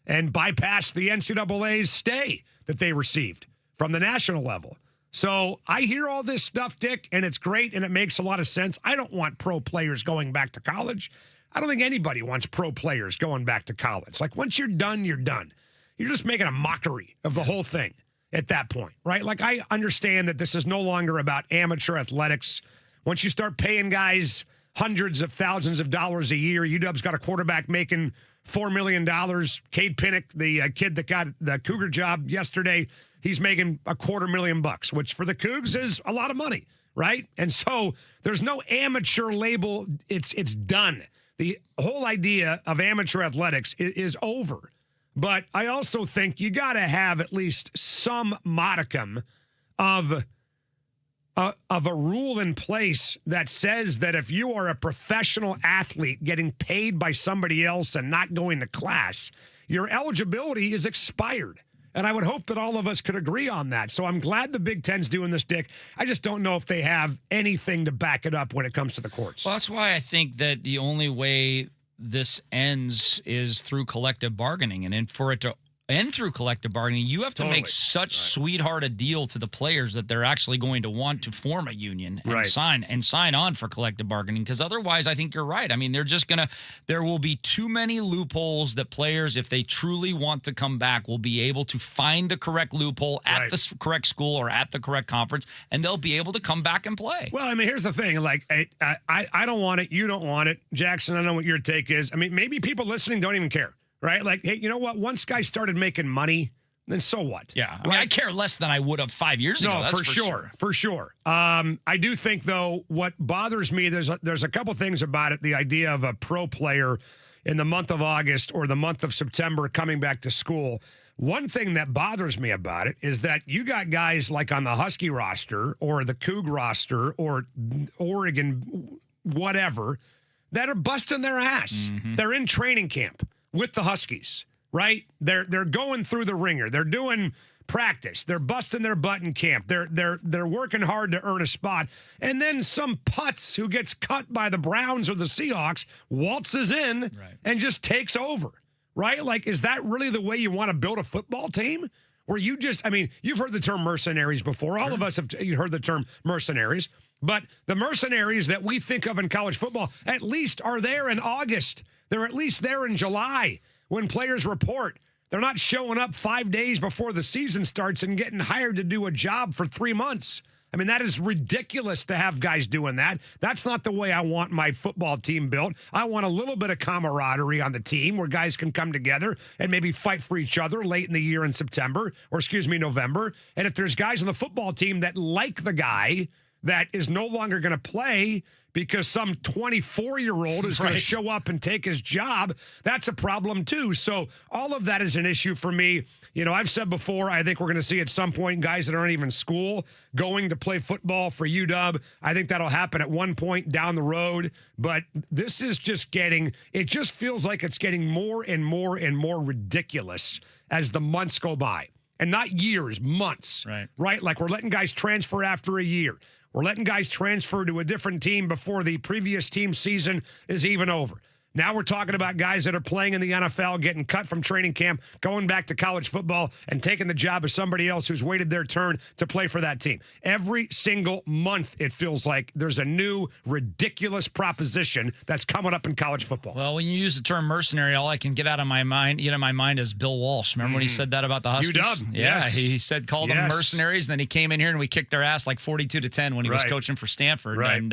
Speaker 5: and bypassed the NCAA's stay that they received from the national level. So I hear all this stuff, Dick, and it's great, and it makes a lot of sense. I don't want pro players going back to college. I don't think anybody wants pro players going back to college. Like, once you're done, you're done. You're just making a mockery of the whole thing at that point, right? Like, I understand that this is no longer about amateur athletics. Once you start paying guys hundreds of thousands of dollars a year, UW's got a quarterback making $4 million. Cade Pinnock, the kid that got the Cougar job yesterday, he's making $250,000, which for the Cougs is a lot of money, right? And so there's no amateur label. It's done. The whole idea of amateur athletics is over. But I also think you got to have at least some modicum of a rule in place that says that if you are a professional athlete getting paid by somebody else and not going to class, your eligibility is expired. And I would hope that all of us could agree on that. So I'm glad the Big Ten's doing this, Dick. I just don't know if they have anything to back it up when it comes to the courts.
Speaker 3: Well, that's why I think that the only way this ends is through collective bargaining. And for it to end through collective bargaining, you have to make such sweetheart a deal to the players that they're actually going to want to form a union and sign on for collective bargaining. Because otherwise, I think you're right. I mean, there will be too many loopholes that players, if they truly want to come back, will be able to find the correct loophole at the correct school or at the correct conference, and they'll be able to come back and play.
Speaker 5: Well, I mean, here's the thing. Like, I don't want it. You don't want it. Jackson, I don't know what your take is. I mean, maybe people listening don't even care. Right? Like, hey, you know what? Once guys started making money, then so what?
Speaker 3: Yeah. I mean, I care less than I would have 5 years ago. That's
Speaker 5: for sure. I do think, though, what bothers me, there's a couple things about it. The idea of a pro player in the month of August or the month of September coming back to school. One thing that bothers me about it is that you got guys like on the Husky roster or the Coug roster or Oregon, whatever, that are busting their ass. They're in training camp with the Huskies, right? They're going through the ringer. They're doing practice. They're busting their butt in camp. They're working hard to earn a spot. And then some putz who gets cut by the Browns or the Seahawks waltzes in and just takes over, right? Like, is that really the way you want to build a football team? Where you just, I mean, you've heard the term mercenaries before. All of us have heard the term mercenaries. But the mercenaries that we think of in college football at least are there in August. They're at least there in July when players report. They're not showing up 5 days before the season starts and getting hired to do a job for 3 months. I mean, that is ridiculous to have guys doing that. That's not the way I want my football team built. I want a little bit of camaraderie on the team where guys can come together and maybe fight for each other late in the year in November. And if there's guys on the football team that like the guy that is no longer going to play, because some 24-year-old is going to show up and take his job, that's a problem too. So all of that is an issue for me. You know, I've said before, I think we're going to see at some point guys that aren't even in school going to play football for UW. I think that'll happen at one point down the road. But this is just it just feels like it's getting more and more and more ridiculous as the months go by. And not years, months. Right? Like we're letting guys transfer after a year. We're letting guys transfer to a different team before the previous team's season is even over. Now we're talking about guys that are playing in the NFL, getting cut from training camp, going back to college football, and taking the job of somebody else who's waited their turn to play for that team. Every single month, it feels like there's a new ridiculous proposition that's coming up in college football.
Speaker 3: Well, when you use the term mercenary, all I can get in my mind is Bill Walsh. Remember when he said that about the Huskies?
Speaker 5: UW,
Speaker 3: yeah,
Speaker 5: yes.
Speaker 3: he said called them mercenaries, and then he came in here and we kicked their ass like 42-10 when he was coaching for Stanford.
Speaker 5: Right.
Speaker 3: And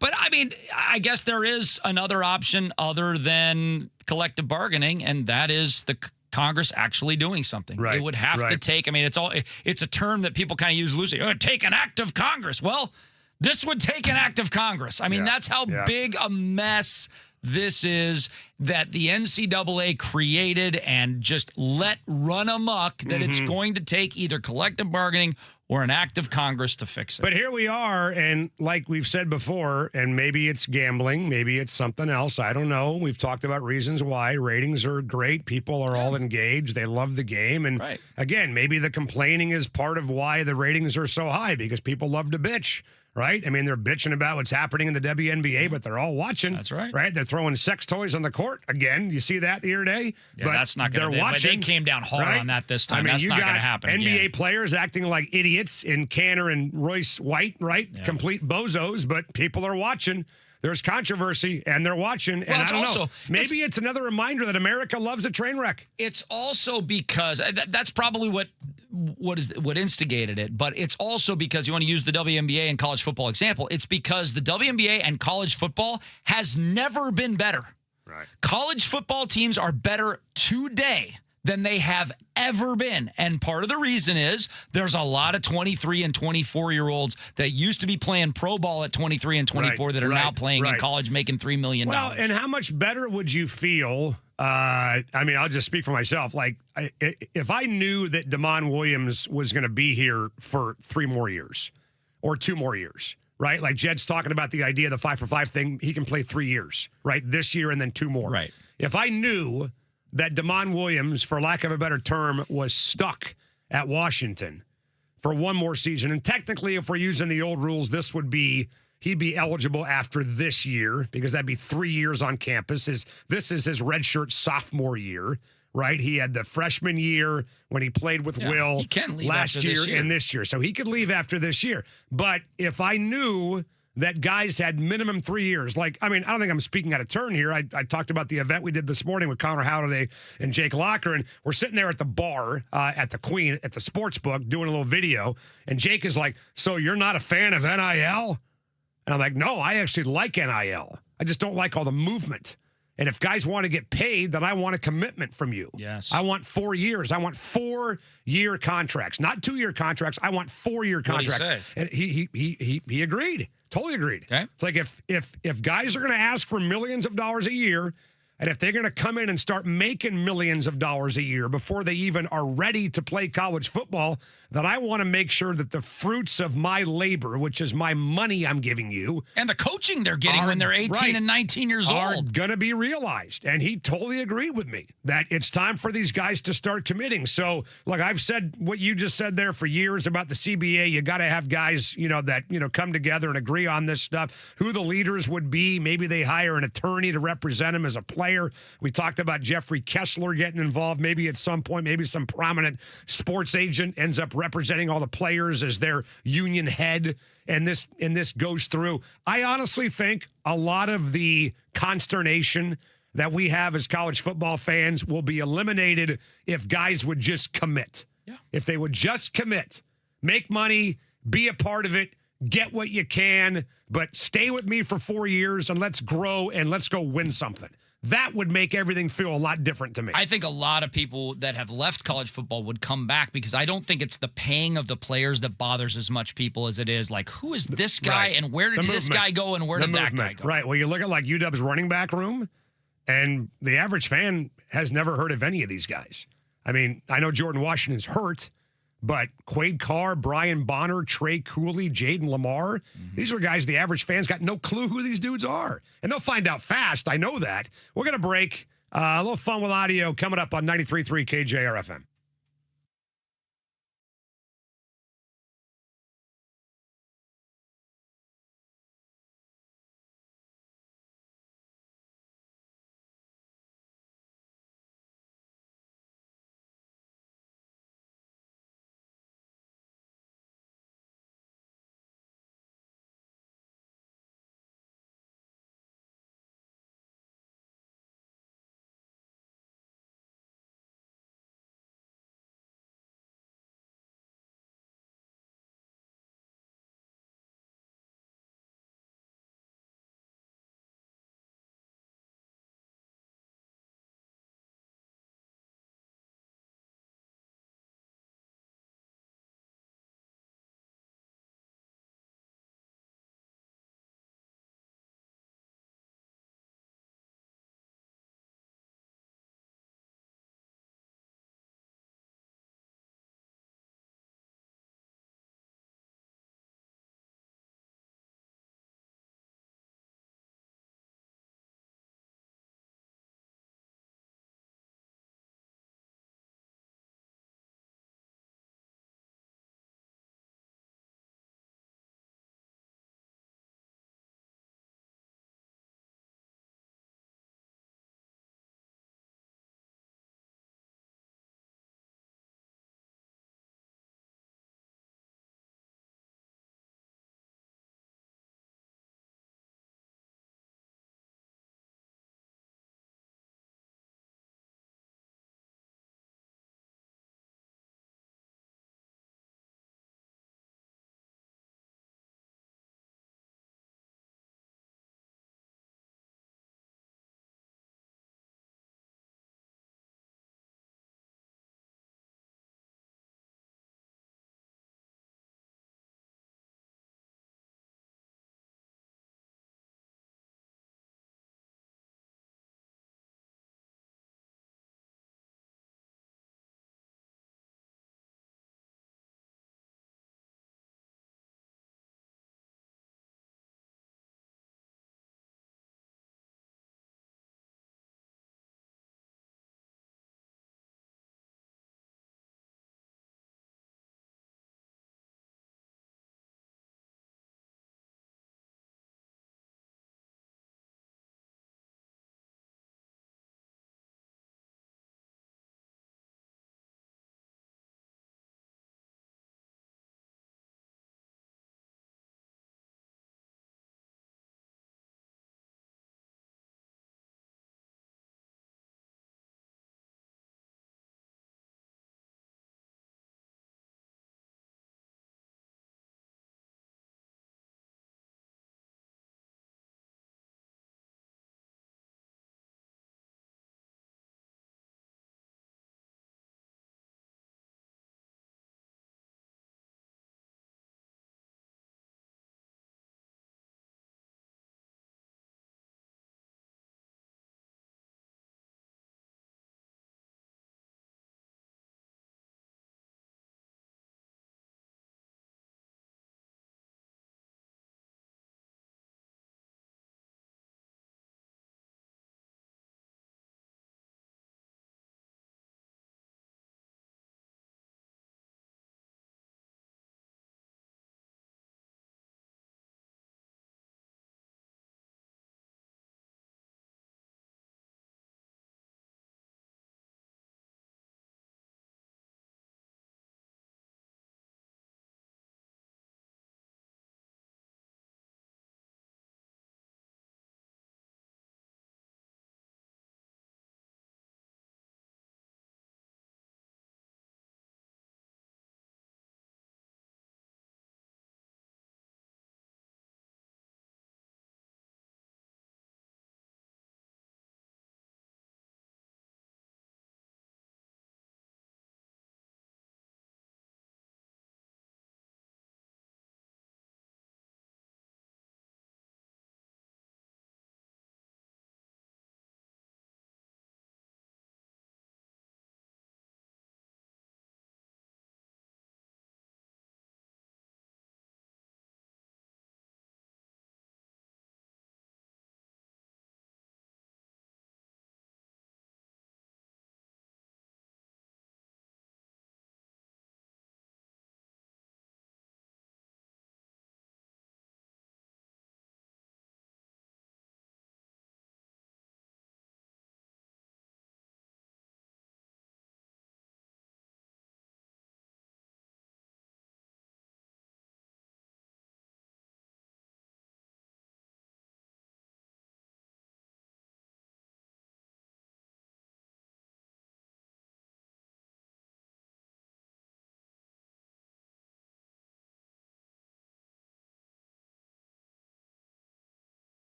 Speaker 3: but I mean, I guess there is another option other than collective bargaining, and that is the Congress actually doing something. It would have to take, I mean, it's a term that people kind of use loosely. Take an act of Congress. Well, this would take an act of Congress. I mean, that's how big a mess this is that the NCAA created and just let run amok, that it's going to take either collective bargaining or an act of Congress to fix it.
Speaker 5: But here we are, and like we've said before, and maybe it's gambling, maybe it's something else, I don't know. We've talked about reasons why. Ratings are great. People are all engaged. They love the game. And again, maybe the complaining is part of why the ratings are so high, because people love to bitch. Right? I mean, they're bitching about what's happening in the WNBA, but they're all watching.
Speaker 3: That's right.
Speaker 5: Right? They're throwing sex toys on the court again. You see that the other day?
Speaker 3: Yeah,
Speaker 5: but
Speaker 3: that's not going to be.
Speaker 5: Watching.
Speaker 3: They came down hard on that this time.
Speaker 5: I mean,
Speaker 3: that's
Speaker 5: you
Speaker 3: not
Speaker 5: got
Speaker 3: going to happen
Speaker 5: NBA
Speaker 3: again.
Speaker 5: players acting like idiots in Canner and Royce White, right? Yeah. Complete bozos, but people are watching. There's controversy, and they're watching.
Speaker 3: Well,
Speaker 5: and I don't
Speaker 3: also,
Speaker 5: know. Maybe it's another reminder that America loves a train wreck.
Speaker 3: It's also because that's probably what instigated it, but it's also because you want to use the WNBA and college football example. It's because the WNBA and college football has never been better.
Speaker 5: Right.
Speaker 3: College football teams are better today than they have ever been. And part of the reason is there's a lot of 23 and 24-year-olds that used to be playing pro ball at 23 and 24 that are now playing in college making $3 million.
Speaker 5: Well, and how much better would you feel? I mean, I'll just speak for myself. Like, if I knew that Damon Williams was going to be here for 3 more years or 2 more years, right? Like Jed's talking about the idea of the 5-for-5 thing. He can play 3 years, right? This year and then 2 more.
Speaker 3: Right.
Speaker 5: If I knew that Damon Williams, for lack of a better term, was stuck at Washington for 1 more season. And technically, if we're using the old rules, he'd be eligible after this year because that'd be 3 years on campus. This is his redshirt sophomore year, right? He had the freshman year when he played with Will
Speaker 3: he can leave
Speaker 5: last
Speaker 3: after
Speaker 5: year,
Speaker 3: this year
Speaker 5: and this year. So he could leave after this year. But if I knew that guys had minimum 3 years. Like, I mean, I don't think I'm speaking out of turn here. I talked about the event we did this morning with Connor Halliday and Jake Locker, and we're sitting there at the bar at the Queen, at the sports book, doing a little video, and Jake is like, so you're not a fan of NIL? And I'm like, no, I actually like NIL. I just don't like all the movement. And if guys want to get paid, then I want a commitment from you.
Speaker 3: Yes.
Speaker 5: I want 4 years. I want 4-year contracts, not 2-year contracts. I want 4-year contracts.
Speaker 3: What did he
Speaker 5: say? And he agreed. Totally agreed.
Speaker 3: Okay.
Speaker 5: It's like if guys are going to ask for millions of dollars a year, and if they're going to come in and start making millions of dollars a year before they even are ready to play college football, then I want to make sure that the fruits of my labor, which is my money I'm giving you,
Speaker 3: and the coaching they're getting when they're 18 and 19 years
Speaker 5: are
Speaker 3: old,
Speaker 5: going to be realized. And he totally agreed with me that it's time for these guys to start committing. So, look, I've said what you just said there for years about the CBA. You got to have guys, that come together and agree on this stuff. Who the leaders would be? Maybe they hire an attorney to represent him as a player. We talked about Jeffrey Kessler getting involved. Maybe at some point, maybe some prominent sports agent ends up representing all the players as their union head, and this goes through. I honestly think a lot of the consternation that we have as college football fans will be eliminated if guys would just commit.
Speaker 3: Yeah.
Speaker 5: If they would just commit, make money, be a part of it, get what you can, but stay with me for 4 years and let's grow and let's go win something. That would make everything feel a lot different to me.
Speaker 3: I think a lot of people that have left college football would come back because I don't think it's the paying of the players that bothers as much people as it is like, who is this guy and where did this guy go and where did that guy go?
Speaker 5: Right. Well, you look at like UW's running back room, and the average fan has never heard of any of these guys. I mean, I know Jordan Washington's hurt, but Quade Carr, Brian Bonner, Trey Cooley, Jaden Lamar, these are guys the average fan's got no clue who these dudes are. And they'll find out fast. I know that. We're going to break. A little fun with audio coming up on 93.3 KJR FM.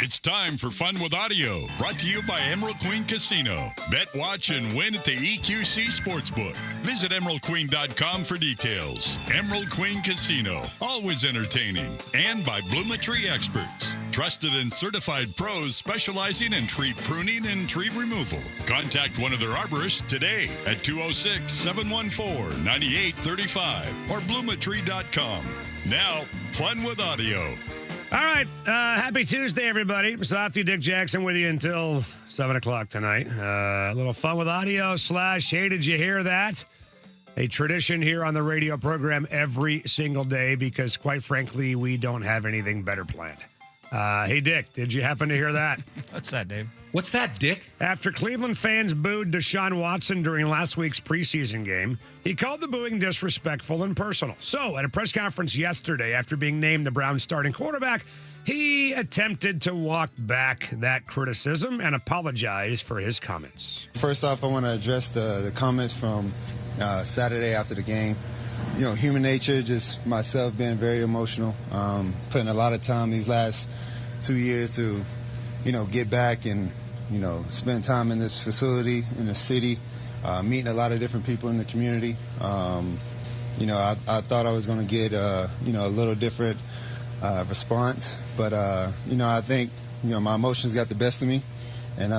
Speaker 1: It's time for Fun with Audio, brought to you by Emerald Queen Casino. Bet, watch, and win at the EQC Sportsbook. Visit emeraldqueen.com for details. Emerald Queen Casino, always entertaining. And by Bloometry Experts, trusted and certified pros specializing in tree pruning and tree removal. Contact one of their arborists today at 206-714-9835 or bloometry.com. Now, Fun with Audio.
Speaker 5: All right. Happy Tuesday, everybody. Softy Dick Jackson with you until 7 o'clock tonight. A little Fun with Audio / Hey, did you hear that? A tradition here on the radio program every single day because, quite frankly, we don't have anything better planned. Hey, Dick, did you happen to hear that?
Speaker 3: What's that, Dave?
Speaker 5: What's that, Dick? After Cleveland fans booed Deshaun Watson during last week's preseason game, he called the booing disrespectful and personal. So, at a press conference yesterday, after being named the Browns' starting quarterback, he attempted to walk back that criticism and apologize for his comments.
Speaker 13: First off, I want to address the comments from Saturday after the game. You know, human nature, just myself being very emotional, putting a lot of time these last 2 years to, get back and, spend time in this facility, in the city, meeting a lot of different people in the community. I thought I was going to get, a little different response, but, I think, my emotions got the best of me, and,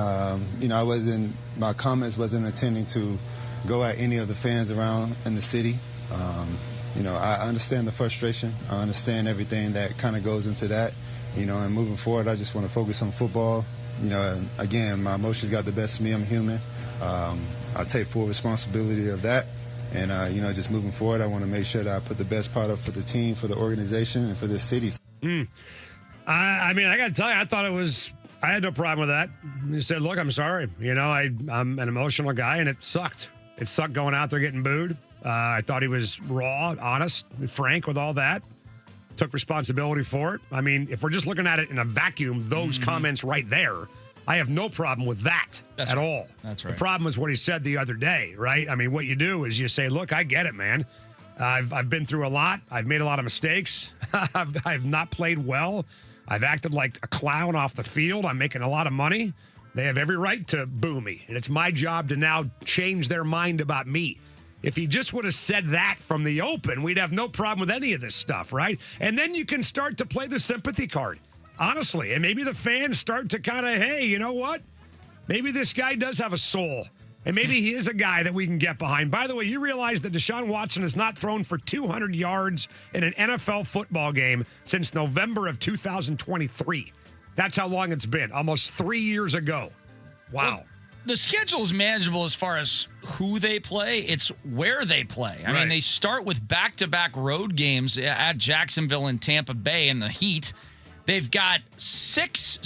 Speaker 13: my comments wasn't intending to go at any of the fans around in the city. I understand the frustration. I understand everything that kind of goes into that. And moving forward, I just want to focus on football. And again, my emotions got the best of me. I'm human. I take full responsibility of that. And, just moving forward, I want to make sure that I put the best part up for the team, for the organization, and for this city.
Speaker 5: I got to tell you, I had no problem with that. He said, look, I'm sorry. I'm an emotional guy, and it sucked. It sucked going out there getting booed. I thought he was raw, honest, frank with all that. Took responsibility for it. If we're just looking at it in a vacuum, those comments right there, I have no problem with that at all.
Speaker 3: That's right.
Speaker 5: The problem is what he said the other day, right? What you do is you say, look, I get it, man. I've been through a lot. I've made a lot of mistakes. I've not played well. I've acted like a clown off the field. I'm making a lot of money. They have every right to boo me, and it's my job to now change their mind about me. If he just would have said that from the open, we'd have no problem with any of this stuff, right? And then you can start to play the sympathy card, honestly. And maybe the fans start to kind of, hey, you know what? Maybe this guy does have a soul. And maybe he is a guy that we can get behind. By the way, you realize that Deshaun Watson has not thrown for 200 yards in an NFL football game since November of 2023. That's how long it's been, almost 3 years ago. Wow.
Speaker 3: Well, the schedule is manageable as far as who they play. It's where they play. I mean, they start with back-to-back road games at Jacksonville and Tampa Bay in the heat. They've got six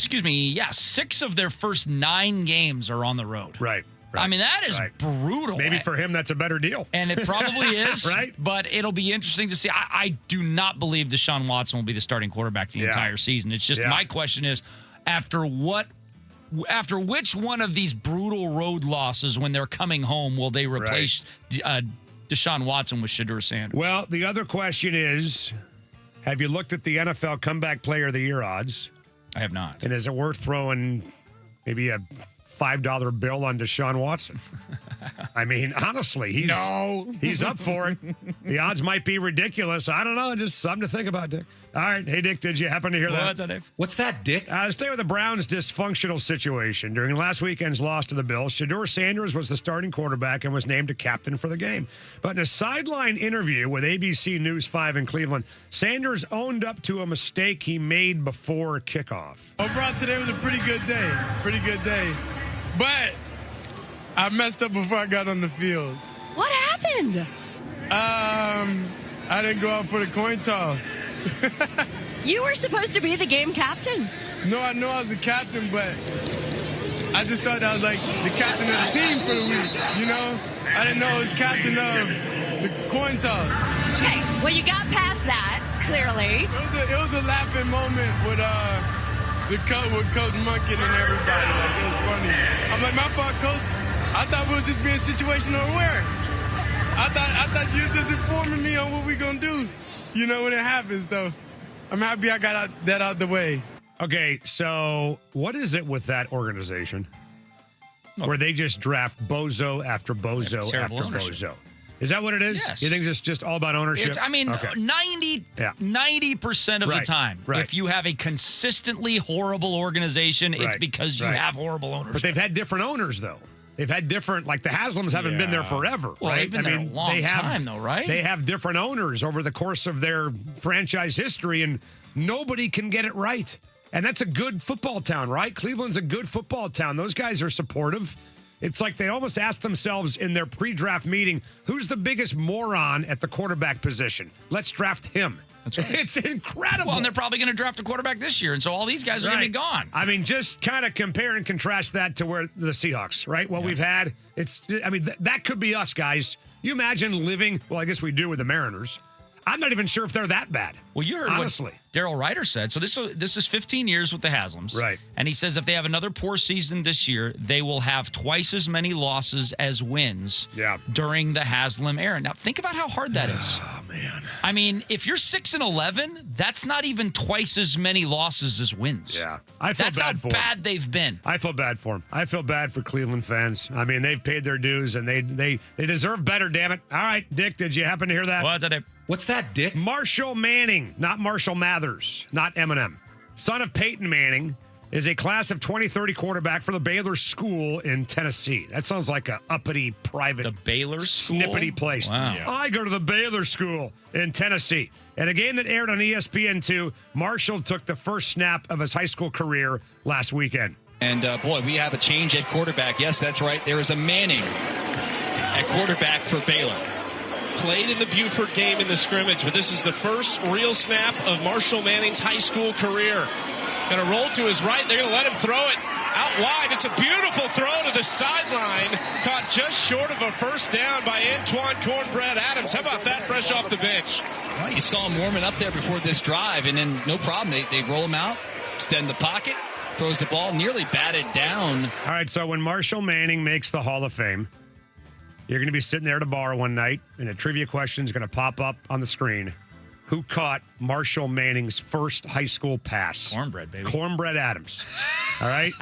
Speaker 3: of their first 9 games are on the road.
Speaker 5: Right.
Speaker 3: That is brutal.
Speaker 5: Maybe for him, that's a better deal.
Speaker 3: And it probably is.
Speaker 5: Right.
Speaker 3: But it'll be interesting to see. I do not believe Deshaun Watson will be the starting quarterback the entire season. It's just my question is, after which one of these brutal road losses when they're coming home will they replace Deshaun Watson with Shedeur Sanders?
Speaker 5: Well, the other question is, have you looked at the NFL Comeback Player of the Year odds?
Speaker 3: I have not.
Speaker 5: And is it worth throwing maybe a $5 bill on Deshaun Watson? Honestly, he's up for it. The odds might be ridiculous. I don't know. Just something to think about, Dick. All right. Hey, Dick, did you happen to hear that?
Speaker 3: What's that, Dave?
Speaker 5: What's that, Dick? Stay with the Browns' dysfunctional situation. During last weekend's loss to the Bills, Shedeur Sanders was the starting quarterback and was named a captain for the game. But in a sideline interview with ABC News 5 in Cleveland, Sanders owned up to a mistake he made before kickoff.
Speaker 16: Overall, today was a pretty good day. But I messed up before I got on the field.
Speaker 17: What happened?
Speaker 16: I didn't go out for the coin toss.
Speaker 17: You were supposed to be the game captain.
Speaker 16: No, I know I was the captain, but I just thought I was like the captain of the team for the week, I didn't know I was captain of the coin toss.
Speaker 17: Okay, well, you got past that, clearly.
Speaker 16: It was a laughing moment with Coach Munkin and everybody. It was funny. I'm like, my fault, Coach. I thought we were just being situational aware. I thought you were just informing me on what we gonna do, when it happens. So I'm happy I got that out the way.
Speaker 5: Okay, so what is it with that organization where they just draft bozo after bozo
Speaker 3: terrible
Speaker 5: after
Speaker 3: ownership.
Speaker 5: bozo? Is that what it is?
Speaker 3: Yes.
Speaker 5: You think it's just all about ownership?
Speaker 3: It's, I mean,
Speaker 5: Okay.
Speaker 3: 90% of
Speaker 5: Right,
Speaker 3: the time,
Speaker 5: right.
Speaker 3: if you have a consistently horrible organization, it's
Speaker 5: Right,
Speaker 3: because you
Speaker 5: right.
Speaker 3: have horrible ownership.
Speaker 5: But they've had different owners, though. They've had different, like the Haslams haven't been there forever,
Speaker 3: Well,
Speaker 5: right?
Speaker 3: they've been there a long time, though, right?
Speaker 5: They have different owners over the course of their franchise history, and nobody can get it right. And that's a good football town, right? Cleveland's a good football town. Those guys are supportive. It's like they almost ask themselves in their pre-draft meeting, who's the biggest moron at the quarterback position? Let's draft him.
Speaker 3: That's right.
Speaker 5: It's incredible.
Speaker 3: Well, and they're probably going to draft a quarterback this year, and so all these guys are going to be gone.
Speaker 5: I mean, just kind of compare and contrast that to where the Seahawks, right? What we've had, that could be us, guys. You imagine living, well, I guess we do with the Mariners. I'm not even sure if they're that bad.
Speaker 3: Well, you heard
Speaker 5: honestly.
Speaker 3: what Daryl Ryder said. So this is 15 years with the Haslams.
Speaker 5: Right.
Speaker 3: And he says if they have another poor season this year, they will have twice as many losses as wins during the Haslam era. Now, think about how hard that is.
Speaker 5: Oh, man.
Speaker 3: I mean, if you're 6-11, that's not even twice as many losses as wins.
Speaker 5: Yeah. I feel
Speaker 3: That's
Speaker 5: bad
Speaker 3: how
Speaker 5: for
Speaker 3: bad they've been.
Speaker 5: I feel bad for them. I feel bad for Cleveland fans. I mean, they've paid their dues, and they deserve better, damn it. All right, Dick, did you happen to hear that?
Speaker 3: What's that?
Speaker 14: What's that, Dick?
Speaker 5: Marshall Manning, not Marshall Mathers, not Eminem. Son of Peyton Manning is a class of 2030 quarterback for the Baylor School in Tennessee. That sounds like a uppity, private,
Speaker 3: the Baylor School?
Speaker 5: snippety place.
Speaker 3: Wow.
Speaker 5: I go to the Baylor School in Tennessee. In a game that aired on ESPN2, Marshall took the first snap of his high school career last weekend.
Speaker 14: And boy, we have a change at quarterback. Yes, that's right. There is a Manning at quarterback for Baylor.
Speaker 15: Played in the Buford game in the scrimmage, but this is the first real snap of Marshall Manning's high school career. Going to roll to his right. They're going to let him throw it out wide. It's a beautiful throw to the sideline. Caught just short of a first down by Antoine Cornbread Adams. How about that fresh off the bench?
Speaker 14: Well, you saw him warming up there before this drive, and then no problem. They roll him out, extend the pocket, throws the ball, nearly batted down.
Speaker 5: All right, so when Marshall Manning makes the Hall of Fame, you're going to be sitting there at a bar one night, and a trivia question is going to pop up on the screen. Who caught Marshall Manning's first high school pass?
Speaker 3: Cornbread, baby.
Speaker 5: Cornbread Adams. All right?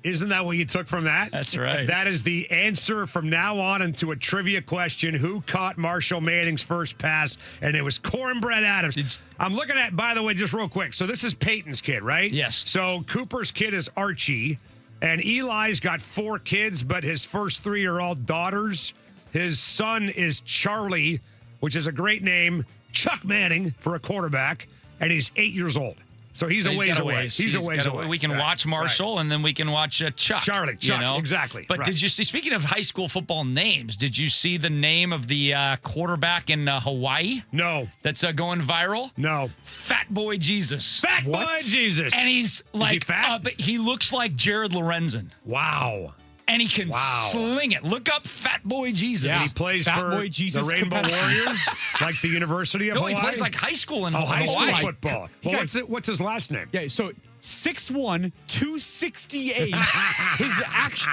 Speaker 5: Isn't that what you took from that?
Speaker 3: That's right.
Speaker 5: That is the answer from now on into a trivia question. Who caught Marshall Manning's first pass? And it was Cornbread Adams. I'm looking at, by the way, just real quick. So this is Peyton's kid, right?
Speaker 3: Yes.
Speaker 5: So Cooper's kid is Archie. And Eli's got 4 kids, but his first 3 are all daughters. His son is Charlie, which is a great name. Chuck Manning for a quarterback, and he's 8 years old. So he's a ways away. He's a ways away.
Speaker 3: We can watch Marshall, and then we can watch Chuck.
Speaker 5: Chuck, exactly.
Speaker 3: But
Speaker 5: right.
Speaker 3: did you see, speaking of high school football names, did you see the name of the quarterback in Hawaii?
Speaker 5: No.
Speaker 3: That's going viral?
Speaker 5: No.
Speaker 3: Fat Boy Jesus.
Speaker 5: Fat Boy Jesus.
Speaker 3: And he's like,
Speaker 5: is he fat?
Speaker 3: But he looks like Jared Lorenzen.
Speaker 5: Wow.
Speaker 3: And he can sling it. Look up Fat Boy Jesus.
Speaker 5: Yeah. He plays
Speaker 4: Fat
Speaker 5: for
Speaker 4: Boy Jesus
Speaker 5: the Rainbow Warriors, like the University of Hawaii.
Speaker 3: No, he plays like high school in
Speaker 5: high school
Speaker 3: Hawaii.
Speaker 5: football. Well, what's his last name?
Speaker 4: Yeah, so 6'1", 268.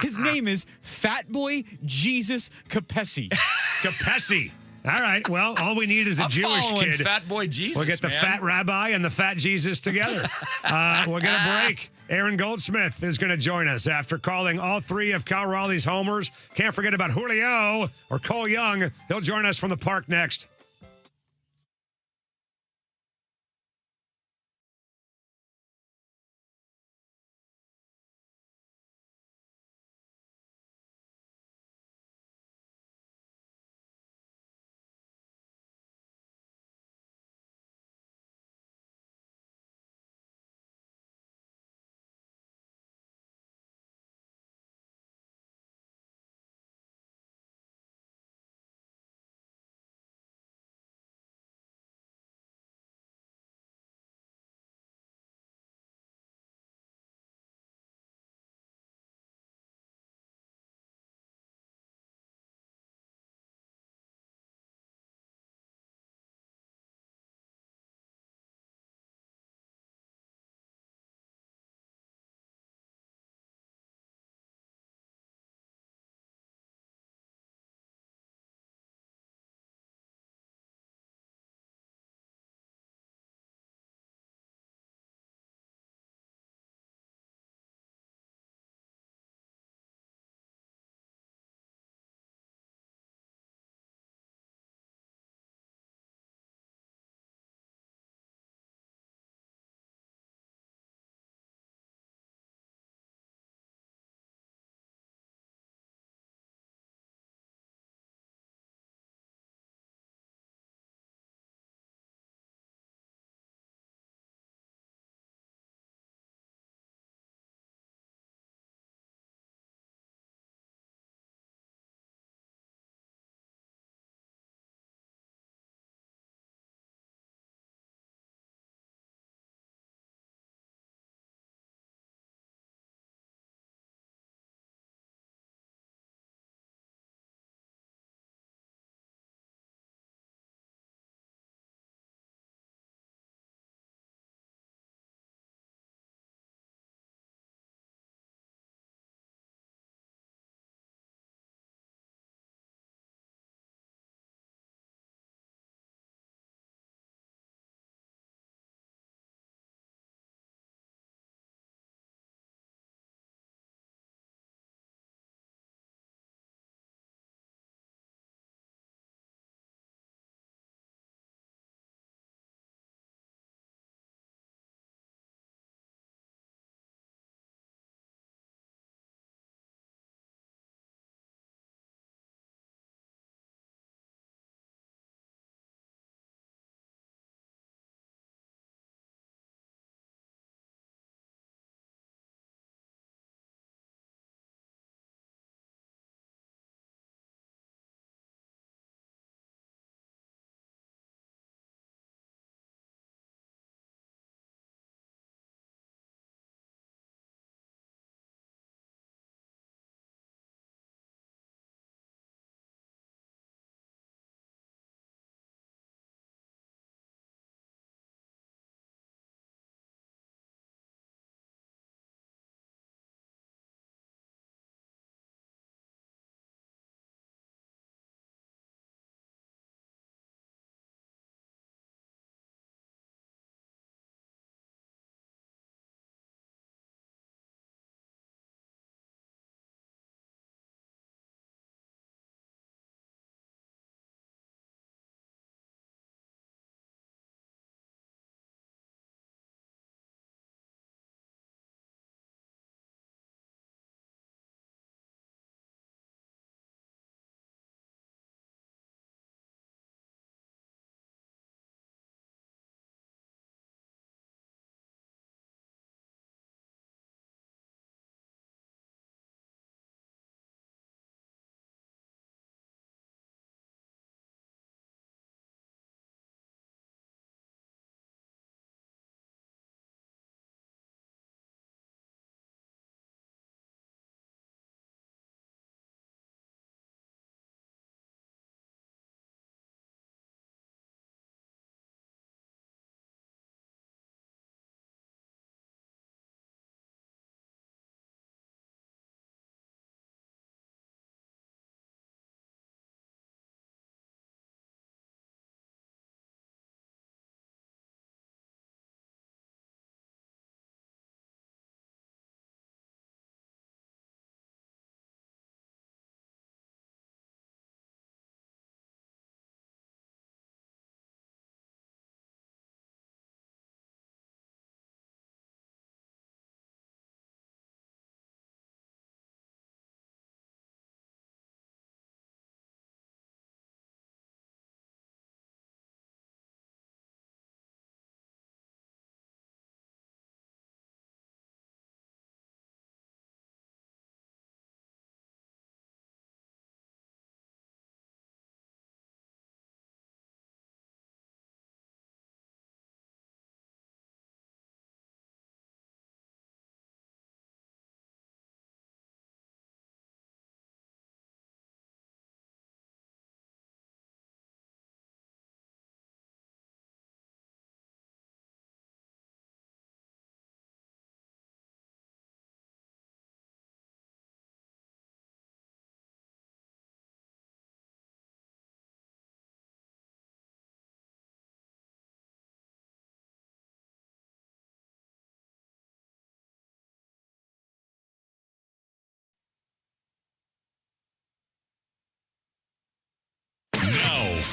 Speaker 4: His name is Fat Boy Jesus Capesi.
Speaker 5: Capesi. All right. Well, all we need is a Jewish kid.
Speaker 3: Fat Boy Jesus.
Speaker 5: We'll get the
Speaker 3: man.
Speaker 5: fat rabbi and the fat Jesus together. We'll get a break. Aaron Goldsmith is going to join us after calling all 3 of Cal Raleigh's homers. Can't forget about Julio or Cole Young. He'll join us from the park next.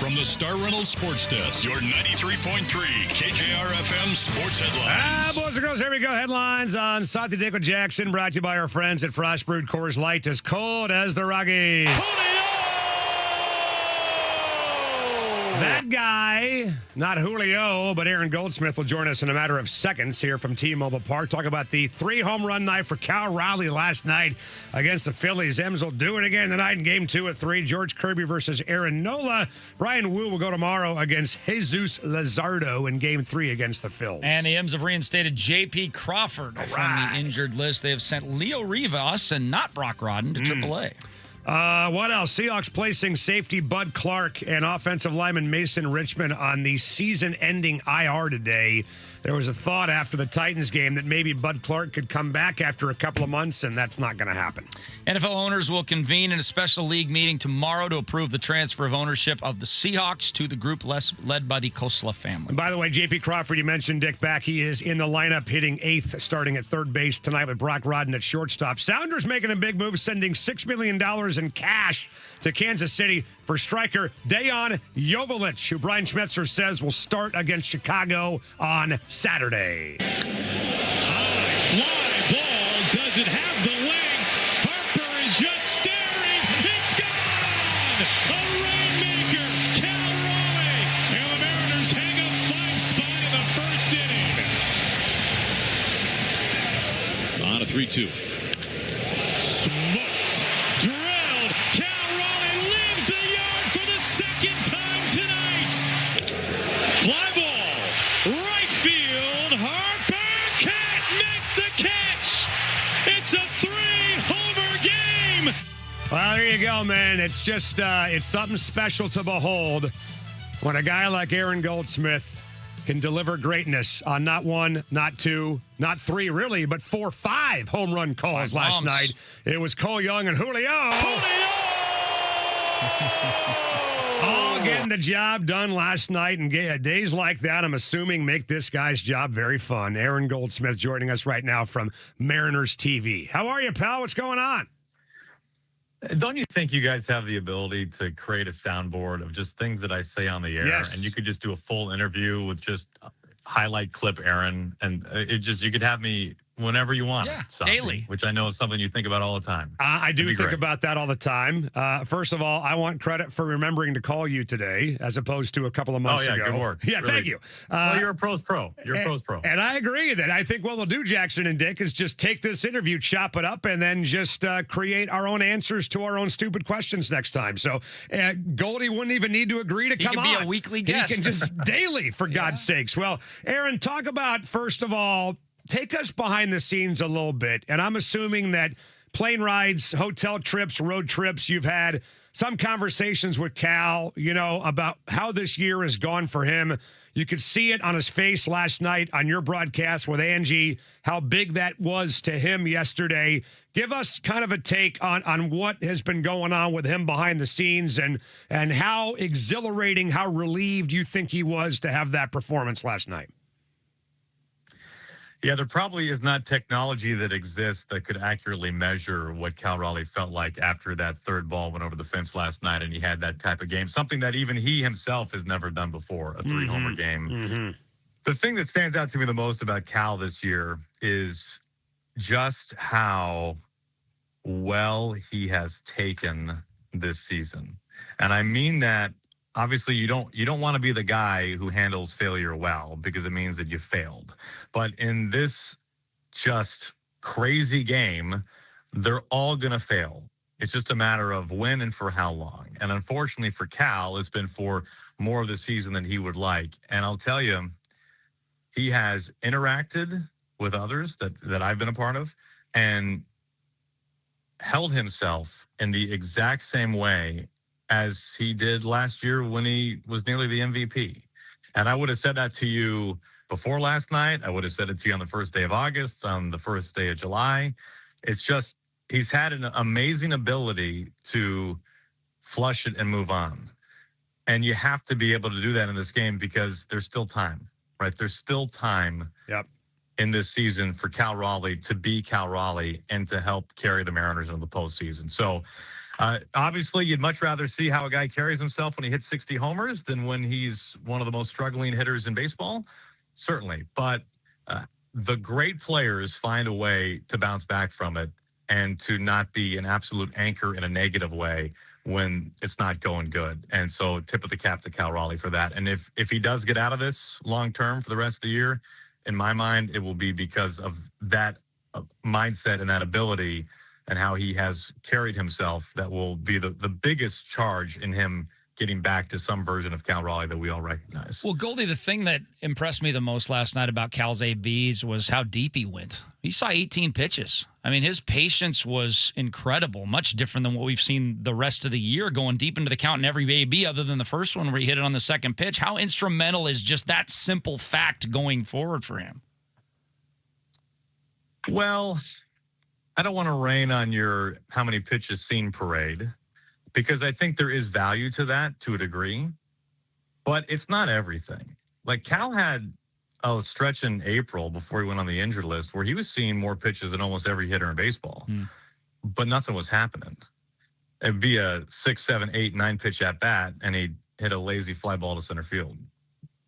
Speaker 1: from the Star Reynolds Sports Desk, your 93.3 KJR FM Sports Headlines.
Speaker 5: Boys and girls, here we go. Headlines on South Dick with Jackson, brought to you by our friends at Frost Brewed Coors Light, as cold as the Rockies. That guy, not Julio, but Aaron Goldsmith will join us in a matter of seconds here from T-Mobile Park. Talk about the 3-home run night for Cal Raleigh last night against the Phillies. Ems will do it again tonight in Game 2 at 3. George Kirby versus Aaron Nola. Brian Wu will go tomorrow against Jesus Luzardo in Game 3 against the Phils.
Speaker 3: And the M's have reinstated J.P. Crawford from the injured list. They have sent Leo Rivas and not Brock Rodden to AAA.
Speaker 5: What else? Seahawks placing safety Bud Clark and offensive lineman Mason Richmond on the season-ending IR today. There was a thought after the Titans game that maybe Bud Clark could come back after a couple of months, and that's not going to happen.
Speaker 3: NFL owners will convene in a special league meeting tomorrow to approve the transfer of ownership of the Seahawks to the group led by the Kosla family.
Speaker 5: And by the way, J.P. Crawford, you mentioned Dick back. He is in the lineup hitting 8th, starting at third base tonight with Brock Rodden at shortstop. Sounders making a big move, sending $6 million in cash to Kansas City for striker Dejan Joveljic, who Brian Schmetzer says will start against Chicago on Saturday.
Speaker 18: High fly ball doesn't have the length. Harper is just staring. It's gone! A rainmaker, Cal Raleigh, and the Mariners hang up 5 spot in the first inning. On a 3-2. Smoked, drilled. Cal Raleigh leaves the yard for the second time tonight. Fly ball, right field. Harper can't make the catch. It's a 3-homer game.
Speaker 5: Well, there you go, man. It's just, it's something special to behold when a guy like Aaron Goldsmith can deliver greatness on not 1, not 2, not 3, really, but 4, 5 home run calls last night. It was Cole Young and Julio. All getting the job done last night, and days like that, I'm assuming, make this guy's job very fun. Aaron Goldsmith joining us right now from Mariners TV. How are you, pal? What's going on?
Speaker 19: Don't you think you guys have the ability to create a soundboard of just things that I say on the air?
Speaker 5: Yes.
Speaker 19: And you could just do a full interview with just highlight clip Aaron, and you could have me whenever you want.
Speaker 3: Yeah,
Speaker 19: Something,
Speaker 3: daily.
Speaker 19: which I know is something you think about all the time.
Speaker 5: I do
Speaker 19: That'd be
Speaker 5: think
Speaker 19: great.
Speaker 5: about that all the time. First of all, I want credit for remembering to call you today as opposed to a couple of months
Speaker 19: Oh, yeah,
Speaker 5: ago.
Speaker 19: good work.
Speaker 5: Yeah,
Speaker 19: Really.
Speaker 5: thank you.
Speaker 19: Well, you're a pro's pro. You're a pro's pro.
Speaker 5: And I agree that I think what we'll do, Jackson and Dick, is just take this interview, chop it up, and then just create our own answers to our own stupid questions next time. So Goldie wouldn't even need to agree to
Speaker 3: He
Speaker 5: come
Speaker 3: can
Speaker 5: on.
Speaker 3: be a weekly guest.
Speaker 5: He can just daily, for God's sakes. Well, Aaron, talk about, first of all, take us behind the scenes a little bit. And I'm assuming that plane rides, hotel trips, road trips, you've had some conversations with Cal, about how this year has gone for him. You could see it on his face last night on your broadcast with Angie, how big that was to him yesterday. Give us kind of a take on what has been going on with him behind the scenes and how exhilarating, how relieved you think he was to have that performance last night.
Speaker 19: Yeah, there probably is not technology that exists that could accurately measure what Cal Raleigh felt like after that third ball went over the fence last night and he had that type of game, something that even he himself has never done before, a 3-homer game.
Speaker 5: Mm-hmm.
Speaker 19: The thing that stands out to me the most about Cal this year is just how well he has taken this season. And I mean that obviously you don't want to be the guy who handles failure well because it means that you failed. But in this just crazy game, they're all going to fail. It's just a matter of when and for how long. And unfortunately for Cal, it's been for more of the season than he would like. And I'll tell you, he has interacted with others that I've been a part of and held himself in the exact same way as he did last year when he was nearly the MVP. And I would have said that to you before last night. I would have said it to you on the first day of August, on the first day of July. It's just, he's had an amazing ability to flush it and move on. And you have to be able to do that in this game because there's still time, right? There's still time in this season for Cal Raleigh to be Cal Raleigh and to help carry the Mariners into the postseason. So Obviously, you'd much rather see how a guy carries himself when he hits 60 homers than when he's one of the most struggling hitters in baseball. Certainly. But the great players find a way to bounce back from it and to not be an absolute anchor in a negative way when it's not going good. And so tip of the cap to Cal Raleigh for that. And if he does get out of this long term for the rest of the year, in my mind, it will be because of that mindset and that ability and how he has carried himself that will be the biggest charge in him getting back to some version of Cal Raleigh that we all recognize.
Speaker 3: Well, Goldie, the thing that impressed me the most last night about Cal's ABs was how deep he went. He saw 18 pitches. I mean, his patience was incredible, much different than what we've seen the rest of the year, going deep into the count in every AB other than the first one where he hit it on the second pitch. How instrumental is just that simple fact going forward for him?
Speaker 19: Well, I don't want to rain on your how many pitches seen parade, because I think there is value to that to a degree, but it's not everything. Like Cal had a stretch in April before he went on the injured list where he was seeing more pitches than almost every hitter in baseball, but nothing was happening. It'd be a 6, 7, 8, 9 pitch at bat, and he'd hit a lazy fly ball to center field,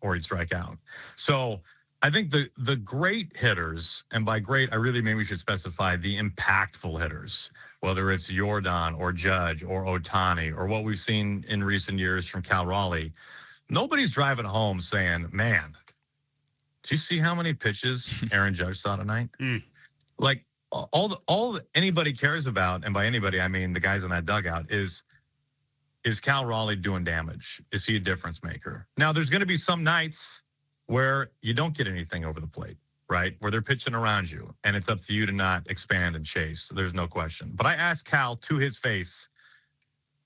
Speaker 19: or he'd strike out. So I think the great hitters, and by great, I really maybe we should specify the impactful hitters, whether it's Jordan or Judge or Ohtani or what we've seen in recent years from Cal Raleigh. Nobody's driving home saying, man, did you see how many pitches Aaron Judge saw tonight? Like all anybody cares about, and by anybody, I mean the guys in that dugout, is Cal Raleigh doing damage? Is he a difference maker? Now, there's going to be some nights where you don't get anything over the plate, right? Where they're pitching around you, and it's up to you to not expand and chase. So there's no question. But I asked Cal to his face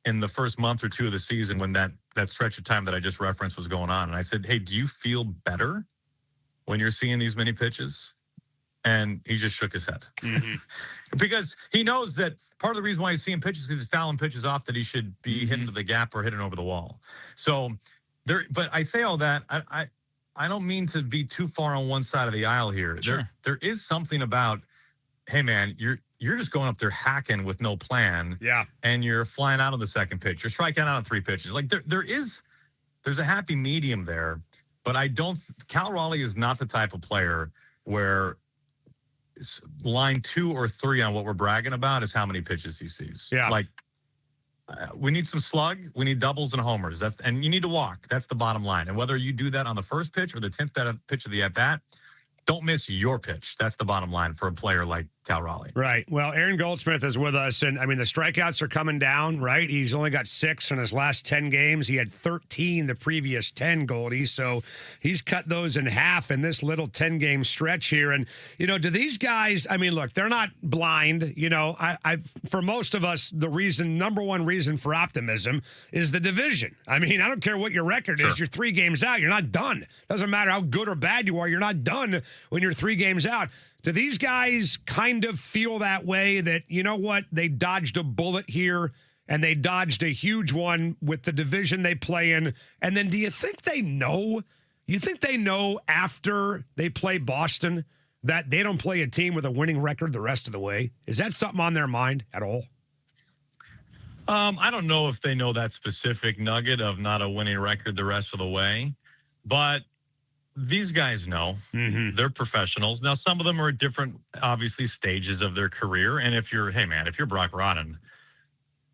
Speaker 19: in the first month or two of the season when that stretch of time that I just referenced was going on. And I said, hey, do you feel better when you're seeing these many pitches? And he just shook his head. Because he knows that part of the reason why he's seeing pitches is because he's fouling pitches off that he should be hitting to the gap or hitting over the wall. So there, but I say all that, I don't mean to be too far on one side of the aisle here.
Speaker 3: Sure.
Speaker 19: There is something about, hey man, you're just going up there hacking with no plan.
Speaker 5: Yeah.
Speaker 19: And you're flying out on the second pitch. You're striking out on 3 pitches. Like there's a happy medium there, but Cal Raleigh is not the type of player where line 2 or 3 on what we're bragging about is how many pitches he sees.
Speaker 5: Yeah.
Speaker 19: Like we need some slug. We need doubles and homers. And you need to walk. That's the bottom line. And whether you do that on the first pitch or the 10th pitch of the at bat, don't miss your pitch. That's the bottom line for a player like Cal Raleigh.
Speaker 5: Right. Well, Aaron Goldsmith is with us, and I mean the strikeouts are coming down. Right. He's only got 6 in his last 10 games. He had 13 the previous 10, Goldie. So he's cut those in half in this little 10-game stretch here. And do these guys? I mean, look, they're not blind. I for most of us, the number one reason for optimism is the division. I mean, I don't care what your record is. You're 3 games out. You're not done. Doesn't matter how good or bad you are. You're not done when you're 3 games out. Do these guys kind of feel that way, that, you know what, they dodged a bullet here and they dodged a huge one with the division they play in? And then do you think they know? You think they know after they play Boston that they don't play a team with a winning record the rest of the way? Is that something on their mind at all?
Speaker 19: I don't know if they know that specific nugget of not a winning record the rest of the way, but these guys know. They're professionals. Now, some of them are at different, obviously, stages of their career. And if you're Brock Rodden,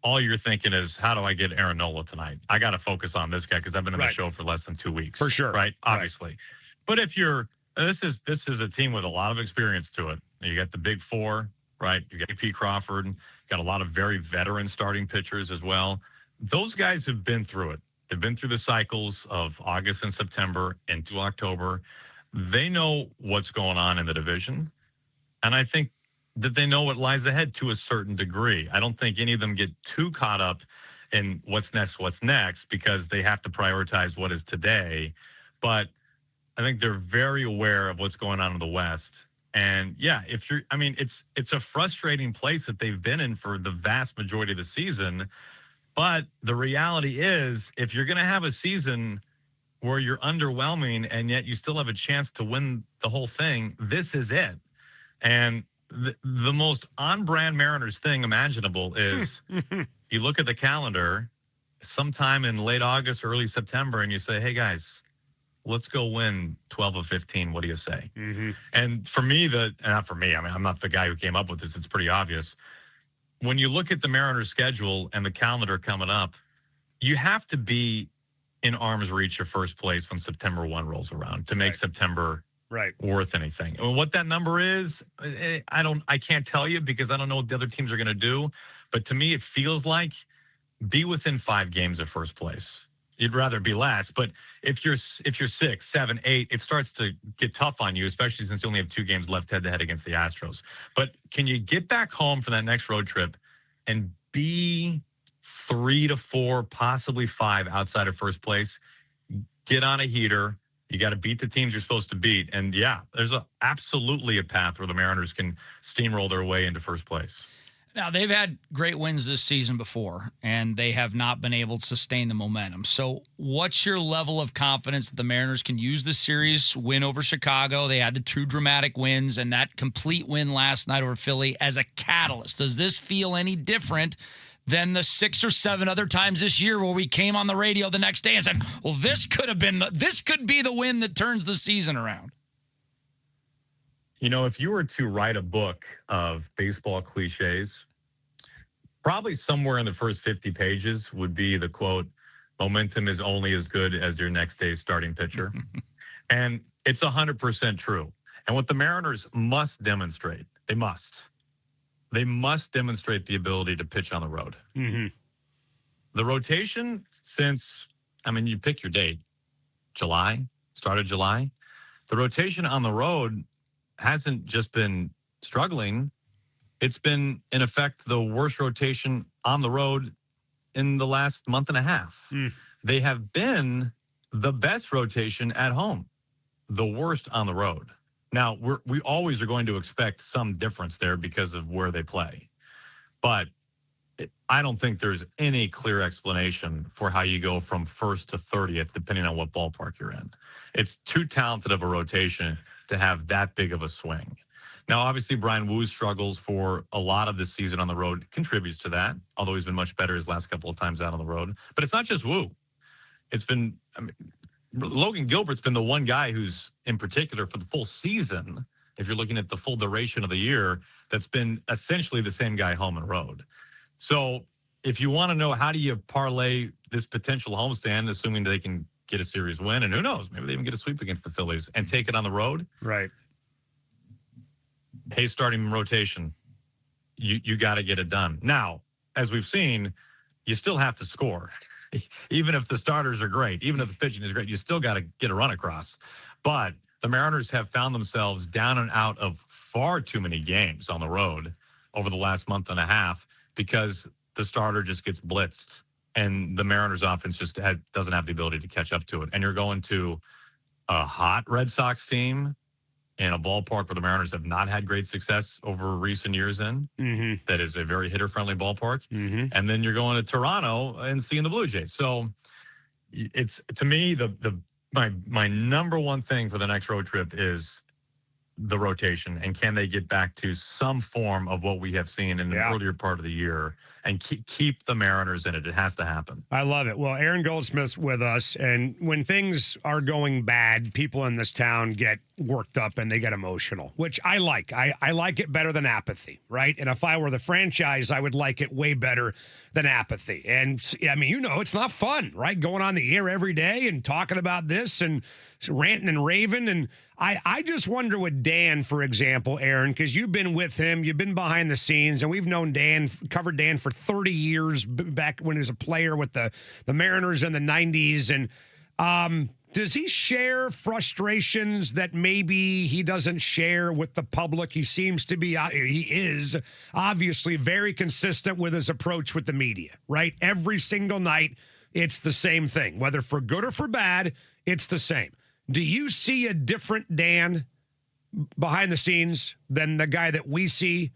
Speaker 19: all you're thinking is, how do I get Aaron Nola tonight? I got to focus on this guy because I've been in the show for less than 2 weeks.
Speaker 5: For sure.
Speaker 19: Right? Obviously. But if you're, this is a team with a lot of experience to it. You got the big 4, right? You got P. Crawford, got a lot of very veteran starting pitchers as well. Those guys have been through it. They've been through the cycles of August and September into October. They know what's going on in the division. And I think that they know what lies ahead to a certain degree. I don't think any of them get too caught up in what's next, because they have to prioritize what is today. But I think they're very aware of what's going on in the West. And yeah, it's a frustrating place that they've been in for the vast majority of the season. But the reality is, if you're going to have a season where you're underwhelming and yet you still have a chance to win the whole thing, this is it. And the most on-brand Mariners thing imaginable is you look at the calendar sometime in late August, early September, and you say, hey, guys, let's go win 12 of 15. What do you say?
Speaker 5: Mm-hmm.
Speaker 19: And for me, not for me, I mean, I'm not the guy who came up with this. It's pretty obvious. When you look at the Mariners schedule and the calendar coming up, you have to be in arm's reach of first place when September 1 rolls around to make September worth anything. I mean, what that number is, I can't tell you because I don't know what the other teams are going to do. But to me, it feels like be within 5 games of first place. You'd rather be last, but if you're 6, 7, 8, it starts to get tough on you, especially since you only have 2 games left head-to-head against the Astros. But can you get back home for that next road trip and be 3 to 4, possibly 5 outside of first place? Get on a heater. You got to beat the teams you're supposed to beat. And yeah, there's absolutely a path where the Mariners can steamroll their way into first place.
Speaker 3: Now, they've had great wins this season before, and they have not been able to sustain the momentum. So what's your level of confidence that the Mariners can use the series win over Chicago? They had the 2 dramatic wins and that complete win last night over Philly as a catalyst. Does this feel any different than the 6 or 7 other times this year where we came on the radio the next day and said, well, this could be the win that turns the season around?
Speaker 19: You know, if you were to write a book of baseball cliches, probably somewhere in the first 50 pages would be the quote, momentum is only as good as your next day's starting pitcher. And it's 100% true. And what the Mariners must demonstrate, they must demonstrate the ability to pitch on the road.
Speaker 5: Mm-hmm.
Speaker 19: The rotation since, you pick your date, start of July. The rotation on the road hasn't just been struggling. It's been, in effect, the worst rotation on the road in the last month and a half. They have been the best rotation at home, the worst on the road. Now, we always are going to expect some difference there because of where they play. But I don't think there's any clear explanation for how you go from first to 30th, depending on what ballpark you're in. It's too talented of a rotation to have that big of a swing. Now, obviously, Brian Woo's struggles for a lot of this season on the road contributes to that, although he's been much better his last couple of times out on the road. But it's not just Woo. It's been Logan Gilbert's been the one guy who's, in particular, for the full season, if you're looking at the full duration of the year, that's been essentially the same guy home and road. So if you want to know how do you parlay this potential homestand, assuming they can get a series win, and who knows, maybe they even get a sweep against the Phillies and take it on the road.
Speaker 5: Right.
Speaker 19: Hey, starting rotation, you got to get it done. Now, as we've seen, you still have to score. Even if the starters are great, even if the pitching is great, you still got to get a run across. But the Mariners have found themselves down and out of far too many games on the road over the last month and a half because the starter just gets blitzed and the Mariners offense just doesn't have the ability to catch up to it. And you're going to a hot Red Sox team in a ballpark where the Mariners have not had great success over recent years that is a very hitter-friendly ballpark. And then you're going to Toronto and seeing the Blue Jays. So it's, to me, my number one thing for the next road trip is the rotation, and can they get back to some form of what we have seen in the earlier part of the year and keep the Mariners in it. It has to happen.
Speaker 5: I love it. Well, Aaron Goldsmith's with us, and when things are going bad, people in this town get worked up and they get emotional, which I like. I like it better than apathy, right? And if I were the franchise, I would like it way better than apathy. And it's not fun, right? Going on the air every day and talking about this and ranting and raving. And I just wonder with Dan, for example, Aaron, because you've been with him, you've been behind the scenes, and we've known Dan, covered Dan for 30 years back when he was a player with the Mariners in the 90s. And does he share frustrations that maybe he doesn't share with the public? He seems to be, he is obviously very consistent with his approach with the media, right? Every single night, it's the same thing. Whether for good or for bad, it's the same. Do you see a different Dan behind the scenes than the guy that we see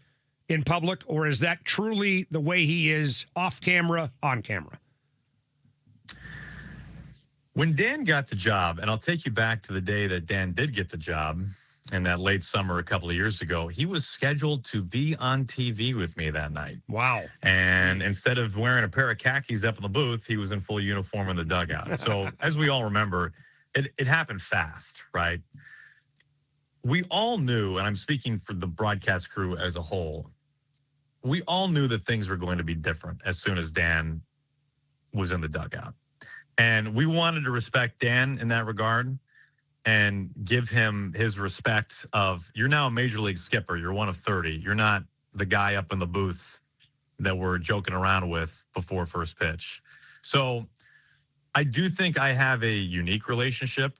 Speaker 5: in public, or is that truly the way he is off camera, on camera?
Speaker 19: When Dan got the job, and I'll take you back to the day that Dan did get the job, in that late summer a couple of years ago, he was scheduled to be on TV with me that night.
Speaker 5: Wow.
Speaker 19: And instead of wearing a pair of khakis up in the booth, he was in full uniform in the dugout. So as we all remember, it happened fast, right? We all knew, and I'm speaking for the broadcast crew as a whole, we all knew that things were going to be different as soon as Dan was in the dugout. And we wanted to respect Dan in that regard and give him his respect of, you're now a major league skipper. You're one of 30. You're not the guy up in the booth that we're joking around with before first pitch. So I do think I have a unique relationship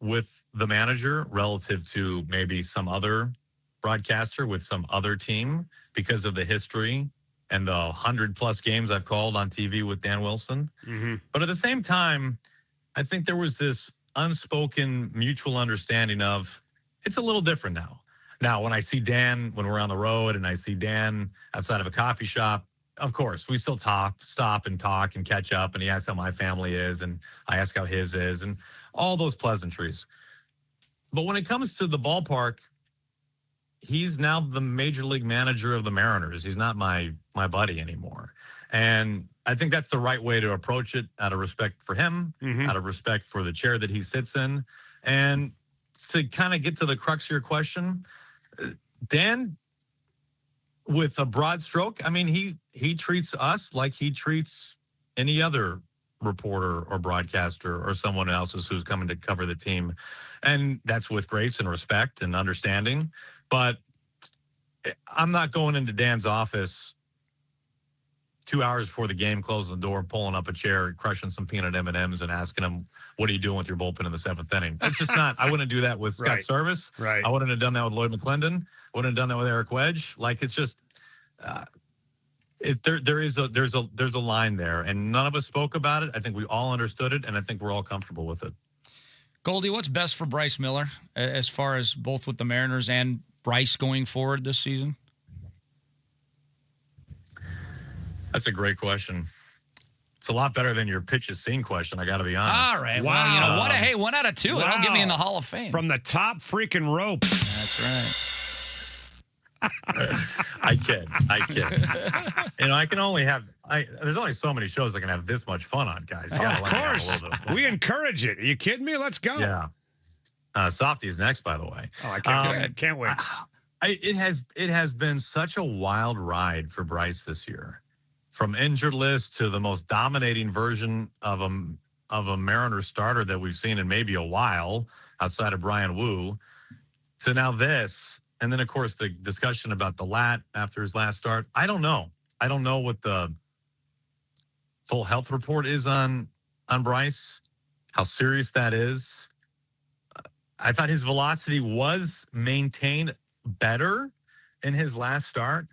Speaker 19: with the manager relative to maybe some other broadcaster with some other team because of the history and the 100+ games I've called on TV with Dan Wilson.
Speaker 5: Mm-hmm.
Speaker 19: But at the same time, I think there was this unspoken mutual understanding of it's a little different now. Now, when I see Dan, when we're on the road and I see Dan outside of a coffee shop, of course, we still stop and talk and catch up. And he asks how my family is and I ask how his is and all those pleasantries. But when it comes to the ballpark, he's now the major league manager of the Mariners. He's not my buddy anymore. And I think that's the right way to approach it out of respect for him, out of respect for the chair that he sits in. And to kind of get to the crux of your question, Dan, with a broad stroke, I mean, he treats us like he treats any other reporter or broadcaster or someone else who's coming to cover the team. And that's with grace and respect and understanding. But I'm not going into Dan's office 2 hours before the game, closing the door, pulling up a chair, crushing some peanut M&Ms and asking him, what are you doing with your bullpen in the 7th inning? It's just not, I wouldn't do that with Scott Service.
Speaker 5: Right.
Speaker 19: I wouldn't have done that with Lloyd McClendon. Wouldn't have done that with Eric Wedge. Like, it's just, there's a line there, and none of us spoke about it. I think we all understood it, and I think we're all comfortable with it.
Speaker 3: Goldie, what's best for Bryce Miller as far as both with the Mariners and Bryce going forward this season?
Speaker 19: That's a great question. It's a lot better than your pitch is seen question, I got to be honest.
Speaker 3: All right. Wow. Well, you know, 1 out of 2. Wow. It'll get me in the Hall of Fame.
Speaker 5: From the top freaking rope.
Speaker 3: That's
Speaker 19: right. I kid. You know, I can only have, there's only so many shows I can have this much fun on, guys.
Speaker 5: Of course. We encourage it. Are you kidding me? Let's go.
Speaker 19: Yeah. Softy's next, by the way.
Speaker 5: Oh, I can't wait.
Speaker 19: It has been such a wild ride for Bryce this year. From injured list to the most dominating version of a Mariner starter that we've seen in maybe a while outside of Brian Wu, to now this. And then, of course, the discussion about the lat after his last start. I don't know. I don't know what the full health report is on Bryce, how serious that is. I thought his velocity was maintained better in his last start.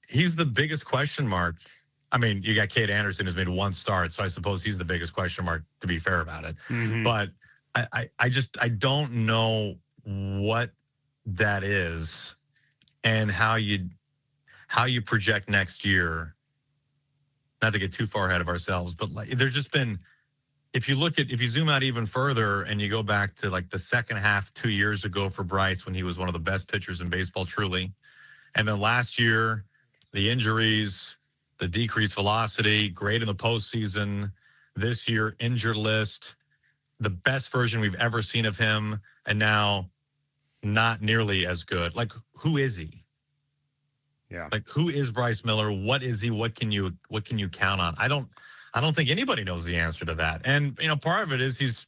Speaker 19: He's the biggest question mark. I mean, you got Cade Anderson who's made 1 start, so I suppose he's the biggest question mark, to be fair about it.
Speaker 5: Mm-hmm.
Speaker 19: But I don't know what that is and how you project next year. Not to get too far ahead of ourselves, but like, there's just been, if you zoom out even further and you go back to like the second half 2 years ago for Bryce when he was one of the best pitchers in baseball, truly. And then last year, the injuries, the decreased velocity, great in the postseason. This year, injured list, the best version we've ever seen of him, and now not nearly as good. Like, who is he?
Speaker 5: Yeah. Like,
Speaker 19: who is Bryce Miller? What is he? What can you count on? I don't think anybody knows the answer to that. And you know, part of it is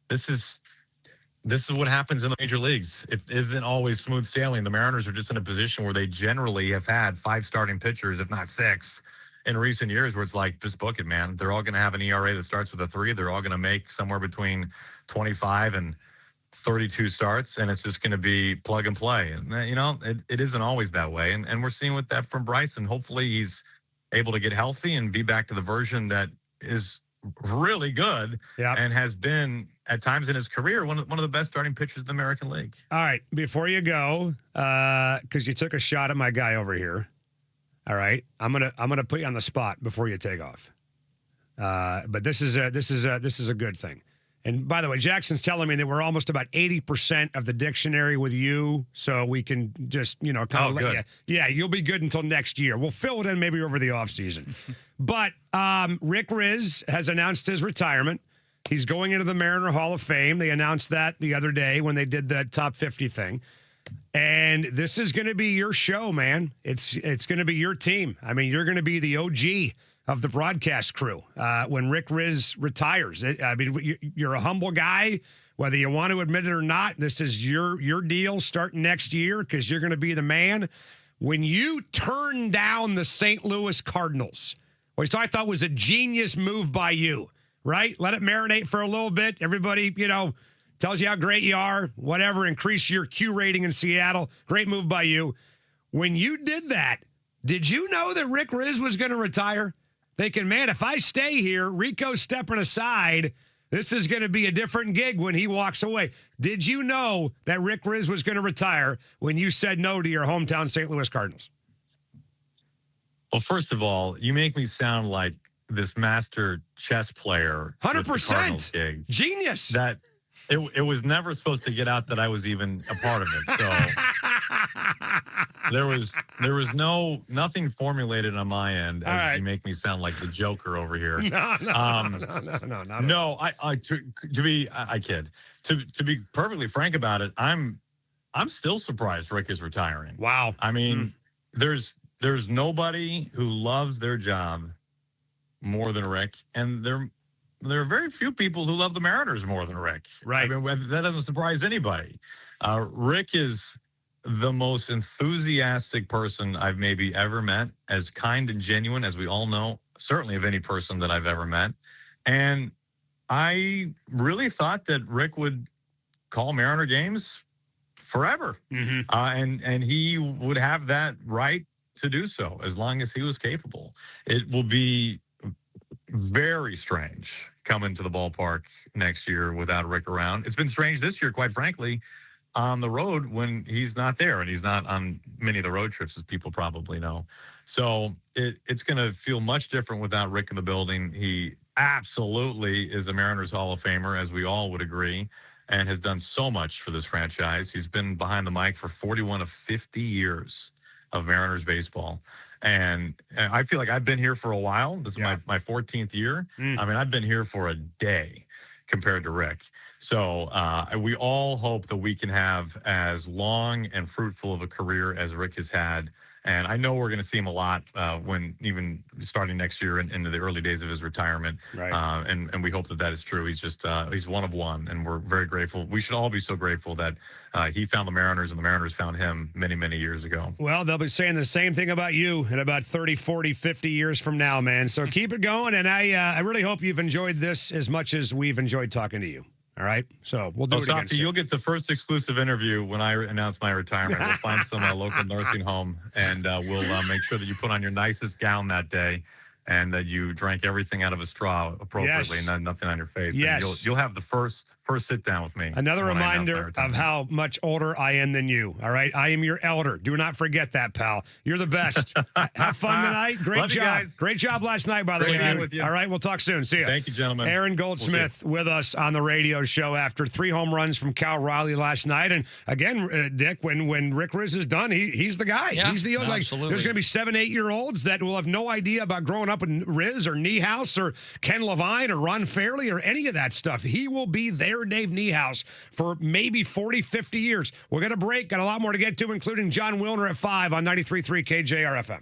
Speaker 19: this is what happens in the major leagues. It isn't always smooth sailing. The Mariners are just in a position where they generally have had 5 starting pitchers, if not 6, in recent years, where it's like, just book it, man. They're all going to have an ERA that starts with a 3. They're all going to make somewhere between 25 and 32 starts, and it's just going to be plug and play. And, you know, it isn't always that way. And we're seeing with that from Bryce, and hopefully he's able to get healthy and be back to the version that is really good and has been at times in his career one of the best starting pitchers in the American League.
Speaker 5: All right, before you go, because you took a shot at my guy over here. All right, I'm gonna put you on the spot before you take off. But this is a good thing, And by the way, Jackson's telling me that we're almost about 80% of the dictionary with you, so we can just, kind of let you. Yeah, you'll be good until next year. We'll fill it in maybe over the offseason. But Rick Riz has announced his retirement. He's going into the Mariner Hall of Fame. They announced that the other day when they did the top 50 thing. And this is going to be your show, man. It's going to be your team. I mean, you're going to be the OG of the broadcast crew when Rick Riz retires. You're a humble guy, whether you want to admit it or not. This is your deal starting next year because you're going to be the man. When you turn down the St. Louis Cardinals, which I thought was a genius move by you, right? Let it marinate for a little bit. Everybody, tells you how great you are, whatever, increase your Q rating in Seattle. Great move by you. When you did that, did you know that Rick Riz was going to retire? Thinking, man, if I stay here, Rico's stepping aside, this is going to be a different gig when he walks away. Did you know that Rick Riz was going to retire when you said no to your hometown St. Louis Cardinals?
Speaker 19: Well, first of all, you make me sound like this master chess player.
Speaker 5: 100%.
Speaker 19: Gig.
Speaker 5: Genius.
Speaker 19: That it was never supposed to get out that I was even a part of it. So there was nothing formulated on my end as you make me sound like the Joker over here.
Speaker 5: No.
Speaker 19: No, I kid. To be perfectly frank about it, I'm still surprised Rick is retiring.
Speaker 5: Wow.
Speaker 19: I mean, there's nobody who loves their job more than Rick, and there are very few people who love the Mariners more than Rick.
Speaker 5: Right.
Speaker 19: I mean, that doesn't surprise anybody. Rick is the most enthusiastic person I've maybe ever met, as kind and genuine as we all know, certainly of any person that I've ever met. And I really thought that Rick would call Mariner games forever. And he would have that right to do so as long as he was capable. It will be very strange coming to the ballpark next year without Rick around. It's been strange this year, quite frankly, on the road when he's not there, and he's not on many of the road trips, as people probably know. So it's going to feel much different without Rick in the building. He absolutely is a Mariners Hall of Famer, as we all would agree, and has done so much for this franchise. He's been behind the mic for 41 of 50 years of Mariners baseball. And I feel like I've been here for a while. This is my 14th year. I mean, I've been here for a day compared to Rick. So we all hope that we can have as long and fruitful of a career as Rick has had. And I know we're going to see him a lot when even starting next year and into the early days of his retirement.
Speaker 5: Right.
Speaker 19: And we hope that is true. He's just he's one of one, and we're very grateful. We should all be so grateful that he found the Mariners and the Mariners found him many, many years ago.
Speaker 5: Well, they'll be saying the same thing about you in about 30, 40, 50 years from now, man. So keep it going. And I really hope you've enjoyed this as much as we've enjoyed talking to you. All right. So we'll do it again.
Speaker 19: You'll get the first exclusive interview when I announce my retirement. We'll find some local nursing home, and we'll make sure that you put on your nicest gown that day, and that you drank everything out of a straw appropriately, and nothing on your face.
Speaker 5: Yes.
Speaker 19: And you'll have the first sit down with me.
Speaker 5: Another reminder of how much older I am than you. All right. I am your elder. Do not forget that, pal. You're the best. Have fun tonight. Great
Speaker 19: Love you
Speaker 5: job.
Speaker 19: guys.
Speaker 5: Great job last night, by the way.
Speaker 19: Great with you.
Speaker 5: All right. We'll talk soon. See you.
Speaker 19: Thank you, gentlemen.
Speaker 5: Aaron Goldsmith with us on the radio show after 3 home runs from Cal Riley last night. And again, Dick, when Rick Riz is done, he's the guy.
Speaker 3: Yeah,
Speaker 5: he's the
Speaker 3: absolutely.
Speaker 5: There's going to be 7, 8-year-olds that will have no idea about growing up with Riz or Niehaus or Ken Levine or Ron Fairley or any of that stuff. He will be their Dave Niehaus for maybe 40, 50 years. We're going to break. Got a lot more to get to, including John Wilner at 5 on 93.3 KJR FM.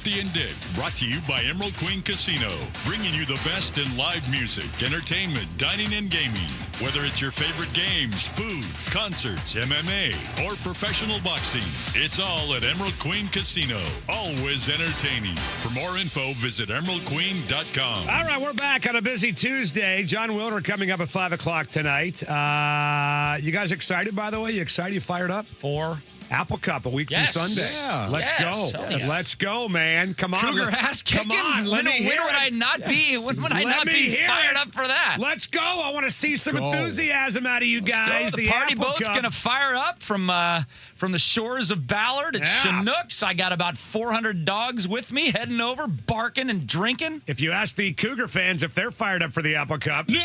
Speaker 1: Lefty and Dick, brought to you by Emerald Queen Casino, bringing you the best in live music, entertainment, dining, and gaming. Whether it's your favorite games, food, concerts, MMA, or professional boxing, it's all at Emerald Queen Casino. Always entertaining. For more info, visit emeraldqueen.com.
Speaker 5: All right, we're back on a busy Tuesday. John Wilder coming up at 5 o'clock tonight. You guys excited, by the way? You excited? You fired up?
Speaker 3: For
Speaker 5: Apple Cup, a week from Sunday.
Speaker 2: Yeah.
Speaker 5: Let's go.
Speaker 3: Yes.
Speaker 5: Let's go, man. Come on.
Speaker 3: Cougar ass kicking.
Speaker 5: Come on. Let me hear
Speaker 3: when would
Speaker 5: it.
Speaker 3: I not be? When would I
Speaker 5: Let
Speaker 3: not
Speaker 5: me
Speaker 3: be
Speaker 5: hear
Speaker 3: fired
Speaker 5: it.
Speaker 3: up for that?
Speaker 5: Let's go. I want to see some enthusiasm out of you guys.
Speaker 3: The party
Speaker 5: Apple
Speaker 3: boat's
Speaker 5: Cup.
Speaker 3: going to fire up from the shores of Ballard at Chinooks. I got about 400 dogs with me heading over, barking and drinking.
Speaker 5: If you ask the Cougar fans if they're fired up for the Apple Cup. No!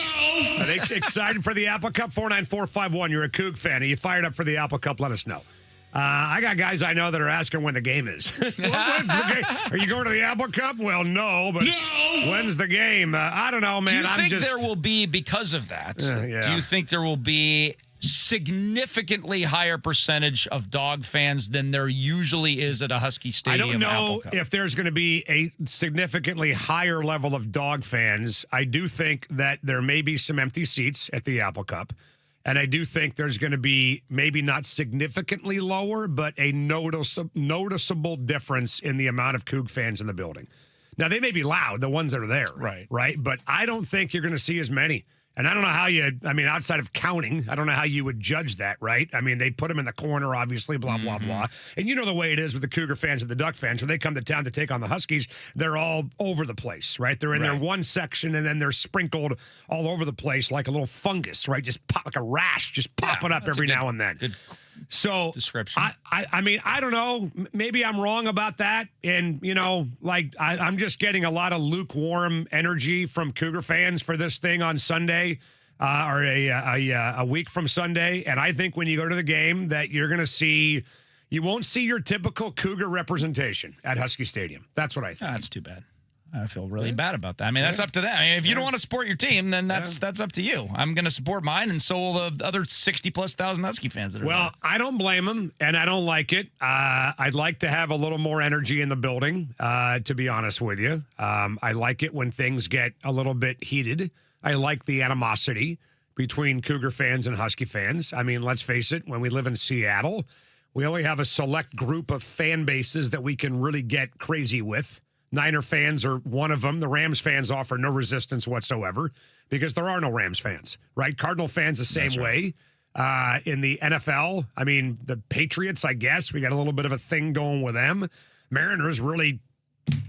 Speaker 5: Are they excited for the Apple Cup? 49451. You're a Coug fan. Are you fired up for the Apple Cup? Let us know. I got guys I know that are asking when the game is. When's the game? Are you going to the Apple Cup? Well, no, but when's the game? I don't know, man.
Speaker 3: Do you think there will be, because of that, do you think there will be significantly higher percentage of dog fans than there usually is at a Husky Stadium?
Speaker 5: I don't know
Speaker 3: Apple Cup?
Speaker 5: if there's going to be a significantly higher level of dog fans. I do think that there may be some empty seats at the Apple Cup. And I do think there's going to be maybe not significantly lower, but a noticeable difference in the amount of Coug fans in the building. Now, they may be loud, the ones that are there. Right. But I don't think you're going to see as many. And I don't know how outside of counting, I don't know how you would judge that, right? I mean, they put them in the corner, obviously, blah, blah, blah. And you know the way it is with the Cougar fans and the Duck fans. When they come to town to take on the Huskies, they're all over the place, right? They're in their one section, and then they're sprinkled all over the place like a little fungus, right? Just pop, like a rash, just popping up every now and then.
Speaker 3: Good
Speaker 5: So
Speaker 3: description.
Speaker 5: I mean, I don't know. Maybe I'm wrong about that. And, I'm just getting a lot of lukewarm energy from Cougar fans for this thing on Sunday or a week from Sunday. And I think when you go to the game that you're going to see, you won't see your typical Cougar representation at Husky Stadium. That's what I think.
Speaker 3: That's too bad. I feel really bad about that. I mean, that's up to them. I mean, if you don't want to support your team, then that's up to you. I'm going to support mine, and so will the other 60+ thousand Husky fans that are there.
Speaker 5: I don't blame them, and I don't like it. I'd like to have a little more energy in the building, to be honest with you. I like it when things get a little bit heated. I like the animosity between Cougar fans and Husky fans. I mean, let's face it, when we live in Seattle, we only have a select group of fan bases that we can really get crazy with. Niner fans are one of them. The Rams fans offer no resistance whatsoever because there are no Rams fans, right? Cardinal fans the same way. In the NFL, I mean, the Patriots, I guess, we got a little bit of a thing going with them. Mariners, really,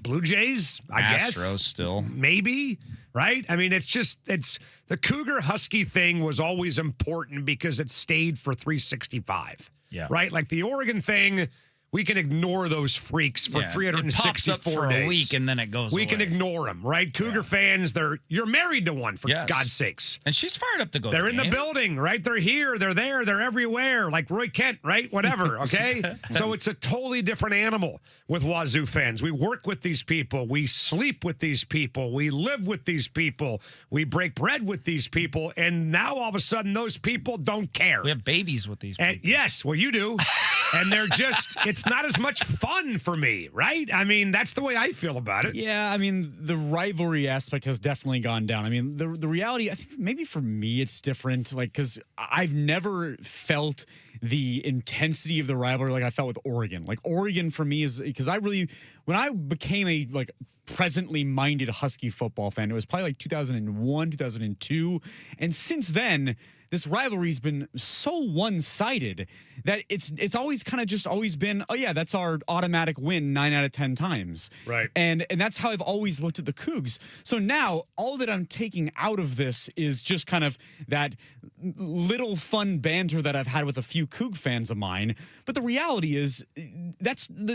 Speaker 5: Blue Jays, I guess.
Speaker 3: Astros still.
Speaker 5: Maybe, right? I mean, it's the Cougar Husky thing was always important because it stayed for 365.
Speaker 3: Yeah.
Speaker 5: Right? Like the Oregon thing, we can ignore those freaks for 364
Speaker 3: it pops up for
Speaker 5: days.
Speaker 3: a week and then it goes
Speaker 5: We
Speaker 3: away.
Speaker 5: can ignore them, right? Cougar fans, you're married to one, for God's sakes.
Speaker 3: And she's fired up to go.
Speaker 5: They're
Speaker 3: to
Speaker 5: in the building, right? They're here, they're there, they're everywhere, like Roy Kent, right? Whatever, okay? So it's a totally different animal with Wazoo fans. We work with these people. We sleep with these people. We live with these people. We break bread with these people. And now all of a sudden, those people don't care.
Speaker 3: We have babies with these people.
Speaker 5: Yes, well, you do. And they're just, it's not as much fun for me, right? I mean, that's the way I feel about it.
Speaker 4: Yeah, I mean, the rivalry aspect has definitely gone down. I mean, the reality, I think maybe for me it's different, like, because I've never felt the intensity of the rivalry like I felt with Oregon. Like, Oregon for me is, because when I became a, presently minded Husky football fan, it was probably 2001, 2002. And since then, this rivalry's been so one-sided that it's always kind of just always been, oh yeah, that's our automatic win 9 out of 10 times.
Speaker 5: Right.
Speaker 4: And that's how I've always looked at the Cougs. So now all that I'm taking out of this is just kind of that little fun banter that I've had with a few Coug fans of mine. But the reality is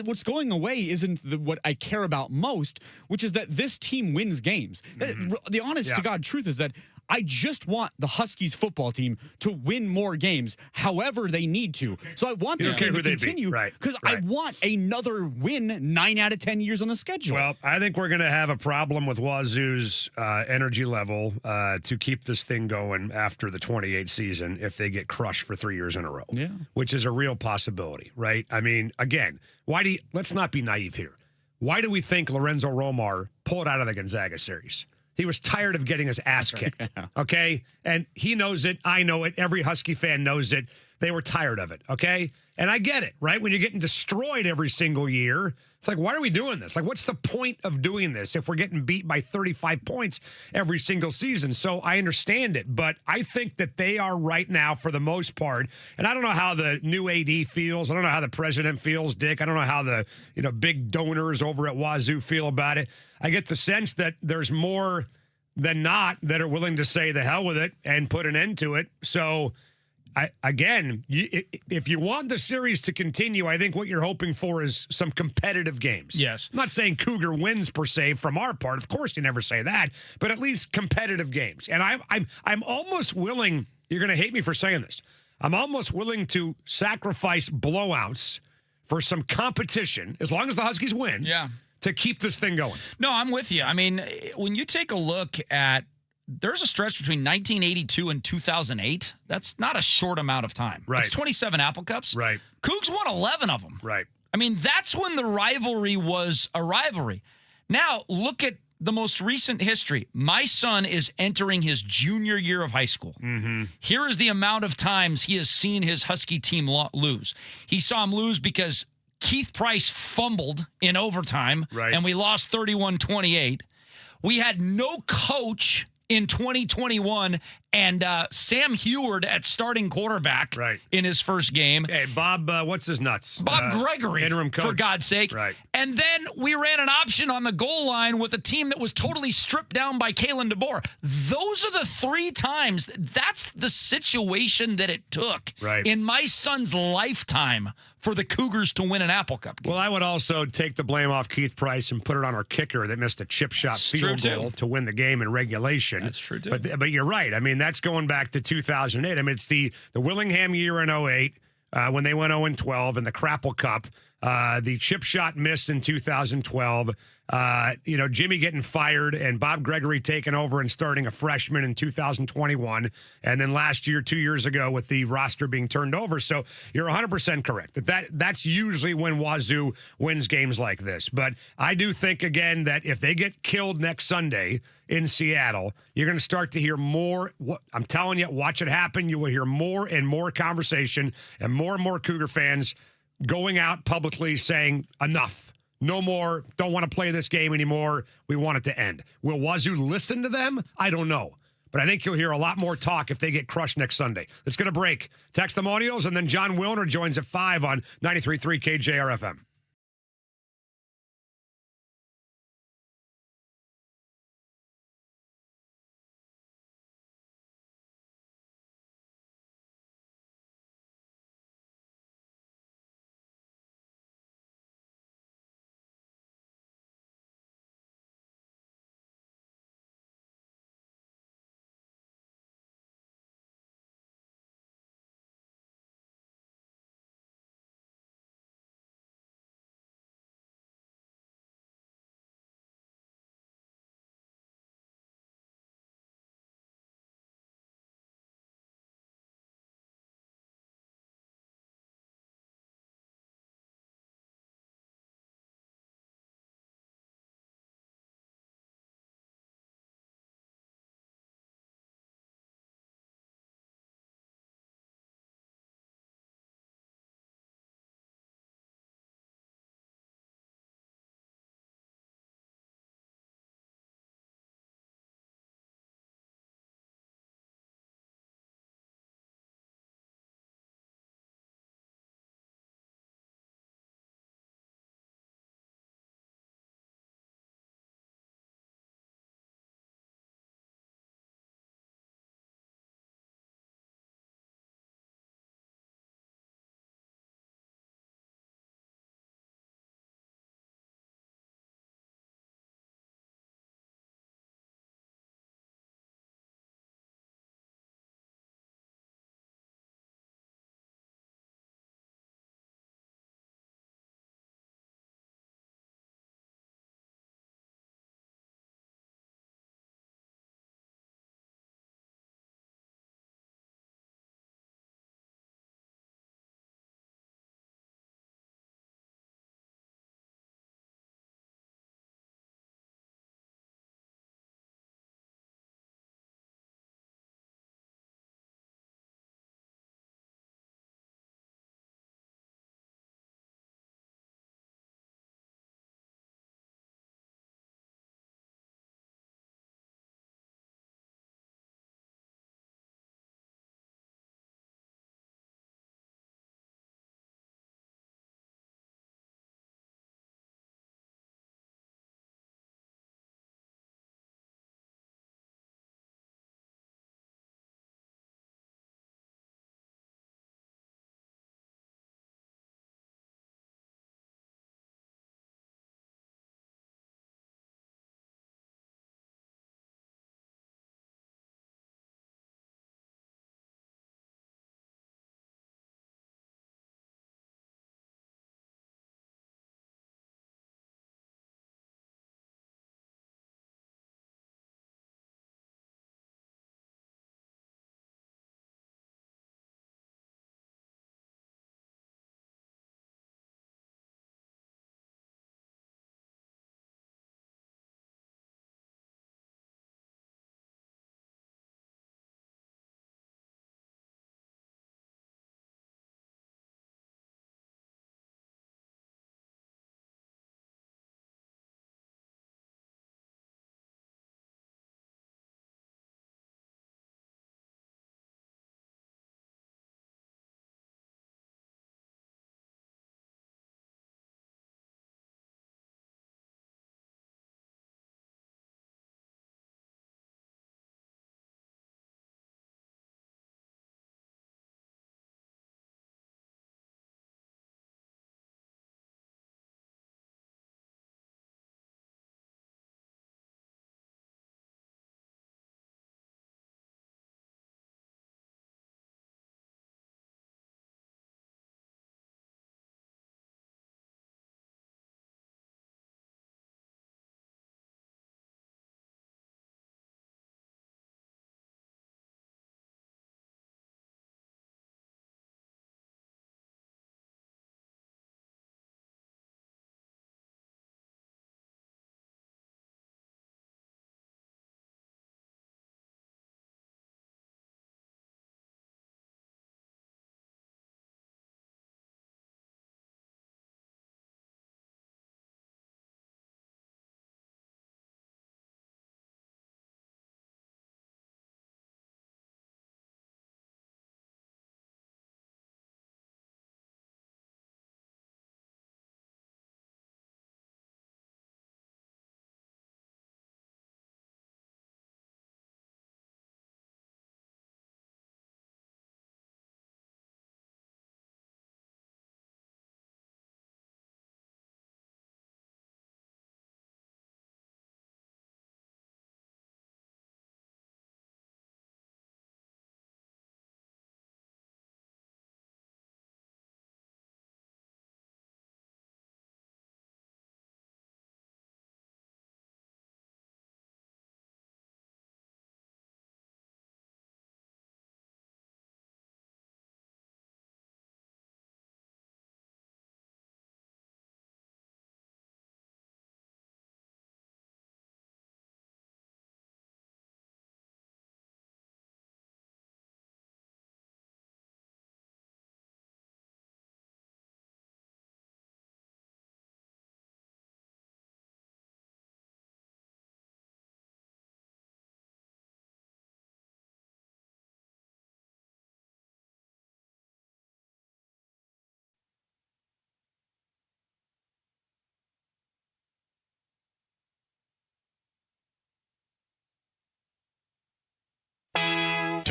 Speaker 4: what's going away isn't what I care about most, which is that this team wins games. The honest to God truth is that I just want the Huskies football team to win more games, however they need to. So I want this game to continue because I want another win 9 out of 10 years on the schedule.
Speaker 5: Well, I think we're going to have a problem with Wazoo's energy level to keep this thing going after the 28 season if they get crushed for 3 years in a row.
Speaker 4: Yeah.
Speaker 5: Which is a real possibility, right? I mean, again, let's not be naive here. why do we think Lorenzo Romar pulled out of the Gonzaga series? He was tired of getting his ass kicked, okay? And he knows it. I know it. Every Husky fan knows it. They were tired of it, okay? And I get it, right? When you're getting destroyed every single year, it's like, why are we doing this? Like, what's the point of doing this if we're getting beat by 35 points every single season? So I understand it, but I think that they are right now, for the most part, and I don't know how the new AD feels. I don't know how the president feels, Dick. I don't know how the big donors over at Wazoo feel about it. I get the sense that there's more than not that are willing to say the hell with it and put an end to it. So if you want the series to continue, I think what you're hoping for is some competitive games.
Speaker 3: Yes.
Speaker 5: I'm not saying Cougar wins per se from our part. Of course, you never say that, but at least competitive games. And I'm almost willing. You're going to hate me for saying this. I'm almost willing to sacrifice blowouts for some competition, as long as the Huskies win.
Speaker 3: Yeah.
Speaker 5: To keep this thing going.
Speaker 3: No, I'm with you. I mean, when you take a look at, there's a stretch between 1982 and 2008. That's not a short amount of time.
Speaker 5: Right.
Speaker 3: It's 27 Apple Cups.
Speaker 5: Right.
Speaker 3: Cougs won 11 of them.
Speaker 5: Right.
Speaker 3: I mean, that's when the rivalry was a rivalry. Now, look at the most recent history. My son is entering his junior year of high school.
Speaker 5: Mm-hmm.
Speaker 3: Here is the amount of times he has seen his Husky team lose. He saw him lose because Keith Price fumbled in overtime,
Speaker 5: right,
Speaker 3: and we lost 31-28. We had no coach in 2021, and Sam Heward at starting quarterback in his first game.
Speaker 5: Hey, Bob, what's his nuts?
Speaker 3: Bob Gregory,
Speaker 5: interim coach.
Speaker 3: for God's sake.
Speaker 5: Right.
Speaker 3: And then we ran an option on the goal line with a team that was totally stripped down by Kalen DeBoer. Those are the 3 times. That's the situation that it took in my son's lifetime for the Cougars to win an Apple Cup game.
Speaker 5: Well, I would also take the blame off Keith Price and put it on our kicker that missed a chip shot field goal to win the game in regulation.
Speaker 3: That's true, too.
Speaker 5: But you're right. I mean, that's going back to 2008. I mean, it's the Willingham year in 08 when they went 0-12 in the Crapple Cup. The chip shot miss in 2012. Jimmy getting fired and Bob Gregory taking over and starting a freshman in 2021. And then last year, 2 years ago, with the roster being turned over. So you're 100% correct. That's usually when Wazoo wins games like this. But I do think, again, that if they get killed next Sunday in Seattle, you're going to start to hear more. I'm telling you, watch it happen. You will hear more and more conversation and more Cougar fans going out publicly saying enough. No more, don't want to play this game anymore. We want it to end. Will Wazoo listen to them? I don't know. But I think you'll hear a lot more talk if they get crushed next Sunday. It's going to break. Testimonials, and then John Wilner joins at 5 on 93.3 KJR FM.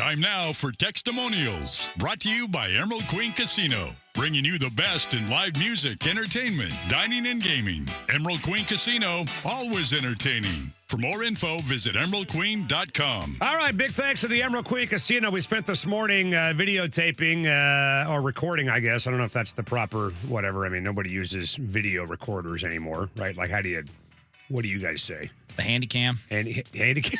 Speaker 1: Time now for Textimonials, brought to you by Emerald Queen Casino. Bringing you the best in live music, entertainment, dining, and gaming. Emerald Queen Casino, always entertaining. For more info, visit emeraldqueen.com.
Speaker 5: All right, big thanks to the Emerald Queen Casino. We spent this morning videotaping or recording, I guess. I don't know if that's the proper whatever. I mean, nobody uses video recorders anymore, right? Like, what do you guys say?
Speaker 3: The handy cam.
Speaker 5: Handy cam.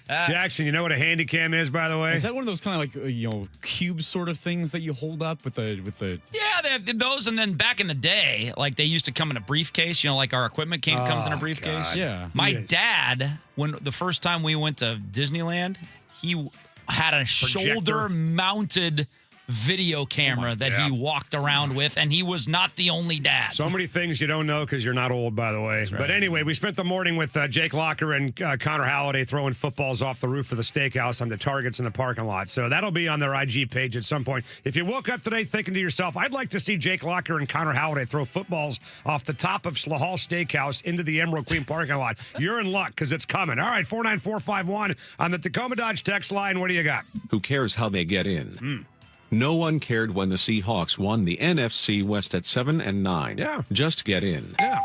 Speaker 5: Jackson, you know what a handy cam is, by the way?
Speaker 4: Is that one of those kind of like, cube sort of things that you hold up with the?
Speaker 3: Yeah, those, and then back in the day, like they used to come in a briefcase. Like our equipment comes in a briefcase.
Speaker 4: God. Yeah.
Speaker 3: My dad, when the first time we went to Disneyland, he had a shoulder-mounted video camera that he walked around with, and he was not the only dad.
Speaker 5: So many things you don't know because you're not old, by the way.
Speaker 3: Right.
Speaker 5: But anyway, we spent the morning with Jake Locker and Connor Halliday throwing footballs off the roof of the steakhouse on the targets in the parking lot. So that'll be on their IG page at some point. If you woke up today thinking to yourself, I'd like to see Jake Locker and Connor Halliday throw footballs off the top of Slahal Steakhouse into the Emerald Queen parking lot, you're in luck because it's coming. All right, 49451 on the Tacoma Dodge text line. What do you got?
Speaker 11: Who cares how they get in? No one cared when the Seahawks won the NFC West at 7-9.
Speaker 5: Yeah.
Speaker 11: Just get in.
Speaker 5: Yeah.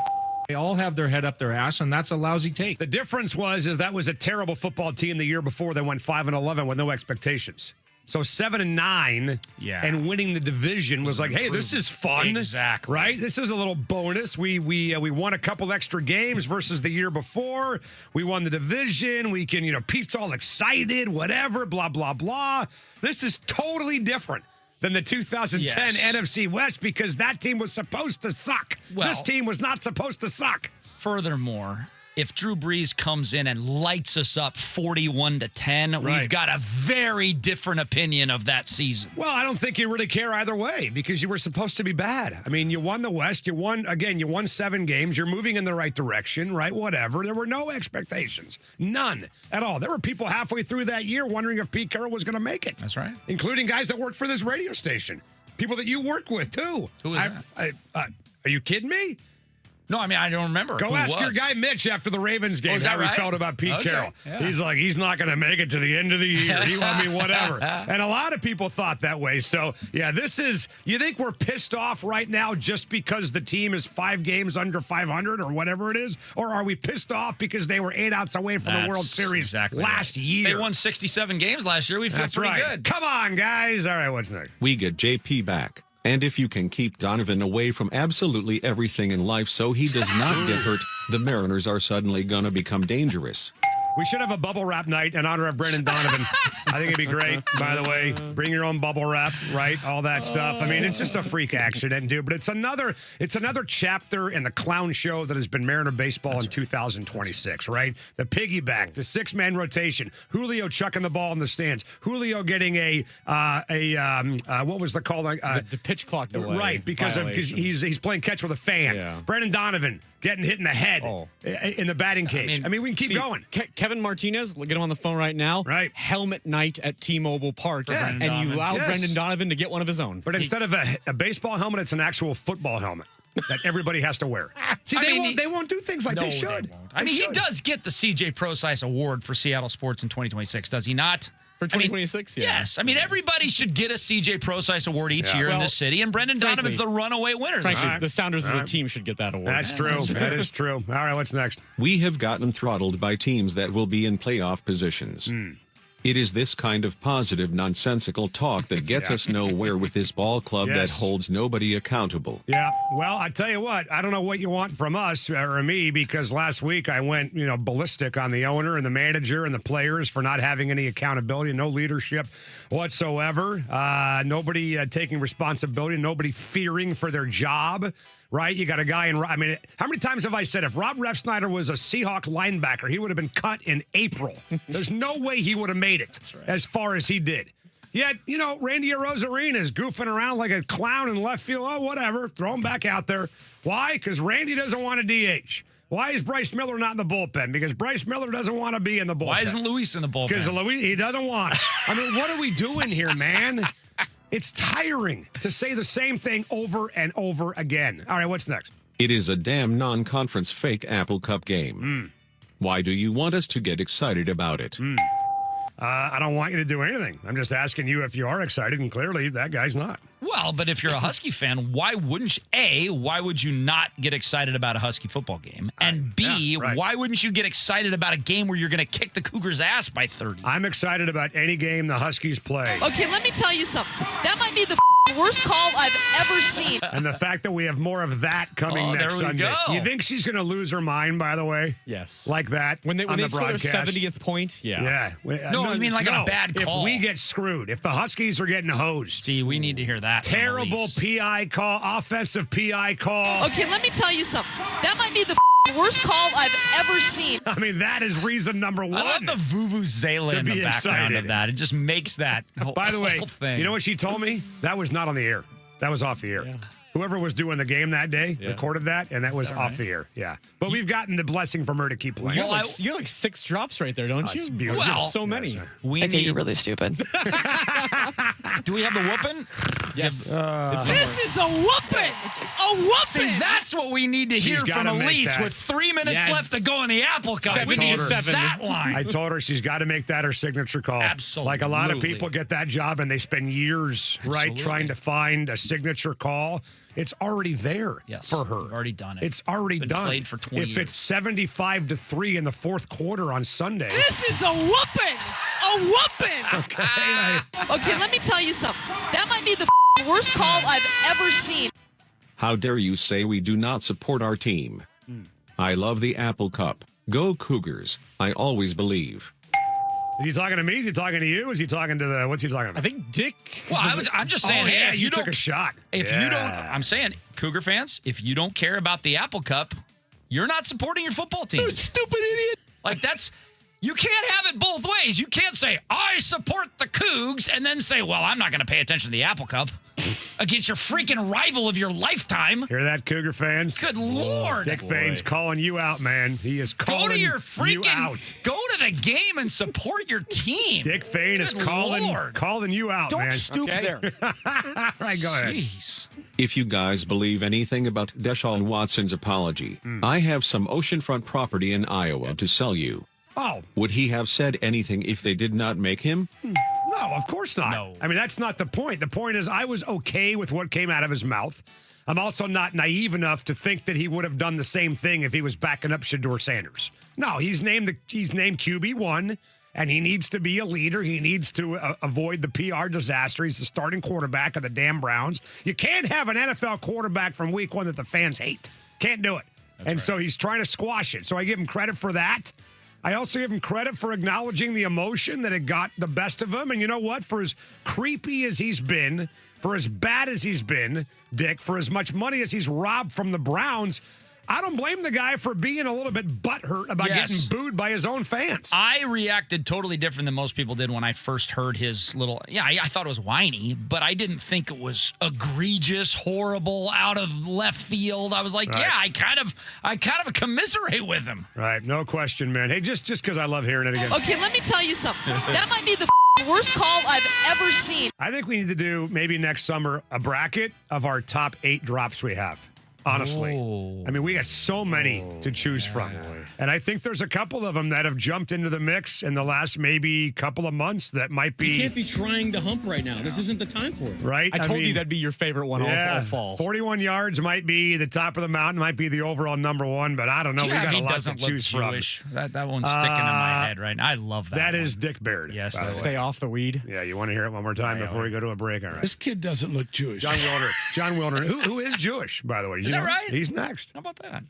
Speaker 20: They all have their head up their ass, and that's a lousy take.
Speaker 5: The difference is that was a terrible football team the year before. They went 5-11 with no expectations. So 7-9 and winning the division was like, hey, this is fun.
Speaker 3: Exactly.
Speaker 5: Right? This is a little bonus. We won a couple extra games versus the year before. We won the division. We can, Pete's all excited, whatever, blah, blah, blah. This is totally different than the 2010 NFC West because that team was supposed to suck.
Speaker 3: Well,
Speaker 5: this team was not supposed to suck.
Speaker 3: Furthermore, if Drew Brees comes in and lights us up 41-10, we've got a very different opinion of that season.
Speaker 5: Well, I don't think you really care either way because you were supposed to be bad. I mean, you won the West. You won 7 games. You're moving in the right direction, right? Whatever. There were no expectations. None at all. There were people halfway through that year wondering if Pete Carroll was going to make it.
Speaker 3: That's right.
Speaker 5: Including guys that worked for this radio station. People that you work with, too.
Speaker 3: Who is that?
Speaker 5: Are you kidding me?
Speaker 3: No, I mean, I don't remember.
Speaker 5: Go ask your guy Mitch after the Ravens game how he felt about Pete Carroll.
Speaker 3: Yeah.
Speaker 5: He's like, he's not going to make it to the end of the year. Whatever. And a lot of people thought that way. So, yeah, you think we're pissed off right now just because the team is 5 games under 500 or whatever it is? Or are we pissed off because they were 8 outs away from the World Series last year?
Speaker 3: They won 67 games last year. We feel pretty good.
Speaker 5: Come on, guys. All right, what's next?
Speaker 11: We get JP back. And if you can keep Donovan away from absolutely everything in life so he does not get hurt, the Mariners are suddenly gonna become dangerous.
Speaker 5: We should have a bubble wrap night in honor of Brendan Donovan. I think it'd be great, by the way. Bring your own bubble wrap, right? All that stuff. I mean, it's just a freak accident, dude. But it's another chapter in the clown show that has been Mariner baseball in 2026, right? The piggyback, the 6-man rotation, Julio chucking the ball in the stands, Julio getting what was the call?
Speaker 4: The pitch clock delay.
Speaker 5: Right, because he's playing catch with a fan.
Speaker 4: Yeah.
Speaker 5: Brendan Donovan getting hit in the head in the batting cage. I mean, we can keep going.
Speaker 4: Kevin Martinez, get him on the phone right now.
Speaker 5: Right.
Speaker 4: Helmet night at T-Mobile Park. And you allow Brendan Donovan to get one of his own.
Speaker 5: But instead of a baseball helmet, it's an actual football helmet that everybody has to wear. See, they won't do things like they should.
Speaker 3: He does get the CJ Prosise Award for Seattle sports in 2026, does he not?
Speaker 4: For 2026,
Speaker 3: Yes. I mean, everybody should get a CJ Prosise Award each year in this city, and Brendan Donovan's the runaway winner.
Speaker 4: Frankly, the Sounders as a team should get that award.
Speaker 5: That's true. That is true. All right, what's next?
Speaker 11: We have gotten throttled by teams that will be in playoff positions. It is this kind of positive, nonsensical talk that gets us nowhere with this ball club that holds nobody accountable.
Speaker 5: Yeah, well, I tell you what, I don't know what you want from us or me because last week I went, ballistic on the owner and the manager and the players for not having any accountability, no leadership whatsoever. Nobody taking responsibility, nobody fearing for their job. Right? You got a guy how many times have I said if Rob Refsnyder was a Seahawk linebacker, he would have been cut in April. There's no way he would have made it as far as he did. Yet, Randy Arozarena is goofing around like a clown in left field. Oh, whatever. Throw him back out there. Why? Because Randy doesn't want a DH. Why is Bryce Miller not in the bullpen? Because Bryce Miller doesn't want to be in the bullpen.
Speaker 3: Why isn't Luis in the bullpen?
Speaker 5: Because he doesn't want it. I mean, what are we doing here, man? It's tiring to say the same thing over and over again. All right, what's next?
Speaker 11: It is a damn non-conference fake Apple Cup game. Why do you want us to get excited about it?
Speaker 5: I don't want you to do anything. I'm just asking you if you are excited, and clearly that guy's not.
Speaker 3: Well, but if you're a Husky fan, why wouldn't you, why would you not get excited about a Husky football game? And B, why wouldn't you get excited about a game where you're going to kick the Cougars' ass by 30?
Speaker 5: I'm excited about any game the Huskies play.
Speaker 8: Okay, let me tell you something. That might be the worst call I've ever seen.
Speaker 5: And the fact that we have more of that coming next
Speaker 4: there we
Speaker 5: Sunday.
Speaker 4: go.
Speaker 5: You think she's going to lose her mind, by the way?
Speaker 4: Yes.
Speaker 5: Like that?
Speaker 4: When they
Speaker 5: on the
Speaker 4: score their
Speaker 5: broadcast?
Speaker 4: 70th point,
Speaker 5: Yeah.
Speaker 3: No, I mean like on a bad call.
Speaker 5: If we get screwed, if the Huskies are getting hosed.
Speaker 3: See, we need to hear that.
Speaker 5: Terrible PI call, offensive PI call.
Speaker 8: Okay, let me tell you something. That might be the worst call I've ever seen.
Speaker 5: I mean, that is reason number one.
Speaker 3: I love the vuvuzela
Speaker 5: to
Speaker 3: in the
Speaker 5: be
Speaker 3: background
Speaker 5: excited.
Speaker 3: of that. It just makes that
Speaker 5: By the way,
Speaker 3: whole thing.
Speaker 5: you know what she told me? That was not on the air. That was off the air. Yeah. Whoever was doing the game that day recorded that, and that was off the air. Yeah. But we've gotten the blessing from her to keep playing.
Speaker 4: You have like 6 drops right there, don't you?
Speaker 5: It's beautiful.
Speaker 4: You have so many.
Speaker 8: Okay, you're really stupid.
Speaker 3: Do we have the whooping?
Speaker 4: Yes.
Speaker 8: This is a whooping. A whooping.
Speaker 3: See, that's what we need to hear
Speaker 5: She's
Speaker 3: from
Speaker 5: gotta make
Speaker 3: Elise
Speaker 5: that.
Speaker 3: with 3 minutes
Speaker 4: Yes.
Speaker 3: left to go in the Apple Cup. We need
Speaker 4: 7-7.
Speaker 3: that line.
Speaker 5: I told her she's got to make that her signature call.
Speaker 3: Absolutely.
Speaker 5: Like a lot of people get that job and they spend years, right, trying to find a signature call. It's already there for her.
Speaker 3: We've already done it.
Speaker 5: It's already
Speaker 3: It's been
Speaker 5: done.
Speaker 3: played for 20
Speaker 5: if
Speaker 3: years.
Speaker 5: it's 75-3 in the fourth quarter on Sunday.
Speaker 8: This is a whooping. A whooping. Okay, let me tell you something. That might be the worst call I've ever seen.
Speaker 11: How dare you say we do not support our team? I love the Apple Cup. Go Cougars. I always believe.
Speaker 5: Is he talking to me? Is he talking to you? Is he talking to the? What's he talking about?
Speaker 4: I think Dick.
Speaker 3: Well, I'm just saying,
Speaker 5: Oh,
Speaker 3: hey,
Speaker 5: yeah,
Speaker 3: if
Speaker 5: you
Speaker 3: you
Speaker 5: took
Speaker 3: don't,
Speaker 5: a shot.
Speaker 3: If
Speaker 5: Yeah.
Speaker 3: you don't, I'm saying, Cougar fans, if you don't care about the Apple Cup, you're not supporting your football team.
Speaker 5: You stupid idiot.
Speaker 3: Like you can't have it both ways. You can't say, I support the Cougs, and then say, well, I'm not going to pay attention to the Apple Cup against your freaking rival of your lifetime.
Speaker 5: Hear that, Cougar fans?
Speaker 3: Good Lord.
Speaker 5: Dick Fane's calling you out, man. He is calling
Speaker 3: Go to your
Speaker 5: you
Speaker 3: freaking,
Speaker 5: out.
Speaker 3: go to the game and support your team.
Speaker 5: Dick Fane is
Speaker 3: Good
Speaker 5: calling
Speaker 3: Lord.
Speaker 5: you out,
Speaker 3: Don't
Speaker 5: man.
Speaker 3: stoop there.
Speaker 5: All right, go ahead.
Speaker 3: Jeez.
Speaker 11: If you guys believe anything about Deshaun Watson's apology, I have some oceanfront property in Iowa to sell you.
Speaker 5: Oh.
Speaker 11: Would he have said anything if they did not make him?
Speaker 5: No, of course not.
Speaker 3: No.
Speaker 5: I mean, that's not the point. The point is I was okay with what came out of his mouth. I'm also not naive enough to think that he would have done the same thing if he was backing up Shedeur Sanders. No, he's named QB1, and he needs to be a leader. He needs to avoid the PR disaster. He's the starting quarterback of the damn Browns. You can't have an NFL quarterback from week 1 that the fans hate. Can't do it. So he's trying to squash it. So I give him credit for that. I also give him credit for acknowledging the emotion that it got the best of him. And you know what? For as creepy as he's been, for as bad as he's been, Dick, for as much money as he's robbed from the Browns, I don't blame the guy for being a little bit butthurt about getting booed by his own fans.
Speaker 3: I reacted totally different than most people did when I first heard his little. Yeah, I thought it was whiny, but I didn't think it was egregious, horrible, out of left field. I was like,
Speaker 5: Right.
Speaker 3: yeah, I kind of commiserate with him.
Speaker 5: Right, no question, man. Hey, just because I love hearing it again.
Speaker 8: Okay, let me tell you something. That might be the worst call I've ever seen.
Speaker 5: I think we need to do maybe next summer a bracket of our top 8 drops we have. Honestly. I mean, we got so many to choose from. And I think there's a couple of them that have jumped into the mix in the last maybe couple of months that might be.
Speaker 9: You can't be trying to hump right now. This isn't the time for it.
Speaker 5: Right?
Speaker 4: I told you that'd be your favorite one all fall.
Speaker 5: 41 yards might be the top of the mountain, might be the overall number 1, but I don't know. We got a
Speaker 3: he
Speaker 5: lot to
Speaker 3: doesn't look
Speaker 5: choose from.
Speaker 3: Jewish. That one's sticking in my head right now. I love that.
Speaker 5: That
Speaker 3: one.
Speaker 5: is Dick Baird.
Speaker 3: Yes.
Speaker 5: by the way.
Speaker 4: Stay off the weed.
Speaker 5: Yeah, you want to hear it one more time before we go to a break? All right.
Speaker 12: This kid doesn't look Jewish.
Speaker 5: John Wilner. John Wilner, who is Jewish, by the way.
Speaker 3: Is that right?
Speaker 5: He's next.
Speaker 3: How about that?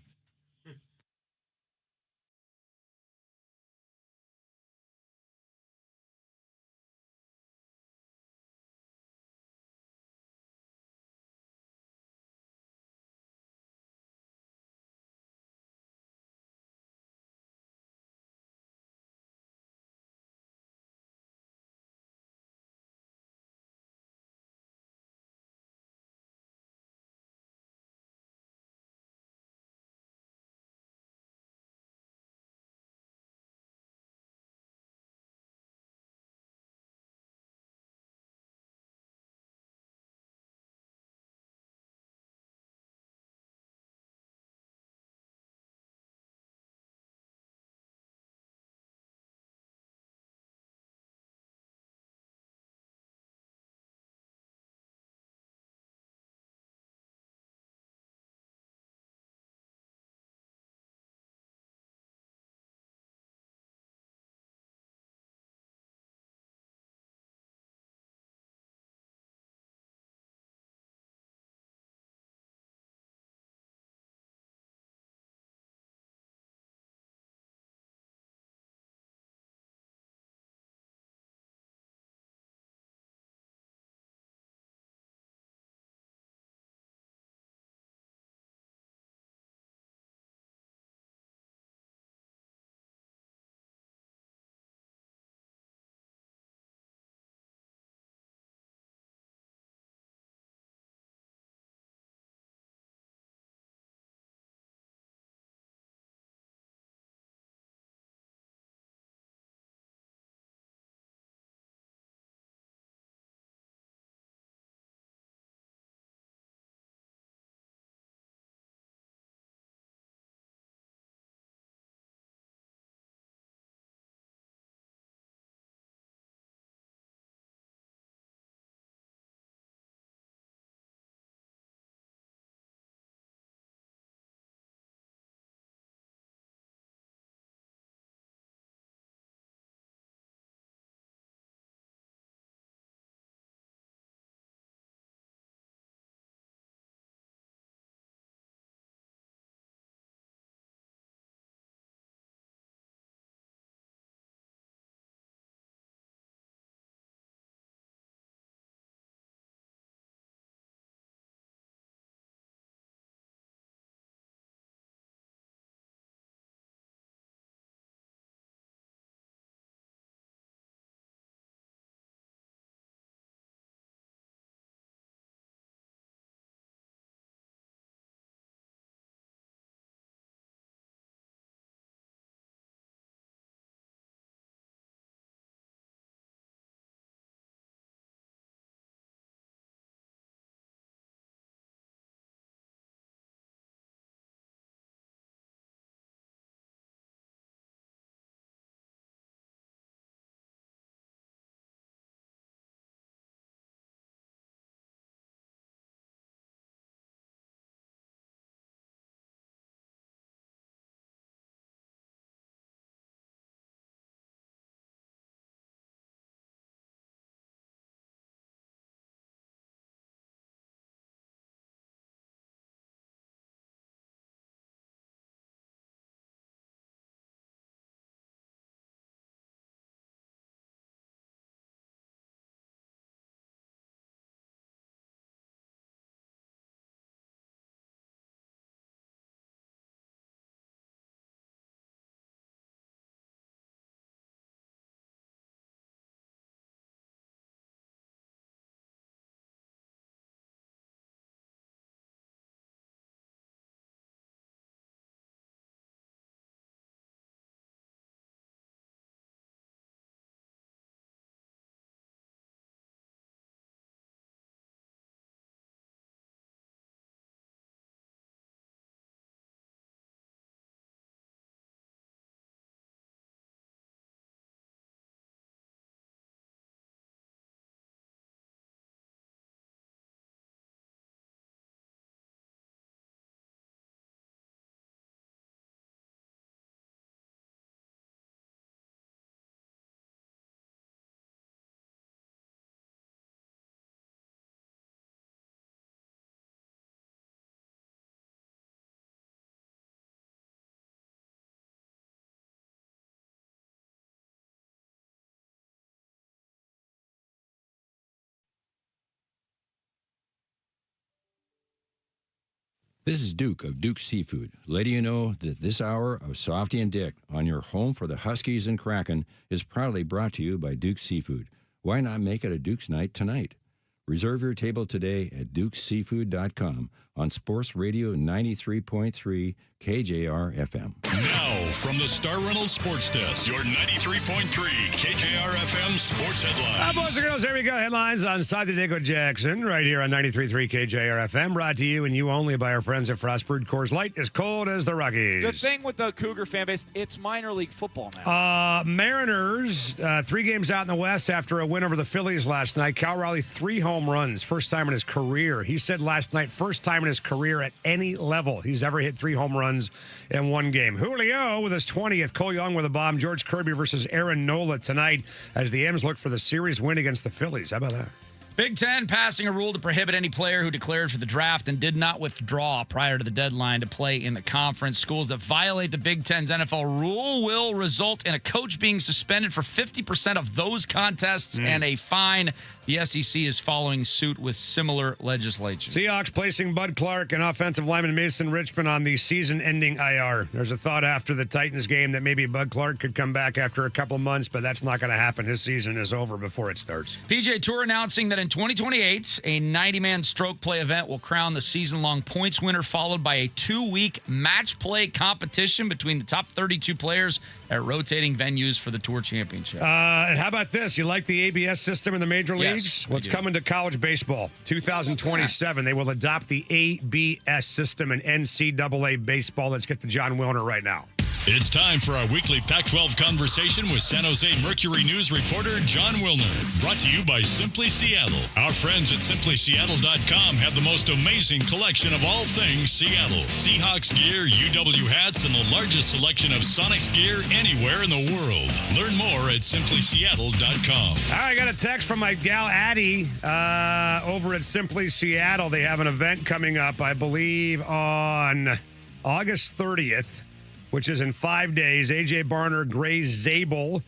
Speaker 6: This is Duke of Duke Seafood, letting you know that this hour of Softy and Dick on your home for the Huskies and Kraken is proudly brought to you by Duke Seafood. Why not make it a Duke's night tonight? Reserve your table today at dukeseafood.com on Sports Radio 93.3 KJR FM.
Speaker 1: Now, from the Star Reynolds Sports Desk, your 93.3 KJR FM Sports Headlines.
Speaker 5: Boys and girls, here we go. Headlines on Sunday. Diego Jackson, right here on 93.3 KJR FM. Brought to you and you only by our friends at Frostbrewed Coors Light, as cold as the Rockies.
Speaker 7: The thing with the Cougar fan base, it's minor league football now.
Speaker 5: Mariners, 3 games out in the West after a win over the Phillies last night. Cal Raleigh, 3 home runs, first time in his career. He said last night, first time in his career at any level he's ever hit 3 home runs in one game. Julio with his 20th. Cole Young with a bomb. George Kirby versus Aaron Nola tonight as the M's look for the series win against the Phillies. How about that?
Speaker 3: Big Ten passing a rule to prohibit any player who declared for the draft and did not withdraw prior to the deadline to play in the conference. Schools that violate the Big Ten's NFL rule will result in a coach being suspended for 50% of those contests and a fine. The SEC is following suit with similar legislation.
Speaker 5: Seahawks placing Bud Clark and offensive lineman Mason Richmond on the season-ending IR. There's a thought after the Titans game that maybe Bud Clark could come back after a couple months, but that's not going to happen. His season is over before it starts.
Speaker 3: PGA Tour announcing that in 2028, a 90-man stroke play event will crown the season-long points winner, followed by a 2-week match play competition between the top 32 players at rotating venues for the Tour Championship.
Speaker 5: And how about this? You like the ABS system in the major leagues?
Speaker 3: Yes,
Speaker 5: What's coming to college baseball? 2027, they will adopt the ABS system in NCAA baseball. Let's get to John Wilner right now.
Speaker 1: It's time for our weekly Pac-12 conversation with San Jose Mercury News reporter John Wilner. Brought to you by Simply Seattle. Our friends at SimplySeattle.com have the most amazing collection of all things Seattle. Seahawks gear, UW hats, and the largest selection of Sonics gear anywhere in the world. Learn more at SimplySeattle.com.
Speaker 5: All right, I got a text from my gal Addie over at Simply Seattle. They have an event coming up, I believe, on August 30th. Which is in 5 days. AJ Barner, Gray Zabel,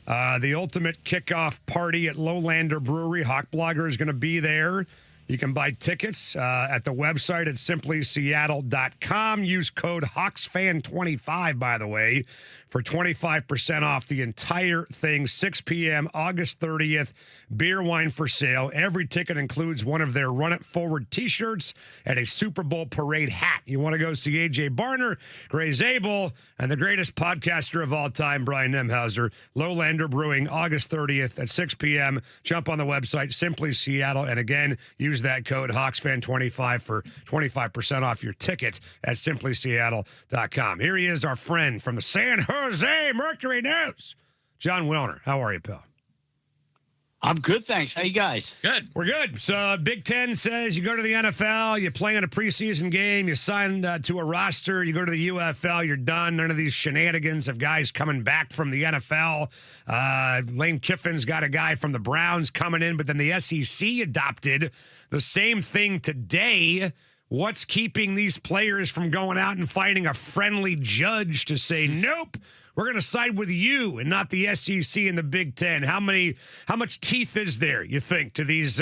Speaker 5: the ultimate kickoff party at Lowlander Brewery. Hawk Blogger is going to be there. You can buy tickets at the website at simplyseattle.com. Use code HawksFan25, by the way, for 25% off the entire thing. 6 p.m., August 30th. Beer, wine for sale. Every ticket includes one of their Run It Forward t-shirts and a Super Bowl parade hat. You want to go see A.J. Barner, Gray Zabel, and the greatest podcaster of all time, Brian Nemhauser. Lowlander Brewing, August 30th at 6 p.m. Jump on the website, Simply Seattle. And again, use that code HawksFan25 for 25% off your ticket at simplyseattle.com. Here he is, our friend from the San Jose Mercury News, John Wilner. How are you, pal?
Speaker 21: I'm good, thanks. How you guys?
Speaker 3: Good.
Speaker 5: We're good. So Big Ten says you go to the NFL, you play in a preseason game, you sign to a roster, you go to the UFL, you're done. None of these shenanigans of guys coming back from the NFL. Lane Kiffin's got a guy from the Browns coming in, but then the SEC adopted the same thing today. What's keeping these players from going out and finding a friendly judge to say, nope, we're going to side with you and not the SEC and the Big Ten? How much teeth is there, you think, to these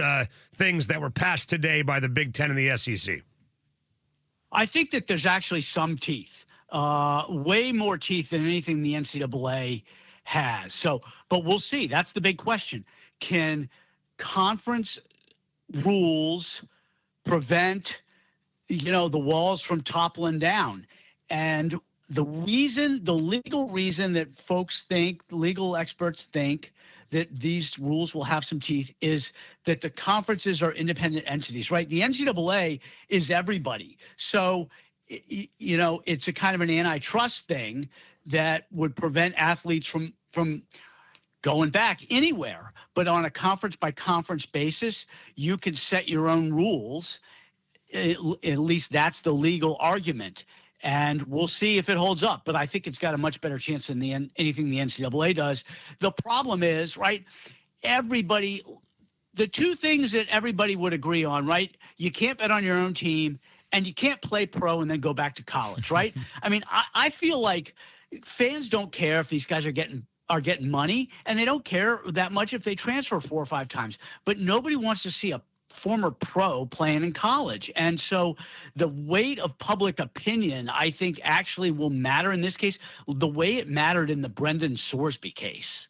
Speaker 5: things that were passed today by the Big Ten and the SEC?
Speaker 21: I think that there's actually some teeth, way more teeth than anything the NCAA has. So, but we'll see. That's the big question. Can conference rules prevent, the walls from toppling down? And the legal reason that legal experts think that these rules will have some teeth is that the conferences are independent entities, right? The NCAA is everybody. So, it's a kind of an antitrust thing that would prevent athletes from going back anywhere. But on a conference by conference basis, you can set your own rules. At least that's the legal argument. And we'll see if it holds up. But I think it's got a much better chance than anything the NCAA does. The problem is, right, the two things that everybody would agree on, right? You can't bet on your own team, and you can't play pro and then go back to college, right? I mean, I feel like fans don't care if these guys are getting money, and they don't care that much if they transfer 4 or 5 times. But nobody wants to see a former pro playing in college. And so the weight of public opinion, I think, actually will matter in this case, the way it mattered in the Brendan Sorsby case.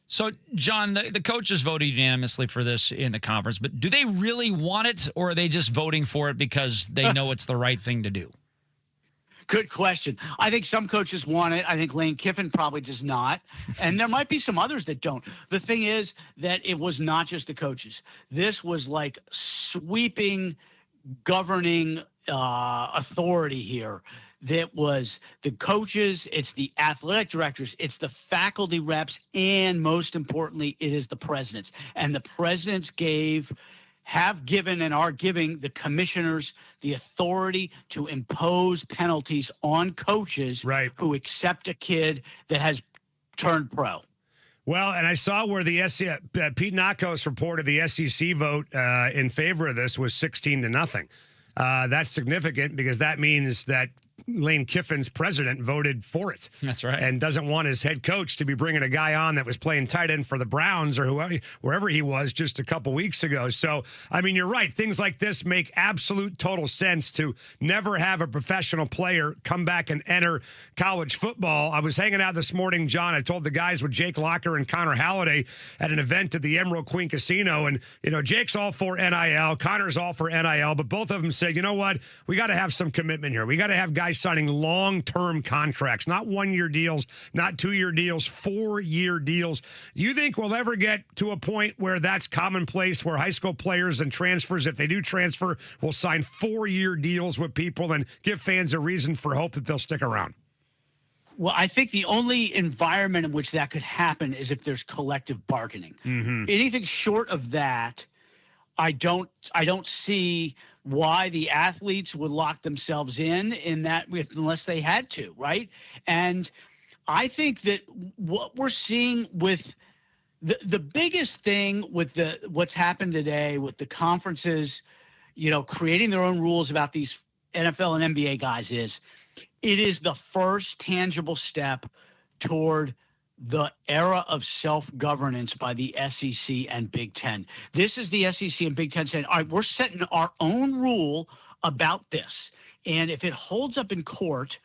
Speaker 3: So, John, the coaches voted unanimously for this in the conference, but do they really want it, or are they just voting for it because they know it's the right thing to do?
Speaker 21: Good question. I think some coaches want it. I think Lane Kiffin probably does not. And there might be some others that don't. The thing is that it was not just the coaches. This was like sweeping, governing authority here. That was the coaches, it's the athletic directors, it's the faculty reps, and most importantly, it is the presidents. And the presidents have given and are giving the commissioners the authority to impose penalties on coaches who accept a kid that has turned pro.
Speaker 5: Well, and I saw where the Pete Nakos reported the SEC vote in favor of this was 16-0. That's significant because that means that Lane Kiffin's president voted for it.
Speaker 3: That's right.
Speaker 5: And doesn't want his head coach to be bringing a guy on that was playing tight end for the Browns or wherever he was just a couple weeks ago. So, I mean, you're right. Things like this make absolute total sense to never have a professional player come back and enter college football. I was hanging out this morning, John. I told the guys with Jake Locker and Connor Halliday at an event at the Emerald Queen Casino. And, you know, Jake's all for NIL. Connor's all for NIL. But both of them said, you know what? We got to have some commitment here. We got to have guys signing long-term contracts, not one-year deals, not two-year deals, 4-year deals. Do you think we'll ever get to a point where that's commonplace, where high school players and transfers, if they do transfer, will sign 4-year deals with people and give fans a reason for hope that they'll stick around?
Speaker 21: Well, I think the only environment in which that could happen is if there's collective bargaining. Anything short of that, I don't see why the athletes would lock themselves in that unless they had to, right? And I think that what we're seeing with the biggest thing with what's happened today with the conferences, you know, creating their own rules about these NFL and NBA guys is it is the first tangible step toward the era of self-governance by the SEC and Big Ten. This is the SEC and Big Ten saying, all right, we're setting our own rule about this. And if it holds up in court,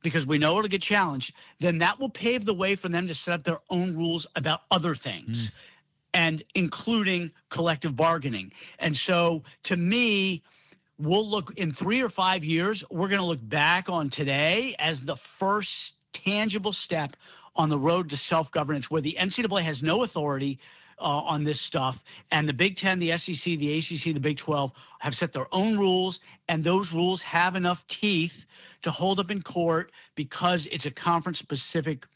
Speaker 21: because we know it'll get challenged, then that will pave the way for them to set up their own rules about other things, and including collective bargaining. And so to me, we'll look in 3 or 5 years, we're going to look back on today as the first tangible step on the road to self-governance, where the NCAA has no authority on this stuff, and the Big Ten, the SEC, the ACC, the Big 12 have set their own rules, and those rules have enough teeth to hold up in court because it's a conference-specific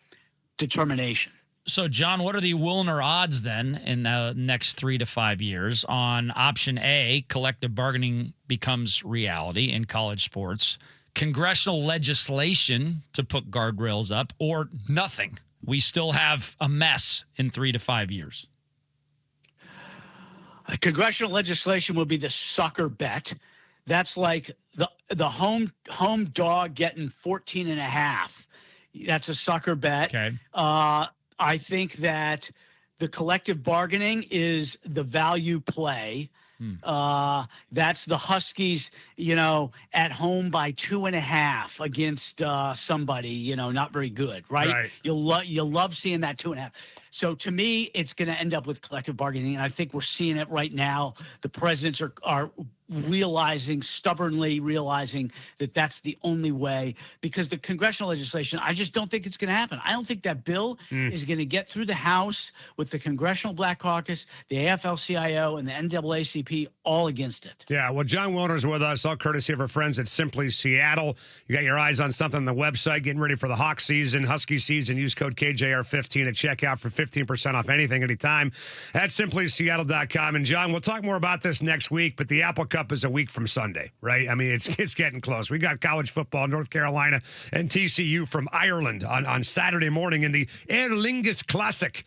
Speaker 21: determination.
Speaker 3: So, John, what are the Wilner odds then in the next 3 to 5 years on option A, collective bargaining becomes reality in college sports, congressional legislation to put guardrails up, or nothing? We still have a mess in 3 to 5 years.
Speaker 21: Congressional legislation will be the sucker bet. That's like the home dog getting 14.5. That's a sucker bet.
Speaker 3: Okay.
Speaker 21: I think that the collective bargaining is the value play. That's the Huskies, you know, at home by 2.5 against somebody, you know, not very good, right? You love seeing that 2.5. So to me, it's going to end up with collective bargaining, and I think we're seeing it right now. The presidents are stubbornly realizing that that's the only way, because the congressional legislation, I just don't think it's going to happen. I don't think that bill is going to get through the House with the Congressional Black Caucus, the AFL-CIO, and the NAACP all against it.
Speaker 5: Yeah, well, John Wilner's with us, all courtesy of our friends at Simply Seattle. You got your eyes on something on the website, getting ready for the Hawk season, Husky season. Use code KJR15 at checkout for 15% off anything, anytime at simplyseattle.com. And, John, we'll talk more about this next week, but the Apple Cup is a week from Sunday, right? I mean, it's getting close. We got college football, North Carolina and TCU from Ireland on Saturday morning in the Aer Lingus Classic.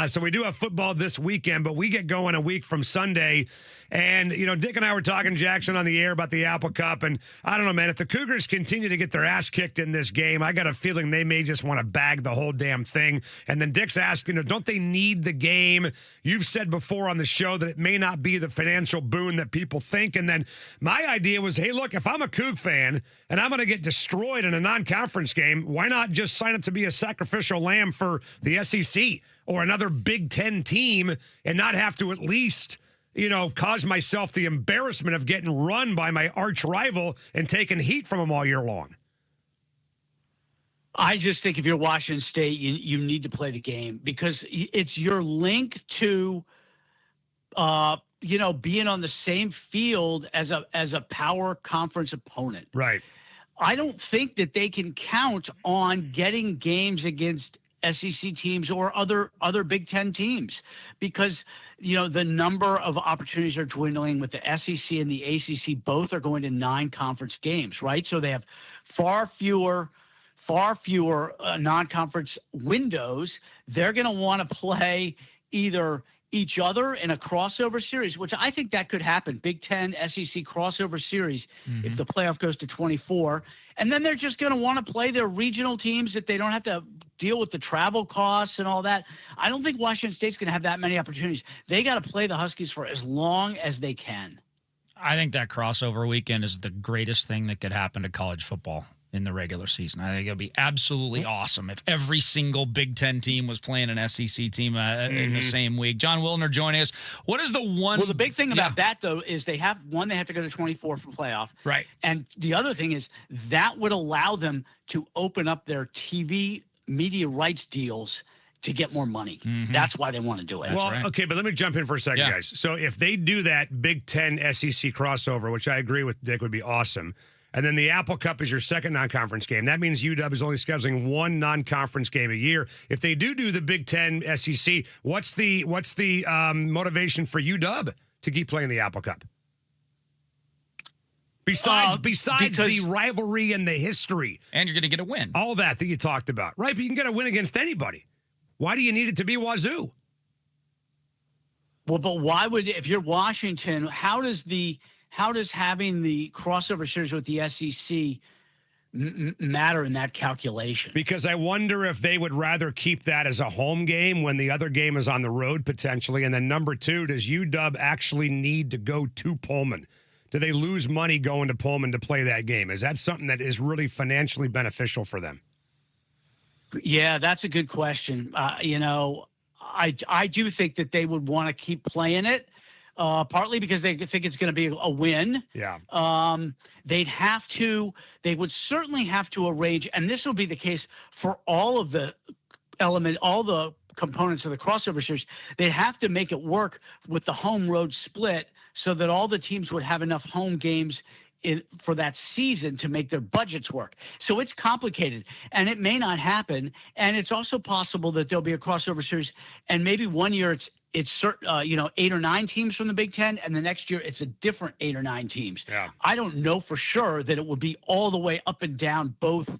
Speaker 5: So we do have football this weekend, but we get going a week from Sunday. And, you know, Dick and I were talking, Jackson, on the air about the Apple Cup. And I don't know, man, if the Cougars continue to get their ass kicked in this game, I got a feeling they may just want to bag the whole damn thing. And then Dick's asked don't they need the game? You've said before on the show that it may not be the financial boon that people think. And then my idea was, hey, look, if I'm a Coug fan and I'm going to get destroyed in a non-conference game, why not just sign up to be a sacrificial lamb for the SEC or another Big Ten team and not have to at least, cause myself the embarrassment of getting run by my arch rival and taking heat from them all year long?
Speaker 21: I just think if you're Washington State, you need to play the game because it's your link to, being on the same field as a power conference opponent.
Speaker 5: Right.
Speaker 21: I don't think that they can count on getting games against SEC teams or other Big Ten teams because, the number of opportunities are dwindling with the SEC and the ACC. Both are going to 9 conference games, right? So they have far fewer non-conference windows. They're going to want to play either each other in a crossover series, which I think that could happen. Big Ten, SEC crossover series if the playoff goes to 24. And then they're just going to want to play their regional teams that they don't have to deal with the travel costs and all that. I don't think Washington State's going to have that many opportunities. They got to play the Huskies for as long as they can.
Speaker 3: I think that crossover weekend is the greatest thing that could happen to college football in the regular season. I think it would be absolutely awesome if every single Big Ten team was playing an SEC team in the same week. John Wilner joining us. What is the one?
Speaker 21: Well, the big thing about that, though, is they have to go to 24 for playoff.
Speaker 3: Right.
Speaker 21: And the other thing is that would allow them to open up their TV media rights deals to get more money. That's why they want to do it.
Speaker 5: Okay, but let me jump in for a second, guys. So if they do that Big Ten SEC crossover, which I agree with Dick would be awesome, and then the Apple Cup is your second non-conference game. That means UW is only scheduling one non-conference game a year. If they do the Big Ten SEC, what's the motivation for UW to keep playing the Apple Cup? Besides the rivalry and the history.
Speaker 3: And you're going to get a win.
Speaker 5: All that you talked about. Right, but you can get a win against anybody. Why do you need it to be Wazoo?
Speaker 21: Well, but why would, if you're Washington, how does having the crossover series with the SEC matter in that calculation?
Speaker 5: Because I wonder if they would rather keep that as a home game when the other game is on the road potentially. And then number 2, does UW actually need to go to Pullman? Do they lose money going to Pullman to play that game? Is that something that is really financially beneficial for them?
Speaker 21: Yeah, that's a good question. I do think that they would want to keep playing it. Partly because they think it's going to be a win.
Speaker 5: Yeah.
Speaker 21: They would certainly have to arrange, and this will be the case for all the components of the crossover series. They'd have to make it work with the home road split so that all the teams would have enough home games for that season to make their budgets work. So it's complicated and it may not happen. And it's also possible that there'll be a crossover series and maybe one year it's 8 or 9 teams from the Big Ten, and the next year it's a different 8 or 9 teams.
Speaker 5: Yeah.
Speaker 21: I don't know for sure that it would be all the way up and down both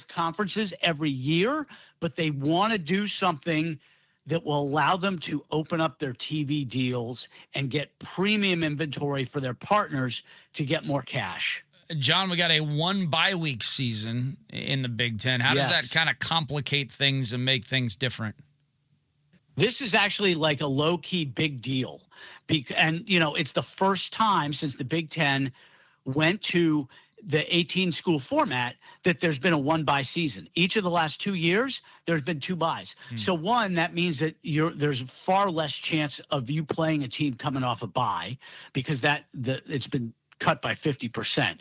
Speaker 21: conferences every year, but they want to do something that will allow them to open up their TV deals and get premium inventory for their partners to get more cash.
Speaker 3: John, we got a 1 bye week season in the Big Ten. How does that kind of complicate things and make things different?
Speaker 21: This is actually like a low-key big deal. And, it's the first time since the Big Ten went to the 18-school format that there's been a 1-bye season. Each of the last 2 years, there's been 2 byes. So one, that means that there's far less chance of you playing a team coming off a bye because it's been cut by 50%.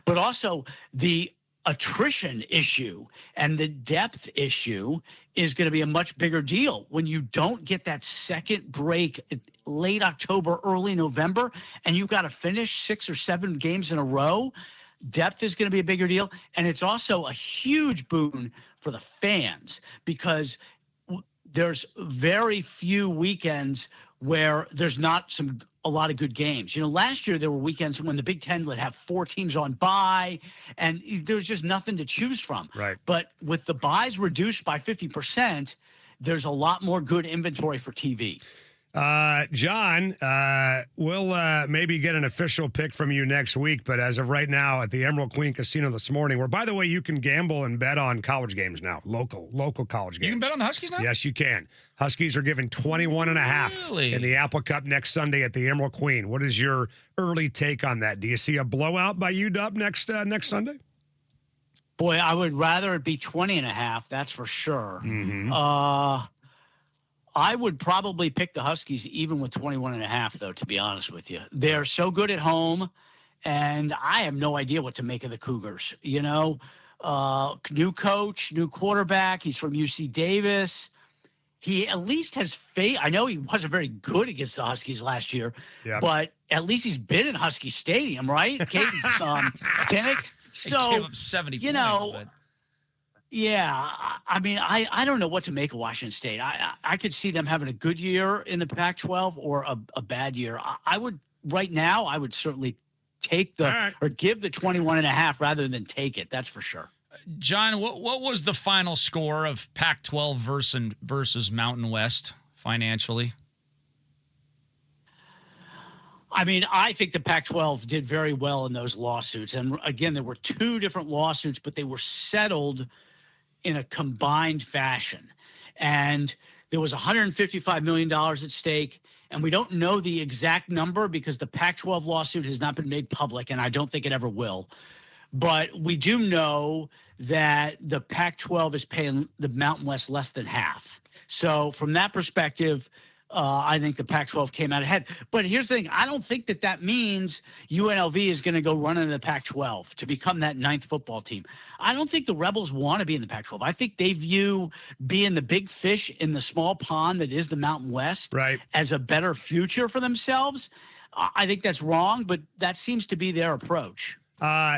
Speaker 21: But also the attrition issue and the depth issue is going to be a much bigger deal when you don't get that second break late October, early November, and you've got to finish 6 or 7 games in a row. Depth is going to be a bigger deal. And it's also a huge boon for the fans because there's very few weekends where there's not a lot of good games. Last year there were weekends when the Big Ten would have 4 teams on bye, and there was just nothing to choose from.
Speaker 5: Right.
Speaker 21: But with the byes reduced by 50%, there's a lot more good inventory for TV.
Speaker 5: John, we'll maybe get an official pick from you next week, but as of right now at the Emerald Queen Casino this morning, where, by the way, you can gamble and bet on college games now, local college games.
Speaker 3: You can bet on the Huskies now?
Speaker 5: Yes, you can. Huskies are given 21.5
Speaker 3: Really?
Speaker 5: in the Apple Cup next Sunday at the Emerald Queen. What is your early take on that? Do you see a blowout by UW next Sunday?
Speaker 21: Boy, I would rather it be 20.5. That's for sure.
Speaker 5: Mm-hmm.
Speaker 21: I would probably pick the Huskies even with 21.5, though, to be honest with you. They're so good at home, and I have no idea what to make of the Cougars. You know, new coach, new quarterback. He's from UC Davis. He at least has faith. I know he wasn't very good against the Huskies last year, but at least he's been in Husky Stadium, right? Kinnick. So,
Speaker 3: gave up 70
Speaker 21: you
Speaker 3: points,
Speaker 21: know,
Speaker 3: but...
Speaker 21: yeah, I mean, I don't know what to make of Washington State. I could see them having a good year in the Pac-12 or a bad year. I would right now. I would certainly take or give the 21.5 rather than take it. That's for sure.
Speaker 3: John, what was the final score of Pac-12 versus Mountain West financially?
Speaker 21: I mean, I think the Pac-12 did very well in those lawsuits. And again, there were two different lawsuits, but they were settled in a combined fashion. And there was $155 million at stake. And we don't know the exact number because the Pac-12 lawsuit has not been made public, and I don't think it ever will. But we do know that the Pac-12 is paying the Mountain West less than half. So from that perspective, I think the Pac-12 came out ahead. But here's the thing. I don't think that means UNLV is going to go run into the Pac-12 to become that ninth football team. I don't think the Rebels want to be in the Pac-12. I think they view being the big fish in the small pond that is the Mountain West as a better future for themselves. I think that's wrong, but that seems to be their approach.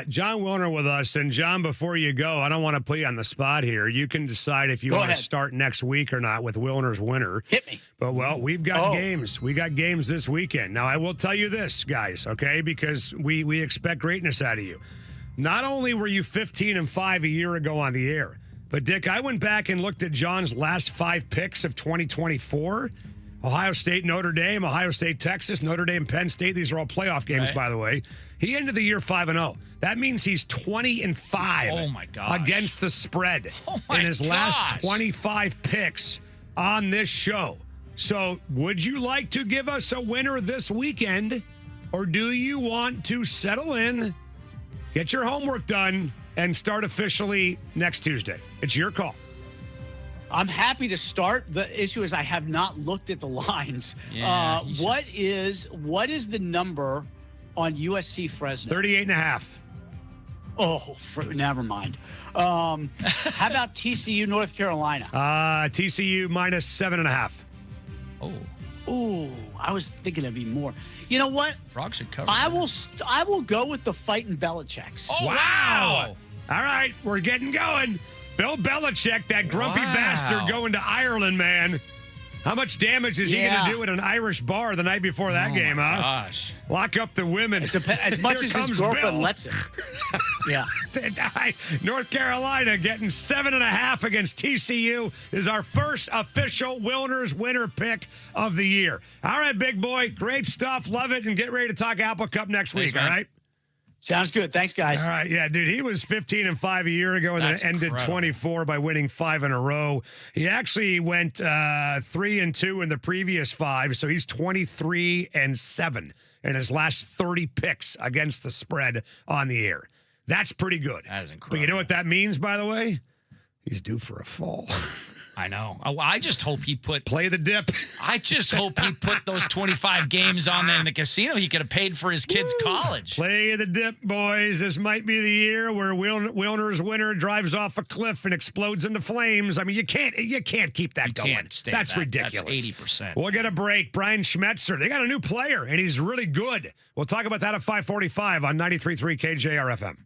Speaker 5: John Wilner with us. And John, before you go, I don't want to put you on the spot here. You can decide if you want to start next week or not with Wilner's winner.
Speaker 21: Hit me.
Speaker 5: But, well, we've got games. We got games this weekend. Now, I will tell you this, guys, okay, because we expect greatness out of you. Not only were you 15-5 a year ago on the air, but, Dick, I went back and looked at John's last 5 picks of 2024. Ohio State, Notre Dame, Ohio State, Texas, Notre Dame, Penn State. These are all playoff games, by the way. He ended the year 5-0. That means he's 20-5 against the spread in his last 25 picks on this show. So would you like to give us a winner this weekend, or do you want to settle in, get your homework done, and start officially next Tuesday? It's your call.
Speaker 21: I'm happy to start. The issue is I have not looked at the lines.
Speaker 3: Yeah,
Speaker 21: what is the number on USC Fresno?
Speaker 5: 38.5.
Speaker 21: Oh, never mind. How about TCU North Carolina?
Speaker 5: TCU minus 7.5.
Speaker 21: Oh, I was thinking it'd be more. You know what?
Speaker 3: Frog should cover.
Speaker 21: I will go with the fighting Belichick's.
Speaker 5: Oh, wow. All right, we're getting going. Bill Belichick, that grumpy bastard going to Ireland, man. How much damage is he going to do at an Irish bar the night before that game, huh?
Speaker 3: Gosh.
Speaker 5: Lock up the women.
Speaker 21: As much as his girlfriend lets him. Yeah.
Speaker 5: North Carolina getting 7.5 against TCU is our first official Wilner's winner pick of the year. All right, big boy. Great stuff. Love it. And get ready to talk Apple Cup next week, all right?
Speaker 21: Sounds good. Thanks, guys.
Speaker 5: All right. Yeah, dude, he was 15-5 a year ago and then ended 24 by winning 5 in a row. He actually went 3-2 in the previous 5, so he's 23-7 in his last 30 picks against the spread on the air. That's pretty good.
Speaker 3: That is incredible.
Speaker 5: But you know what that means, by the way? He's due for a fall.
Speaker 3: I know. I just hope he
Speaker 5: play the dip.
Speaker 3: I just hope he put those 25 games on there in the casino. He could have paid for his kids' college.
Speaker 5: Play the dip, boys. This might be the year where Wilner's winner drives off a cliff and explodes into flames. I mean, you can't keep that going. That's ridiculous.
Speaker 3: That's 80%.
Speaker 5: We'll get a break. Brian Schmetzer. They got a new player, and he's really good. We'll talk about that at 5:45 on 93.3 KJR FM.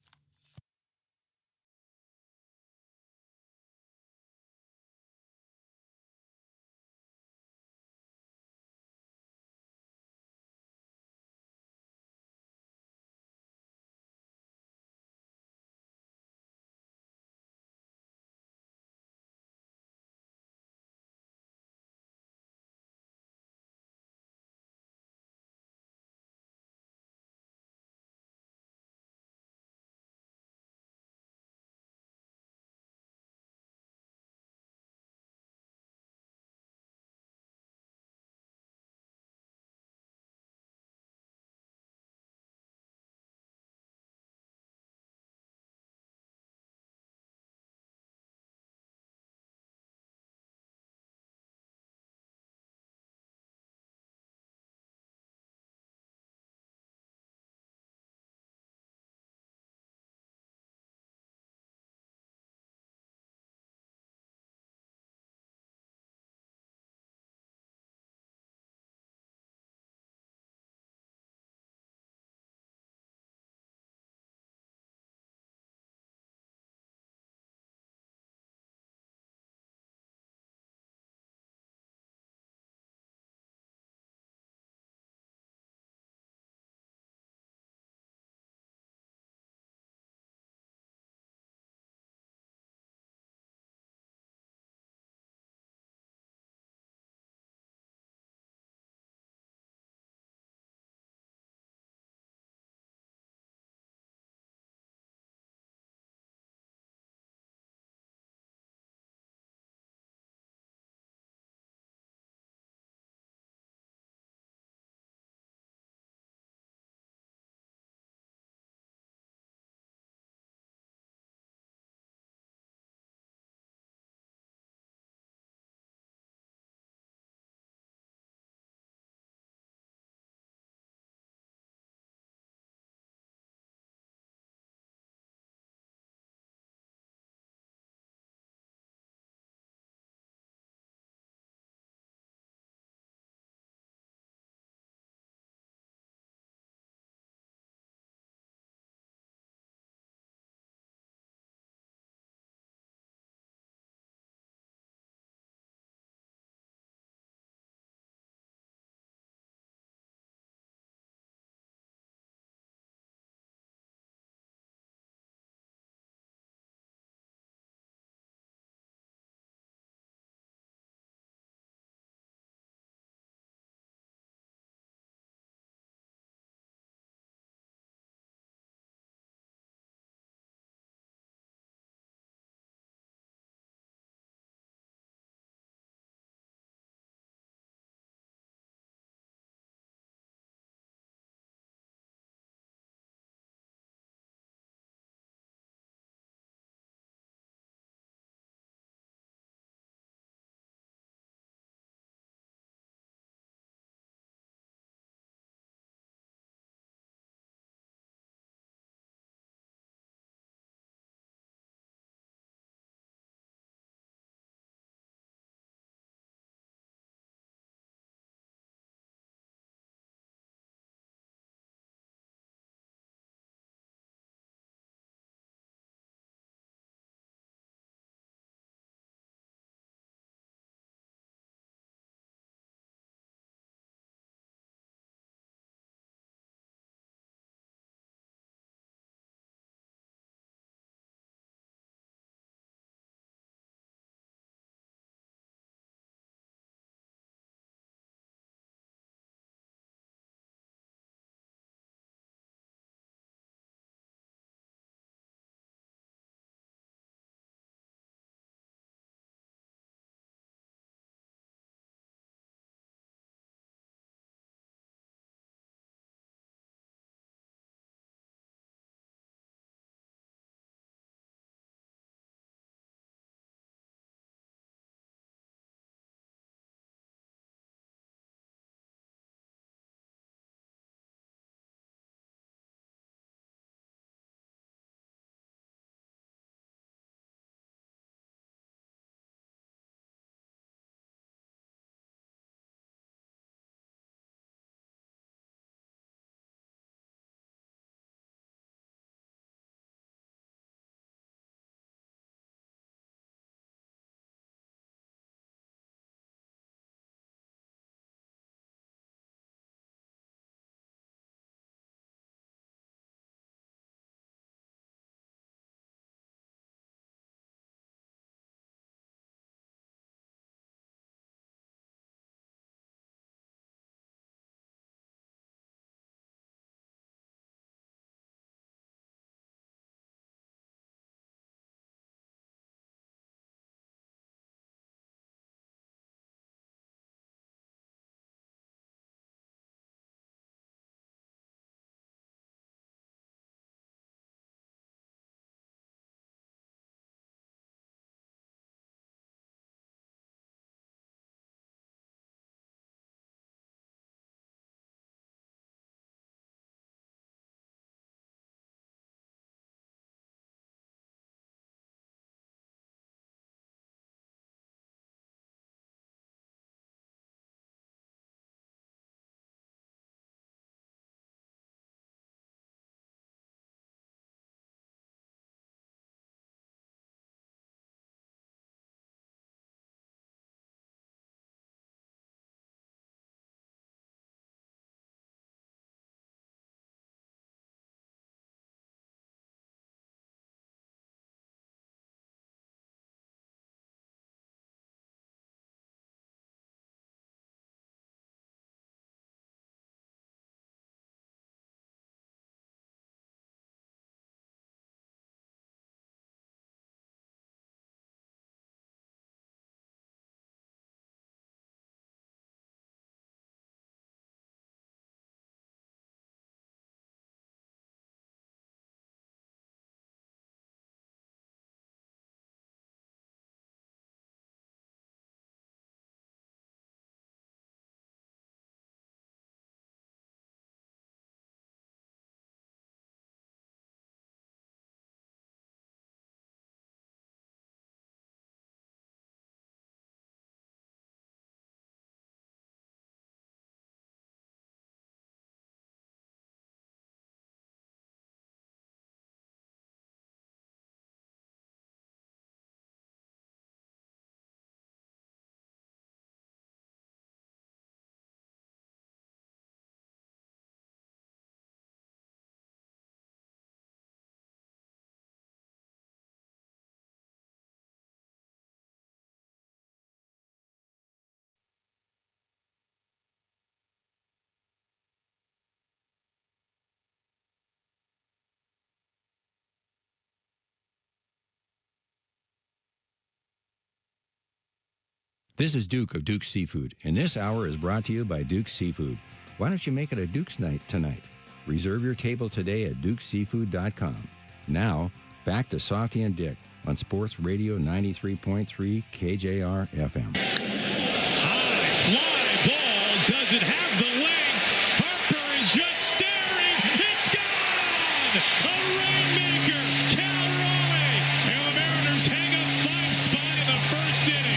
Speaker 6: This is Duke of Duke's Seafood, and this hour is brought to you by Duke's Seafood. Why don't you make it a Duke's night tonight? Reserve your table today at dukeseafood.com. Now, back to Softy and Dick on Sports Radio 93.3 KJR FM.
Speaker 18: High fly ball doesn't have the length. Harper is just staring. It's gone! A rainmaker, Cal Raleigh, and the Mariners hang a 5-spot in the first inning.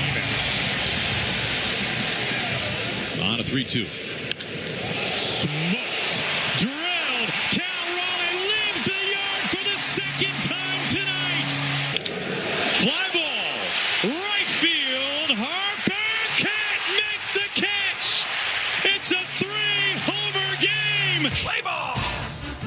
Speaker 18: On a 3-2. Smoked, drilled. Cal Raleigh leaves the yard for the second time tonight. Fly ball, right field. Harper can't make the catch. It's a 3-homer game.
Speaker 1: Play ball.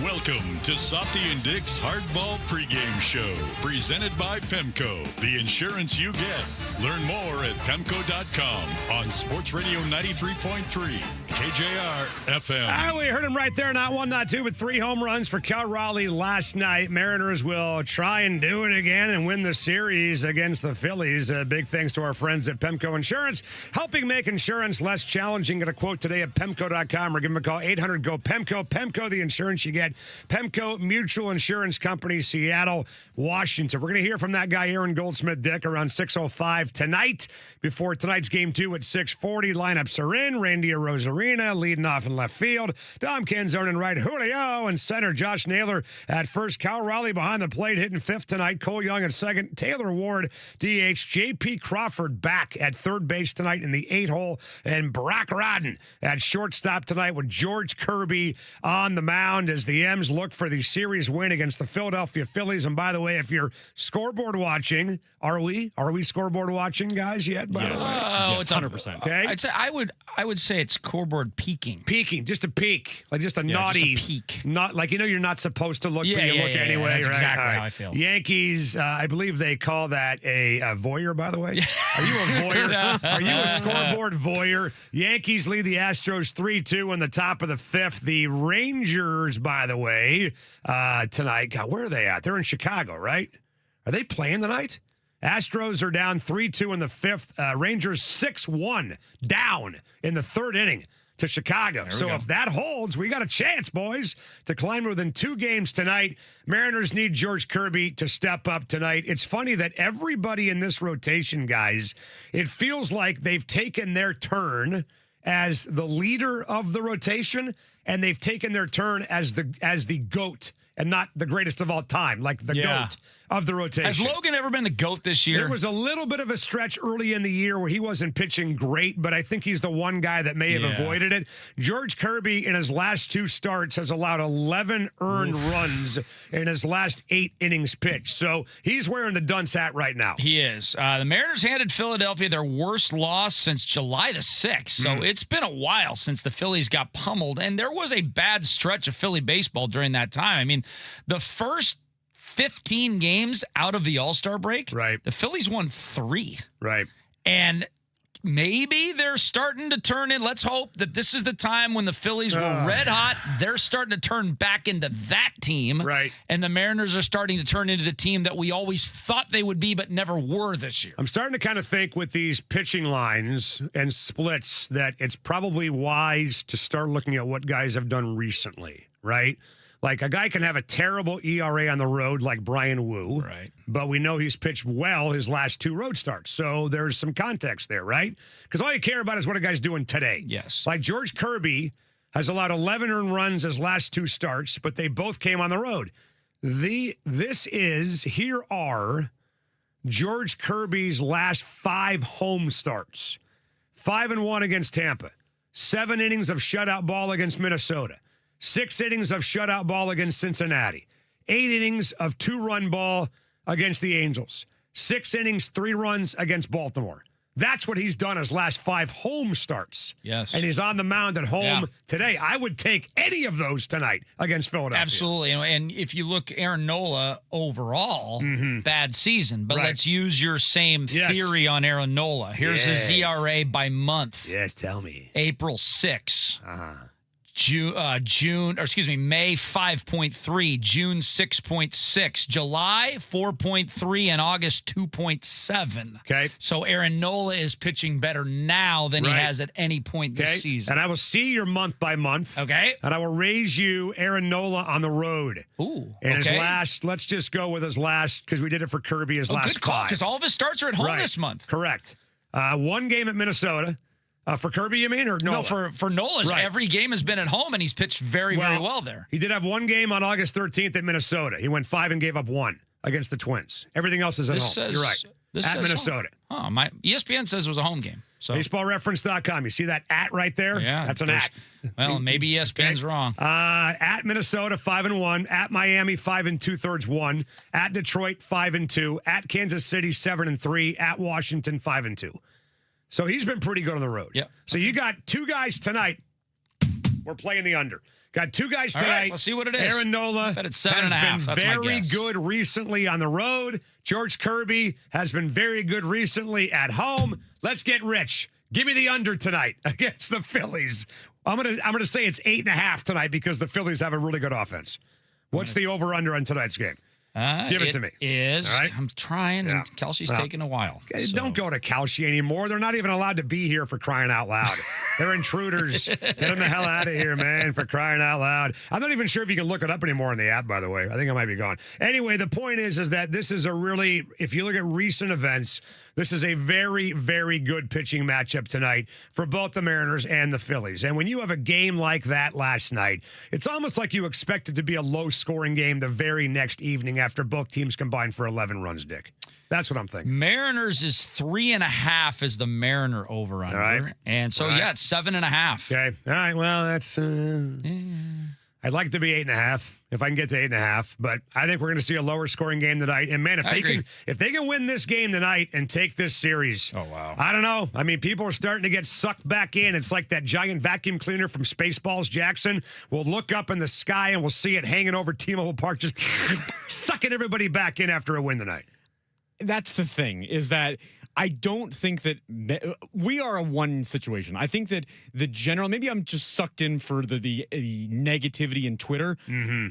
Speaker 1: Welcome to Softy and Dick's Hardball Pregame Show, presented by Pemco, the insurance you get. Learn more at pemco.com on Sports Radio 93.3 KJR FM.
Speaker 5: We heard him right there. Not one, not two, but 3 home runs for Cal Raleigh last night. Mariners will try and do it again and win the series against the Phillies. Big thanks to our friends at Pemco Insurance, helping make insurance less challenging. Get a quote today at pemco.com or give them a call, 800-GO-PEMCO. Pemco, the insurance you get. Pemco Mutual Insurance Company, Seattle, Washington. We're going to hear from that guy, Aaron Goldsmith, Dick, around 6:05 tonight. Before tonight's game 2 at 6:40, lineups are in. Randy Rosarina leading off in left field. Dom Canzone in right. Julio and center. Josh Naylor at first. Cal Raleigh behind the plate hitting 5th tonight. Cole Young at second. Taylor Ward, DH. J.P. Crawford back at third base tonight in the 8-hole. And Brock Rodden at shortstop tonight with George Kirby on the mound as the M's look for the series win against the Philadelphia Phillies. And by the way, if you're scoreboard watching, are we scoreboard watching, guys, yet?
Speaker 3: Yes,
Speaker 5: It's
Speaker 4: 100%.
Speaker 5: Okay.
Speaker 3: I'd say I would say it's scoreboard peeking.
Speaker 5: Peeking, just a peek, like just a naughty
Speaker 3: just a peek.
Speaker 5: Not like you're not supposed to look, but you look anyway.
Speaker 3: That's
Speaker 5: right?
Speaker 3: exactly
Speaker 5: All right.
Speaker 3: how I feel.
Speaker 5: Yankees, I believe they call that a voyeur. By the way, are you a voyeur? Are you a scoreboard voyeur? Yankees lead the Astros 3-2 in the top of the 5th. The Rangers, by the way, tonight. God, where are they at? They're in Chicago, right? Are they playing tonight? Astros are down 3-2 in the 5th. Rangers 6-1 down in the 3rd inning to Chicago. So if that holds, we got a chance, boys, to climb within 2 games tonight. Mariners need George Kirby to step up tonight. It's funny that everybody in this rotation, guys, it feels like they've taken their turn as the leader of the rotation, and they've taken their turn as the GOAT and not the greatest of all time, like the GOAT of the rotation.
Speaker 3: Has Logan ever been the GOAT this year?
Speaker 5: There was a little bit of a stretch early in the year where he wasn't pitching great, but I think he's the one guy that may have avoided it. George Kirby, in his last 2 starts, has allowed 11 earned runs in his last 8 innings pitched. So he's wearing the dunce hat right now.
Speaker 3: He is. The Mariners handed Philadelphia their worst loss since July the 6th. So it's been a while since the Phillies got pummeled, and there was a bad stretch of Philly baseball during that time. I mean, the first 15 games out of the All-Star break,
Speaker 5: right?
Speaker 3: The Phillies won 3.
Speaker 5: Right.
Speaker 3: And maybe they're starting to turn in. Let's hope that this is the time when the Phillies were red hot. They're starting to turn back into that team.
Speaker 5: Right.
Speaker 3: And the Mariners are starting to turn into the team that we always thought they would be but never were this year.
Speaker 5: I'm starting to kind of think with these pitching lines and splits that it's probably wise to start looking at what guys have done recently, right? Like a guy can have a terrible ERA on the road like Brian Wu,
Speaker 3: right?
Speaker 5: But we know he's pitched well his last 2 road starts. So there's some context there, right? Because all you care about is what a guy's doing today.
Speaker 3: Yes.
Speaker 5: Like George Kirby has allowed 11 earned runs his last 2 starts, but they both came on the road. Here are George Kirby's last 5 home starts. 5-1 against Tampa. 7 innings of shutout ball against Minnesota. 6 innings of shutout ball against Cincinnati. 8 innings of 2-run ball against the Angels. 6 innings, 3 runs against Baltimore. That's what he's done his last 5 home starts.
Speaker 3: Yes.
Speaker 5: And he's on the mound at home today. I would take any of those tonight against Philadelphia.
Speaker 3: Absolutely. And if you look Aaron Nola overall, bad season. But let's use your same theory on Aaron Nola. Here's his ERA by month.
Speaker 5: Yes, tell me.
Speaker 3: April 6. May 5.3, June 6.6, July 4.3, and August 2.7.
Speaker 5: Okay.
Speaker 3: So Aaron Nola is pitching better now than he has at any point this season.
Speaker 5: And I will see your month by month.
Speaker 3: Okay.
Speaker 5: And I will raise you Aaron Nola on the road.
Speaker 3: Ooh.
Speaker 5: And his last, let's just go with his last, because we did it for Kirby, his last
Speaker 3: good call, because all of his starts are at home this month.
Speaker 5: Correct. One game at Minnesota. For Kirby, you mean, or Nola?
Speaker 3: No, for Nola's, every game has been at home, and he's pitched very well there.
Speaker 5: He did have one game on August 13th at Minnesota. He went 5 and gave up 1 against the Twins. Everything else is at home. You're right. At Minnesota.
Speaker 3: Oh, my ESPN says it was a home game. So
Speaker 5: BaseballReference.com. You see that at right there?
Speaker 3: Yeah,
Speaker 5: that's an at.
Speaker 3: Well, maybe ESPN's wrong.
Speaker 5: At Minnesota, 5-1. At Miami, 5 2/3 1. At Detroit, 5 2. At Kansas City, 7 3. At Washington, 5 2. So he's been pretty good on the road.
Speaker 3: Yeah.
Speaker 5: So you got 2 guys tonight. We're playing the under. Got 2 guys tonight.
Speaker 3: All right, we'll see what it is.
Speaker 5: Aaron Nola
Speaker 3: bet it's
Speaker 5: has
Speaker 3: 7.5.
Speaker 5: been very good recently on the road. George Kirby has been very good recently at home. Let's get rich. Give me the under tonight against the Phillies. I'm gonna say it's 8.5 tonight because the Phillies have a really good offense. What's the over-under on tonight's game? Give it to me.
Speaker 3: Is.
Speaker 5: All right?
Speaker 3: I'm trying, and Kelsey's taking a while.
Speaker 5: Don't go to Kelsey anymore. They're not even allowed to be here, for crying out loud. They're intruders. Get them the hell out of here, man, for crying out loud. I'm not even sure if you can look it up anymore in the app, by the way. I think I might be gone. Anyway, the point is that this is a really, if you look at recent events, this is a very, very good pitching matchup tonight for both the Mariners and the Phillies. And when you have a game like that last night, it's almost like you expect it to be a low-scoring game the very next evening after both teams combined for 11 runs, Dick. That's what I'm thinking.
Speaker 3: Mariners is 3.5 is the Mariner over-under.
Speaker 5: Right.
Speaker 3: And so, it's 7.5.
Speaker 5: Okay. All right. Well, that's... I'd like it to be 8.5 if I can get to 8.5, but I think we're going to see a lower scoring game tonight. And man, if they can win this game tonight and take this series, I don't know. I mean, people are starting to get sucked back in. It's like that giant vacuum cleaner from Spaceballs, Jackson. We'll look up in the sky and we'll see it hanging over T-Mobile Park, just sucking everybody back in after a win tonight.
Speaker 4: That's the thing, is that I don't think that we are a one situation. I think that the general, maybe I'm just sucked in for the negativity in Twitter.
Speaker 5: Mm-hmm.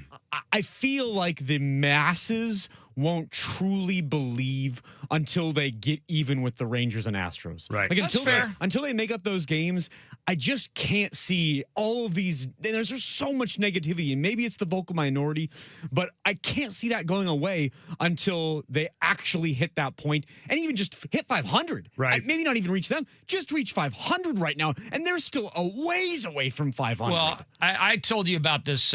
Speaker 4: I feel like the masses won't truly believe until they get even with the Rangers and Astros.
Speaker 5: Right.
Speaker 4: Like
Speaker 3: That's fair.
Speaker 4: Until they make up those games, I just can't see all of these. There's just so much negativity, and maybe it's the vocal minority, but I can't see that going away until they actually hit that point and even just hit 500.
Speaker 5: Right.
Speaker 4: Maybe not even reach them, just reach 500 right now, and they're still a ways away from 500.
Speaker 3: Well, I told you about this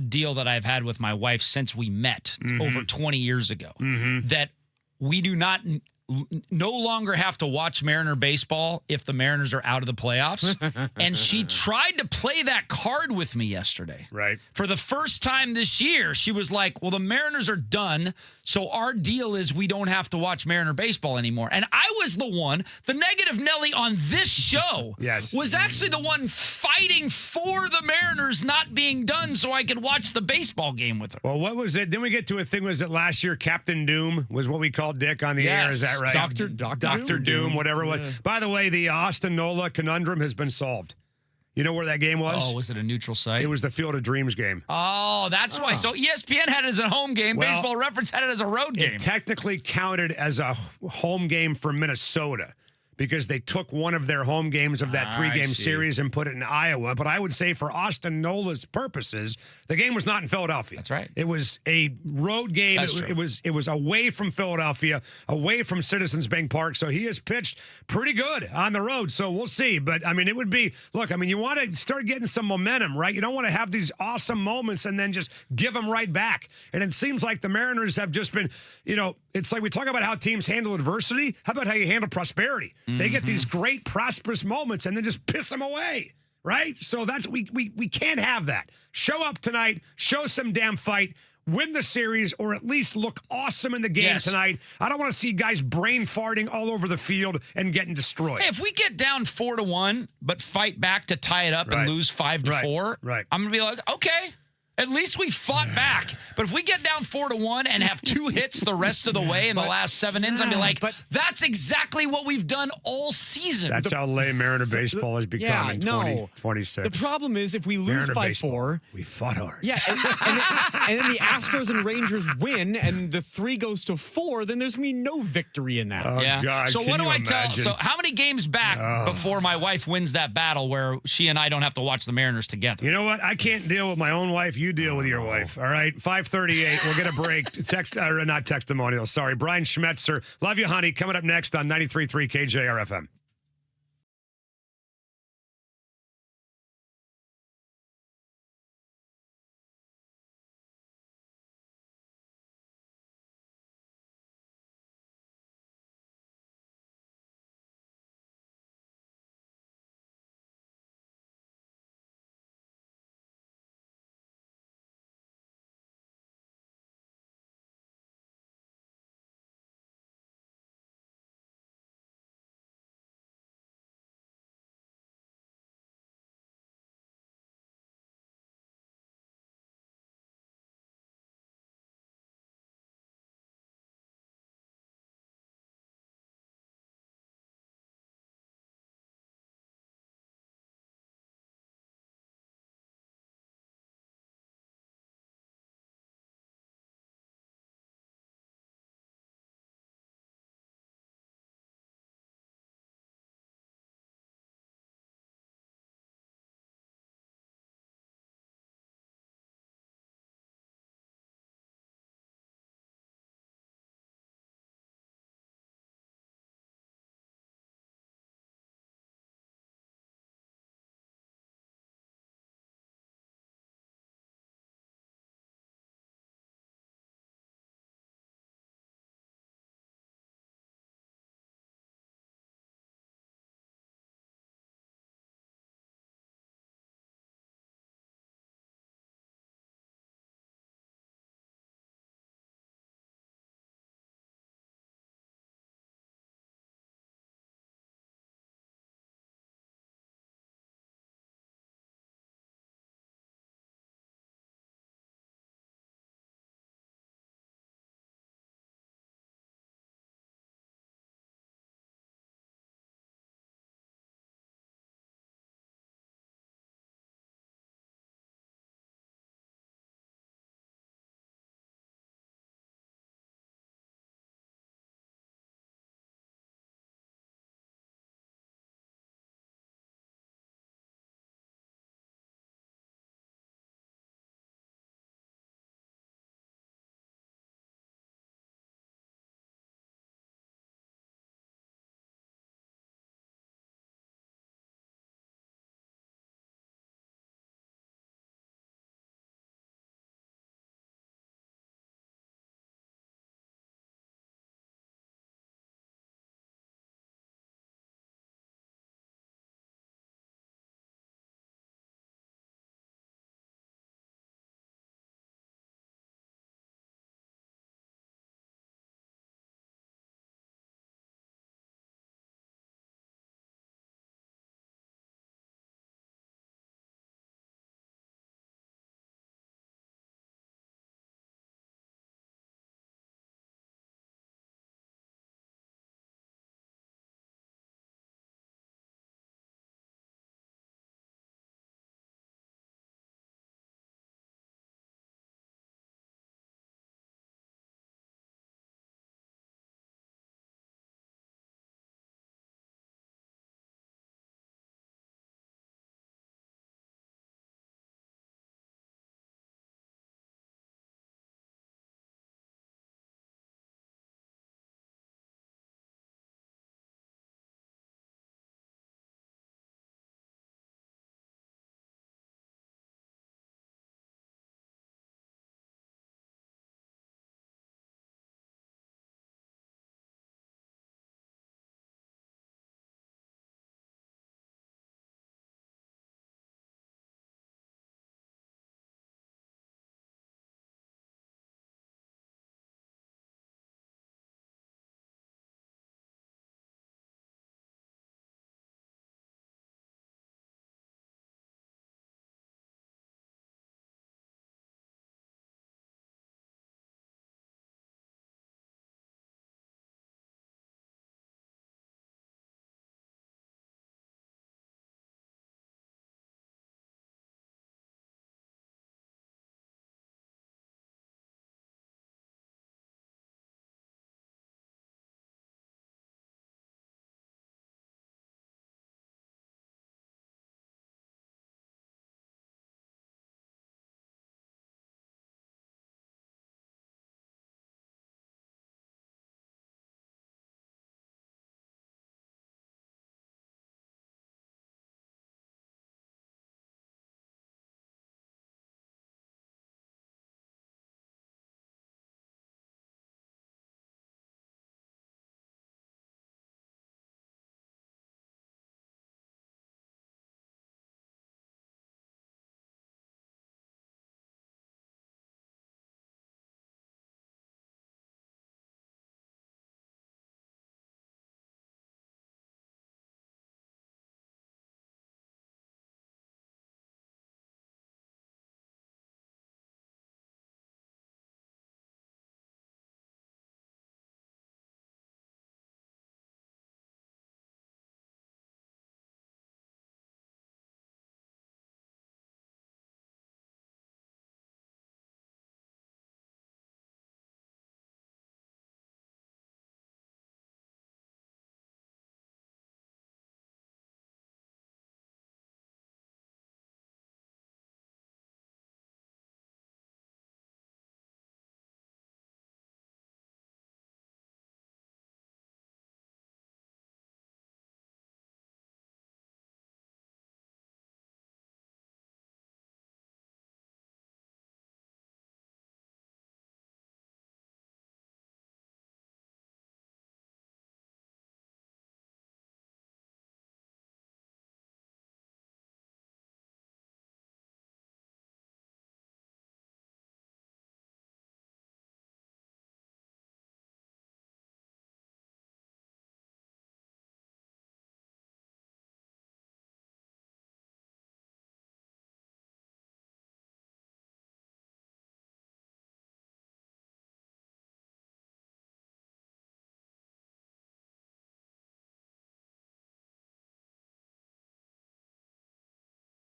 Speaker 3: deal that I've had with my wife since we met over 20 years ago, that we do not no longer have to watch Mariner baseball if the Mariners are out of the playoffs. And she tried to play that card with me yesterday.
Speaker 5: Right.
Speaker 3: For the first time this year, she was like, well, the Mariners are done, so our deal is we don't have to watch Mariner baseball anymore. And I was the one, the negative Nelly on this show was actually the one fighting for the Mariners not being done so I could watch the baseball game with her.
Speaker 5: Well, what was it? Didn't we get to a thing, was it last year, Captain Doom was what we called Dick on the air? Is that right? Dr. Doom, whatever it was. By the way, the Austin Nola conundrum has been solved. You know where that game was?
Speaker 3: Oh, was it a neutral site?
Speaker 5: It was the Field of Dreams game.
Speaker 3: Oh, that's why. So ESPN had it as a home game.
Speaker 5: Well,
Speaker 3: Baseball Reference had it as a road game.
Speaker 5: It technically counted as a home game for Minnesota because they took one of their home games of that 3-game series and put it in Iowa. But I would say for Austin Nola's purposes, the game was not in Philadelphia.
Speaker 3: That's right.
Speaker 5: It was a road game. It was away from Philadelphia, away from Citizens Bank Park. So he has pitched pretty good on the road. So we'll see. But, I mean, it would be, look, I mean, you want to start getting some momentum, right? You don't want to have these awesome moments and then just give them right back. And it seems like the Mariners have just been, you know, it's like we talk about how teams handle adversity. How about how you handle prosperity? They get these great prosperous moments and then just piss them away, right? So that's we can't have that. Show up tonight, show some damn fight, win the series, or at least look awesome in the game tonight. I don't want to see guys brain farting all over the field and getting destroyed.
Speaker 3: Hey, if we get down 4-1, but fight back to tie it up and lose 5-4, I'm gonna be like, okay. At least we fought back. But if we get down 4-1 and have 2 hits the rest of the way in the last 7 innings, I'd be like, that's exactly what we've done all season.
Speaker 5: That's how lame Mariner baseball has become in 2026.
Speaker 4: The problem is if we lose 5-4,
Speaker 5: we fought hard.
Speaker 4: Yeah, and then the Astros and Rangers win, and the 3 goes to 4, then there's going to be no victory in that.
Speaker 5: Oh, God.
Speaker 3: So
Speaker 5: Can
Speaker 3: what do
Speaker 5: you
Speaker 3: I tell?
Speaker 5: imagine?
Speaker 3: So how many games back before my wife wins that battle where she and I don't have to watch the Mariners together?
Speaker 5: You know what? I can't deal with my own wife. You deal with your wife. All right. 5:38. We'll get a break. Not testimonial. Sorry. Brian Schmetzer. Love you, honey. Coming up next on 93.3 KJR FM.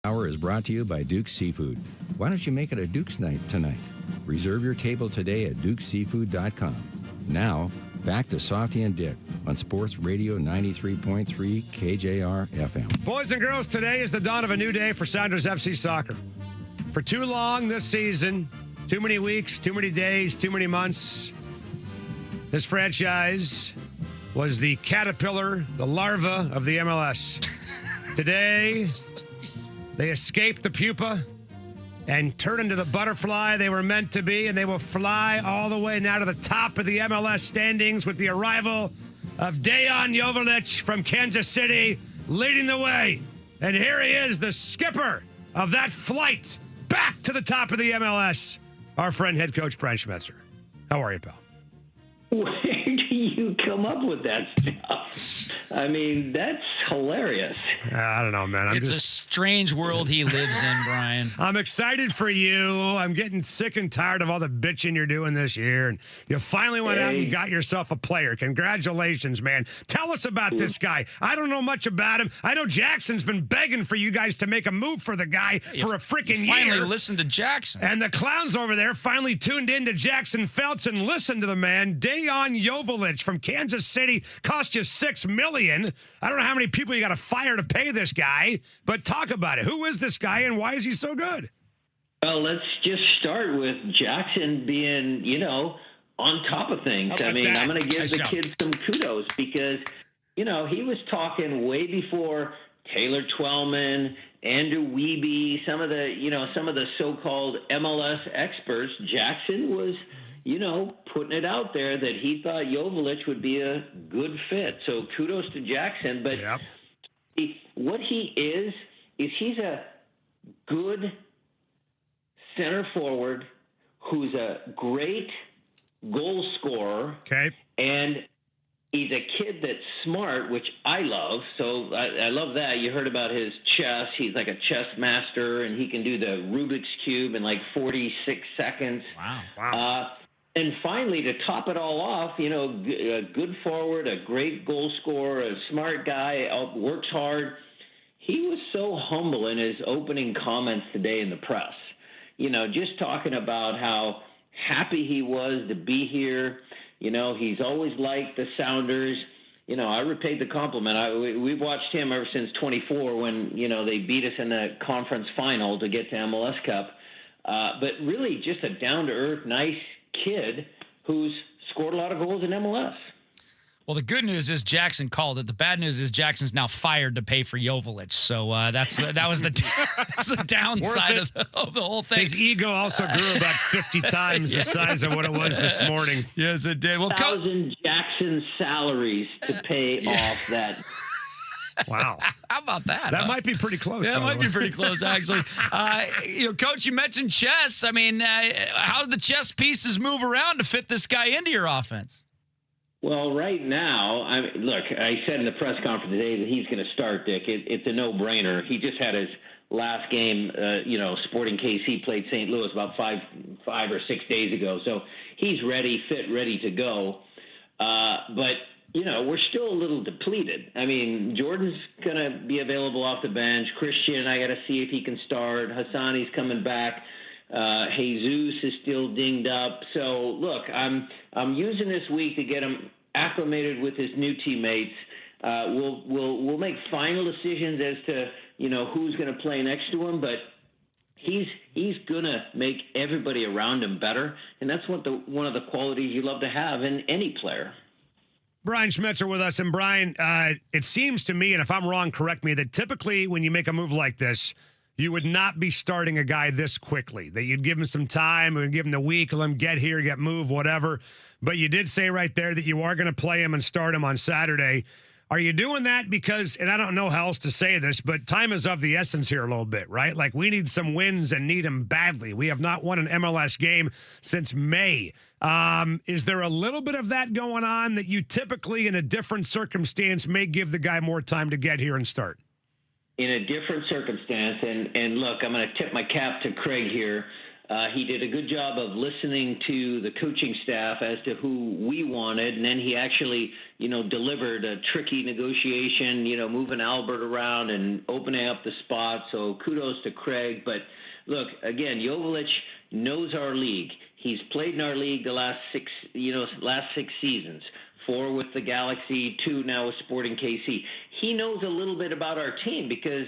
Speaker 6: Hour is brought to you by Duke's Seafood. Why don't you make it a Duke's night tonight? Reserve your table today at dukeseafood.com. Now, back to Softy and Dick on Sports Radio 93.3 KJR FM.
Speaker 5: Boys and girls, today is the dawn of a new day for Sounders FC soccer. For too long this season, too many weeks, too many days, too many months, this franchise was the caterpillar, the larva of the MLS. Today, they escaped the pupa and turned into the butterfly they were meant to be, and they will fly all the way now to the top of the MLS standings with the arrival of Dejan Joveljic from Kansas City leading the way. And here he is, the skipper of that flight back to the top of the MLS, our friend head coach Brian Schmetzer. How are you, pal?
Speaker 10: Where do you come up with that stuff? I mean, that's hilarious.
Speaker 5: I don't know, man.
Speaker 3: It's a strange world he lives in, Brian.
Speaker 5: I'm excited for you. I'm getting sick and tired of all the bitching you're doing this year. And you finally went out and got yourself a player. Congratulations, man. Tell us about this guy. I don't know much about him. I know Jackson's been begging for you guys to make a move for the guy for a freaking year.
Speaker 3: Finally listened to Jackson.
Speaker 5: And the clowns over there finally tuned in to Jackson Felts and listened to the man. Dejan Joveljic from Kansas City cost you $6 million. I don't know how many people you got to fire to pay this guy, but talk about it. Who is this guy and why is he so good?
Speaker 10: Well, let's just start with Jackson being, on top of things. I mean, I'm going to give the kid some kudos because, he was talking way before Taylor Twellman, Andrew Wiebe, some of the so-called MLS experts. Jackson was, putting it out there that he thought Joveljic would be a good fit. So kudos to Jackson. But what he is he's a good center forward who's a great goal scorer.
Speaker 5: Okay.
Speaker 10: And he's a kid that's smart, which I love. So I love that. You heard about his chess. He's like a chess master, and he can do the Rubik's Cube in like 46 seconds.
Speaker 5: Wow.
Speaker 10: And finally, to top it all off, a good forward, a great goal scorer, a smart guy, works hard. He was so humble in his opening comments today in the press. Just talking about how happy he was to be here. He's always liked the Sounders. I repaid the compliment. We've watched him ever since 24 when, they beat us in the conference final to get to MLS Cup. But really just a down-to-earth, nice kid who's scored a lot of goals in MLS.
Speaker 3: Well, the good news is Jackson called it. The bad news is Jackson's now fired to pay for Joveljic. So that's the downside of the whole thing.
Speaker 5: His ego also grew about 50 times the size of what it was this morning.
Speaker 3: Yes, it did. Well,
Speaker 10: 1,000 Jackson salaries to pay off that.
Speaker 5: Wow.
Speaker 3: How about that?
Speaker 5: That might be pretty close.
Speaker 3: Yeah, it might be pretty close, actually. Coach, you mentioned chess. I mean, how did the chess pieces move around to fit this guy into your offense?
Speaker 10: Well, right now, I said in the press conference today that he's going to start, Dick. It's a no-brainer. He just had his last game, Sporting KC played St. Louis about five or 6 days ago. So he's ready, fit, ready to go. But we're still a little depleted. I mean, Jordan's going to be available off the bench. Christian, I got to see if he can start. Hassani's coming back. Jesus is still dinged up. So, look, I'm using this week to get him acclimated with his new teammates. We'll make final decisions as to, who's going to play next to him, but he's going to make everybody around him better, and that's one of the qualities you love to have in any player.
Speaker 5: Brian Schmetzer with us. And Brian, it seems to me, and if I'm wrong, correct me, that typically when you make a move like this, you would not be starting a guy this quickly, that you'd give him some time and give him the week, let him get here, get moved, whatever. But you did say right there that you are going to play him and start him on Saturday. Are you doing that because, and I don't know how else to say this, but time is of the essence here a little bit, right? Like we need some wins and need them badly. We have not won an MLS game since May. Is there a little bit of that going on that you typically in a different circumstance may give the guy more time to get here and start?
Speaker 10: In a different circumstance, and look, I'm going to tip my cap to Craig here. He did a good job of listening to the coaching staff as to who we wanted, and then he actually, delivered a tricky negotiation, moving Albert around and opening up the spot. So kudos to Craig. But look, again, Joveljic knows our league. He's played in our league the last six seasons. 4 with the Galaxy, 2 now with Sporting KC. He knows a little bit about our team because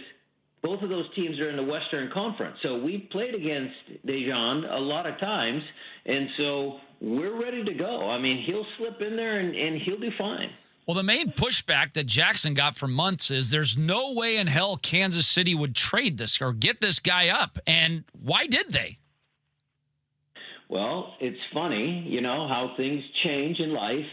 Speaker 10: both of those teams are in the Western Conference. So we've played against Dejan a lot of times, and so we're ready to go. I mean, he'll slip in there, and he'll do fine.
Speaker 3: Well, the main pushback that Jackson got for months is there's no way in hell Kansas City would trade this or get this guy up. And why did they?
Speaker 10: Well, it's funny, how things change in life.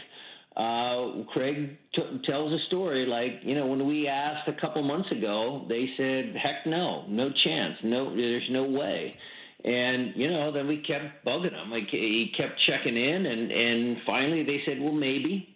Speaker 10: Craig tells a story like, when we asked a couple months ago, they said, heck no chance. No, there's no way. And, then we kept bugging him. Like, he kept checking in, and finally they said, well, maybe.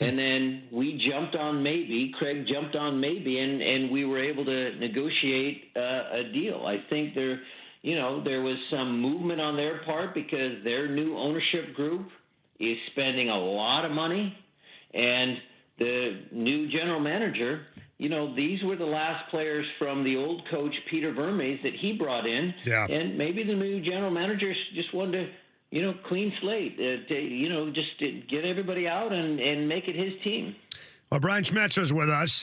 Speaker 10: And then we jumped on maybe. Craig jumped on maybe, and we were able to negotiate a deal. I think there was some movement on their part because their new ownership group is spending a lot of money, and the new general manager, these were the last players from the old coach Peter Vermes that he brought in, and maybe the new general manager just wanted to, clean slate, just to get everybody out and make it his team.
Speaker 5: Well, Brian Schmetzer's with us,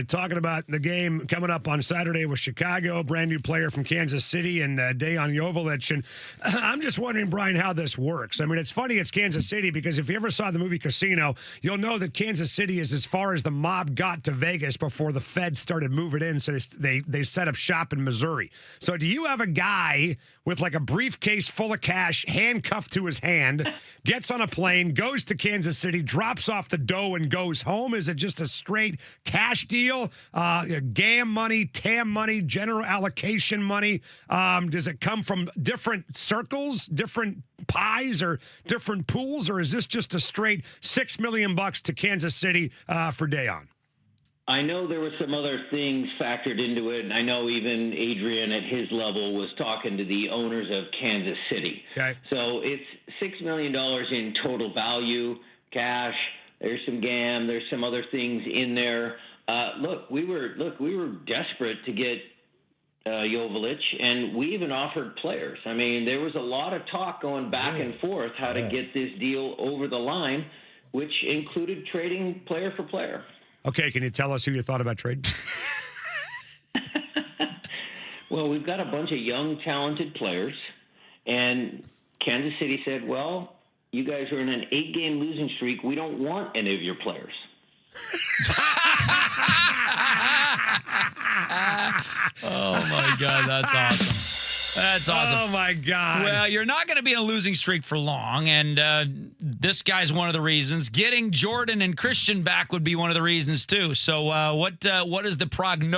Speaker 5: talking about the game coming up on Saturday with Chicago, brand new player from Kansas City, and Dejan Joveljic. And I'm just wondering, Brian, how this works. I mean, it's funny it's Kansas City because if you ever saw the movie Casino, you'll know that Kansas City is as far as the mob got to Vegas before the Fed started moving in, so they set up shop in Missouri. So do you have a guy with like a briefcase full of cash handcuffed to his hand, gets on a plane, goes to Kansas City, drops off the dough and goes home? Is it just a straight cash deal? GAM money, TAM money, general allocation money? Does it come from different circles, different pies, or different pools? Or is this just a straight $6 million to Kansas City for Dejan?
Speaker 10: I know there were some other things factored into it, and I know even Adrian at his level was talking to the owners of Kansas City.
Speaker 5: Okay.
Speaker 10: So it's $6 million in total value, cash. There's some GAM. There's some other things in there. We were desperate to get Joveljic, and we even offered players. I mean, there was a lot of talk going back and forth how to get this deal over the line, which included trading player for player.
Speaker 5: Okay, can you tell us who you thought about trading?
Speaker 10: Well, we've got a bunch of young, talented players, and Kansas City said, well, you guys are in an 8-game losing streak. We don't want any of your players.
Speaker 3: Oh, my God, that's awesome. That's awesome.
Speaker 5: Oh, my God.
Speaker 3: Well, you're not going to be in a losing streak for long, and this guy's one of the reasons. Getting Jordan and Christian back would be one of the reasons, too. So what is the prognosis?